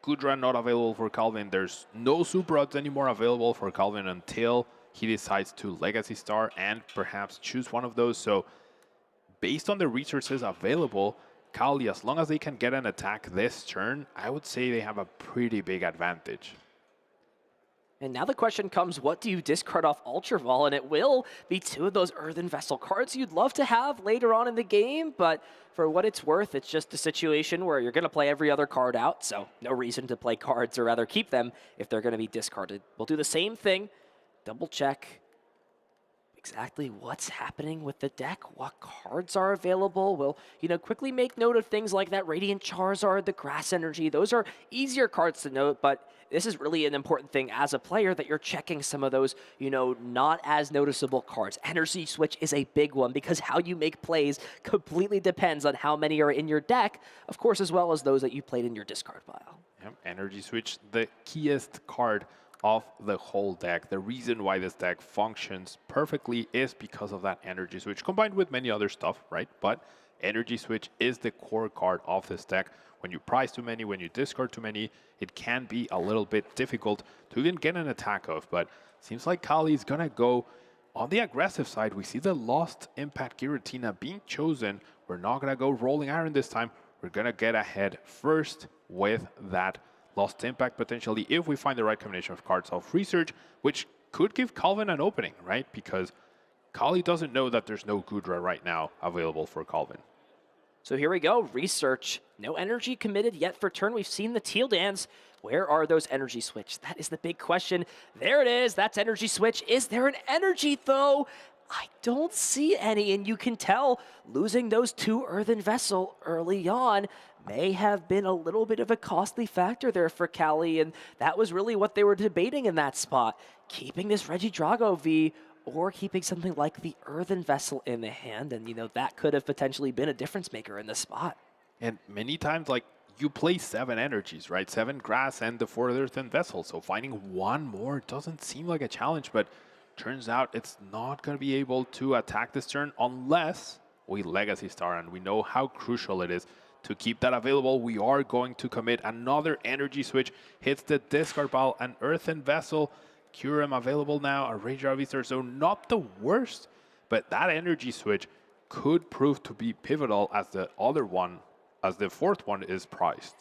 Goodra not available for Calvin. There's no Super Rods anymore available for Calvin until he decides to Legacy Star and perhaps choose one of those. So based on the resources available, Kali, as long as they can get an attack this turn, I would say they have a pretty big advantage. And now the question comes, what do you discard off Ultra Ball? And it will be two of those Earthen Vessel cards you'd love to have later on in the game, but for what it's worth, it's just a situation where you're going to play every other card out, so no reason to play cards or rather keep them if they're going to be discarded. We'll do the same thing, double check exactly what's happening with the deck, what cards are available. We'll, you know, quickly make note of things like that Radiant Charizard, the Grass Energy. Those are easier cards to note, but this is really an important thing as a player that you're checking some of those, you know, not as noticeable cards. Energy Switch is a big one because how you make plays completely depends on how many are in your deck, of course, as well as those that you played in your discard pile. Yep, Energy Switch, the keyest card of the whole deck. The reason why this deck functions perfectly is because of that Energy Switch, combined with many other stuff, right? But Energy Switch is the core card of this deck. When you prize too many, when you discard too many, it can be a little bit difficult to even get an attack of. But seems like Kali is going to go on the aggressive side. We see the Lost Impact Giratina being chosen. We're not going to go Rolling Iron this time. We're going to get ahead first with that Lost Impact, potentially, if we find the right combination of cards of Research, which could give Calvin an opening, right? Because Kali doesn't know that there's no Goodra right now available for Calvin. So here we go, Research. No energy committed yet for turn. We've seen the Teal Dance. Where are those Energy Switch? That is the big question. There it is, that's Energy Switch. Is there an energy though? I don't see any, and you can tell losing those two Earthen Vessel early on may have been a little bit of a costly factor there for Cali, and that was really what they were debating in that spot. Keeping this Regidrago V or keeping something like the Earthen Vessel in the hand, and you know, that could have potentially been a difference maker in the spot. And many times, like, you play 7 energies, right? 7 grass and the 4 Earthen Vessel, so finding one more doesn't seem like a challenge, but turns out it's not going to be able to attack this turn unless we Legacy Star, and we know how crucial it is to keep that available. We are going to commit another Energy Switch, hits the discard pile, an Earthen Vessel, Kyurem available now, a Rage Harvester, so not the worst, but that Energy Switch could prove to be pivotal as the other one, as the fourth one is priced.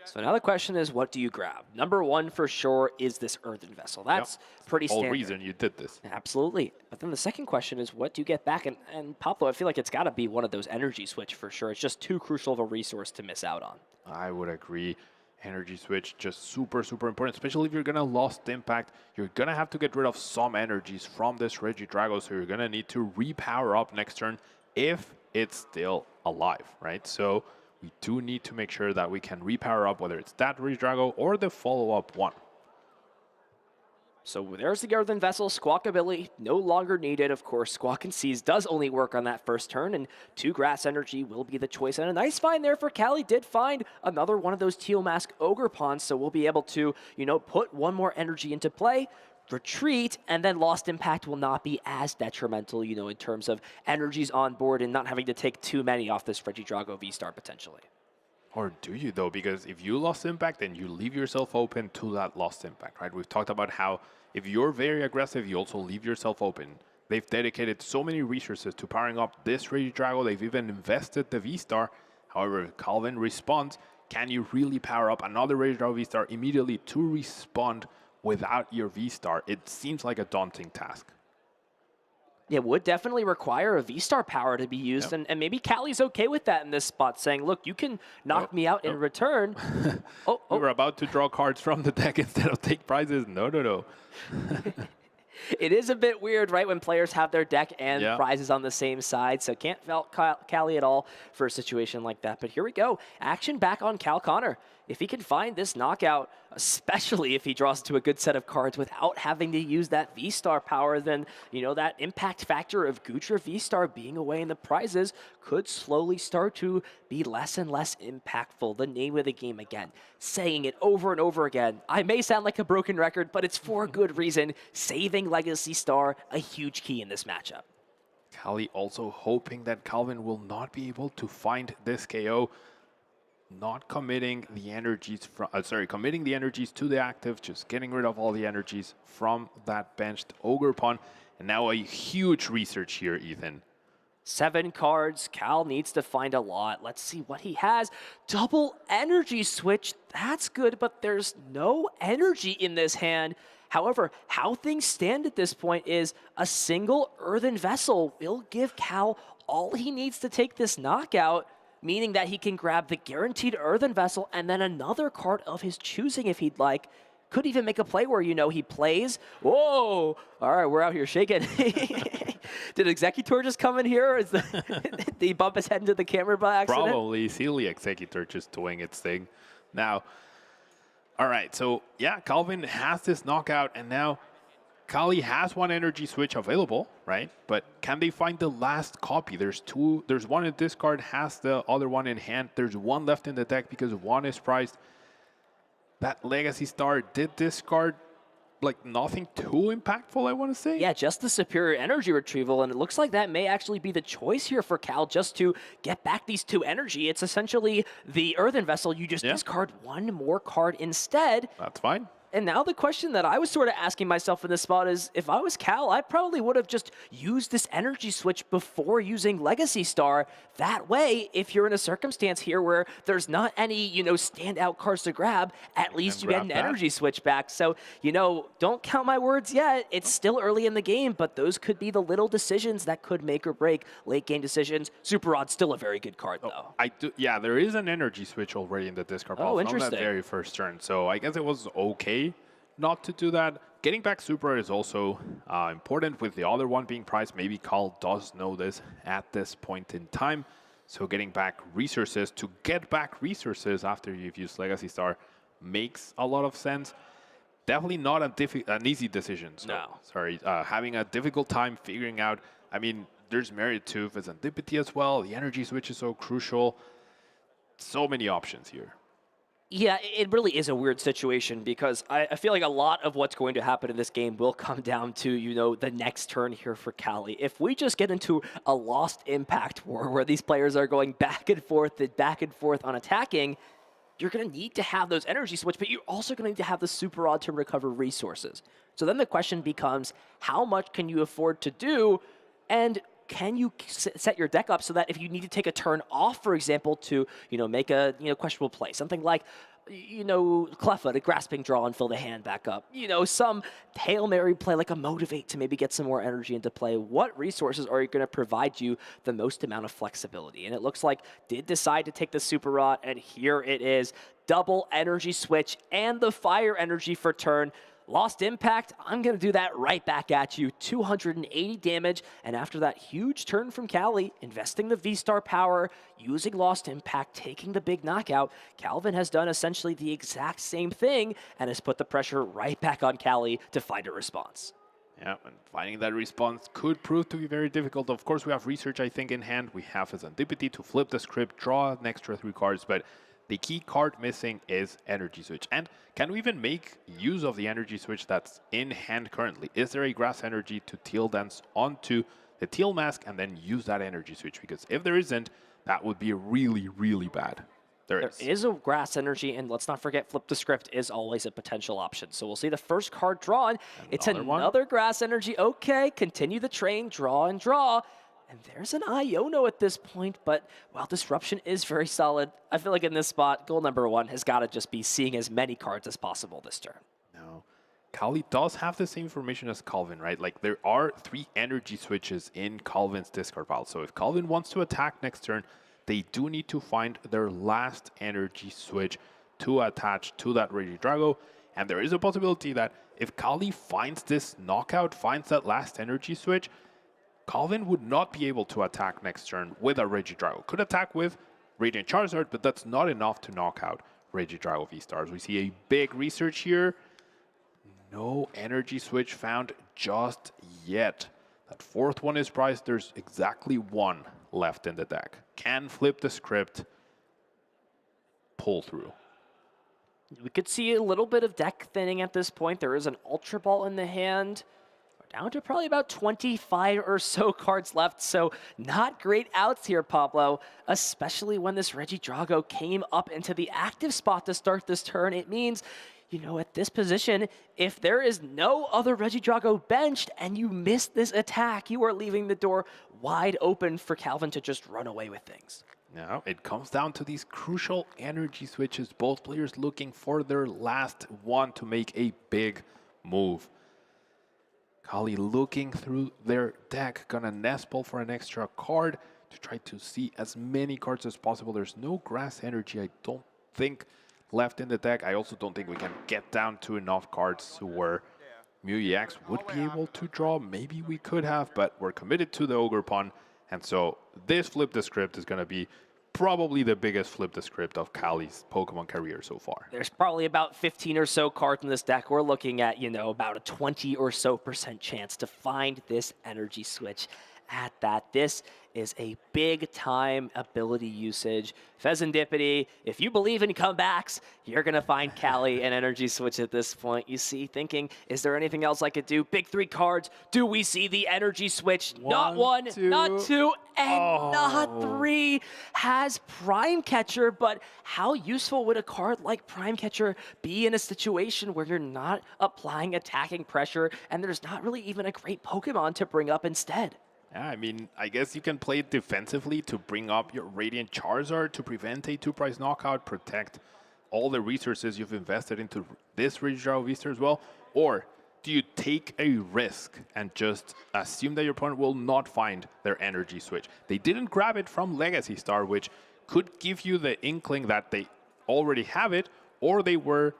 So now the question is, what do you grab? Number one for sure is this Earthen Vessel. That's pretty standard. The whole reason you did this. Absolutely. But then the second question is, what do you get back? And Pablo, I feel like it's got to be one of those Energy Switch for sure. It's just too crucial of a resource to miss out on. I would agree. Energy Switch, just super, super important, especially if you're going to Lost Impact. You're going to have to get rid of some energies from this Regidrago, so you're going to need to repower up next turn if it's still alive, right? So we do need to make sure that we can repower up, whether it's that Regidrago or the follow-up one. So there's the Earthen Vessel, Squawk ability, no longer needed. Of course, Squawk and Seize does only work on that first turn, and 2 Grass Energy will be the choice. And a nice find there for Callie, did find another one of those Teal Mask Ogre Pawns, so we'll be able to, put one more energy into play, retreat, and then Lost Impact will not be as detrimental, in terms of energies on board and not having to take too many off this Regidrago V-Star potentially. Or do you, though? Because if you lost impact, then you leave yourself open to that lost impact, right? We've talked about how if you're very aggressive, you also leave yourself open. They've dedicated so many resources to powering up this Regidrago. They've even invested the V-Star. However, if Calvin responds, can you really power up another Regidrago V-Star immediately to respond without your V-Star? It seems like a daunting task. It would definitely require a V-Star power to be used, and maybe Callie's okay with that in this spot, saying, look, you can knock me out in return. We were about to draw cards from the deck instead of take prizes. No. It is a bit weird, right, when players have their deck and prizes on the same side, so can't fault Callie at all for a situation like that. But here we go. Action back on Cal Connor. If he can find this knockout, especially if he draws to a good set of cards without having to use that V-Star power, then, that impact factor of Gutra V-Star being away in the prizes could slowly start to be less and less impactful. The name of the game again, saying it over and over again. I may sound like a broken record, but it's for a good reason. Saving Legacy Star, a huge key in this matchup. Callie also hoping that Calvin will not be able to find this KO. Not committing the energies from, committing the energies to the active, just getting rid of all the energies from that benched Ogre Pawn. And now a huge research here, Ethan. 7 cards. Cal needs to find a lot. Let's see what he has. Double energy switch. That's good, but there's no energy in this hand. However, how things stand at this point is a single Earthen Vessel will give Cal all he needs to take this knockout, meaning that he can grab the guaranteed Earthen Vessel and then another card of his choosing if he'd like. Could even make a play where, he plays. Whoa! All right, we're out here shaking. Did Executor just come in here? Or did he bump his head into the camera by accident? Probably. Silly Executor just doing its thing. Now, all right, so yeah, Calvin has this knockout, and now Callie has one energy switch available, right? But can they find the last copy? There's 2. There's one in discard, has the other one in hand. There's 1 left in the deck because 1 is prized. That Legacy Star did discard like nothing too impactful, I want to say. Yeah, just the superior energy retrieval, and it looks like that may actually be the choice here for Cal just to get back these 2 energy. It's essentially the Earthen Vessel. You just discard 1 more card instead. That's fine. And now the question that I was sort of asking myself in this spot is, if I was Cal, I probably would have just used this energy switch before using Legacy Star. That way, if you're in a circumstance here where there's not any, standout cards to grab, at least you get an energy switch back. So, don't count my words yet. It's still early in the game, but those could be the little decisions that could make or break late game decisions. Super Rod's still a very good card, though. Yeah, there is an energy switch already in the discard pile from that very first turn. So I guess it was okay not to do that. Getting back Super is also important with the other one being prized. Maybe Carl does know this at this point in time. So getting back resources to get back resources after you've used Legacy Star makes a lot of sense. Definitely not an easy decision. So, having a difficult time figuring out. I mean, there's Myriad Tooth as Antipathy as well. The energy switch is so crucial. So many options here. Yeah, it really is a weird situation because I feel like a lot of what's going to happen in this game will come down to, the next turn here for Callie. If we just get into a lost impact war where these players are going back and forth on attacking, you're going to need to have those energy switch, but you're also going to need to have the Super Rod to recover resources. So then the question becomes, how much can you afford to do, and can you set your deck up so that if you need to take a turn off, for example, to make a questionable play, something like Cleffa to Grasping Draw and fill the hand back up, some Hail Mary play like a Motivate to maybe get some more energy into play. What resources are going to provide you the most amount of flexibility? And it looks like did decide to take the Super Rod, and here it is, double energy switch and the fire energy for turn. Lost Impact, I'm going to do that right back at you. 280 damage, and after that huge turn from Cali, investing the V-Star power, using Lost Impact, taking the big knockout, Calvin has done essentially the exact same thing and has put the pressure right back on Cali to find a response. Yeah, and finding that response could prove to be very difficult. Of course, we have research, I think, in hand. We have his Antipathy to flip the script, draw an extra 3 cards, but the key card missing is Energy Switch. And can we even make use of the Energy Switch that's in hand currently? Is there a Grass Energy to Teal Dance onto the Teal Mask and then use that Energy Switch? Because if there isn't, that would be really, really bad. There is a Grass Energy, and let's not forget, Flip the Script is always a potential option. So we'll see the first card drawn. It's another Grass Energy. Okay, continue the train, draw and draw. And there's an Iono at this point, but while Disruption is very solid, I feel like in this spot, goal number 1 has got to just be seeing as many cards as possible this turn. No. Cali does have the same information as Calvin, right? Like, there are 3 energy switches in Calvin's discard pile. So if Calvin wants to attack next turn, they do need to find their last energy switch to attach to that Regidrago. And there is a possibility that if Cali finds this knockout, finds that last energy switch, Calvin would not be able to attack next turn with a Regidrago. Could attack with Radiant Charizard, but that's not enough to knock out Regidrago V-Stars. We see a big research here. No energy switch found just yet. That 4th one is prized. There's exactly 1 left in the deck. Can flip the script, pull through. We could see a little bit of deck thinning at this point. There is an Ultra Ball in the hand. Down to probably about 25 or so cards left, so not great outs here, Pablo, especially when this Regidrago came up into the active spot to start this turn. It means, you know, at this position, if there is no other Regidrago benched and you miss this attack, you are leaving the door wide open for Calvin to just run away with things. Now, it comes down to these crucial energy switches, both players looking for their last one to make a big move. Cali looking through their deck, gonna nest ball for an extra card to try to see as many cards as possible. There's no Grass Energy, I don't think, left in the deck. I also don't think we can get down to enough cards where Mew EX would be able to draw. Maybe we could have, but we're committed to the Ogre Pawn. And so this Flip the Script is gonna be probably the biggest Flip the Script of Cali's Pokemon career so far. There's probably about 15 or so cards in this deck. We're looking at, you know, about a 20 or so % chance to find this energy switch at that. This is a big-time ability usage. Fezandipity, if you believe in comebacks, you're going to find Cali an energy switch at this point. You see, thinking, is there anything else I could do? Big 3 cards. Do we see the energy switch? Not 1, not 2, and not 3. Has Prime Catcher, but how useful would a card like Prime Catcher be in a situation where you're not applying attacking pressure and there's not really even a great Pokemon to bring up instead? Yeah, I mean, I guess you can play it defensively to bring up your Radiant Charizard to prevent a 2-prize knockout, protect all the resources you've invested into this Regidrago V-Star as well. Or do you take a risk and just assume that your opponent will not find their energy switch? They didn't grab it from Legacy Star, which could give you the inkling that they already have it, or they were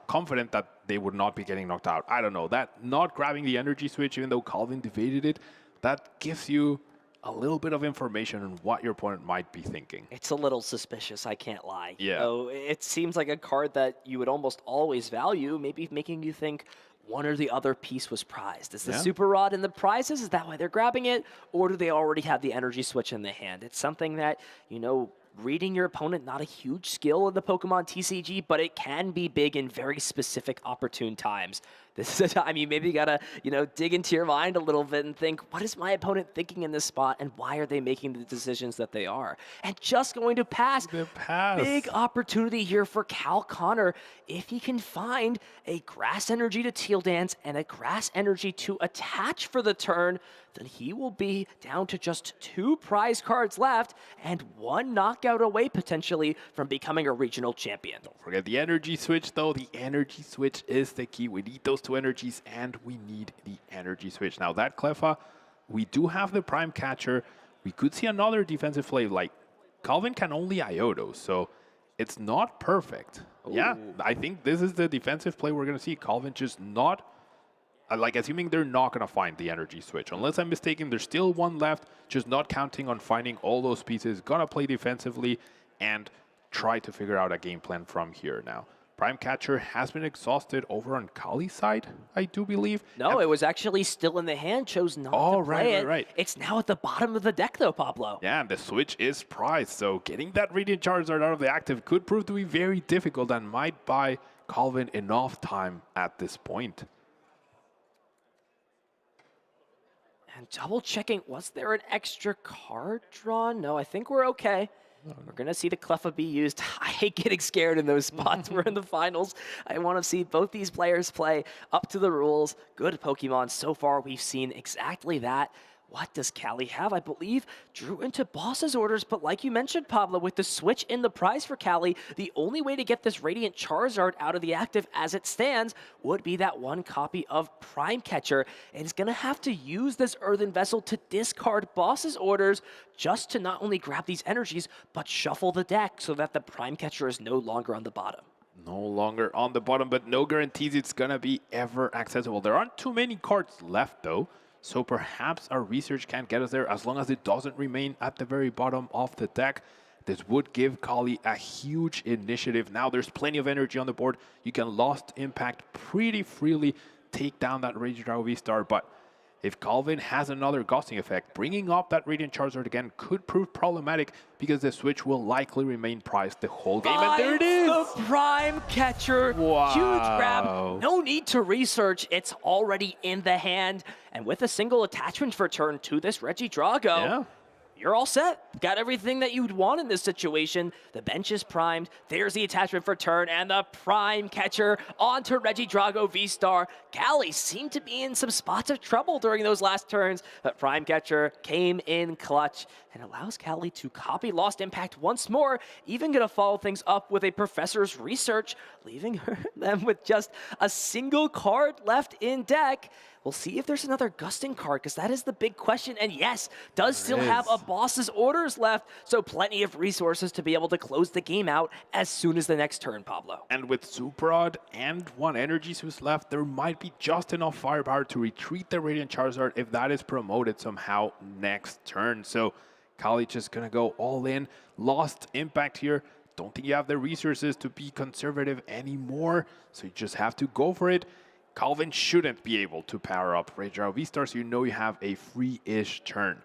confident that they would not be getting knocked out. I don't know. That not grabbing the energy switch, even though Calvin defeated it, that gives you a little bit of information on what your opponent might be thinking. It's a little suspicious, I can't lie. Yeah. So it seems like a card that you would almost always value, maybe making you think one or the other piece was prized. Is the Super Rod in the prizes? Is that why they're grabbing it? Or do they already have the energy switch in the hand? It's something that, you know, reading your opponent, not a huge skill in the Pokemon TCG, but it can be big in very specific opportune times. This is a time you maybe gotta, you know, dig into your mind a little bit and think, what is my opponent thinking in this spot and why are they making the decisions that they are? And just going to pass. Big opportunity here for Cal Connor. If he can find a Grass Energy to Teal Dance and a Grass Energy to attach for the turn, then he will be down to just 2 prize cards left and 1 knockout away potentially from becoming a regional champion. Don't forget the energy switch though. The energy switch is the key. We need those 2 energies and we need the energy switch. Now that Cleffa, we do have the Prime Catcher. We could see another defensive play. Like Calvin can only Iodo, so it's not perfect. Yeah, I think this is the defensive play we're going to see. Calvin just not, assuming they're not going to find the energy switch. Unless I'm mistaken, there's still one left, just not counting on finding all those pieces. Going to play defensively and try to figure out a game plan from here now. Prime Catcher has been exhausted over on Kali's side, I do believe. No, it was actually still in the hand, chose not to play it. Right. It's now at the bottom of the deck, though, Pablo. Yeah, and the switch is prized, so getting that Radiant Charizard out of the active could prove to be very difficult and might buy Calvin enough time at this point. And double checking, was there an extra card drawn? No, I think we're okay. We're going to see the Cleffa be used. I hate getting scared in those spots. We're in the finals. I want to see both these players play up to the rules. Good Pokemon. So far, we've seen exactly that. What does Kali have? I believe drew into boss's orders, but like you mentioned, Pablo, with the switch in the prize for Kali, the only way to get this Radiant Charizard out of the active as it stands would be that one copy of Prime Catcher. And he's going to have to use this Earthen Vessel to discard boss's orders just to not only grab these energies, but shuffle the deck so that the Prime Catcher is no longer on the bottom. No longer on the bottom, but no guarantees it's going to be ever accessible. There aren't too many cards left, though. So perhaps our research can get us there as long as it doesn't remain at the very bottom of the deck. This would give Kali a huge initiative. Now there's plenty of energy on the board. You can Lost Impact pretty freely, take down that Regidrago V-Star, but if Calvin has another Ghosting effect, bringing up that Radiant Charizard again could prove problematic because the switch will likely remain prized the whole game. And there it is! The Prime Catcher. Wow. Huge grab. No need to research. It's already in the hand. And with a single attachment for turn to this Regidrago, you're all set. Got everything that you'd want in this situation. The bench is primed. There's the attachment for turn and the Prime Catcher onto Regidrago V-Star. Kali seemed to be in some spots of trouble during those last turns, but Prime Catcher came in clutch and allows Kali to copy Lost Impact once more, even gonna follow things up with a Professor's Research, leaving them with just a single card left in deck. We'll see if there's another Gusting card, because that is the big question. And yes, does still have a boss's orders left, so plenty of resources to be able to close the game out as soon as the next turn, Pablo. And with Super Rod and one Energy Source left, there might be just enough firepower to retreat the Radiant Charizard if that is promoted somehow next turn. So Kali just gonna go all in. Lost Impact here. Don't think you have the resources to be conservative anymore, so you just have to go for it. Calvin shouldn't be able to power up Regidrago V-Star, so you know you have a free-ish turn.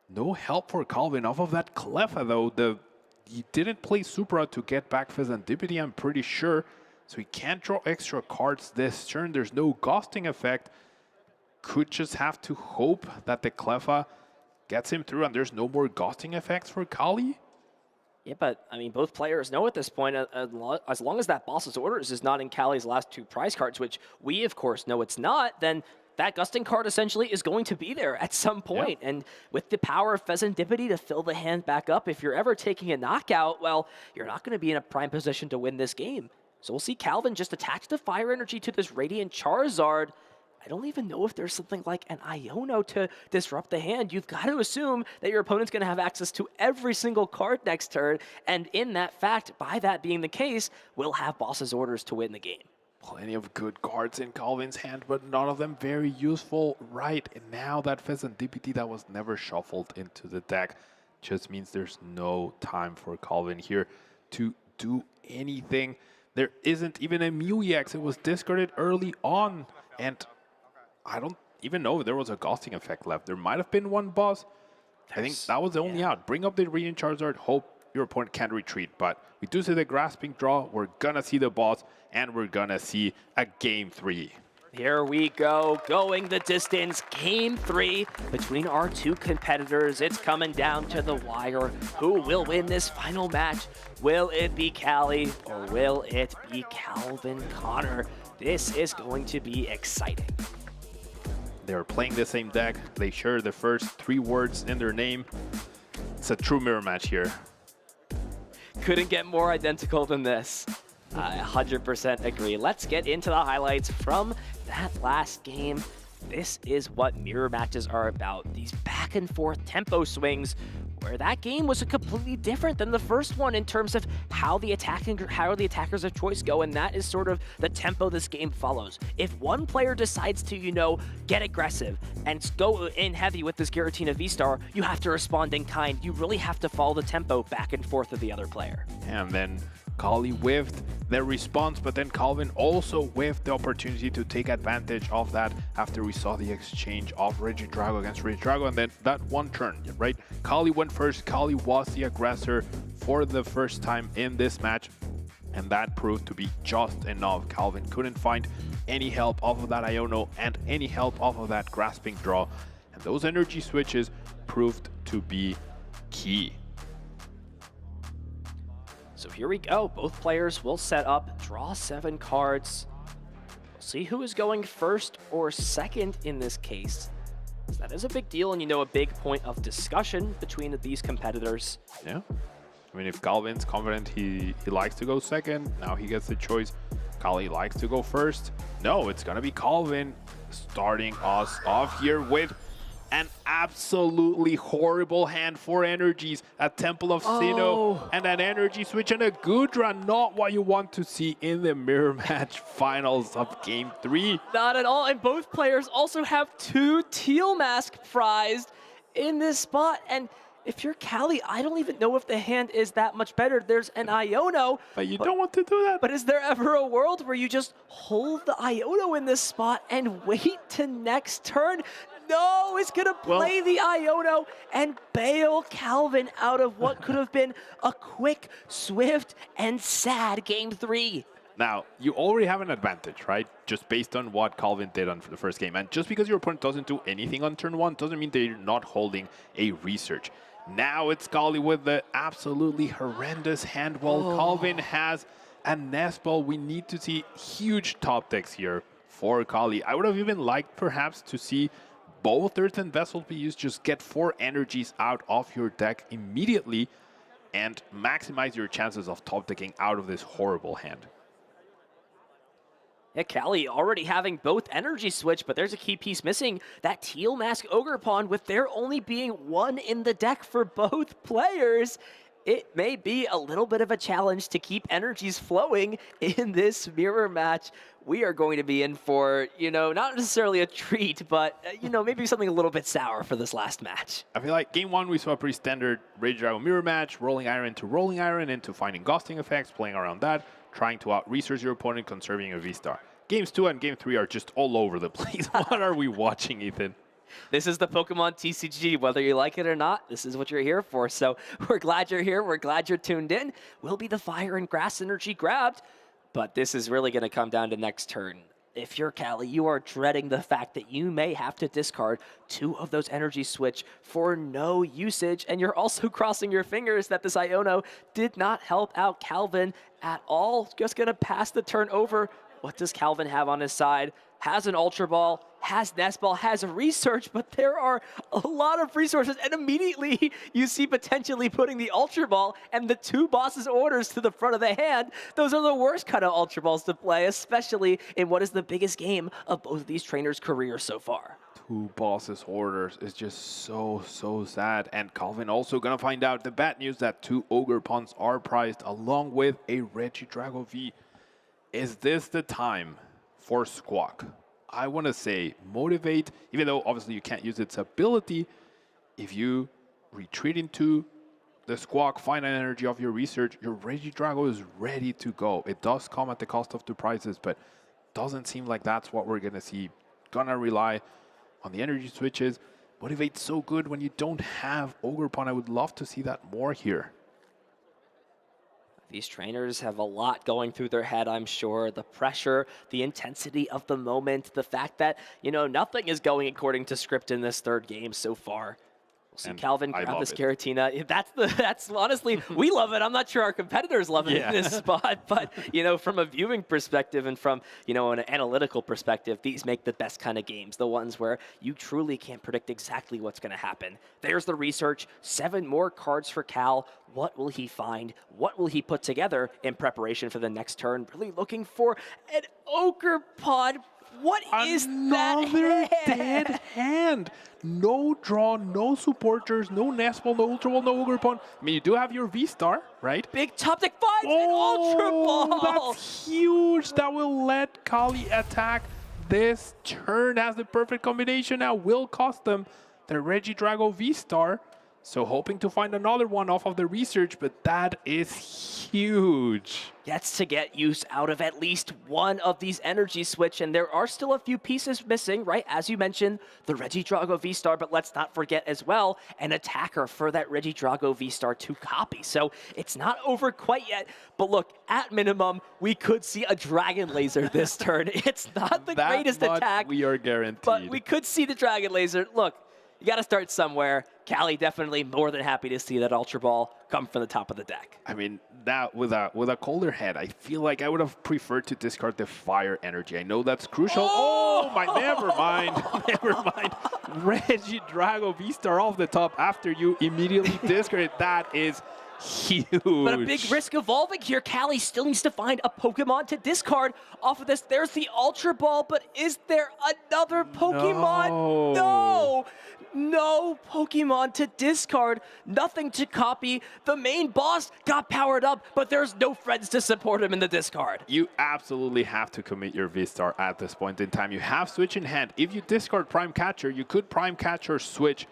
No help for Calvin off of that Cleffa, though. He didn't play Supra to get back Fezandipity, I'm pretty sure. So he can't draw extra cards this turn. There's no Ghosting effect. Could just have to hope that the Cleffa gets him through and there's no more Ghosting effects for Kali. Yeah, but, I mean, both players know at this point, as long as that boss's orders is not in Kali's last two prize cards, which we, of course, know it's not, then that Gusting card essentially is going to be there at some point. And with the power of Fezandipity to fill the hand back up, if you're ever taking a knockout, well, you're not going to be in a prime position to win this game. So we'll see Calvin just attach the Fire Energy to this Radiant Charizard. I don't even know if there's something like an Iono to disrupt the hand. You've got to assume that your opponent's going to have access to every single card next turn, and in that fact, by that being the case, we'll have boss's orders to win the game. Plenty of good cards in Calvin's hand, but none of them very useful right now. That Fezandipity that was never shuffled into the deck just means there's no time for Calvin here to do anything. There isn't even a Mew EX. It was discarded early on, and I don't even know if there was a Ghosting effect left. There might have been one boss. I think that was the only out. Bring up the Radiant Charizard, hope your opponent can retreat. But we do see the Grasping draw. We're going to see the boss, and we're going to see a Game 3. Here we go, going the distance. Game 3 between our two competitors. It's coming down to the wire. Who will win this final match? Will it be Kali or will it be Calvin Connor? This is going to be exciting. They're playing the same deck. They share the first 3 words in their name. It's a true mirror match here. Couldn't get more identical than this. I 100% agree. Let's get into the highlights from that last game. This is what mirror matches are about. These back and forth tempo swings where that game was completely different than the first one in terms of how the attackers of choice go, and that is sort of the tempo this game follows. If one player decides to, you know, get aggressive and go in heavy with this Giratina V-Star, you have to respond in kind. You really have to follow the tempo back and forth of the other player. And then Kali whiffed their response, but then Calvin also whiffed the opportunity to take advantage of that after we saw the exchange of Regidrago against Regidrago, and then that one turn, right? Kali went first. Kali was the aggressor for the first time in this match, and that proved to be just enough. Calvin couldn't find any help off of that Iono and any help off of that grasping draw, and those energy switches proved to be key. So here we go. Both players will set up, draw 7 cards. We'll see who is going first or second in this case. So that is a big deal and, you know, a big point of discussion between these competitors. Yeah. I mean, if Calvin's confident he likes to go second, now he gets the choice. Kali likes to go first. No, it's going to be Calvin starting us off here with an absolutely horrible hand for energies, a Temple of Sinnoh, and an energy switch and a Gudra. Not what you want to see in the mirror match finals of Game 3. Not at all, and both players also have 2 Teal Mask prized in this spot, and if you're Kali, I don't even know if the hand is that much better. There's an Iono. But you don't want to do that. But is there ever a world where you just hold the Iono in this spot and wait to next turn? No, it's going to play the Iono and bail Calvin out of what could have been a quick, swift, and sad Game 3. Now, you already have an advantage, right? Just based on what Calvin did on the first game. And just because your opponent doesn't do anything on turn 1 doesn't mean that you're not holding a research. Now it's Kali with the absolutely horrendous hand while Calvin has a nest ball. We need to see huge top decks here for Kali. I would have even liked perhaps to see both Earthen Vessels be used. Just get 4 energies out of your deck immediately and maximize your chances of top decking out of this horrible hand. Yeah, Kali already having both energy switch, but there's a key piece missing. That Teal Mask Ogre Pawn, with there only being 1 in the deck for both players, it may be a little bit of a challenge to keep energies flowing in this mirror match. We are going to be in for, you know, not necessarily a treat, but, you know, maybe something a little bit sour for this last match. I feel like Game 1 we saw a pretty standard Regidrago mirror match, rolling iron into finding ghosting effects, playing around that, trying to out-research your opponent, conserving a V-Star. Games 2 and Game 3 are just all over the place. What are we watching, Ethan? This is the Pokemon TCG. Whether you like it or not, this is what you're here for. So we're glad you're here. We're glad you're tuned in. Will be the fire and grass energy grabbed, but this is really going to come down to next turn. If you're Kali, you are dreading the fact that you may have to discard 2 of those energy switch for no usage, and you're also crossing your fingers that this Iono did not help out Calvin at all. Just going to pass the turn over. What does Calvin have on his side? Has an Ultra Ball, has Nest Ball, has research, but there are a lot of resources, and immediately you see potentially putting the Ultra Ball and the 2 bosses' orders to the front of the hand. Those are the worst kind of Ultra Balls to play, especially in what is the biggest game of both of these trainers' careers so far. 2 bosses' orders is just so sad. And Calvin also gonna find out the bad news that 2 Ogre Pawns are prized along with a Regidrago V. Is this the time for Squawk? I want to say motivate, even though obviously you can't use its ability. If you retreat into the Squawk, find an energy of your research, your Regidrago is ready to go. It does come at the cost of 2 prizes, but doesn't seem like that's what we're going to see. Gonna rely on the energy switches. Motivate's so good when you don't have Ogre Pawn. I would love to see that more here. These trainers have a lot going through their head, I'm sure. The pressure, the intensity of the moment, the fact that, you know, nothing is going according to script in this 3rd game so far. We'll see Calvin grab this Giratina. That's honestly, we love it. I'm not sure our competitors love it in this spot, but, you know, from a viewing perspective and from, you know, an analytical perspective, these make the best kind of games, the ones where you truly can't predict exactly what's going to happen. There's the research, 7 more cards for Cal. What will he find? What will he put together in preparation for the next turn? Really looking for an Ogre Pawn. What is that Another dead hand. no draw, no supporters, no Nest Ball, no Ultra Ball, no Ogre Pawn. I mean, you do have your V-Star, right? Big top deck finds an Ultra Ball! That's huge. That will let Kali attack this turn. Has the perfect combination now. Will cost them the Regidrago V-Star. So hoping to find another one off of the research, but that is huge. Gets to get use out of at least one of these energy switch, and there are still a few pieces missing, right? As you mentioned, the Regidrago V-Star, but let's not forget as well, an attacker for that Regidrago V-Star to copy. So it's not over quite yet, but look, at minimum, we could see a Dragon Laser this turn. It's not the greatest attack. We are guaranteed. But we could see the Dragon Laser. Look, you got to start somewhere. Cali definitely more than happy to see that Ultra Ball come from the top of the deck. I mean, that with a colder head, I feel like I would have preferred to discard the Fire Energy. I know that's crucial. Oh my, never mind. Never mind. Regidrago V-Star off the top after you immediately discard it. That is huge. But a big risk evolving here. Cali still needs to find a Pokemon to discard off of this. There's the Ultra Ball, but is there another Pokemon? No! No Pokemon to discard, nothing to copy. The main boss got powered up, but there's no friends to support him in the discard. You absolutely have to commit your V-Star at this point in time. You have Switch in hand. If you discard Prime Catcher, you could Prime Catcher Switch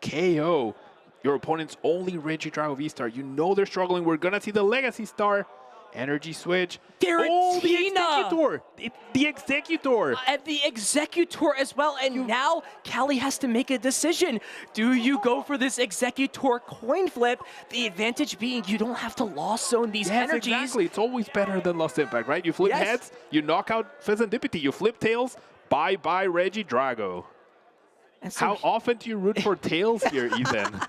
KO your opponent's only Regidrago V-Star. You know they're struggling. We're going to see the Legacy Star. Energy Switch. Oh, the Executor! The Executor! And the Executor as well. And now Cali has to make a decision. Do you go for this Executor coin flip? The advantage being you don't have to Lost Zone these energies. Exactly. It's always better than Lost Impact, right? You flip heads, you knock out Pheasantipity, you flip tails, bye-bye Regidrago. And so how often do you root for tails here, Ethan?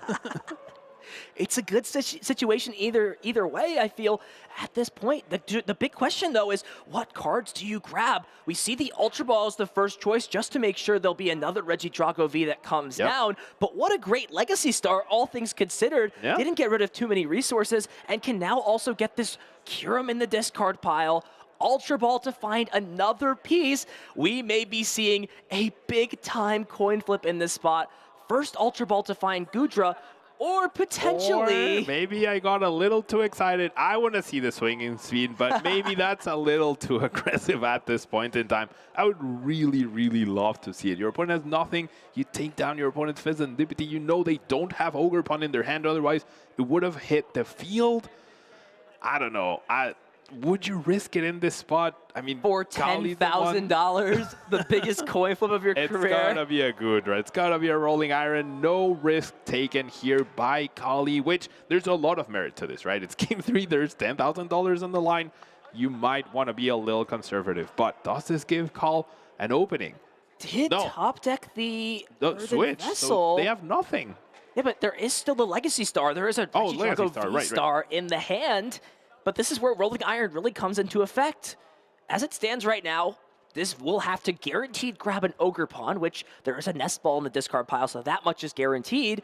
It's a good situation either way, I feel, at this point. The big question, though, is what cards do you grab? We see the Ultra Ball as the first choice just to make sure there'll be another Regidrago V that comes down. But what a great Legacy Star, all things considered. Didn't get rid of too many resources and can now also get this Kyurem in the discard pile. Ultra Ball to find another piece. We may be seeing a big-time coin flip in this spot. First Ultra Ball to find Goodra, or potentially... Or maybe I got a little too excited. I want to see the swinging speed, but maybe that's a little too aggressive at this point in time. I would really, really love to see it. Your opponent has nothing. You take down your opponent's Pheasantipity. You know they don't have Ogre Pawn in their hand. Otherwise, it would have hit the field. I don't know. Would you risk it in this spot? I mean, for $10,000, the biggest coin flip of your career. It's gotta be a Goodra. It's gotta be a Rolling Iron. No risk taken here by Kali, which there's a lot of merit to this, right? It's game 3. There's $10,000 on the line. You might want to be a little conservative, but does this give Kal an opening? Did top deck the Switch? So they have nothing. Yeah, but there is still the Legacy Star. There is a Regidrago V-Star in the hand. But this is where Rolling Iron really comes into effect. As it stands right now, this will have to guaranteed grab an Ogre Pawn, which there is a Nest Ball in the discard pile, so that much is guaranteed.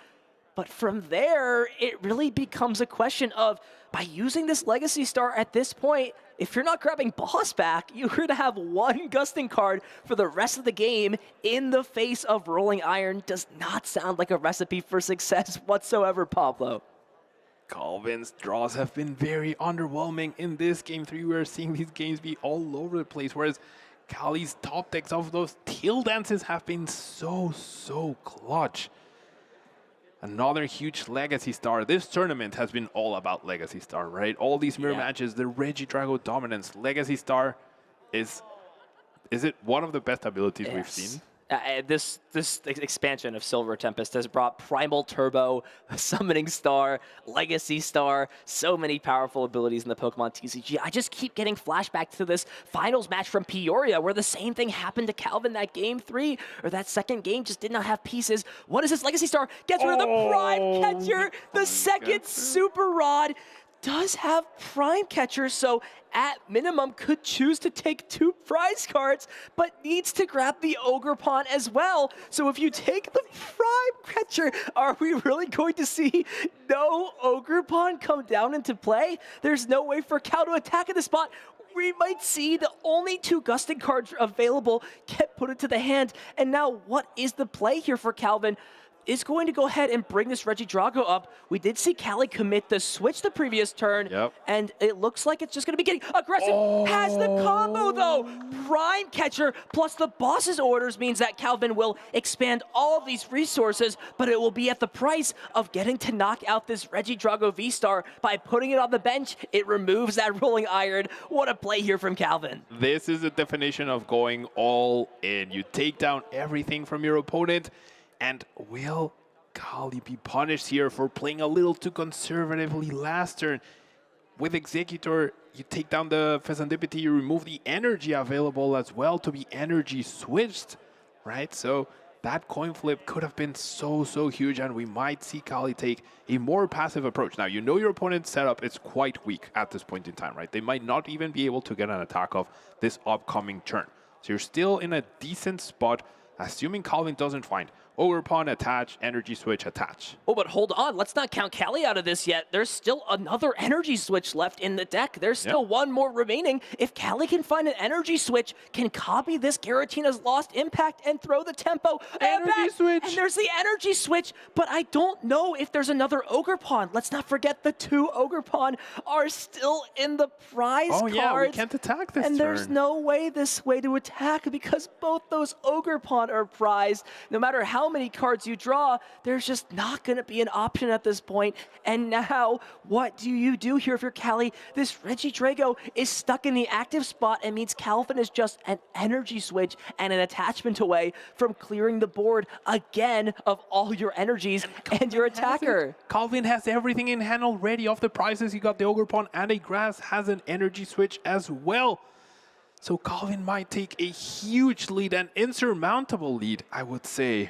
But from there, it really becomes a question of, by using this Legacy Star at this point, if you're not grabbing Boss back, you're going to have one Gusting card for the rest of the game in the face of Rolling Iron. Does not sound like a recipe for success whatsoever, Pablo. Calvin's draws have been very underwhelming in this game 3. We're seeing these games be all over the place, whereas Kali's top decks of those tail dances have been so clutch. Another huge Legacy Star. This tournament has been all about Legacy Star, right? All these mirror matches, the Regidrago dominance. Legacy Star is it one of the best abilities we've seen? This expansion of Silver Tempest has brought Primal Turbo, Summoning Star, Legacy Star, so many powerful abilities in the Pokemon TCG. I just keep getting flashback to this finals match from Peoria where the same thing happened to Calvin that game 3, or that second game just did not have pieces. What is this Legacy Star? Gets rid of the Prime Catcher, the second Super Rod. Does have Prime Catcher, so at minimum could choose to take 2 prize cards, but needs to grab the Ogre Pawn as well. So if you take the Prime Catcher, are we really going to see no Ogre Pawn come down into play? There's no way for Cal to attack at the spot. we might see the only 2 Gusting cards available get put into the hand. And now what is the play here for Calvin? Is going to go ahead and bring this Regidrago up. We did see Callie commit the switch the previous turn, and it looks like it's just going to be getting aggressive. Has the combo, though. Prime Catcher plus the boss's orders means that Calvin will expand all of these resources, but it will be at the price of getting to knock out this Regidrago V-Star by putting it on the bench. It removes that rolling iron. What a play here from Calvin. This is the definition of going all in. You take down everything from your opponent. And will Kali be punished here for playing a little too conservatively last turn? With Executor, you take down the Fezandipity, you remove the energy available as well to be energy switched, right? So that coin flip could have been so huge, and we might see Kali take a more passive approach. Now, you know your opponent's setup is quite weak at this point in time, right? They might not even be able to get an attack off this upcoming turn. So you're still in a decent spot, assuming Calvin doesn't find Ogre Pawn attach, energy switch attach. Oh, but hold on. Let's not count Callie out of this yet. There's still another energy switch left in the deck. There's still one more remaining. If Callie can find an energy switch, can copy this Giratina's Lost Impact and throw the tempo. Energy switch. And there's the energy switch, but I don't know if there's another Ogre Pawn. Let's not forget the 2 Ogre Pawn are still in the prize cards. Yeah, we can't attack this And turn. there's no way this way to attack because both those Ogre Pawn are prized. No matter how many cards you draw, there's just not going to be an option at this point. And now, what do you do here if you're Callie? This Regidrago is stuck in the active spot and means Calvin is just an energy switch and an attachment away from clearing the board again of all your energies and your attacker. Calvin has everything in hand already off the prizes. He got the Ogre Pawn and a Grass, has an energy switch as well. So Calvin might take a huge lead, an insurmountable lead, I would say.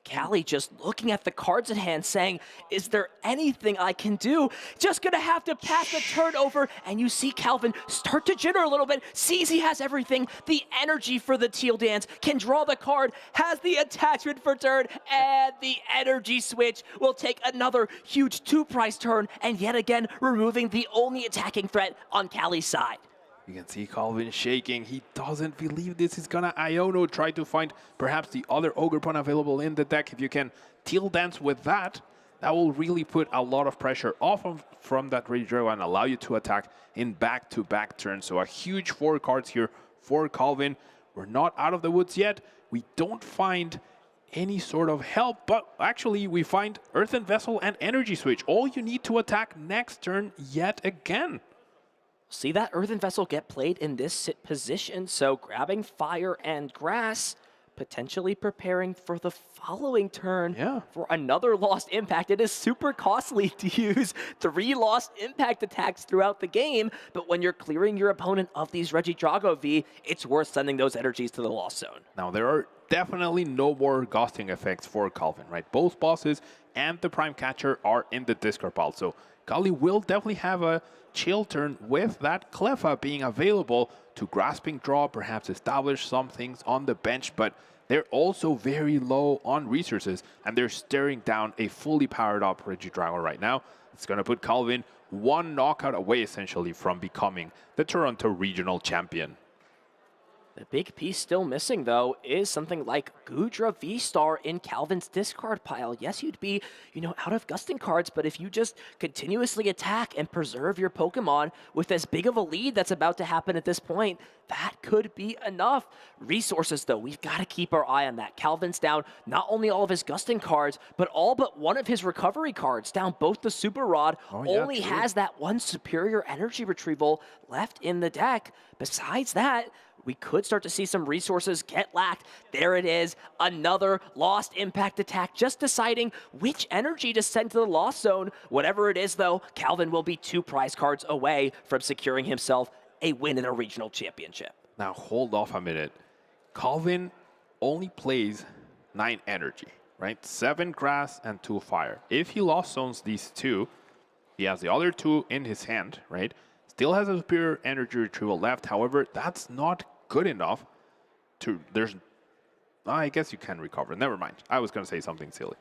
Callie just looking at the cards in hand saying, is there anything I can do? Just gonna have to pass the turn over, and you see Calvin start to jitter a little bit, sees he has everything, the energy for the teal dance, can draw the card, has the attachment for turn, and the energy switch will take another huge 2-prize turn, and yet again removing the only attacking threat on Callie's side. You can see Calvin shaking. He doesn't believe this is gonna Iono. Try to find perhaps the other Ogre Pawn available in the deck. If you can teal dance with that, that will really put a lot of pressure off from that Regidrago and allow you to attack in back-to-back turns. So a huge 4 cards here for Calvin. We're not out of the woods yet. We don't find any sort of help, but actually we find Earthen Vessel and Energy Switch. All you need to attack next turn yet again. See that Earthen Vessel get played in this sit position, so grabbing Fire and Grass, potentially preparing for the following turn for another Lost Impact. It is super costly to use 3 Lost Impact attacks throughout the game, but when you're clearing your opponent of these Regidrago V, it's worth sending those energies to the Lost Zone. Now, there are definitely no more Ghosting effects for Calvin, right? Both bosses and the Prime Catcher are in the discard pile, so Kali will definitely have a chill turn with that Cleffa being available to Grasping Draw, perhaps establish some things on the bench, but they're also very low on resources, and they're staring down a fully powered up Regidrago right now. It's going to put Calvin 1 knockout away, essentially, from becoming the Toronto Regional Champion. The big piece still missing, though, is something like Gudra V-Star in Calvin's discard pile. Yes, you'd be, out of Gusting cards, but if you just continuously attack and preserve your Pokemon with as big of a lead that's about to happen at this point, that could be enough. Resources, though, we've got to keep our eye on that. Calvin's down not only all of his Gusting cards, but all but one of his recovery cards, down both the Super Rod, only has that one superior energy retrieval left in the deck. Besides that, we could start to see some resources get lacked. There it is, another Lost Impact attack, just deciding which energy to send to the Lost Zone. Whatever it is, though, Calvin will be 2 prize cards away from securing himself a win in a regional championship. Now, hold off a minute. Calvin only plays 9 energy, right? 7 grass and 2 fire. If he Lost Zones these 2, he has the other 2 in his hand, right? Still has a superior energy retrieval left. However, that's not good enough to, I guess you can recover. Never mind. I was going to say something silly.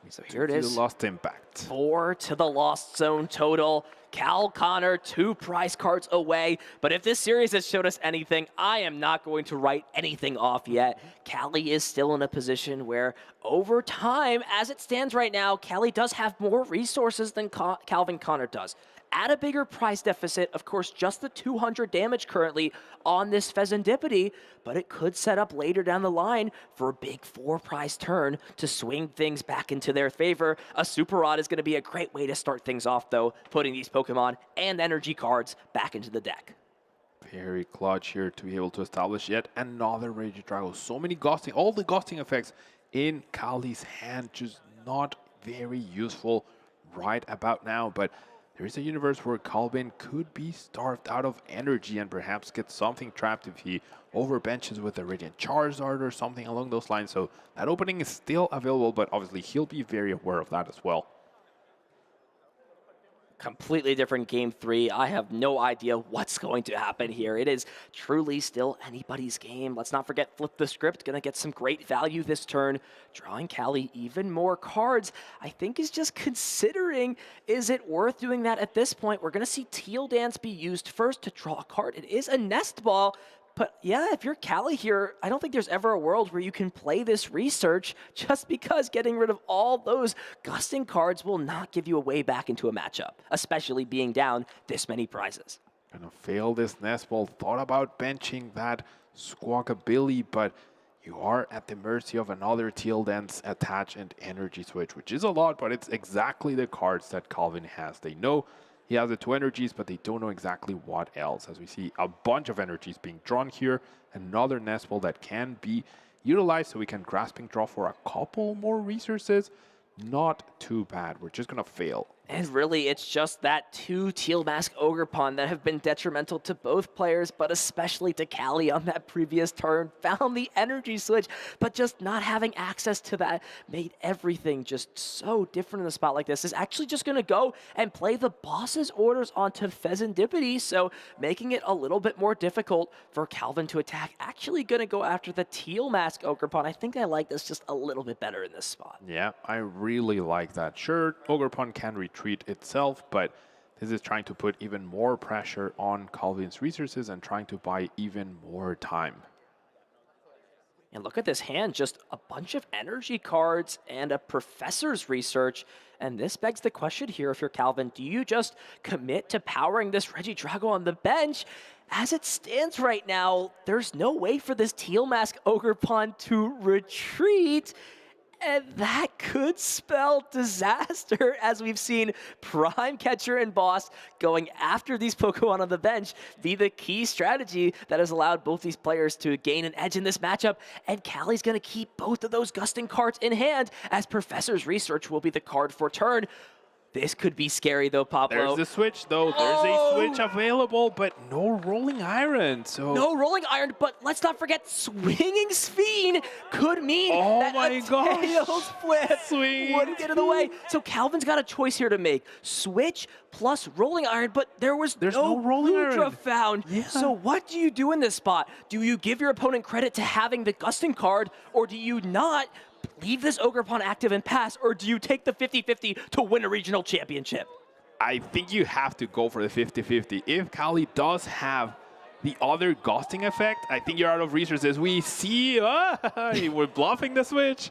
So here it is. Lost impact. 4 to the lost zone total. Cal Connor 2 prize cards away. But if this series has showed us anything, I am not going to write anything off yet. Cali is still in a position where over time, as it stands right now, Cali does have more resources than Calvin Connor does. At a bigger prize deficit, of course, just the 200 damage currently on this Pheasantipity, but it could set up later down the line for a big 4 prize turn to swing things back into their favor. A Super Rod is going to be a great way to start things off, though, putting these Pokemon and energy cards back into the deck. Very clutch here to be able to establish yet another Regidrago. So many ghosting, all the ghosting effects in Kali's hand, just not very useful right about now, but there is a universe where Calvin could be starved out of energy and perhaps get something trapped if he overbenches with a Radiant Charizard or something along those lines. So that opening is still available, but obviously he'll be very aware of that as well. Completely different game 3. I have no idea what's going to happen here. It is truly still anybody's game. Let's not forget Flip the Script, gonna get some great value this turn. Drawing Cali even more cards, I think is just considering, is it worth doing that at this point? We're gonna see Teal Dance be used first to draw a card. It is a Nest Ball. But yeah, if you're Cali here, I don't think there's ever a world where you can play this research just because getting rid of all those gusting cards will not give you a way back into a matchup, especially being down this many prizes. Gonna fail this Nest Ball. Thought about benching that Squawkabilly, but you are at the mercy of another Teal Dance attach and energy switch, which is a lot, but it's exactly the cards that Calvin has. They know he has the 2 energies, but they don't know exactly what else. As we see a bunch of energies being drawn here, another Nest Ball that can be utilized, so we can Grasping Draw for a couple more resources. Not too bad. We're just gonna fail. And really, it's just that 2 Teal Mask Ogerpon that have been detrimental to both players, but especially to Cali on that previous turn. Found the energy switch, but just not having access to that made everything just so different in a spot like this. Is actually just going to go and play the boss's orders onto Pheasantipity, so making it a little bit more difficult for Calvin to attack. Actually going to go after the Teal Mask Ogerpon. I think I like this just a little bit better in this spot. Yeah, I really like that. Sure, Ogerpon can retreat itself, but this is trying to put even more pressure on Calvin's resources and trying to buy even more time. And look at this hand, just a bunch of energy cards and a Professor's Research. And this begs the question here, if you're Calvin, do you just commit to powering this Regidrago on the bench? As it stands right now, there's no way for this Teal Mask Ogerpon to retreat. And that could spell disaster, as we've seen Prime Catcher and Boss going after these Pokemon on the bench be the key strategy that has allowed both these players to gain an edge in this matchup. And Cali's going to keep both of those gusting cards in hand, as Professor's Research will be the card for turn. This could be scary, though, Pablo. There's the switch, though. There's a switch available, but no Rolling Iron. So no Rolling Iron, but let's not forget Swinging Sphene could mean that a Tails Flip wouldn't get in the way. So Calvin's got a choice here to make. Switch plus Rolling Iron, but there's no Rolling Iron found. Yeah. So what do you do in this spot? Do you give your opponent credit to having the gusting card, or do you not leave this Ogerpon active and pass, or do you take the 50-50 to win a regional championship? I think you have to go for the 50-50. If Cali does have the other ghosting effect, I think you're out of resources. We see, we're bluffing the switch.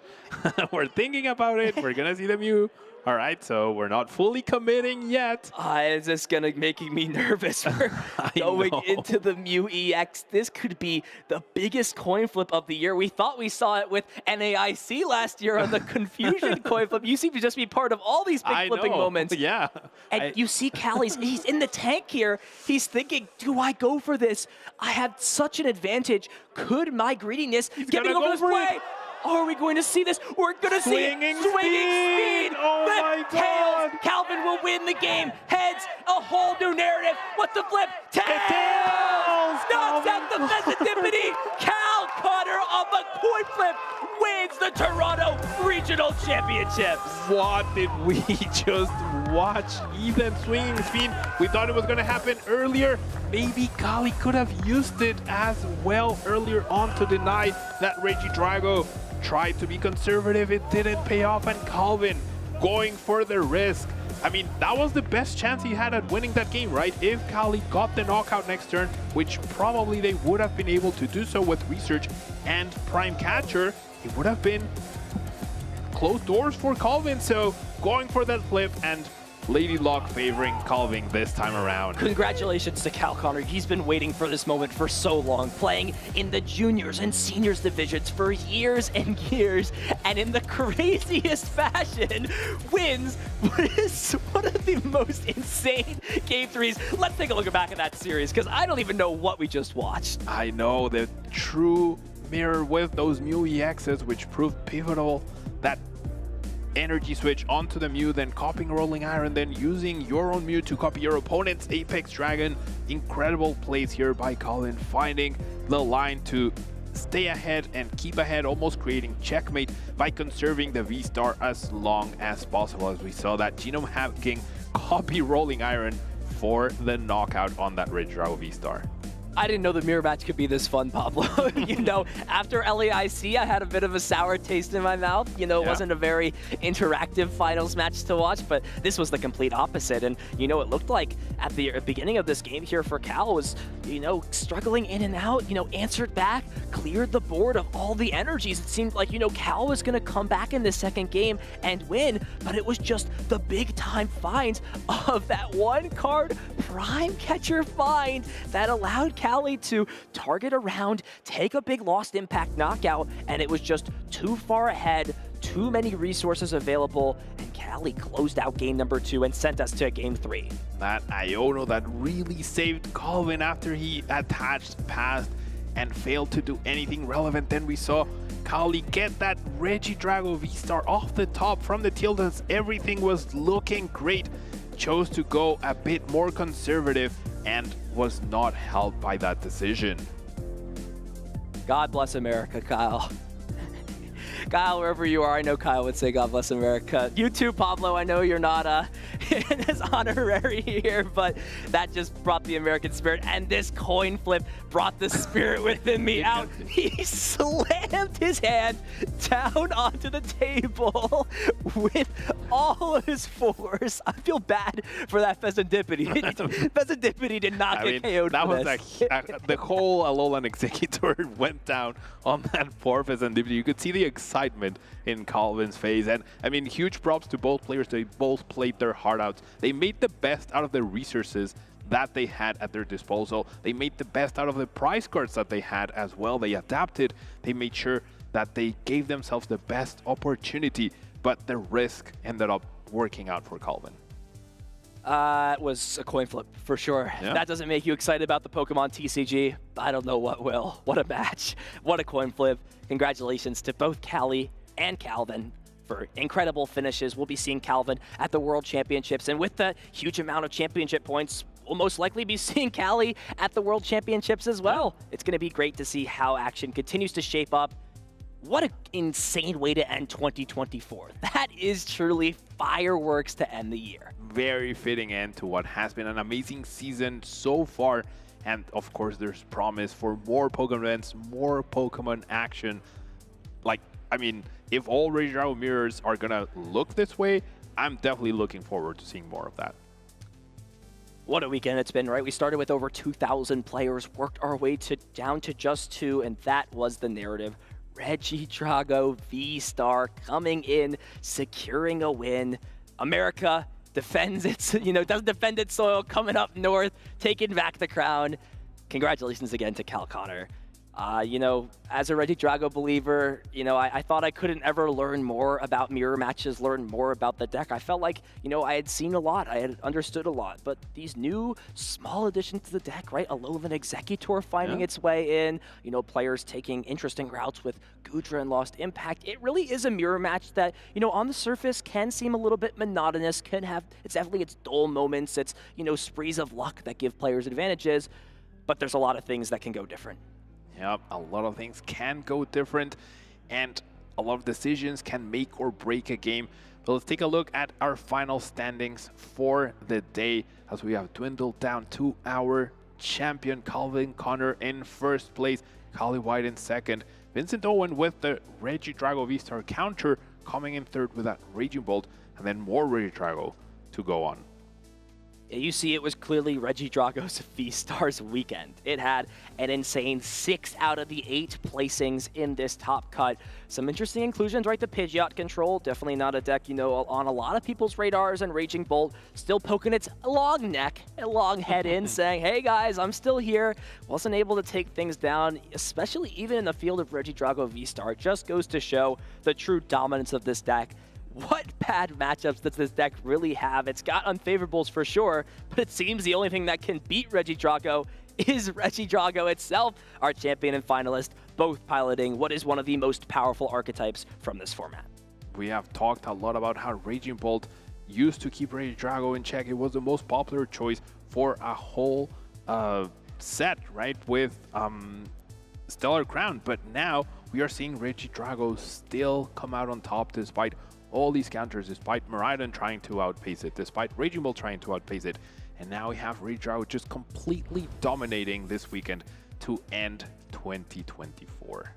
We're thinking about it. We're going to see the Mew. All right, so we're not fully committing yet. Is this going to making me nervous? We're going into the Mew EX. This could be the biggest coin flip of the year. We thought we saw it with NAIC last year on the Confusion coin flip. You seem to just be part of all these big flipping moments. Yeah. And you see Cali's, he's in the tank here. He's thinking, do I go for this? I have such an advantage. Could my greediness get me over this play? Are we going to see this? We're going to see Swinging Speed. Oh my God. Tails. Calvin will win the game. Heads, a whole new narrative. What's the flip? Tails! Knocks out the Pheasantipity. Cal Connor on the coin flip wins the Toronto Regional Championships. What did we just watch? Ethan swinging his feet. We thought it was going to happen earlier. Maybe Kali could have used it as well earlier on to deny that Regidrago tried to be conservative. It didn't pay off, and Calvin going for the risk. I mean, that was the best chance he had at winning that game, right? If Kali got the knockout next turn, which probably they would have been able to do so with Research and Prime Catcher, it would have been closed doors for Calvin. So going for that flip, and Lady Luck favoring Calvin this time around. Congratulations to Cal Connor. He's been waiting for this moment for so long, playing in the juniors and seniors divisions for years and years, and in the craziest fashion, wins what is one of the most insane Game 3s. Let's take a look back at that series, because I don't even know what we just watched. I know, the true mirror with those Mew EXs, which proved pivotal. That energy switch onto the Mew, then copying Rolling Iron, then using your own Mew to copy your opponent's Apex Dragon. Incredible plays here by Colin, finding the line to stay ahead and keep ahead, almost creating checkmate by conserving the V-Star as long as possible, as we saw that Genome hacking copy Rolling Iron for the knockout on that Regidrago V-Star. I didn't know the mirror match could be this fun, Pablo. You know, after LAIC, I had a bit of a sour taste in my mouth. You know, it wasn't a very interactive finals match to watch, but this was the complete opposite. And, you know, it looked like at the beginning of this game here for Cal was, you know, struggling in and out, you know, answered back, cleared the board of all the energies. It seemed like, you know, Cal was going to come back in this second game and win, but it was just the big time finds of that one card Prime Catcher find that allowed Cali to target around, take a big lost impact knockout, and it was just too far ahead, too many resources available, and Cali closed out game number 2 and sent us to game 3. That Iono that really saved Calvin after he attached past and failed to do anything relevant. Then we saw Kali get that Regidrago V-Star off the top from the tildes. Everything was looking great. Chose to go a bit more conservative and was not helped by that decision. God bless America, Kyle. Kyle, wherever you are, I know Kyle would say God bless America. You too, Pablo. I know you're not in this honorary here, but that just brought the American spirit, and this coin flip brought the spirit within me out. He slammed his hand down onto the table with all of his force. I feel bad for that Pheasantipity. Pheasantipity did not get KO'd. That was this. the whole Alolan Executor went down on that poor Pheasantipity. You could see the excitement in Calvin's face, and I mean, huge props to both players. They both played their heart out. They made the best out of the resources that they had at their disposal. They made the best out of the prize cards that they had as well. They adapted. They made sure that they gave themselves the best opportunity, but the risk ended up working out for Calvin. It was a coin flip, for sure. Yeah. If that doesn't make you excited about the Pokemon TCG, I don't know what will. What a match. What a coin flip. Congratulations to both Cali and Calvin for incredible finishes. We'll be seeing Calvin at the World Championships, and with the huge amount of championship points, we'll most likely be seeing Cali at the World Championships as well. It's going to be great to see how action continues to shape up. What an insane way to end 2024. That is truly fireworks to end the year. Very fitting end to what has been an amazing season so far. And of course, there's promise for more Pokemon events, more Pokemon action. Like, I mean, if all Regidrago mirrors are gonna look this way, I'm definitely looking forward to seeing more of that. What a weekend it's been, right? We started with over 2,000 players, worked our way down to just 2, and that was the narrative. Regidrago V-Star coming in, securing a win. America defends its, doesn't defend its soil, coming up north, taking back the crown. Congratulations again to Cal Connor. As a Regidrago believer, I thought I couldn't ever learn more about mirror matches, learn more about the deck. I felt like, I had seen a lot, I had understood a lot, but these new small additions to the deck, right? Alolan Executor finding its way in, players taking interesting routes with Goodra and Lost Impact. It really is a mirror match that, on the surface can seem a little bit monotonous, it's definitely its dull moments, it's, sprees of luck that give players advantages, but there's a lot of things that can go different. Yep, a lot of things can go different, and a lot of decisions can make or break a game. So let's take a look at our final standings for the day, as we have dwindled down to our champion Calvin Connor in first place, Kali White in second, Vincent Owen with the Regidrago V-Star counter coming in third with that Raging Bolt, and then more Regidrago to go on. You see, it was clearly Regidrago's V-Stars weekend. It had an insane 6 out of the 8 placings in this top cut. Some interesting inclusions, right? The Pidgeot control, definitely not a deck, you know, on a lot of people's radars, and Raging Bolt still poking its long neck and long head in, saying, hey guys, I'm still here. Wasn't able to take things down, especially even in the field of Regidrago V-Star. Just goes to show the true dominance of this deck. What bad matchups does this deck really have? It's got unfavorables for sure, but it seems the only thing that can beat Regidrago is Regidrago itself, our champion and finalist, both piloting what is one of the most powerful archetypes from this format. We have talked a lot about how Raging Bolt used to keep Regidrago in check. It was the most popular choice for a whole set, right, with Stellar Crown, but now we are seeing Regidrago still come out on top despite all these counters, despite Miraidon trying to outpace it, despite Raging Bolt trying to outpace it. And now we have Regidrago just completely dominating this weekend to end 2024.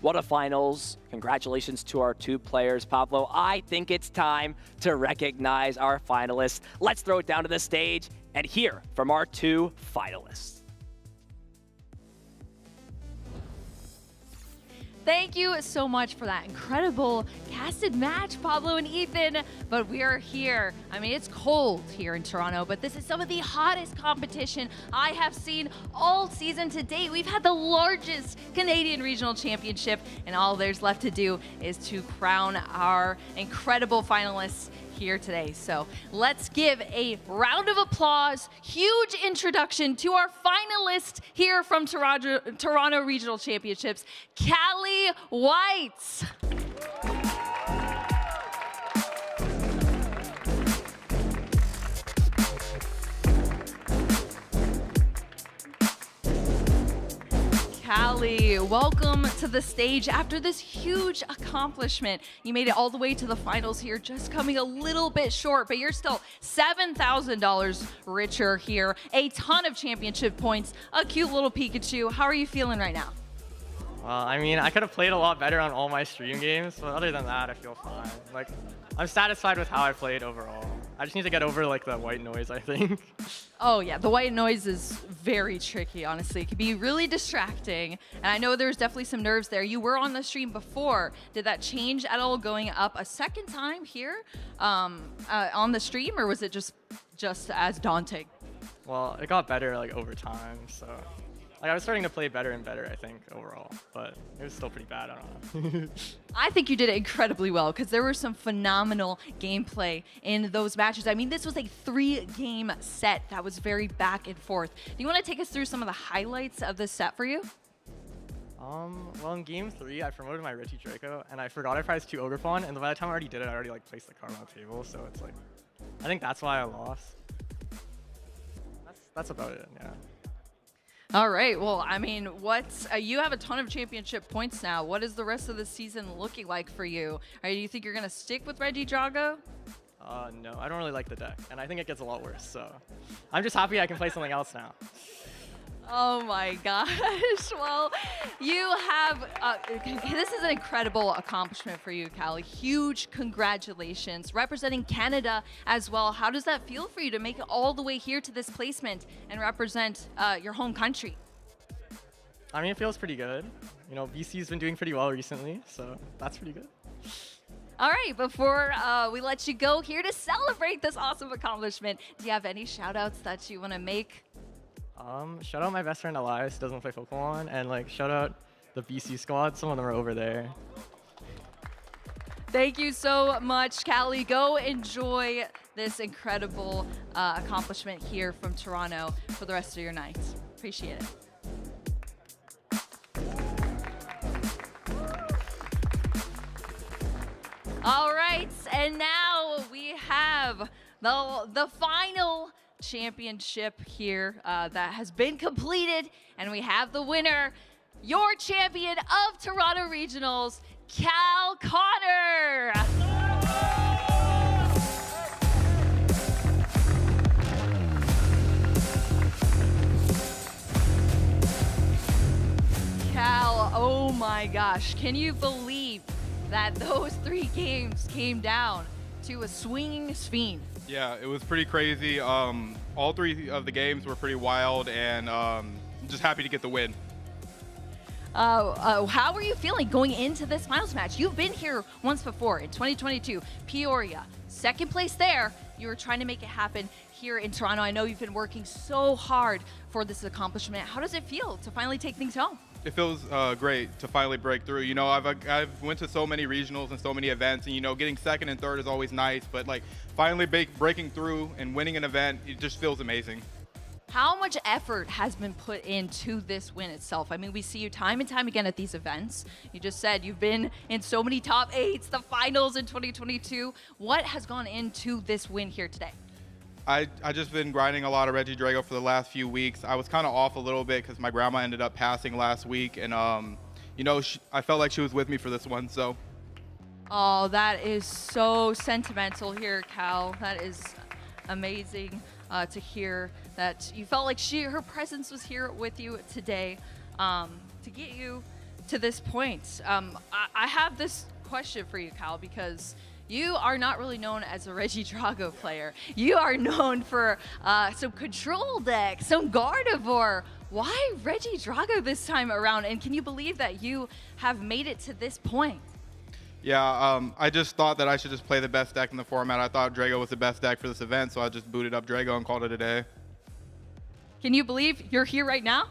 What a finals. Congratulations to our 2 players. Pablo, I think it's time to recognize our finalists. Let's throw it down to the stage and hear from our 2 finalists. Thank you so much for that incredible casted match, Pablo and Ethan. But we are here. I mean, it's cold here in Toronto, but this is some of the hottest competition I have seen all season to date. We've had the largest Canadian Regional Championship, and all there's left to do is to crown our incredible finalists here today. So let's give a round of applause, huge introduction to our finalist here from Toronto Regional Championships, Kali White. Kali, welcome to the stage after this huge accomplishment. You made it all the way to the finals here, just coming a little bit short, but you're still $7,000 richer here, a ton of championship points, a cute little Pikachu. How are you feeling right now? Well, I mean, I could have played a lot better on all my stream games, but other than that, I feel fine. Like, I'm satisfied with how I played overall. I just need to get over, like, the white noise, I think. Oh, yeah, the white noise is very tricky, honestly. It can be really distracting, and I know there's definitely some nerves there. You were on the stream before. Did that change at all going up a second time here on the stream, or was it just as daunting? Well, it got better, like, over time, so... Like, I was starting to play better and better, I think, overall, but it was still pretty bad, I don't know. I think you did it incredibly well, because there was some phenomenal gameplay in those matches. I mean, this was a 3-game set that was very back and forth. Do you want to take us through some of the highlights of this set for you? Well, in game 3, I promoted my Regidrago, and I forgot I prized 2 Ogrepon, and by the time I already did it, I already, like, placed the card on the table, so it's like, I think that's why I lost. That's about it, yeah. All right. Well, I mean, you have a ton of championship points now. What is the rest of the season looking like for you? Do you think you're going to stick with Regidrago? No, I don't really like the deck, and I think it gets a lot worse, so I'm just happy I can play something else now. Oh my gosh. Well, you have, this is an incredible accomplishment for you, Kali. Huge congratulations. Representing Canada as well. How does that feel for you to make it all the way here to this placement and represent your home country? I mean, it feels pretty good. You know, BC's been doing pretty well recently, so that's pretty good. All right, before we let you go here to celebrate this awesome accomplishment, do you have any shout outs that you want to make? Shout out my best friend Elias, doesn't play Pokemon, and like shout out the BC squad, some of them are over there. Thank you so much, Kali. Go enjoy this incredible accomplishment here from Toronto for the rest of your night. Appreciate it. All right, and now we have the final championship here that has been completed, and we have the winner, your champion of Toronto Regionals, Cal Connor. Cal, oh my gosh, can you believe that those 3 games came down to a swinging sphin? Yeah, it was pretty crazy. All 3 of the games were pretty wild, and just happy to get the win. How are you feeling going into this finals match? You've been here once before in 2022, Peoria, 2nd place there. You were trying to make it happen here in Toronto. I know you've been working so hard for this accomplishment. How does it feel to finally take things home? It feels great to finally break through. You know, I've went to so many regionals and so many events, and you know, getting 2nd and 3rd is always nice, but like finally breaking through and winning an event, it just feels amazing. How much effort has been put into this win itself? I mean, we see you time and time again at these events. You just said you've been in so many top 8s, the finals in 2022. What has gone into this win here today? I just been grinding a lot of Regidrago for the last few weeks. I was kind of off a little bit because my grandma ended up passing last week, and you know, I felt like she was with me for this one, so. Oh, that is so sentimental here, Cal. That is amazing to hear that you felt like her presence was here with you today to get you to this point. I have this question for you, Cal, because you are not really known as a Regidrago player. You are known for some control deck, some Gardevoir. Why Regidrago this time around? And can you believe that you have made it to this point? Yeah, I just thought that I should just play the best deck in the format. I thought Drago was the best deck for this event, so I just booted up Drago and called it a day. Can you believe you're here right now?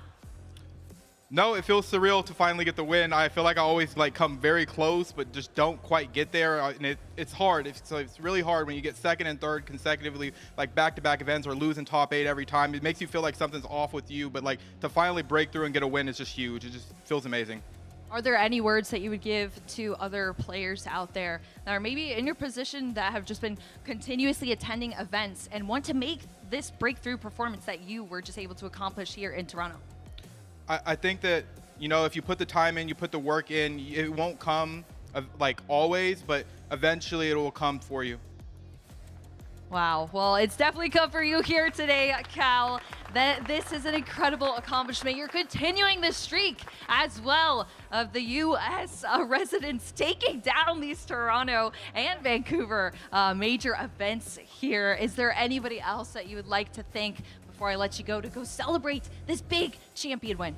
No, it feels surreal to finally get the win. I feel like I always like come very close, but just don't quite get there. And it's hard. It's really hard when you get 2nd and 3rd consecutively, like back-to-back events, or losing top 8 every time. It makes you feel like something's off with you, but like to finally break through and get a win is just huge. It just feels amazing. Are there any words that you would give to other players out there that are maybe in your position that have just been continuously attending events and want to make this breakthrough performance that you were just able to accomplish here in Toronto? I think that, you know, if you put the time in, you put the work in, it won't come like always, but eventually it will come for you. Wow. Well, it's definitely come for you here today, Cal. This is an incredible accomplishment. You're continuing the streak as well of the U.S. residents taking down these Toronto and Vancouver major events here. Is there anybody else that you would like to thank before I let you go to go celebrate this big champion win?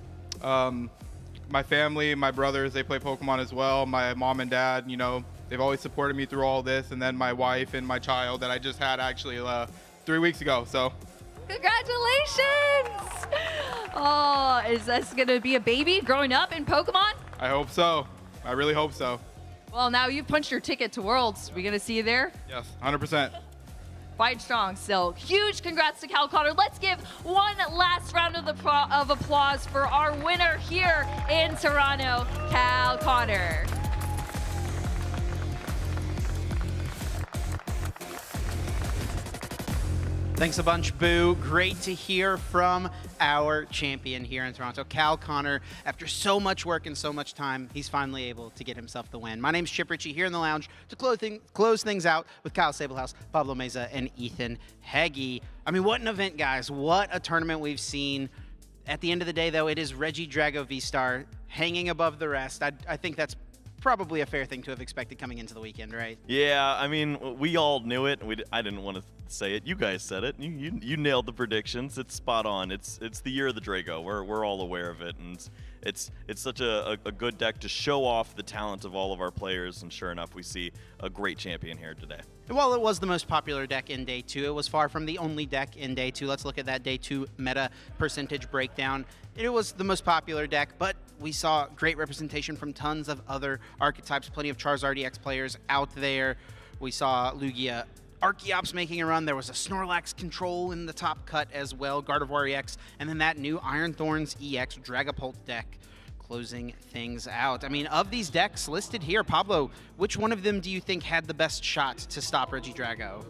My family, my brothers, they play Pokemon as well. My mom and dad, you know, they've always supported me through all this. And then my wife and my child that I just had actually 3 weeks ago, so. Congratulations! Oh, is this gonna be a baby growing up in Pokemon? I hope so. I really hope so. Well, now you've punched your ticket to Worlds. We gonna see you there? Yes, 100%. Fight strong still. Huge congrats to Cal Connor. Let's give one last round of applause for our winner here in Toronto, Cal Connor. Thanks a bunch, Boo. Great to hear from our champion here in Toronto, Cal Connor. After so much work and so much time, he's finally able to get himself the win. My name's Chip Ritchie here in the lounge to close things out with Kyle Sablehouse, Pablo Meza, and Ethan Heggie. I mean, what an event, guys. What a tournament we've seen. At the end of the day, though, it is Regidrago V-Star hanging above the rest. I think that's probably a fair thing to have expected coming into the weekend, right? Yeah, I mean, we all knew it. I didn't want to say it. You guys said it. You nailed the predictions. It's spot on. It's the year of the Drago. We're all aware of it, and it's such a good deck to show off the talent of all of our players. And sure enough, we see a great champion here today. While it was the most popular deck in Day 2, it was far from the only deck in Day 2. Let's look at that Day 2 meta percentage breakdown. It was the most popular deck, but we saw great representation from tons of other archetypes, plenty of Charizard EX players out there. We saw Lugia Archeops making a run. There was a Snorlax control in the top cut as well, Gardevoir EX, and then that new Iron Thorns EX Dragapult deck closing things out. I mean, of these decks listed here, Pablo, which one of them do you think had the best shot to stop Regidrago?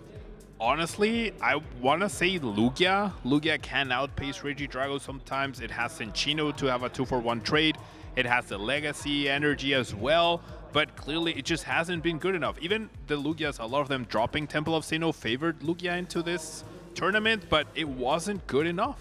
Honestly, I want to say Lugia. Lugia can outpace Regidrago sometimes. It has Cinccino to have a 2-for-1 trade. It has the legacy energy as well, but clearly it just hasn't been good enough. Even the Lugias, a lot of them dropping Temple of Sinnoh favored Lugia into this tournament, but it wasn't good enough.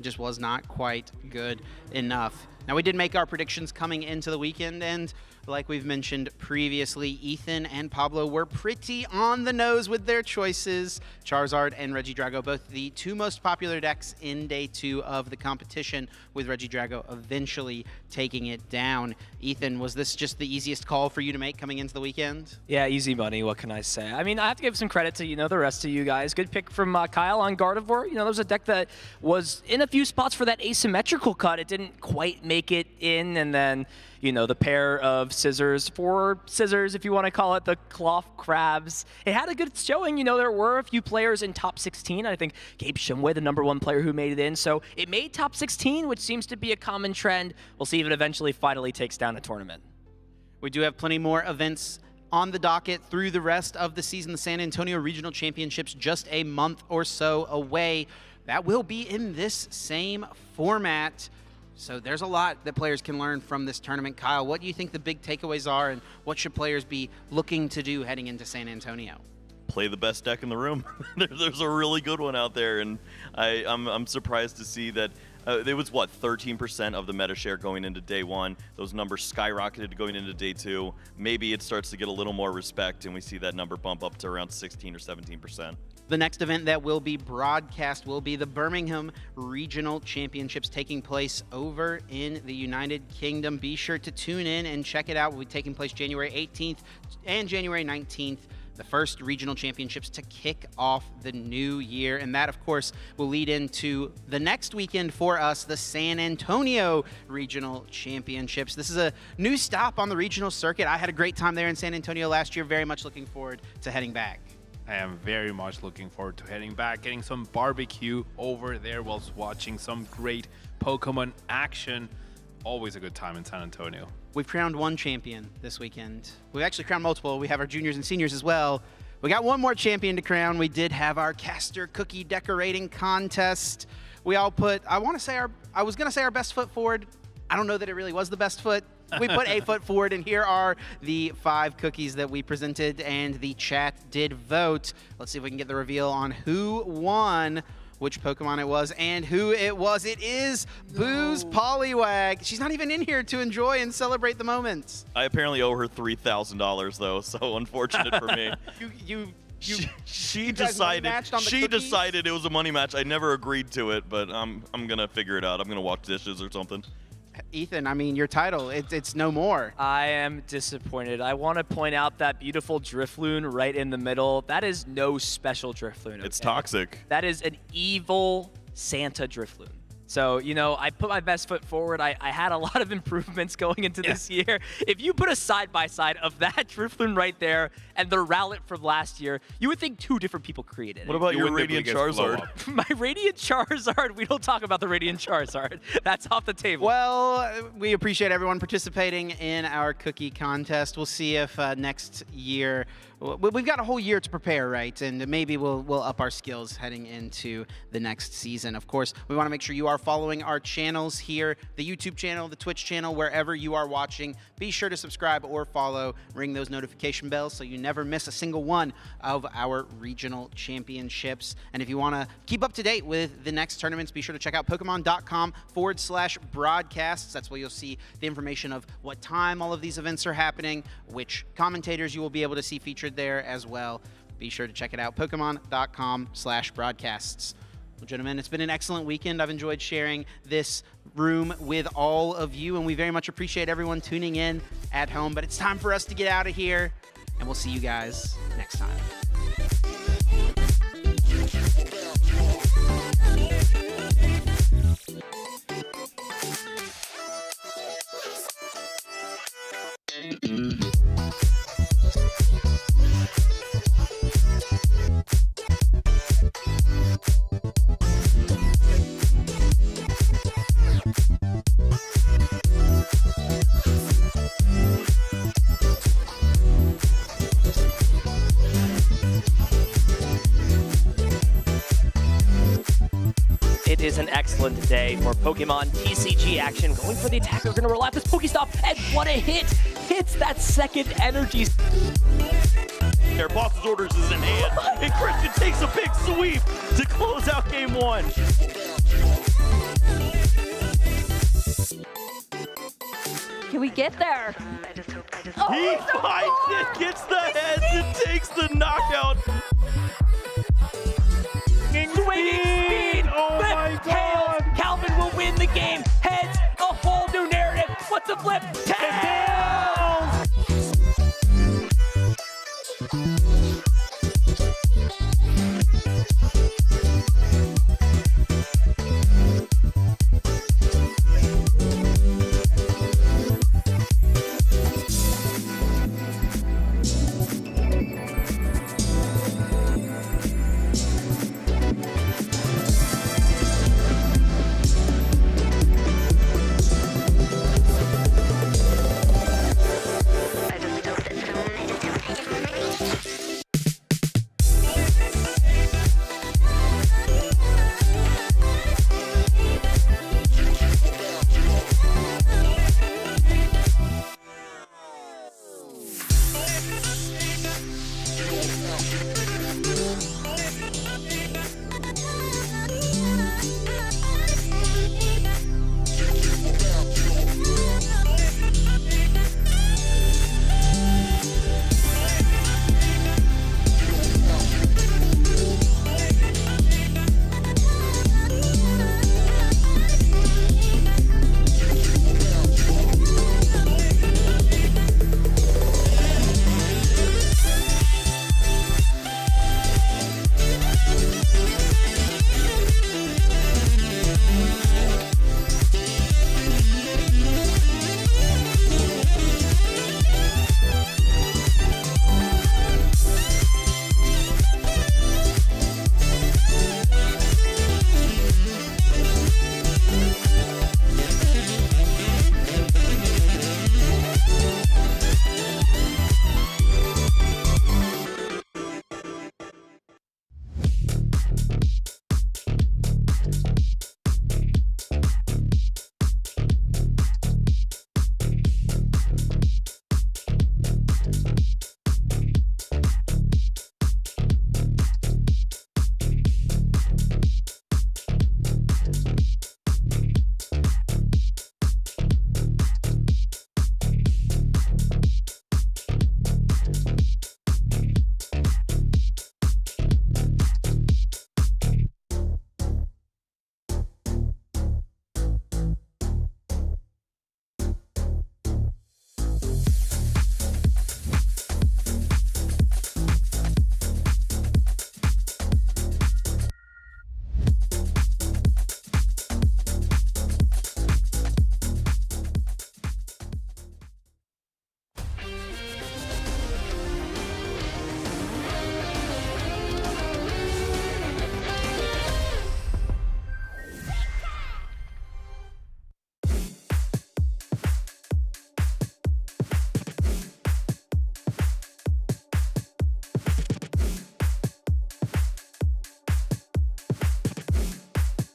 Just was not quite good enough. Now, we did make our predictions coming into the weekend, and like we've mentioned previously, Ethan and Pablo were pretty on the nose with their choices. Charizard and Regidrago, both the two most popular decks in day 2 of the competition, with Regidrago eventually taking it down. Ethan, was this just the easiest call for you to make coming into the weekend? Yeah, easy money. What can I say? I mean, I have to give some credit to, the rest of you guys. Good pick from Kyle on Gardevoir. There was a deck that was in a few spots for that asymmetrical cut. It didn't quite make it in, and then the pair of scissors, if you want to call it, the cloth crabs. It had a good showing. There were a few players in top 16. I think Gabe Shumway, the #1 player who made it in. So it made top 16, which seems to be a common trend. We'll see if it eventually finally takes down a tournament. We do have plenty more events on the docket through the rest of the season. The San Antonio Regional Championships just a month or so away. That will be in this same format. So there's a lot that players can learn from this tournament. Kyle, what do you think the big takeaways are, and what should players be looking to do heading into San Antonio? Play the best deck in the room. There's a really good one out there, and I'm surprised to see that it was, 13% of the meta share going into day 1. Those numbers skyrocketed going into day 2. Maybe it starts to get a little more respect, and we see that number bump up to around 16 or 17%. The next event that will be broadcast will be the Birmingham Regional Championships, taking place over in the United Kingdom. Be sure to tune in and check it out. It will be taking place January 18th and January 19th. The first regional championships to kick off the new year. And that, of course, will lead into the next weekend for us, the San Antonio Regional Championships. This is a new stop on the regional circuit. I had a great time there in San Antonio last year. Very much looking forward to heading back. I am very much looking forward to heading back, getting some barbecue over there whilst watching some great Pokemon action. Always a good time in San Antonio. We've crowned one champion this weekend. We've actually crowned multiple. We have our juniors and seniors as well. We got one more champion to crown. We did have our caster cookie decorating contest. We all put, I was going to say our best foot forward. I don't know that it really was the best foot. We put a foot forward, and here are the 5 cookies that we presented, and the chat did vote. Let's see if we can get the reveal on who won, which Pokemon it was, and who it was. It is Booze Poliwag. She's not even in here to enjoy and celebrate the moment. I apparently owe her $3,000 though, so unfortunate for me. She decided it was a money match. I never agreed to it, but I'm gonna figure it out. I'm gonna wash dishes or something. Ethan, I mean, your title, it's no more. I am disappointed. I want to point out that beautiful Drifloon right in the middle. That is no special Drifloon. Okay? It's toxic. That is an evil Santa Drifloon. So, I put my best foot forward. I had a lot of improvements going into this year. If you put a side-by-side of that Drifloon right there and the Rowlet from last year, you would think 2 different people created it. What about your Radiant Charizard? My Radiant Charizard, we don't talk about the Radiant Charizard. That's off the table. Well, we appreciate everyone participating in our cookie contest. We'll see if next year, we've got a whole year to prepare, right? And maybe we'll up our skills heading into the next season. Of course, we want to make sure you are following our channels here, the YouTube channel, the Twitch channel, wherever you are watching. Be sure to subscribe or follow, ring those notification bells so you never miss a single one of our regional championships. And if you want to keep up to date with the next tournaments, be sure to check out Pokemon.com/broadcasts. That's where you'll see the information of what time all of these events are happening, which commentators you will be able to see featured there as well. Be sure to check it out, Pokemon.com/broadcasts. Well, gentlemen, it's been an excellent weekend. I've enjoyed sharing this room with all of you, and we very much appreciate everyone tuning in at home. But it's time for us to get out of here, and we'll see you guys next time. It is is an excellent day for Pokemon TCG action. Going for the attacker, gonna roll out this Pokestop, and what a hit! Hits that second energy. Their boss's orders is in hand, and Christian takes a big sweep to close out game one. Can we get there? He finds it, gets the heads, and takes the knockout. Swinging speed! Oh my God! Tails! Calvin will win the game. Heads, a whole new narrative. What's the flip? Tails!